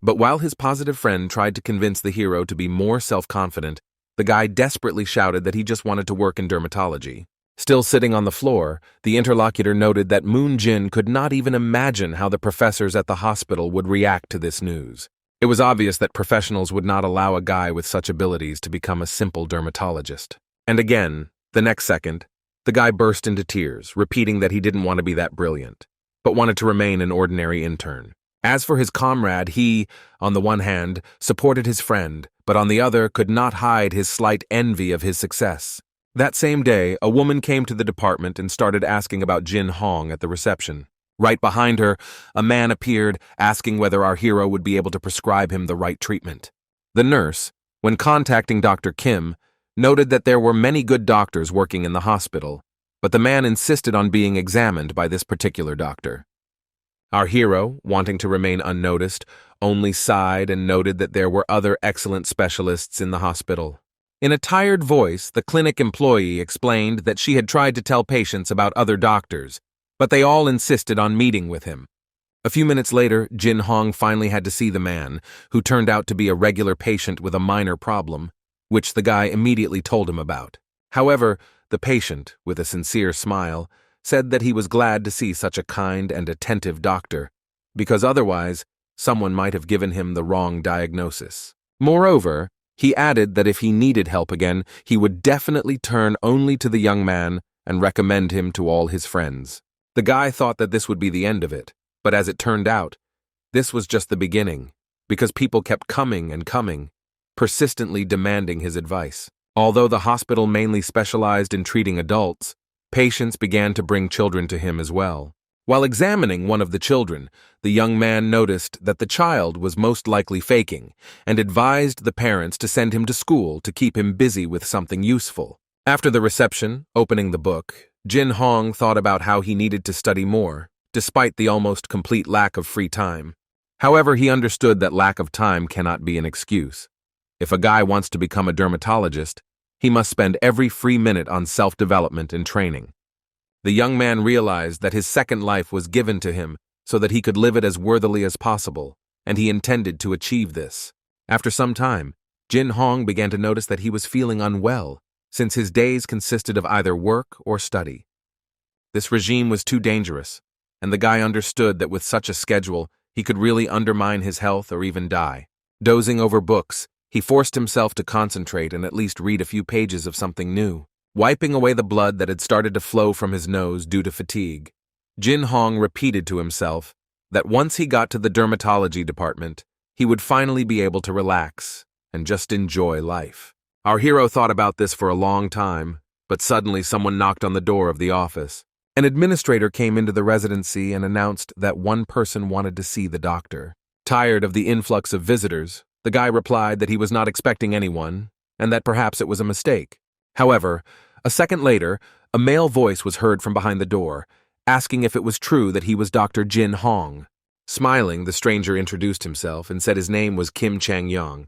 But while his positive friend tried to convince the hero to be more self-confident, the guy desperately shouted that he just wanted to work in dermatology. Still sitting on the floor, the interlocutor noted that Moon-jin could not even imagine how the professors at the hospital would react to this news. It was obvious that professionals would not allow a guy with such abilities to become a simple dermatologist. And again, the next second, the guy burst into tears, repeating that he didn't want to be that brilliant, but wanted to remain an ordinary intern. As for his comrade, he, on the one hand, supported his friend, but on the other could not hide his slight envy of his success. That same day, a woman came to the department and started asking about Jin Hong at the reception. Right behind her, a man appeared, asking whether our hero would be able to prescribe him the right treatment. The nurse, when contacting Dr. Kim, noted that there were many good doctors working in the hospital, but the man insisted on being examined by this particular doctor. Our hero, wanting to remain unnoticed, only sighed and noted that there were other excellent specialists in the hospital. In a tired voice, the clinic employee explained that she had tried to tell patients about other doctors, but they all insisted on meeting with him. A few minutes later, Jin Hong finally had to see the man, who turned out to be a regular patient with a minor problem, which the guy immediately told him about. However, the patient, with a sincere smile, said that he was glad to see such a kind and attentive doctor, because otherwise, someone might have given him the wrong diagnosis. Moreover, he added that if he needed help again, he would definitely turn only to the young man and recommend him to all his friends. The guy thought that this would be the end of it, but as it turned out, this was just the beginning, because people kept coming and coming, persistently demanding his advice. Although the hospital mainly specialized in treating adults, patients began to bring children to him as well. While examining one of the children, the young man noticed that the child was most likely faking and advised the parents to send him to school to keep him busy with something useful. After the reception, opening the book, Jin Hong thought about how he needed to study more, despite the almost complete lack of free time. However, he understood that lack of time cannot be an excuse. If a guy wants to become a dermatologist, he must spend every free minute on self-development and training. The young man realized that his second life was given to him so that he could live it as worthily as possible, and he intended to achieve this. After some time, Jin Hong began to notice that he was feeling unwell, since his days consisted of either work or study. This regime was too dangerous, and the guy understood that with such a schedule, he could really undermine his health or even die. Dozing over books, he forced himself to concentrate and at least read a few pages of something new. Wiping away the blood that had started to flow from his nose due to fatigue, Jin Hong repeated to himself that once he got to the dermatology department, he would finally be able to relax and just enjoy life. Our hero thought about this for a long time, but suddenly someone knocked on the door of the office. An administrator came into the residency and announced that one person wanted to see the doctor. Tired of the influx of visitors, the guy replied that he was not expecting anyone and that perhaps it was a mistake. However, a second later, a male voice was heard from behind the door, asking if it was true that he was Dr. Jin Hong. Smiling, the stranger introduced himself and said his name was Kim Chang-yong.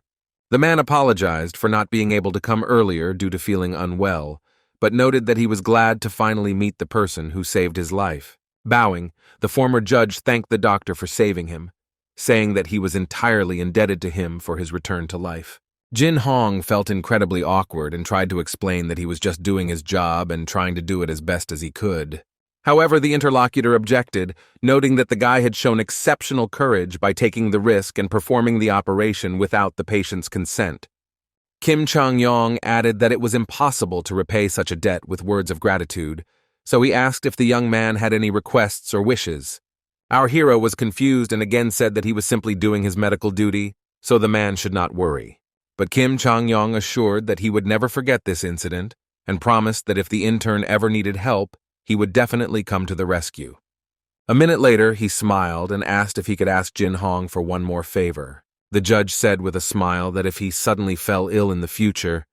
The man apologized for not being able to come earlier due to feeling unwell, but noted that he was glad to finally meet the person who saved his life. Bowing, the former judge thanked the doctor for saving him, saying that he was entirely indebted to him for his return to life. Jin Hong felt incredibly awkward and tried to explain that he was just doing his job and trying to do it as best as he could. However, the interlocutor objected, noting that the guy had shown exceptional courage by taking the risk and performing the operation without the patient's consent. Kim Chang-yong added that it was impossible to repay such a debt with words of gratitude, so he asked if the young man had any requests or wishes. Our hero was confused and again said that he was simply doing his medical duty, so the man should not worry. But Kim Chang-yong assured that he would never forget this incident and promised that if the intern ever needed help, he would definitely come to the rescue. A minute later, he smiled and asked if he could ask Jin Hong for one more favor. The judge said with a smile that if he suddenly fell ill in the future,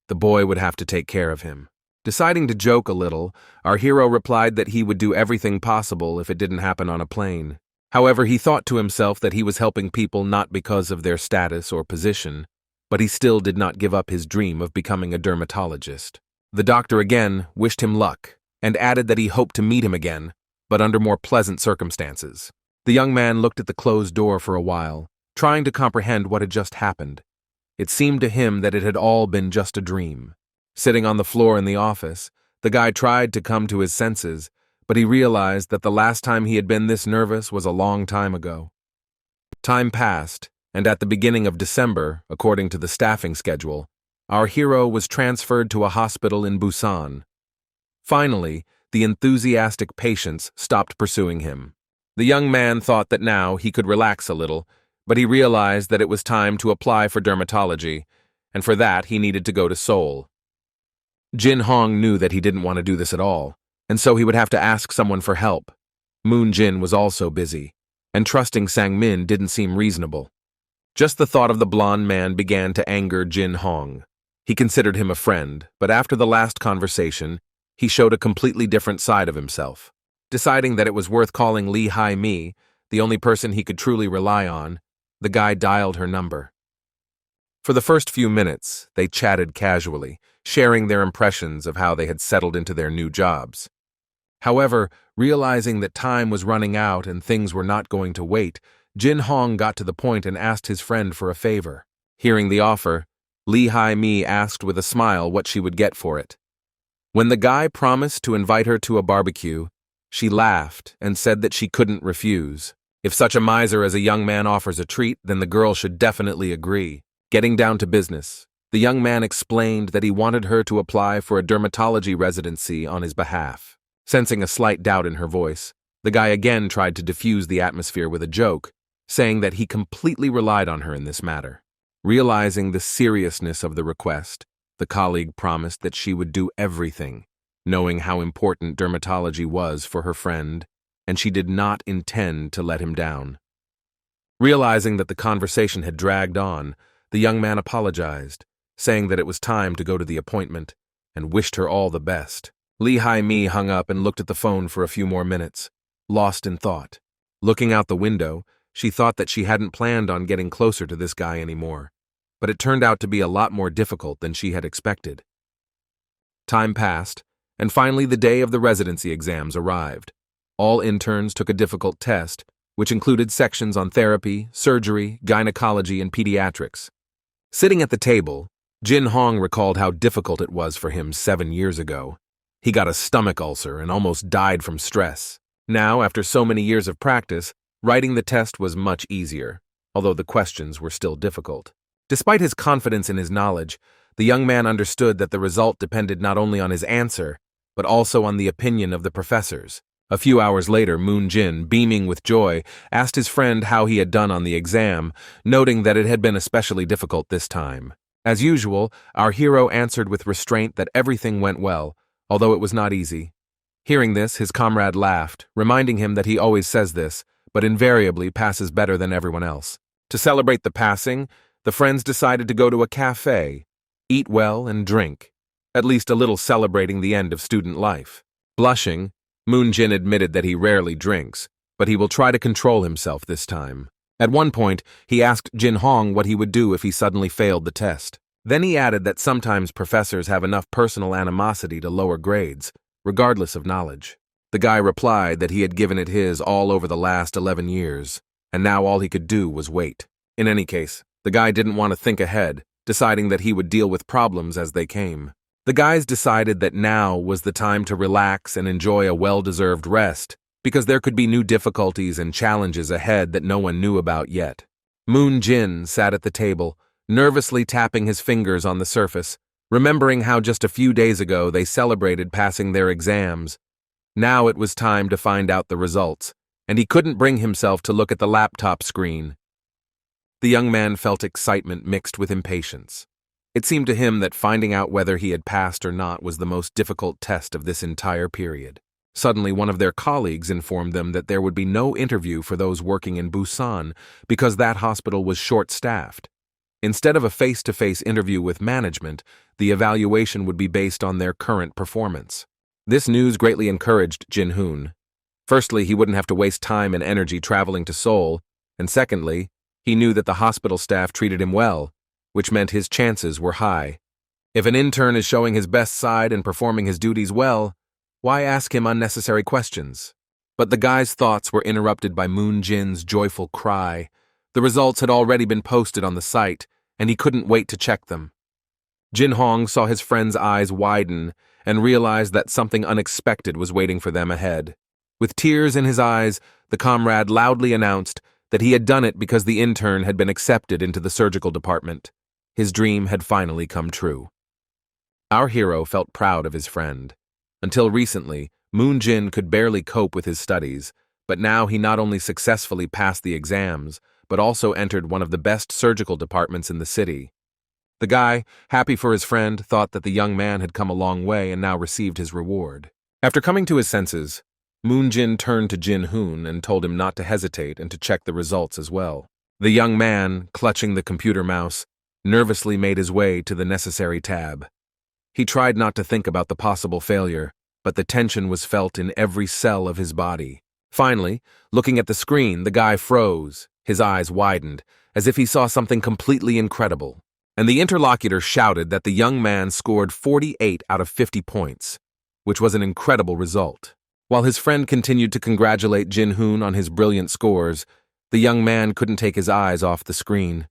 the boy would have to take care of him. Deciding to joke a little, our hero replied that he would do everything possible if it didn't happen on a plane. However, he thought to himself that he was helping people not because of their status or position, but he still did not give up his dream of becoming a dermatologist. The doctor again wished him luck and added that he hoped to meet him again, but under more pleasant circumstances. The young man looked at the closed door for a while, trying to comprehend what had just happened. It seemed to him that it had all been just a dream. Sitting on the floor in the office, the guy tried to come to his senses, but he realized that the last time he had been this nervous was a long time ago. Time passed, and at the beginning of December, according to the staffing schedule, our hero was transferred to a hospital in Busan. Finally, the enthusiastic patients stopped pursuing him. The young man thought that now he could relax a little, but he realized that it was time to apply for dermatology, and for that he needed to go to Seoul. Jin Hong knew that he didn't want to do this at all, and so he would have to ask someone for help. Moon Jin was also busy, and trusting Sang Min didn't seem reasonable. Just the thought of the blonde man began to anger Jin Hong. He considered him a friend, but after the last conversation, he showed a completely different side of himself. Deciding that it was worth calling Lee Hai-mi, the only person he could truly rely on, the guy dialed her number. For the first few minutes, they chatted casually, sharing their impressions of how they had settled into their new jobs. However, realizing that time was running out and things were not going to wait, Jin Hong got to the point and asked his friend for a favor. Hearing the offer, Lee Hai-mi asked with a smile what she would get for it. When the guy promised to invite her to a barbecue, she laughed and said that she couldn't refuse. If such a miser as a young man offers a treat, then the girl should definitely agree. Getting down to business, the young man explained that he wanted her to apply for a dermatology residency on his behalf. Sensing a slight doubt in her voice, the guy again tried to diffuse the atmosphere with a joke, saying that he completely relied on her in this matter. Realizing the seriousness of the request, the colleague promised that she would do everything, knowing how important dermatology was for her friend, and she did not intend to let him down. Realizing that the conversation had dragged on, the young man apologized, saying that it was time to go to the appointment, and wished her all the best. Lee Hai-mi hung up and looked at the phone for a few more minutes, lost in thought. Looking out the window, she thought that she hadn't planned on getting closer to this guy anymore, but it turned out to be a lot more difficult than she had expected. Time passed, and finally the day of the residency exams arrived. All interns took a difficult test, which included sections on therapy, surgery, gynecology, and pediatrics. Sitting at the table, Jin Hong recalled how difficult it was for him 7 years ago. He got a stomach ulcer and almost died from stress. Now, after so many years of practice, writing the test was much easier, although the questions were still difficult. Despite his confidence in his knowledge, the young man understood that the result depended not only on his answer, but also on the opinion of the professors. A few hours later, Moon Jin, beaming with joy, asked his friend how he had done on the exam, noting that it had been especially difficult this time. As usual, our hero answered with restraint that everything went well, although it was not easy. Hearing this, his comrade laughed, reminding him that he always says this, but invariably passes better than everyone else. To celebrate the passing, the friends decided to go to a cafe, eat well and drink, at least a little celebrating the end of student life. Blushing, Moon Jin admitted that he rarely drinks, but he will try to control himself this time. At one point, he asked Jin Hong what he would do if he suddenly failed the test. Then he added that sometimes professors have enough personal animosity to lower grades, regardless of knowledge. The guy replied that he had given it his all over the last 11 years, and now all he could do was wait. In any case, the guy didn't want to think ahead, deciding that he would deal with problems as they came. The guys decided that now was the time to relax and enjoy a well-deserved rest, because there could be new difficulties and challenges ahead that no one knew about yet. Moon Jin sat at the table, nervously tapping his fingers on the surface, remembering how just a few days ago they celebrated passing their exams. Now it was time to find out the results, and he couldn't bring himself to look at the laptop screen. The young man felt excitement mixed with impatience. It seemed to him that finding out whether he had passed or not was the most difficult test of this entire period. Suddenly, one of their colleagues informed them that there would be no interview for those working in Busan because that hospital was short-staffed. Instead of a face-to-face interview with management, the evaluation would be based on their current performance. This news greatly encouraged Jin Hoon. Firstly, he wouldn't have to waste time and energy traveling to Seoul, and secondly, he knew that the hospital staff treated him well, which meant his chances were high. If an intern is showing his best side and performing his duties well, why ask him unnecessary questions? But the guy's thoughts were interrupted by Moon Jin's joyful cry. The results had already been posted on the site, and he couldn't wait to check them. Jin Hong saw his friend's eyes widen and realized that something unexpected was waiting for them ahead. With tears in his eyes, the comrade loudly announced that he had done it because the intern had been accepted into the surgical department. His dream had finally come true. Our hero felt proud of his friend. Until recently, Moon Jin could barely cope with his studies, but now he not only successfully passed the exams, but also entered one of the best surgical departments in the city. The guy, happy for his friend, thought that the young man had come a long way and now received his reward. After coming to his senses, Moon Jin turned to Jin Hoon and told him not to hesitate and to check the results as well. The young man, clutching the computer mouse, nervously made his way to the necessary tab. He tried not to think about the possible failure, but the tension was felt in every cell of his body. Finally, looking at the screen, the guy froze, his eyes widened, as if he saw something completely incredible. And the interlocutor shouted that the young man scored 48 out of 50 points, which was an incredible result. While his friend continued to congratulate Jin Hoon on his brilliant scores, the young man couldn't take his eyes off the screen.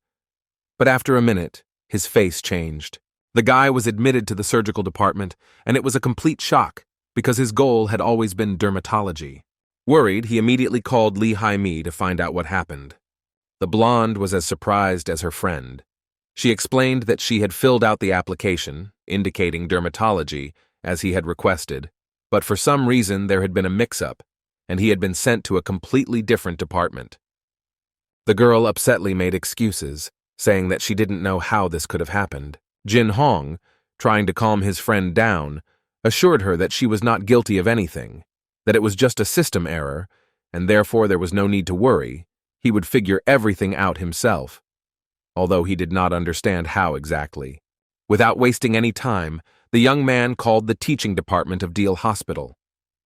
But after a minute, his face changed. The guy was admitted to the surgical department, and it was a complete shock, because his goal had always been dermatology. Worried, he immediately called Lee Hai-mi to find out what happened. The blonde was as surprised as her friend. She explained that she had filled out the application, indicating dermatology, as he had requested, but for some reason there had been a mix-up, and he had been sent to a completely different department. The girl upsetly made excuses, saying that she didn't know how this could have happened. Jin Hong, trying to calm his friend down, assured her that she was not guilty of anything, that it was just a system error, and therefore there was no need to worry. He would figure everything out himself, although he did not understand how exactly. Without wasting any time, the young man called the teaching department of Deal Hospital.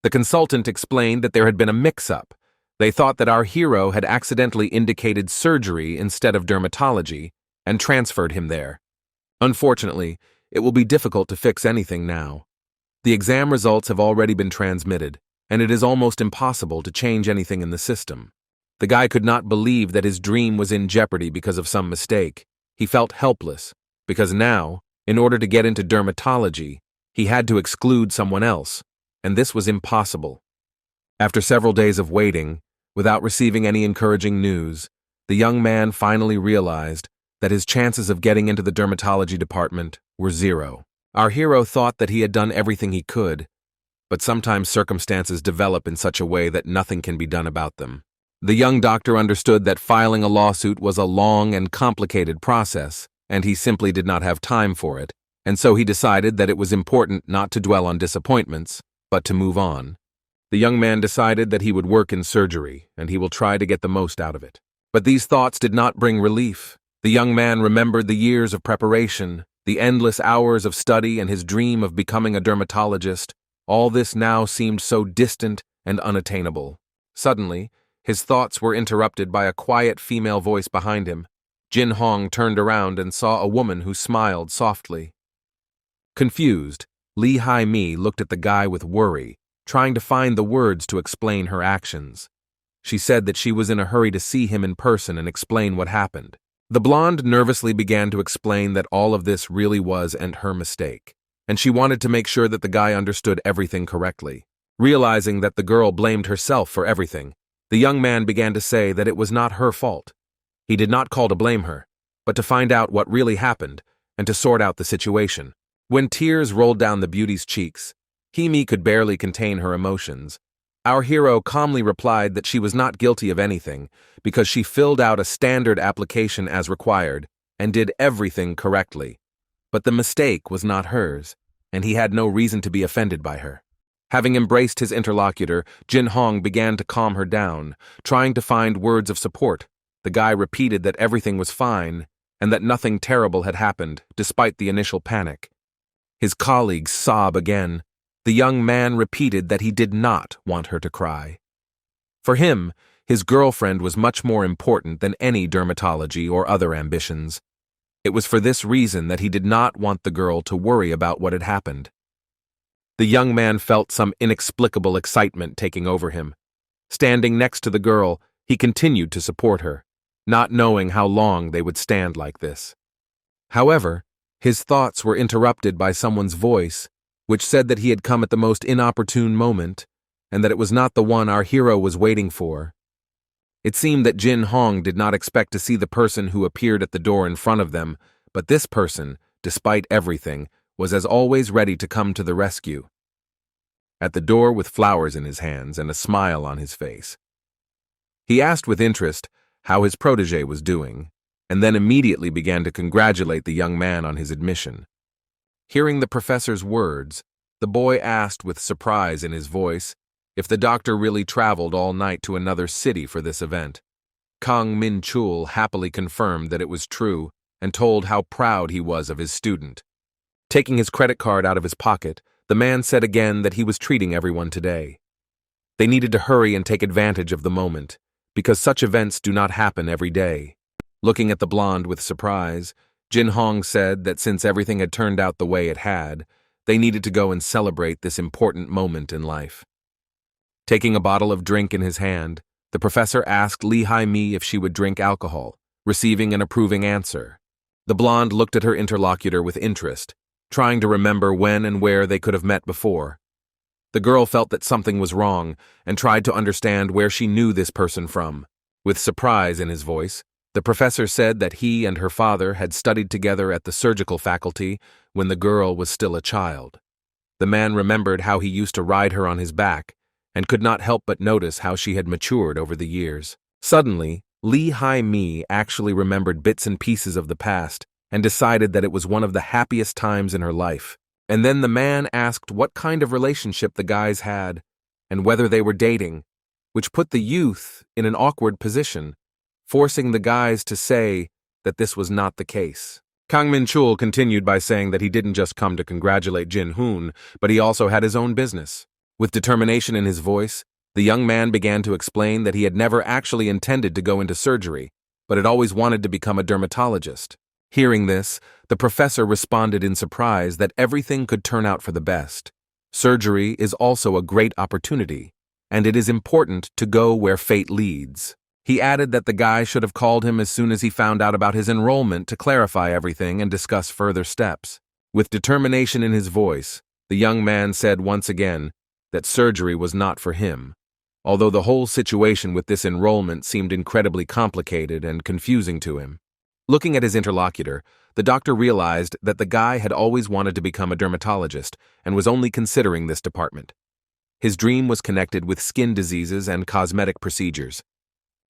The consultant explained that there had been a mix-up. They thought that our hero had accidentally indicated surgery instead of dermatology and transferred him there. Unfortunately, it will be difficult to fix anything now. The exam results have already been transmitted, and it is almost impossible to change anything in the system. The guy could not believe that his dream was in jeopardy because of some mistake. He felt helpless, because now, in order to get into dermatology, he had to exclude someone else, and this was impossible. After several days of waiting, without receiving any encouraging news, the young man finally realized that his chances of getting into the dermatology department were zero. Our hero thought that he had done everything he could, but sometimes circumstances develop in such a way that nothing can be done about them. The young doctor understood that filing a lawsuit was a long and complicated process, and he simply did not have time for it, and so he decided that it was important not to dwell on disappointments, but to move on. The young man decided that he would work in surgery, and he will try to get the most out of it. But these thoughts did not bring relief. The young man remembered the years of preparation, the endless hours of study, and his dream of becoming a dermatologist. All this now seemed so distant and unattainable. Suddenly, his thoughts were interrupted by a quiet female voice behind him. Jin Hong turned around and saw a woman who smiled softly. Confused, Lee Hai-mi looked at the guy with worry, trying to find the words to explain her actions. She said that she was in a hurry to see him in person and explain what happened. The blonde nervously began to explain that all of this really was her mistake, and she wanted to make sure that the guy understood everything correctly. Realizing that the girl blamed herself for everything, the young man began to say that it was not her fault. He did not call to blame her, but to find out what really happened and to sort out the situation. When tears rolled down the beauty's cheeks, Himi could barely contain her emotions. Our hero calmly replied that she was not guilty of anything because she filled out a standard application as required and did everything correctly. But the mistake was not hers, and he had no reason to be offended by her. Having embraced his interlocutor, Jin Hong began to calm her down, trying to find words of support. The guy repeated that everything was fine and that nothing terrible had happened, despite the initial panic. His colleagues sobbed again. The young man repeated that he did not want her to cry. For him, his girlfriend was much more important than any dermatology or other ambitions. It was for this reason that he did not want the girl to worry about what had happened. The young man felt some inexplicable excitement taking over him. Standing next to the girl, he continued to support her, not knowing how long they would stand like this. However, his thoughts were interrupted by someone's voice, which said that he had come at the most inopportune moment, and that it was not the one our hero was waiting for. It seemed that Jin Hong did not expect to see the person who appeared at the door in front of them, but this person, despite everything, was as always ready to come to the rescue. At the door with flowers in his hands and a smile on his face. He asked with interest how his protege was doing, and then immediately began to congratulate the young man on his admission. Hearing the professor's words, the boy asked with surprise in his voice if the doctor really traveled all night to another city for this event. Kang Min-chul happily confirmed that it was true and told how proud he was of his student. Taking his credit card out of his pocket, the man said again that he was treating everyone today. They needed to hurry and take advantage of the moment, because such events do not happen every day. Looking at the blonde with surprise, Jin Hong said that since everything had turned out the way it had, they needed to go and celebrate this important moment in life. Taking a bottle of drink in his hand, the professor asked Lee Hai-mi if she would drink alcohol, receiving an approving answer. The blonde looked at her interlocutor with interest, trying to remember when and where they could have met before. The girl felt that something was wrong and tried to understand where she knew this person from. With surprise in his voice, the professor said that he and her father had studied together at the surgical faculty when the girl was still a child. The man remembered how he used to ride her on his back and could not help but notice how she had matured over the years. Suddenly, Lee Hai-mi actually remembered bits and pieces of the past and decided that it was one of the happiest times in her life. And then the man asked what kind of relationship the guys had and whether they were dating, which put the youth in an awkward position, forcing the guys to say that this was not the case. Kang Min-chul continued by saying that he didn't just come to congratulate Jin-hoon, but he also had his own business. With determination in his voice, the young man began to explain that he had never actually intended to go into surgery, but had always wanted to become a dermatologist. Hearing this, the professor responded in surprise that everything could turn out for the best. Surgery is also a great opportunity, and it is important to go where fate leads. He added that the guy should have called him as soon as he found out about his enrollment to clarify everything and discuss further steps. With determination in his voice, the young man said once again that surgery was not for him, although the whole situation with this enrollment seemed incredibly complicated and confusing to him. Looking at his interlocutor, the doctor realized that the guy had always wanted to become a dermatologist and was only considering this department. His dream was connected with skin diseases and cosmetic procedures.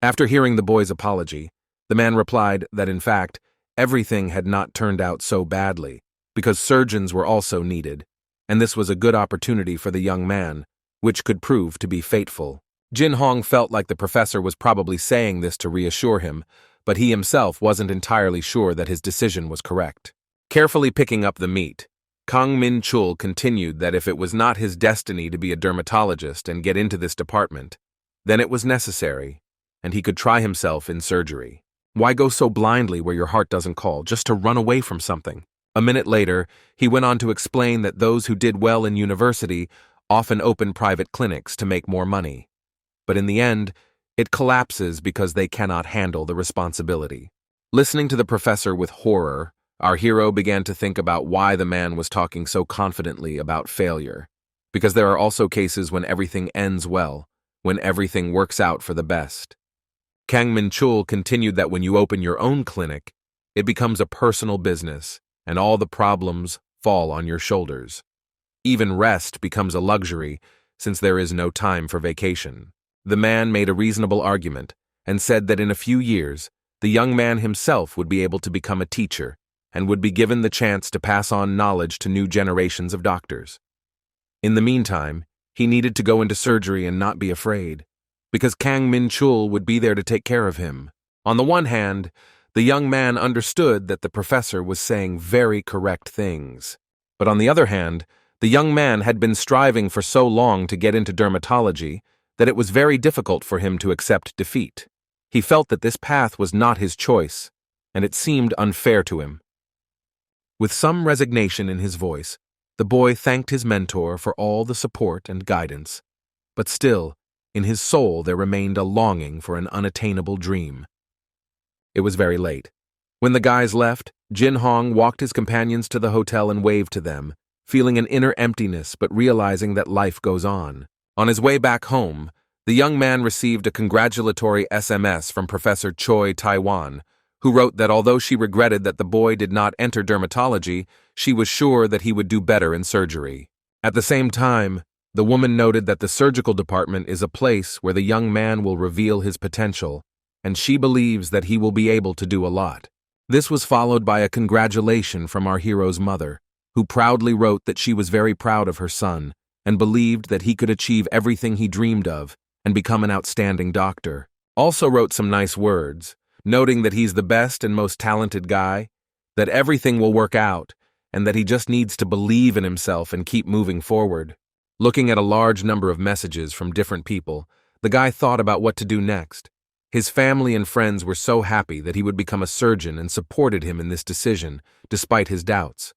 After hearing the boy's apology, the man replied that in fact, everything had not turned out so badly, because surgeons were also needed, and this was a good opportunity for the young man, which could prove to be fateful. Jin Hong felt like the professor was probably saying this to reassure him, but he himself wasn't entirely sure that his decision was correct. Carefully picking up the meat, Kang Min-chul continued that if it was not his destiny to be a dermatologist and get into this department, then it was necessary, and he could try himself in surgery. Why go so blindly where your heart doesn't call, just to run away from something? A minute later, he went on to explain that those who did well in university often open private clinics to make more money. But in the end, it collapses because they cannot handle the responsibility. Listening to the professor with horror, our hero began to think about why the man was talking so confidently about failure. Because there are also cases when everything ends well, when everything works out for the best. Kang Min-chul continued that when you open your own clinic, it becomes a personal business, and all the problems fall on your shoulders. Even rest becomes a luxury, since there is no time for vacation. The man made a reasonable argument, and said that in a few years, the young man himself would be able to become a teacher, and would be given the chance to pass on knowledge to new generations of doctors. In the meantime, he needed to go into surgery and not be afraid, because Kang Min-chul would be there to take care of him. On the one hand, the young man understood that the professor was saying very correct things. But on the other hand, the young man had been striving for so long to get into dermatology that it was very difficult for him to accept defeat. He felt that this path was not his choice, and it seemed unfair to him. With some resignation in his voice, the boy thanked his mentor for all the support and guidance, but still, in his soul there remained a longing for an unattainable dream. It was very late. When the guys left, Jin Hong walked his companions to the hotel and waved to them, feeling an inner emptiness but realizing that life goes on. On his way back home, the young man received a congratulatory SMS from Professor Choi Taiwan, who wrote that although she regretted that the boy did not enter dermatology, she was sure that he would do better in surgery. At the same time, the woman noted that the surgical department is a place where the young man will reveal his potential, and she believes that he will be able to do a lot. This was followed by a congratulation from our hero's mother, who proudly wrote that she was very proud of her son and believed that he could achieve everything he dreamed of and become an outstanding doctor. Also wrote some nice words, noting that he's the best and most talented guy, that everything will work out, and that he just needs to believe in himself and keep moving forward. Looking at a large number of messages from different people, the guy thought about what to do next. His family and friends were so happy that he would become a surgeon and supported him in this decision, despite his doubts.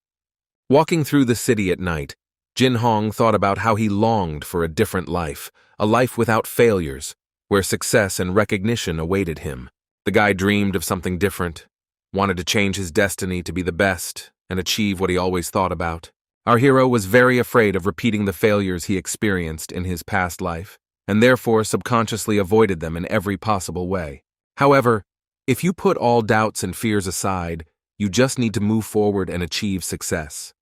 Walking through the city at night, Jin Hong thought about how he longed for a different life, a life without failures, where success and recognition awaited him. The guy dreamed of something different, wanted to change his destiny to be the best, and achieve what he always thought about. Our hero was very afraid of repeating the failures he experienced in his past life, and therefore subconsciously avoided them in every possible way. However, if you put all doubts and fears aside, you just need to move forward and achieve success.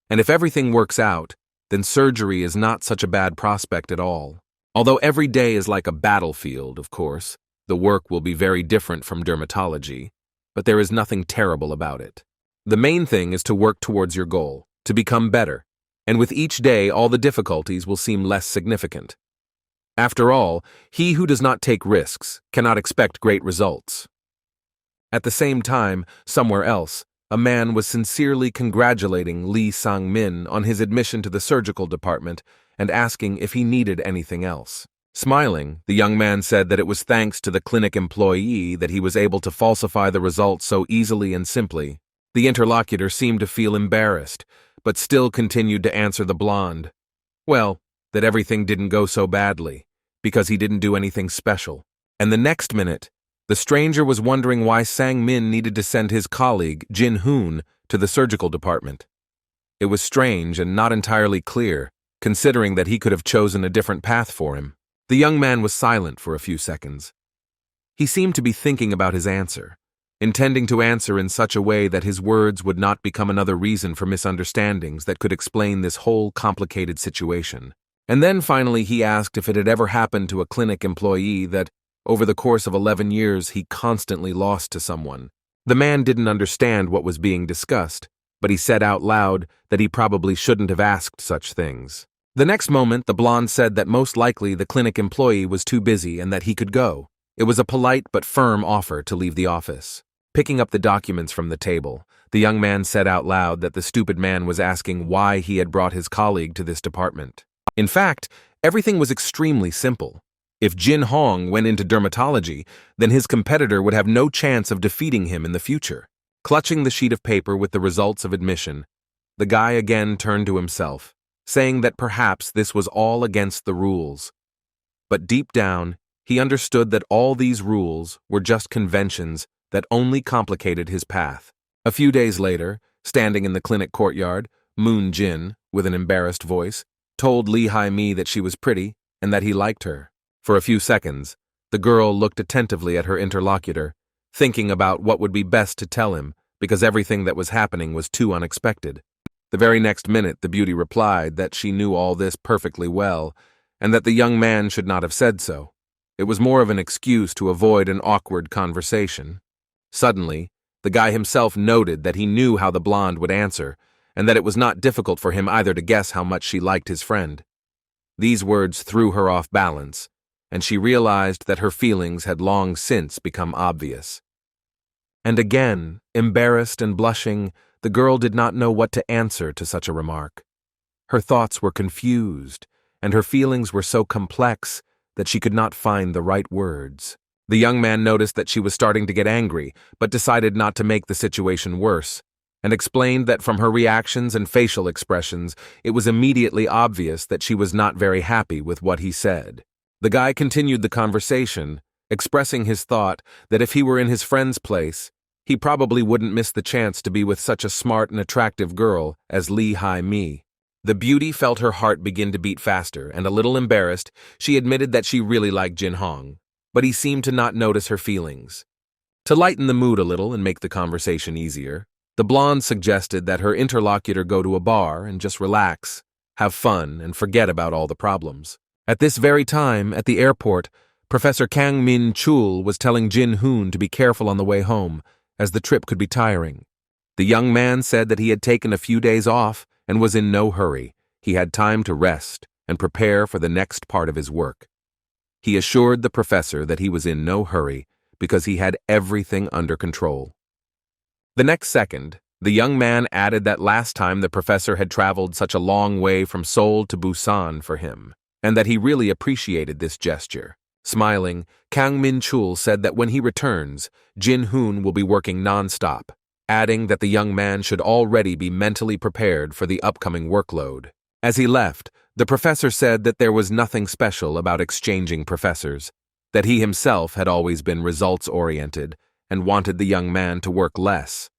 And if everything works out, then surgery is not such a bad prospect at all. Although every day is like a battlefield, of course, the work will be very different from dermatology, but there is nothing terrible about it. The main thing is to work towards your goal, to become better, and with each day all the difficulties will seem less significant. After all, he who does not take risks cannot expect great results. At the same time, somewhere else, a man was sincerely congratulating Lee Sang-min on his admission to the surgical department and asking if he needed anything else. Smiling, the young man said that it was thanks to the clinic employee that he was able to falsify the results so easily and simply. The interlocutor seemed to feel embarrassed, but still continued to answer the blonde. Well, that everything didn't go so badly, because he didn't do anything special. And the next minute, the stranger was wondering why Sang-min needed to send his colleague, Jin-hoon, to the surgical department. It was strange and not entirely clear, considering that he could have chosen a different path for him. The young man was silent for a few seconds. He seemed to be thinking about his answer, intending to answer in such a way that his words would not become another reason for misunderstandings that could explain this whole complicated situation. And then finally he asked if it had ever happened to a clinic employee that, over the course of 11 years, he constantly lost to someone. The man didn't understand what was being discussed, but he said out loud that he probably shouldn't have asked such things. The next moment, the blonde said that most likely the clinic employee was too busy and that he could go. It was a polite but firm offer to leave the office. Picking up the documents from the table, the young man said out loud that the stupid man was asking why he had brought his colleague to this department. In fact, everything was extremely simple. If Jin Hong went into dermatology, then his competitor would have no chance of defeating him in the future. Clutching the sheet of paper with the results of admission, the guy again turned to himself, saying that perhaps this was all against the rules. But deep down, he understood that all these rules were just conventions that only complicated his path. A few days later, standing in the clinic courtyard, Moon Jin, with an embarrassed voice, told Lee Hai-mi that she was pretty and that he liked her. For a few seconds, the girl looked attentively at her interlocutor, thinking about what would be best to tell him because everything that was happening was too unexpected. The very next minute, the beauty replied that she knew all this perfectly well and that the young man should not have said so. It was more of an excuse to avoid an awkward conversation. Suddenly, the guy himself noted that he knew how the blonde would answer and that it was not difficult for him either to guess how much she liked his friend. These words threw her off balance, and she realized that her feelings had long since become obvious. And again, embarrassed and blushing, the girl did not know what to answer to such a remark. Her thoughts were confused, and her feelings were so complex that she could not find the right words. The young man noticed that she was starting to get angry, but decided not to make the situation worse, and explained that from her reactions and facial expressions, it was immediately obvious that she was not very happy with what he said. The guy continued the conversation, expressing his thought that if he were in his friend's place, he probably wouldn't miss the chance to be with such a smart and attractive girl as Lee Hai-mi. The beauty felt her heart begin to beat faster, and a little embarrassed, she admitted that she really liked Jin Hong, but he seemed to not notice her feelings. To lighten the mood a little and make the conversation easier, the blonde suggested that her interlocutor go to a bar and just relax, have fun, and forget about all the problems. At this very time, at the airport, Professor Kang Min-chul was telling Jin-hoon to be careful on the way home, as the trip could be tiring. The young man said that he had taken a few days off and was in no hurry. He had time to rest and prepare for the next part of his work. He assured the professor that he was in no hurry because he had everything under control. The next second, the young man added that last time the professor had traveled such a long way from Seoul to Busan for him, and that he really appreciated this gesture. Smiling, Kang Min-chul said that when he returns, Jin-hoon will be working non-stop, adding that the young man should already be mentally prepared for the upcoming workload. As he left, the professor said that there was nothing special about exchanging professors, that he himself had always been results-oriented and wanted the young man to work less,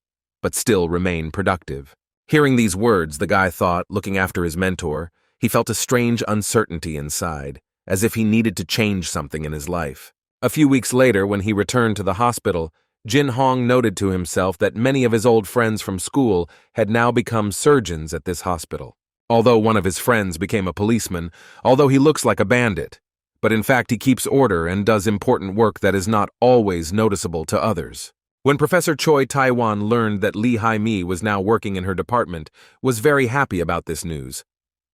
but still remain productive. Hearing these words, the guy thought, looking after his mentor, he felt a strange uncertainty inside, as if he needed to change something in his life. A few weeks later, when he returned to the hospital, Jin Hong noted to himself that many of his old friends from school had now become surgeons at this hospital. Although one of his friends became a policeman, although he looks like a bandit, but in fact he keeps order and does important work that is not always noticeable to others. When Professor Choi Taiwan learned that Lee Hai-mi was now working in her department, was very happy about this news.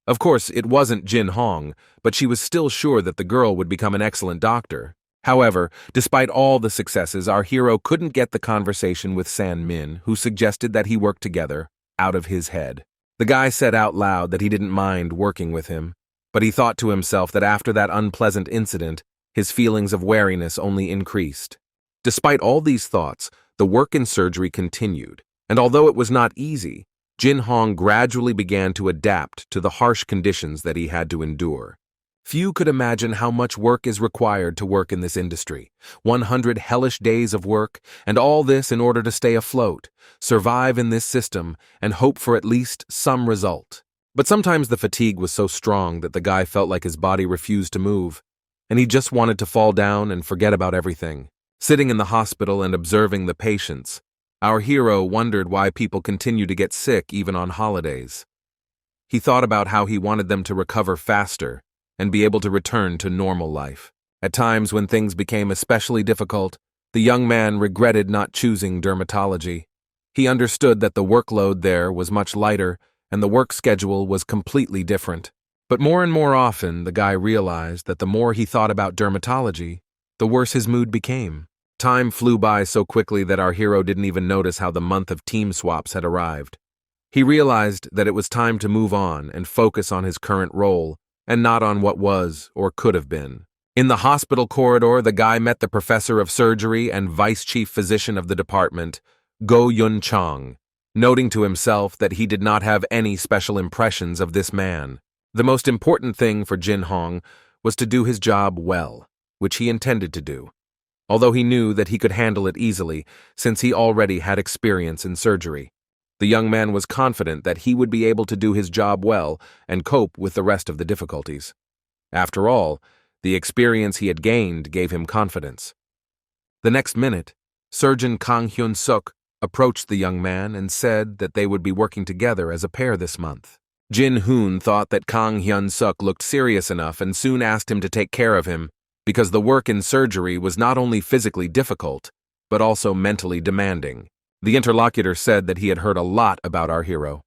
Of course, it wasn't Jin Hong, but she was still sure that the girl would become an excellent doctor. However, despite all the successes, our hero couldn't get the conversation with San Min, who suggested that he work together, out of his head. The guy said out loud that he didn't mind working with him, but he thought to himself that after that unpleasant incident, his feelings of wariness only increased. Despite all these thoughts, the work in surgery continued, and although it was not easy, Jin Hong gradually began to adapt to the harsh conditions that he had to endure. Few could imagine how much work is required to work in this industry. 100 hellish days of work, and all this in order to stay afloat, survive in this system, and hope for at least some result. But sometimes the fatigue was so strong that the guy felt like his body refused to move, and he just wanted to fall down and forget about everything. Sitting in the hospital and observing the patients, our hero wondered why people continue to get sick even on holidays. He thought about how he wanted them to recover faster and be able to return to normal life. At times when things became especially difficult, the young man regretted not choosing dermatology. He understood that the workload there was much lighter and the work schedule was completely different. But more and more often, the guy realized that the more he thought about dermatology, the worse his mood became. Time flew by so quickly that our hero didn't even notice how the month of team swaps had arrived. He realized that it was time to move on and focus on his current role, and not on what was or could have been. In the hospital corridor, the guy met the professor of surgery and vice chief physician of the department, Go Yun Chang, noting to himself that he did not have any special impressions of this man. The most important thing for Jin Hong was to do his job well, which he intended to do, although he knew that he could handle it easily since he already had experience in surgery. The young man was confident that he would be able to do his job well and cope with the rest of the difficulties. After all, the experience he had gained gave him confidence. The next minute, Surgeon Kang Hyun-suk approached the young man and said that they would be working together as a pair this month. Jin Hoon thought that Kang Hyun-suk looked serious enough and soon asked him to take care of him because the work in surgery was not only physically difficult, but also mentally demanding. The interlocutor said that he had heard a lot about our hero.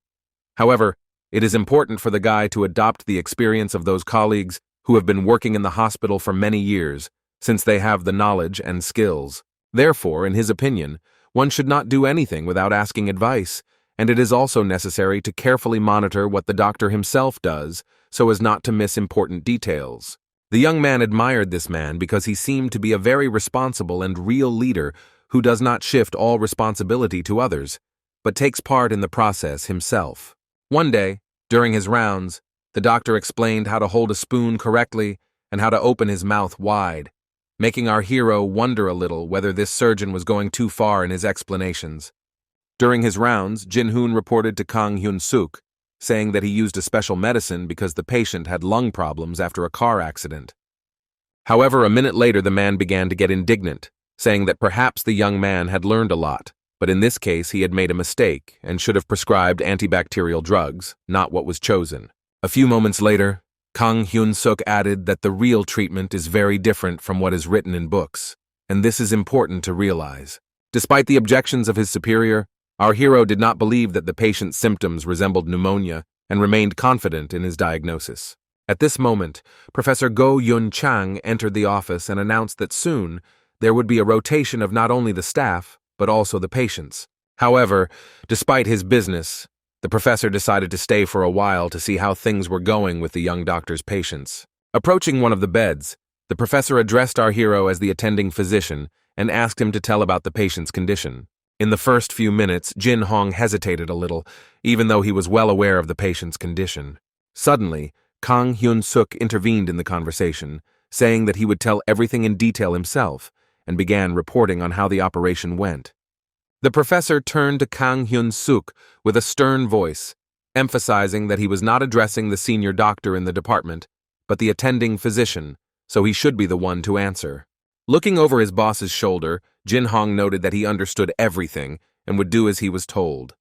However, it is important for the guy to adopt the experience of those colleagues who have been working in the hospital for many years, since they have the knowledge and skills. Therefore, in his opinion, one should not do anything without asking advice, and it is also necessary to carefully monitor what the doctor himself does so as not to miss important details. The young man admired this man because he seemed to be a very responsible and real leader who does not shift all responsibility to others, but takes part in the process himself. One day, during his rounds, the doctor explained how to hold a spoon correctly and how to open his mouth wide, making our hero wonder a little whether this surgeon was going too far in his explanations. During his rounds, Jin Hoon reported to Kang Hyun-suk, saying that he used a special medicine because the patient had lung problems after a car accident. However, a minute later the man began to get indignant, saying that perhaps the young man had learned a lot, but in this case he had made a mistake and should have prescribed antibacterial drugs, not what was chosen. A few moments later, Kang Hyun-suk added that the real treatment is very different from what is written in books, and this is important to realize. Despite the objections of his superior, our hero did not believe that the patient's symptoms resembled pneumonia and remained confident in his diagnosis. At this moment, Professor Go Yun Chang entered the office and announced that soon there would be a rotation of not only the staff, but also the patients. However, despite his business, the professor decided to stay for a while to see how things were going with the young doctor's patients. Approaching one of the beds, the professor addressed our hero as the attending physician and asked him to tell about the patient's condition. In the first few minutes, Jin Hong hesitated a little, even though he was well aware of the patient's condition. Suddenly, Kang Hyun-suk intervened in the conversation, saying that he would tell everything in detail himself, and began reporting on how the operation went. The professor turned to Kang Hyun-suk with a stern voice, emphasizing that he was not addressing the senior doctor in the department, but the attending physician, so he should be the one to answer. Looking over his boss's shoulder, Jin Hong noted that he understood everything and would do as he was told.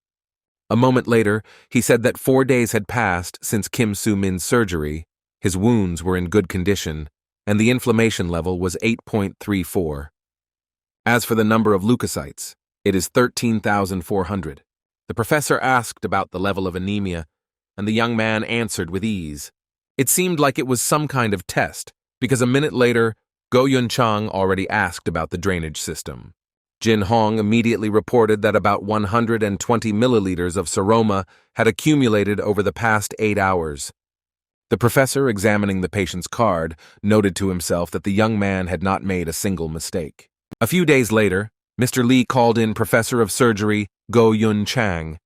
A moment later, he said that 4 days had passed since Kim Soo-min's surgery, his wounds were in good condition, and the inflammation level was 8.34. As for the number of leukocytes, it is 13,400. The professor asked about the level of anemia, and the young man answered with ease. It seemed like it was some kind of test, because a minute later, Go Yun-chang already asked about the drainage system. Jin Hong immediately reported that about 120 milliliters of seroma had accumulated over the past 8 hours. The professor, examining the patient's card, noted to himself that the young man had not made a single mistake. A few days later, Mr. Lee called in Professor of Surgery Go Yun-chang,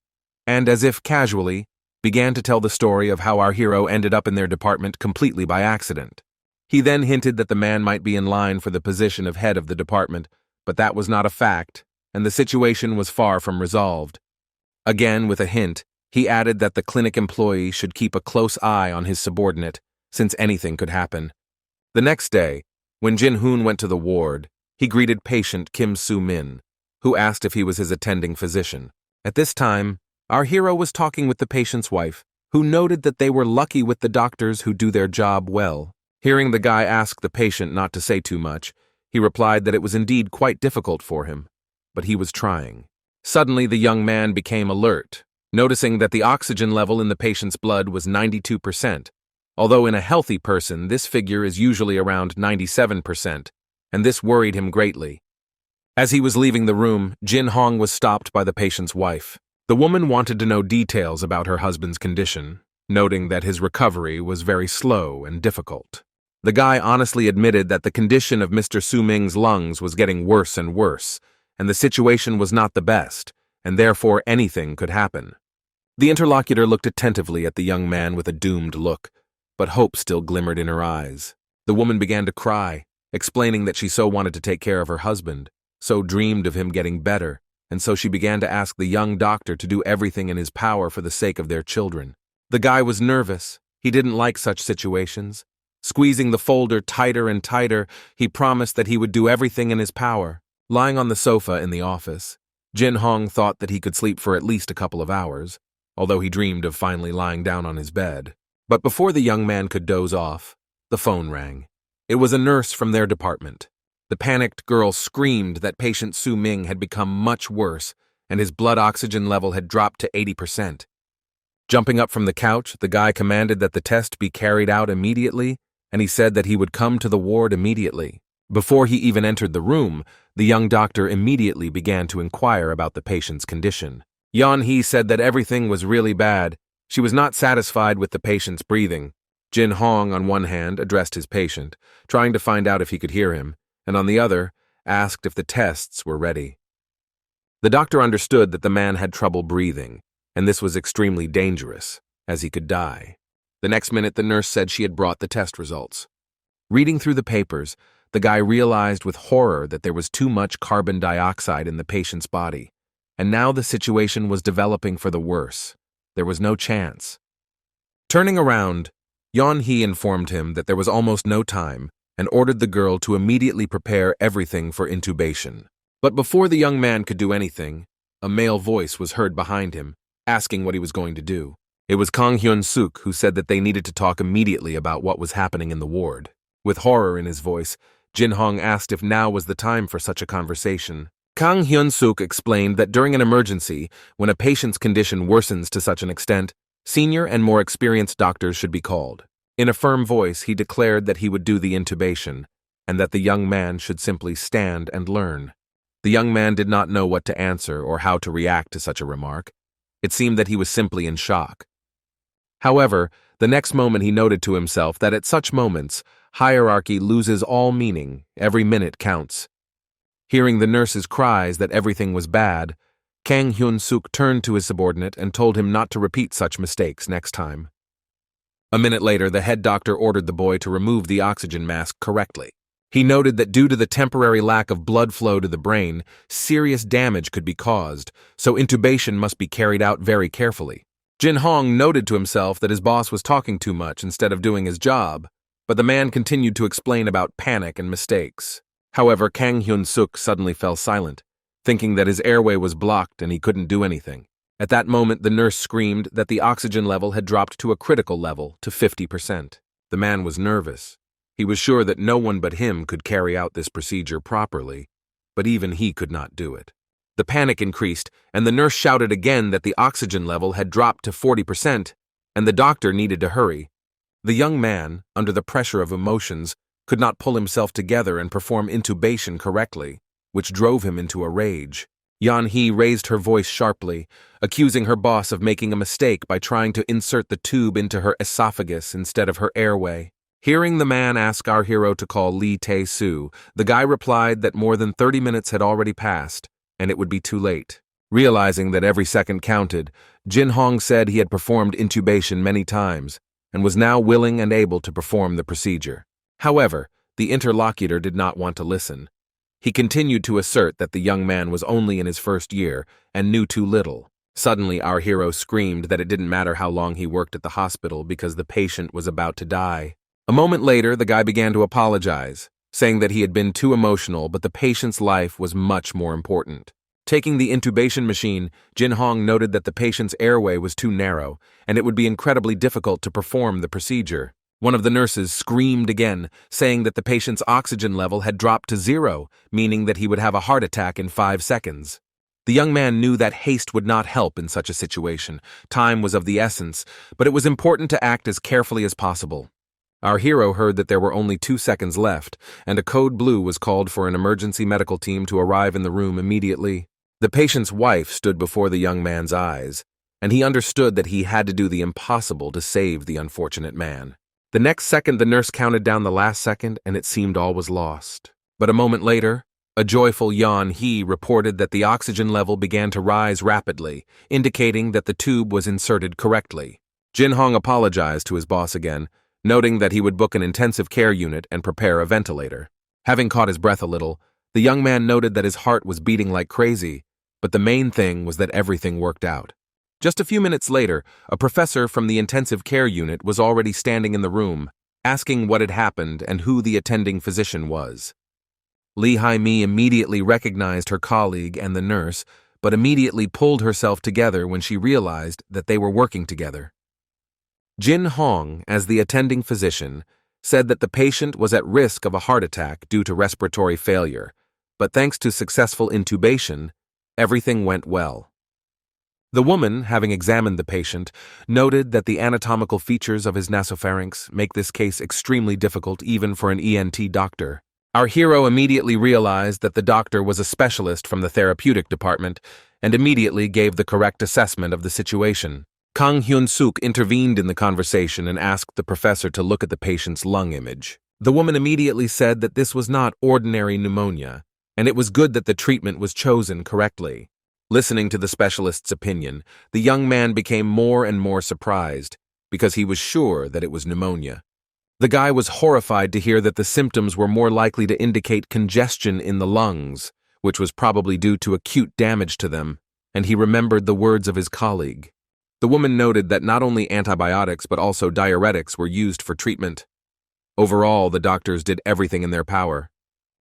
and, as if casually, began to tell the story of how our hero ended up in their department completely by accident. He then hinted that the man might be in line for the position of head of the department, but that was not a fact, and the situation was far from resolved. Again, with a hint, he added that the clinic employee should keep a close eye on his subordinate, since anything could happen. The next day, when Jin Hoon went to the ward, he greeted patient Kim Soo-min, who asked if he was his attending physician. At this time, our hero was talking with the patient's wife, who noted that they were lucky with the doctors who do their job well. Hearing the guy ask the patient not to say too much, he replied that it was indeed quite difficult for him, but he was trying. Suddenly, the young man became alert, noticing that the oxygen level in the patient's blood was 92%, although in a healthy person this figure is usually around 97%, and this worried him greatly. As he was leaving the room, Jin Hong was stopped by the patient's wife. The woman wanted to know details about her husband's condition, noting that his recovery was very slow and difficult. The guy honestly admitted that the condition of Mr. Soo-ming's lungs was getting worse and worse, and the situation was not the best, and therefore anything could happen. The interlocutor looked attentively at the young man with a doomed look, but hope still glimmered in her eyes. The woman began to cry, explaining that she so wanted to take care of her husband, so dreamed of him getting better, and so she began to ask the young doctor to do everything in his power for the sake of their children. The guy was nervous. He didn't like such situations. Squeezing the folder tighter and tighter, he promised that he would do everything in his power. Lying on the sofa in the office, Jin Hong thought that he could sleep for at least a couple of hours, although he dreamed of finally lying down on his bed. But before the young man could doze off, the phone rang. It was a nurse from their department. The panicked girl screamed that patient Soo-ming had become much worse, and his blood oxygen level had dropped to 80%. Jumping up from the couch, the guy commanded that the test be carried out immediately, and he said that he would come to the ward immediately. Before he even entered the room, the young doctor immediately began to inquire about the patient's condition. Yeon-hee said that everything was really bad. She was not satisfied with the patient's breathing. Jin Hong, on one hand, addressed his patient, trying to find out if he could hear him, and on the other, asked if the tests were ready. The doctor understood that the man had trouble breathing, and this was extremely dangerous, as he could die. The next minute, the nurse said she had brought the test results. Reading through the papers, the guy realized with horror that there was too much carbon dioxide in the patient's body, and now the situation was developing for the worse. There was no chance. Turning around, Yeon-hee informed him that there was almost no time and ordered the girl to immediately prepare everything for intubation. But before the young man could do anything, a male voice was heard behind him, asking what he was going to do. It was Kang Hyun-suk who said that they needed to talk immediately about what was happening in the ward. With horror in his voice, Jin Hong asked if now was the time for such a conversation. Kang Hyun-suk explained that during an emergency, when a patient's condition worsens to such an extent, senior and more experienced doctors should be called. In a firm voice, he declared that he would do the intubation, and that the young man should simply stand and learn. The young man did not know what to answer or how to react to such a remark. It seemed that he was simply in shock. However, the next moment he noted to himself that at such moments, hierarchy loses all meaning, every minute counts. Hearing the nurse's cries that everything was bad, Kang Hyun-suk turned to his subordinate and told him not to repeat such mistakes next time. A minute later, the head doctor ordered the boy to remove the oxygen mask correctly. He noted that due to the temporary lack of blood flow to the brain, serious damage could be caused, so intubation must be carried out very carefully. Jin Hong noted to himself that his boss was talking too much instead of doing his job, but the man continued to explain about panic and mistakes. However, Kang Hyun-suk suddenly fell silent, thinking that his airway was blocked and he couldn't do anything. At that moment, the nurse screamed that the oxygen level had dropped to a critical level, to 50%. The man was nervous. He was sure that no one but him could carry out this procedure properly, but even he could not do it. The panic increased, and the nurse shouted again that the oxygen level had dropped to 40%, and the doctor needed to hurry. The young man, under the pressure of emotions, could not pull himself together and perform intubation correctly, which drove him into a rage. Yan-hee raised her voice sharply, accusing her boss of making a mistake by trying to insert the tube into her esophagus instead of her airway. Hearing the man ask our hero to call Lee Tae-soo, the guy replied that more than 30 minutes had already passed, and it would be too late. Realizing that every second counted, Jin Hong said he had performed intubation many times, and was now willing and able to perform the procedure. However, the interlocutor did not want to listen. He continued to assert that the young man was only in his first year and knew too little. Suddenly, our hero screamed that it didn't matter how long he worked at the hospital because the patient was about to die. A moment later, the guy began to apologize, saying that he had been too emotional, but the patient's life was much more important. Taking the intubation machine, Jin Hong noted that the patient's airway was too narrow, and it would be incredibly difficult to perform the procedure. One of the nurses screamed again, saying that the patient's oxygen level had dropped to 0, meaning that he would have a heart attack in 5 seconds. The young man knew that haste would not help in such a situation. Time was of the essence, but it was important to act as carefully as possible. Our hero heard that there were only 2 seconds left, and a code blue was called for an emergency medical team to arrive in the room immediately. The patient's wife stood before the young man's eyes, and he understood that he had to do the impossible to save the unfortunate man. The next second, the nurse counted down the last second, and it seemed all was lost. But a moment later, a joyful Yan-hee reported that the oxygen level began to rise rapidly, indicating that the tube was inserted correctly. Jin Hong apologized to his boss again, noting that he would book an intensive care unit and prepare a ventilator. Having caught his breath a little, the young man noted that his heart was beating like crazy, but the main thing was that everything worked out. Just a few minutes later, a professor from the intensive care unit was already standing in the room, asking what had happened and who the attending physician was. Lee Hai-mi immediately recognized her colleague and the nurse, but immediately pulled herself together when she realized that they were working together. Jin Hong, as the attending physician, said that the patient was at risk of a heart attack due to respiratory failure, but thanks to successful intubation, everything went well. The woman, having examined the patient, noted that the anatomical features of his nasopharynx make this case extremely difficult even for an ENT doctor. Our hero immediately realized that the doctor was a specialist from the therapeutic department and immediately gave the correct assessment of the situation. Kang Hyun-suk intervened in the conversation and asked the professor to look at the patient's lung image. The woman immediately said that this was not ordinary pneumonia, and it was good that the treatment was chosen correctly. Listening to the specialist's opinion, the young man became more and more surprised, because he was sure that it was pneumonia. The guy was horrified to hear that the symptoms were more likely to indicate congestion in the lungs, which was probably due to acute damage to them, and he remembered the words of his colleague. The woman noted that not only antibiotics but also diuretics were used for treatment. Overall, the doctors did everything in their power.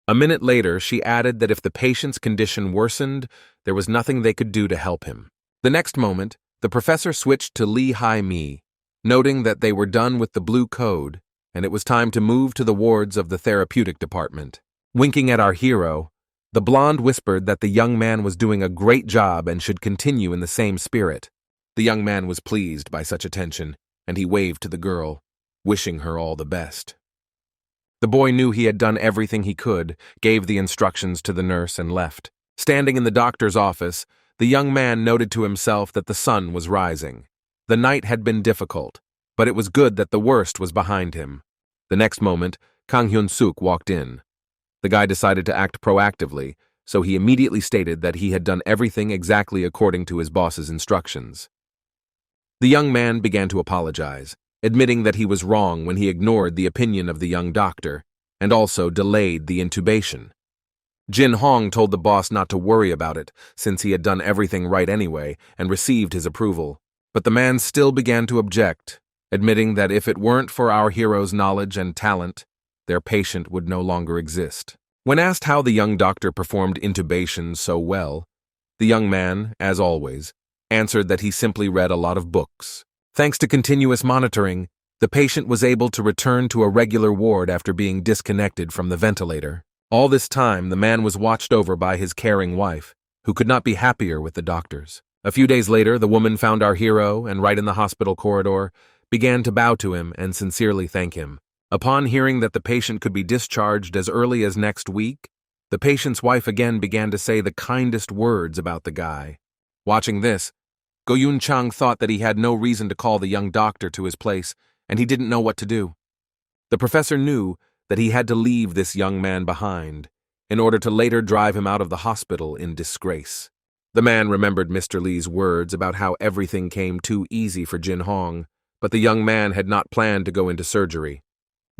A minute later, she added that if the patient's condition worsened, there was nothing they could do to help him. The next moment, the professor switched to Lee Hai-mi, noting that they were done with the blue code, and it was time to move to the wards of the therapeutic department. Winking at our hero, the blonde whispered that the young man was doing a great job and should continue in the same spirit. The young man was pleased by such attention, and he waved to the girl, wishing her all the best. The boy knew he had done everything he could, gave the instructions to the nurse, and left. Standing in the doctor's office, the young man noted to himself that the sun was rising. The night had been difficult, but it was good that the worst was behind him. The next moment, Kang Hyun-suk walked in. The guy decided to act proactively, so he immediately stated that he had done everything exactly according to his boss's instructions. The young man began to apologize, admitting that he was wrong when he ignored the opinion of the young doctor, and also delayed the intubation. Jin Hong told the boss not to worry about it, since he had done everything right anyway and received his approval. But the man still began to object, admitting that if it weren't for our hero's knowledge and talent, their patient would no longer exist. When asked how the young doctor performed intubation so well, the young man, as always, answered that he simply read a lot of books. Thanks to continuous monitoring, the patient was able to return to a regular ward after being disconnected from the ventilator. All this time, the man was watched over by his caring wife, who could not be happier with the doctors. A few days later, the woman found our hero and, right in the hospital corridor, began to bow to him and sincerely thank him. Upon hearing that the patient could be discharged as early as next week, the patient's wife again began to say the kindest words about the guy. Watching this, Go Yun Chang thought that he had no reason to call the young doctor to his place, and he didn't know what to do. The professor knew that he had to leave this young man behind in order to later drive him out of the hospital in disgrace. The man remembered Mr. Lee's words about how everything came too easy for Jin Hong, but the young man had not planned to go into surgery.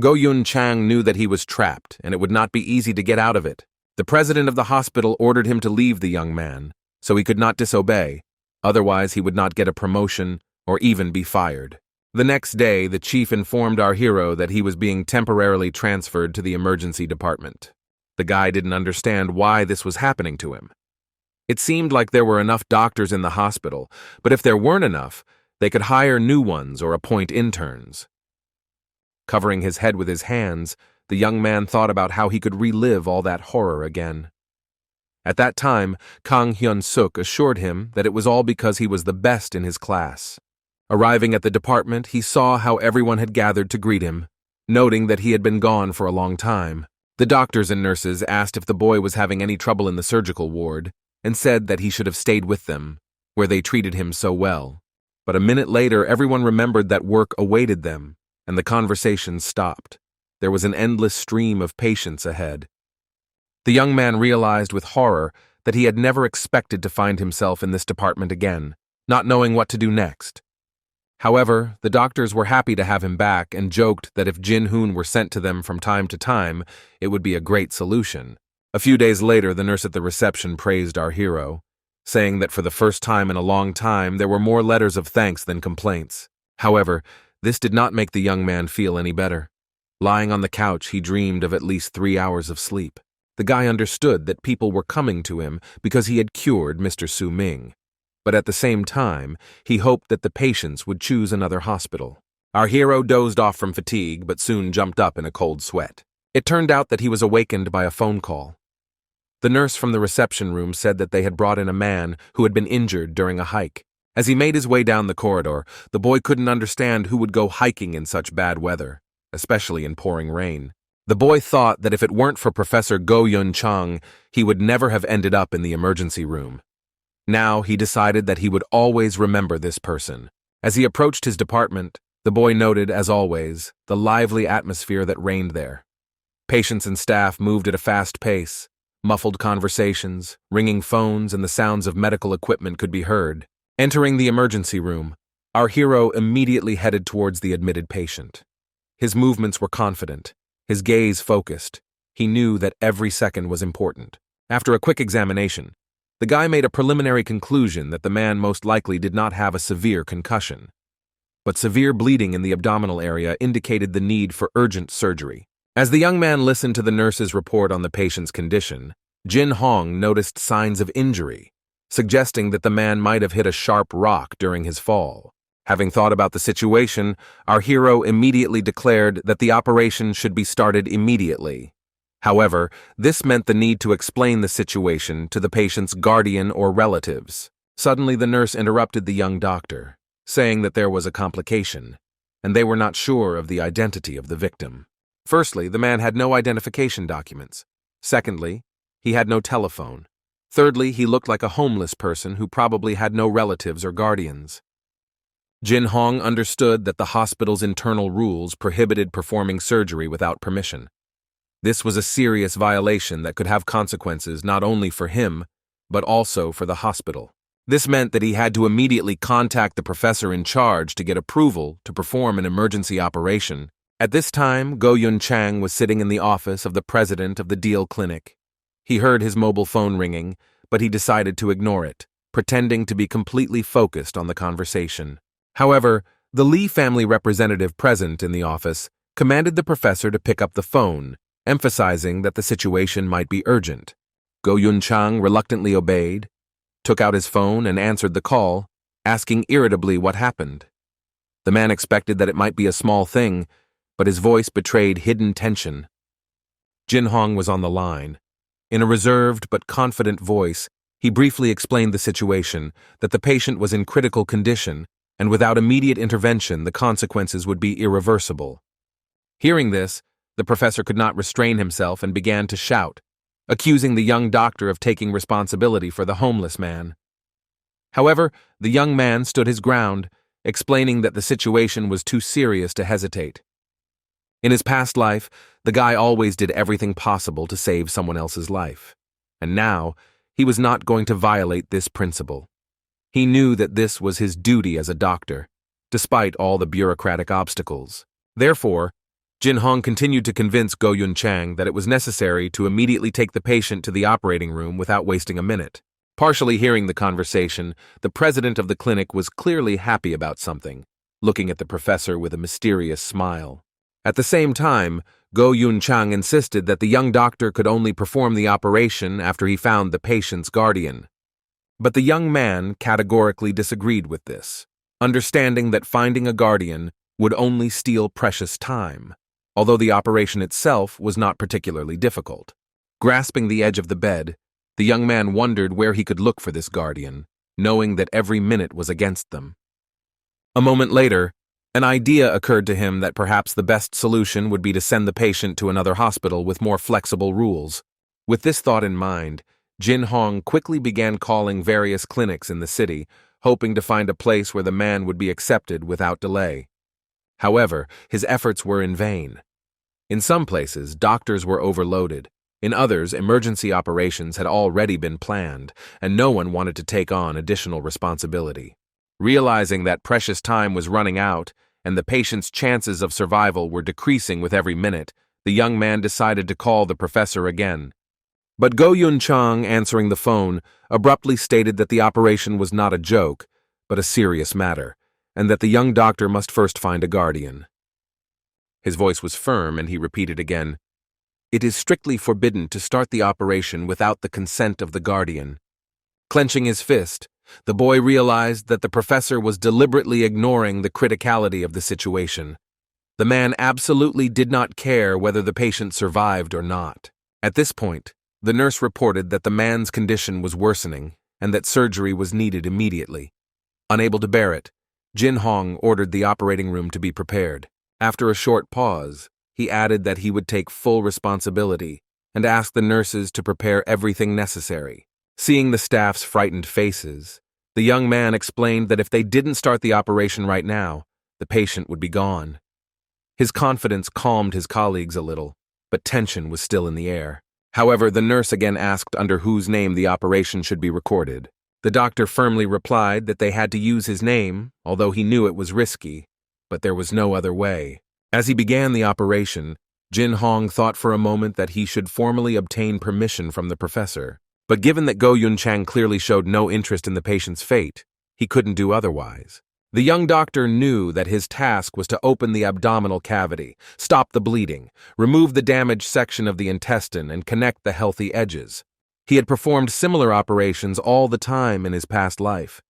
Go Yun Chang knew that he was trapped, and it would not be easy to get out of it. The president of the hospital ordered him to leave the young man, so he could not disobey, otherwise he would not get a promotion or even be fired. The next day, the chief informed our hero that he was being temporarily transferred to the emergency department. The guy didn't understand why this was happening to him. It seemed like there were enough doctors in the hospital, but if there weren't enough, they could hire new ones or appoint interns. Covering his head with his hands, the young man thought about how he could relive all that horror again. At that time, Kang Hyun-suk assured him that it was all because he was the best in his class. Arriving at the department, he saw how everyone had gathered to greet him, noting that he had been gone for a long time. The doctors and nurses asked if the boy was having any trouble in the surgical ward, and said that he should have stayed with them, where they treated him so well. But a minute later, everyone remembered that work awaited them, and the conversation stopped. There was an endless stream of patients ahead. The young man realized with horror that he had never expected to find himself in this department again, not knowing what to do next. However, the doctors were happy to have him back and joked that if Jin Hoon were sent to them from time to time, it would be a great solution. A few days later, the nurse at the reception praised our hero, saying that for the first time in a long time, there were more letters of thanks than complaints. However, this did not make the young man feel any better. Lying on the couch, he dreamed of at least 3 hours of sleep. The guy understood that people were coming to him because he had cured Mr. Su Ming. But at the same time, he hoped that the patients would choose another hospital. Our hero dozed off from fatigue, but soon jumped up in a cold sweat. It turned out that he was awakened by a phone call. The nurse from the reception room said that they had brought in a man who had been injured during a hike. As he made his way down the corridor, the boy couldn't understand who would go hiking in such bad weather, especially in pouring rain. The boy thought that if it weren't for Professor Go Yun Chang, he would never have ended up in the emergency room. Now he decided that he would always remember this person. As he approached his department, the boy noted, as always, the lively atmosphere that reigned there. Patients and staff moved at a fast pace. Muffled conversations, ringing phones, and the sounds of medical equipment could be heard. Entering the emergency room, our hero immediately headed towards the admitted patient. His movements were confident, his gaze focused. He knew that every second was important. After a quick examination, the guy made a preliminary conclusion that the man most likely did not have a severe concussion. But severe bleeding in the abdominal area indicated the need for urgent surgery. As the young man listened to the nurse's report on the patient's condition, Jin Hong noticed signs of injury, suggesting that the man might have hit a sharp rock during his fall. Having thought about the situation, our hero immediately declared that the operation should be started immediately. However, this meant the need to explain the situation to the patient's guardian or relatives. Suddenly, the nurse interrupted the young doctor, saying that there was a complication, and they were not sure of the identity of the victim. Firstly, the man had no identification documents. Secondly, he had no telephone. Thirdly, he looked like a homeless person who probably had no relatives or guardians. Jin Hong understood that the hospital's internal rules prohibited performing surgery without permission. This was a serious violation that could have consequences not only for him, but also for the hospital. This meant that he had to immediately contact the professor in charge to get approval to perform an emergency operation At this time, Go Yun Chang was sitting in the office of the president of the Deal Clinic. He heard his mobile phone ringing, but he decided to ignore it, pretending to be completely focused on the conversation. However, the Lee family representative present in the office commanded the professor to pick up the phone, emphasizing that the situation might be urgent. Go Yun Chang reluctantly obeyed, took out his phone and answered the call, asking irritably what happened. The man expected that it might be a small thing, but his voice betrayed hidden tension. Jin Hong was on the line. In a reserved but confident voice, he briefly explained the situation, that the patient was in critical condition, and without immediate intervention the consequences would be irreversible. Hearing this, the professor could not restrain himself and began to shout, accusing the young doctor of taking responsibility for the homeless man. However, the young man stood his ground, explaining that the situation was too serious to hesitate. In his past life, the guy always did everything possible to save someone else's life, and now he was not going to violate this principle. He knew that this was his duty as a doctor, despite all the bureaucratic obstacles. Therefore, Jin Hong continued to convince Go Yun Chang that it was necessary to immediately take the patient to the operating room without wasting a minute. Partially hearing the conversation, the president of the clinic was clearly happy about something, looking at the professor with a mysterious smile. At the same time, Go Yun Chang insisted that the young doctor could only perform the operation after he found the patient's guardian. But the young man categorically disagreed with this, understanding that finding a guardian would only steal precious time, although the operation itself was not particularly difficult. Grasping the edge of the bed, the young man wondered where he could look for this guardian, knowing that every minute was against them. A moment later, an idea occurred to him that perhaps the best solution would be to send the patient to another hospital with more flexible rules. With this thought in mind, Jin Hong quickly began calling various clinics in the city, hoping to find a place where the man would be accepted without delay. However, his efforts were in vain. In some places, doctors were overloaded. In others, emergency operations had already been planned, and no one wanted to take on additional responsibility. Realizing that precious time was running out and the patient's chances of survival were decreasing with every minute, the young man decided to call the professor again. But Go Yun Chang, answering the phone, abruptly stated that the operation was not a joke, but a serious matter, and that the young doctor must first find a guardian. His voice was firm, and he repeated again, "It is strictly forbidden to start the operation without the consent of the guardian." Clenching his fist, the boy realized that the professor was deliberately ignoring the criticality of the situation. The man absolutely did not care whether the patient survived or not. At this point, the nurse reported that the man's condition was worsening and that surgery was needed immediately. Unable to bear it, Jin Hong ordered the operating room to be prepared. After a short pause, he added that he would take full responsibility and asked the nurses to prepare everything necessary. Seeing the staff's frightened faces, the young man explained that if they didn't start the operation right now, the patient would be gone. His confidence calmed his colleagues a little, but tension was still in the air. However, the nurse again asked under whose name the operation should be recorded. The doctor firmly replied that they had to use his name, although he knew it was risky, but there was no other way. As he began the operation, Jin Hong thought for a moment that he should formally obtain permission from the professor. But given that Go Yun Chang clearly showed no interest in the patient's fate, he couldn't do otherwise. The young doctor knew that his task was to open the abdominal cavity, stop the bleeding, remove the damaged section of the intestine, and connect the healthy edges. He had performed similar operations all the time in his past life.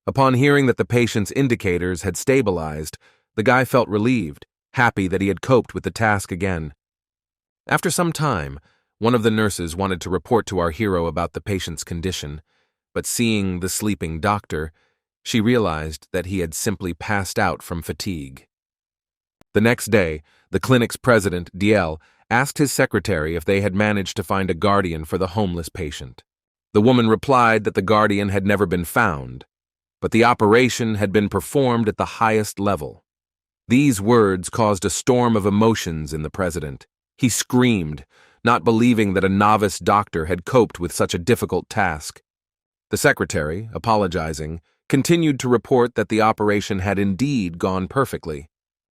Upon hearing that the patient's indicators had stabilized, the guy felt relieved, happy that he had coped with the task again. After some time, one of the nurses wanted to report to our hero about the patient's condition, but seeing the sleeping doctor, she realized that he had simply passed out from fatigue. The next day, the clinic's president, DL, asked his secretary if they had managed to find a guardian for the homeless patient. The woman replied that the guardian had never been found, but the operation had been performed at the highest level. These words caused a storm of emotions in the president. He screamed, not believing that a novice doctor had coped with such a difficult task. The secretary, apologizing, continued to report that the operation had indeed gone perfectly.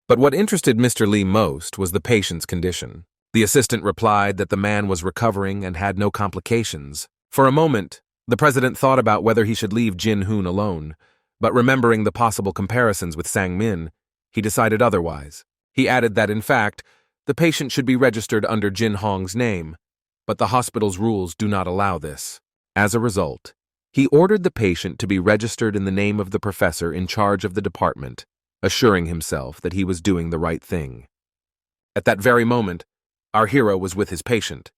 But what interested Mr. Lee most was the patient's condition. The assistant replied that the man was recovering and had no complications. For a moment, the president thought about whether he should leave Jin Hoon alone, but remembering the possible comparisons with Sang Min, he decided otherwise. He added that, in fact, the patient should be registered under Jin Hong's name, but the hospital's rules do not allow this. As a result, he ordered the patient to be registered in the name of the professor in charge of the department, assuring himself that he was doing the right thing. At that very moment, our hero was with his patient.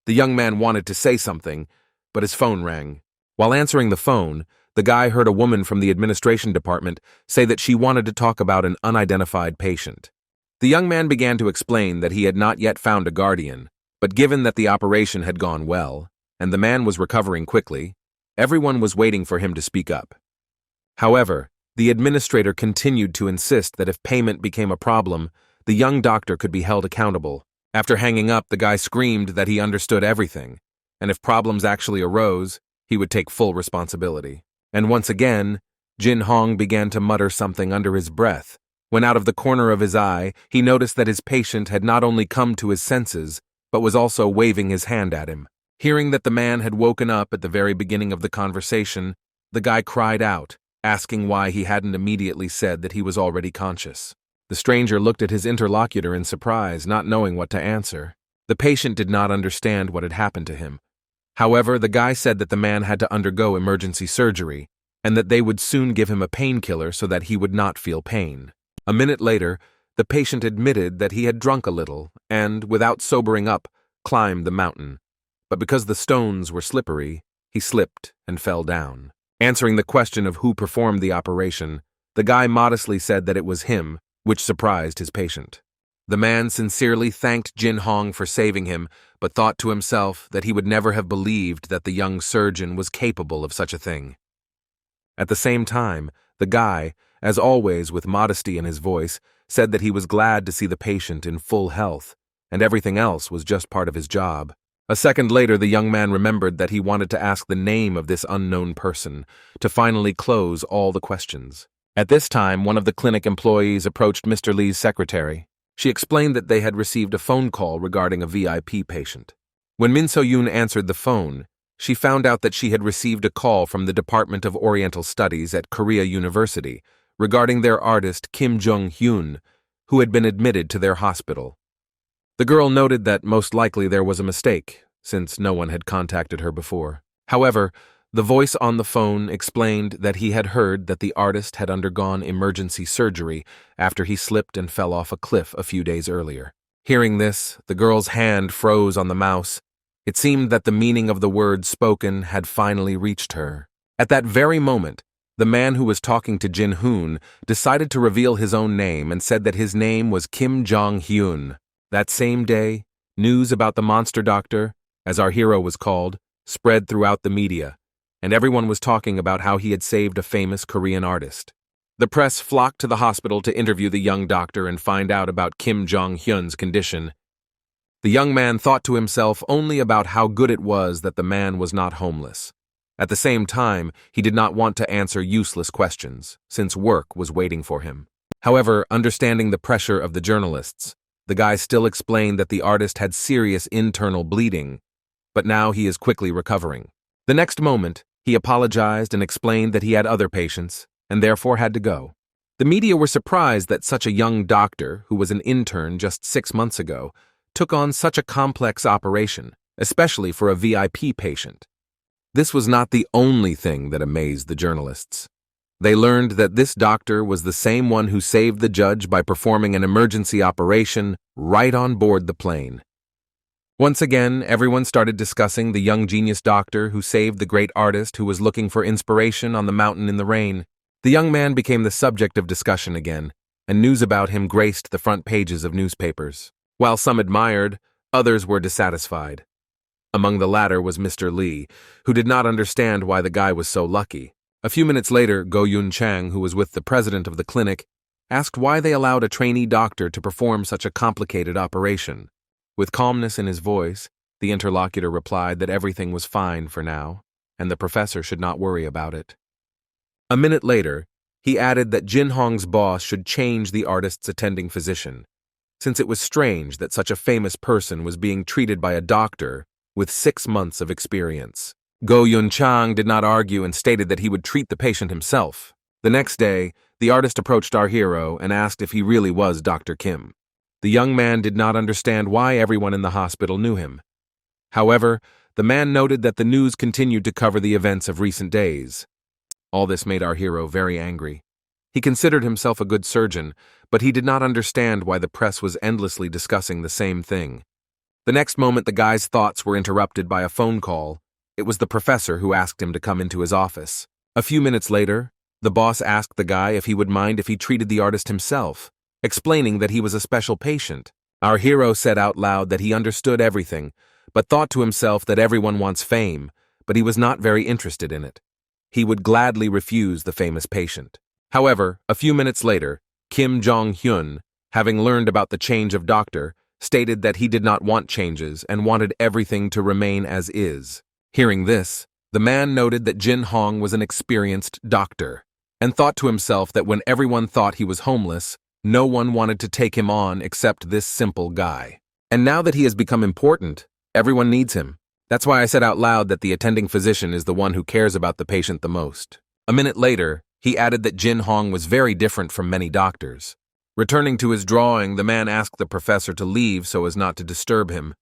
The young man wanted to say something, but his phone rang. While answering the phone, the guy heard a woman from the administration department say that she wanted to talk about an unidentified patient. The young man began to explain that he had not yet found a guardian, but given that the operation had gone well, and the man was recovering quickly, everyone was waiting for him to speak up. However, the administrator continued to insist that if payment became a problem, the young doctor could be held accountable. After hanging up, the guy screamed that he understood everything, and if problems actually arose, he would take full responsibility. And once again, Jin Hong began to mutter something under his breath, when out of the corner of his eye, he noticed that his patient had not only come to his senses, but was also waving his hand at him. Hearing that the man had woken up at the very beginning of the conversation, the guy cried out, asking why he hadn't immediately said that he was already conscious. The stranger looked at his interlocutor in surprise, not knowing what to answer. The patient did not understand what had happened to him. However, the guy said that the man had to undergo emergency surgery, and that they would soon give him a painkiller so that he would not feel pain. A minute later, the patient admitted that he had drunk a little and, without sobering up, climbed the mountain. But because the stones were slippery, he slipped and fell down. Answering the question of who performed the operation, the guy modestly said that it was him, which surprised his patient. The man sincerely thanked Jin Hong for saving him, but thought to himself that he would never have believed that the young surgeon was capable of such a thing. At the same time, the guy, as always with modesty in his voice, said that he was glad to see the patient in full health, and everything else was just part of his job. A second later, the young man remembered that he wanted to ask the name of this unknown person, to finally close all the questions. At this time, one of the clinic employees approached Mr. Lee's secretary. She explained that they had received a phone call regarding a VIP patient. When Min So-yoon answered the phone, she found out that she had received a call from the Department of Oriental Studies at Korea University regarding their artist Kim Jong-hyun, who had been admitted to their hospital. The girl noted that most likely there was a mistake, since no one had contacted her before. However, the voice on the phone explained that he had heard that the artist had undergone emergency surgery after he slipped and fell off a cliff a few days earlier. Hearing this, the girl's hand froze on the mouse. It seemed that the meaning of the words spoken had finally reached her. At that very moment, the man who was talking to Jin Hoon decided to reveal his own name and said that his name was Kim Jong-hyun. That same day, news about the monster doctor, as our hero was called, spread throughout the media, and everyone was talking about how he had saved a famous Korean artist. The press flocked to the hospital to interview the young doctor and find out about Kim Jong-hyun's condition. The young man thought to himself only about how good it was that the man was not homeless. At the same time, he did not want to answer useless questions, since work was waiting for him. However, understanding the pressure of the journalists, the guy still explained that the artist had serious internal bleeding, but now he is quickly recovering. The next moment, he apologized and explained that he had other patients, and therefore had to go. The media were surprised that such a young doctor, who was an intern just 6 months ago, took on such a complex operation, especially for a VIP patient. This was not the only thing that amazed the journalists. They learned that this doctor was the same one who saved the judge by performing an emergency operation right on board the plane. Once again, everyone started discussing the young genius doctor who saved the great artist who was looking for inspiration on the mountain in the rain. The young man became the subject of discussion again, and news about him graced the front pages of newspapers. While some admired, others were dissatisfied. Among the latter was Mr. Lee, who did not understand why the guy was so lucky. A few minutes later, Go Yun Chang, who was with the president of the clinic, asked why they allowed a trainee doctor to perform such a complicated operation. With calmness in his voice, the interlocutor replied that everything was fine for now, and the professor should not worry about it. A minute later, He added that Jin Hong's boss should change the artist's attending physician, since it was strange that such a famous person was being treated by a doctor with 6 months of experience. Go Yun-chang did not argue and stated that he would treat the patient himself. The next day, the artist approached our hero and asked if he really was Dr. Kim. The young man did not understand why everyone in the hospital knew him. However, the man noted that the news continued to cover the events of recent days. All this made our hero very angry. He considered himself a good surgeon, but he did not understand why the press was endlessly discussing the same thing. The next moment, the guy's thoughts were interrupted by a phone call. It was the professor who asked him to come into his office. A few minutes later, the boss asked the guy if he would mind if he treated the artist himself, explaining that he was a special patient. Our hero said out loud that he understood everything, but thought to himself that everyone wants fame, but he was not very interested in it. He would gladly refuse the famous patient. However, a few minutes later, Kim Jong-hyun, having learned about the change of doctor, stated that he did not want changes and wanted everything to remain as is. Hearing this, the man noted that Jin Hong was an experienced doctor, and thought to himself that when everyone thought he was homeless, no one wanted to take him on except this simple guy. And now that he has become important, everyone needs him. That's why I said out loud that the attending physician is the one who cares about the patient the most. A minute later, he added that Jin Hong was very different from many doctors. Returning to his drawing, the man asked the professor to leave so as not to disturb him.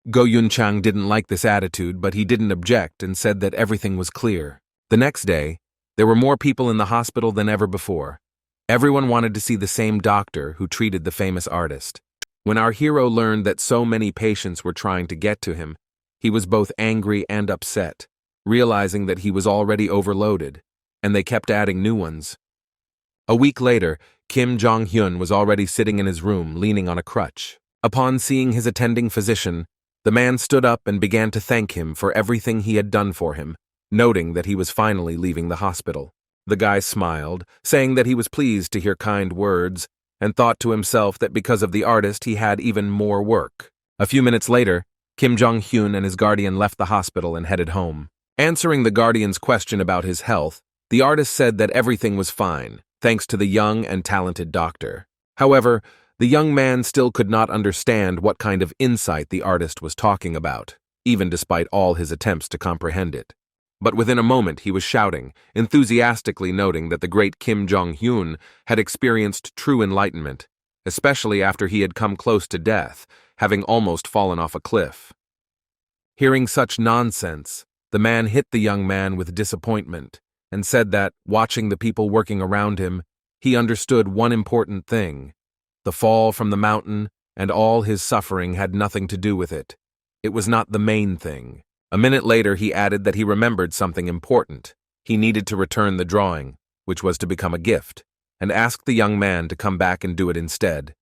Go Yun-chang didn't like this attitude, but he didn't object and said that everything was clear. The next day, there were more people in the hospital than ever before. Everyone wanted to see the same doctor who treated the famous artist. When our hero learned that so many patients were trying to get to him, he was both angry and upset, realizing that he was already overloaded, and they kept adding new ones. A week later, Kim Jong-hyun was already sitting in his room, leaning on a crutch. Upon seeing his attending physician, the man stood up and began to thank him for everything he had done for him, noting that he was finally leaving the hospital. The guy smiled, saying that he was pleased to hear kind words, and thought to himself that because of the artist he had even more work. A few minutes later, Kim Jong-hyun and his guardian left the hospital and headed home. Answering the guardian's question about his health, the artist said that everything was fine, thanks to the young and talented doctor. However, the young man still could not understand what kind of insight the artist was talking about, even despite all his attempts to comprehend it. But within a moment he was shouting, enthusiastically noting that the great Kim Jong-hyun had experienced true enlightenment, especially after he had come close to death, having almost fallen off a cliff. Hearing such nonsense, the man hit the young man with disappointment and said that, watching the people working around him, he understood one important thing. The fall from the mountain and all his suffering had nothing to do with it. It was not the main thing. A minute later, he added that he remembered something important. He needed to return the drawing, which was to become a gift, and asked the young man to come back and do it instead.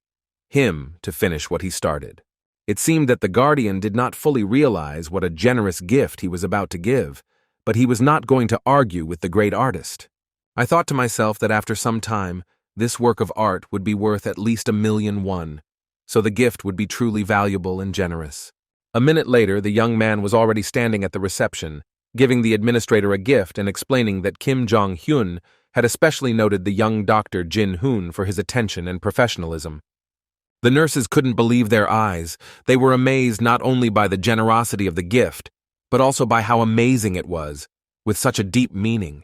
Him to finish what he started. It seemed that the guardian did not fully realize what a generous gift he was about to give, but he was not going to argue with the great artist. I thought to myself that after some time, this work of art would be worth at least 1,000,000 won, so the gift would be truly valuable and generous. A minute later, the young man was already standing at the reception, giving the administrator a gift and explaining that Kim Jong-hyun had especially noted the young doctor Jin-hoon for his attention and professionalism. The nurses couldn't believe their eyes. They were amazed not only by the generosity of the gift, but also by how amazing it was, with such a deep meaning.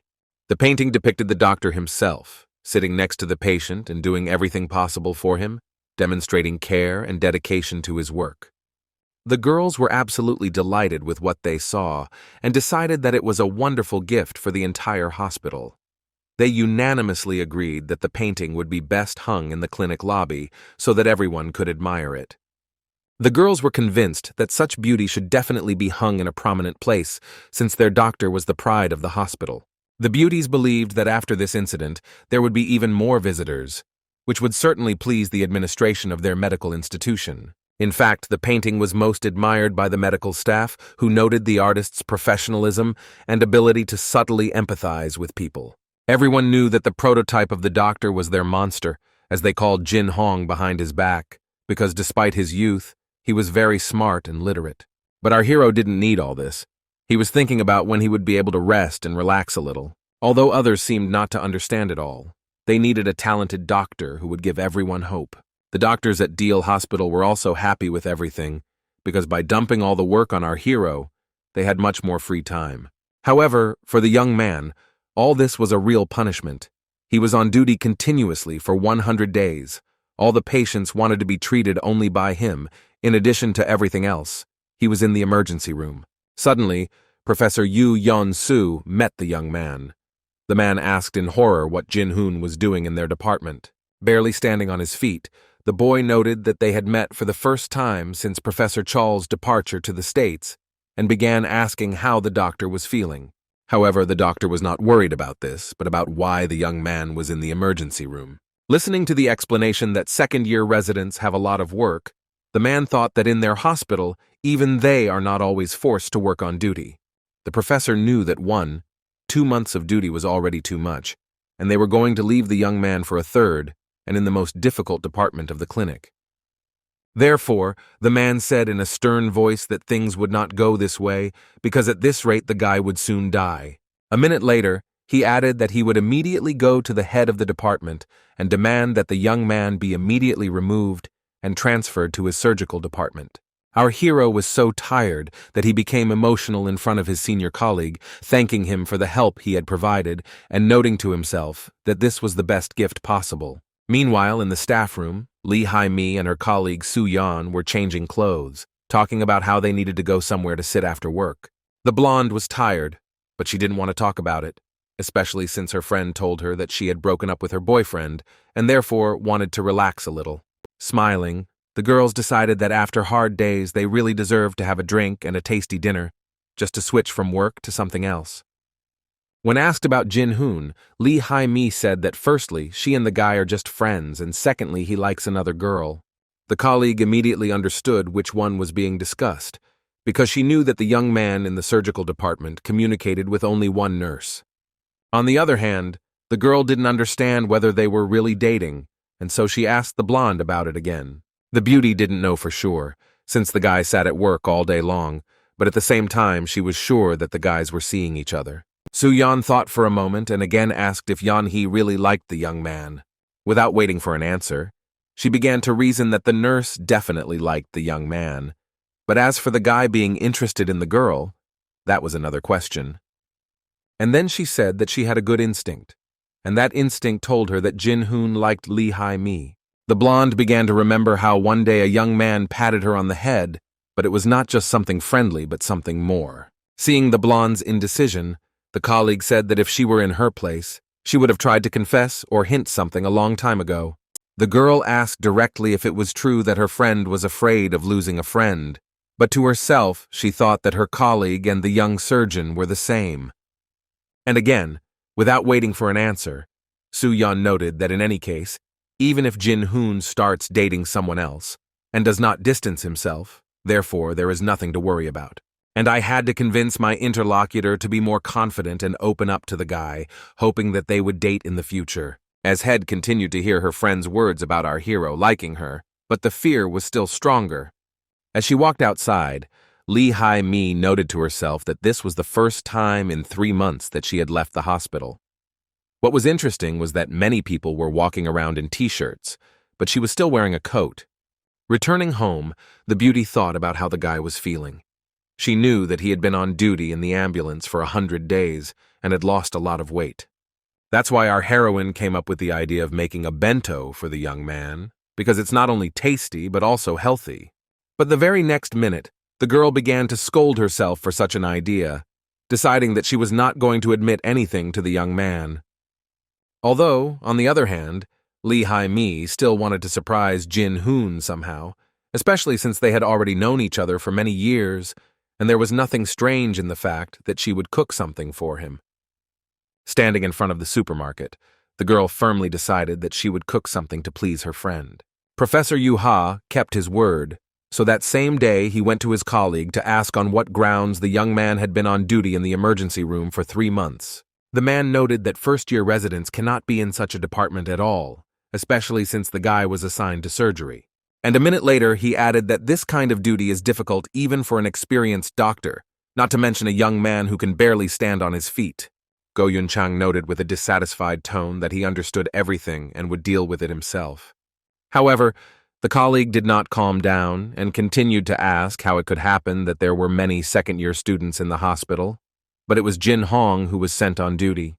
The painting depicted the doctor himself, sitting next to the patient and doing everything possible for him, demonstrating care and dedication to his work. The girls were absolutely delighted with what they saw and decided that it was a wonderful gift for the entire hospital. They unanimously agreed that the painting would be best hung in the clinic lobby so that everyone could admire it. The girls were convinced that such beauty should definitely be hung in a prominent place, since their doctor was the pride of the hospital. The beauties believed that after this incident, there would be even more visitors, which would certainly please the administration of their medical institution. In fact, the painting was most admired by the medical staff, who noted the artist's professionalism and ability to subtly empathize with people. Everyone knew that the prototype of the doctor was their monster, as they called Jin Hong behind his back, because despite his youth, he was very smart and literate. But our hero didn't need all this. He was thinking about when he would be able to rest and relax a little, although others seemed not to understand it all. They needed a talented doctor who would give everyone hope. The doctors at Deal Hospital were also happy with everything, because by dumping all the work on our hero, they had much more free time. However, for the young man, all this was a real punishment. He was on duty continuously for 100 days. All the patients wanted to be treated only by him, in addition to everything else. He was in the emergency room. Suddenly, Professor Yu Yeon-soo met the young man. The man asked in horror what Jin-hoon was doing in their department. Barely standing on his feet, the boy noted that they had met for the first time since Professor Chal's departure to the States, and began asking how the doctor was feeling. However, the doctor was not worried about this, but about why the young man was in the emergency room. Listening to the explanation that second-year residents have a lot of work, the man thought that in their hospital, even they are not always forced to work on duty. The professor knew that 2 months of duty was already too much, and they were going to leave the young man for a third, and in the most difficult department of the clinic. Therefore, the man said in a stern voice that things would not go this way, because at this rate the guy would soon die. A minute later, he added that he would immediately go to the head of the department and demand that the young man be immediately removed and transferred to his surgical department. Our hero was so tired that he became emotional in front of his senior colleague, thanking him for the help he had provided and noting to himself that this was the best gift possible. Meanwhile, in the staff room, Lee Hai-mi and her colleague Soo-yeon were changing clothes, talking about how they needed to go somewhere to sit after work. The blonde was tired, but she didn't want to talk about it, especially since her friend told her that she had broken up with her boyfriend and therefore wanted to relax a little. Smiling, the girls decided that after hard days they really deserved to have a drink and a tasty dinner, just to switch from work to something else. When asked about Jin-hoon, Lee Hai-mi said that firstly, she and the guy are just friends, and secondly, he likes another girl. The colleague immediately understood which one was being discussed, because she knew that the young man in the surgical department communicated with only one nurse. On the other hand, the girl didn't understand whether they were really dating, and so she asked the blonde about it again. The beauty didn't know for sure, since the guy sat at work all day long, but at the same time she was sure that the guys were seeing each other. Soo-yeon thought for a moment and again asked if Yeon-hee really liked the young man. Without waiting for an answer, she began to reason that the nurse definitely liked the young man. But as for the guy being interested in the girl, that was another question. And then she said that she had a good instinct, and that instinct told her that Jin-hoon liked Lee Hai-mi. The blonde began to remember how one day a young man patted her on the head, but it was not just something friendly but something more. Seeing the blonde's indecision, the colleague said that if she were in her place, she would have tried to confess or hint something a long time ago. The girl asked directly if it was true that her friend was afraid of losing a friend, but to herself she thought that her colleague and the young surgeon were the same. And again, without waiting for an answer, Soo-yeon noted that in any case, even if Jin-hoon starts dating someone else and does not distance himself, therefore there is nothing to worry about. And I had to convince my interlocutor to be more confident and open up to the guy, hoping that they would date in the future. As Head continued to hear her friend's words about our hero liking her, but the fear was still stronger. As she walked outside, Lee Hai-mi noted to herself that this was the first time in 3 months that she had left the hospital. What was interesting was that many people were walking around in t-shirts, but she was still wearing a coat. Returning home, the beauty thought about how the guy was feeling. She knew that he had been on duty in the ambulance for 100 days and had lost a lot of weight. That's why our heroine came up with the idea of making a bento for the young man, because it's not only tasty but also healthy. But the very next minute, the girl began to scold herself for such an idea, deciding that she was not going to admit anything to the young man. Although, on the other hand, Lee Hai-mi still wanted to surprise Jin-hoon somehow, especially since they had already known each other for many years, and there was nothing strange in the fact that she would cook something for him. Standing in front of the supermarket, the girl firmly decided that she would cook something to please her friend. Professor Yu-ha kept his word, so that same day he went to his colleague to ask on what grounds the young man had been on duty in the emergency room for 3 months. The man noted that first-year residents cannot be in such a department at all, especially since the guy was assigned to surgery. And a minute later, he added that this kind of duty is difficult even for an experienced doctor, not to mention a young man who can barely stand on his feet. Go Yun-chang noted with a dissatisfied tone that he understood everything and would deal with it himself. However, the colleague did not calm down and continued to ask how it could happen that there were many second-year students in the hospital, but it was Jin Hong who was sent on duty.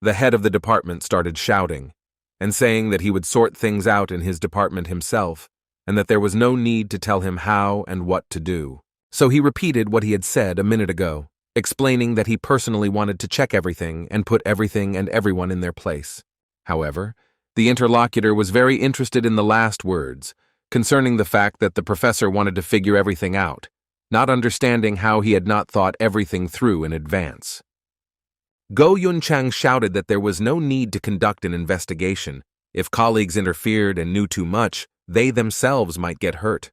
The head of the department started shouting and saying that he would sort things out in his department himself and that there was no need to tell him how and what to do. So he repeated what he had said a minute ago, explaining that he personally wanted to check everything and put everything and everyone in their place. However, the interlocutor was very interested in the last words, concerning the fact that the professor wanted to figure everything out, not understanding how he had not thought everything through in advance. Go Yun-chang shouted that there was no need to conduct an investigation. If colleagues interfered and knew too much, they themselves might get hurt.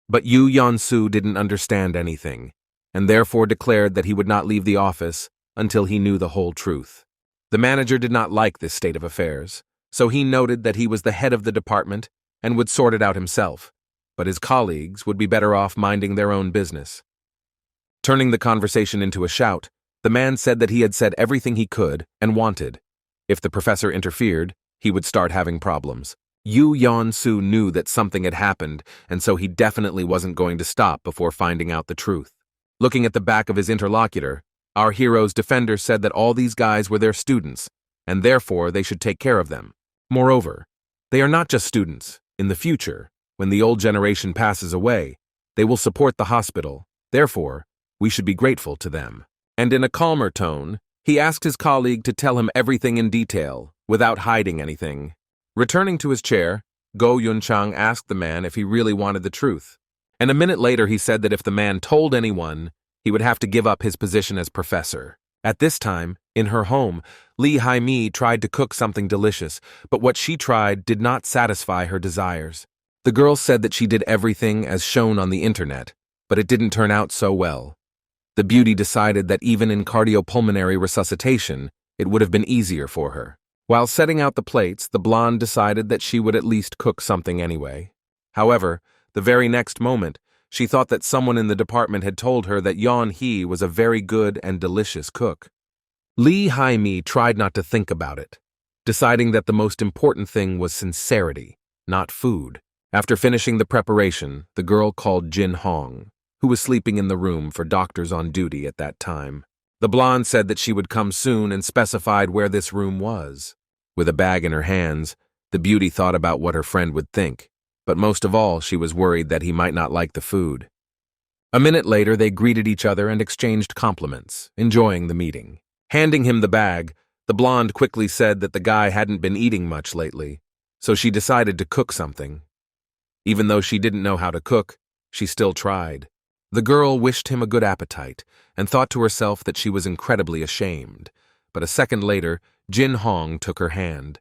But Yu Yeon-soo didn't understand anything, and therefore declared that he would not leave the office until he knew the whole truth. The manager did not like this state of affairs, so he noted that he was the head of the department and would sort it out himself, but his colleagues would be better off minding their own business. Turning the conversation into a shout, the man said that he had said everything he could and wanted. If the professor interfered, he would start having problems. Yu Yeon-soo knew that something had happened, and so he definitely wasn't going to stop before finding out the truth. Looking at the back of his interlocutor, our hero's defender said that all these guys were their students, and therefore they should take care of them. Moreover, they are not just students. In the future, when the old generation passes away, they will support the hospital. Therefore, we should be grateful to them. And in a calmer tone, he asked his colleague to tell him everything in detail, without hiding anything. Returning to his chair, Go Yun-chang asked the man if he really wanted the truth. And a minute later he said that if the man told anyone, he would have to give up his position as professor. At this time, in her home, Lee Hai-mi tried to cook something delicious, but what she tried did not satisfy her desires. The girl said that she did everything as shown on the internet, but it didn't turn out so well. The beauty decided that even in cardiopulmonary resuscitation, it would have been easier for her. While setting out the plates, the blonde decided that she would at least cook something anyway. However, the very next moment, she thought that someone in the department had told her that Yeon-hee was a very good and delicious cook. Lee Hai-mi tried not to think about it, deciding that the most important thing was sincerity, not food. After finishing the preparation, the girl called Jin Hong, who was sleeping in the room for doctors on duty at that time. The blonde said that she would come soon and specified where this room was. With a bag in her hands, the beauty thought about what her friend would think, but most of all she was worried that he might not like the food. A minute later they greeted each other and exchanged compliments, enjoying the meeting. Handing him the bag, the blonde quickly said that the guy hadn't been eating much lately, so she decided to cook something. Even though she didn't know how to cook, she still tried. The girl wished him a good appetite and thought to herself that she was incredibly ashamed, but a second later, Jin Hong took her hand.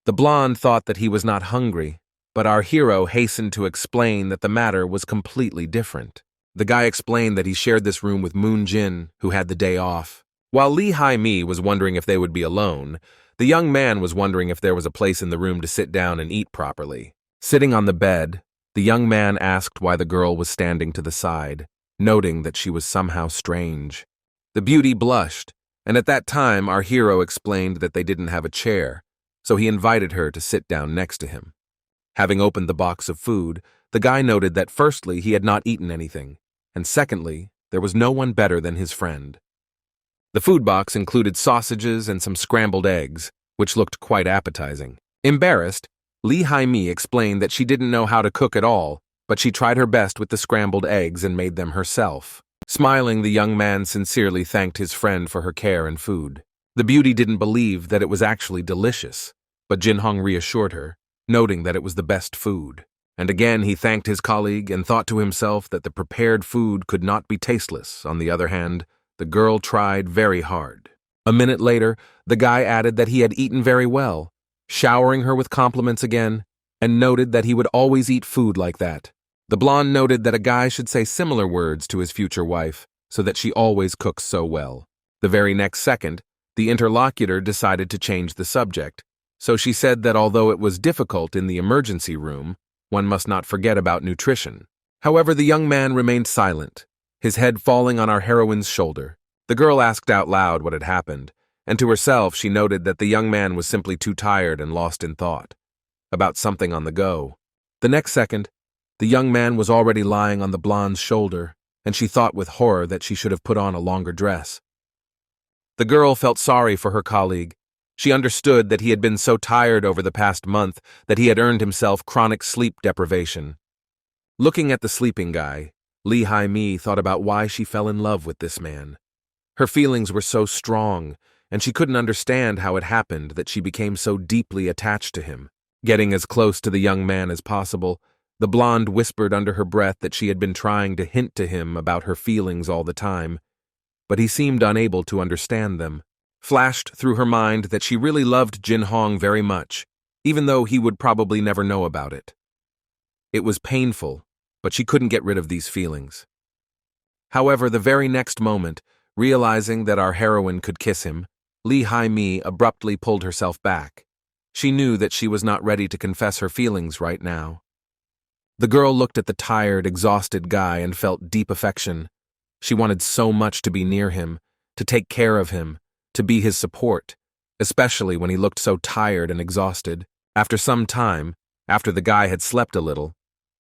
The blonde thought that he was not hungry, but our hero hastened to explain that the matter was completely different. The guy explained that he shared this room with Moon Jin, who had the day off. While Lee Hai-mi was wondering if they would be alone, the young man was wondering if there was a place in the room to sit down and eat properly. Sitting on the bed, the young man asked why the girl was standing to the side, noting that she was somehow strange. The beauty blushed, and at that time our hero explained that they didn't have a chair, so he invited her to sit down next to him. Having opened the box of food, the guy noted that firstly he had not eaten anything, and secondly, there was no one better than his friend. The food box included sausages and some scrambled eggs, which looked quite appetizing. Embarrassed, Lee Hai-mi explained that she didn't know how to cook at all, but she tried her best with the scrambled eggs and made them herself. Smiling, the young man sincerely thanked his friend for her care and food. The beauty didn't believe that it was actually delicious, but Jin Hong reassured her, noting that it was the best food. And again he thanked his colleague and thought to himself that the prepared food could not be tasteless. On the other hand, the girl tried very hard. A minute later, the guy added that he had eaten very well, showering her with compliments again, and noted that he would always eat food like that. The blonde noted that a guy should say similar words to his future wife, so that she always cooks so well. The very next second, the interlocutor decided to change the subject, so she said that although it was difficult in the emergency room, one must not forget about nutrition. However, the young man remained silent, his head falling on our heroine's shoulder. The girl asked out loud what had happened, and to herself she noted that the young man was simply too tired and lost in thought about something on the go. The next second, the young man was already lying on the blonde's shoulder, and she thought with horror that she should have put on a longer dress. The girl felt sorry for her colleague. She understood that he had been so tired over the past month that he had earned himself chronic sleep deprivation. Looking at the sleeping guy, Lee Hai-mi thought about why she fell in love with this man. Her feelings were so strong, and she couldn't understand how it happened that she became so deeply attached to him. Getting as close to the young man as possible, the blonde whispered under her breath that she had been trying to hint to him about her feelings all the time, but he seemed unable to understand them. Flashed through her mind that she really loved Jin Hong very much, even though he would probably never know about it. It was painful, but she couldn't get rid of these feelings. However, the very next moment, realizing that our heroine could kiss him, Lee Hai-mi abruptly pulled herself back. She knew that she was not ready to confess her feelings right now. The girl looked at the tired, exhausted guy and felt deep affection. She wanted so much to be near him, to take care of him, to be his support, especially when he looked so tired and exhausted. After some time, after the guy had slept a little,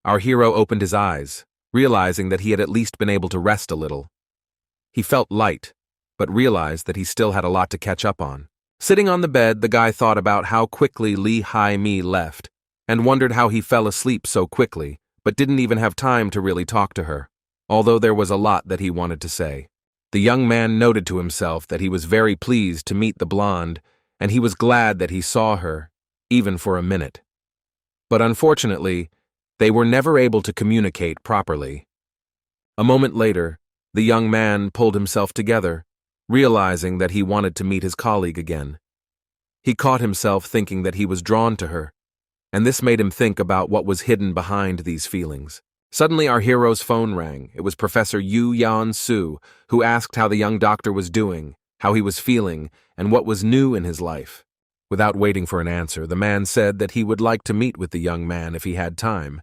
our hero opened his eyes, realizing that he had at least been able to rest a little. He felt light, but realized that he still had a lot to catch up on. Sitting on the bed, the guy thought about how quickly Lee Hai-mi left, and wondered how he fell asleep so quickly, but didn't even have time to really talk to her, although there was a lot that he wanted to say. The young man noted to himself that he was very pleased to meet the blonde, and he was glad that he saw her, even for a minute. But unfortunately, they were never able to communicate properly. A moment later, the young man pulled himself together, realizing that he wanted to meet his colleague again. He caught himself thinking that he was drawn to her, and this made him think about what was hidden behind these feelings. Suddenly our hero's phone rang. It was Professor Yu Yan-su, who asked how the young doctor was doing, how he was feeling, and what was new in his life. Without waiting for an answer, the man said that he would like to meet with the young man if he had time.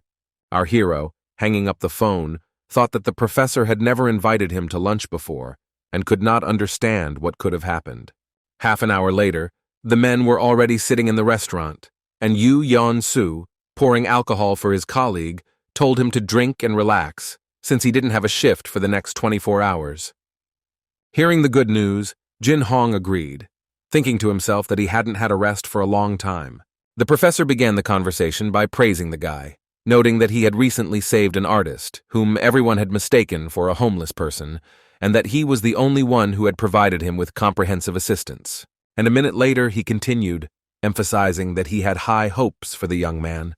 Our hero, hanging up the phone, thought that the professor had never invited him to lunch before, and could not understand what could have happened. Half an hour later, the men were already sitting in the restaurant, and Yu Yan-su, pouring alcohol for his colleague, told him to drink and relax, since he didn't have a shift for the next 24 hours. Hearing the good news, Jin Hong agreed, thinking to himself that he hadn't had a rest for a long time. The professor began the conversation by praising the guy, noting that he had recently saved an artist, whom everyone had mistaken for a homeless person, and that he was the only one who had provided him with comprehensive assistance. And a minute later he continued, emphasizing that he had high hopes for the young man.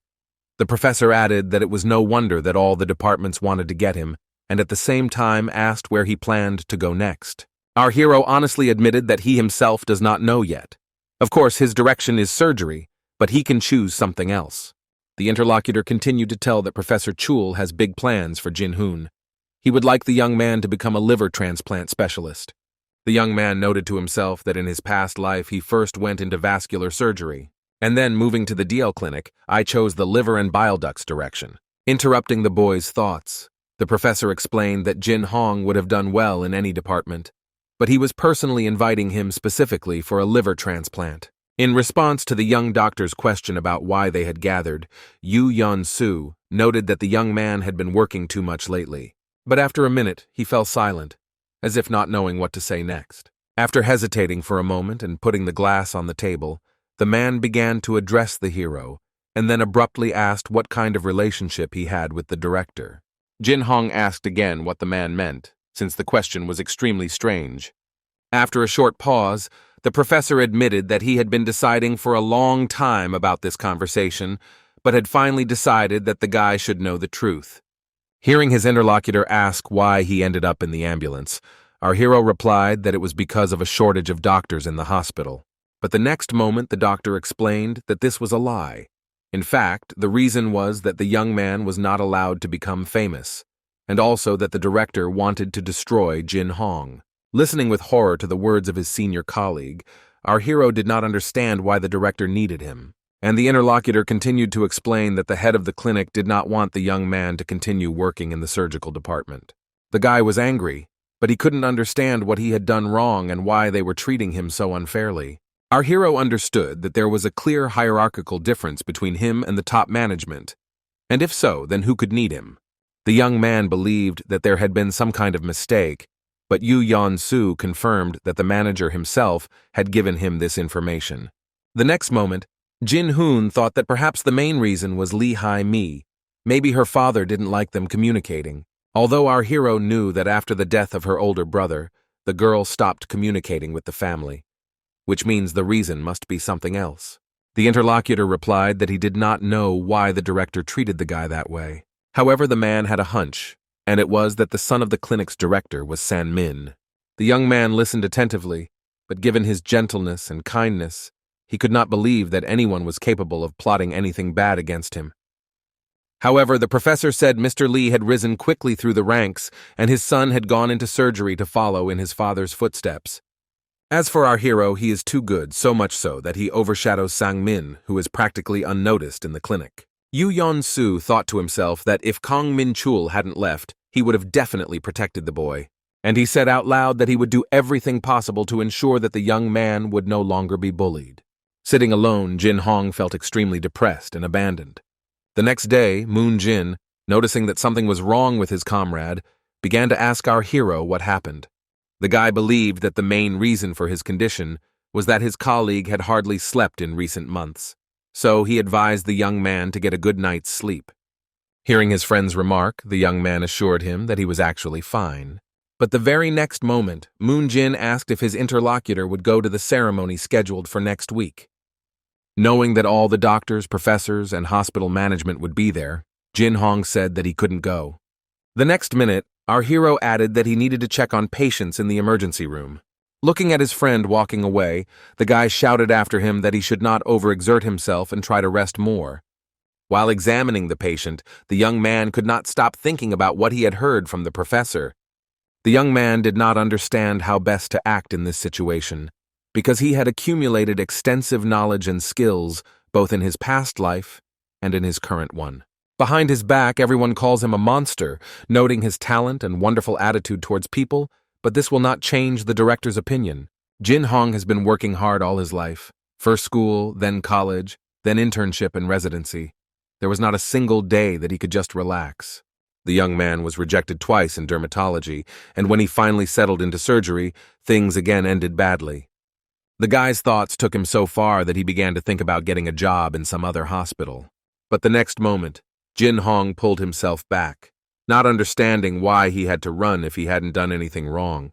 The professor added that it was no wonder that all the departments wanted to get him, and at the same time asked where he planned to go next. Our hero honestly admitted that he himself does not know yet. Of course, his direction is surgery, but he can choose something else. The interlocutor continued to tell that Professor Chul has big plans for Jin Hoon. He would like the young man to become a liver transplant specialist. The young man noted to himself that in his past life he first went into vascular surgery, and then moving to the DL clinic, I chose the liver and bile ducts direction. Interrupting the boy's thoughts, the professor explained that Jin Hong would have done well in any department, but he was personally inviting him specifically for a liver transplant. In response to the young doctor's question about why they had gathered, Yu Yan-su noted that the young man had been working too much lately. But after a minute, he fell silent, as if not knowing what to say next. After hesitating for a moment and putting the glass on the table, the man began to address the hero, and then abruptly asked what kind of relationship he had with the director. Jin Hong asked again what the man meant, since the question was extremely strange. After a short pause, the professor admitted that he had been deciding for a long time about this conversation, but had finally decided that the guy should know the truth. Hearing his interlocutor ask why he ended up in the ambulance, our hero replied that it was because of a shortage of doctors in the hospital. But the next moment the doctor explained that this was a lie. In fact, the reason was that the young man was not allowed to become famous, and also that the director wanted to destroy Jin Hong. Listening with horror to the words of his senior colleague, our hero did not understand why the director needed him, and the interlocutor continued to explain that the head of the clinic did not want the young man to continue working in the surgical department. The guy was angry, but he couldn't understand what he had done wrong and why they were treating him so unfairly. Our hero understood that there was a clear hierarchical difference between him and the top management, and if so, then who could need him? The young man believed that there had been some kind of mistake, but Yu Yan-su confirmed that the manager himself had given him this information. The next moment, Jin Hoon thought that perhaps the main reason was Lee Hai-mi. Maybe her father didn't like them communicating. Although our hero knew that after the death of her older brother, the girl stopped communicating with the family, which means the reason must be something else. The interlocutor replied that he did not know why the director treated the guy that way. However, the man had a hunch, and it was that the son of the clinic's director was San-min. The young man listened attentively, but given his gentleness and kindness, he could not believe that anyone was capable of plotting anything bad against him. However, the professor said Mr. Lee had risen quickly through the ranks, and his son had gone into surgery to follow in his father's footsteps. As for our hero, he is too good, so much so that he overshadows Sang-min, who is practically unnoticed in the clinic. Yu Yan-su thought to himself that if Kong Min-chul hadn't left, he would have definitely protected the boy, and he said out loud that he would do everything possible to ensure that the young man would no longer be bullied. Sitting alone, Jin Hong felt extremely depressed and abandoned. The next day, Moon Jin, noticing that something was wrong with his comrade, began to ask our hero what happened. The guy believed that the main reason for his condition was that his colleague had hardly slept in recent months, so he advised the young man to get a good night's sleep. Hearing his friend's remark, the young man assured him that he was actually fine. But the very next moment, Moon Jin asked if his interlocutor would go to the ceremony scheduled for next week. Knowing that all the doctors, professors, and hospital management would be there, Jin Hong said that he couldn't go. The next minute, our hero added that he needed to check on patients in the emergency room. Looking at his friend walking away, the guy shouted after him that he should not overexert himself and try to rest more. While examining the patient, the young man could not stop thinking about what he had heard from the professor. The young man did not understand how best to act in this situation, because he had accumulated extensive knowledge and skills both in his past life and in his current one. Behind his back, everyone calls him a monster, noting his talent and wonderful attitude towards people, but this will not change the director's opinion. Jin Hong has been working hard all his life. First school, then college, then internship and residency. There was not a single day that he could just relax. The young man was rejected twice in dermatology, and when he finally settled into surgery, things again ended badly. The guy's thoughts took him so far that he began to think about getting a job in some other hospital. But the next moment, Jin Hong pulled himself back, not understanding why he had to run if he hadn't done anything wrong.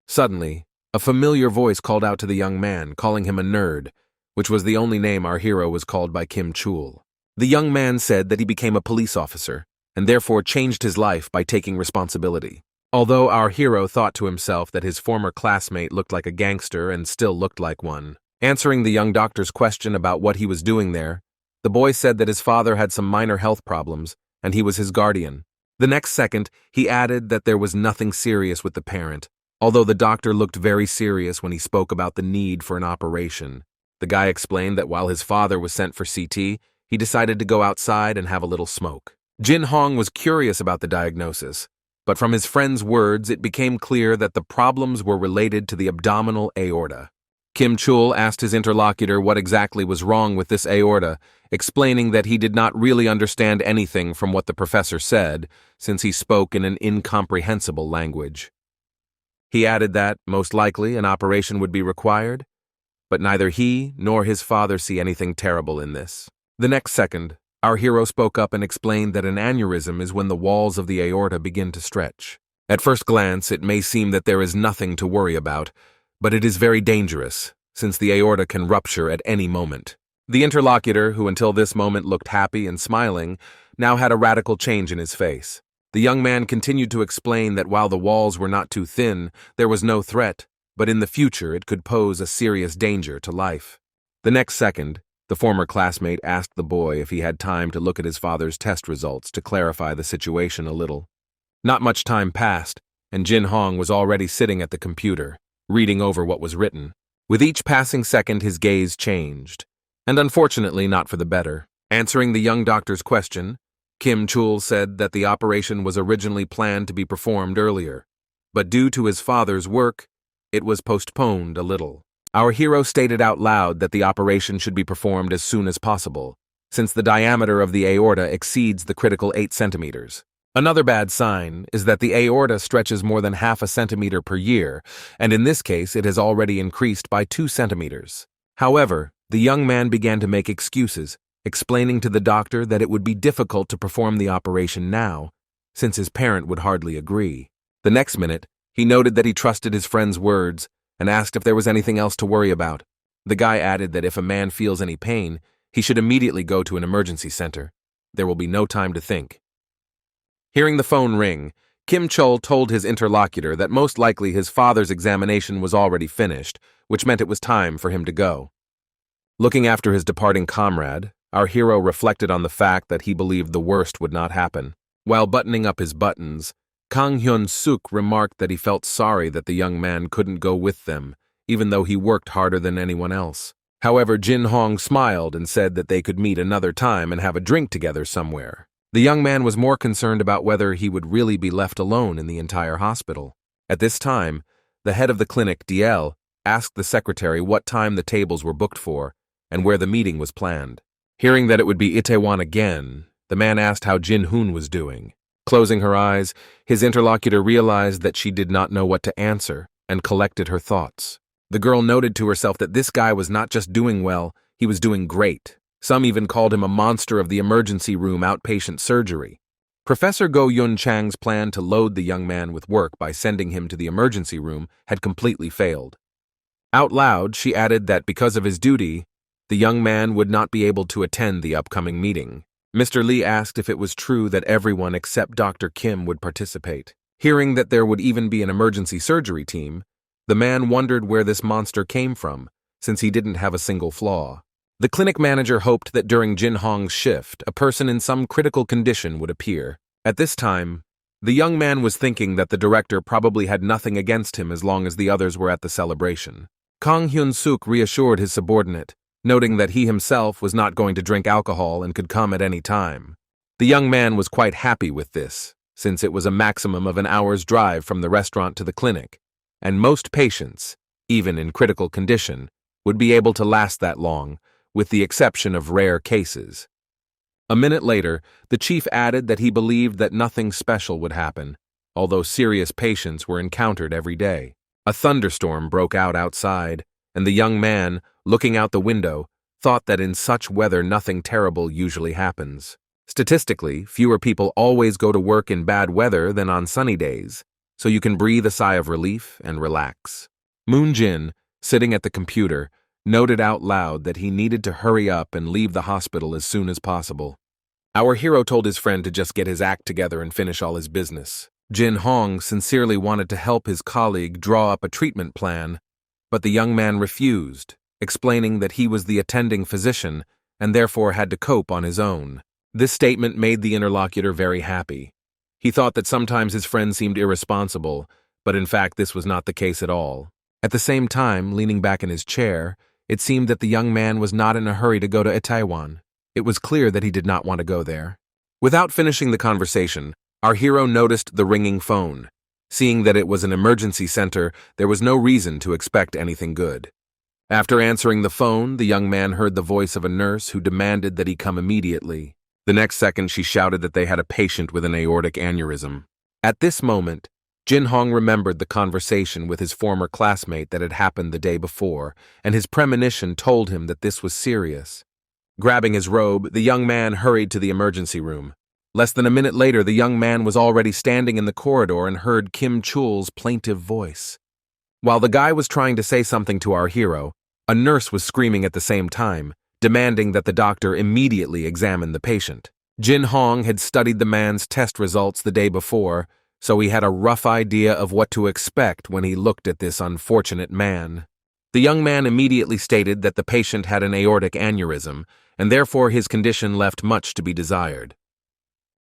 Suddenly, a familiar voice called out to the young man, calling him a nerd, which was the only name our hero was called by Kim Chul. The young man said that he became a police officer, and therefore changed his life by taking responsibility. Although our hero thought to himself that his former classmate looked like a gangster and still looked like one. Answering the young doctor's question about what he was doing there, the boy said that his father had some minor health problems, and he was his guardian. The next second, he added that there was nothing serious with the parent, although the doctor looked very serious when he spoke about the need for an operation. The guy explained that while his father was sent for CT, he decided to go outside and have a little smoke. Jin Hong was curious about the diagnosis, but from his friend's words, it became clear that the problems were related to the abdominal aorta. Kim Chul asked his interlocutor what exactly was wrong with this aorta, explaining that he did not really understand anything from what the professor said, since he spoke in an incomprehensible language. He added that, most likely, an operation would be required, but neither he nor his father see anything terrible in this. The next second, our hero spoke up and explained that an aneurysm is when the walls of the aorta begin to stretch. At first glance, it may seem that there is nothing to worry about, but it is very dangerous, since the aorta can rupture at any moment. The interlocutor, who until this moment looked happy and smiling, now had a radical change in his face. The young man continued to explain that while the walls were not too thin, there was no threat, but in the future it could pose a serious danger to life. The next second, the former classmate asked the boy if he had time to look at his father's test results to clarify the situation a little. Not much time passed, and Jin Hong was already sitting at the computer, reading over what was written. With each passing second, his gaze changed, and unfortunately not for the better. Answering the young doctor's question, Kim Chul said that the operation was originally planned to be performed earlier, but due to his father's work, it was postponed a little. Our hero stated out loud that the operation should be performed as soon as possible, since the diameter of the aorta exceeds the critical 8 centimeters. Another bad sign is that the aorta stretches more than half a centimeter per year, and in this case it has already increased by 2 centimeters. However, the young man began to make excuses, explaining to the doctor that it would be difficult to perform the operation now, since his parent would hardly agree. The next minute, he noted that he trusted his friend's words and asked if there was anything else to worry about. The guy added that if a man feels any pain, he should immediately go to an emergency center. There will be no time to think. Hearing the phone ring, Kim Chol told his interlocutor that most likely his father's examination was already finished, which meant it was time for him to go. Looking after his departing comrade, our hero reflected on the fact that he believed the worst would not happen. While buttoning up his buttons, Kang Hyun-suk remarked that he felt sorry that the young man couldn't go with them, even though he worked harder than anyone else. However, Jin Hong smiled and said that they could meet another time and have a drink together somewhere. The young man was more concerned about whether he would really be left alone in the entire hospital. At this time, the head of the clinic, DL, asked the secretary what time the tables were booked for and where the meeting was planned. Hearing that it would be Itaewon again, the man asked how Jin Hoon was doing. Closing her eyes, his interlocutor realized that she did not know what to answer and collected her thoughts. The girl noted to herself that this guy was not just doing well, he was doing great. Some even called him a monster of the emergency room outpatient surgery. Professor Go Yun Chang's plan to load the young man with work by sending him to the emergency room had completely failed. Out loud, she added that because of his duty, the young man would not be able to attend the upcoming meeting. Mr. Lee asked if it was true that everyone except Dr. Kim would participate. Hearing that there would even be an emergency surgery team, the man wondered where this monster came from, since he didn't have a single flaw. The clinic manager hoped that during Jin Hong's shift, a person in some critical condition would appear. At this time, the young man was thinking that the director probably had nothing against him as long as the others were at the celebration. Kang Hyun-suk reassured his subordinate, noting that he himself was not going to drink alcohol and could come at any time. The young man was quite happy with this, since it was a maximum of an hour's drive from the restaurant to the clinic, and most patients, even in critical condition, would be able to last that long, with the exception of rare cases. A minute later, the chief added that he believed that nothing special would happen, although serious patients were encountered every day. A thunderstorm broke out outside, and the young man, looking out the window, thought that in such weather nothing terrible usually happens. Statistically, fewer people always go to work in bad weather than on sunny days, so you can breathe a sigh of relief and relax. Moon Jin, sitting at the computer, noted out loud that he needed to hurry up and leave the hospital as soon as possible. Our hero told his friend to just get his act together and finish all his business. Jin Hong sincerely wanted to help his colleague draw up a treatment plan, but the young man refused, explaining that he was the attending physician and therefore had to cope on his own. This statement made the interlocutor very happy. He thought that sometimes his friend seemed irresponsible, but in fact this was not the case at all. At the same time, leaning back in his chair, it seemed that the young man was not in a hurry to go to Itaewon. It was clear that he did not want to go there. Without finishing the conversation, our hero noticed the ringing phone. Seeing that it was an emergency center, there was no reason to expect anything good. After answering the phone, the young man heard the voice of a nurse who demanded that he come immediately. The next second, she shouted that they had a patient with an aortic aneurysm. At this moment, Jin Hong remembered the conversation with his former classmate that had happened the day before, and his premonition told him that this was serious. Grabbing his robe, the young man hurried to the emergency room. Less than a minute later, the young man was already standing in the corridor and heard Kim Chul's plaintive voice. While the guy was trying to say something to our hero, a nurse was screaming at the same time, demanding that the doctor immediately examine the patient. Jin Hong had studied the man's test results the day before, so he had a rough idea of what to expect when he looked at this unfortunate man. The young man immediately stated that the patient had an aortic aneurysm, and therefore his condition left much to be desired.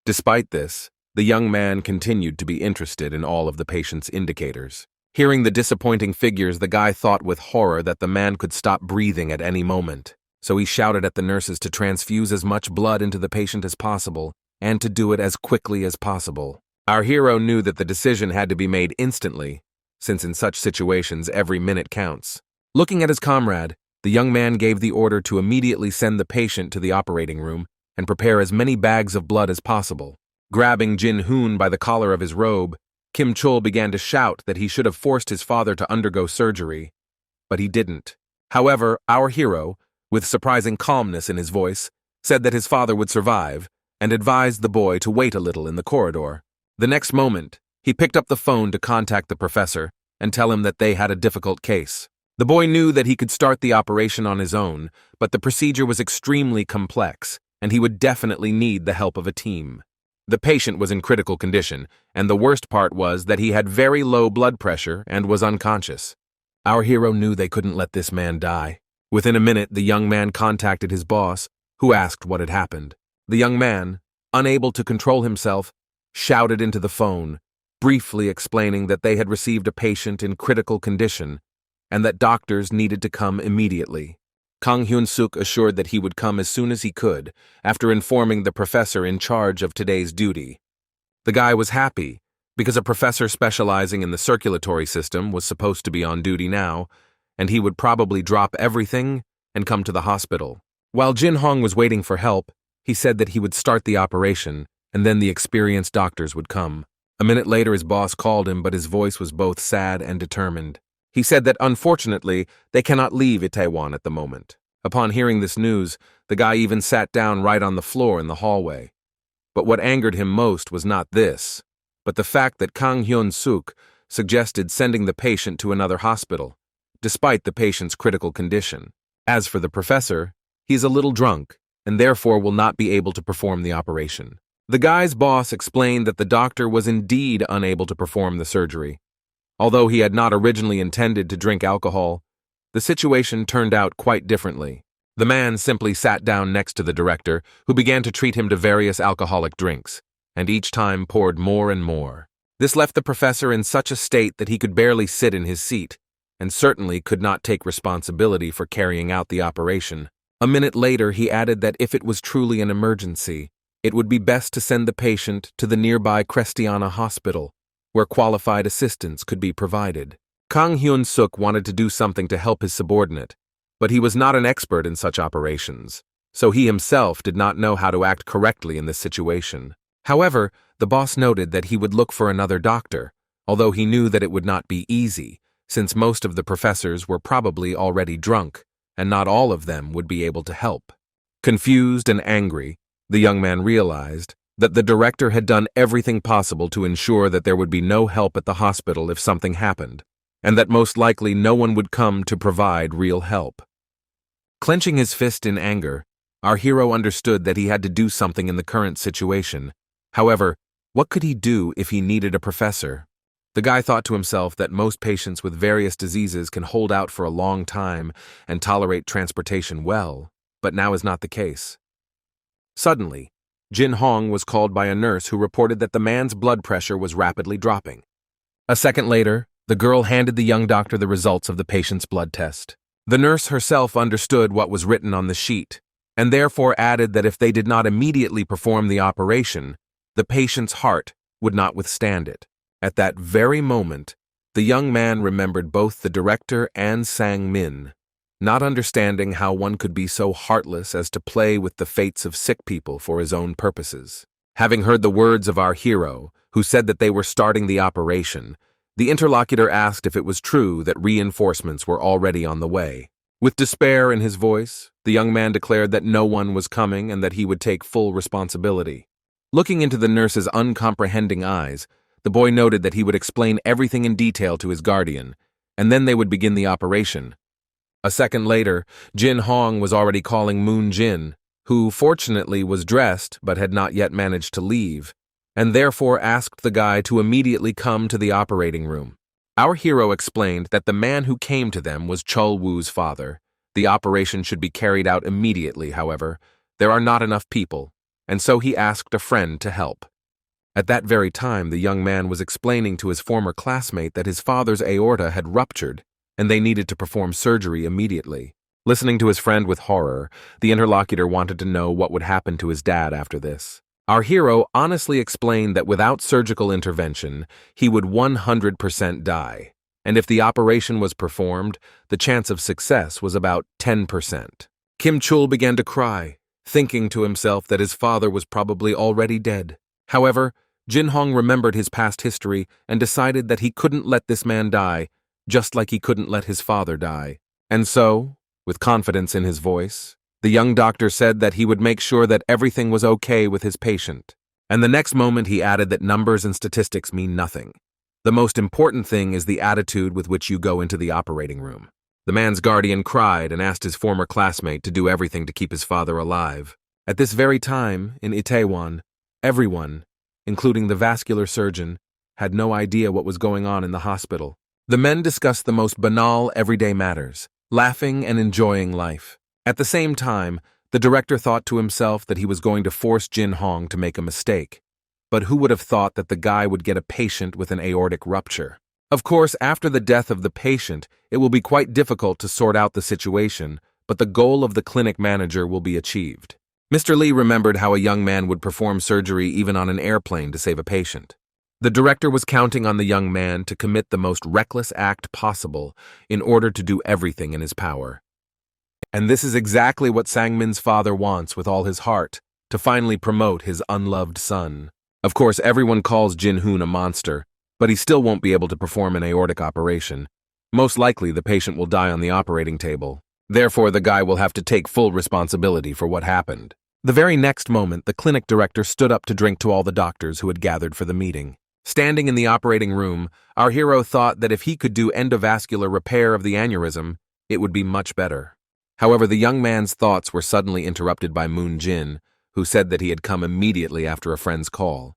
Despite this, the young man continued to be interested in all of the patient's indicators. Hearing the disappointing figures, the guy thought with horror that the man could stop breathing at any moment, so he shouted at the nurses to transfuse as much blood into the patient as possible, and to do it as quickly as possible. Our hero knew that the decision had to be made instantly, since in such situations every minute counts. Looking at his comrade, the young man gave the order to immediately send the patient to the operating room and prepare as many bags of blood as possible. Grabbing Jin Hoon by the collar of his robe, Kim Chul began to shout that he should have forced his father to undergo surgery, but he didn't. However, our hero, with surprising calmness in his voice, said that his father would survive and advised the boy to wait a little in the corridor. The next moment, he picked up the phone to contact the professor and tell him that they had a difficult case. The boy knew that he could start the operation on his own, but the procedure was extremely complex, and he would definitely need the help of a team. The patient was in critical condition, and the worst part was that he had very low blood pressure and was unconscious. Our hero knew they couldn't let this man die. Within a minute, the young man contacted his boss, who asked what had happened. The young man, unable to control himself, shouted into the phone, briefly explaining that they had received a patient in critical condition and that doctors needed to come immediately. Kang Hyun-suk assured that he would come as soon as he could, after informing the professor in charge of today's duty. The guy was happy, because a professor specializing in the circulatory system was supposed to be on duty now, and he would probably drop everything and come to the hospital. While Jin Hong was waiting for help, he said that he would start the operation, and then the experienced doctors would come. A minute later, his boss called him, but his voice was both sad and determined. He said that, unfortunately, they cannot leave Itaewon at the moment. Upon hearing this news, the guy even sat down right on the floor in the hallway. But what angered him most was not this, but the fact that Kang Hyun-suk suggested sending the patient to another hospital, despite the patient's critical condition. As for the professor, he's a little drunk, and therefore will not be able to perform the operation. The guy's boss explained that the doctor was indeed unable to perform the surgery. Although he had not originally intended to drink alcohol, the situation turned out quite differently. The man simply sat down next to the director, who began to treat him to various alcoholic drinks, and each time poured more and more. This left the professor in such a state that he could barely sit in his seat, and certainly could not take responsibility for carrying out the operation. A minute later, he added that if it was truly an emergency, it would be best to send the patient to the nearby Christiana Hospital, where qualified assistance could be provided. Kang Hyun-suk wanted to do something to help his subordinate, but he was not an expert in such operations, so he himself did not know how to act correctly in this situation. However, the boss noted that he would look for another doctor, although he knew that it would not be easy, since most of the professors were probably already drunk, and not all of them would be able to help. Confused and angry, the young man realized that the director had done everything possible to ensure that there would be no help at the hospital if something happened, and that most likely no one would come to provide real help. Clenching his fist in anger, our hero understood that he had to do something in the current situation. However, what could he do if he needed a professor? The guy thought to himself that most patients with various diseases can hold out for a long time and tolerate transportation well, but now is not the case. Suddenly, Jin Hong was called by a nurse who reported that the man's blood pressure was rapidly dropping. A second later, the girl handed the young doctor the results of the patient's blood test. The nurse herself understood what was written on the sheet, and therefore added that if they did not immediately perform the operation, the patient's heart would not withstand it. At that very moment, the young man remembered both the director and Sang-min, not understanding how one could be so heartless as to play with the fates of sick people for his own purposes. Having heard the words of our hero, who said that they were starting the operation, the interlocutor asked if it was true that reinforcements were already on the way. With despair in his voice, the young man declared that no one was coming and that he would take full responsibility. Looking into the nurse's uncomprehending eyes, the boy noted that he would explain everything in detail to his guardian, and then they would begin the operation. A second later, Jin Hong was already calling Moon Jin, who fortunately was dressed but had not yet managed to leave, and therefore asked the guy to immediately come to the operating room. Our hero explained that the man who came to them was Chul Woo's father. The operation should be carried out immediately, however. There are not enough people, and so he asked a friend to help. At that very time, the young man was explaining to his former classmate that his father's aorta had ruptured, and they needed to perform surgery immediately. Listening to his friend with horror, the interlocutor wanted to know what would happen to his dad after this. Our hero honestly explained that without surgical intervention, he would 100% die, and if the operation was performed, the chance of success was about 10%. Kim Chul began to cry, thinking to himself that his father was probably already dead. However, Jin Hong remembered his past history and decided that he couldn't let this man die, just like he couldn't let his father die. And so, with confidence in his voice, the young doctor said that he would make sure that everything was okay with his patient. And the next moment he added that numbers and statistics mean nothing. The most important thing is the attitude with which you go into the operating room. The man's guardian cried and asked his former classmate to do everything to keep his father alive. At this very time, in Itaewon, everyone, including the vascular surgeon, had no idea what was going on in the hospital. The men discussed the most banal, everyday matters, laughing and enjoying life. At the same time, the director thought to himself that he was going to force Jin Hong to make a mistake. But who would have thought that the guy would get a patient with an aortic rupture? Of course, after the death of the patient, it will be quite difficult to sort out the situation, but the goal of the clinic manager will be achieved. Mr. Lee remembered how a young man would perform surgery even on an airplane to save a patient. The director was counting on the young man to commit the most reckless act possible in order to do everything in his power. And this is exactly what Sangmin's father wants with all his heart, to finally promote his unloved son. Of course, everyone calls Jin Hoon a monster, but he still won't be able to perform an aortic operation. Most likely, the patient will die on the operating table. Therefore, the guy will have to take full responsibility for what happened. The very next moment, the clinic director stood up to drink to all the doctors who had gathered for the meeting. Standing in the operating room, our hero thought that if he could do endovascular repair of the aneurysm, it would be much better. However, the young man's thoughts were suddenly interrupted by Moon Jin, who said that he had come immediately after a friend's call.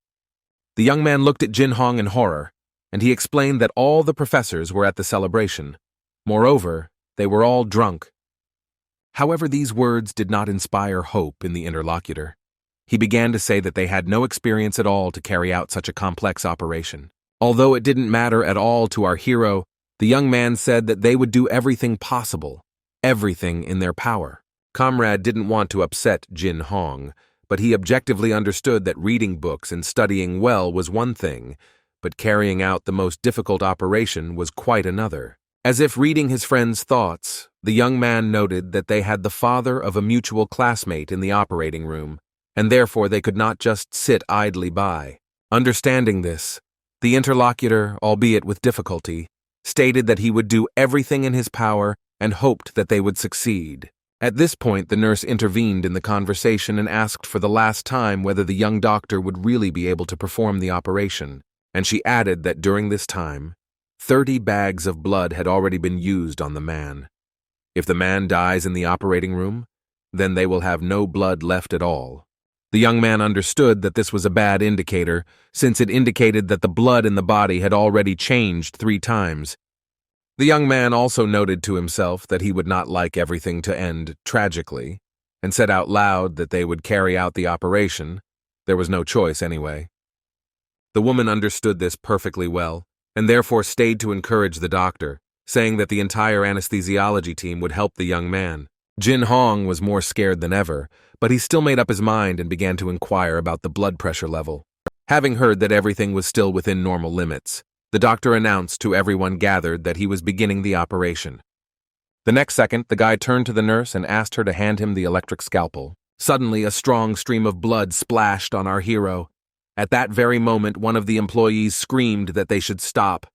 The young man looked at Jin Hong in horror, and he explained that all the professors were at the celebration. Moreover, they were all drunk. However, these words did not inspire hope in the interlocutor. He began to say that they had no experience at all to carry out such a complex operation. Although it didn't matter at all to our hero, the young man said that they would do everything possible, everything in their power. Comrade didn't want to upset Jin Hong, but he objectively understood that reading books and studying well was one thing, but carrying out the most difficult operation was quite another. As if reading his friend's thoughts, the young man noted that they had the father of a mutual classmate in the operating room, and therefore they could not just sit idly by. Understanding this, the interlocutor, albeit with difficulty, stated that he would do everything in his power and hoped that they would succeed. At this point, the nurse intervened in the conversation and asked for the last time whether the young doctor would really be able to perform the operation, and she added that during this time, 30 bags of blood had already been used on the man. If the man dies in the operating room, then they will have no blood left at all. The young man understood that this was a bad indicator, since it indicated that the blood in the body had already changed 3 times. The young man also noted to himself that he would not like everything to end tragically, and said out loud that they would carry out the operation. There was no choice anyway. The woman understood this perfectly well, and therefore stayed to encourage the doctor, saying that the entire anesthesiology team would help the young man. Jin Hong was more scared than ever, but he still made up his mind and began to inquire about the blood pressure level. Having heard that everything was still within normal limits, the doctor announced to everyone gathered that he was beginning the operation. The next second, the guy turned to the nurse and asked her to hand him the electric scalpel. Suddenly, a strong stream of blood splashed on our hero. At that very moment, one of the employees screamed that they should stop.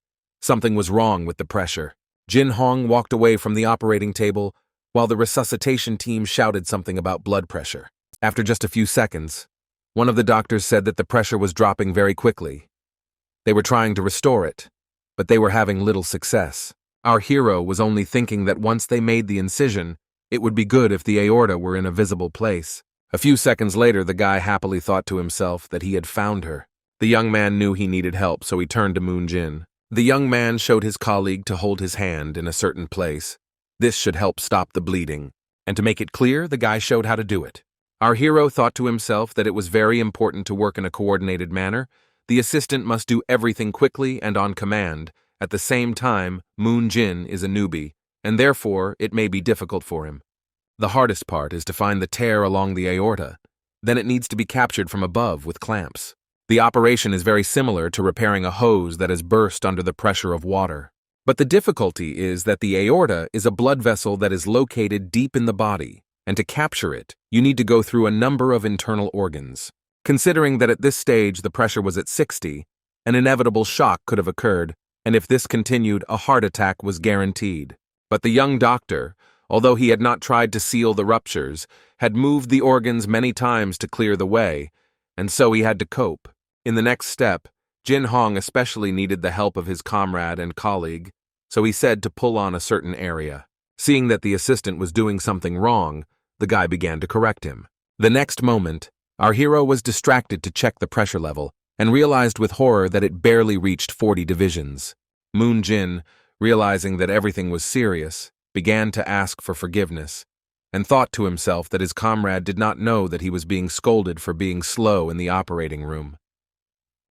Something was wrong with the pressure. Jin Hong walked away from the operating table, while the resuscitation team shouted something about blood pressure. After just a few seconds, one of the doctors said that the pressure was dropping very quickly. They were trying to restore it, but they were having little success. Our hero was only thinking that once they made the incision, it would be good if the aorta were in a visible place. A few seconds later, the guy happily thought to himself that he had found her. The young man knew he needed help, so he turned to Moon Jin. The young man showed his colleague to hold his hand in a certain place. This should help stop the bleeding. And to make it clear, the guy showed how to do it. Our hero thought to himself that it was very important to work in a coordinated manner. The assistant must do everything quickly and on command. At the same time, Moon Jin is a newbie, and therefore it may be difficult for him. The hardest part is to find the tear along the aorta. Then it needs to be captured from above with clamps. The operation is very similar to repairing a hose that has burst under the pressure of water. But the difficulty is that the aorta is a blood vessel that is located deep in the body, and to capture it, you need to go through a number of internal organs. Considering that at this stage the pressure was at 60, an inevitable shock could have occurred, and if this continued, a heart attack was guaranteed. But the young doctor, although he had not tried to seal the ruptures, had moved the organs many times to clear the way, and so he had to cope. In the next step, Jin Hong especially needed the help of his comrade and colleague, so he said to pull on a certain area. Seeing that the assistant was doing something wrong, the guy began to correct him. The next moment, our hero was distracted to check the pressure level and realized with horror that it barely reached 40 divisions. Moon Jin, realizing that everything was serious, began to ask for forgiveness and thought to himself that his comrade did not know that he was being scolded for being slow in the operating room.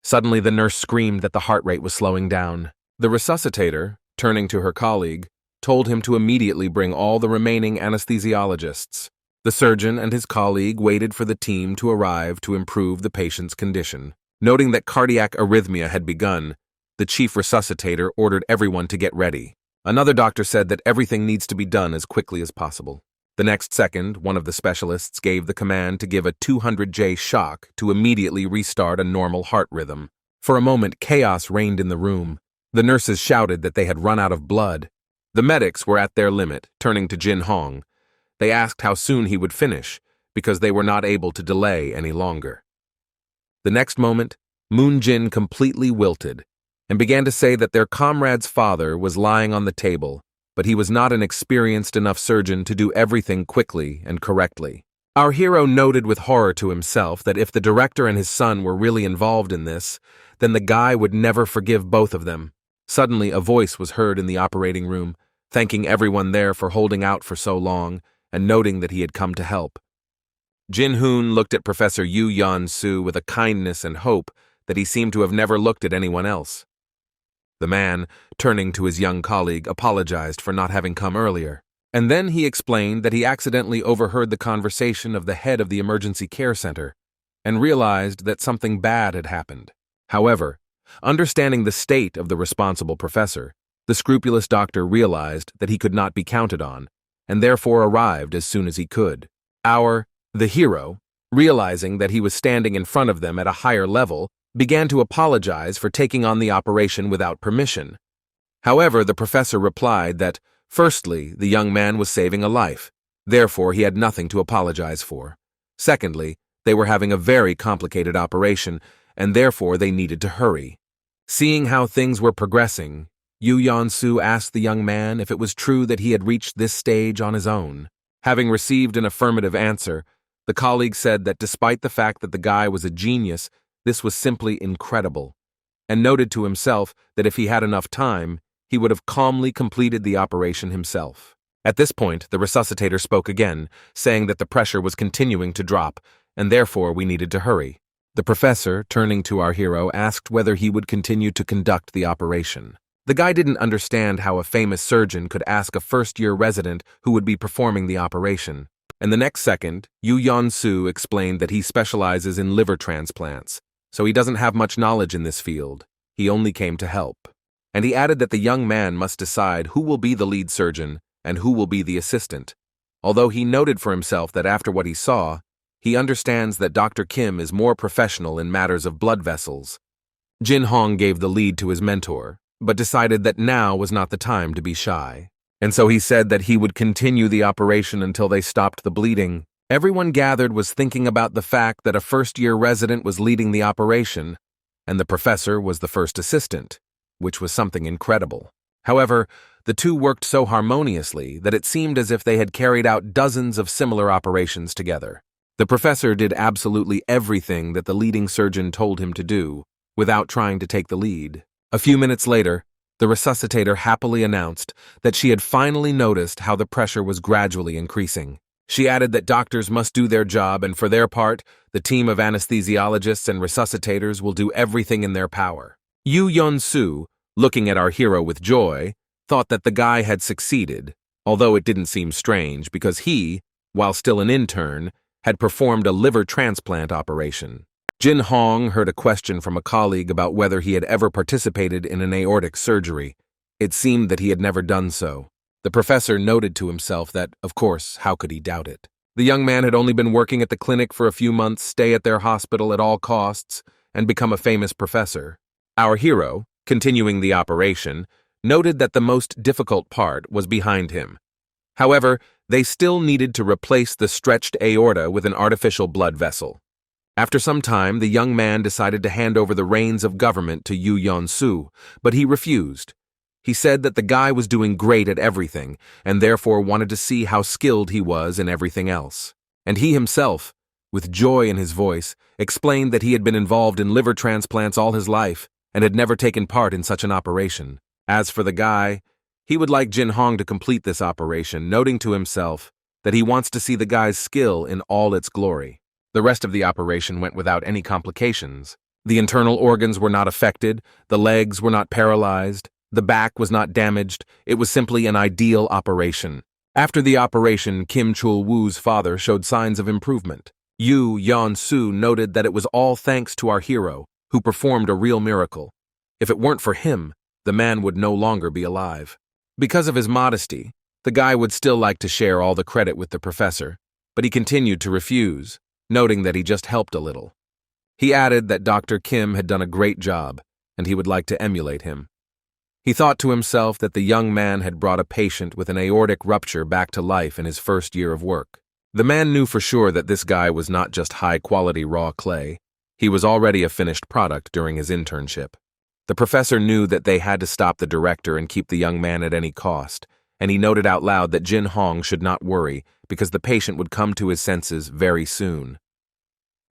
Suddenly, the nurse screamed that the heart rate was slowing down. The resuscitator, turning to her colleague, told him to immediately bring all the remaining anesthesiologists. The surgeon and his colleague waited for the team to arrive to improve the patient's condition. Noting that cardiac arrhythmia had begun, the chief resuscitator ordered everyone to get ready. Another doctor said that everything needs to be done as quickly as possible. The next second, one of the specialists gave the command to give a 200J shock to immediately restart a normal heart rhythm. For a moment, chaos reigned in the room. The nurses shouted that they had run out of blood. The medics were at their limit, turning to Jin Hong. They asked how soon he would finish, because they were not able to delay any longer. The next moment, Moon Jin completely wilted and began to say that their comrade's father was lying on the table, but he was not an experienced enough surgeon to do everything quickly and correctly. Our hero noted with horror to himself that if the director and his son were really involved in this, then the guy would never forgive both of them. Suddenly, a voice was heard in the operating room, thanking everyone there for holding out for so long and noting that he had come to help. Jin Hoon looked at Professor Yu Yan-su with a kindness and hope that he seemed to have never looked at anyone else. The man, turning to his young colleague, apologized for not having come earlier, and then he explained that he accidentally overheard the conversation of the head of the emergency care center and realized that something bad had happened. However, understanding the state of the responsible professor, the scrupulous doctor realized that he could not be counted on, and therefore arrived as soon as he could. The hero, realizing that he was standing in front of them at a higher level, began to apologize for taking on the operation without permission. However, the professor replied that, firstly, the young man was saving a life, therefore he had nothing to apologize for. Secondly, they were having a very complicated operation, and therefore they needed to hurry. Seeing how things were progressing, Yu Yan-su asked the young man if it was true that he had reached this stage on his own. Having received an affirmative answer, the colleague said that despite the fact that the guy was a genius, this was simply incredible, and noted to himself that if he had enough time, he would have calmly completed the operation himself. At this point, the resuscitator spoke again, saying that the pressure was continuing to drop, and therefore we needed to hurry. The professor, turning to our hero, asked whether he would continue to conduct the operation. The guy didn't understand how a famous surgeon could ask a first-year resident who would be performing the operation. And the next second, Yu Yan-su explained that he specializes in liver transplants, so he doesn't have much knowledge in this field. He only came to help. And he added that the young man must decide who will be the lead surgeon and who will be the assistant. Although he noted for himself that after what he saw, he understands that Dr. Kim is more professional in matters of blood vessels. Jin Hong gave the lead to his mentor, but decided that now was not the time to be shy. And so he said that he would continue the operation until they stopped the bleeding. Everyone gathered was thinking about the fact that a first-year resident was leading the operation, and the professor was the first assistant, which was something incredible. However, the two worked so harmoniously that it seemed as if they had carried out dozens of similar operations together. The professor did absolutely everything that the leading surgeon told him to do, without trying to take the lead. A few minutes later, the resuscitator happily announced that she had finally noticed how the pressure was gradually increasing. She added that doctors must do their job, and for their part, the team of anesthesiologists and resuscitators will do everything in their power. Yu Yan-su, looking at our hero with joy, thought that the guy had succeeded, although it didn't seem strange because he, while still an intern, had performed a liver transplant operation. Jin Hong heard a question from a colleague about whether he had ever participated in an aortic surgery. It seemed that he had never done so. The professor noted to himself that, of course, how could he doubt it? The young man had only been working at the clinic for a few months, stay at their hospital at all costs, and become a famous professor. Our hero, continuing the operation, noted that the most difficult part was behind him. However, they still needed to replace the stretched aorta with an artificial blood vessel. After some time, the young man decided to hand over the reins of government to Yu Yeon-soo, but he refused. He said that the guy was doing great at everything, and therefore wanted to see how skilled he was in everything else. And he himself, with joy in his voice, explained that he had been involved in liver transplants all his life and had never taken part in such an operation. As for the guy, he would like Jin Hong to complete this operation, noting to himself that he wants to see the guy's skill in all its glory. The rest of the operation went without any complications. The internal organs were not affected, the legs were not paralyzed, the back was not damaged. It was simply an ideal operation. After the operation, Kim Chul-woo's father showed signs of improvement. Yu Yeon-soo noted that it was all thanks to our hero, who performed a real miracle. If it weren't for him, the man would no longer be alive. Because of his modesty, the guy would still like to share all the credit with the professor, but he continued to refuse, noting that he just helped a little. He added that Dr. Kim had done a great job, and he would like to emulate him. He thought to himself that the young man had brought a patient with an aortic rupture back to life in his first year of work. The man knew for sure that this guy was not just high-quality raw clay. He was already a finished product during his internship. The professor knew that they had to stop the director and keep the young man at any cost, and he noted out loud that Jin Hong should not worry because the patient would come to his senses very soon.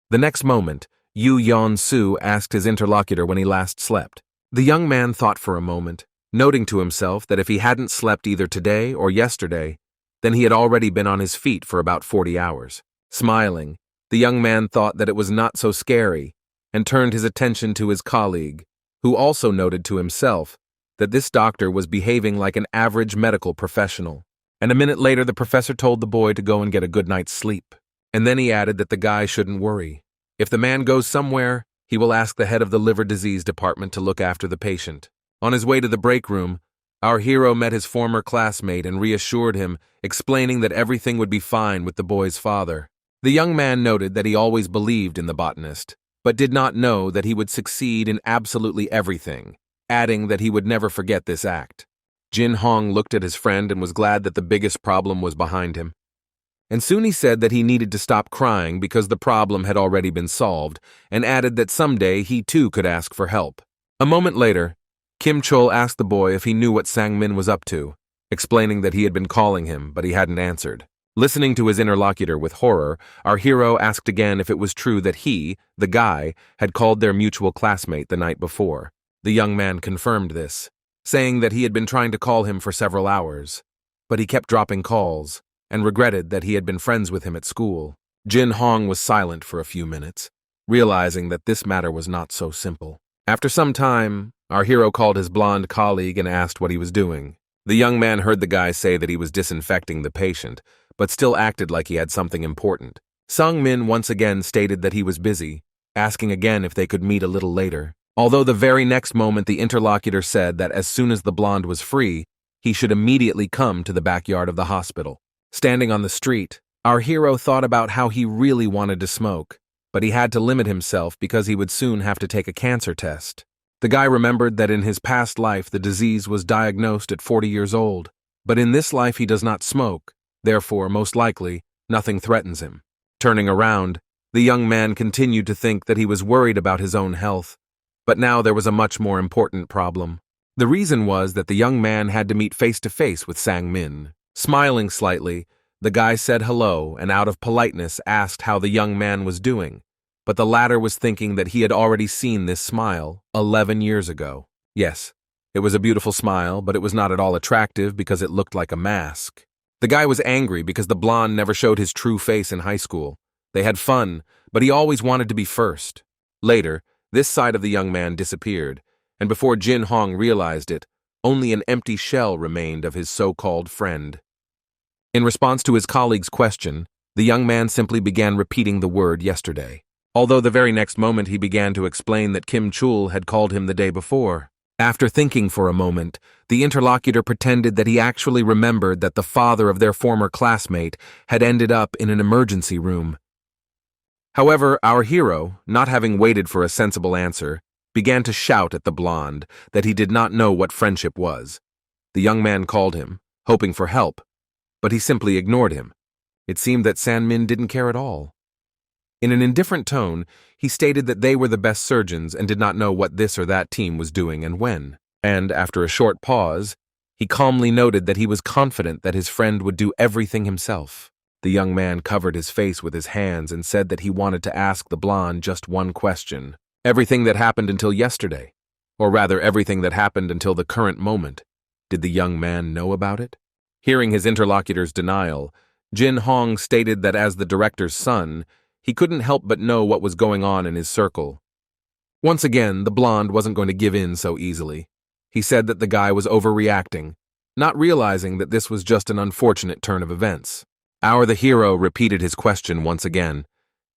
The next moment, Yu Yeon-soo asked his interlocutor when he last slept. The young man thought for a moment, noting to himself that if he hadn't slept either today or yesterday, then he had already been on his feet for about 40 hours. Smiling, the young man thought that it was not so scary and turned his attention to his colleague, who also noted to himself that this doctor was behaving like an average medical professional. And a minute later, the professor told the boy to go and get a good night's sleep. And then he added that the guy shouldn't worry. If the man goes somewhere, he will ask the head of the liver disease department to look after the patient. On his way to the break room, our hero met his former classmate and reassured him, explaining that everything would be fine with the boy's father. The young man noted that he always believed in the botanist, but did not know that he would succeed in absolutely everything, adding that he would never forget this act. Jin Hong looked at his friend and was glad that the biggest problem was behind him. And soon he said that he needed to stop crying because the problem had already been solved, and added that someday he too could ask for help. A moment later, Kim Chul asked the boy if he knew what Sang-min was up to, explaining that he had been calling him, but he hadn't answered. Listening to his interlocutor with horror, our hero asked again if it was true that he, the guy, had called their mutual classmate the night before. The young man confirmed this, saying that he had been trying to call him for several hours, but he kept dropping calls, and regretted that he had been friends with him at school. Jin Hong was silent for a few minutes, realizing that this matter was not so simple. After some time, our hero called his blonde colleague and asked what he was doing. The young man heard the guy say that he was disinfecting the patient, but still acted like he had something important. Sung-min once again stated that he was busy, asking again if they could meet a little later. Although the very next moment the interlocutor said that as soon as the blonde was free, he should immediately come to the backyard of the hospital. Standing on the street, our hero thought about how he really wanted to smoke, but he had to limit himself because he would soon have to take a cancer test. The guy remembered that in his past life the disease was diagnosed at 40 years old, but in this life he does not smoke, therefore, most likely, nothing threatens him. Turning around, the young man continued to think that he was worried about his own health, but now there was a much more important problem. The reason was that the young man had to meet face-to-face with Sang-min. Smiling slightly, the guy said hello and out of politeness asked how the young man was doing, but the latter was thinking that he had already seen this smile 11 years ago. Yes, it was a beautiful smile, but it was not at all attractive because it looked like a mask. The guy was angry because the blonde never showed his true face in high school. They had fun, but he always wanted to be first. Later, this side of the young man disappeared, and before Jin Hong realized it, only an empty shell remained of his so-called friend. In response to his colleague's question, The young man simply began repeating the word yesterday, although the very next moment he began to explain that Kim Chul had called him the day before. After thinking for a moment, the interlocutor pretended that he actually remembered that the father of their former classmate had ended up in an emergency room. However, our hero, not having waited for a sensible answer, began to shout at the blonde that he did not know what friendship was. The young man called him, hoping for help, but he simply ignored him. It seemed that San-min didn't care at all. In an indifferent tone, he stated that they were the best surgeons and did not know what this or that team was doing and when. And, after a short pause, he calmly noted that he was confident that his friend would do everything himself. The young man covered his face with his hands and said that he wanted to ask the blonde just one question. Everything that happened until yesterday, or rather everything that happened until the current moment, did the young man know about it? Hearing his interlocutor's denial, Jin Hong stated that as the director's son, he couldn't help but know what was going on in his circle. Once again, the blonde wasn't going to give in so easily. He said that the guy was overreacting, not realizing that this was just an unfortunate turn of events. The hero repeated his question once again,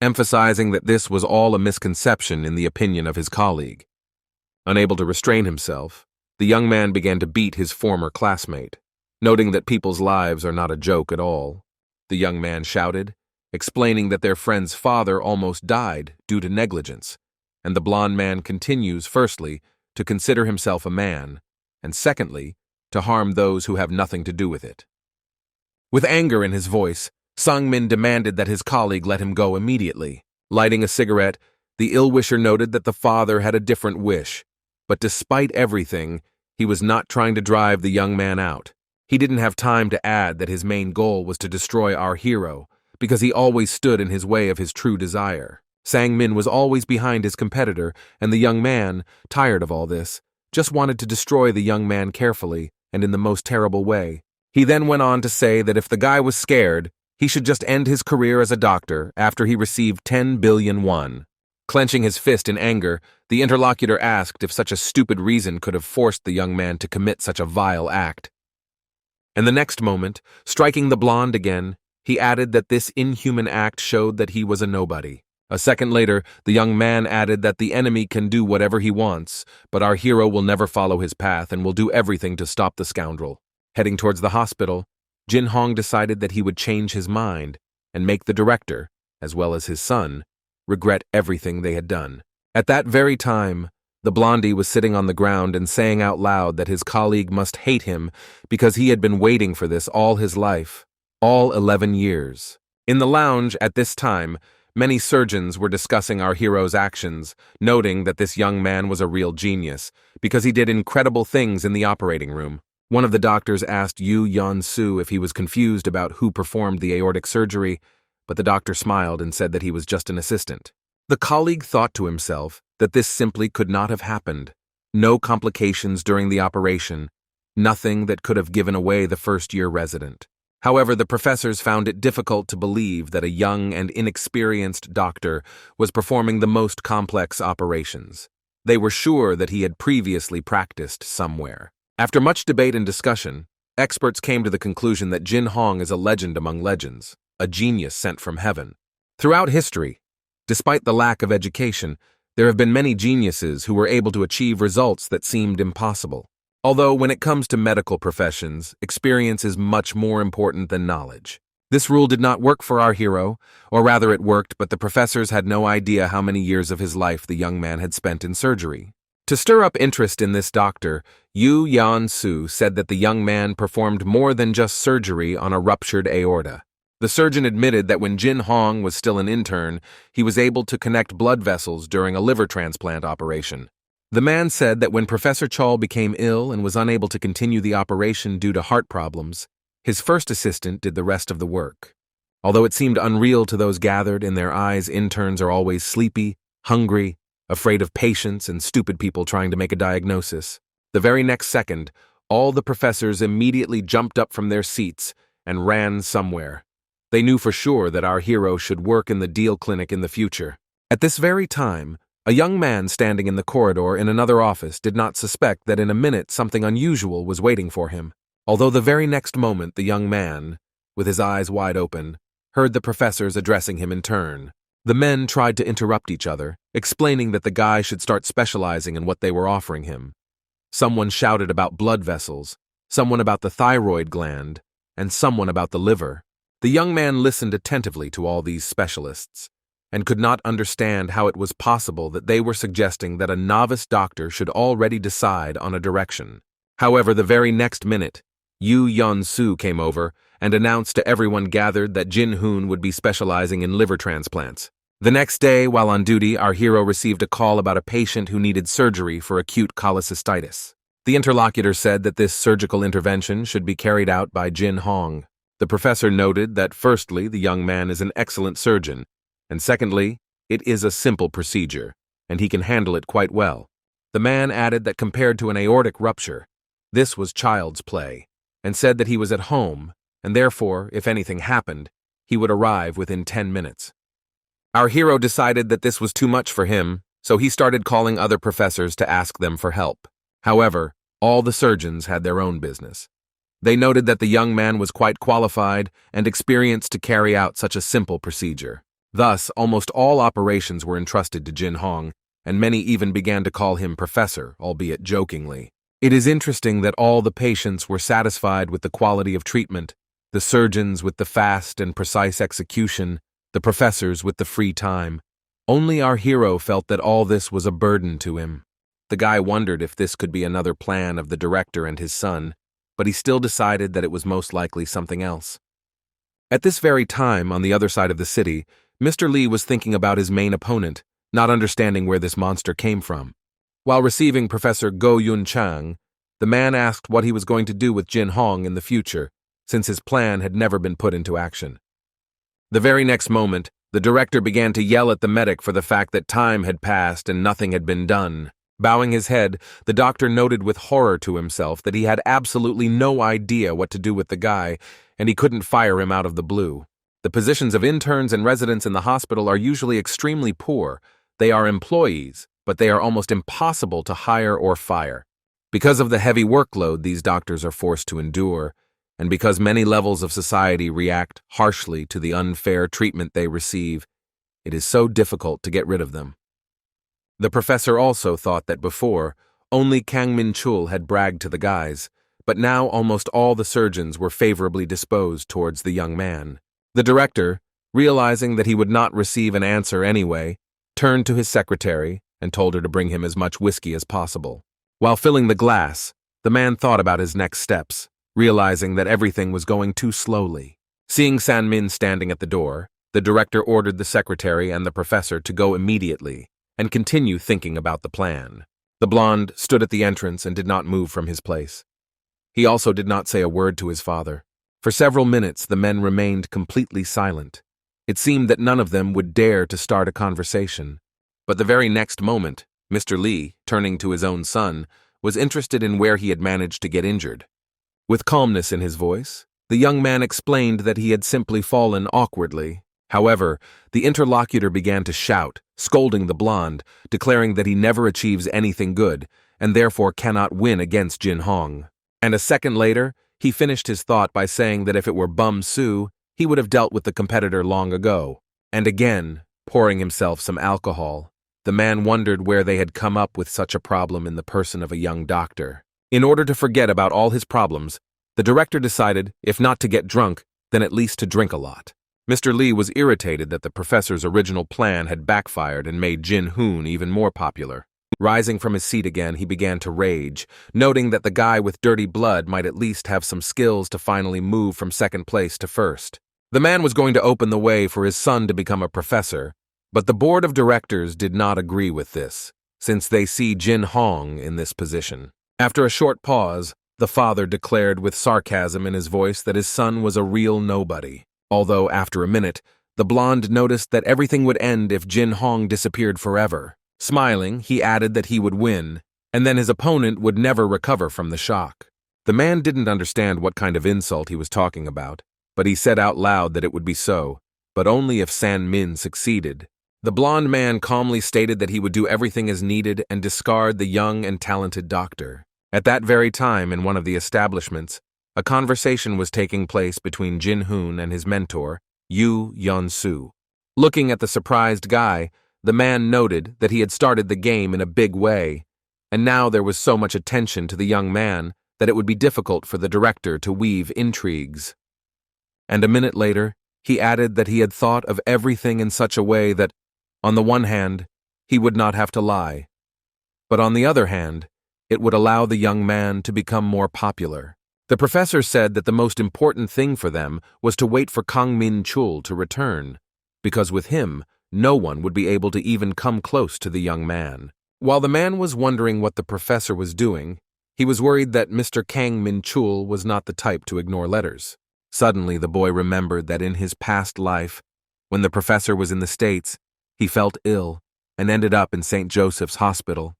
emphasizing that this was all a misconception in the opinion of his colleague. Unable to restrain himself, the young man began to beat his former classmate, noting that people's lives are not a joke at all. The young man shouted, explaining that their friend's father almost died due to negligence, and the blonde man continues, firstly, to consider himself a man, and secondly, to harm those who have nothing to do with it. With anger in his voice, Sang-min demanded that his colleague let him go immediately. Lighting a cigarette, the ill-wisher noted that the father had a different wish, but despite everything, he was not trying to drive the young man out. He didn't have time to add that his main goal was to destroy our hero, because he always stood in his way of his true desire. Sang-min was always behind his competitor, and the young man, tired of all this, just wanted to destroy the young man carefully and in the most terrible way. He then went on to say that if the guy was scared, he should just end his career as a doctor after he received 10 billion won. Clenching his fist in anger, the interlocutor asked if such a stupid reason could have forced the young man to commit such a vile act. And the next moment, striking the blonde again, he added that this inhuman act showed that he was a nobody. A second later, the young man added that the enemy can do whatever he wants, but our hero will never follow his path and will do everything to stop the scoundrel. Heading towards the hospital, Jin Hong decided that he would change his mind and make the director, as well as his son, regret everything they had done. At that very time, the blondie was sitting on the ground and saying out loud that his colleague must hate him because he had been waiting for this all his life, all 11 years. In the lounge at this time, many surgeons were discussing our hero's actions, noting that this young man was a real genius because he did incredible things in the operating room. One of the doctors asked Yu Yeon-soo if he was confused about who performed the aortic surgery, but the doctor smiled and said that he was just an assistant. The colleague thought to himself that this simply could not have happened. No complications during the operation, nothing that could have given away the first-year resident. However, the professors found it difficult to believe that a young and inexperienced doctor was performing the most complex operations. They were sure that he had previously practiced somewhere. After much debate and discussion, experts came to the conclusion that Jin Hong is a legend among legends, a genius sent from heaven. Throughout history, despite the lack of education, there have been many geniuses who were able to achieve results that seemed impossible. Although when it comes to medical professions, experience is much more important than knowledge. This rule did not work for our hero, or rather it worked, but the professors had no idea how many years of his life the young man had spent in surgery. To stir up interest in this doctor, Yu Yeon-soo said that the young man performed more than just surgery on a ruptured aorta. The surgeon admitted that when Jin Hong was still an intern, he was able to connect blood vessels during a liver transplant operation. The man said that when Professor Chol became ill and was unable to continue the operation due to heart problems, his first assistant did the rest of the work. Although it seemed unreal to those gathered, in their eyes interns are always sleepy, hungry, afraid of patients and stupid people trying to make a diagnosis. The very next second, all the professors immediately jumped up from their seats and ran somewhere. They knew for sure that our hero should work in the Deal Clinic in the future. At this very time, a young man standing in the corridor in another office did not suspect that in a minute something unusual was waiting for him. Although the very next moment the young man, with his eyes wide open, heard the professors addressing him in turn. The men tried to interrupt each other, explaining that the guy should start specializing in what they were offering him. Someone shouted about blood vessels, someone about the thyroid gland, and someone about the liver. The young man listened attentively to all these specialists, and could not understand how it was possible that they were suggesting that a novice doctor should already decide on a direction. However, the very next minute, Yu Yeon-soo came over and announced to everyone gathered that Jin-hoon would be specializing in liver transplants. The next day, while on duty, our hero received a call about a patient who needed surgery for acute cholecystitis. The interlocutor said that this surgical intervention should be carried out by Jin Hong. The professor noted that firstly, the young man is an excellent surgeon, and secondly, it is a simple procedure, and he can handle it quite well. The man added that compared to an aortic rupture, this was child's play, and said that he was at home, and therefore, if anything happened, he would arrive within 10 minutes. Our hero decided that this was too much for him, so he started calling other professors to ask them for help. However, all the surgeons had their own business. They noted that the young man was quite qualified and experienced to carry out such a simple procedure. Thus, almost all operations were entrusted to Jin Hong, and many even began to call him professor, albeit jokingly. It is interesting that all the patients were satisfied with the quality of treatment, the surgeons with the fast and precise execution, the professors with the free time. Only our hero felt that all this was a burden to him. The guy wondered if this could be another plan of the director and his son, but he still decided that it was most likely something else. At this very time, on the other side of the city, Mr. Lee was thinking about his main opponent, not understanding where this monster came from. While receiving Professor Go Yun Chang, the man asked what he was going to do with Jin Hong in the future, since his plan had never been put into action. The very next moment, the director began to yell at the medic for the fact that time had passed and nothing had been done. Bowing his head, the doctor noted with horror to himself that he had absolutely no idea what to do with the guy, and he couldn't fire him out of the blue. The positions of interns and residents in the hospital are usually extremely poor. They are employees, but they are almost impossible to hire or fire. Because of the heavy workload these doctors are forced to endure, and because many levels of society react harshly to the unfair treatment they receive, it is so difficult to get rid of them. The professor also thought that before, only Kang Min-chul had bragged to the guys, but now almost all the surgeons were favorably disposed towards the young man. The director, realizing that he would not receive an answer anyway, turned to his secretary and told her to bring him as much whiskey as possible. While filling the glass, the man thought about his next steps, realizing that everything was going too slowly. Seeing San-min standing at the door, the director ordered the secretary and the professor to go immediately and continue thinking about the plan. The blonde stood at the entrance and did not move from his place. He also did not say a word to his father. For several minutes, the men remained completely silent. It seemed that none of them would dare to start a conversation. But the very next moment, Mr. Lee, turning to his own son, was interested in where he had managed to get injured. With calmness in his voice, the young man explained that he had simply fallen awkwardly. However, the interlocutor began to shout, scolding the blonde, declaring that he never achieves anything good, and therefore cannot win against Jin Hong. And a second later, he finished his thought by saying that if it were Bum Su, he would have dealt with the competitor long ago. And again, pouring himself some alcohol, the man wondered where they had come up with such a problem in the person of a young doctor. In order to forget about all his problems, the director decided, if not to get drunk, then at least to drink a lot. Mr. Lee was irritated that the professor's original plan had backfired and made Jin-hoon even more popular. Rising from his seat again, he began to rage, noting that the guy with dirty blood might at least have some skills to finally move from second place to first. The man was going to open the way for his son to become a professor, but the board of directors did not agree with this, since they see Jin Hong in this position. After a short pause, the father declared with sarcasm in his voice that his son was a real nobody. Although, after a minute, the blonde noticed that everything would end if Jin Hong disappeared forever. Smiling, he added that he would win, and then his opponent would never recover from the shock. The man didn't understand what kind of insult he was talking about, but he said out loud that it would be so, but only if San-min succeeded. The blonde man calmly stated that he would do everything as needed and discard the young and talented doctor. At that very time, in one of the establishments, a conversation was taking place between Jin-hoon and his mentor, Yu Yeon-soo. Looking at the surprised guy, the man noted that he had started the game in a big way, and now there was so much attention to the young man that it would be difficult for the director to weave intrigues. And a minute later, he added that he had thought of everything in such a way that, on the one hand, he would not have to lie, but on the other hand, it would allow the young man to become more popular. The professor said that the most important thing for them was to wait for Kang Min-chul to return, because with him, no one would be able to even come close to the young man. While the man was wondering what the professor was doing, he was worried that Mr. Kang Min-chul was not the type to ignore letters. Suddenly, the boy remembered that in his past life, when the professor was in the States, he felt ill and ended up in St. Joseph's Hospital.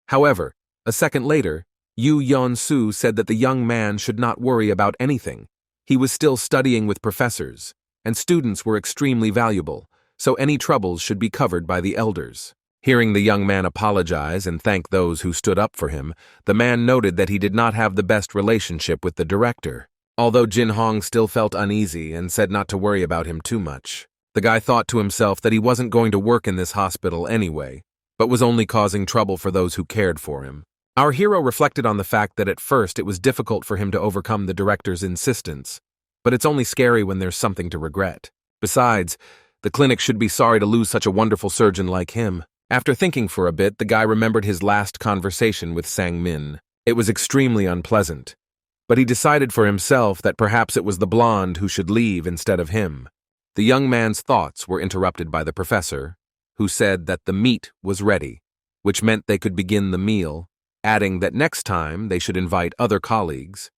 However, a second later, Yu Yeon-soo said that the young man should not worry about anything. He was still studying with professors, and students were extremely valuable, so any troubles should be covered by the elders. Hearing the young man apologize and thank those who stood up for him, the man noted that he did not have the best relationship with the director. Although Jin Hong still felt uneasy and said not to worry about him too much, the guy thought to himself that he wasn't going to work in this hospital anyway, but was only causing trouble for those who cared for him. Our hero reflected on the fact that at first it was difficult for him to overcome the director's insistence, but it's only scary when there's something to regret. Besides, the clinic should be sorry to lose such a wonderful surgeon like him. After thinking for a bit, the guy remembered his last conversation with Sang Min. It was extremely unpleasant, but he decided for himself that perhaps it was the blonde who should leave instead of him. The young man's thoughts were interrupted by the professor, who said that the meat was ready, which meant they could begin the meal, adding that next time they should invite other colleagues.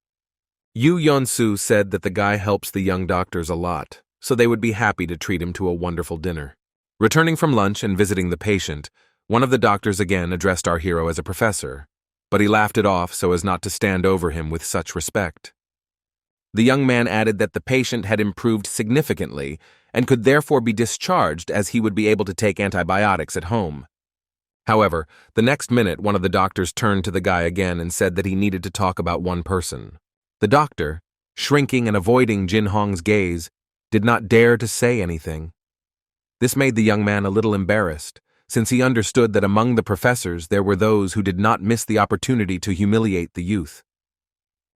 Yu Yeon-soo said that the guy helps the young doctors a lot, so they would be happy to treat him to a wonderful dinner. Returning from lunch and visiting the patient, one of the doctors again addressed our hero as a professor, but he laughed it off so as not to stand over him with such respect. The young man added that the patient had improved significantly and could therefore be discharged as he would be able to take antibiotics at home. However, the next minute one of the doctors turned to the guy again and said that he needed to talk about one person. The doctor, shrinking and avoiding Jin Hong's gaze, did not dare to say anything. This made the young man a little embarrassed, since he understood that among the professors there were those who did not miss the opportunity to humiliate the youth.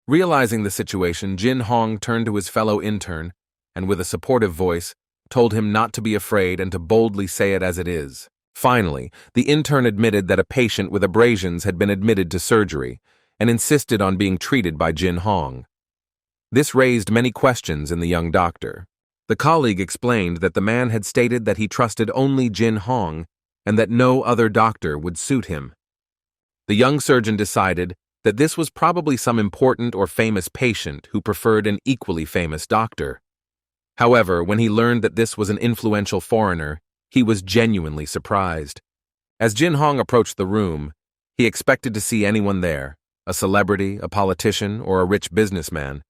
Realizing the situation, Jin Hong turned to his fellow intern and with a supportive voice told him not to be afraid and to boldly say it as it is. Finally, the intern admitted that a patient with abrasions had been admitted to surgery and insisted on being treated by Jin Hong. This raised many questions in the young doctor. The colleague explained that the man had stated that he trusted only Jin Hong and that no other doctor would suit him. The young surgeon decided that this was probably some important or famous patient who preferred an equally famous doctor. However, when he learned that this was an influential foreigner, he was genuinely surprised. As Jin Hong approached the room, he expected to see anyone there, a celebrity, a politician, or a rich businessman,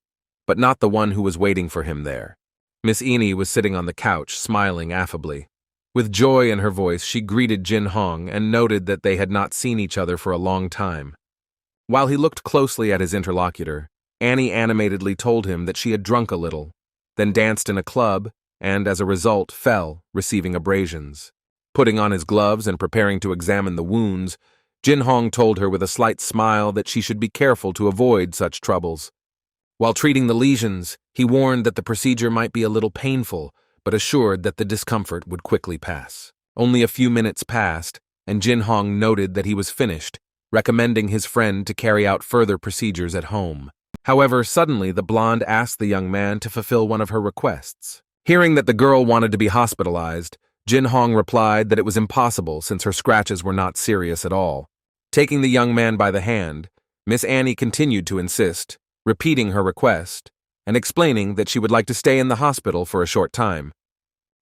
but not the one who was waiting for him there. Miss Eni was sitting on the couch, smiling affably. With joy in her voice, she greeted Jin Hong and noted that they had not seen each other for a long time. While he looked closely at his interlocutor, Annie animatedly told him that she had drunk a little, then danced in a club, and as a result fell, receiving abrasions. Putting on his gloves and preparing to examine the wounds, Jin Hong told her with a slight smile that she should be careful to avoid such troubles. While treating the lesions, he warned that the procedure might be a little painful, but assured that the discomfort would quickly pass. Only a few minutes passed, and Jin Hong noted that he was finished, recommending his friend to carry out further procedures at home. However, suddenly the blonde asked the young man to fulfill one of her requests. Hearing that the girl wanted to be hospitalized, Jin Hong replied that it was impossible since her scratches were not serious at all. Taking the young man by the hand, Miss Annie continued to insist, repeating her request, and explaining that she would like to stay in the hospital for a short time.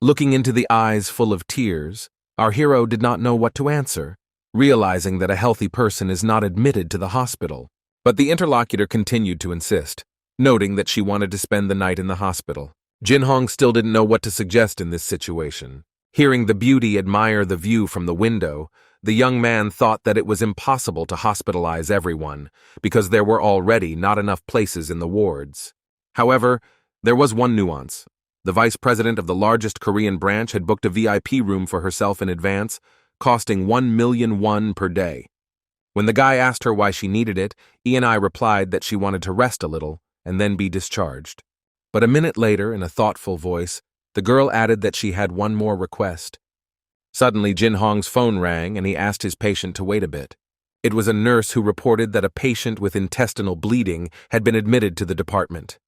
Looking into the eyes full of tears, our hero did not know what to answer, realizing that a healthy person is not admitted to the hospital. But the interlocutor continued to insist, noting that she wanted to spend the night in the hospital. Jin Hong still didn't know what to suggest in this situation. Hearing the beauty admire the view from the window, the young man thought that it was impossible to hospitalize everyone, because there were already not enough places in the wards. However, there was one nuance. The vice president of the largest Korean branch had booked a VIP room for herself in advance, costing 1 million won per day. When the guy asked her why she needed it, E&I replied that she wanted to rest a little and then be discharged. But a minute later, in a thoughtful voice, the girl added that she had one more request. Suddenly, Jin Hong's phone rang and he asked his patient to wait a bit. It was a nurse who reported that a patient with intestinal bleeding had been admitted to the department.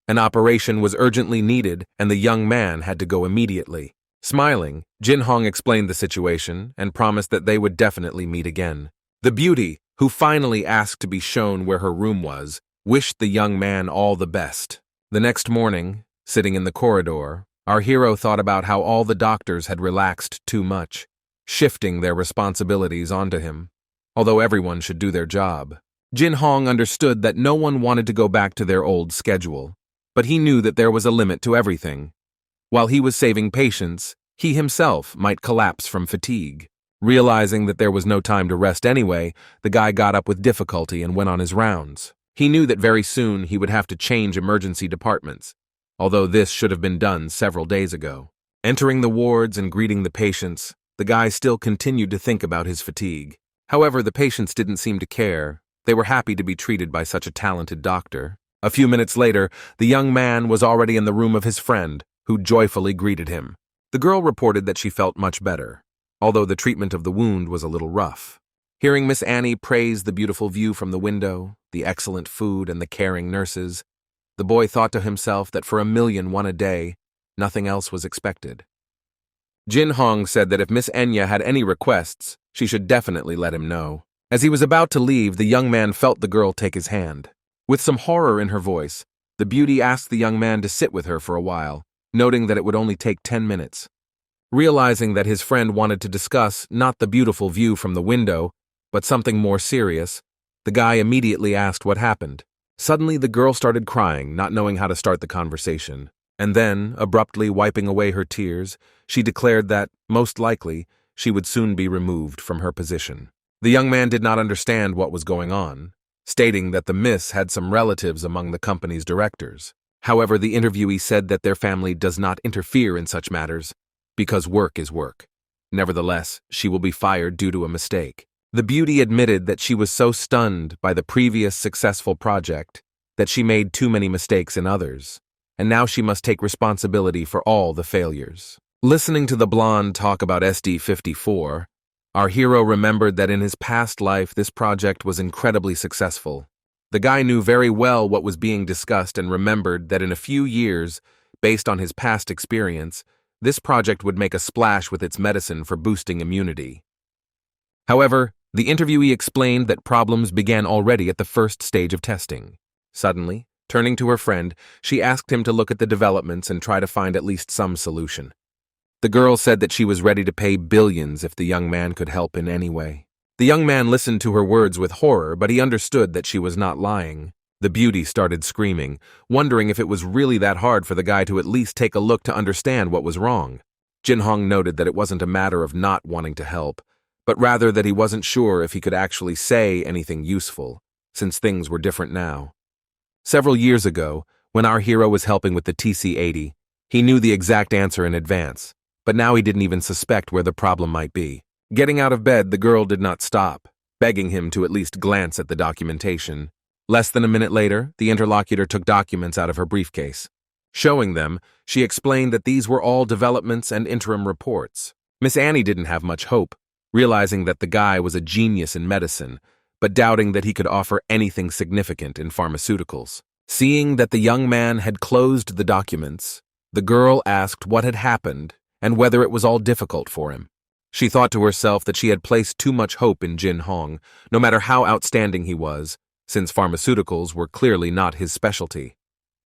An operation was urgently needed and the young man had to go immediately. Smiling, Jin Hong explained the situation and promised that they would definitely meet again. The beauty, who finally asked to be shown where her room was, wished the young man all the best. The next morning, sitting in the corridor, our hero thought about how all the doctors had relaxed too much, shifting their responsibilities onto him. Although everyone should do their job, Jin Hong understood that no one wanted to go back to their old schedule, but he knew that there was a limit to everything. While he was saving patients, he himself might collapse from fatigue. Realizing that there was no time to rest anyway, the guy got up with difficulty and went on his rounds. He knew that very soon he would have to change emergency departments, although this should have been done several days ago. Entering the wards and greeting the patients, the guy still continued to think about his fatigue. However, the patients didn't seem to care. They were happy to be treated by such a talented doctor. A few minutes later, the young man was already in the room of his friend, who joyfully greeted him. The girl reported that she felt much better, although the treatment of the wound was a little rough. Hearing Miss Annie praise the beautiful view from the window, the excellent food, and the caring nurses, the boy thought to himself that for 1 million won a day, nothing else was expected. Jin Hong said that if Miss Enya had any requests, she should definitely let him know. As he was about to leave, the young man felt the girl take his hand. With some horror in her voice, the beauty asked the young man to sit with her for a while, noting that it would only take 10 minutes. Realizing that his friend wanted to discuss not the beautiful view from the window, but something more serious, the guy immediately asked what happened. Suddenly, the girl started crying, not knowing how to start the conversation. And then, abruptly wiping away her tears, she declared that, most likely, she would soon be removed from her position. The young man did not understand what was going on, stating that the miss had some relatives among the company's directors. However, the interviewee said that their family does not interfere in such matters, because work is work. Nevertheless, she will be fired due to a mistake. The beauty admitted that she was so stunned by the previous successful project that she made too many mistakes in others, and now she must take responsibility for all the failures. Listening to the blonde talk about SD54, our hero remembered that in his past life this project was incredibly successful. The guy knew very well what was being discussed and remembered that in a few years, based on his past experience, this project would make a splash with its medicine for boosting immunity. However, the interviewee explained that problems began already at the first stage of testing. Suddenly, turning to her friend, she asked him to look at the developments and try to find at least some solution. The girl said that she was ready to pay billions if the young man could help in any way. The young man listened to her words with horror, but he understood that she was not lying. The beauty started screaming, wondering if it was really that hard for the guy to at least take a look to understand what was wrong. Jin Hong noted that it wasn't a matter of not wanting to help, but rather that he wasn't sure if he could actually say anything useful, since things were different now. Several years ago, when our hero was helping with the TC-80, he knew the exact answer in advance, but now he didn't even suspect where the problem might be. Getting out of bed, the girl did not stop, begging him to at least glance at the documentation. Less than a minute later, the interlocutor took documents out of her briefcase. Showing them, she explained that these were all developments and interim reports. Miss Annie didn't have much hope, realizing that the guy was a genius in medicine, but doubting that he could offer anything significant in pharmaceuticals. Seeing that the young man had closed the documents, the girl asked what had happened and whether it was all difficult for him. She thought to herself that she had placed too much hope in Jin Hong, no matter how outstanding he was, since pharmaceuticals were clearly not his specialty.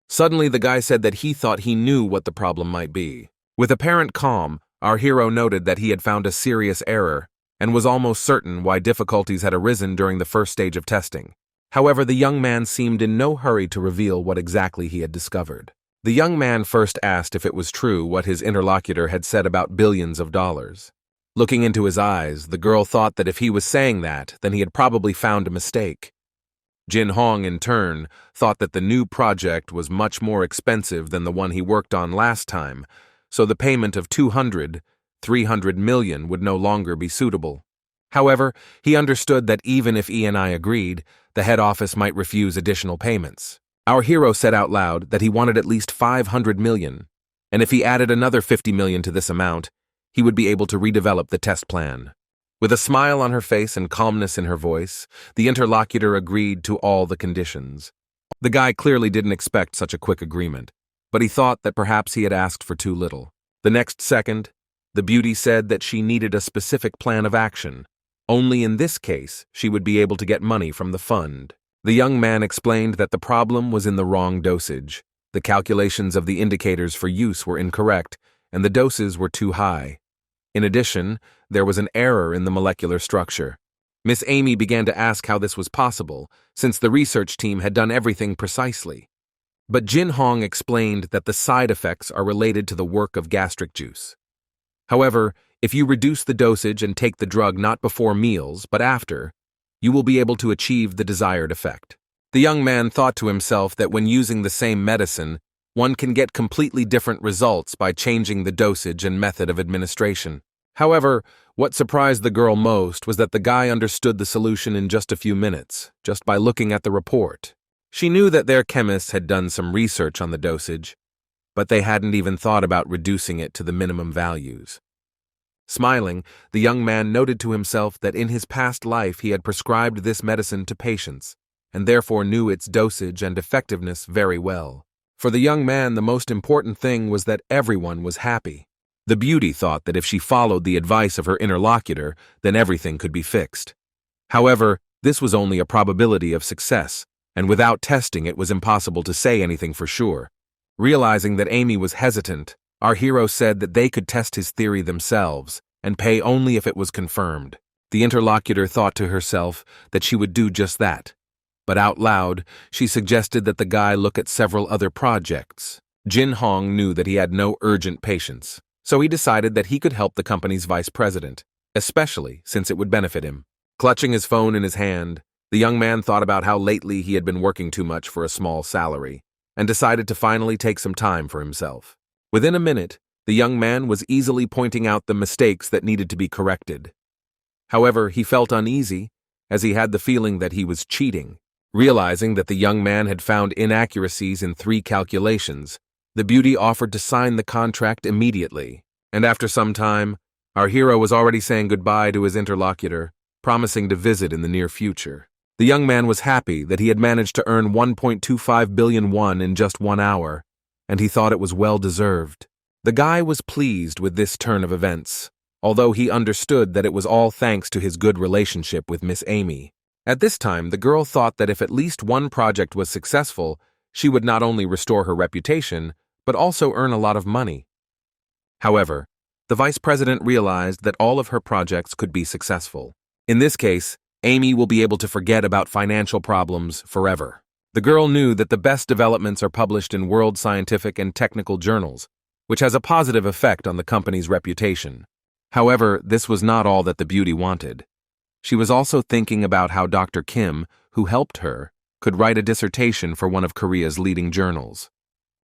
Suddenly, the guy said that he thought he knew what the problem might be. With apparent calm, our hero noted that he had found a serious error and was almost certain why difficulties had arisen during the first stage of testing. However, the young man seemed in no hurry to reveal what exactly he had discovered. The young man first asked if it was true what his interlocutor had said about billions of dollars. Looking into his eyes, the girl thought that if he was saying that, then he had probably found a mistake. Jin Hong, in turn, thought that the new project was much more expensive than the one he worked on last time, so the payment of 300 million would no longer be suitable. However, he understood that even if E&I agreed, the head office might refuse additional payments. Our hero said out loud that he wanted at least 500 million, and if he added another 50 million to this amount, he would be able to redevelop the test plan. With a smile on her face and calmness in her voice, the interlocutor agreed to all the conditions. The guy clearly didn't expect such a quick agreement, but he thought that perhaps he had asked for too little. The next second, the beauty said that she needed a specific plan of action. Only in this case, she would be able to get money from the fund. The young man explained that the problem was in the wrong dosage. The calculations of the indicators for use were incorrect, and the doses were too high. In addition, there was an error in the molecular structure. Miss Amy began to ask how this was possible, since the research team had done everything precisely. But Jin Hong explained that the side effects are related to the work of gastric juice. However, if you reduce the dosage and take the drug not before meals, but after, you will be able to achieve the desired effect. The young man thought to himself that when using the same medicine, one can get completely different results by changing the dosage and method of administration. However, what surprised the girl most was that the guy understood the solution in just a few minutes, just by looking at the report. She knew that their chemists had done some research on the dosage, but they hadn't even thought about reducing it to the minimum values. Smiling, the young man noted to himself that in his past life he had prescribed this medicine to patients, and therefore knew its dosage and effectiveness very well. For the young man, the most important thing was that everyone was happy. The beauty thought that if she followed the advice of her interlocutor, then everything could be fixed. However, this was only a probability of success, and without testing it was impossible to say anything for sure. Realizing that Amy was hesitant, our hero said that they could test his theory themselves, and pay only if it was confirmed. The interlocutor thought to herself that she would do just that. But out loud, she suggested that the guy look at several other projects. Jin Hong knew that he had no urgent patience, so he decided that he could help the company's vice president, especially since it would benefit him. Clutching his phone in his hand, the young man thought about how lately he had been working too much for a small salary, and decided to finally take some time for himself. Within a minute, the young man was easily pointing out the mistakes that needed to be corrected. However, he felt uneasy, as he had the feeling that he was cheating. Realizing that the young man had found inaccuracies in 3 calculations, the beauty offered to sign the contract immediately, and after some time, our hero was already saying goodbye to his interlocutor, promising to visit in the near future. The young man was happy that he had managed to earn 1.25 billion won in just 1 hour, and he thought it was well deserved. The guy was pleased with this turn of events, although he understood that it was all thanks to his good relationship with Miss Amy. At this time, the girl thought that if at least one project was successful, she would not only restore her reputation, but also earn a lot of money. However, the vice president realized that all of her projects could be successful. In this case, Amy will be able to forget about financial problems forever. The girl knew that the best developments are published in world scientific and technical journals, which has a positive effect on the company's reputation. However, this was not all that the beauty wanted. She was also thinking about how Dr. Kim, who helped her, could write a dissertation for one of Korea's leading journals.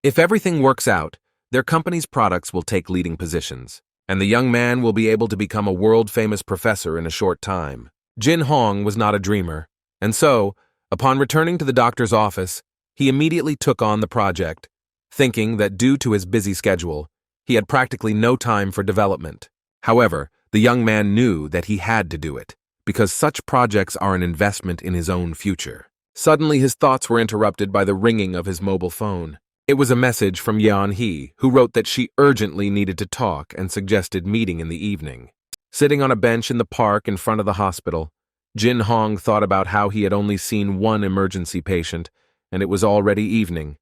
If everything works out, their company's products will take leading positions, and the young man will be able to become a world-famous professor in a short time. Jin Hong was not a dreamer, and so, upon returning to the doctor's office, he immediately took on the project, thinking that due to his busy schedule, he had practically no time for development. However, the young man knew that he had to do it, because such projects are an investment in his own future. Suddenly, his thoughts were interrupted by the ringing of his mobile phone. It was a message from Yeon Hee, who wrote that she urgently needed to talk and suggested meeting in the evening. Sitting on a bench in the park in front of the hospital, Jin Hong thought about how he had only seen one emergency patient, and it was already evening.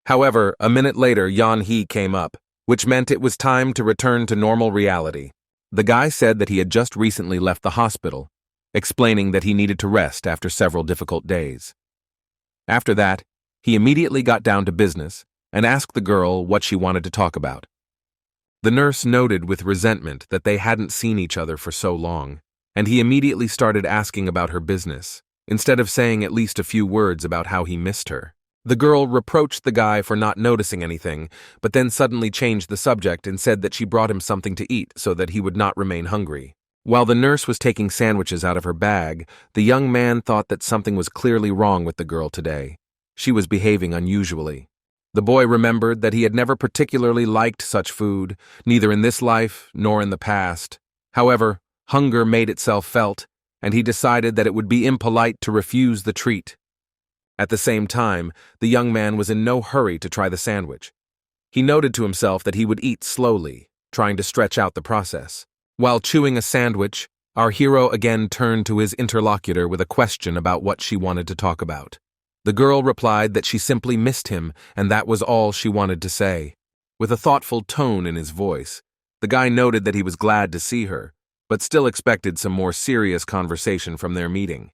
However, a minute later, Yeon Hee came up, which meant it was time to return to normal reality. The guy said that he had just recently left the hospital, explaining that he needed to rest after several difficult days. After that, he immediately got down to business and asked the girl what she wanted to talk about. The nurse noted with resentment that they hadn't seen each other for so long, and he immediately started asking about her business. instead of saying at least a few words about how he missed her. The girl reproached the guy for not noticing anything, but then suddenly changed the subject and said that she brought him something to eat so that he would not remain hungry. While the nurse was taking sandwiches out of her bag, the young man thought that something was clearly wrong with the girl today. She was behaving unusually. The boy remembered that he had never particularly liked such food, neither in this life nor in the past. However, hunger made itself felt, and he decided that it would be impolite to refuse the treat. At the same time, the young man was in no hurry to try the sandwich. He noted to himself that he would eat slowly, trying to stretch out the process. While chewing a sandwich, our hero again turned to his interlocutor with a question about what she wanted to talk about. The girl replied that she simply missed him, and that was all she wanted to say. With a thoughtful tone in his voice, the guy noted that he was glad to see her, but still expected some more serious conversation from their meeting.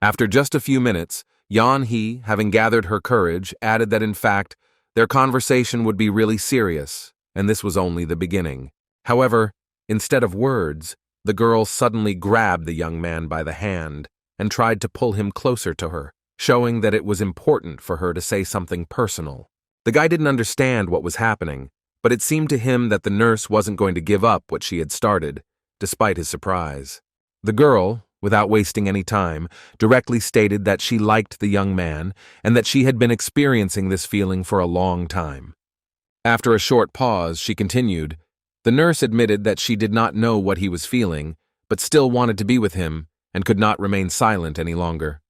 After just a few minutes, Yeon-hee, having gathered her courage, added that in fact, their conversation would be really serious, and this was only the beginning. However, instead of words, the girl suddenly grabbed the young man by the hand and tried to pull him closer to her, showing that it was important for her to say something personal. The guy didn't understand what was happening, but it seemed to him that the nurse wasn't going to give up what she had started, despite his surprise. The girl, without wasting any time, directly stated that she liked the young man and that she had been experiencing this feeling for a long time. After a short pause, she continued, "The nurse admitted that she did not know what he was feeling, but still wanted to be with him and could not remain silent any longer."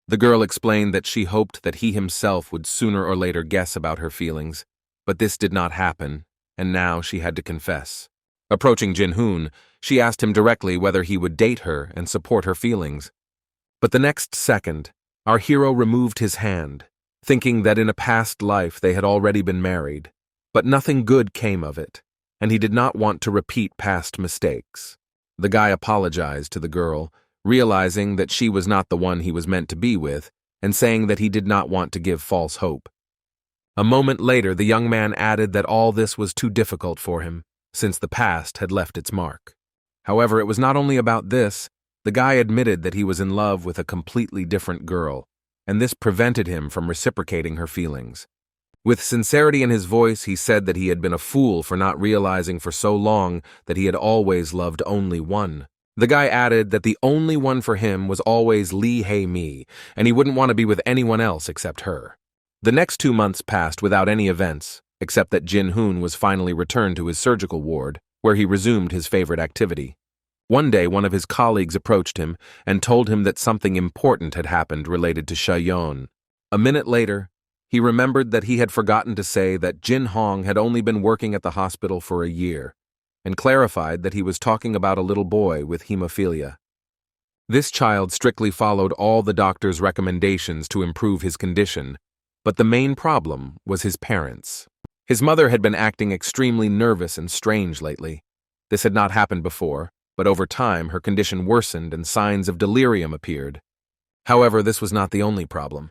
The girl explained that she hoped that he himself would sooner or later guess about her feelings, but this did not happen, and now she had to confess. Approaching Jin-hoon, she asked him directly whether he would date her and support her feelings. But the next second, our hero removed his hand, thinking that in a past life they had already been married, but nothing good came of it, and he did not want to repeat past mistakes. The guy apologized to the girl, realizing that she was not the one he was meant to be with, and saying that he did not want to give false hope. A moment later, the young man added that all this was too difficult for him, since the past had left its mark. However, it was not only about this. The guy admitted that he was in love with a completely different girl, and this prevented him from reciprocating her feelings. With sincerity in his voice, he said that he had been a fool for not realizing for so long that he had always loved only one. The guy added that the only one for him was always Lee Hae-mi, and he wouldn't want to be with anyone else except her. The next 2 months passed without any events, except that Jin-hoon was finally returned to his surgical ward, where he resumed his favorite activity. One day, one of his colleagues approached him and told him that something important had happened related to Sha-yeon. A minute later, he remembered that he had forgotten to say that Jin-hong had only been working at the hospital for a year, and clarified that he was talking about a little boy with hemophilia. This child strictly followed all the doctor's recommendations to improve his condition, but the main problem was his parents. His mother had been acting extremely nervous and strange lately. This had not happened before, but over time her condition worsened and signs of delirium appeared. However, this was not the only problem.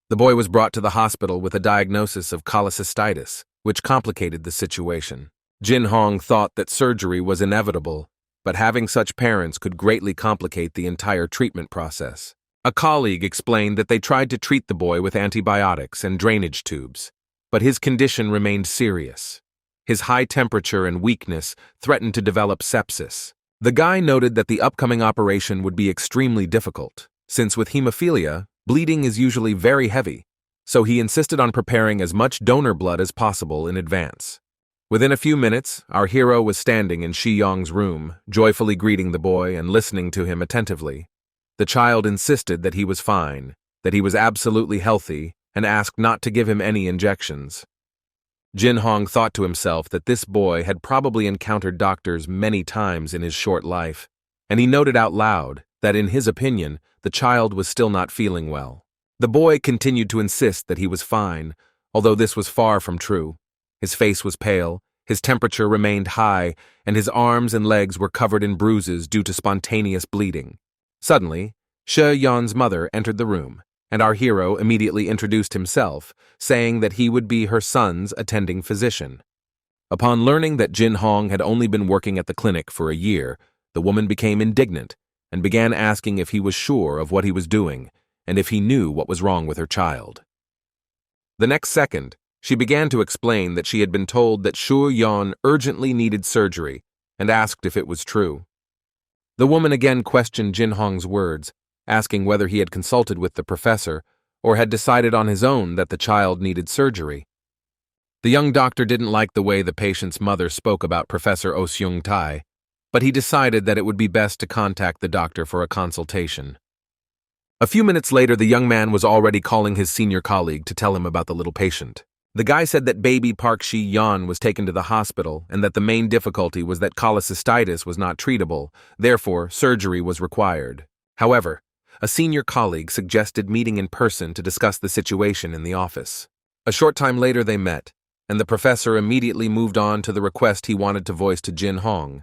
The boy was brought to the hospital with a diagnosis of cholecystitis, which complicated the situation. Jin-hong thought that surgery was inevitable, but having such parents could greatly complicate the entire treatment process. A colleague explained that they tried to treat the boy with antibiotics and drainage tubes, but his condition remained serious. His high temperature and weakness threatened to develop sepsis. The guy noted that the upcoming operation would be extremely difficult, since with hemophilia, bleeding is usually very heavy, so he insisted on preparing as much donor blood as possible in advance. Within a few minutes, our hero was standing in Shi-yong's room, joyfully greeting the boy and listening to him attentively. The child insisted that he was fine, that he was absolutely healthy, and asked not to give him any injections. Jin-hong thought to himself that this boy had probably encountered doctors many times in his short life, and he noted out loud that in his opinion, the child was still not feeling well. The boy continued to insist that he was fine, although this was far from true. His face was pale, his temperature remained high, and his arms and legs were covered in bruises due to spontaneous bleeding. Suddenly, Sha-yeon's mother entered the room, and our hero immediately introduced himself, saying that he would be her son's attending physician. Upon learning that Jin-hong had only been working at the clinic for a year, the woman became indignant and began asking if he was sure of what he was doing and if he knew what was wrong with her child. The next second, she began to explain that she had been told that Shu Yon urgently needed surgery and asked if it was true. The woman again questioned Jin Hong's words, asking whether he had consulted with the professor or had decided on his own that the child needed surgery. The young doctor didn't like the way the patient's mother spoke about Professor Oh Seung Tai, but he decided that it would be best to contact the doctor for a consultation. A few minutes later, the young man was already calling his senior colleague to tell him about the little patient. The guy said that baby Park Shi-yeon was taken to the hospital and that the main difficulty was that cholecystitis was not treatable, therefore surgery was required. However, a senior colleague suggested meeting in person to discuss the situation in the office. A short time later they met, and the professor immediately moved on to the request he wanted to voice to Jin Hong.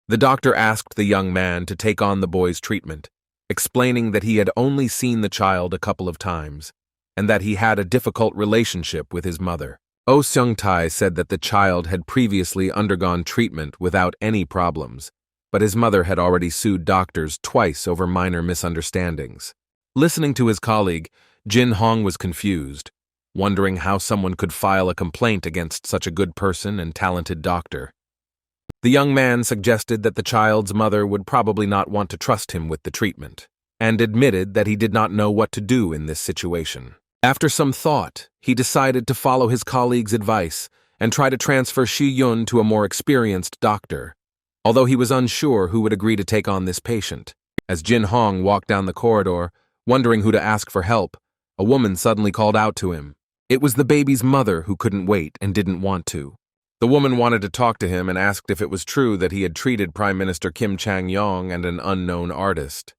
The doctor asked the young man to take on the boy's treatment, explaining that he had only seen the child a couple of times, and that he had a difficult relationship with his mother. Oh Seung-tai said that the child had previously undergone treatment without any problems, but his mother had already sued doctors twice over minor misunderstandings. Listening to his colleague, Jin Hong was confused, wondering how someone could file a complaint against such a good person and talented doctor. The young man suggested that the child's mother would probably not want to trust him with the treatment, and admitted that he did not know what to do in this situation. After some thought, he decided to follow his colleague's advice and try to transfer Shi-yun to a more experienced doctor, although he was unsure who would agree to take on this patient. As Jin Hong walked down the corridor, wondering who to ask for help, a woman suddenly called out to him. It was the baby's mother who couldn't wait and didn't want to. The woman wanted to talk to him and asked if it was true that he had treated Prime Minister Kim Chang-yong and an unknown artist.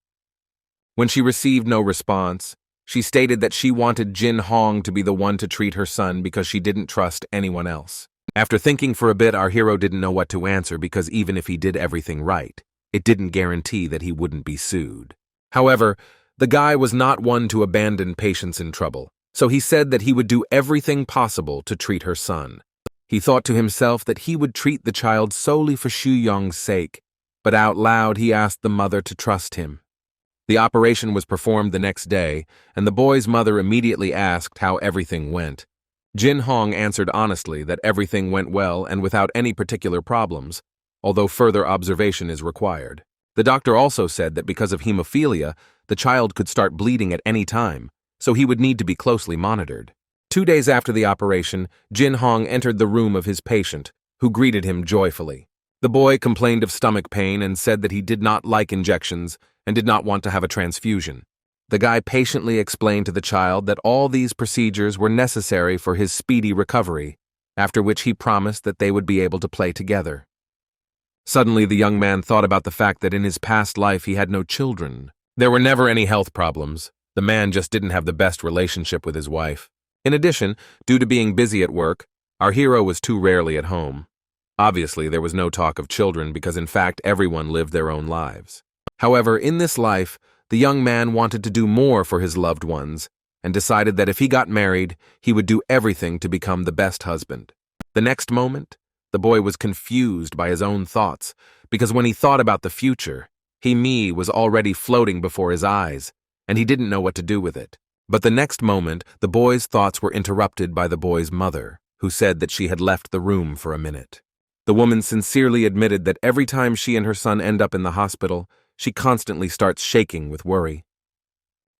When she received no response, she stated that she wanted Jin Hong to be the one to treat her son because she didn't trust anyone else. After thinking for a bit, our hero didn't know what to answer because even if he did everything right, it didn't guarantee that he wouldn't be sued. However, the guy was not one to abandon patients in trouble, so he said that he would do everything possible to treat her son. He thought to himself that he would treat the child solely for Shu Yong's sake, but out loud he asked the mother to trust him. The operation was performed the next day, and the boy's mother immediately asked how everything went. Jin Hong answered honestly that everything went well and without any particular problems, although further observation is required. The doctor also said that because of hemophilia, the child could start bleeding at any time, so he would need to be closely monitored. 2 days after the operation, Jin Hong entered the room of his patient, who greeted him joyfully. The boy complained of stomach pain and said that he did not like injections and did not want to have a transfusion. The guy patiently explained to the child that all these procedures were necessary for his speedy recovery, after which he promised that they would be able to play together. Suddenly, the young man thought about the fact that in his past life he had no children. There were never any health problems. The man just didn't have the best relationship with his wife. In addition, due to being busy at work, our hero was too rarely at home. Obviously, there was no talk of children because in fact everyone lived their own lives. However, in this life, the young man wanted to do more for his loved ones and decided that if he got married, he would do everything to become the best husband. The next moment, the boy was confused by his own thoughts because when he thought about the future, he was already floating before his eyes, and he didn't know what to do with it. But the next moment, the boy's thoughts were interrupted by the boy's mother, who said that she had left the room for a minute. The woman sincerely admitted that every time she and her son end up in the hospital, she constantly starts shaking with worry.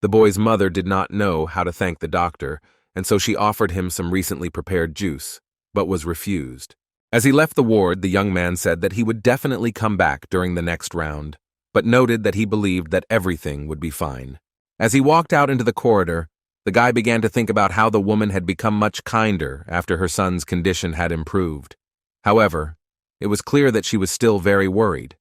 The boy's mother did not know how to thank the doctor, and so she offered him some recently prepared juice, but was refused. As he left the ward, the young man said that he would definitely come back during the next round, but noted that he believed that everything would be fine. As he walked out into the corridor, the guy began to think about how the woman had become much kinder after her son's condition had improved. However, it was clear that she was still very worried.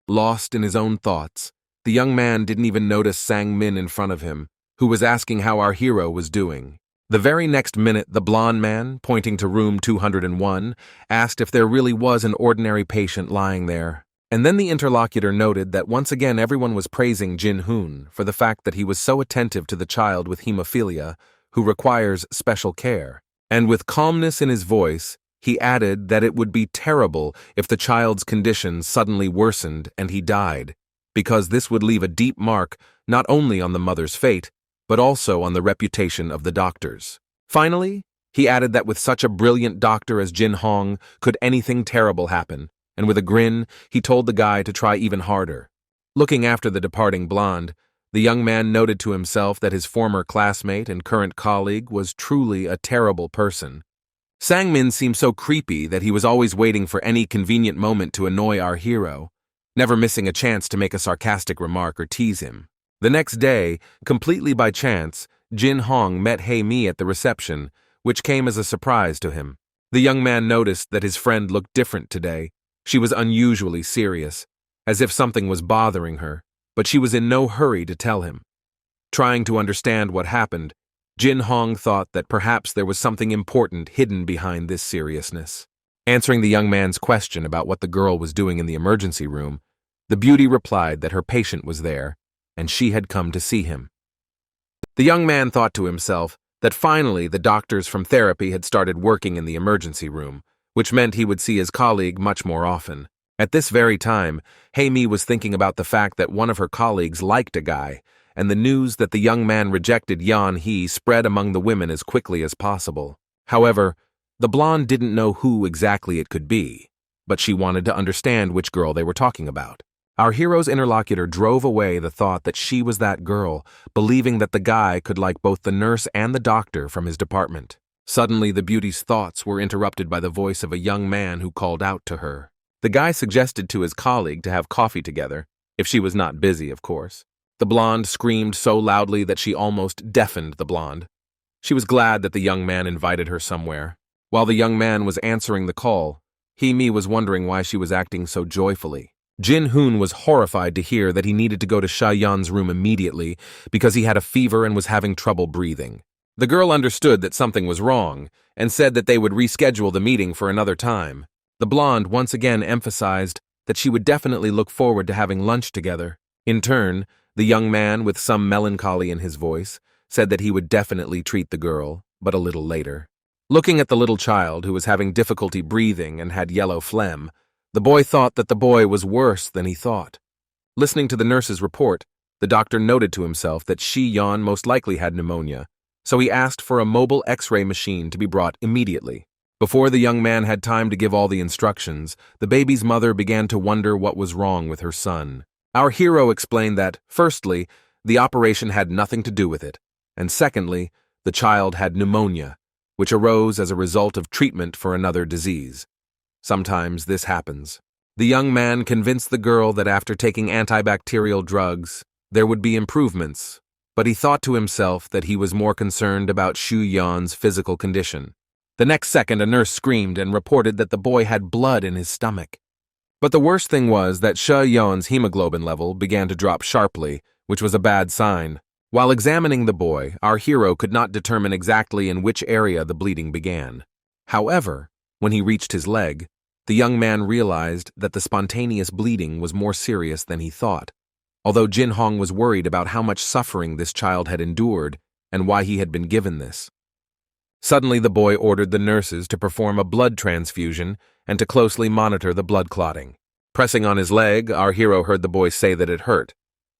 Lost in his own thoughts, the young man didn't even notice Sang-min in front of him, who was asking how our hero was doing. The very next minute, the blonde man, pointing to room 201, asked if there really was an ordinary patient lying there. And then the interlocutor noted that once again everyone was praising Jin-hoon for the fact that he was so attentive to the child with hemophilia, who requires special care. And with calmness in his voice, he added that it would be terrible if the child's condition suddenly worsened and he died, because this would leave a deep mark not only on the mother's fate, but also on the reputation of the doctors. Finally, he added that with such a brilliant doctor as Jin Hong, could anything terrible happen, and with a grin, he told the guy to try even harder. Looking after the departing blonde, the young man noted to himself that his former classmate and current colleague was truly a terrible person. Sang-min seemed so creepy that he was always waiting for any convenient moment to annoy our hero, never missing a chance to make a sarcastic remark or tease him. The next day, completely by chance, Jin Hong met Hae-mi at the reception, which came as a surprise to him. The young man noticed that his friend looked different today. She was unusually serious, as if something was bothering her, but she was in no hurry to tell him. Trying to understand what happened, Jin Hong thought that perhaps there was something important hidden behind this seriousness. Answering the young man's question about what the girl was doing in the emergency room, the beauty replied that her patient was there, and she had come to see him. The young man thought to himself that finally the doctors from therapy had started working in the emergency room, which meant he would see his colleague much more often. At this very time, Hae-mi was thinking about the fact that one of her colleagues liked a guy, and the news that the young man rejected Yeon-hee spread among the women as quickly as possible. However, the blonde didn't know who exactly it could be, but she wanted to understand which girl they were talking about. Our hero's interlocutor drove away the thought that she was that girl, believing that the guy could like both the nurse and the doctor from his department. Suddenly, the beauty's thoughts were interrupted by the voice of a young man who called out to her. The guy suggested to his colleague to have coffee together, if she was not busy, of course. The blonde screamed so loudly that she almost deafened the blonde. She was glad that the young man invited her somewhere. While the young man was answering the call, Hae-mi was wondering why she was acting so joyfully. Jin Hoon was horrified to hear that he needed to go to Sha-yeon's room immediately because he had a fever and was having trouble breathing. The girl understood that something was wrong and said that they would reschedule the meeting for another time. The blonde once again emphasized that she would definitely look forward to having lunch together. In turn, the young man, with some melancholy in his voice, said that he would definitely treat the girl, but a little later. Looking at the little child who was having difficulty breathing and had yellow phlegm, the boy thought that the boy was worse than he thought. Listening to the nurse's report, the doctor noted to himself that Shi-yeon most likely had pneumonia, so he asked for a mobile X-ray machine to be brought immediately. Before the young man had time to give all the instructions, the baby's mother began to wonder what was wrong with her son. Our hero explained that, firstly, the operation had nothing to do with it, and secondly, the child had pneumonia, which arose as a result of treatment for another disease. Sometimes this happens. The young man convinced the girl that after taking antibacterial drugs, there would be improvements, but he thought to himself that he was more concerned about Shu-yeon's physical condition. The next second, a nurse screamed and reported that the boy had blood in his stomach. But the worst thing was that Sha-yeon's hemoglobin level began to drop sharply, which was a bad sign. While examining the boy, our hero could not determine exactly in which area the bleeding began. However, when he reached his leg, the young man realized that the spontaneous bleeding was more serious than he thought, although Jin Hong was worried about how much suffering this child had endured and why he had been given this. Suddenly, the boy ordered the nurses to perform a blood transfusion and to closely monitor the blood clotting. Pressing on his leg, our hero heard the boy say that it hurt,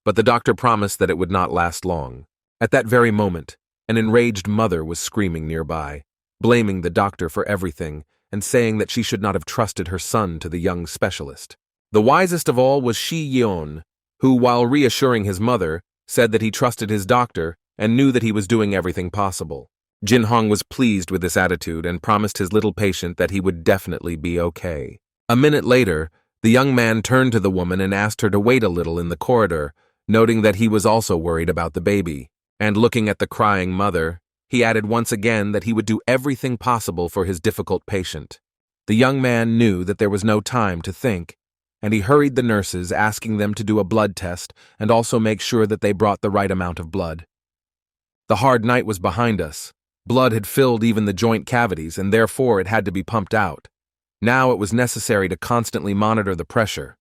but the doctor promised that it would not last long. At that very moment, an enraged mother was screaming nearby, blaming the doctor for everything and saying that she should not have trusted her son to the young specialist. The wisest of all was Shi-yeon, who, while reassuring his mother, said that he trusted his doctor and knew that he was doing everything possible. Jin Hong was pleased with this attitude and promised his little patient that he would definitely be okay. A minute later, the young man turned to the woman and asked her to wait a little in the corridor, noting that he was also worried about the baby. And looking at the crying mother, he added once again that he would do everything possible for his difficult patient. The young man knew that there was no time to think, and he hurried the nurses, asking them to do a blood test and also make sure that they brought the right amount of blood. The hard night was behind us. Blood had filled even the joint cavities, and therefore it had to be pumped out. Now it was necessary to constantly monitor the pressure.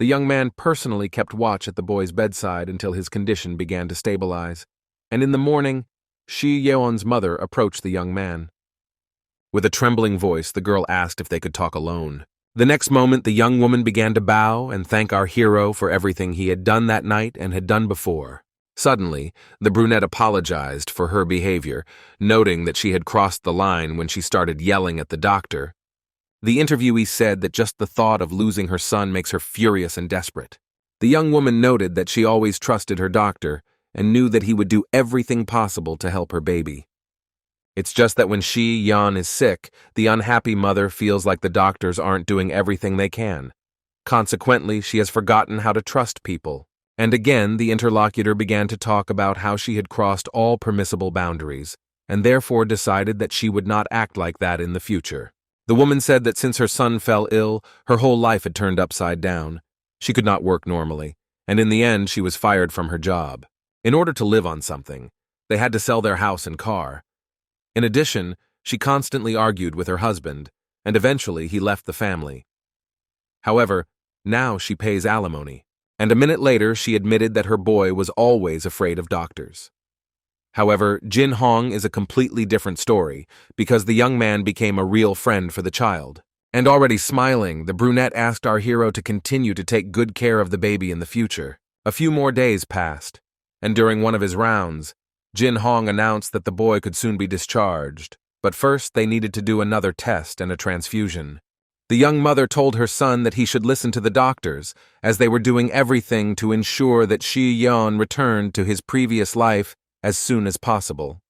The young man personally kept watch at the boy's bedside until his condition began to stabilize, and in the morning, Shi-yeon's mother approached the young man. With a trembling voice, the girl asked if they could talk alone. The next moment, the young woman began to bow and thank our hero for everything he had done that night and had done before. Suddenly, the brunette apologized for her behavior, noting that she had crossed the line when she started yelling at the doctor. The interviewee said that just the thought of losing her son makes her furious and desperate. The young woman noted that she always trusted her doctor and knew that he would do everything possible to help her baby. It's just that when she, Yan, is sick, the unhappy mother feels like the doctors aren't doing everything they can. Consequently, she has forgotten how to trust people. And again, the interlocutor began to talk about how she had crossed all permissible boundaries, and therefore decided that she would not act like that in the future. The woman said that since her son fell ill, her whole life had turned upside down. She could not work normally, and in the end she was fired from her job. In order to live on something, they had to sell their house and car. In addition, she constantly argued with her husband, and eventually he left the family. However, now she pays alimony, and a minute later she admitted that her boy was always afraid of doctors. However, Jin Hong is a completely different story, because the young man became a real friend for the child. And already smiling, the brunette asked our hero to continue to take good care of the baby in the future. A few more days passed, and during one of his rounds, Jin Hong announced that the boy could soon be discharged, but first they needed to do another test and a transfusion. The young mother told her son that he should listen to the doctors, as they were doing everything to ensure that Shi Yan returned to his previous life as soon as possible.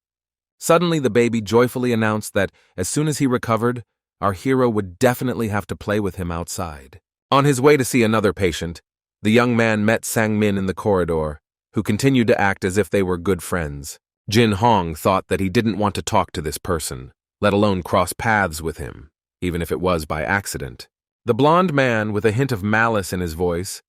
Suddenly the baby joyfully announced that, as soon as he recovered, our hero would definitely have to play with him outside. On his way to see another patient, the young man met Sang Min in the corridor, who continued to act as if they were good friends. Jin Hong thought that he didn't want to talk to this person, let alone cross paths with him, even if it was by accident. The blond man, with a hint of malice in his voice,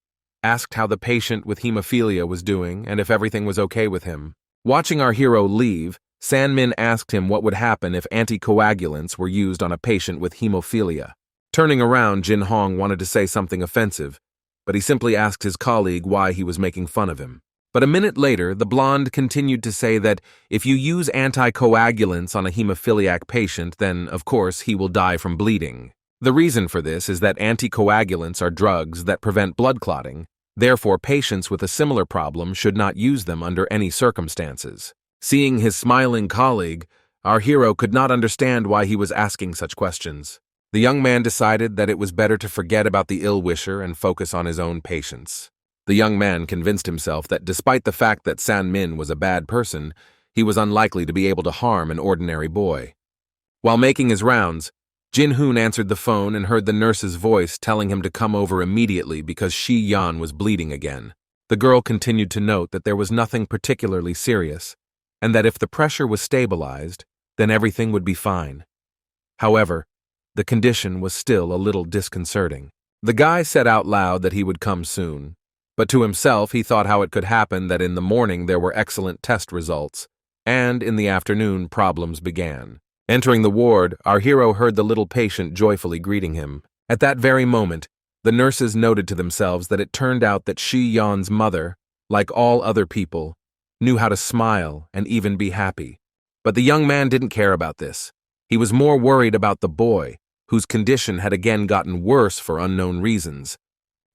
asked how the patient with hemophilia was doing and if everything was okay with him. Watching our hero leave, San Min asked him what would happen if anticoagulants were used on a patient with hemophilia. Turning around, Jin Hong wanted to say something offensive, but he simply asked his colleague why he was making fun of him. But a minute later, the blonde continued to say that if you use anticoagulants on a hemophiliac patient, then, of course, he will die from bleeding. The reason for this is that anticoagulants are drugs that prevent blood clotting. Therefore, patients with a similar problem should not use them under any circumstances. Seeing his smiling colleague, our hero could not understand why he was asking such questions. The young man decided that it was better to forget about the ill-wisher and focus on his own patients. The young man convinced himself that despite the fact that San Min was a bad person, he was unlikely to be able to harm an ordinary boy. While making his rounds, Jin Hoon answered the phone and heard the nurse's voice telling him to come over immediately because Shi Yan was bleeding again. The girl continued to note that there was nothing particularly serious, and that if the pressure was stabilized, then everything would be fine. However, the condition was still a little disconcerting. The guy said out loud that he would come soon, but to himself he thought how it could happen that in the morning there were excellent test results, and in the afternoon problems began. Entering the ward, our hero heard the little patient joyfully greeting him. At that very moment, the nurses noted to themselves that it turned out that Shi Yan's mother, like all other people, knew how to smile and even be happy. But the young man didn't care about this. He was more worried about the boy, whose condition had again gotten worse for unknown reasons.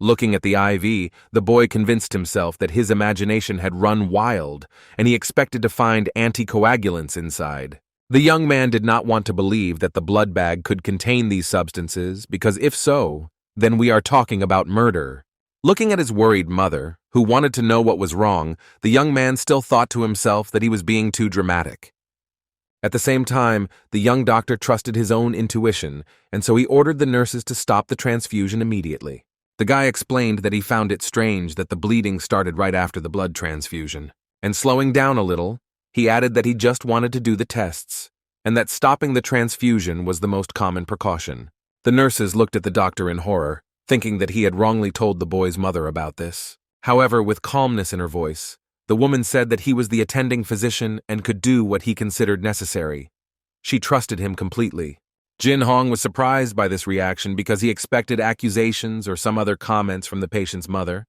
Looking at the IV, the boy convinced himself that his imagination had run wild, and he expected to find anticoagulants inside. The young man did not want to believe that the blood bag could contain these substances, because if so, then we are talking about murder. Looking at his worried mother, who wanted to know what was wrong, the young man still thought to himself that he was being too dramatic. At the same time, the young doctor trusted his own intuition, and so he ordered the nurses to stop the transfusion immediately. The guy explained that he found it strange that the bleeding started right after the blood transfusion, and slowing down a little, he added that he just wanted to do the tests, and that stopping the transfusion was the most common precaution. The nurses looked at the doctor in horror, thinking that he had wrongly told the boy's mother about this. However, with calmness in her voice, the woman said that he was the attending physician and could do what he considered necessary. She trusted him completely. Jin Hong was surprised by this reaction because he expected accusations or some other comments from the patient's mother.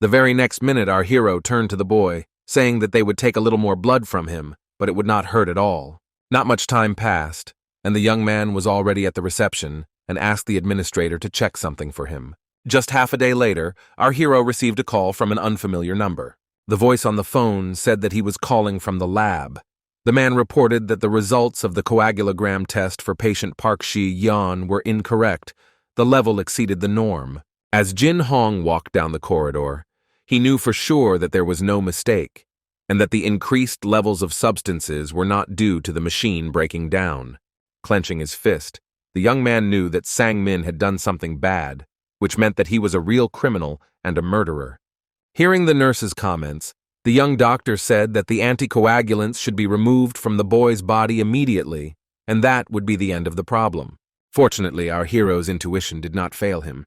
The very next minute, our hero turned to the boy, saying that they would take a little more blood from him, but it would not hurt at all. Not much time passed, and the young man was already at the reception, and asked the administrator to check something for him. Just half a day later, our hero received a call from an unfamiliar number. The voice on the phone said that he was calling from the lab. The man reported that the results of the coagulogram test for patient Park Shi-yeon were incorrect. The level exceeded the norm. As Jin Hong walked down the corridor, he knew for sure that there was no mistake, and that the increased levels of substances were not due to the machine breaking down. Clenching his fist, the young man knew that Sang-min had done something bad, which meant that he was a real criminal and a murderer. Hearing the nurse's comments, the young doctor said that the anticoagulants should be removed from the boy's body immediately, and that would be the end of the problem. Fortunately, our hero's intuition did not fail him.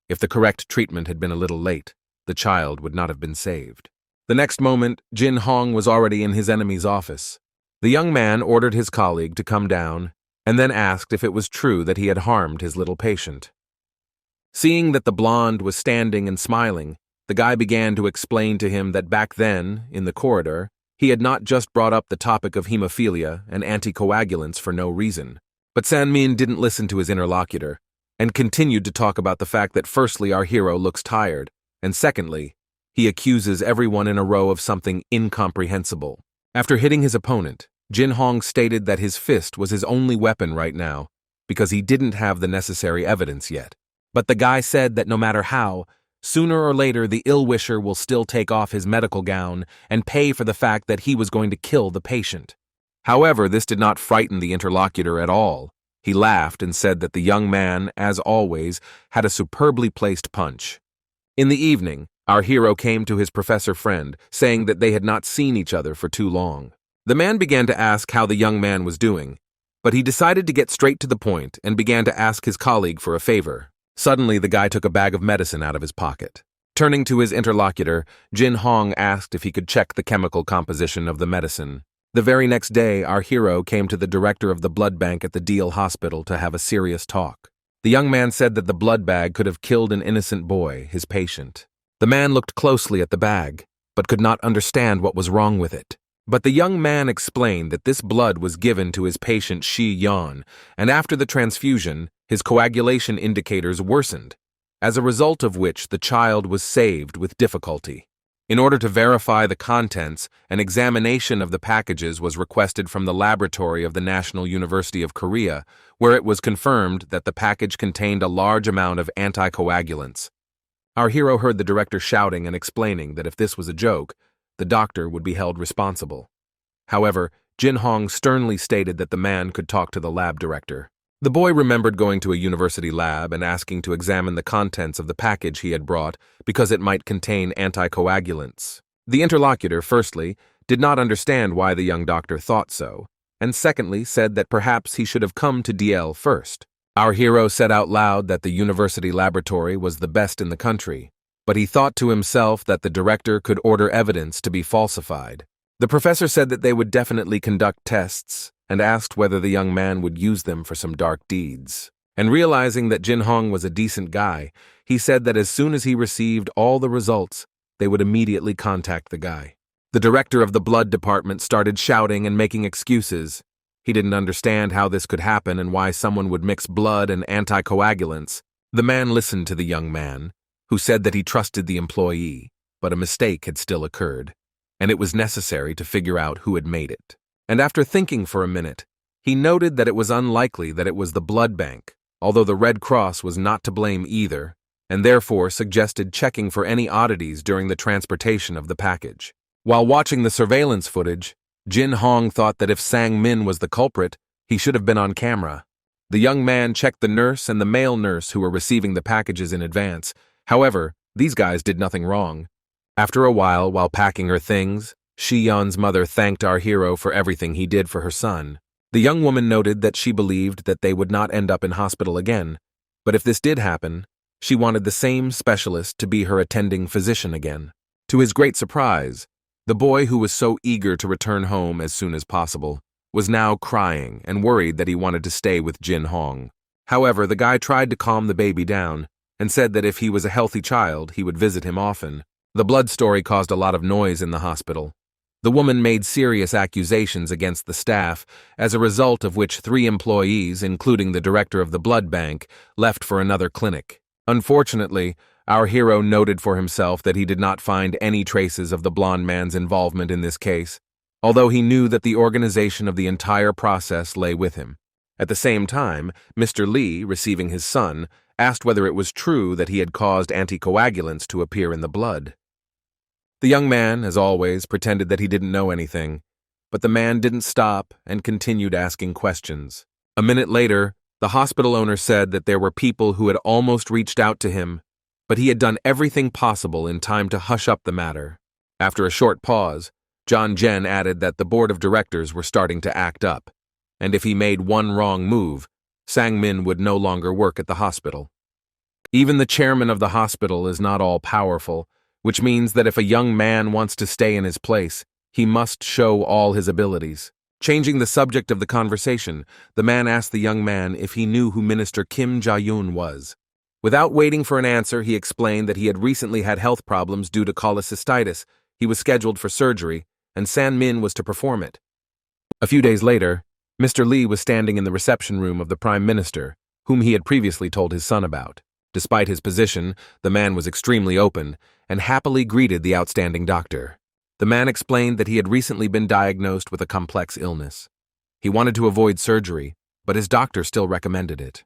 If the correct treatment had been a little late, the child would not have been saved. The next moment, Jin Hong was already in his enemy's office. The young man ordered his colleague to come down, and then asked if it was true that he had harmed his little patient. Seeing that the blonde was standing and smiling, the guy began to explain to him that back then, in the corridor, he had not just brought up the topic of hemophilia and anticoagulants for no reason. But Sang-min didn't listen to his interlocutor, and continued to talk about the fact that firstly our hero looks tired, and secondly, he accuses everyone in a row of something incomprehensible. After hitting his opponent, Jin Hong stated that his fist was his only weapon right now, because he didn't have the necessary evidence yet. But the guy said that no matter how, sooner or later the ill-wisher will still take off his medical gown and pay for the fact that he was going to kill the patient. However, this did not frighten the interlocutor at all. He laughed and said that the young man, as always, had a superbly placed punch. In the evening, our hero came to his professor friend, saying that they had not seen each other for too long. The man began to ask how the young man was doing, but he decided to get straight to the point and began to ask his colleague for a favor. Suddenly, the guy took a bag of medicine out of his pocket. Turning to his interlocutor, Jin Hong asked if he could check the chemical composition of the medicine. The very next day, our hero came to the director of the blood bank at the Deal Hospital to have a serious talk. The young man said that the blood bag could have killed an innocent boy, his patient. The man looked closely at the bag, but could not understand what was wrong with it. But the young man explained that this blood was given to his patient Shi-yeon, and after the transfusion, his coagulation indicators worsened, as a result of which the child was saved with difficulty. In order to verify the contents, an examination of the packages was requested from the laboratory of the National University of Korea, where it was confirmed that the package contained a large amount of anticoagulants. Our hero heard the director shouting and explaining that if this was a joke, the doctor would be held responsible. However, Jin Hong sternly stated that the man could talk to the lab director. The boy remembered going to a university lab and asking to examine the contents of the package he had brought because it might contain anticoagulants. The interlocutor, firstly, did not understand why the young doctor thought so, and secondly said that perhaps he should have come to DL first. Our hero said out loud that the university laboratory was the best in the country, but he thought to himself that the director could order evidence to be falsified. The professor said that they would definitely conduct tests, and asked whether the young man would use them for some dark deeds. And realizing that Jin Hong was a decent guy, he said that as soon as he received all the results, they would immediately contact the guy. The director of the blood department started shouting and making excuses. He didn't understand how this could happen and why someone would mix blood and anticoagulants. The man listened to the young man, who said that he trusted the employee, but a mistake had still occurred, and it was necessary to figure out who had made it. And after thinking for a minute, he noted that it was unlikely that it was the blood bank, although the Red Cross was not to blame either, and therefore suggested checking for any oddities during the transportation of the package. While watching the surveillance footage, Jin Hong thought that if Sang-min was the culprit, he should have been on camera. The young man checked the nurse and the male nurse who were receiving the packages in advance. However, these guys did nothing wrong. After a while packing her things, Shi-yeon's mother thanked our hero for everything he did for her son. The young woman noted that she believed that they would not end up in hospital again, but if this did happen, she wanted the same specialist to be her attending physician again. To his great surprise, the boy who was so eager to return home as soon as possible was now crying and worried that he wanted to stay with Jin Hong. However, the guy tried to calm the baby down and said that if he was a healthy child, he would visit him often. The blood story caused a lot of noise in the hospital. The woman made serious accusations against the staff, as a result of which 3 employees, including the director of the blood bank, left for another clinic. Unfortunately, our hero noted for himself that he did not find any traces of the blonde man's involvement in this case, although he knew that the organization of the entire process lay with him. At the same time, Mr. Lee, receiving his son, asked whether it was true that he had caused anticoagulants to appear in the blood. The young man, as always, pretended that he didn't know anything, but the man didn't stop and continued asking questions. A minute later, the hospital owner said that there were people who had almost reached out to him, but he had done everything possible in time to hush up the matter. After a short pause, John Jen added that the board of directors were starting to act up, and if he made one wrong move, Sang-min would no longer work at the hospital. Even the chairman of the hospital is not all-powerful, which means that if a young man wants to stay in his place, he must show all his abilities. Changing the subject of the conversation, the man asked the young man if he knew who Minister Kim Ja-yoon was. Without waiting for an answer, he explained that he had recently had health problems due to cholecystitis. He was scheduled for surgery, and Sang-min was to perform it. A few days later, Mr. Lee was standing in the reception room of the Prime Minister, whom he had previously told his son about. Despite his position, the man was extremely open and happily greeted the outstanding doctor. The man explained that he had recently been diagnosed with a complex illness. He wanted to avoid surgery, but his doctor still recommended it.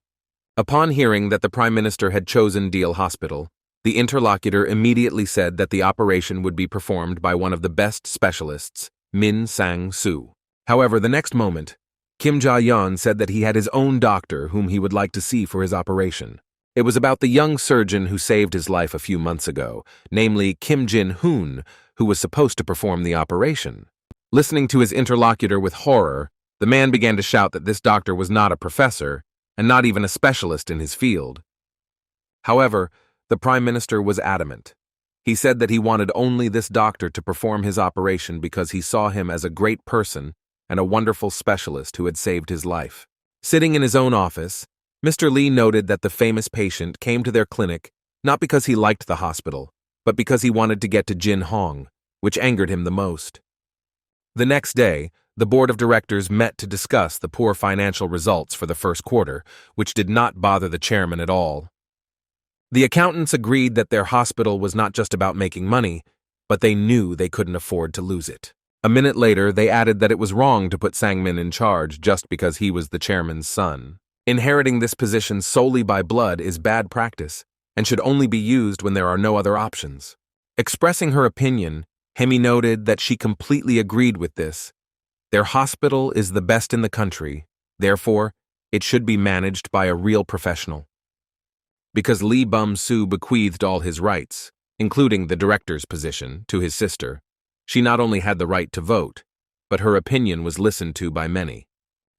Upon hearing that the Prime Minister had chosen Deal Hospital, the interlocutor immediately said that the operation would be performed by one of the best specialists, Min Sang-soo. However, the next moment, Kim Ja-yeon said that he had his own doctor whom he would like to see for his operation. It was about the young surgeon who saved his life a few months ago, namely Kim Jin-hoon, who was supposed to perform the operation. Listening to his interlocutor with horror, the man began to shout that this doctor was not a professor, and not even a specialist in his field. However, the Prime Minister was adamant. He said that he wanted only this doctor to perform his operation because he saw him as a great person and a wonderful specialist who had saved his life. Sitting in his own office, Mr. Lee noted that the famous patient came to their clinic not because he liked the hospital, but because he wanted to get to Jin Hong, which angered him the most. The next day, the board of directors met to discuss the poor financial results for the first quarter, which did not bother the chairman at all. The accountants agreed that their hospital was not just about making money, but they knew they couldn't afford to lose it. A minute later, they added that it was wrong to put Sang-min in charge just because he was the chairman's son. Inheriting this position solely by blood is bad practice and should only be used when there are no other options. Expressing her opinion, Hemi noted that she completely agreed with this. Their hospital is the best in the country, therefore, it should be managed by a real professional. Because Lee Bum-soo bequeathed all his rights, including the director's position, to his sister, she not only had the right to vote, but her opinion was listened to by many.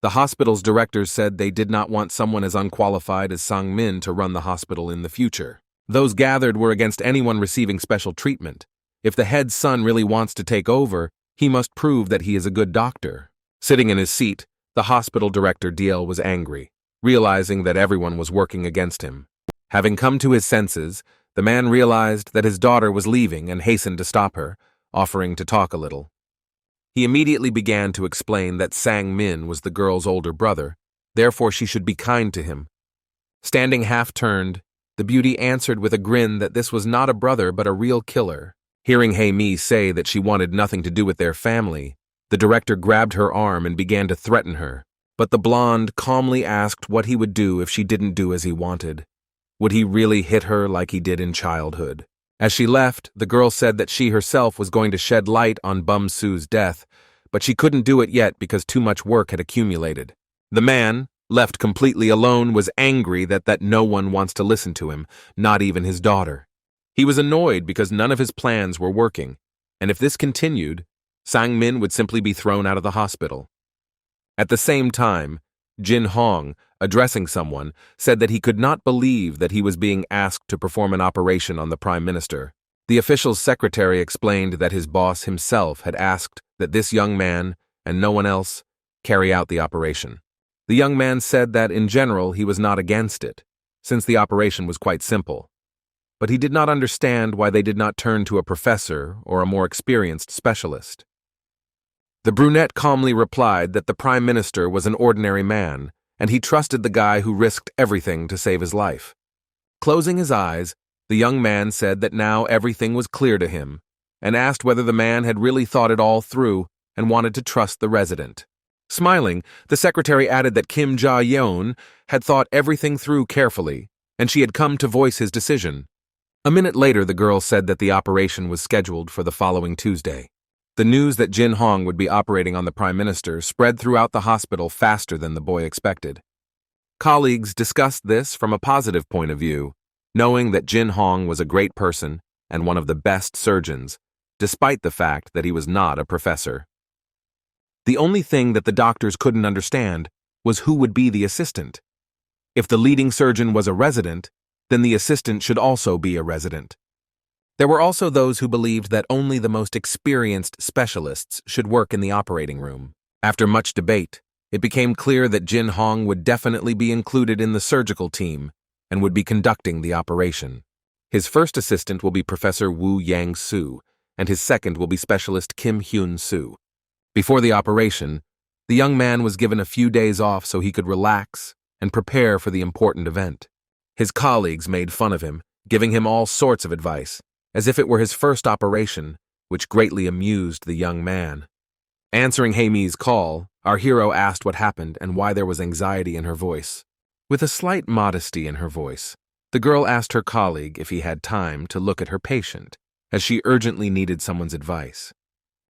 The hospital's directors said they did not want someone as unqualified as Sang-min to run the hospital in the future. Those gathered were against anyone receiving special treatment. If the head son really wants to take over, he must prove that he is a good doctor. Sitting in his seat, the hospital director Diel was angry, realizing that everyone was working against him. Having come to his senses, the man realized that his daughter was leaving and hastened to stop her, offering to talk a little. He immediately began to explain that Sang-min was the girl's older brother, therefore she should be kind to him. Standing half-turned, the beauty answered with a grin that this was not a brother but a real killer. Hearing Hae-mi say that she wanted nothing to do with their family, the director grabbed her arm and began to threaten her, but the blonde calmly asked what he would do if she didn't do as he wanted. Would he really hit her like he did in childhood? As she left, the girl said that she herself was going to shed light on Bum-soo's death, but she couldn't do it yet because too much work had accumulated. The man, left completely alone, was angry that no one wants to listen to him, not even his daughter. He was annoyed because none of his plans were working, and if this continued, Sang-min would simply be thrown out of the hospital. At the same time, Jin Hong, addressing someone, said that he could not believe that he was being asked to perform an operation on the Prime Minister. The official's secretary explained that his boss himself had asked that this young man, and no one else, carry out the operation. The young man said that in general he was not against it, since the operation was quite simple. But he did not understand why they did not turn to a professor or a more experienced specialist. The brunette calmly replied that the Prime Minister was an ordinary man, and he trusted the guy who risked everything to save his life. Closing his eyes, the young man said that now everything was clear to him, and asked whether the man had really thought it all through and wanted to trust the resident. Smiling, the secretary added that Kim Ja-yeon had thought everything through carefully, and she had come to voice his decision. A minute later, the girl said that the operation was scheduled for the following Tuesday. The news that Jin Hong would be operating on the Prime Minister spread throughout the hospital faster than the boy expected. Colleagues discussed this from a positive point of view, knowing that Jin Hong was a great person and one of the best surgeons, despite the fact that he was not a professor. The only thing that the doctors couldn't understand was who would be the assistant. If the leading surgeon was a resident, then the assistant should also be a resident. There were also those who believed that only the most experienced specialists should work in the operating room. After much debate, it became clear that Jin Hong would definitely be included in the surgical team and would be conducting the operation. His first assistant will be Professor Woo Yang-soo, and his second will be Specialist Kim Hyun-soo. Before the operation, the young man was given a few days off so he could relax and prepare for the important event. His colleagues made fun of him, giving him all sorts of advice, as if it were his first operation, which greatly amused the young man. Answering Hae-mi's call, our hero asked what happened and why there was anxiety in her voice. With a slight modesty in her voice, the girl asked her colleague if he had time to look at her patient, as she urgently needed someone's advice.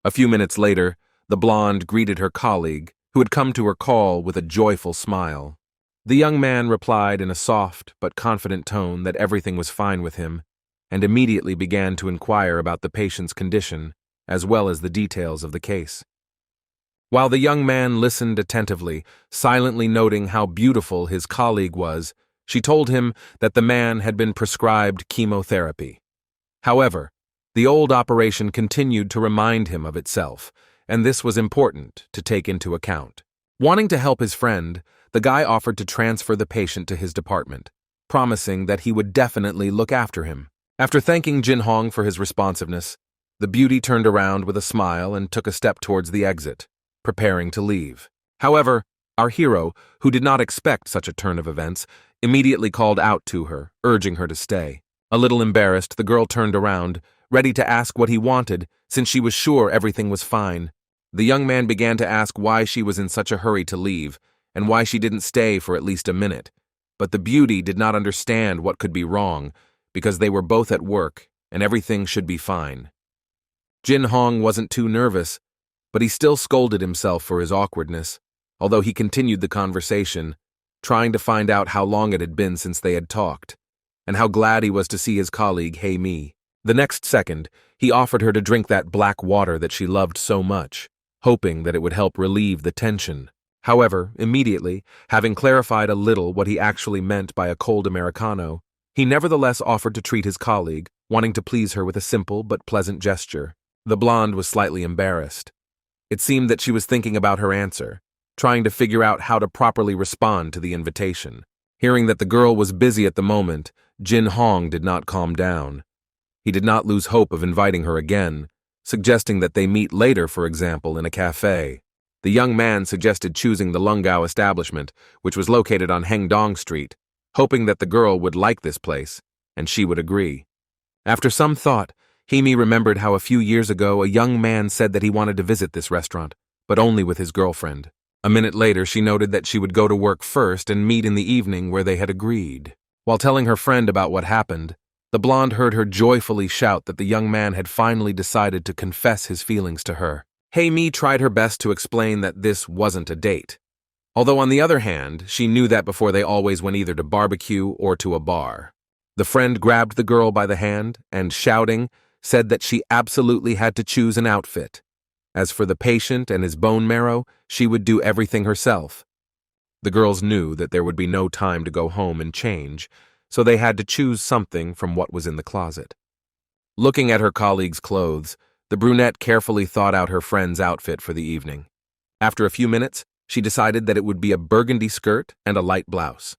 A few minutes later, the blonde greeted her colleague, who had come to her call with a joyful smile. The young man replied in a soft but confident tone that everything was fine with him, and immediately began to inquire about the patient's condition, as well as the details of the case. While the young man listened attentively, silently noting how beautiful his colleague was, she told him that the man had been prescribed chemotherapy. However, the old operation continued to remind him of itself, and this was important to take into account. Wanting to help his friend, the guy offered to transfer the patient to his department, promising that he would definitely look after him. After thanking Jin Hong for his responsiveness, the beauty turned around with a smile and took a step towards the exit, preparing to leave. However, our hero, who did not expect such a turn of events, immediately called out to her, urging her to stay. A little embarrassed, the girl turned around, ready to ask what he wanted, since she was sure everything was fine. The young man began to ask why she was in such a hurry to leave, and why she didn't stay for at least a minute. But the beauty did not understand what could be wrong, because they were both at work, and everything should be fine. Jin Hong wasn't too nervous, but he still scolded himself for his awkwardness, although he continued the conversation, trying to find out how long it had been since they had talked, and how glad he was to see his colleague Hae-mi. The next second, he offered her to drink that black water that she loved so much, hoping that it would help relieve the tension. However, immediately, having clarified a little what he actually meant by a cold Americano, he nevertheless offered to treat his colleague, wanting to please her with a simple but pleasant gesture. The blonde was slightly embarrassed. It seemed that she was thinking about her answer, trying to figure out how to properly respond to the invitation. Hearing that the girl was busy at the moment, Jin Hong did not calm down. He did not lose hope of inviting her again, suggesting that they meet later, for example, in a cafe. The young man suggested choosing the Lungao establishment, which was located on Hengdong Street, hoping that the girl would like this place, and she would agree. After some thought, Hae-mi remembered how a few years ago a young man said that he wanted to visit this restaurant, but only with his girlfriend. A minute later, she noted that she would go to work first and meet in the evening where they had agreed. While telling her friend about what happened, the blonde heard her joyfully shout that the young man had finally decided to confess his feelings to her. Hae-mi tried her best to explain that this wasn't a date. Although on the other hand, she knew that before they always went either to barbecue or to a bar. The friend grabbed the girl by the hand and, shouting, said that she absolutely had to choose an outfit. As for the patient and his bone marrow, she would do everything herself. The girls knew that there would be no time to go home and change, so they had to choose something from what was in the closet. Looking at her colleague's clothes, the brunette carefully thought out her friend's outfit for the evening. After a few minutes, she decided that it would be a burgundy skirt and a light blouse.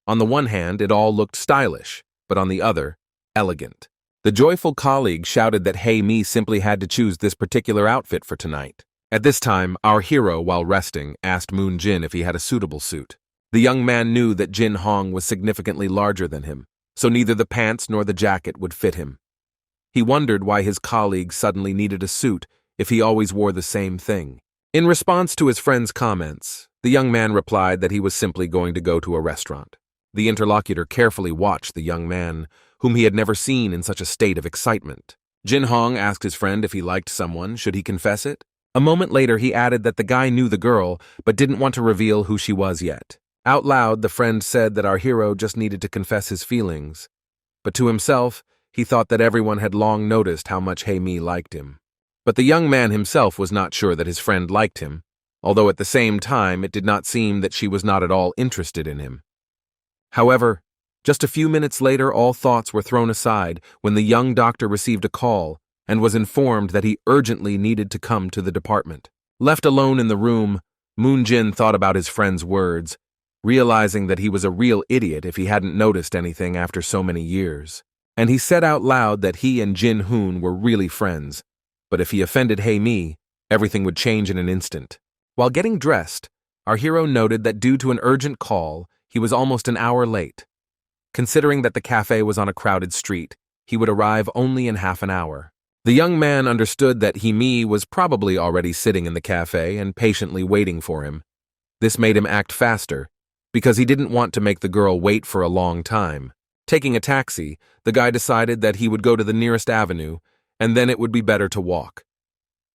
On the one hand, it all looked stylish, but on the other, elegant. The joyful colleague shouted that Hae-mi simply had to choose this particular outfit for tonight. At this time, our hero, while resting, asked Moon Jin if he had a suitable suit. The young man knew that Jin Hong was significantly larger than him, so neither the pants nor the jacket would fit him. He wondered why his colleague suddenly needed a suit if he always wore the same thing. In response to his friend's comments, the young man replied that he was simply going to go to a restaurant. The interlocutor carefully watched the young man, whom he had never seen in such a state of excitement. Jin Hong asked his friend if he liked someone, should he confess it? A moment later, he added that the guy knew the girl, but didn't want to reveal who she was yet. Out loud, the friend said that our hero just needed to confess his feelings. But to himself, he thought that everyone had long noticed how much Hae-mi liked him. But the young man himself was not sure that his friend liked him, although at the same time it did not seem that she was not at all interested in him. However, just a few minutes later, all thoughts were thrown aside when the young doctor received a call and was informed that he urgently needed to come to the department. Left alone in the room, Moon Jin thought about his friend's words, realizing that he was a real idiot if he hadn't noticed anything after so many years. And he said out loud that he and Jin Hoon were really friends, but if he offended Hae-mi, everything would change in an instant. While getting dressed, our hero noted that due to an urgent call, he was almost an hour late. Considering that the cafe was on a crowded street, he would arrive only in half an hour. The young man understood that Hae-mi was probably already sitting in the cafe and patiently waiting for him. This made him act faster, because he didn't want to make the girl wait for a long time. Taking a taxi, the guy decided that he would go to the nearest avenue, and then it would be better to walk.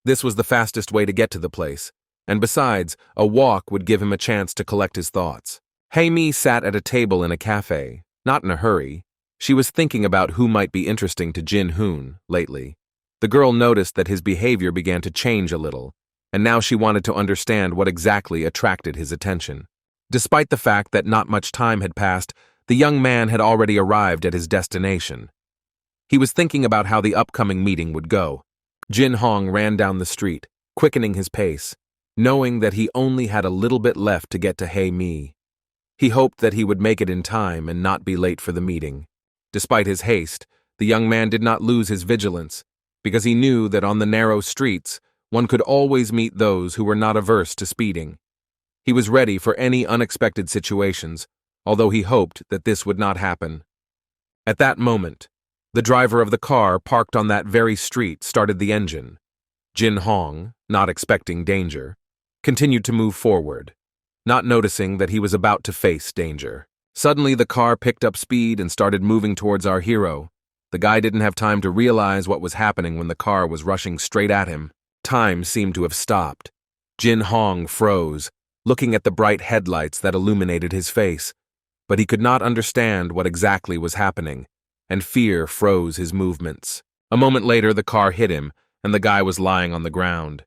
This was the fastest way to get to the place, and besides, a walk would give him a chance to collect his thoughts. Hae-mi sat at a table in a cafe, not in a hurry. She was thinking about who might be interesting to Jin Hoon lately. The girl noticed that his behavior began to change a little, and now she wanted to understand what exactly attracted his attention. Despite the fact that not much time had passed, the young man had already arrived at his destination. He was thinking about how the upcoming meeting would go. Jin Hong ran down the street, quickening his pace, knowing that he only had a little bit left to get to Hae-mi. He hoped that he would make it in time and not be late for the meeting. Despite his haste, the young man did not lose his vigilance, because he knew that on the narrow streets, one could always meet those who were not averse to speeding. He was ready for any unexpected situations, although he hoped that this would not happen. At that moment, the driver of the car parked on that very street started the engine. Jin Hong, not expecting danger, continued to move forward, not noticing that he was about to face danger. Suddenly, the car picked up speed and started moving towards our hero. The guy didn't have time to realize what was happening when the car was rushing straight at him. Time seemed to have stopped. Jin Hong froze, looking at the bright headlights that illuminated his face, but he could not understand what exactly was happening, and fear froze his movements. A moment later, the car hit him, and the guy was lying on the ground.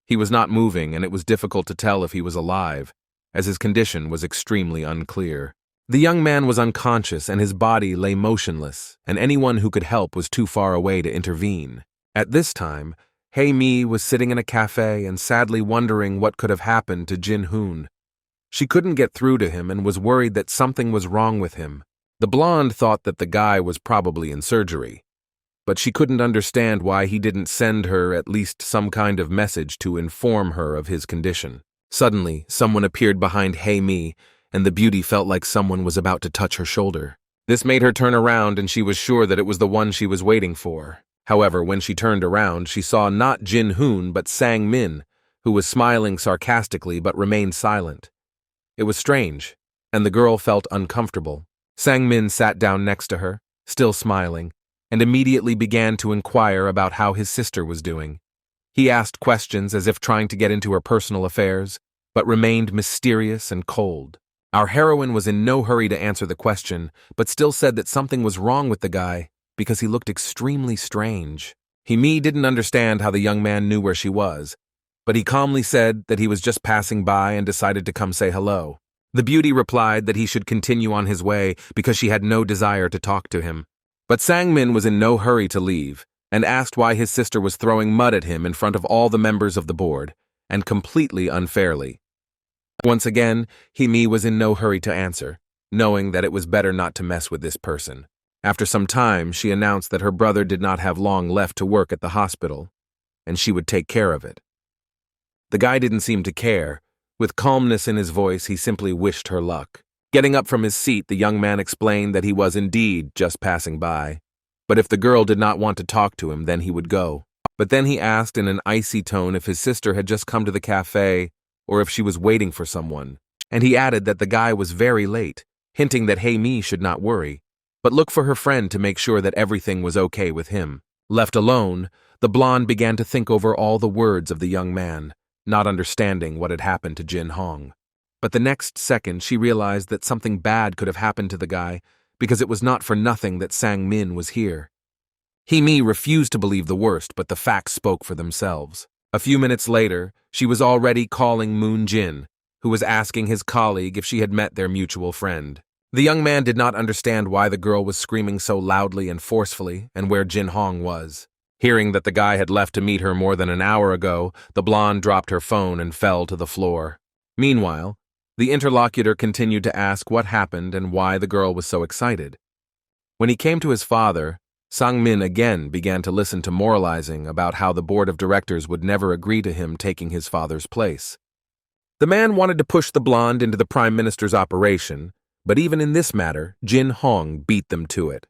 He was not moving, and it was difficult to tell if he was alive, as his condition was extremely unclear. The young man was unconscious, and his body lay motionless, and anyone who could help was too far away to intervene. At this time, Hae-mi was sitting in a cafe and sadly wondering what could have happened to Jin Hoon. She couldn't get through to him and was worried that something was wrong with him. The blonde thought that the guy was probably in surgery, but she couldn't understand why he didn't send her at least some kind of message to inform her of his condition. Suddenly, someone appeared behind Hae-mi, and the beauty felt like someone was about to touch her shoulder. This made her turn around, and she was sure that it was the one she was waiting for. However, when she turned around, she saw not Jin Hoon but Sang Min, who was smiling sarcastically but remained silent. It was strange, and the girl felt uncomfortable. Sang Min sat down next to her, still smiling, and immediately began to inquire about how his sister was doing. He asked questions as if trying to get into her personal affairs, but remained mysterious and cold. Our heroine was in no hurry to answer the question, but still said that something was wrong with the guy because he looked extremely strange. Hae-mi didn't understand how the young man knew where she was, but he calmly said that he was just passing by and decided to come say hello. The beauty replied that he should continue on his way because she had no desire to talk to him. But Sang Min was in no hurry to leave and asked why his sister was throwing mud at him in front of all the members of the board, and completely unfairly. Once again, Hae-mi was in no hurry to answer, knowing that it was better not to mess with this person. After some time, she announced that her brother did not have long left to work at the hospital, and she would take care of it. The guy didn't seem to care. With calmness in his voice, he simply wished her luck. Getting up from his seat, the young man explained that he was indeed just passing by. But if the girl did not want to talk to him, then he would go. But then he asked in an icy tone if his sister had just come to the cafe or if she was waiting for someone. And he added that the guy was very late, hinting that Hey-mi should not worry, but look for her friend to make sure that everything was okay with him. Left alone, the blonde began to think over all the words of the young man, not understanding what had happened to Jin Hong. But the next second she realized that something bad could have happened to the guy because it was not for nothing that Sang-min was here. He-mi refused to believe the worst, but the facts spoke for themselves. A few minutes later, she was already calling Moon Jin, who was asking his colleague if she had met their mutual friend. The young man did not understand why the girl was screaming so loudly and forcefully and where Jin Hong was. Hearing that the guy had left to meet her more than an hour ago, the blonde dropped her phone and fell to the floor. Meanwhile, the interlocutor continued to ask what happened and why the girl was so excited. When he came to his father, Sang-min again began to listen to moralizing about how the board of directors would never agree to him taking his father's place. The man wanted to push the blonde into the prime minister's operation, but even in this matter, Jin Hong beat them to it.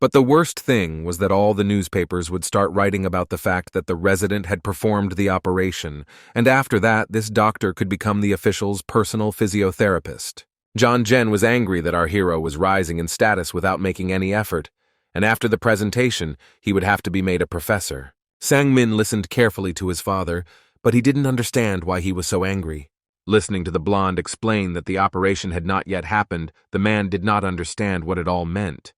But the worst thing was that all the newspapers would start writing about the fact that the resident had performed the operation, and after that, this doctor could become the official's personal physiotherapist. John Jen was angry that our hero was rising in status without making any effort, and after the presentation, he would have to be made a professor. Sang-min listened carefully to his father, but he didn't understand why he was so angry. Listening to the blonde explain that the operation had not yet happened, the man did not understand what it all meant.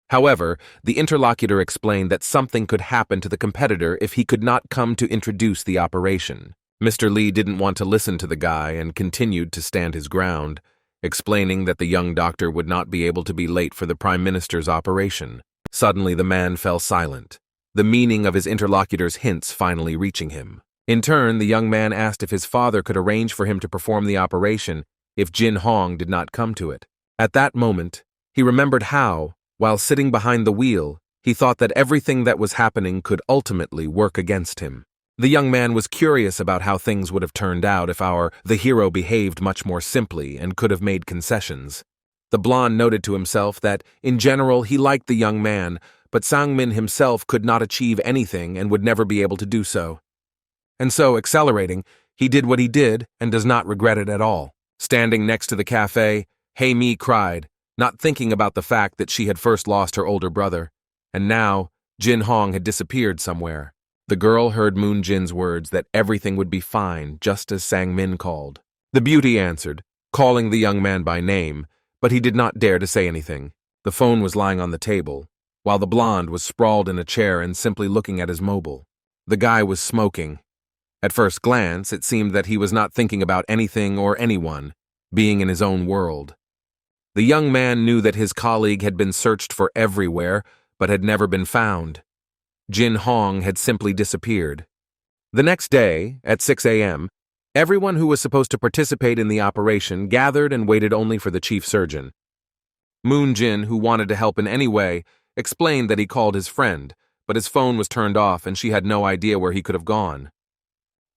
However, the interlocutor explained that something could happen to the competitor if he could not come to introduce the operation. Mr. Lee didn't want to listen to the guy and continued to stand his ground, explaining that the young doctor would not be able to be late for the prime minister's operation. Suddenly, the man fell silent, the meaning of his interlocutor's hints finally reaching him. In turn, the young man asked if his father could arrange for him to perform the operation if Jin Hong did not come to it. At that moment, he remembered how, while sitting behind the wheel, he thought that everything that was happening could ultimately work against him. The young man was curious about how things would have turned out if the hero behaved much more simply and could have made concessions. The blonde noted to himself that, in general, he liked the young man, but Sang-min himself could not achieve anything and would never be able to do so. And so, accelerating, he did what he did and does not regret it at all. Standing next to the cafe, Hey-mi cried, not thinking about the fact that she had first lost her older brother, and now Jin Hong had disappeared somewhere. The girl heard Moon Jin's words that everything would be fine, just as Sang-min called. The beauty answered, calling the young man by name, but he did not dare to say anything. The phone was lying on the table, while the blonde was sprawled in a chair and simply looking at his mobile. The guy was smoking. At first glance, it seemed that he was not thinking about anything or anyone, being in his own world. The young man knew that his colleague had been searched for everywhere, but had never been found. Jin Hong had simply disappeared. The next day, at 6 a.m., everyone who was supposed to participate in the operation gathered and waited only for the chief surgeon. Moon Jin, who wanted to help in any way, explained that he called his friend, but his phone was turned off and she had no idea where he could have gone.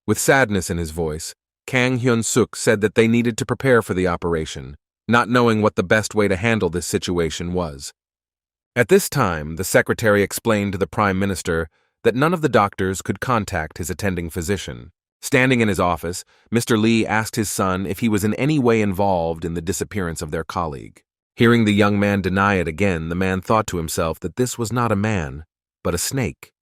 With sadness in his voice, Kang Hyun-suk said that they needed to prepare for the operation, not knowing what the best way to handle this situation was. At this time, the secretary explained to the prime minister that none of the doctors could contact his attending physician. Standing in his office, Mr. Lee asked his son if he was in any way involved in the disappearance of their colleague. Hearing the young man deny it again, the man thought to himself that this was not a man, but a snake.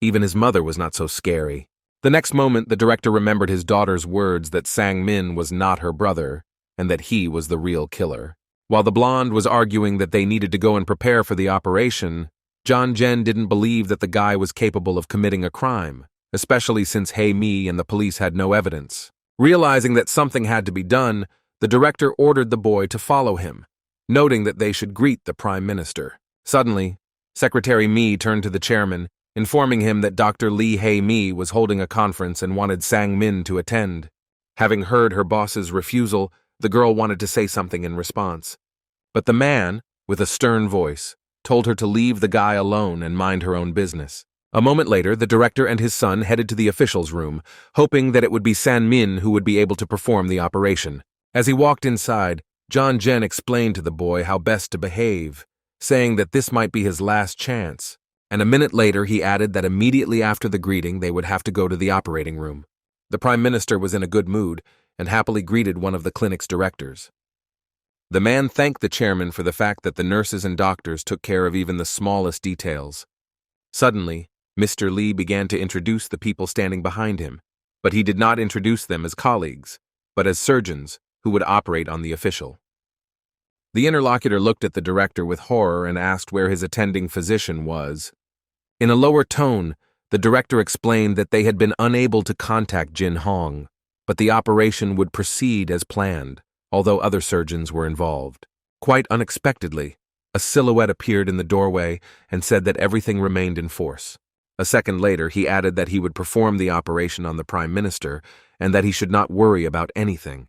Even his mother was not so scary. The next moment, the director remembered his daughter's words that Sang-min was not her brother, and that he was the real killer. While the blonde was arguing that they needed to go and prepare for the operation, John Jen didn't believe that the guy was capable of committing a crime, especially since Hey-mi and the police had no evidence. Realizing that something had to be done, the director ordered the boy to follow him, noting that they should greet the prime minister. Suddenly, Secretary Mi turned to the chairman, informing him that Dr. Lee Hey-mi was holding a conference and wanted Sang-min to attend. Having heard her boss's refusal, the girl wanted to say something in response. But the man, with a stern voice, told her to leave the guy alone and mind her own business. A moment later, the director and his son headed to the officials' room, hoping that it would be San-min who would be able to perform the operation. As he walked inside, John Jen explained to the boy how best to behave, saying that this might be his last chance. And a minute later, he added that immediately after the greeting, they would have to go to the operating room. The Prime Minister was in a good mood and happily greeted one of the clinic's directors. The man thanked the chairman for the fact that the nurses and doctors took care of even the smallest details. Suddenly, Mr. Lee began to introduce the people standing behind him, but he did not introduce them as colleagues, but as surgeons who would operate on the official. The interlocutor looked at the director with horror and asked where his attending physician was. In a lower tone, the director explained that they had been unable to contact Jin Hong, but the operation would proceed as planned, although other surgeons were involved. Quite unexpectedly, a silhouette appeared in the doorway and said that everything remained in force. A second later, he added that he would perform the operation on the Prime Minister and that he should not worry about anything.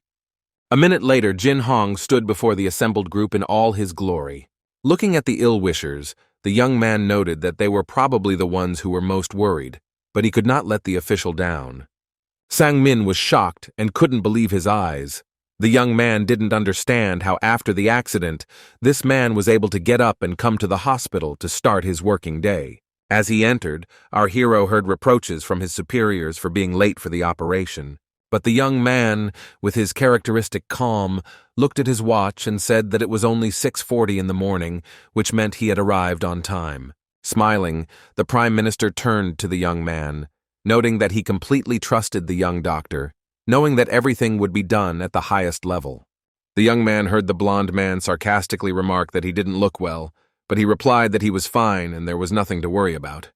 A minute later, Jin Hong stood before the assembled group in all his glory. Looking at the ill-wishers, the young man noted that they were probably the ones who were most worried, but he could not let the official down. Sang-min was shocked and couldn't believe his eyes. The young man didn't understand how after the accident, this man was able to get up and come to the hospital to start his working day. As he entered, our hero heard reproaches from his superiors for being late for the operation. But the young man, with his characteristic calm, looked at his watch and said that it was only 6:40 in the morning, which meant he had arrived on time. Smiling, the Prime Minister turned to the young man, noting that he completely trusted the young doctor, knowing that everything would be done at the highest level. The young man heard the blond man sarcastically remark that he didn't look well, but he replied that he was fine and there was nothing to worry about.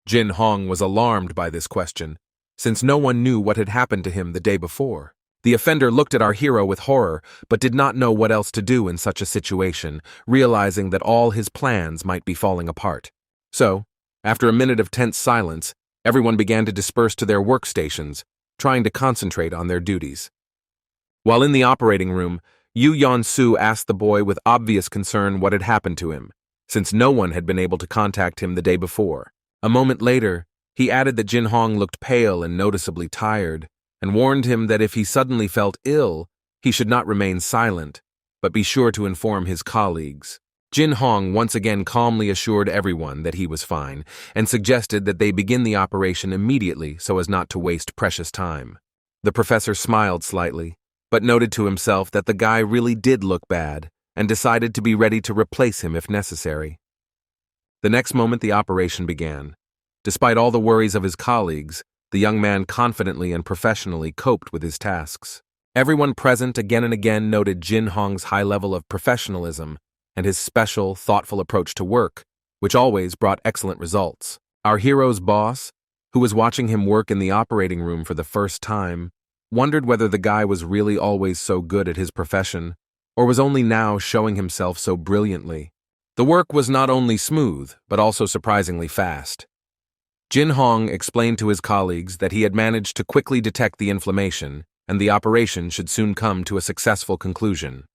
Jin Hong was alarmed by this question, since no one knew what had happened to him the day before. The offender looked at our hero with horror, but did not know what else to do in such a situation, realizing that all his plans might be falling apart. So, after a minute of tense silence, everyone began to disperse to their workstations, trying to concentrate on their duties. While in the operating room, Yu Yeon-soo asked the boy with obvious concern what had happened to him, since no one had been able to contact him the day before. A moment later, he added that Jin Hong looked pale and noticeably tired, and warned him that if he suddenly felt ill, he should not remain silent, but be sure to inform his colleagues. Jin Hong once again calmly assured everyone that he was fine, and suggested that they begin the operation immediately so as not to waste precious time. The professor smiled slightly, but noted to himself that the guy really did look bad, and decided to be ready to replace him if necessary. The next moment the operation began. Despite all the worries of his colleagues, the young man confidently and professionally coped with his tasks. Everyone present again and again noted Jin Hong's high level of professionalism and his special, thoughtful approach to work, which always brought excellent results. Our hero's boss, who was watching him work in the operating room for the first time, wondered whether the guy was really always so good at his profession, or was only now showing himself so brilliantly. The work was not only smooth, but also surprisingly fast. Jin Hong explained to his colleagues that he had managed to quickly detect the inflammation, and the operation should soon come to a successful conclusion.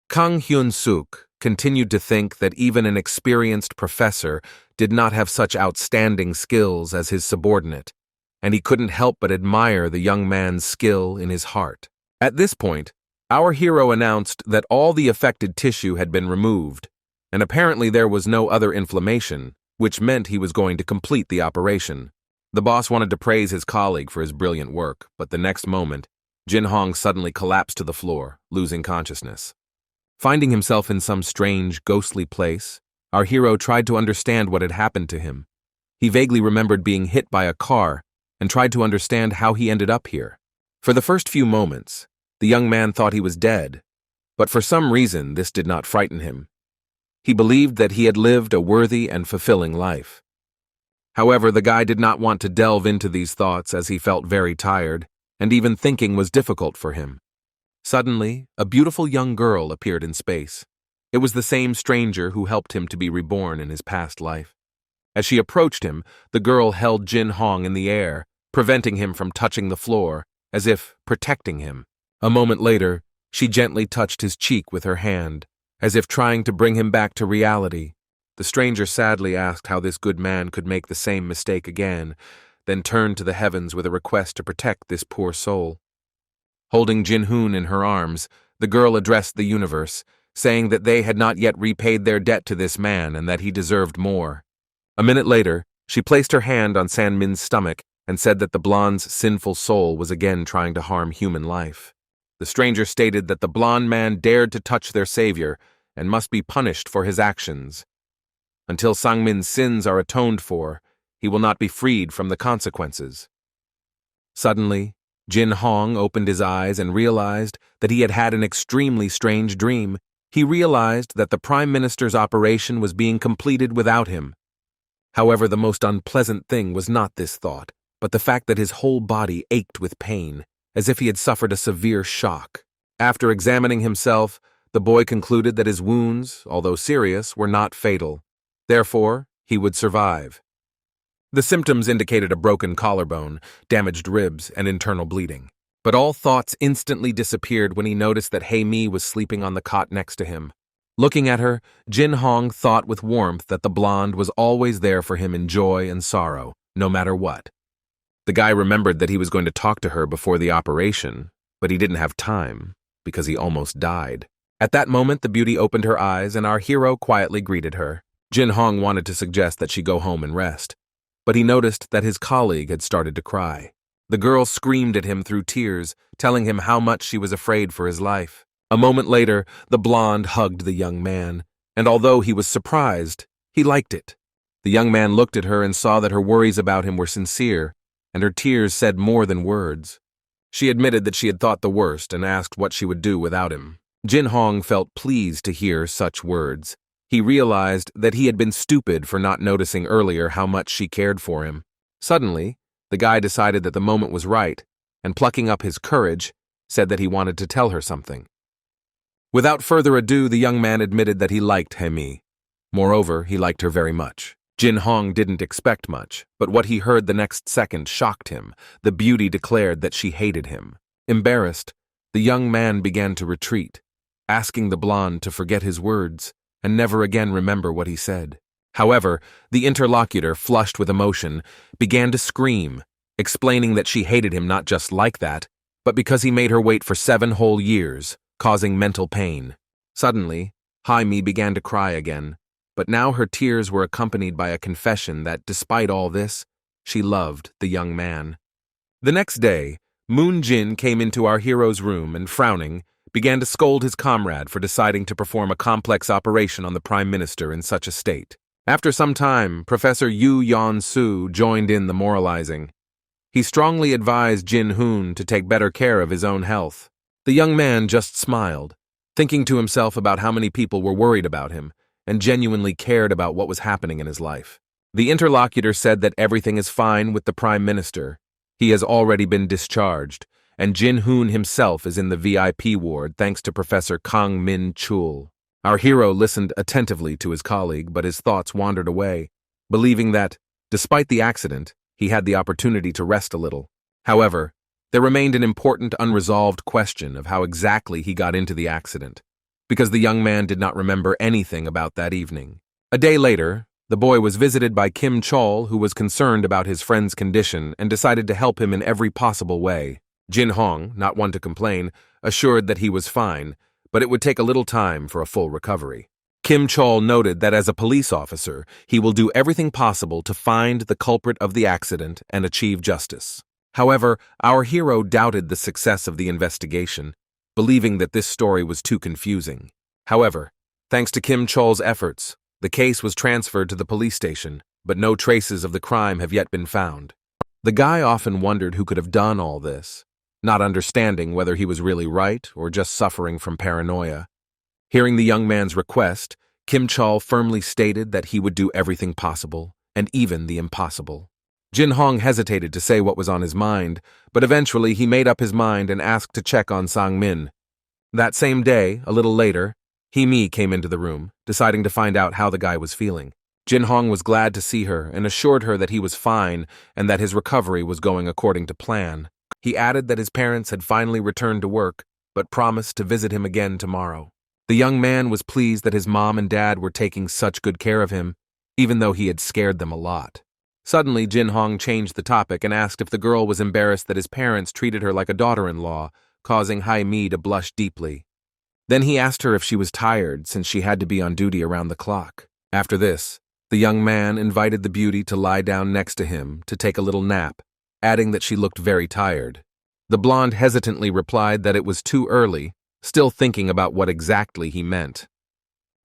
Kang Hyun-suk continued to think that even an experienced professor did not have such outstanding skills as his subordinate, and he couldn't help but admire the young man's skill in his heart. At this point, our hero announced that all the affected tissue had been removed, and apparently there was no other inflammation, which meant he was going to complete the operation. The boss wanted to praise his colleague for his brilliant work, but the next moment, Jin Hong suddenly collapsed to the floor, losing consciousness. Finding himself in some strange, ghostly place, our hero tried to understand what had happened to him. He vaguely remembered being hit by a car and tried to understand how he ended up here. For the first few moments, the young man thought he was dead, but for some reason this did not frighten him. He believed that he had lived a worthy and fulfilling life. However, the guy did not want to delve into these thoughts as he felt very tired, and even thinking was difficult for him. Suddenly, a beautiful young girl appeared in space. It was the same stranger who helped him to be reborn in his past life. As she approached him, the girl held Jin Hong in the air, preventing him from touching the floor, as if protecting him. A moment later, she gently touched his cheek with her hand, as if trying to bring him back to reality. The stranger sadly asked how this good man could make the same mistake again, then turned to the heavens with a request to protect this poor soul. Holding Jin-hoon in her arms, the girl addressed the universe, saying that they had not yet repaid their debt to this man and that he deserved more. A minute later, she placed her hand on Sang-min's stomach and said that the blonde's sinful soul was again trying to harm human life. The stranger stated that the blonde man dared to touch their savior and must be punished for his actions. Until Sang-min's sins are atoned for, he will not be freed from the consequences. Suddenly, Jin Hong opened his eyes and realized that he had had an extremely strange dream. He realized that the Prime Minister's operation was being completed without him. However, the most unpleasant thing was not this thought, but the fact that his whole body ached with pain, as if he had suffered a severe shock. After examining himself, the boy concluded that his wounds, although serious, were not fatal. Therefore, he would survive. The symptoms indicated a broken collarbone, damaged ribs, and internal bleeding. But all thoughts instantly disappeared when he noticed that Hae-mi was sleeping on the cot next to him. Looking at her, Jin Hong thought with warmth that the blonde was always there for him in joy and sorrow, no matter what. The guy remembered that he was going to talk to her before the operation, but he didn't have time, because he almost died. At that moment, the beauty opened her eyes and our hero quietly greeted her. Jin Hong wanted to suggest that she go home and rest, but he noticed that his colleague had started to cry. The girl screamed at him through tears, telling him how much she was afraid for his life. A moment later, the blonde hugged the young man, and although he was surprised, he liked it. The young man looked at her and saw that her worries about him were sincere, and her tears said more than words. She admitted that she had thought the worst and asked what she would do without him. Jin Hong felt pleased to hear such words. He realized that he had been stupid for not noticing earlier how much she cared for him. Suddenly, the guy decided that the moment was right, and plucking up his courage, said that he wanted to tell her something. Without further ado, the young man admitted that he liked Hae-mi. Moreover, he liked her very much. Jin Hong didn't expect much, but what he heard the next second shocked him. The beauty declared that she hated him. Embarrassed, the young man began to retreat, asking the blonde to forget his words and never again remember what he said. However, the interlocutor, flushed with emotion, began to scream, explaining that she hated him not just like that, but because he made her wait for 7 whole years, causing mental pain. Suddenly, Hae-mi began to cry again, but now her tears were accompanied by a confession that, despite all this, she loved the young man. The next day, Moon Jin came into our hero's room and, frowning, began to scold his comrade for deciding to perform a complex operation on the Prime Minister in such a state. After some time, Professor Yu Yeon-soo joined in the moralizing. He strongly advised Jin-hoon to take better care of his own health. The young man just smiled, thinking to himself about how many people were worried about him and genuinely cared about what was happening in his life. The interlocutor said that everything is fine with the Prime Minister. He has already been discharged, and Jin-hoon himself is in the VIP ward thanks to Professor Kang Min-chul. Our hero listened attentively to his colleague, but his thoughts wandered away, believing that, despite the accident, he had the opportunity to rest a little. However, there remained an important unresolved question of how exactly he got into the accident, because the young man did not remember anything about that evening. A day later, the boy was visited by Kim Chol, who was concerned about his friend's condition and decided to help him in every possible way. Jin Hong, not one to complain, assured that he was fine, but it would take a little time for a full recovery. Kim Chol noted that as a police officer, he will do everything possible to find the culprit of the accident and achieve justice. However, our hero doubted the success of the investigation, believing that this story was too confusing. However, thanks to Kim Chol's efforts, the case was transferred to the police station, but no traces of the crime have yet been found. The guy often wondered who could have done all this, not understanding whether he was really right or just suffering from paranoia. Hearing the young man's request, Kim Chol firmly stated that he would do everything possible, and even the impossible. Jin Hong hesitated to say what was on his mind, but eventually he made up his mind and asked to check on Sang-min. That same day, a little later, Hae-mi came into the room, deciding to find out how the guy was feeling. Jin Hong was glad to see her and assured her that he was fine and that his recovery was going according to plan. He added that his parents had finally returned to work, but promised to visit him again tomorrow. The young man was pleased that his mom and dad were taking such good care of him, even though he had scared them a lot. Suddenly, Jin Hong changed the topic and asked if the girl was embarrassed that his parents treated her like a daughter-in-law, causing Hai Mi to blush deeply. Then he asked her if she was tired since she had to be on duty around the clock. After this, the young man invited the beauty to lie down next to him to take a little nap, adding that she looked very tired. The blonde hesitantly replied that it was too early, still thinking about what exactly he meant.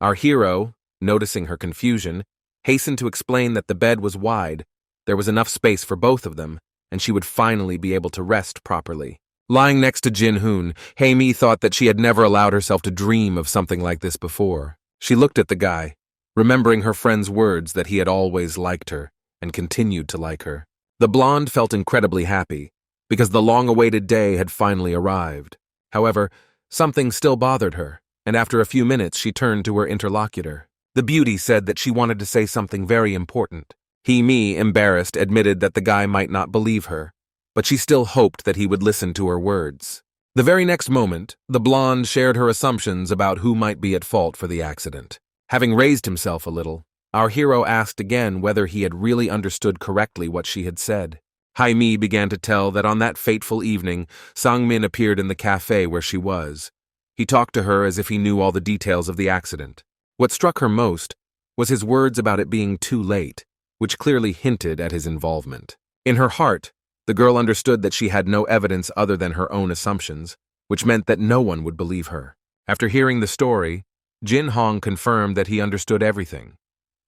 Our hero, noticing her confusion, hastened to explain that the bed was wide, there was enough space for both of them, and she would finally be able to rest properly. Lying next to Jin Hoon, Hai Mi thought that she had never allowed herself to dream of something like this before. She looked at the guy, remembering her friend's words that he had always liked her, and continued to like her. The blonde felt incredibly happy, because the long-awaited day had finally arrived. However, something still bothered her, and after a few minutes she turned to her interlocutor. The beauty said that she wanted to say something very important. Hai Mi, embarrassed, admitted that the guy might not believe her, but she still hoped that he would listen to her words. The very next moment, the blonde shared her assumptions about who might be at fault for the accident. Having raised himself a little, our hero asked again whether he had really understood correctly what she had said. Hai Mi began to tell that on that fateful evening, Sang-min appeared in the cafe where she was. He talked to her as if he knew all the details of the accident. What struck her most was his words about it being too late, which clearly hinted at his involvement. In her heart, the girl understood that she had no evidence other than her own assumptions, which meant that no one would believe her. After hearing the story, Jin Hong confirmed that he understood everything.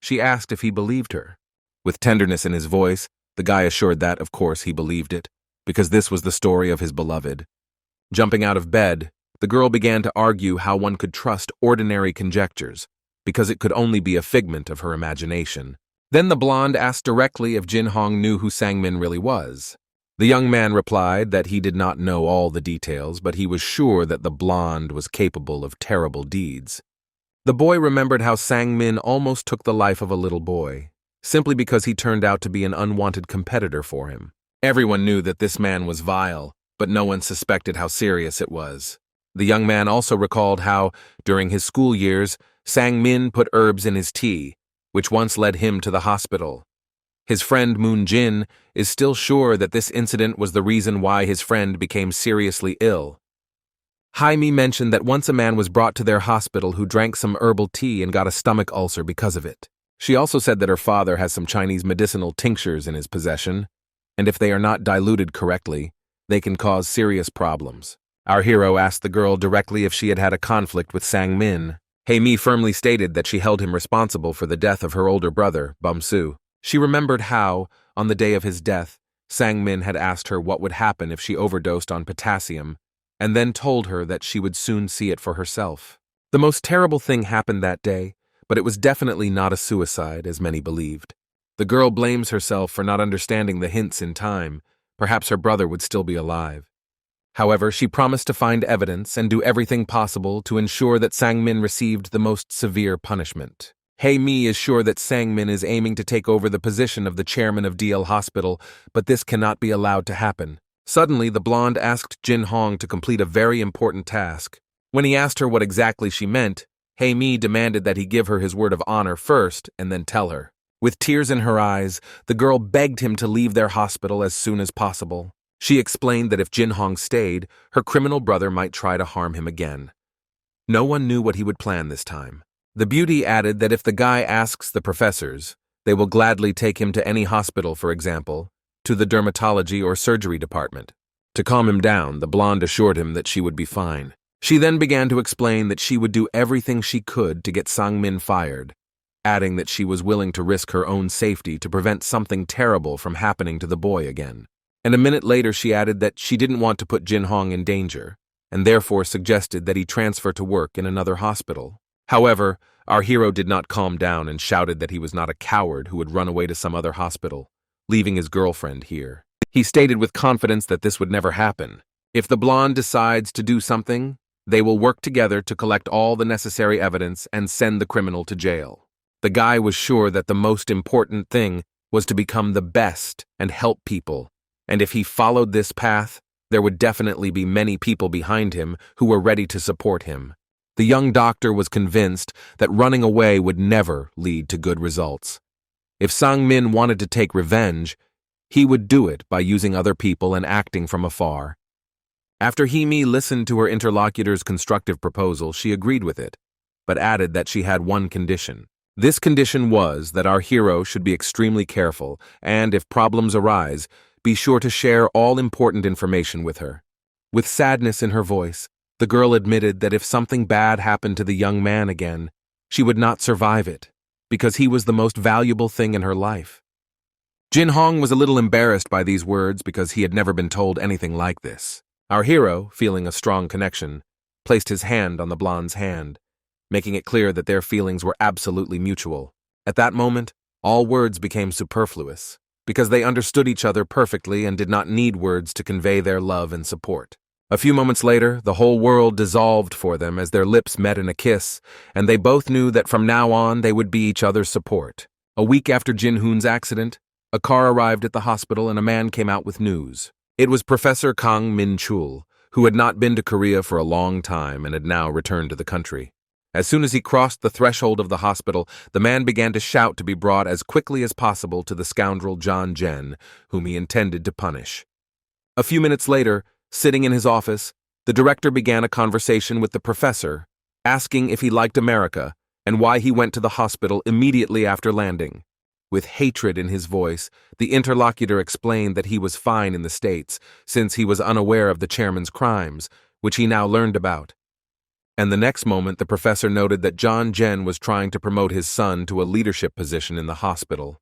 She asked if he believed her. With tenderness in his voice, the guy assured that, of course, he believed it, because this was the story of his beloved. Jumping out of bed, the girl began to argue how one could trust ordinary conjectures, because it could only be a figment of her imagination. Then the blonde asked directly if Jin Hong knew who Sang-min really was. The young man replied that he did not know all the details, but he was sure that the blonde was capable of terrible deeds. The boy remembered how Sang-min almost took the life of a little boy, simply because he turned out to be an unwanted competitor for him. Everyone knew that this man was vile, but no one suspected how serious it was. The young man also recalled how, during his school years, Sang-min put herbs in his tea, which once led him to the hospital. His friend Moon Jin is still sure that this incident was the reason why his friend became seriously ill. Hai Mi mentioned that once a man was brought to their hospital who drank some herbal tea and got a stomach ulcer because of it. She also said that her father has some Chinese medicinal tinctures in his possession, and if they are not diluted correctly, they can cause serious problems. Our hero asked the girl directly if she had had a conflict with Sang-min. Hai Mi firmly stated that she held him responsible for the death of her older brother, Bum-soo. She remembered how, on the day of his death, Sang-min had asked her what would happen if she overdosed on potassium, and then told her that she would soon see it for herself. The most terrible thing happened that day, but it was definitely not a suicide, as many believed. The girl blames herself for not understanding the hints in time. Perhaps her brother would still be alive. However, she promised to find evidence and do everything possible to ensure that Sang-min received the most severe punishment. Hai Mi is sure that Sang-min is aiming to take over the position of the chairman of DL Hospital, but this cannot be allowed to happen. Suddenly, the blonde asked Jin Hong to complete a very important task. When he asked her what exactly she meant, Hai Mi demanded that he give her his word of honor first and then tell her. With tears in her eyes, the girl begged him to leave their hospital as soon as possible. She explained that if Jin Hong stayed, her criminal brother might try to harm him again. No one knew what he would plan this time. The beauty added that if the guy asks the professors, they will gladly take him to any hospital, for example, to the dermatology or surgery department. To calm him down, the blonde assured him that she would be fine. She then began to explain that she would do everything she could to get Sang-min fired, adding that she was willing to risk her own safety to prevent something terrible from happening to the boy again. And a minute later she added that she didn't want to put Jin Hong in danger, and therefore suggested that he transfer to work in another hospital. However, our hero did not calm down and shouted that he was not a coward who would run away to some other hospital, leaving his girlfriend here. He stated with confidence that this would never happen. If the blonde decides to do something, they will work together to collect all the necessary evidence and send the criminal to jail. The guy was sure that the most important thing was to become the best and help people, and if he followed this path, there would definitely be many people behind him who were ready to support him. The young doctor was convinced that running away would never lead to good results. If Sang-min wanted to take revenge, he would do it by using other people and acting from afar. After Hee-mi listened to her interlocutor's constructive proposal, she agreed with it, but added that she had one condition. This condition was that our hero should be extremely careful and, if problems arise, be sure to share all important information with her. With sadness in her voice, the girl admitted that if something bad happened to the young man again, she would not survive it, because he was the most valuable thing in her life. Jin Hong was a little embarrassed by these words because he had never been told anything like this. Our hero, feeling a strong connection, placed his hand on the blonde's hand, making it clear that their feelings were absolutely mutual. At that moment, all words became superfluous, because they understood each other perfectly and did not need words to convey their love and support. A few moments later, the whole world dissolved for them as their lips met in a kiss, and they both knew that from now on they would be each other's support. A week after Jin Hoon's accident, a car arrived at the hospital and a man came out with news. It was Professor Kang Min-chul, who had not been to Korea for a long time and had now returned to the country. As soon as he crossed the threshold of the hospital, the man began to shout to be brought as quickly as possible to the scoundrel John Jen, whom he intended to punish. A few minutes later, sitting in his office, the director began a conversation with the professor, asking if he liked America and why he went to the hospital immediately after landing. With hatred in his voice, the interlocutor explained that he was fine in the States, since he was unaware of the chairman's crimes, which he now learned about. And the next moment, the professor noted that John Jen was trying to promote his son to a leadership position in the hospital.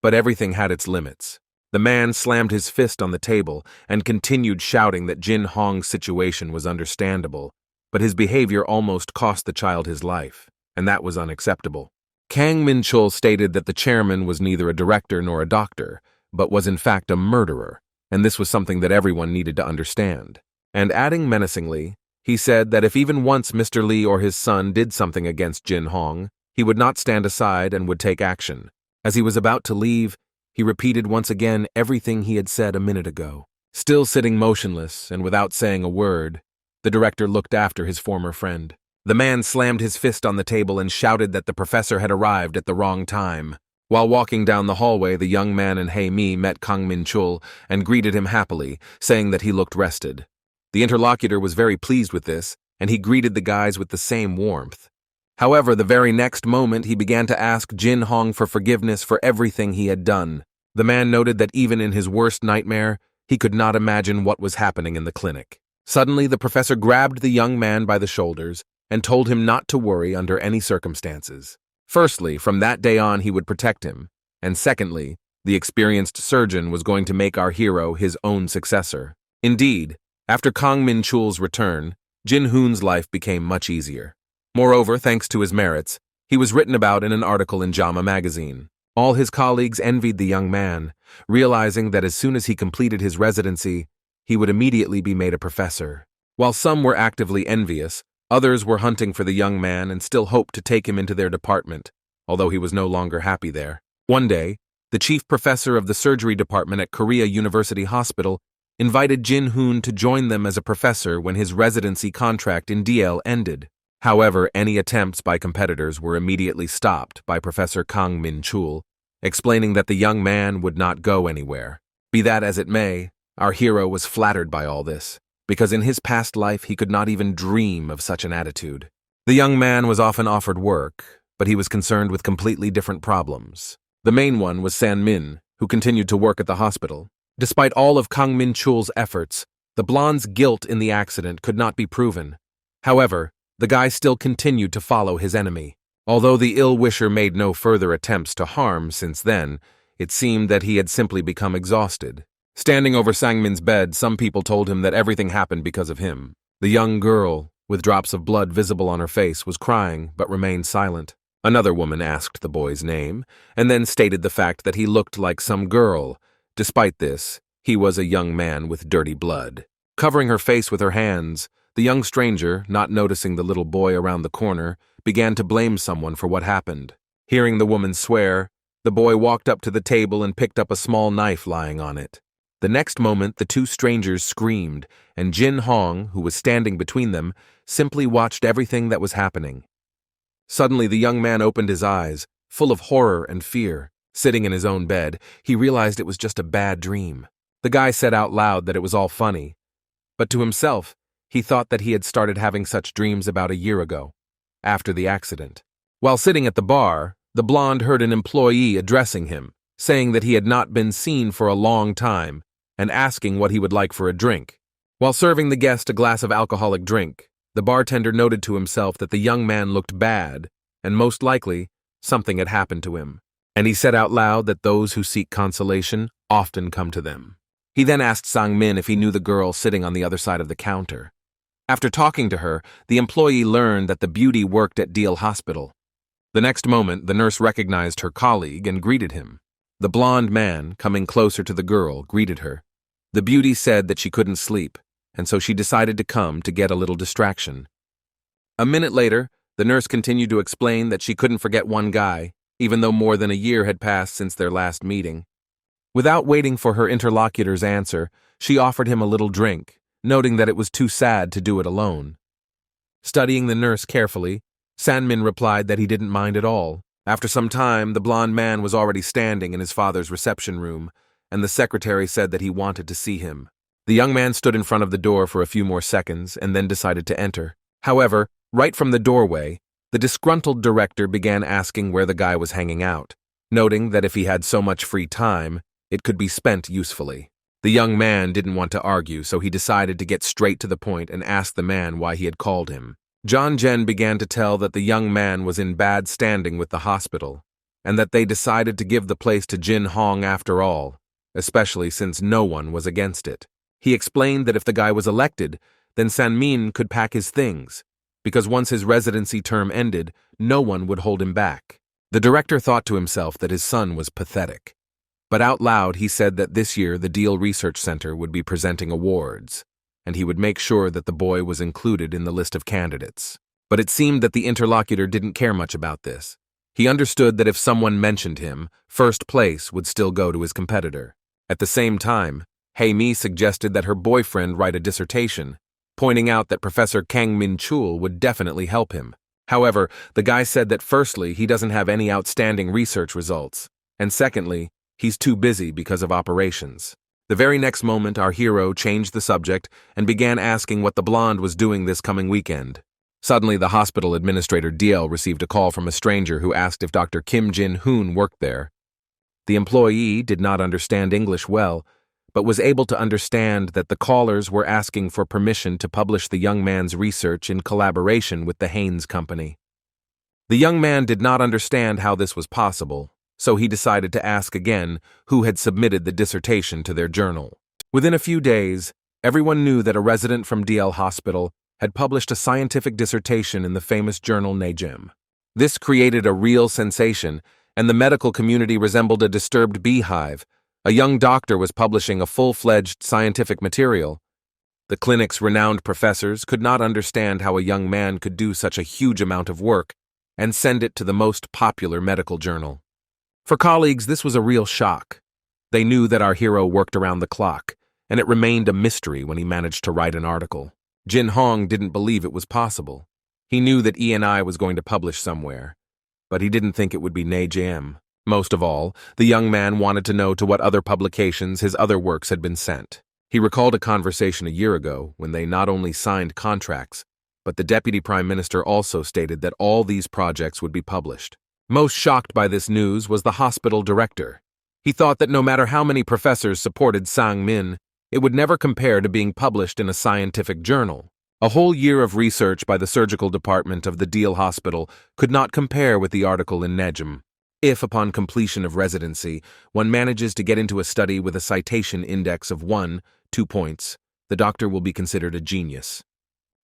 But everything had its limits. The man slammed his fist on the table and continued shouting that Jin Hong's situation was understandable, but his behavior almost cost the child his life, and that was unacceptable. Kang Min-chul stated that the chairman was neither a director nor a doctor, but was in fact a murderer, and this was something that everyone needed to understand. And adding menacingly, he said that if even once Mr. Lee or his son did something against Jin Hong, he would not stand aside and would take action. As he was about to leave, he repeated once again everything he had said a minute ago. Still sitting motionless and without saying a word, the director looked after his former friend. The man slammed his fist on the table and shouted that the professor had arrived at the wrong time. While walking down the hallway, the young man and Hei-mi met Kang Min-chul and greeted him happily, saying that he looked rested. The interlocutor was very pleased with this, and he greeted the guys with the same warmth. However, the very next moment he began to ask Jin Hong for forgiveness for everything he had done. The man noted that even in his worst nightmare, he could not imagine what was happening in the clinic. Suddenly, the professor grabbed the young man by the shoulders and told him not to worry under any circumstances. Firstly, from that day on he would protect him, and secondly, the experienced surgeon was going to make our hero his own successor. Indeed, after Kang Min-chul's return, Jin Hoon's life became much easier. Moreover, thanks to his merits, he was written about in an article in JAMA magazine. All his colleagues envied the young man, realizing that as soon as he completed his residency, he would immediately be made a professor. While some were actively envious, others were hunting for the young man and still hoped to take him into their department, although he was no longer happy there. One day, the chief professor of the surgery department at Korea University Hospital invited Jin Hoon to join them as a professor when his residency contract in DL ended. However, any attempts by competitors were immediately stopped by Professor Kang Min-chul, explaining that the young man would not go anywhere. Be that as it may, our hero was flattered by all this, because in his past life he could not even dream of such an attitude. The young man was often offered work, but he was concerned with completely different problems. The main one was San-min, who continued to work at the hospital. Despite all of Kang Min-chul's efforts, the blonde's guilt in the accident could not be proven. However, the guy still continued to follow his enemy. Although the ill-wisher made no further attempts to harm since then, it seemed that he had simply become exhausted. Standing over Sang-min's bed, some people told him that everything happened because of him. The young girl, with drops of blood visible on her face, was crying but remained silent. Another woman asked the boy's name, and then stated the fact that he looked like some girl. Despite this, he was a young man with dirty blood. Covering her face with her hands, the young stranger, not noticing the little boy around the corner, began to blame someone for what happened. Hearing the woman swear, the boy walked up to the table and picked up a small knife lying on it. The next moment, the two strangers screamed, and Jin Hong, who was standing between them, simply watched everything that was happening. Suddenly, the young man opened his eyes, full of horror and fear. Sitting in his own bed, he realized it was just a bad dream. The guy said out loud that it was all funny, but to himself, he thought that he had started having such dreams about a year ago, after the accident. While sitting at the bar, the blonde heard an employee addressing him, saying that he had not been seen for a long time, and asking what he would like for a drink. While serving the guest a glass of alcoholic drink, the bartender noted to himself that the young man looked bad, and most likely, something had happened to him. And he said out loud that those who seek consolation often come to them. He then asked Sang-min if he knew the girl sitting on the other side of the counter. After talking to her, the employee learned that the beauty worked at Deal Hospital. The next moment, the nurse recognized her colleague and greeted him. The blonde man, coming closer to the girl, greeted her. The beauty said that she couldn't sleep, and so she decided to come to get a little distraction. A minute later, the nurse continued to explain that she couldn't forget one guy, even though more than a year had passed since their last meeting. Without waiting for her interlocutor's answer, she offered him a little drink, noting that it was too sad to do it alone. Studying the nurse carefully, San-min replied that he didn't mind at all. After some time, the blonde man was already standing in his father's reception room, and the secretary said that he wanted to see him. The young man stood in front of the door for a few more seconds and then decided to enter. However, right from the doorway, the disgruntled director began asking where the guy was hanging out, noting that if he had so much free time, it could be spent usefully. The young man didn't want to argue, so he decided to get straight to the point and ask the man why he had called him. John Jen began to tell that the young man was in bad standing with the hospital, and that they decided to give the place to Jin Hong after all, especially since no one was against it. He explained that if the guy was elected, then San-min could pack his things, because once his residency term ended, no one would hold him back. The director thought to himself that his son was pathetic. But out loud he said that this year the Deal Research Center would be presenting awards, and he would make sure that the boy was included in the list of candidates. But it seemed that the interlocutor didn't care much about this. He understood that if someone mentioned him, first place would still go to his competitor. At the same time, Hae-mi suggested that her boyfriend write a dissertation, pointing out that Professor Kang Min-chul would definitely help him. However, the guy said that firstly, he doesn't have any outstanding research results, and secondly, he's too busy because of operations. The very next moment, our hero changed the subject and began asking what the blonde was doing this coming weekend. Suddenly, the hospital administrator DL received a call from a stranger who asked if Dr. Kim Jin-hoon worked there. The employee did not understand English well, but was able to understand that the callers were asking for permission to publish the young man's research in collaboration with the Haynes Company. The young man did not understand how this was possible, so he decided to ask again who had submitted the dissertation to their journal. Within a few days, everyone knew that a resident from DL Hospital had published a scientific dissertation in the famous journal Najem. This created a real sensation, and the medical community resembled a disturbed beehive. A young doctor was publishing a full-fledged scientific material. The clinic's renowned professors could not understand how a young man could do such a huge amount of work and send it to the most popular medical journal. For colleagues, this was a real shock. They knew that our hero worked around the clock, and it remained a mystery when he managed to write an article. Jin Hong didn't believe it was possible. He knew that E&I was going to publish somewhere, but he didn't think it would be Najem. Most of all, the young man wanted to know to what other publications his other works had been sent. He recalled a conversation a year ago when they not only signed contracts, but the deputy prime minister also stated that all these projects would be published. Most shocked by this news was the hospital director. He thought that no matter how many professors supported Sang-min, it would never compare to being published in a scientific journal. A whole year of research by the surgical department of the Deal Hospital could not compare with the article in Najem. If, upon completion of residency, one manages to get into a study with a citation index of 2 points, the doctor will be considered a genius.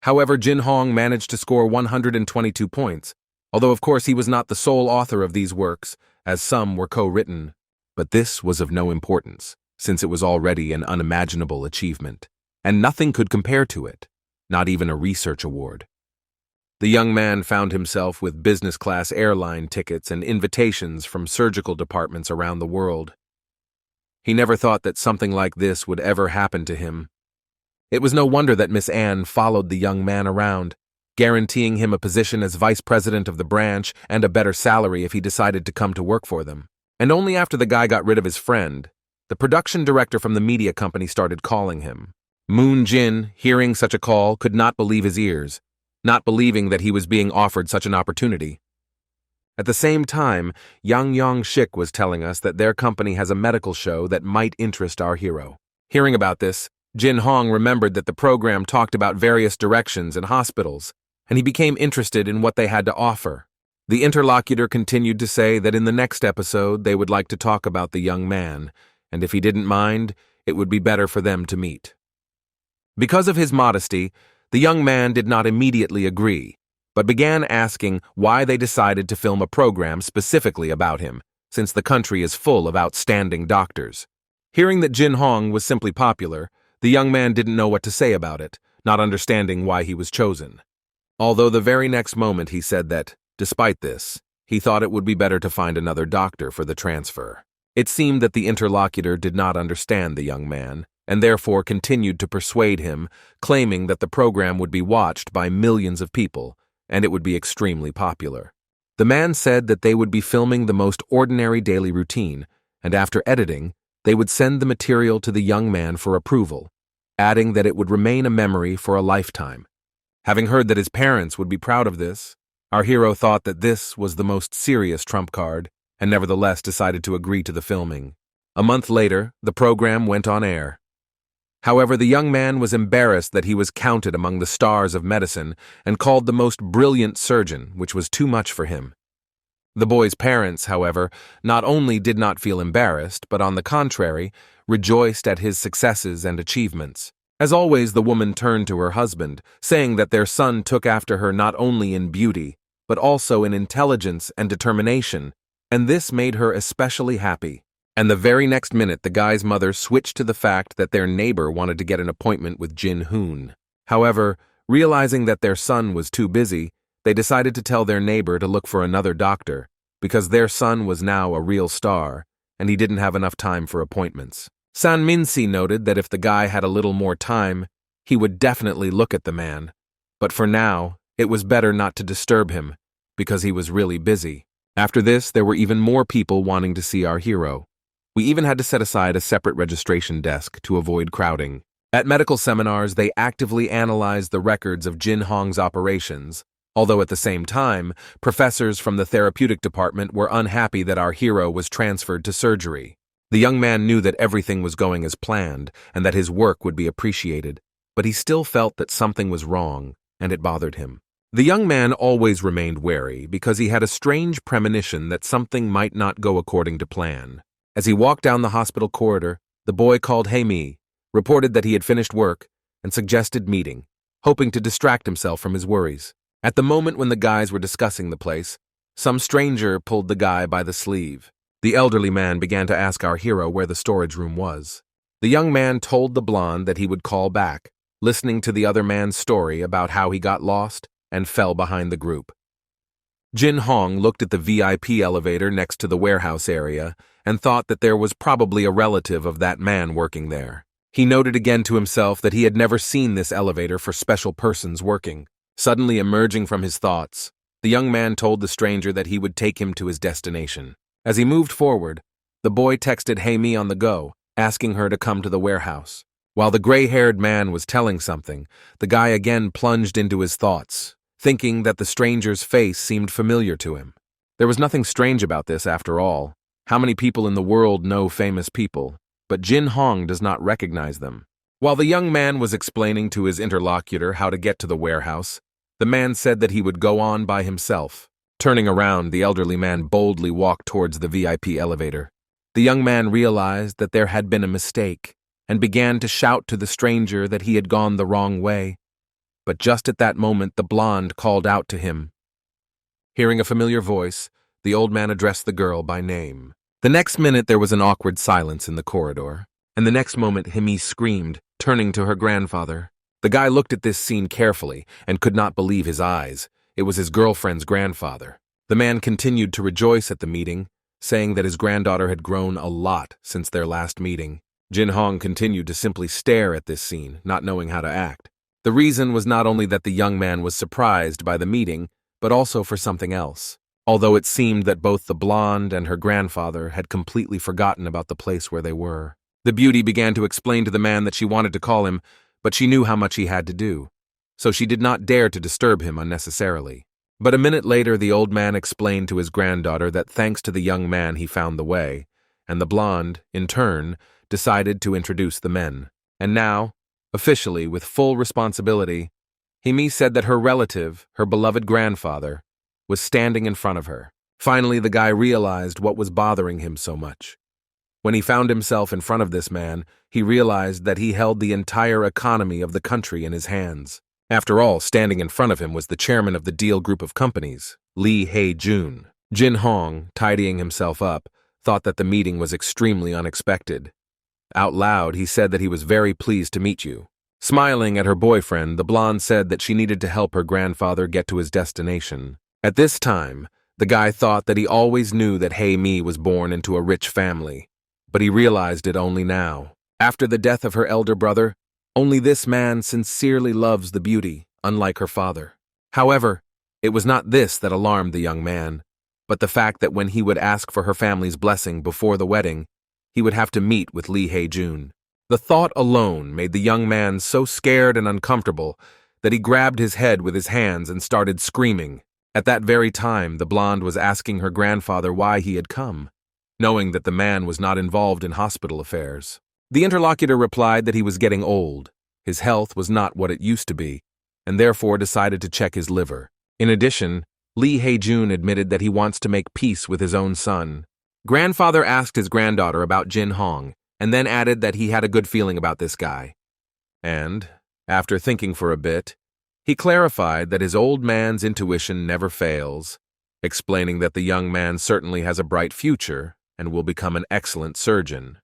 However, Jin Hong managed to score 122 points, although of course he was not the sole author of these works, as some were co-written. But this was of no importance, since it was already an unimaginable achievement, and nothing could compare to it, not even a research award. The young man found himself with business-class airline tickets and invitations from surgical departments around the world. He never thought that something like this would ever happen to him. It was no wonder that Miss Anne followed the young man around, guaranteeing him a position as vice president of the branch and a better salary if he decided to come to work for them. And only after the guy got rid of his friend, the production director from the media company started calling him. Moon Jin, hearing such a call, could not believe his ears, not believing that he was being offered such an opportunity. At the same time, Yang Shik was telling us that their company has a medical show that might interest our hero. Hearing about this, Jin Hong remembered that the program talked about various directions and hospitals, and he became interested in what they had to offer. The interlocutor continued to say that in the next episode they would like to talk about the young man, and if he didn't mind, it would be better for them to meet. Because of his modesty, the young man did not immediately agree, but began asking why they decided to film a program specifically about him, since the country is full of outstanding doctors. Hearing that Jin Hong was simply popular, the young man didn't know what to say about it, not understanding why he was chosen. Although the very next moment he said that, despite this, he thought it would be better to find another doctor for the transfer. It seemed that the interlocutor did not understand the young man, and therefore continued to persuade him, claiming that the program would be watched by millions of people, and it would be extremely popular. The man said that they would be filming the most ordinary daily routine, and after editing, they would send the material to the young man for approval, adding that it would remain a memory for a lifetime. Having heard that his parents would be proud of this, our hero thought that this was the most serious trump card, and nevertheless decided to agree to the filming. A month later, the program went on air. However, the young man was embarrassed that he was counted among the stars of medicine and called the most brilliant surgeon, which was too much for him. The boy's parents, however, not only did not feel embarrassed, but on the contrary, rejoiced at his successes and achievements. As always, the woman turned to her husband, saying that their son took after her not only in beauty, but also in intelligence and determination, and this made her especially happy. And the very next minute, the guy's mother switched to the fact that their neighbor wanted to get an appointment with Jin Hoon. However, realizing that their son was too busy, they decided to tell their neighbor to look for another doctor, because their son was now a real star, and he didn't have enough time for appointments. San Min-si noted that if the guy had a little more time, he would definitely look at the man, but for now, it was better not to disturb him, because he was really busy. After this, there were even more people wanting to see our hero. We even had to set aside a separate registration desk to avoid crowding. At medical seminars, they actively analyzed the records of Jin Hong's operations, although at the same time, professors from the therapeutic department were unhappy that our hero was transferred to surgery. The young man knew that everything was going as planned and that his work would be appreciated, but he still felt that something was wrong, and it bothered him. The young man always remained wary because he had a strange premonition that something might not go according to plan. As he walked down the hospital corridor, the boy called Hae-mi, reported that he had finished work, and suggested meeting, hoping to distract himself from his worries. At the moment when the guys were discussing the place, some stranger pulled the guy by the sleeve. The elderly man began to ask our hero where the storage room was. The young man told the blonde that he would call back, listening to the other man's story about how he got lost and fell behind the group. Jin Hong looked at the VIP elevator next to the warehouse area and thought that there was probably a relative of that man working there. He noted again to himself that he had never seen this elevator for special persons working. Suddenly emerging from his thoughts, the young man told the stranger that he would take him to his destination. As he moved forward, the boy texted Hae-mi on the go, asking her to come to the warehouse. While the gray-haired man was telling something, the guy again plunged into his thoughts, thinking that the stranger's face seemed familiar to him. There was nothing strange about this after all. How many people in the world know famous people, but Jin Hong does not recognize them? While the young man was explaining to his interlocutor how to get to the warehouse, the man said that he would go on by himself. Turning around, the elderly man boldly walked towards the VIP elevator. The young man realized that there had been a mistake and began to shout to the stranger that he had gone the wrong way. But just at that moment, the blonde called out to him. Hearing a familiar voice, the old man addressed the girl by name. The next minute, there was an awkward silence in the corridor, and the next moment, Hae-mi screamed, turning to her grandfather. The guy looked at this scene carefully and could not believe his eyes. It was his girlfriend's grandfather. The man continued to rejoice at the meeting, saying that his granddaughter had grown a lot since their last meeting. Jin Hong continued to simply stare at this scene, not knowing how to act. The reason was not only that the young man was surprised by the meeting, but also for something else. Although it seemed that both the blonde and her grandfather had completely forgotten about the place where they were. The beauty began to explain to the man that she wanted to call him, but she knew how much he had to do, so she did not dare to disturb him unnecessarily. But a minute later, the old man explained to his granddaughter that thanks to the young man he found the way, and the blonde, in turn, decided to introduce the men. And now, officially, with full responsibility, Himi said that her relative, her beloved grandfather, was standing in front of her. Finally, the guy realized what was bothering him so much. When he found himself in front of this man, he realized that he held the entire economy of the country in his hands. After all, standing in front of him was the chairman of the Deal Group of Companies, Lee Hae-jun. Jin Hong, tidying himself up, thought that the meeting was extremely unexpected. Out loud, he said that he was very pleased to meet you. Smiling at her boyfriend, the blonde said that she needed to help her grandfather get to his destination. At this time, the guy thought that he always knew that Hae-mi was born into a rich family, but he realized it only now. After the death of her elder brother, only this man sincerely loves the beauty, unlike her father. However, it was not this that alarmed the young man, but the fact that when he would ask for her family's blessing before the wedding, he would have to meet with Lee Hae-jun. The thought alone made the young man so scared and uncomfortable that he grabbed his head with his hands and started screaming. At that very time, the blonde was asking her grandfather why he had come, knowing that the man was not involved in hospital affairs. The interlocutor replied that he was getting old, his health was not what it used to be, and therefore decided to check his liver. In addition, Lee Hae-jun admitted that he wants to make peace with his own son. Grandfather asked his granddaughter about Jin Hong, and then added that he had a good feeling about this guy. And, after thinking for a bit, he clarified that his old man's intuition never fails, explaining that the young man certainly has a bright future and will become an excellent surgeon.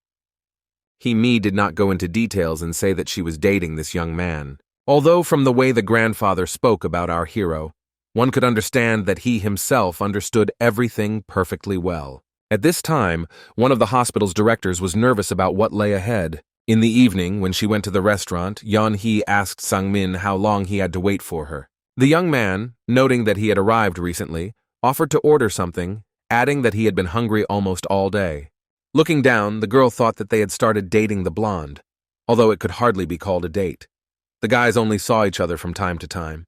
Himi did not go into details and say that she was dating this young man, although from the way the grandfather spoke about our hero, one could understand that he himself understood everything perfectly well. At this time, one of the hospital's directors was nervous about what lay ahead. In the evening, when she went to the restaurant, Yeon-hee asked Sang-min how long he had to wait for her. The young man, noting that he had arrived recently, offered to order something, adding that he had been hungry almost all day. Looking down, the girl thought that they had started dating the blonde, although it could hardly be called a date. The guys only saw each other from time to time.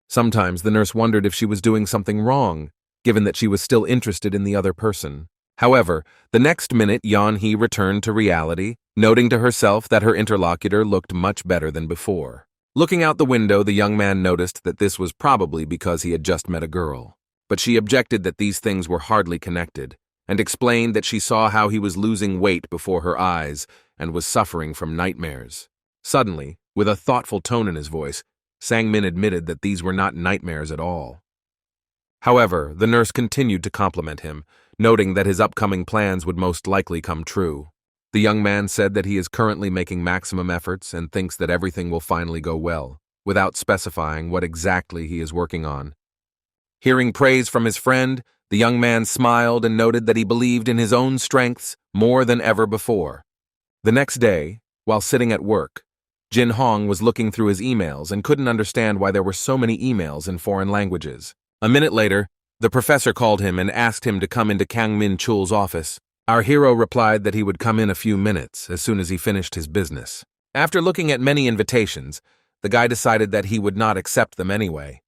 Sometimes the nurse wondered if she was doing something wrong, given that she was still interested in the other person. However, the next minute Yeon-hee returned to reality, noting to herself that her interlocutor looked much better than before. Looking out the window, the young man noticed that this was probably because he had just met a girl. But she objected that these things were hardly connected, and explained that she saw how he was losing weight before her eyes and was suffering from nightmares. Suddenly, with a thoughtful tone in his voice, Sang-min admitted that these were not nightmares at all. However, the nurse continued to compliment him, noting that his upcoming plans would most likely come true. The young man said that he is currently making maximum efforts and thinks that everything will finally go well, without specifying what exactly he is working on. Hearing praise from his friend, the young man smiled and noted that he believed in his own strengths more than ever before. The next day, while sitting at work, Jin Hong was looking through his emails and couldn't understand why there were so many emails in foreign languages. A minute later, the professor called him and asked him to come into Kang Min-chul's office. Our hero replied that he would come in a few minutes as soon as he finished his business. After looking at many invitations, the guy decided that he would not accept them anyway.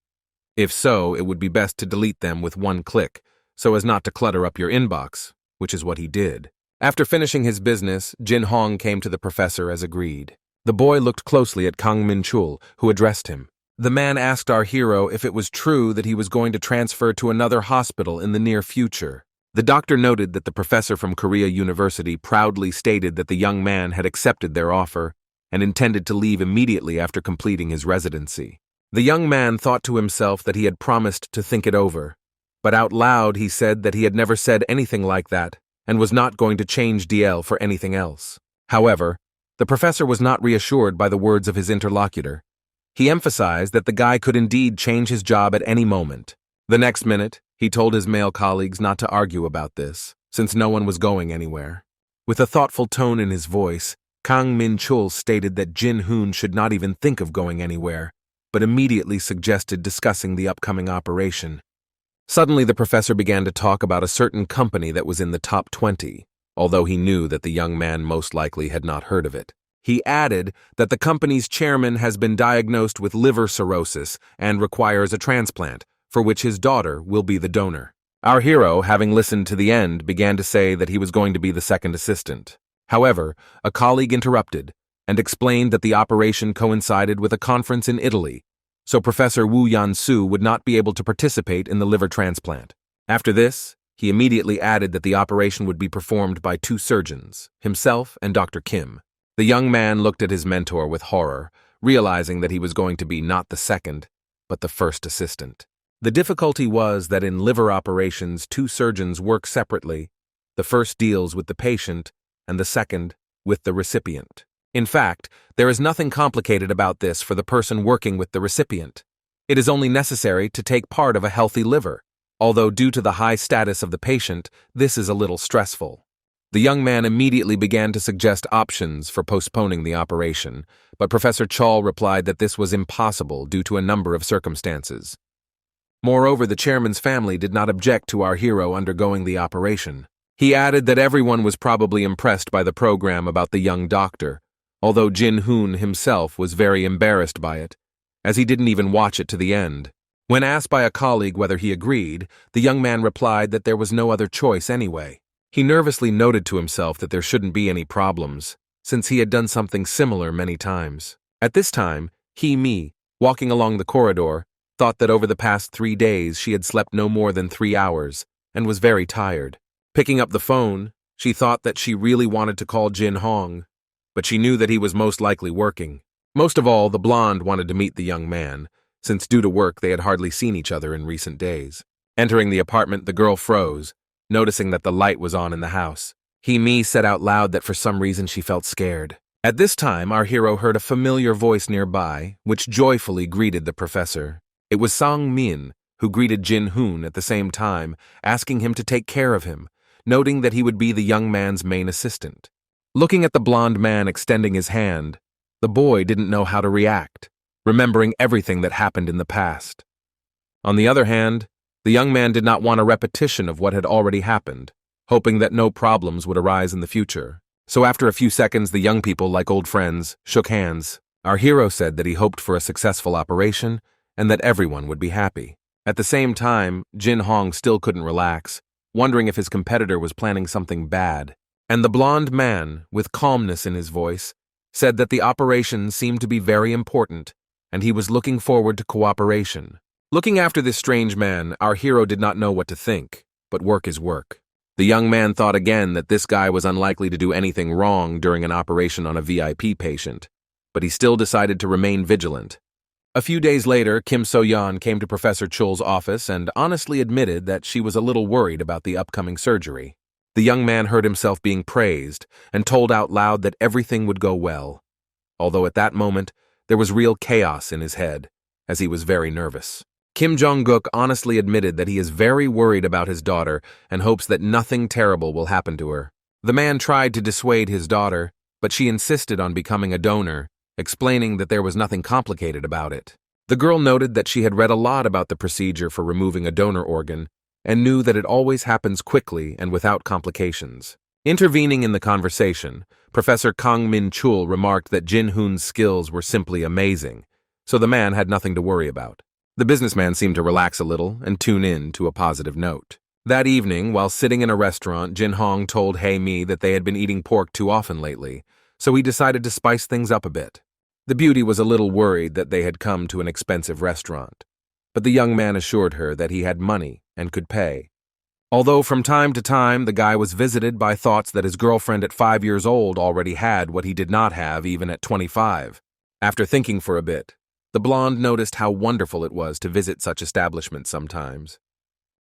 If so, it would be best to delete them with one click, so as not to clutter up your inbox, which is what he did. After finishing his business, Jin Hong came to the professor as agreed. The boy looked closely at Kang Min-chul, who addressed him. The man asked our hero if it was true that he was going to transfer to another hospital in the near future. The doctor noted that the professor from Korea University proudly stated that the young man had accepted their offer and intended to leave immediately after completing his residency. The young man thought to himself that he had promised to think it over, but out loud he said that he had never said anything like that and was not going to change DL for anything else. However, the professor was not reassured by the words of his interlocutor. He emphasized that the guy could indeed change his job at any moment. The next minute, he told his male colleagues not to argue about this, since no one was going anywhere. With a thoughtful tone in his voice, Kang Min-chul stated that Jin-hoon should not even think of going anywhere, but immediately suggested discussing the upcoming operation. Suddenly, the professor began to talk about a certain company that was in the top 20, although he knew that the young man most likely had not heard of it. He added that the company's chairman has been diagnosed with liver cirrhosis and requires a transplant, for which his daughter will be the donor. Our hero, having listened to the end, began to say that he was going to be the second assistant. However, a colleague interrupted and explained that the operation coincided with a conference in Italy, so Professor Wu Yan-su would not be able to participate in the liver transplant. After this, he immediately added that the operation would be performed by 2 surgeons, himself and Dr. Kim. The young man looked at his mentor with horror, realizing that he was going to be not the second, but the first assistant. The difficulty was that in liver operations, 2 surgeons work separately. The first deals with the patient, and the second with the recipient. In fact, there is nothing complicated about this for the person working with the recipient. It is only necessary to take part of a healthy liver, although due to the high status of the patient, this is a little stressful. The young man immediately began to suggest options for postponing the operation, but Professor Chol replied that this was impossible due to a number of circumstances. Moreover, the chairman's family did not object to our hero undergoing the operation. He added that everyone was probably impressed by the program about the young doctor, although Jin-hoon himself was very embarrassed by it, as he didn't even watch it to the end. When asked by a colleague whether he agreed, the young man replied that there was no other choice anyway. He nervously noted to himself that there shouldn't be any problems, since he had done something similar many times. At this time, He-mi, walking along the corridor, thought that over the past 3 days she had slept no more than 3 hours, and was very tired. Picking up the phone, she thought that she really wanted to call Jin Hong, but she knew that he was most likely working. Most of all, the blonde wanted to meet the young man, since due to work they had hardly seen each other in recent days. Entering the apartment, the girl froze, noticing that the light was on in the house. He-mi said out loud that for some reason she felt scared. At this time, our hero heard a familiar voice nearby, which joyfully greeted the professor. It was Sang-min, who greeted Jin-hoon at the same time, asking him to take care of him, noting that he would be the young man's main assistant. Looking at the blonde man extending his hand, the boy didn't know how to react, remembering everything that happened in the past. On the other hand, the young man did not want a repetition of what had already happened, hoping that no problems would arise in the future. So after a few seconds, the young people, like old friends, shook hands. Our hero said that he hoped for a successful operation and that everyone would be happy. At the same time, Jin Hong still couldn't relax, wondering if his competitor was planning something bad. And the blonde man, with calmness in his voice, said that the operation seemed to be very important, and he was looking forward to cooperation. Looking after this strange man, our hero did not know what to think, but work is work. The young man thought again that this guy was unlikely to do anything wrong during an operation on a VIP patient, but he still decided to remain vigilant. A few days later, Kim So-yeon came to Professor Chul's office and honestly admitted that she was a little worried about the upcoming surgery. The young man heard himself being praised and told out loud that everything would go well, although at that moment there was real chaos in his head, as he was very nervous. Kim Jong-guk honestly admitted that he is very worried about his daughter and hopes that nothing terrible will happen to her. The man tried to dissuade his daughter, but she insisted on becoming a donor, explaining that there was nothing complicated about it. The girl noted that she had read a lot about the procedure for removing a donor organ and knew that it always happens quickly and without complications. Intervening in the conversation, Professor Kang Min-chul remarked that Jin-hoon's skills were simply amazing, so the man had nothing to worry about. The businessman seemed to relax a little and tune in to a positive note. That evening, while sitting in a restaurant, Jin Hong told Hae-mi that they had been eating pork too often lately, so he decided to spice things up a bit. The beauty was a little worried that they had come to an expensive restaurant, but the young man assured her that he had money and could pay. Although from time to time the guy was visited by thoughts that his girlfriend at 5 years old already had what he did not have even at 25. After thinking for a bit, the blonde noticed how wonderful it was to visit such establishments sometimes.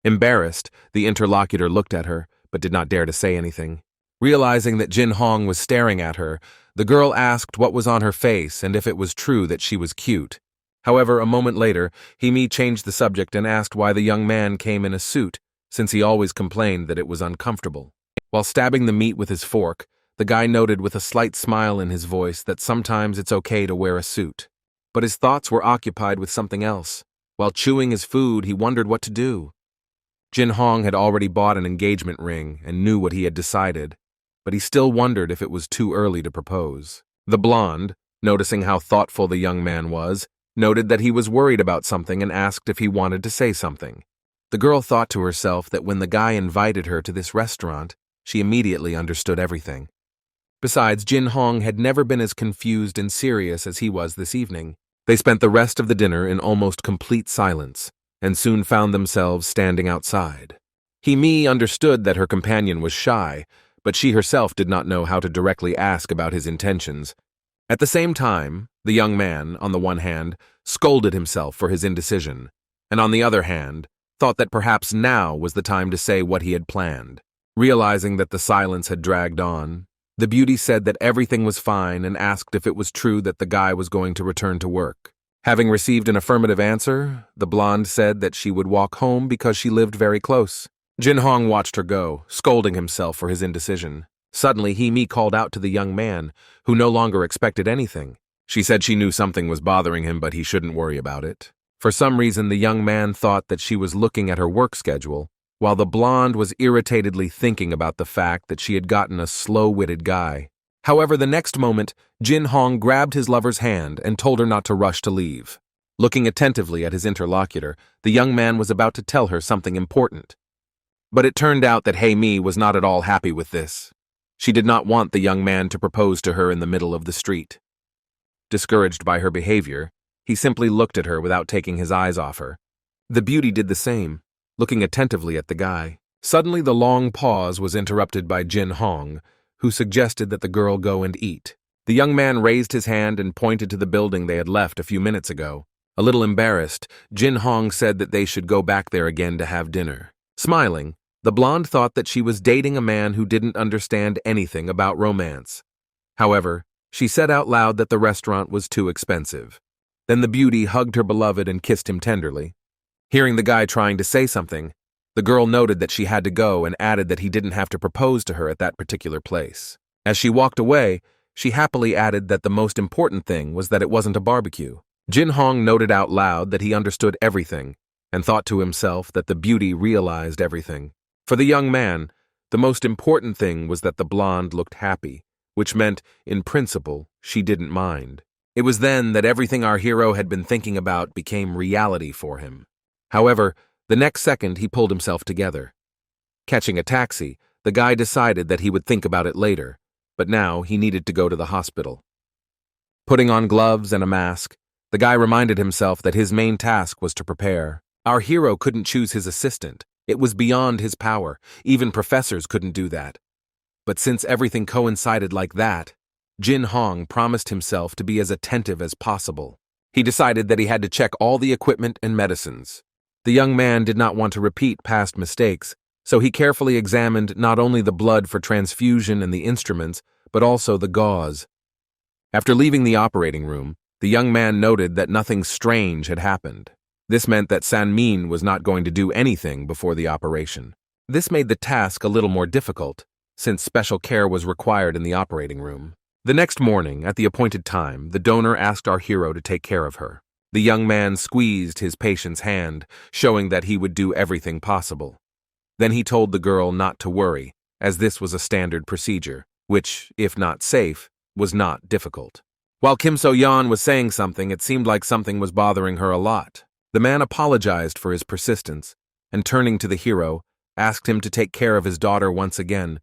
Embarrassed, the interlocutor looked at her, but did not dare to say anything. Realizing that Jin Hong was staring at her, the girl asked what was on her face and if it was true that she was cute. However, a moment later, He-mi changed the subject and asked why the young man came in a suit, since he always complained that it was uncomfortable. While stabbing the meat with his fork, the guy noted with a slight smile in his voice that sometimes it's okay to wear a suit. But his thoughts were occupied with something else. While chewing his food, he wondered what to do. Jin Hong had already bought an engagement ring and knew what he had decided, but he still wondered if it was too early to propose. The blonde, noticing how thoughtful the young man was, noted that he was worried about something and asked if he wanted to say something. The girl thought to herself that when the guy invited her to this restaurant, she immediately understood everything. Besides, Jin Hong had never been as confused and serious as he was this evening. They spent the rest of the dinner in almost complete silence, and soon found themselves standing outside. Hee-mi understood that her companion was shy, but she herself did not know how to directly ask about his intentions. At the same time, the young man, on the one hand, scolded himself for his indecision, and on the other hand, thought that perhaps now was the time to say what he had planned. Realizing that the silence had dragged on, the beauty said that everything was fine and asked if it was true that the guy was going to return to work. Having received an affirmative answer, the blonde said that she would walk home because she lived very close. Jin Hong watched her go, scolding himself for his indecision. Suddenly, Hee-mi called out to the young man, who no longer expected anything. She said she knew something was bothering him, but he shouldn't worry about it. For some reason, the young man thought that she was looking at her work schedule, while the blonde was irritatedly thinking about the fact that she had gotten a slow-witted guy. However, the next moment, Jin Hong grabbed his lover's hand and told her not to rush to leave. Looking attentively at his interlocutor, the young man was about to tell her something important. But it turned out that Hee-mi was not at all happy with this. She did not want the young man to propose to her in the middle of the street. Discouraged by her behavior, he simply looked at her without taking his eyes off her. The beauty did the same, looking attentively at the guy. Suddenly, the long pause was interrupted by Jin Hong, who suggested that the girl go and eat. The young man raised his hand and pointed to the building they had left a few minutes ago. A little embarrassed, Jin Hong said that they should go back there again to have dinner. Smiling, the blonde thought that she was dating a man who didn't understand anything about romance. However, she said out loud that the restaurant was too expensive. Then the beauty hugged her beloved and kissed him tenderly. Hearing the guy trying to say something, the girl noted that she had to go and added that he didn't have to propose to her at that particular place. As she walked away, she happily added that the most important thing was that it wasn't a barbecue. Jin Hong noted out loud that he understood everything and thought to himself that the beauty realized everything. For the young man, the most important thing was that the blonde looked happy, which meant, in principle, she didn't mind. It was then that everything our hero had been thinking about became reality for him. However, the next second he pulled himself together. Catching a taxi, the guy decided that he would think about it later, but now he needed to go to the hospital. Putting on gloves and a mask, the guy reminded himself that his main task was to prepare. Our hero couldn't choose his assistant. It was beyond his power. Even professors couldn't do that. But since everything coincided like that, Jin Hong promised himself to be as attentive as possible. He decided that he had to check all the equipment and medicines. The young man did not want to repeat past mistakes, so he carefully examined not only the blood for transfusion and the instruments, but also the gauze. After leaving the operating room, the young man noted that nothing strange had happened. This meant that San-min was not going to do anything before the operation. This made the task a little more difficult, since special care was required in the operating room. The next morning, at the appointed time, the donor asked our hero to take care of her. The young man squeezed his patient's hand, showing that he would do everything possible. Then he told the girl not to worry, as this was a standard procedure, which, if not safe, was not difficult. While Kim So-yeon was saying something, it seemed like something was bothering her a lot. The man apologized for his persistence, and turning to the hero, asked him to take care of his daughter once again,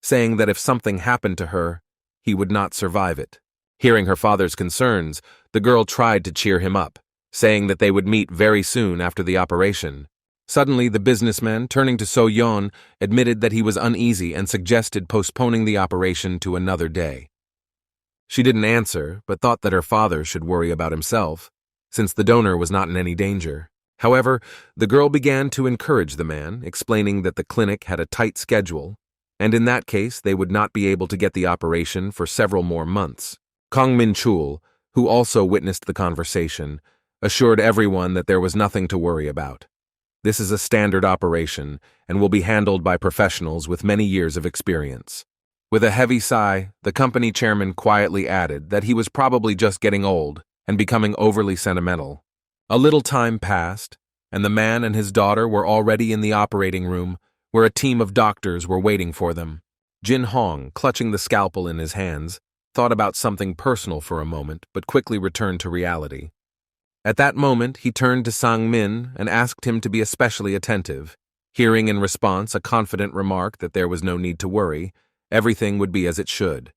saying that if something happened to her, he would not survive it. Hearing her father's concerns, the girl tried to cheer him up, saying that they would meet very soon after the operation. Suddenly, the businessman, turning to So-yeon, admitted that he was uneasy and suggested postponing the operation to another day. She didn't answer, but thought that her father should worry about himself, since the donor was not in any danger. However, the girl began to encourage the man, explaining that the clinic had a tight schedule, and in that case they would not be able to get the operation for several more months. Kang Min-chul, who also witnessed the conversation, assured everyone that there was nothing to worry about. This is a standard operation and will be handled by professionals with many years of experience. With a heavy sigh, the company chairman quietly added that he was probably just getting old and becoming overly sentimental. A little time passed, and the man and his daughter were already in the operating room where a team of doctors were waiting for them. Jin Hong, clutching the scalpel in his hands, thought about something personal for a moment but quickly returned to reality. At that moment, he turned to Sang Min and asked him to be especially attentive. Hearing in response a confident remark that there was no need to worry, everything would be as it should.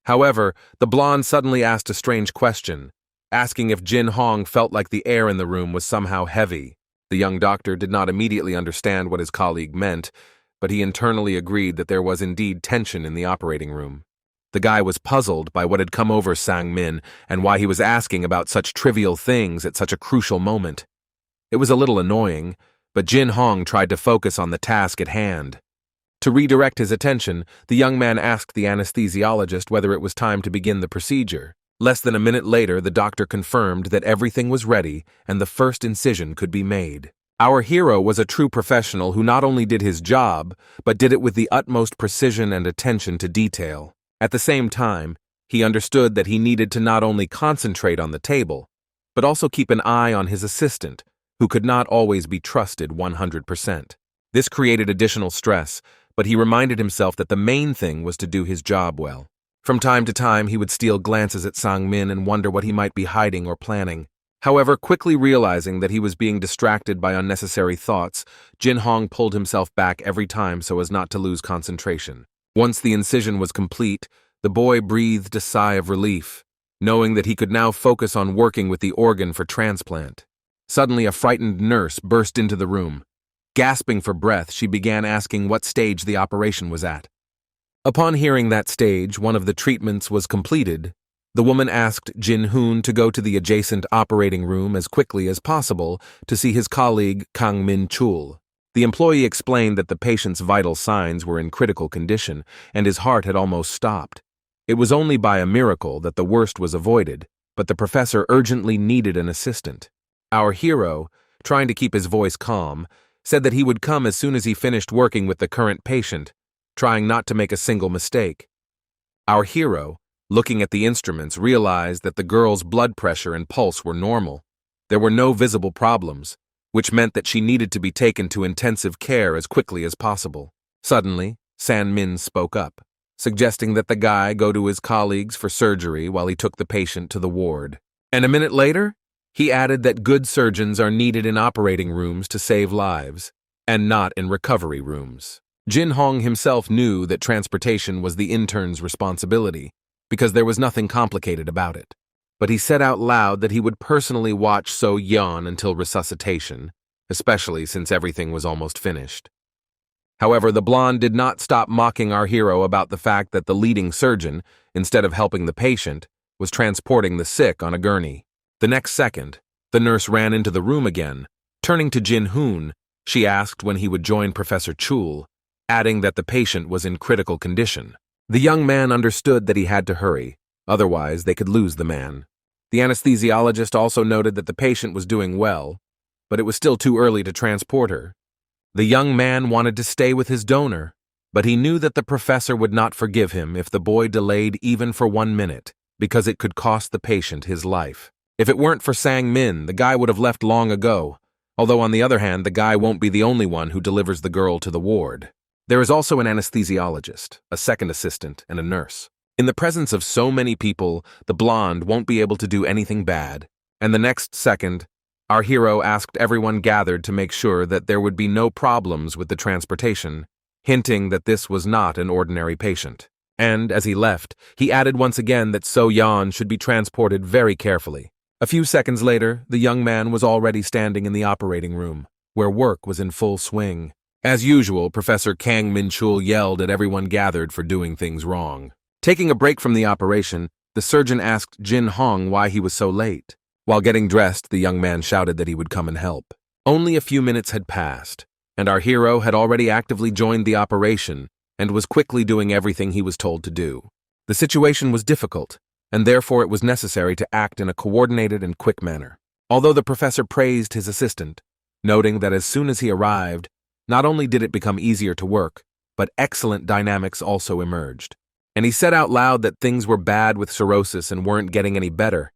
However, the blonde suddenly asked a strange question, asking if Jin Hong felt like the air in the room was somehow heavy. The young doctor did not immediately understand what his colleague meant, but he internally agreed that there was indeed tension in the operating room. The guy was puzzled by what had come over Sang Min and why he was asking about such trivial things at such a crucial moment. It was a little annoying, but Jin Hong tried to focus on the task at hand. To redirect his attention, the young man asked the anesthesiologist whether it was time to begin the procedure. Less than a minute later, the doctor confirmed that everything was ready and the first incision could be made. Our hero was a true professional who not only did his job, but did it with the utmost precision and attention to detail. At the same time, he understood that he needed to not only concentrate on the table, but also keep an eye on his assistant, who could not always be trusted 100%. This created additional stress, but he reminded himself that the main thing was to do his job well. From time to time, he would steal glances at Sang Min and wonder what he might be hiding or planning. However, quickly realizing that he was being distracted by unnecessary thoughts, Jin Hong pulled himself back every time so as not to lose concentration. Once the incision was complete, the boy breathed a sigh of relief, knowing that he could now focus on working with the organ for transplant. Suddenly, a frightened nurse burst into the room. Gasping for breath, she began asking what stage the operation was at. Upon hearing that stage, one of the treatments was completed, the woman asked Jin Hoon to go to the adjacent operating room as quickly as possible to see his colleague Kang Min Chul. The employee explained that the patient's vital signs were in critical condition and his heart had almost stopped. It was only by a miracle that the worst was avoided, but the professor urgently needed an assistant. Our hero, trying to keep his voice calm, said that he would come as soon as he finished working with the current patient, trying not to make a single mistake. Our hero, looking at the instruments, realized that the girl's blood pressure and pulse were normal. There were no visible problems, which meant that she needed to be taken to intensive care as quickly as possible. Suddenly, San Min spoke up, suggesting that the guy go to his colleagues for surgery while he took the patient to the ward. And a minute later, he added that good surgeons are needed in operating rooms to save lives, and not in recovery rooms. Jin Hong himself knew that transportation was the intern's responsibility, because there was nothing complicated about it. But he said out loud that he would personally watch So Yeon until resuscitation, especially since everything was almost finished. However, the blonde did not stop mocking our hero about the fact that the leading surgeon, instead of helping the patient, was transporting the sick on a gurney. The next second, the nurse ran into the room again. Turning to Jin Hoon, she asked when he would join Professor Chul, adding that the patient was in critical condition. The young man understood that he had to hurry, otherwise they could lose the man. The anesthesiologist also noted that the patient was doing well, but it was still too early to transport her. The young man wanted to stay with his donor, but he knew that the professor would not forgive him if the boy delayed even for 1 minute, because it could cost the patient his life. If it weren't for Sang Min, the guy would have left long ago, although on the other hand, the guy won't be the only one who delivers the girl to the ward. There is also an anesthesiologist, a second assistant, and a nurse. In the presence of so many people, the blonde won't be able to do anything bad, and the next second, our hero asked everyone gathered to make sure that there would be no problems with the transportation, hinting that this was not an ordinary patient. And, as he left, he added once again that So Yeon should be transported very carefully. A few seconds later, the young man was already standing in the operating room, where work was in full swing. As usual, Professor Kang Min-chul yelled at everyone gathered for doing things wrong. Taking a break from the operation, the surgeon asked Jin Hong why he was so late. While getting dressed, the young man shouted that he would come and help. Only a few minutes had passed, and our hero had already actively joined the operation and was quickly doing everything he was told to do. The situation was difficult, and therefore it was necessary to act in a coordinated and quick manner. Although the professor praised his assistant, noting that as soon as he arrived, not only did it become easier to work, but excellent dynamics also emerged. And he said out loud that things were bad with cirrhosis and weren't getting any better,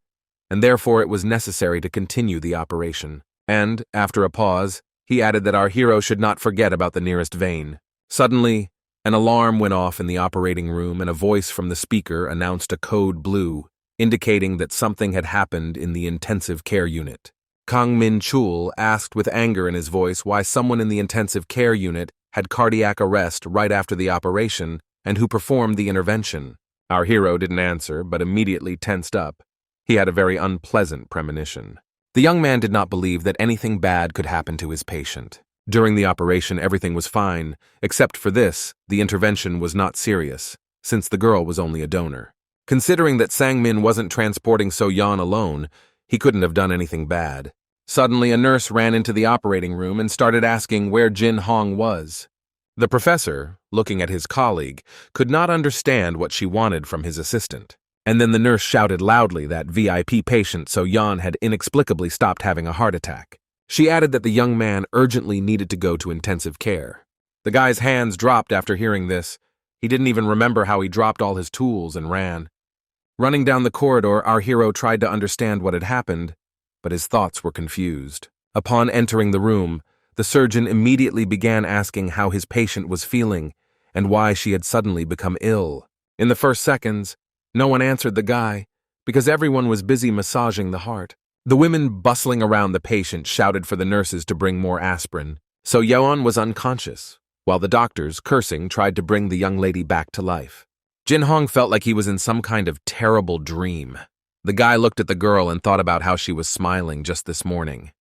and therefore it was necessary to continue the operation. And, after a pause, he added that our hero should not forget about the nearest vein. Suddenly, an alarm went off in the operating room and a voice from the speaker announced a code blue, indicating that something had happened in the intensive care unit. Kang Min-chul asked with anger in his voice why someone in the intensive care unit had cardiac arrest right after the operation and who performed the intervention. Our hero didn't answer, but immediately tensed up. He had a very unpleasant premonition. The young man did not believe that anything bad could happen to his patient. During the operation, everything was fine, except for this, the intervention was not serious, since the girl was only a donor. Considering that Sang-min wasn't transporting So-yeon alone, he couldn't have done anything bad. Suddenly, a nurse ran into the operating room and started asking where Jin-hong was. The professor, looking at his colleague, could not understand what she wanted from his assistant. And then the nurse shouted loudly that VIP patient So-yeon had inexplicably stopped having a heart attack. She added that the young man urgently needed to go to intensive care. The guy's hands dropped after hearing this. He didn't even remember how he dropped all his tools and ran. Running down the corridor, our hero tried to understand what had happened, but his thoughts were confused. Upon entering the room, the surgeon immediately began asking how his patient was feeling and why she had suddenly become ill. In the first seconds, no one answered the guy because everyone was busy massaging the heart. The women bustling around the patient shouted for the nurses to bring more aspirin. So Yeon was unconscious, while the doctors, cursing, tried to bring the young lady back to life. Jin-hong felt like he was in some kind of terrible dream. The guy looked at the girl and thought about how she was smiling just this morning.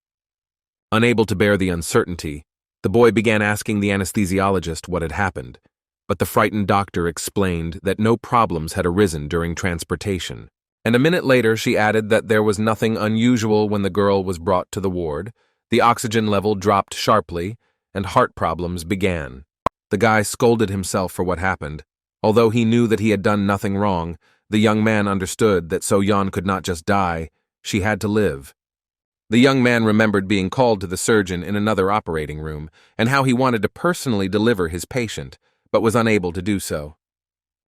Unable to bear the uncertainty, the boy began asking the anesthesiologist what had happened, but the frightened doctor explained that no problems had arisen during transportation. And a minute later she added that there was nothing unusual when the girl was brought to the ward, the oxygen level dropped sharply, and heart problems began. The guy scolded himself for what happened. Although he knew that he had done nothing wrong, the young man understood that So-yeon could not just die, she had to live. The young man remembered being called to the surgeon in another operating room, and how he wanted to personally deliver his patient, but was unable to do so.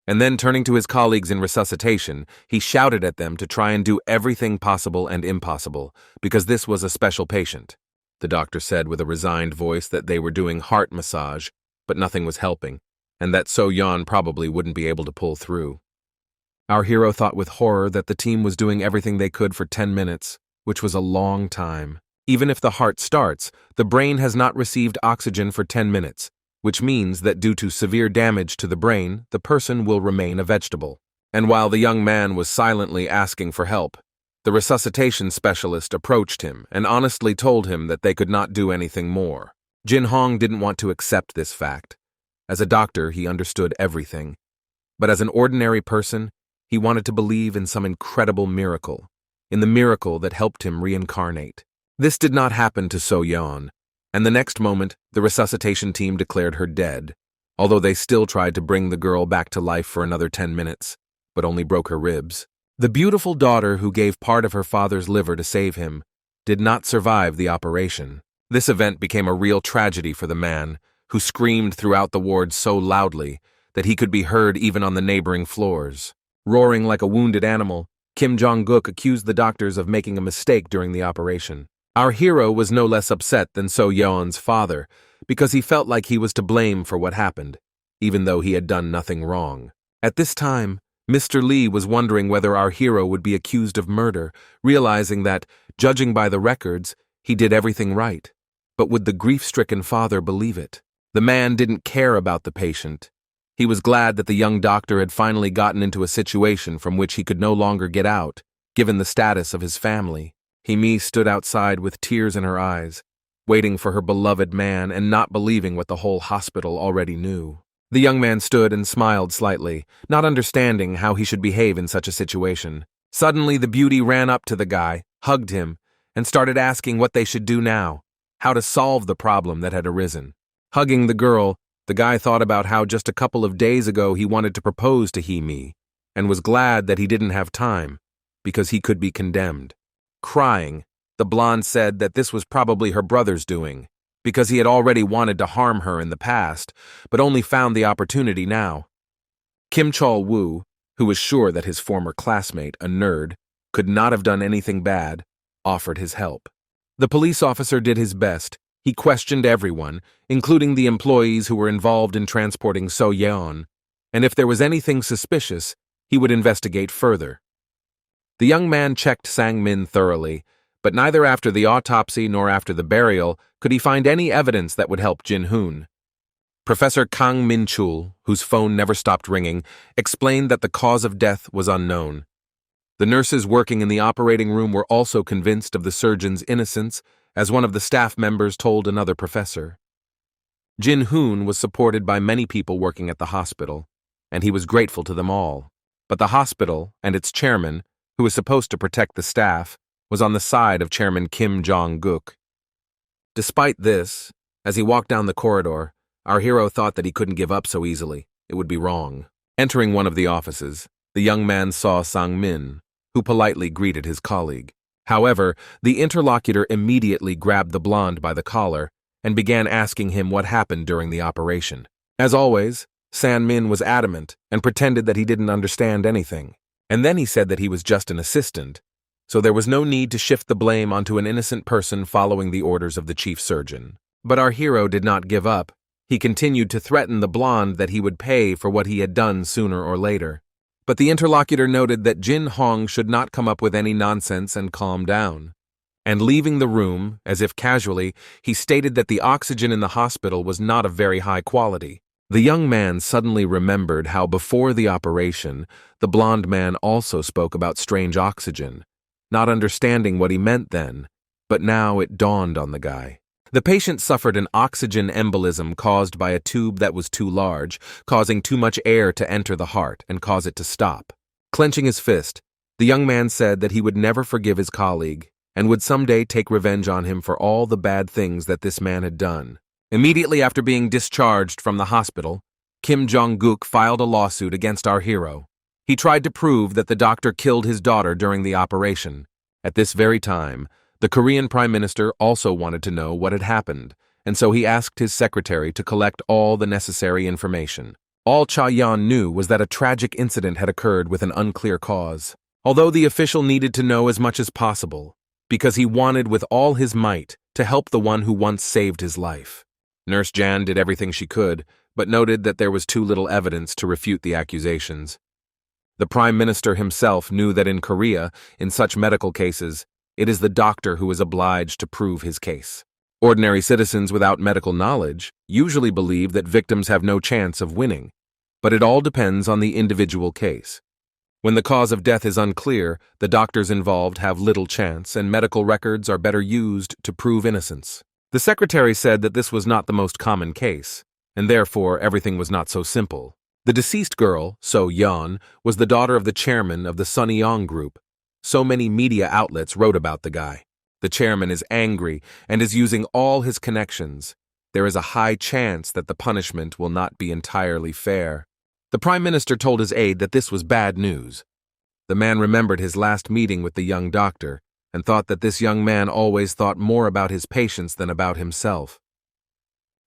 And then turning to his colleagues in resuscitation, he shouted at them to try and do everything possible and impossible, because this was a special patient. The doctor said with a resigned voice that they were doing heart massage, but nothing was helping, and that So-yeon probably wouldn't be able to pull through. Our hero thought with horror that the team was doing everything they could for 10 minutes, which was a long time. Even if the heart starts, the brain has not received oxygen for 10 minutes, which means that due to severe damage to the brain, the person will remain a vegetable. And while the young man was silently asking for help, the resuscitation specialist approached him and honestly told him that they could not do anything more. Jin-hong didn't want to accept this fact. As a doctor, he understood everything. But as an ordinary person, he wanted to believe in some incredible miracle, in the miracle that helped him reincarnate. This did not happen to So-yeon, and the next moment, the resuscitation team declared her dead, although they still tried to bring the girl back to life for another 10 minutes, but only broke her ribs. The beautiful daughter who gave part of her father's liver to save him did not survive the operation. This event became a real tragedy for the man, who screamed throughout the ward so loudly that he could be heard even on the neighboring floors. Roaring like a wounded animal, Kim Jong-guk accused the doctors of making a mistake during the operation. Our hero was no less upset than So-yeon's father, because he felt like he was to blame for what happened, even though he had done nothing wrong. At this time, Mr. Lee was wondering whether our hero would be accused of murder, realizing that, judging by the records, he did everything right. But would the grief-stricken father believe it? The man didn't care about the patient. He was glad that the young doctor had finally gotten into a situation from which he could no longer get out, given the status of his family. Hee-mi stood outside with tears in her eyes, waiting for her beloved man and not believing what the whole hospital already knew. The young man stood and smiled slightly, not understanding how he should behave in such a situation. Suddenly, the beauty ran up to the guy, hugged him, and started asking what they should do now, how to solve the problem that had arisen. Hugging the girl, the guy thought about how just a couple of days ago he wanted to propose to Hee-mi, and was glad that he didn't have time, because he could be condemned. Crying, The blonde said that this was probably her brother's doing, because he had already wanted to harm her in the past, but only found the opportunity now. Kim Chol-woo, who was sure that his former classmate, a nerd, could not have done anything bad, offered his help. The police officer did his best. He questioned everyone, including the employees who were involved in transporting So Yeon, and if there was anything suspicious, he would investigate further. The young man checked Sang-min thoroughly, but neither after the autopsy nor after the burial could he find any evidence that would help Jin-hoon. Professor Kang Min-chul, whose phone never stopped ringing, explained that the cause of death was unknown. The nurses working in the operating room were also convinced of the surgeon's innocence, as one of the staff members told another professor. Jin-hoon was supported by many people working at the hospital, and he was grateful to them all. But the hospital and its chairman, who was supposed to protect the staff, was on the side of Chairman Kim Jong-guk. Despite this, as he walked down the corridor, our hero thought that he couldn't give up so easily. It would be wrong. Entering one of the offices, the young man saw Sang-min, who politely greeted his colleague. However, the interlocutor immediately grabbed the blonde by the collar and began asking him what happened during the operation. As always, Sang-min was adamant and pretended that he didn't understand anything. And then he said that he was just an assistant, so there was no need to shift the blame onto an innocent person following the orders of the chief surgeon. But our hero did not give up. He continued to threaten the blonde that he would pay for what he had done sooner or later. But the interlocutor noted that Jin Hong should not come up with any nonsense and calm down. And leaving the room, as if casually, he stated that the oxygen in the hospital was not of very high quality. The young man suddenly remembered how before the operation, the blonde man also spoke about strange oxygen, not understanding what he meant then, but now it dawned on the guy. The patient suffered an oxygen embolism caused by a tube that was too large, causing too much air to enter the heart and cause it to stop. Clenching his fist, the young man said that he would never forgive his colleague and would someday take revenge on him for all the bad things that this man had done. Immediately after being discharged from the hospital, Kim Jong-guk filed a lawsuit against our hero. He tried to prove that the doctor killed his daughter during the operation. At this very time, the Korean Prime Minister also wanted to know what had happened, and so he asked his secretary to collect all the necessary information. All Cha-yeon knew was that a tragic incident had occurred with an unclear cause, although the official needed to know as much as possible, because he wanted with all his might to help the one who once saved his life. Nurse Jan did everything she could, but noted that there was too little evidence to refute the accusations. The Prime Minister himself knew that in Korea, in such medical cases, it is the doctor who is obliged to prove his case. Ordinary citizens without medical knowledge usually believe that victims have no chance of winning, but it all depends on the individual case. When the cause of death is unclear, the doctors involved have little chance, and medical records are better used to prove innocence. The secretary said that this was not the most common case, and therefore everything was not so simple. The deceased girl, So Yeon, was the daughter of the chairman of the Sunnyong Group. So many media outlets wrote about the guy. The chairman is angry and is using all his connections. There is a high chance that the punishment will not be entirely fair. The Prime Minister told his aide that this was bad news. The man remembered his last meeting with the young doctor and thought that this young man always thought more about his patients than about himself.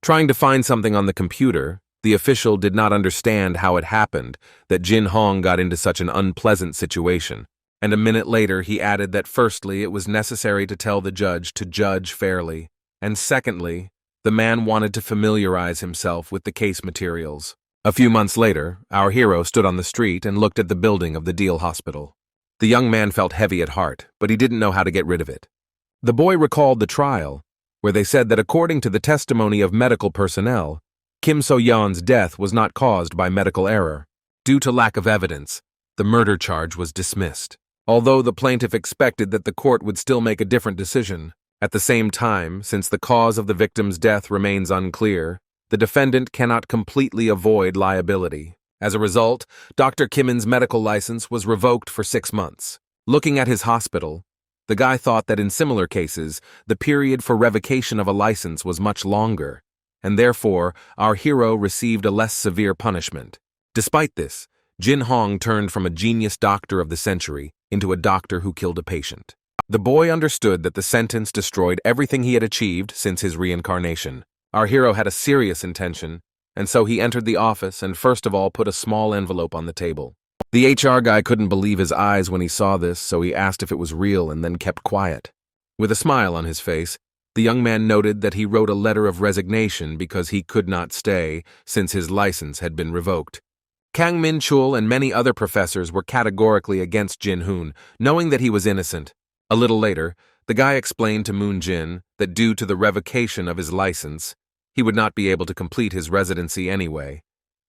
Trying to find something on the computer, the official did not understand how it happened that Jin Hong got into such an unpleasant situation. And a minute later he added that firstly it was necessary to tell the judge to judge fairly, and secondly, the man wanted to familiarize himself with the case materials. A few months later, our hero stood on the street and looked at the building of the Deal Hospital. The young man felt heavy at heart, but he didn't know how to get rid of it. The boy recalled the trial, where they said that according to the testimony of medical personnel, Kim So-yeon's death was not caused by medical error. Due to lack of evidence, the murder charge was dismissed. Although the plaintiff expected that the court would still make a different decision, at the same time, since the cause of the victim's death remains unclear, the defendant cannot completely avoid liability. As a result, Dr. Kimon's medical license was revoked for 6 months. Looking at his hospital, the guy thought that in similar cases, the period for revocation of a license was much longer, and therefore, our hero received a less severe punishment. Despite this, Jin Hong turned from a genius doctor of the century into a doctor who killed a patient. The boy understood that the sentence destroyed everything he had achieved since his reincarnation. Our hero had a serious intention, and so he entered the office and first of all put a small envelope on the table. The HR guy couldn't believe his eyes when he saw this, so he asked if it was real and then kept quiet. With a smile on his face, the young man noted that he wrote a letter of resignation because he could not stay since his license had been revoked. Kang Min-chul and many other professors were categorically against Jin-hoon, knowing that he was innocent. A little later, the guy explained to Moon-jin that due to the revocation of his license, he would not be able to complete his residency anyway,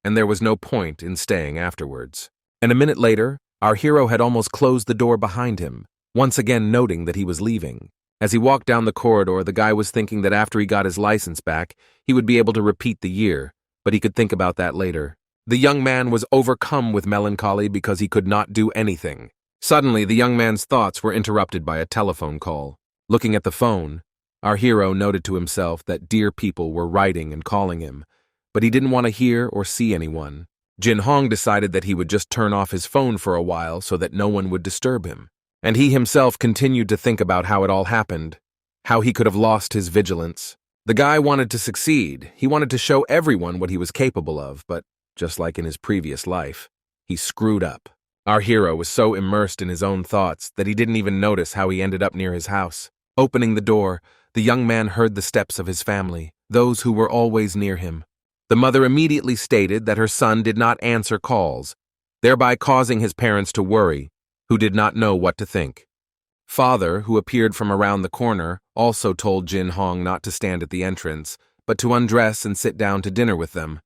and there was no point in staying afterwards. And a minute later, our hero had almost closed the door behind him, once again noting that he was leaving. As he walked down the corridor, the guy was thinking that after he got his license back, he would be able to repeat the year, but he could think about that later. The young man was overcome with melancholy because he could not do anything. Suddenly, the young man's thoughts were interrupted by a telephone call. Looking at the phone, our hero noted to himself that dear people were writing and calling him, but he didn't want to hear or see anyone. Jin Hong decided that he would just turn off his phone for a while so that no one would disturb him. And he himself continued to think about how it all happened, how he could have lost his vigilance. The guy wanted to succeed. He wanted to show everyone what he was capable of, but just like in his previous life, he screwed up. Our hero was so immersed in his own thoughts that he didn't even notice how he ended up near his house. Opening the door, the young man heard the steps of his family, those who were always near him. The mother immediately stated that her son did not answer calls, thereby causing his parents to worry, who did not know what to think. Father, who appeared from around the corner, also told Jin Hong not to stand at the entrance, but to undress and sit down to dinner with them.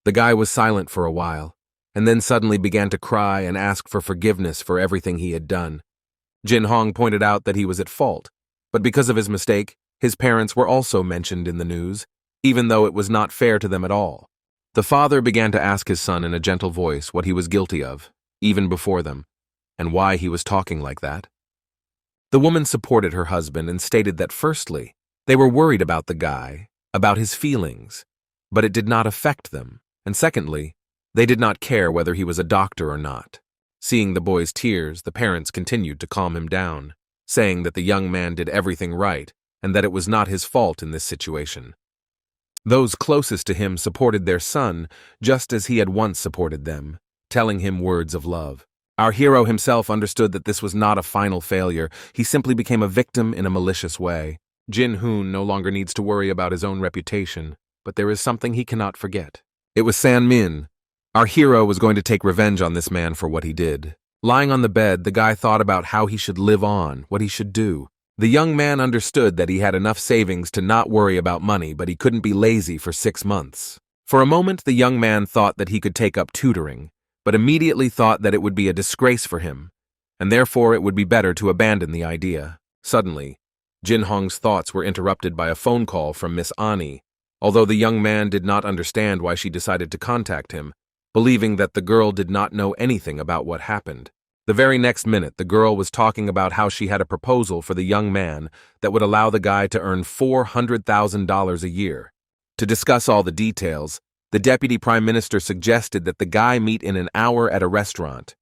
The guy was silent for a while, and then suddenly began to cry and ask for forgiveness for everything he had done. Jin Hong pointed out that he was at fault, but because of his mistake, his parents were also mentioned in the news, even though it was not fair to them at all. The father began to ask his son in a gentle voice what he was guilty of, even before them, and why he was talking like that. The woman supported her husband and stated that firstly, they were worried about the guy, about his feelings, but it did not affect them. And secondly, they did not care whether he was a doctor or not. Seeing the boy's tears, the parents continued to calm him down, saying that the young man did everything right and that it was not his fault in this situation. Those closest to him supported their son just as he had once supported them, telling him words of love. Our hero himself understood that this was not a final failure. He simply became a victim in a malicious way. Jin-hoon no longer needs to worry about his own reputation, but there is something he cannot forget. It was San-min. Our hero was going to take revenge on this man for what he did. Lying on the bed, the guy thought about how he should live on, what he should do. The young man understood that he had enough savings to not worry about money, but he couldn't be lazy for 6 months. For a moment, the young man thought that he could take up tutoring, but immediately thought that it would be a disgrace for him, and therefore it would be better to abandon the idea. Suddenly, Jin Hong's thoughts were interrupted by a phone call from Miss Ani. Although the young man did not understand why she decided to contact him, believing that the girl did not know anything about what happened. The very next minute, the girl was talking about how she had a proposal for the young man that would allow the guy to earn $400,000 a year. To discuss all the details, the deputy prime minister suggested that the guy meet in an hour at a restaurant.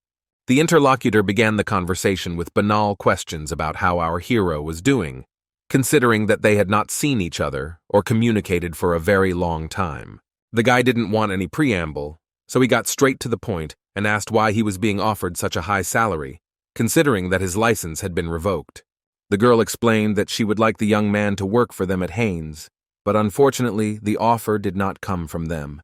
The interlocutor began the conversation with banal questions about how our hero was doing, considering that they had not seen each other or communicated for a very long time. The guy didn't want any preamble, so he got straight to the point and asked why he was being offered such a high salary, considering that his license had been revoked. The girl explained that she would like the young man to work for them at Haynes, but unfortunately the offer did not come from them.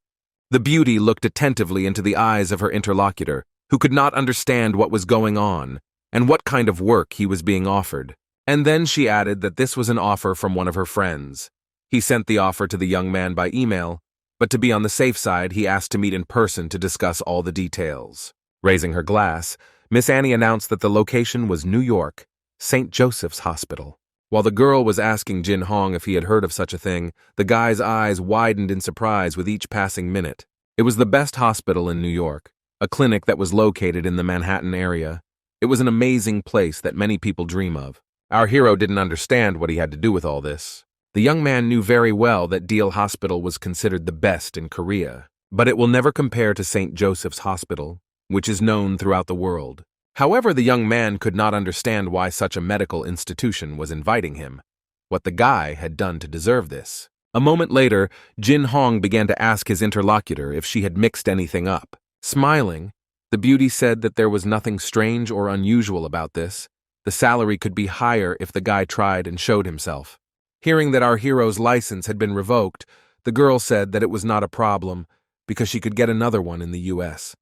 The beauty looked attentively into the eyes of her interlocutor, who could not understand what was going on and what kind of work he was being offered. And then she added that this was an offer from one of her friends. He sent the offer to the young man by email, but to be on the safe side, he asked to meet in person to discuss all the details. Raising her glass, Miss Annie announced that the location was New York, St. Joseph's Hospital. While the girl was asking Jin Hong if he had heard of such a thing, the guy's eyes widened in surprise with each passing minute. It was the best hospital in New York, a clinic that was located in the Manhattan area. It was an amazing place that many people dream of. Our hero didn't understand what he had to do with all this. The young man knew very well that Deal Hospital was considered the best in Korea, but it will never compare to St. Joseph's Hospital, which is known throughout the world. However, the young man could not understand why such a medical institution was inviting him, what the guy had done to deserve this. A moment later, Jin Hong began to ask his interlocutor if she had mixed anything up. Smiling, the beauty said that there was nothing strange or unusual about this. The salary could be higher if the guy tried and showed himself. Hearing that our hero's license had been revoked, the girl said that it was not a problem because she could get another one in the US.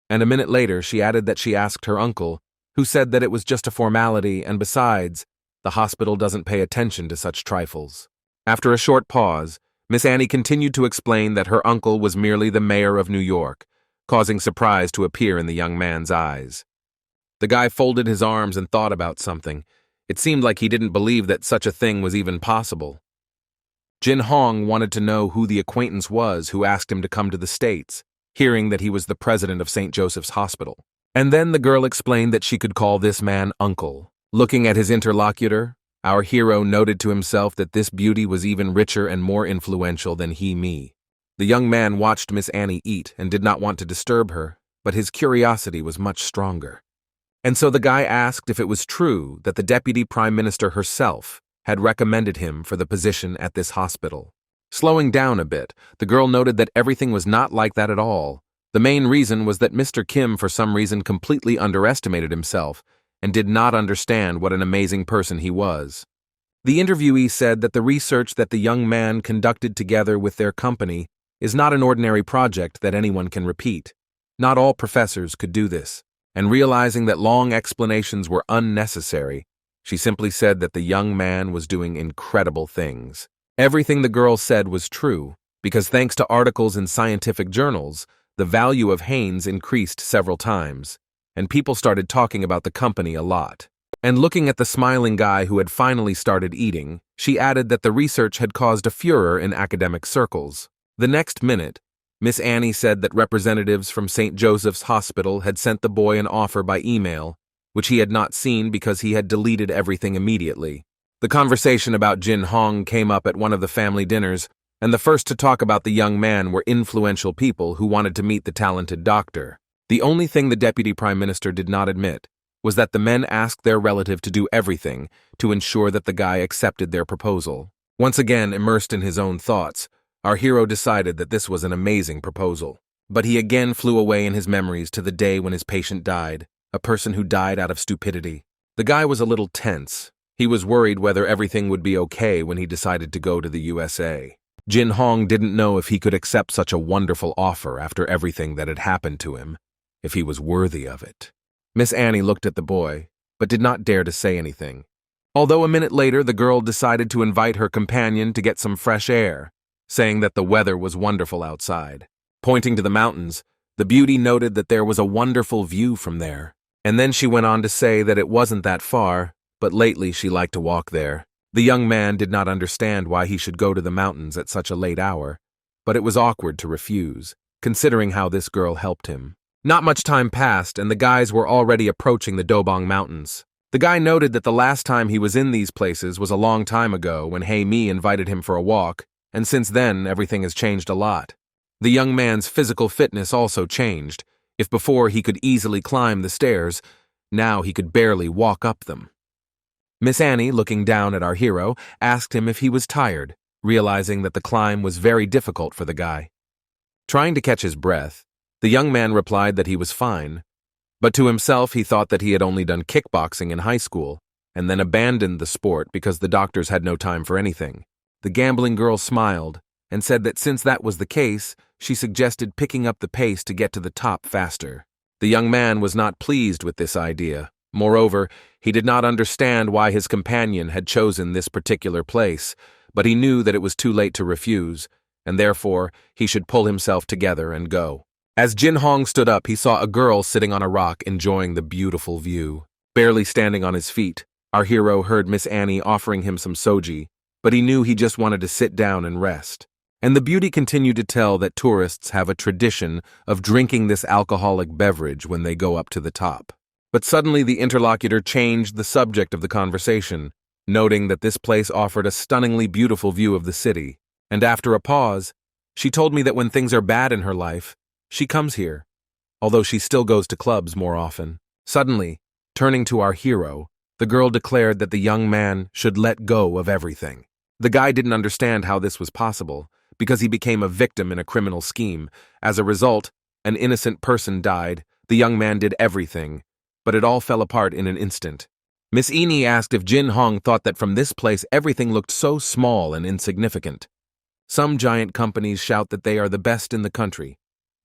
And a minute later, she added that she asked her uncle, who said that it was just a formality and besides, the hospital doesn't pay attention to such trifles. After a short pause, Miss Annie continued to explain that her uncle was merely the mayor of New York, causing surprise to appear in the young man's eyes. The guy folded his arms and thought about something. It seemed like he didn't believe that such a thing was even possible. Jin Hong wanted to know who the acquaintance was who asked him to come to the States, hearing that he was the president of St. Joseph's Hospital. And then the girl explained that she could call this man Uncle. Looking at his interlocutor, our hero noted to himself that this beauty was even richer and more influential than me. The young man watched Miss Annie eat and did not want to disturb her, but his curiosity was much stronger. And so the guy asked if it was true that the Deputy Prime Minister herself had recommended him for the position at this hospital. Slowing down a bit, the girl noted that everything was not like that at all. The main reason was that Mr. Kim for some reason completely underestimated himself and did not understand what an amazing person he was. The interviewee said that the research that the young man conducted together with their company is not an ordinary project that anyone can repeat. Not all professors could do this, and realizing that long explanations were unnecessary, she simply said that the young man was doing incredible things. Everything the girl said was true, because thanks to articles in scientific journals, the value of Haynes increased several times, and people started talking about the company a lot. And looking at the smiling guy who had finally started eating, she added that the research had caused a furor in academic circles. The next minute, Miss Annie said that representatives from St. Joseph's Hospital had sent the boy an offer by email, which he had not seen because he had deleted everything immediately. The conversation about Jin Hong came up at one of the family dinners, and the first to talk about the young man were influential people who wanted to meet the talented doctor. The only thing the Deputy Prime Minister did not admit was that the men asked their relative to do everything to ensure that the guy accepted their proposal. Once again immersed in his own thoughts, our hero decided that this was an amazing proposal. But he again flew away in his memories to the day when his patient died, a person who died out of stupidity. The guy was a little tense. He was worried whether everything would be okay when he decided to go to the USA. Jin Hong didn't know if he could accept such a wonderful offer after everything that had happened to him, if he was worthy of it. Miss Annie looked at the boy, but did not dare to say anything. Although a minute later the girl decided to invite her companion to get some fresh air, saying that the weather was wonderful outside. Pointing to the mountains, the beauty noted that there was a wonderful view from there, and then she went on to say that it wasn't that far, but lately she liked to walk there. The young man did not understand why he should go to the mountains at such a late hour, but it was awkward to refuse, considering how this girl helped him. Not much time passed, and the guys were already approaching the Dobong Mountains. The guy noted that the last time he was in these places was a long time ago when Mi invited him for a walk, and since then everything has changed a lot. The young man's physical fitness also changed. If before he could easily climb the stairs, now he could barely walk up them. Miss Annie, looking down at our hero, asked him if he was tired, realizing that the climb was very difficult for the guy. Trying to catch his breath, the young man replied that he was fine, but to himself he thought that he had only done kickboxing in high school, and then abandoned the sport because the doctors had no time for anything. The gambling girl smiled, and said that since that was the case, she suggested picking up the pace to get to the top faster. The young man was not pleased with this idea. Moreover, he did not understand why his companion had chosen this particular place, but he knew that it was too late to refuse, and therefore he should pull himself together and go. As Jin Hong stood up, he saw a girl sitting on a rock enjoying the beautiful view. Barely standing on his feet, our hero heard Miss Annie offering him some soji, but he knew he just wanted to sit down and rest. And the beauty continued to tell that tourists have a tradition of drinking this alcoholic beverage when they go up to the top. But suddenly the interlocutor changed the subject of the conversation, noting that this place offered a stunningly beautiful view of the city. And after a pause, she told me that when things are bad in her life, she comes here, although she still goes to clubs more often. Suddenly, turning to our hero, the girl declared that the young man should let go of everything. The guy didn't understand how this was possible, because he became a victim in a criminal scheme. As a result, an innocent person died, the young man did everything, but it all fell apart in an instant. Miss Eni asked if Jin Hong thought that from this place everything looked so small and insignificant. Some giant companies shout that they are the best in the country,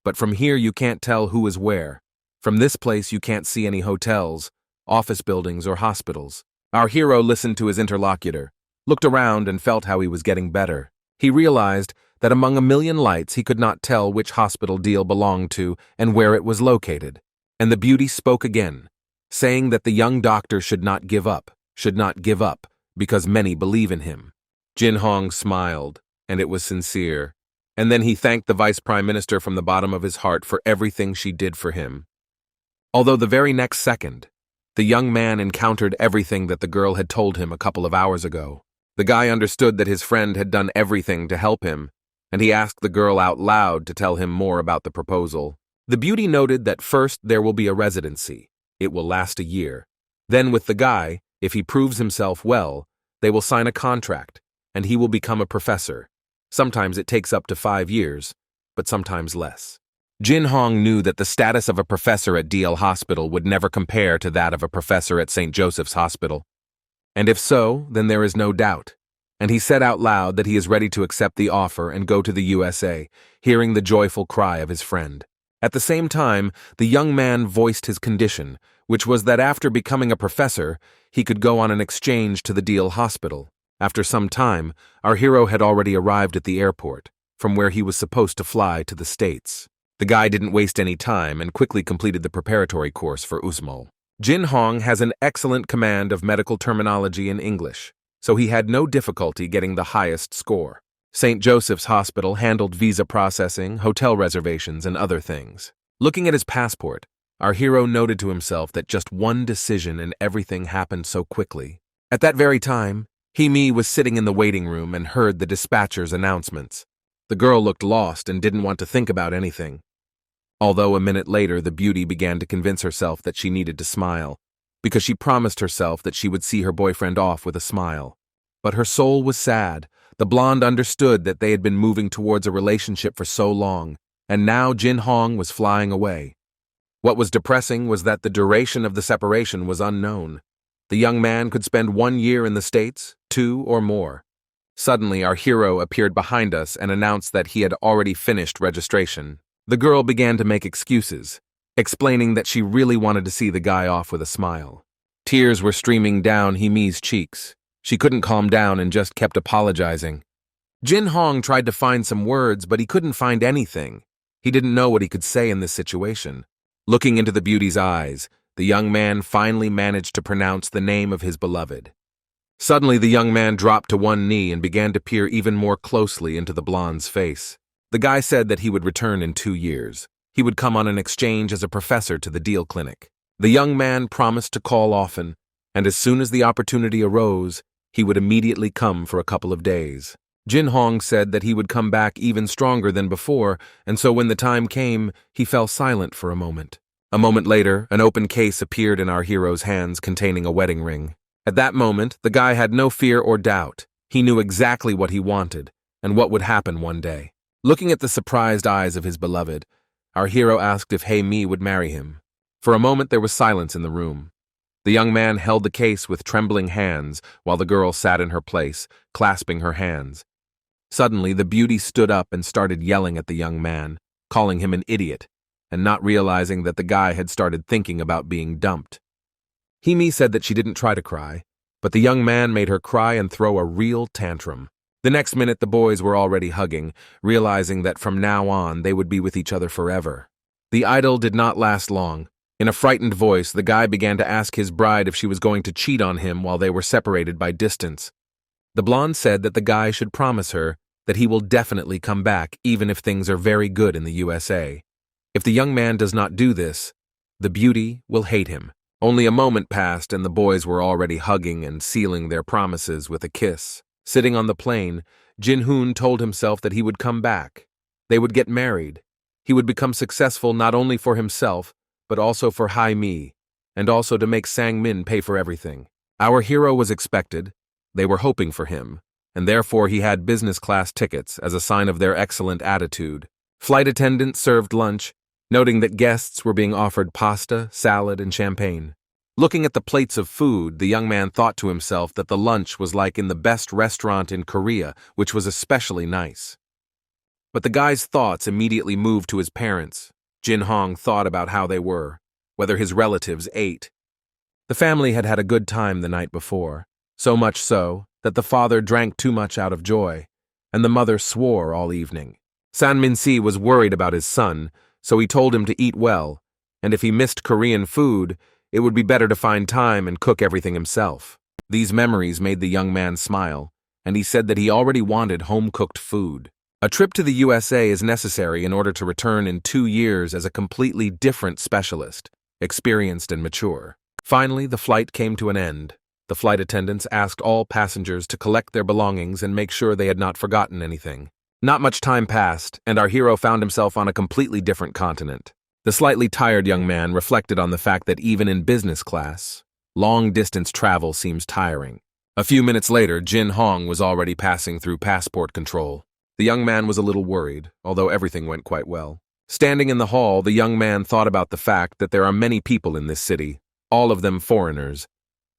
but from here you can't tell who is where. From this place you can't see any hotels, office buildings, or hospitals. Our hero listened to his interlocutor, looked around, and felt how he was getting better. He realized that among a million lights he could not tell which hospital deal belonged to and where it was located. And the beauty spoke again, saying that the young doctor should not give up, because many believe in him. Jin Hong smiled, and it was sincere. And then he thanked the vice prime minister from the bottom of his heart for everything she did for him. Although the very next second, the young man encountered everything that the girl had told him a couple of hours ago. The guy understood that his friend had done everything to help him, and he asked the girl out loud to tell him more about the proposal. The beauty noted that first there will be a residency. It will last a year. Then with the guy, if he proves himself well, they will sign a contract, and he will become a professor. Sometimes it takes up to 5 years, but sometimes less. Jin Hong knew that the status of a professor at DL Hospital would never compare to that of a professor at St. Joseph's Hospital. And if so, then there is no doubt. And he said out loud that he is ready to accept the offer and go to the USA, hearing the joyful cry of his friend. At the same time, the young man voiced his condition, which was that after becoming a professor, he could go on an exchange to the DL Hospital. After some time, our hero had already arrived at the airport, from where he was supposed to fly to the States. The guy didn't waste any time and quickly completed the preparatory course for USMO. Jin Hong has an excellent command of medical terminology in English, so he had no difficulty getting the highest score. St. Joseph's Hospital handled visa processing, hotel reservations, and other things. Looking at his passport, our hero noted to himself that just one decision and everything happened so quickly. At that very time, Hee-mi was sitting in the waiting room and heard the dispatcher's announcements. The girl looked lost and didn't want to think about anything. Although a minute later the beauty began to convince herself that she needed to smile, because she promised herself that she would see her boyfriend off with a smile. But her soul was sad. The blonde understood that they had been moving towards a relationship for so long, and now Jin Hong was flying away. What was depressing was that the duration of the separation was unknown. The young man could spend 1 year in the States, 2 or more. Suddenly, our hero appeared behind us and announced that he had already finished registration. The girl began to make excuses, explaining that she really wanted to see the guy off with a smile. Tears were streaming down Hee-mi's cheeks. She couldn't calm down and just kept apologizing. Jin Hong tried to find some words, but he couldn't find anything. He didn't know what he could say in this situation. Looking into the beauty's eyes, the young man finally managed to pronounce the name of his beloved. Suddenly, the young man dropped to one knee and began to peer even more closely into the blonde's face. The guy said that he would return in 2 years. He would come on an exchange as a professor to the Deal Clinic. The young man promised to call often, and as soon as the opportunity arose, he would immediately come for a couple of days. Jin Hong said that he would come back even stronger than before, and so when the time came, he fell silent for a moment. A moment later, an open case appeared in our hero's hands containing a wedding ring. At that moment, the guy had no fear or doubt. He knew exactly what he wanted, and what would happen one day. Looking at the surprised eyes of his beloved, our hero asked if Hee-mi would marry him. For a moment there was silence in the room. The young man held the case with trembling hands while the girl sat in her place, clasping her hands. Suddenly, the beauty stood up and started yelling at the young man, calling him an idiot, and not realizing that the guy had started thinking about being dumped. Hee-mi said that she didn't try to cry, but the young man made her cry and throw a real tantrum. The next minute, the boys were already hugging, realizing that from now on they would be with each other forever. The idyll did not last long. In a frightened voice, the guy began to ask his bride if she was going to cheat on him while they were separated by distance. The blonde said that the guy should promise her that he will definitely come back even if things are very good in the USA. If the young man does not do this, the beauty will hate him. Only a moment passed and the boys were already hugging and sealing their promises with a kiss. Sitting on the plane, Jin-hoon told himself that he would come back. They would get married. He would become successful not only for himself, but also for Hee-mi. and also to make Sang-min pay for everything. Our hero was expected, they were hoping for him, and therefore he had business class tickets as a sign of their excellent attitude. Flight attendants served lunch, noting that guests were being offered pasta, salad, and champagne. Looking at the plates of food, the young man thought to himself that the lunch was like in the best restaurant in Korea, which was especially nice. But the guy's thoughts immediately moved to his parents. Jin Hong thought about how they were, whether his relatives ate. The family had had a good time the night before, so much so that the father drank too much out of joy, and the mother swore all evening. San Min-si was worried about his son, so he told him to eat well, and if he missed Korean food, it would be better to find time and cook everything himself. These memories made the young man smile, and he said that he already wanted home-cooked food. A trip to the USA is necessary in order to return in 2 years as a completely different specialist, experienced and mature. Finally, the flight came to an end. The flight attendants asked all passengers to collect their belongings and make sure they had not forgotten anything. Not much time passed, and our hero found himself on a completely different continent. The slightly tired young man reflected on the fact that even in business class, long-distance travel seems tiring. A few minutes later, Jin Hong was already passing through passport control. The young man was a little worried, although everything went quite well. Standing in the hall, the young man thought about the fact that there are many people in this city, all of them foreigners.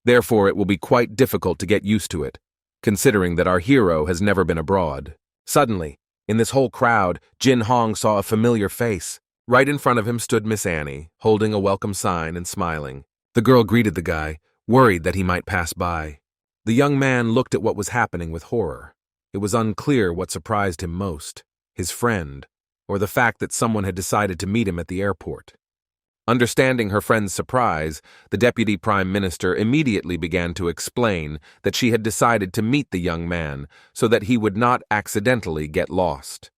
Therefore, it will be quite difficult to get used to it, considering that our hero has never been abroad. Suddenly, in this whole crowd, Jin Hong saw a familiar face. Right in front of him stood Miss Annie, holding a welcome sign and smiling. The girl greeted the guy, worried that he might pass by. The young man looked at what was happening with horror. It was unclear what surprised him most, his friend, or the fact that someone had decided to meet him at the airport. Understanding her friend's surprise, the Deputy Prime Minister immediately began to explain that she had decided to meet the young man so that he would not accidentally get lost.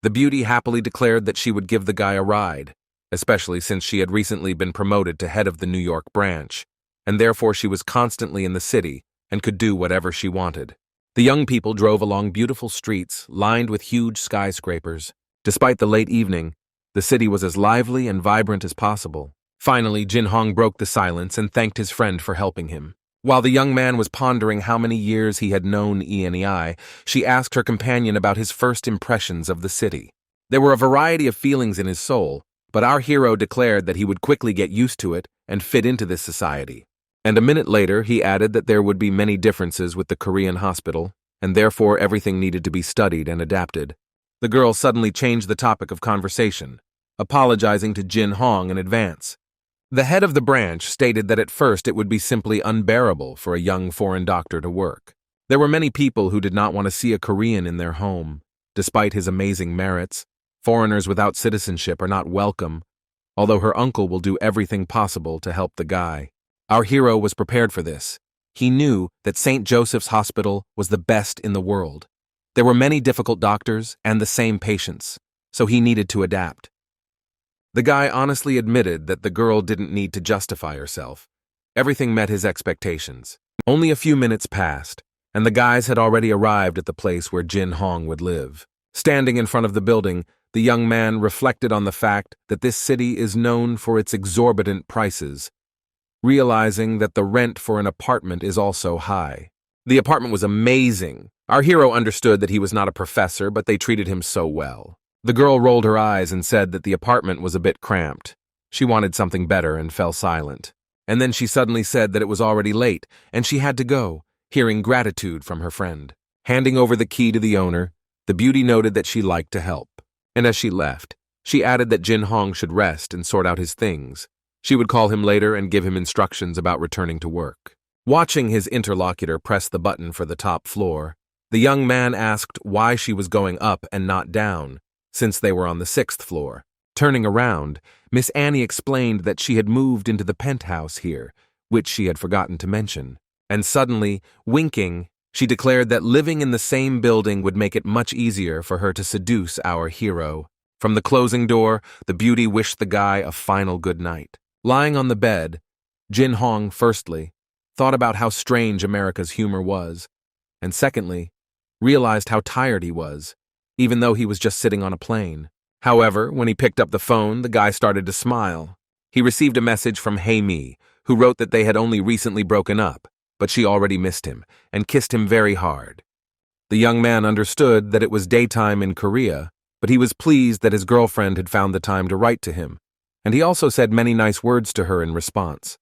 The beauty happily declared that she would give the guy a ride, especially since she had recently been promoted to head of the New York branch, and therefore she was constantly in the city and could do whatever she wanted. The young people drove along beautiful streets lined with huge skyscrapers. Despite the late evening, the city was as lively and vibrant as possible. Finally, Jin Hong broke the silence and thanked his friend for helping him. While the young man was pondering how many years he had known Eni, she asked her companion about his first impressions of the city. There were a variety of feelings in his soul, but our hero declared that he would quickly get used to it and fit into this society. And a minute later, he added that there would be many differences with the Korean hospital, and therefore everything needed to be studied and adapted. The girl suddenly changed the topic of conversation, apologizing to Jin Hong in advance. The head of the branch stated that at first it would be simply unbearable for a young foreign doctor to work. There were many people who did not want to see a Korean in their home. Despite his amazing merits, foreigners without citizenship are not welcome, although her uncle will do everything possible to help the guy. Our hero was prepared for this. He knew that St. Joseph's Hospital was the best in the world. There were many difficult doctors and the same patients, so he needed to adapt. The guy honestly admitted that the girl didn't need to justify herself. Everything met his expectations. Only a few minutes passed, and the guys had already arrived at the place where Jin Hong would live. Standing in front of the building, the young man reflected on the fact that this city is known for its exorbitant prices, realizing that the rent for an apartment is also high. The apartment was amazing. Our hero understood that he was not a professor, but they treated him so well. The girl rolled her eyes and said that the apartment was a bit cramped. She wanted something better and fell silent. And then she suddenly said that it was already late and she had to go, hearing gratitude from her friend. Handing over the key to the owner, the beauty noted that she liked to help. And as she left, she added that Jin Hong should rest and sort out his things. She would call him later and give him instructions about returning to work. Watching his interlocutor press the button for the top floor, the young man asked why she was going up and not down, since they were on the 6th floor. Turning around, Miss Annie explained that she had moved into the penthouse here, which she had forgotten to mention. And suddenly, winking, she declared that living in the same building would make it much easier for her to seduce our hero. From the closing door, the beauty wished the guy a final good night. Lying on the bed, Jin Hong, firstly, thought about how strange America's humor was, and secondly, realized how tired he was, even though he was just sitting on a plane. However, when he picked up the phone, the guy started to smile. He received a message from Hey Mi, who wrote that they had only recently broken up, but she already missed him and kissed him very hard. The young man understood that it was daytime in Korea, but he was pleased that his girlfriend had found the time to write to him, and he also said many nice words to her in response.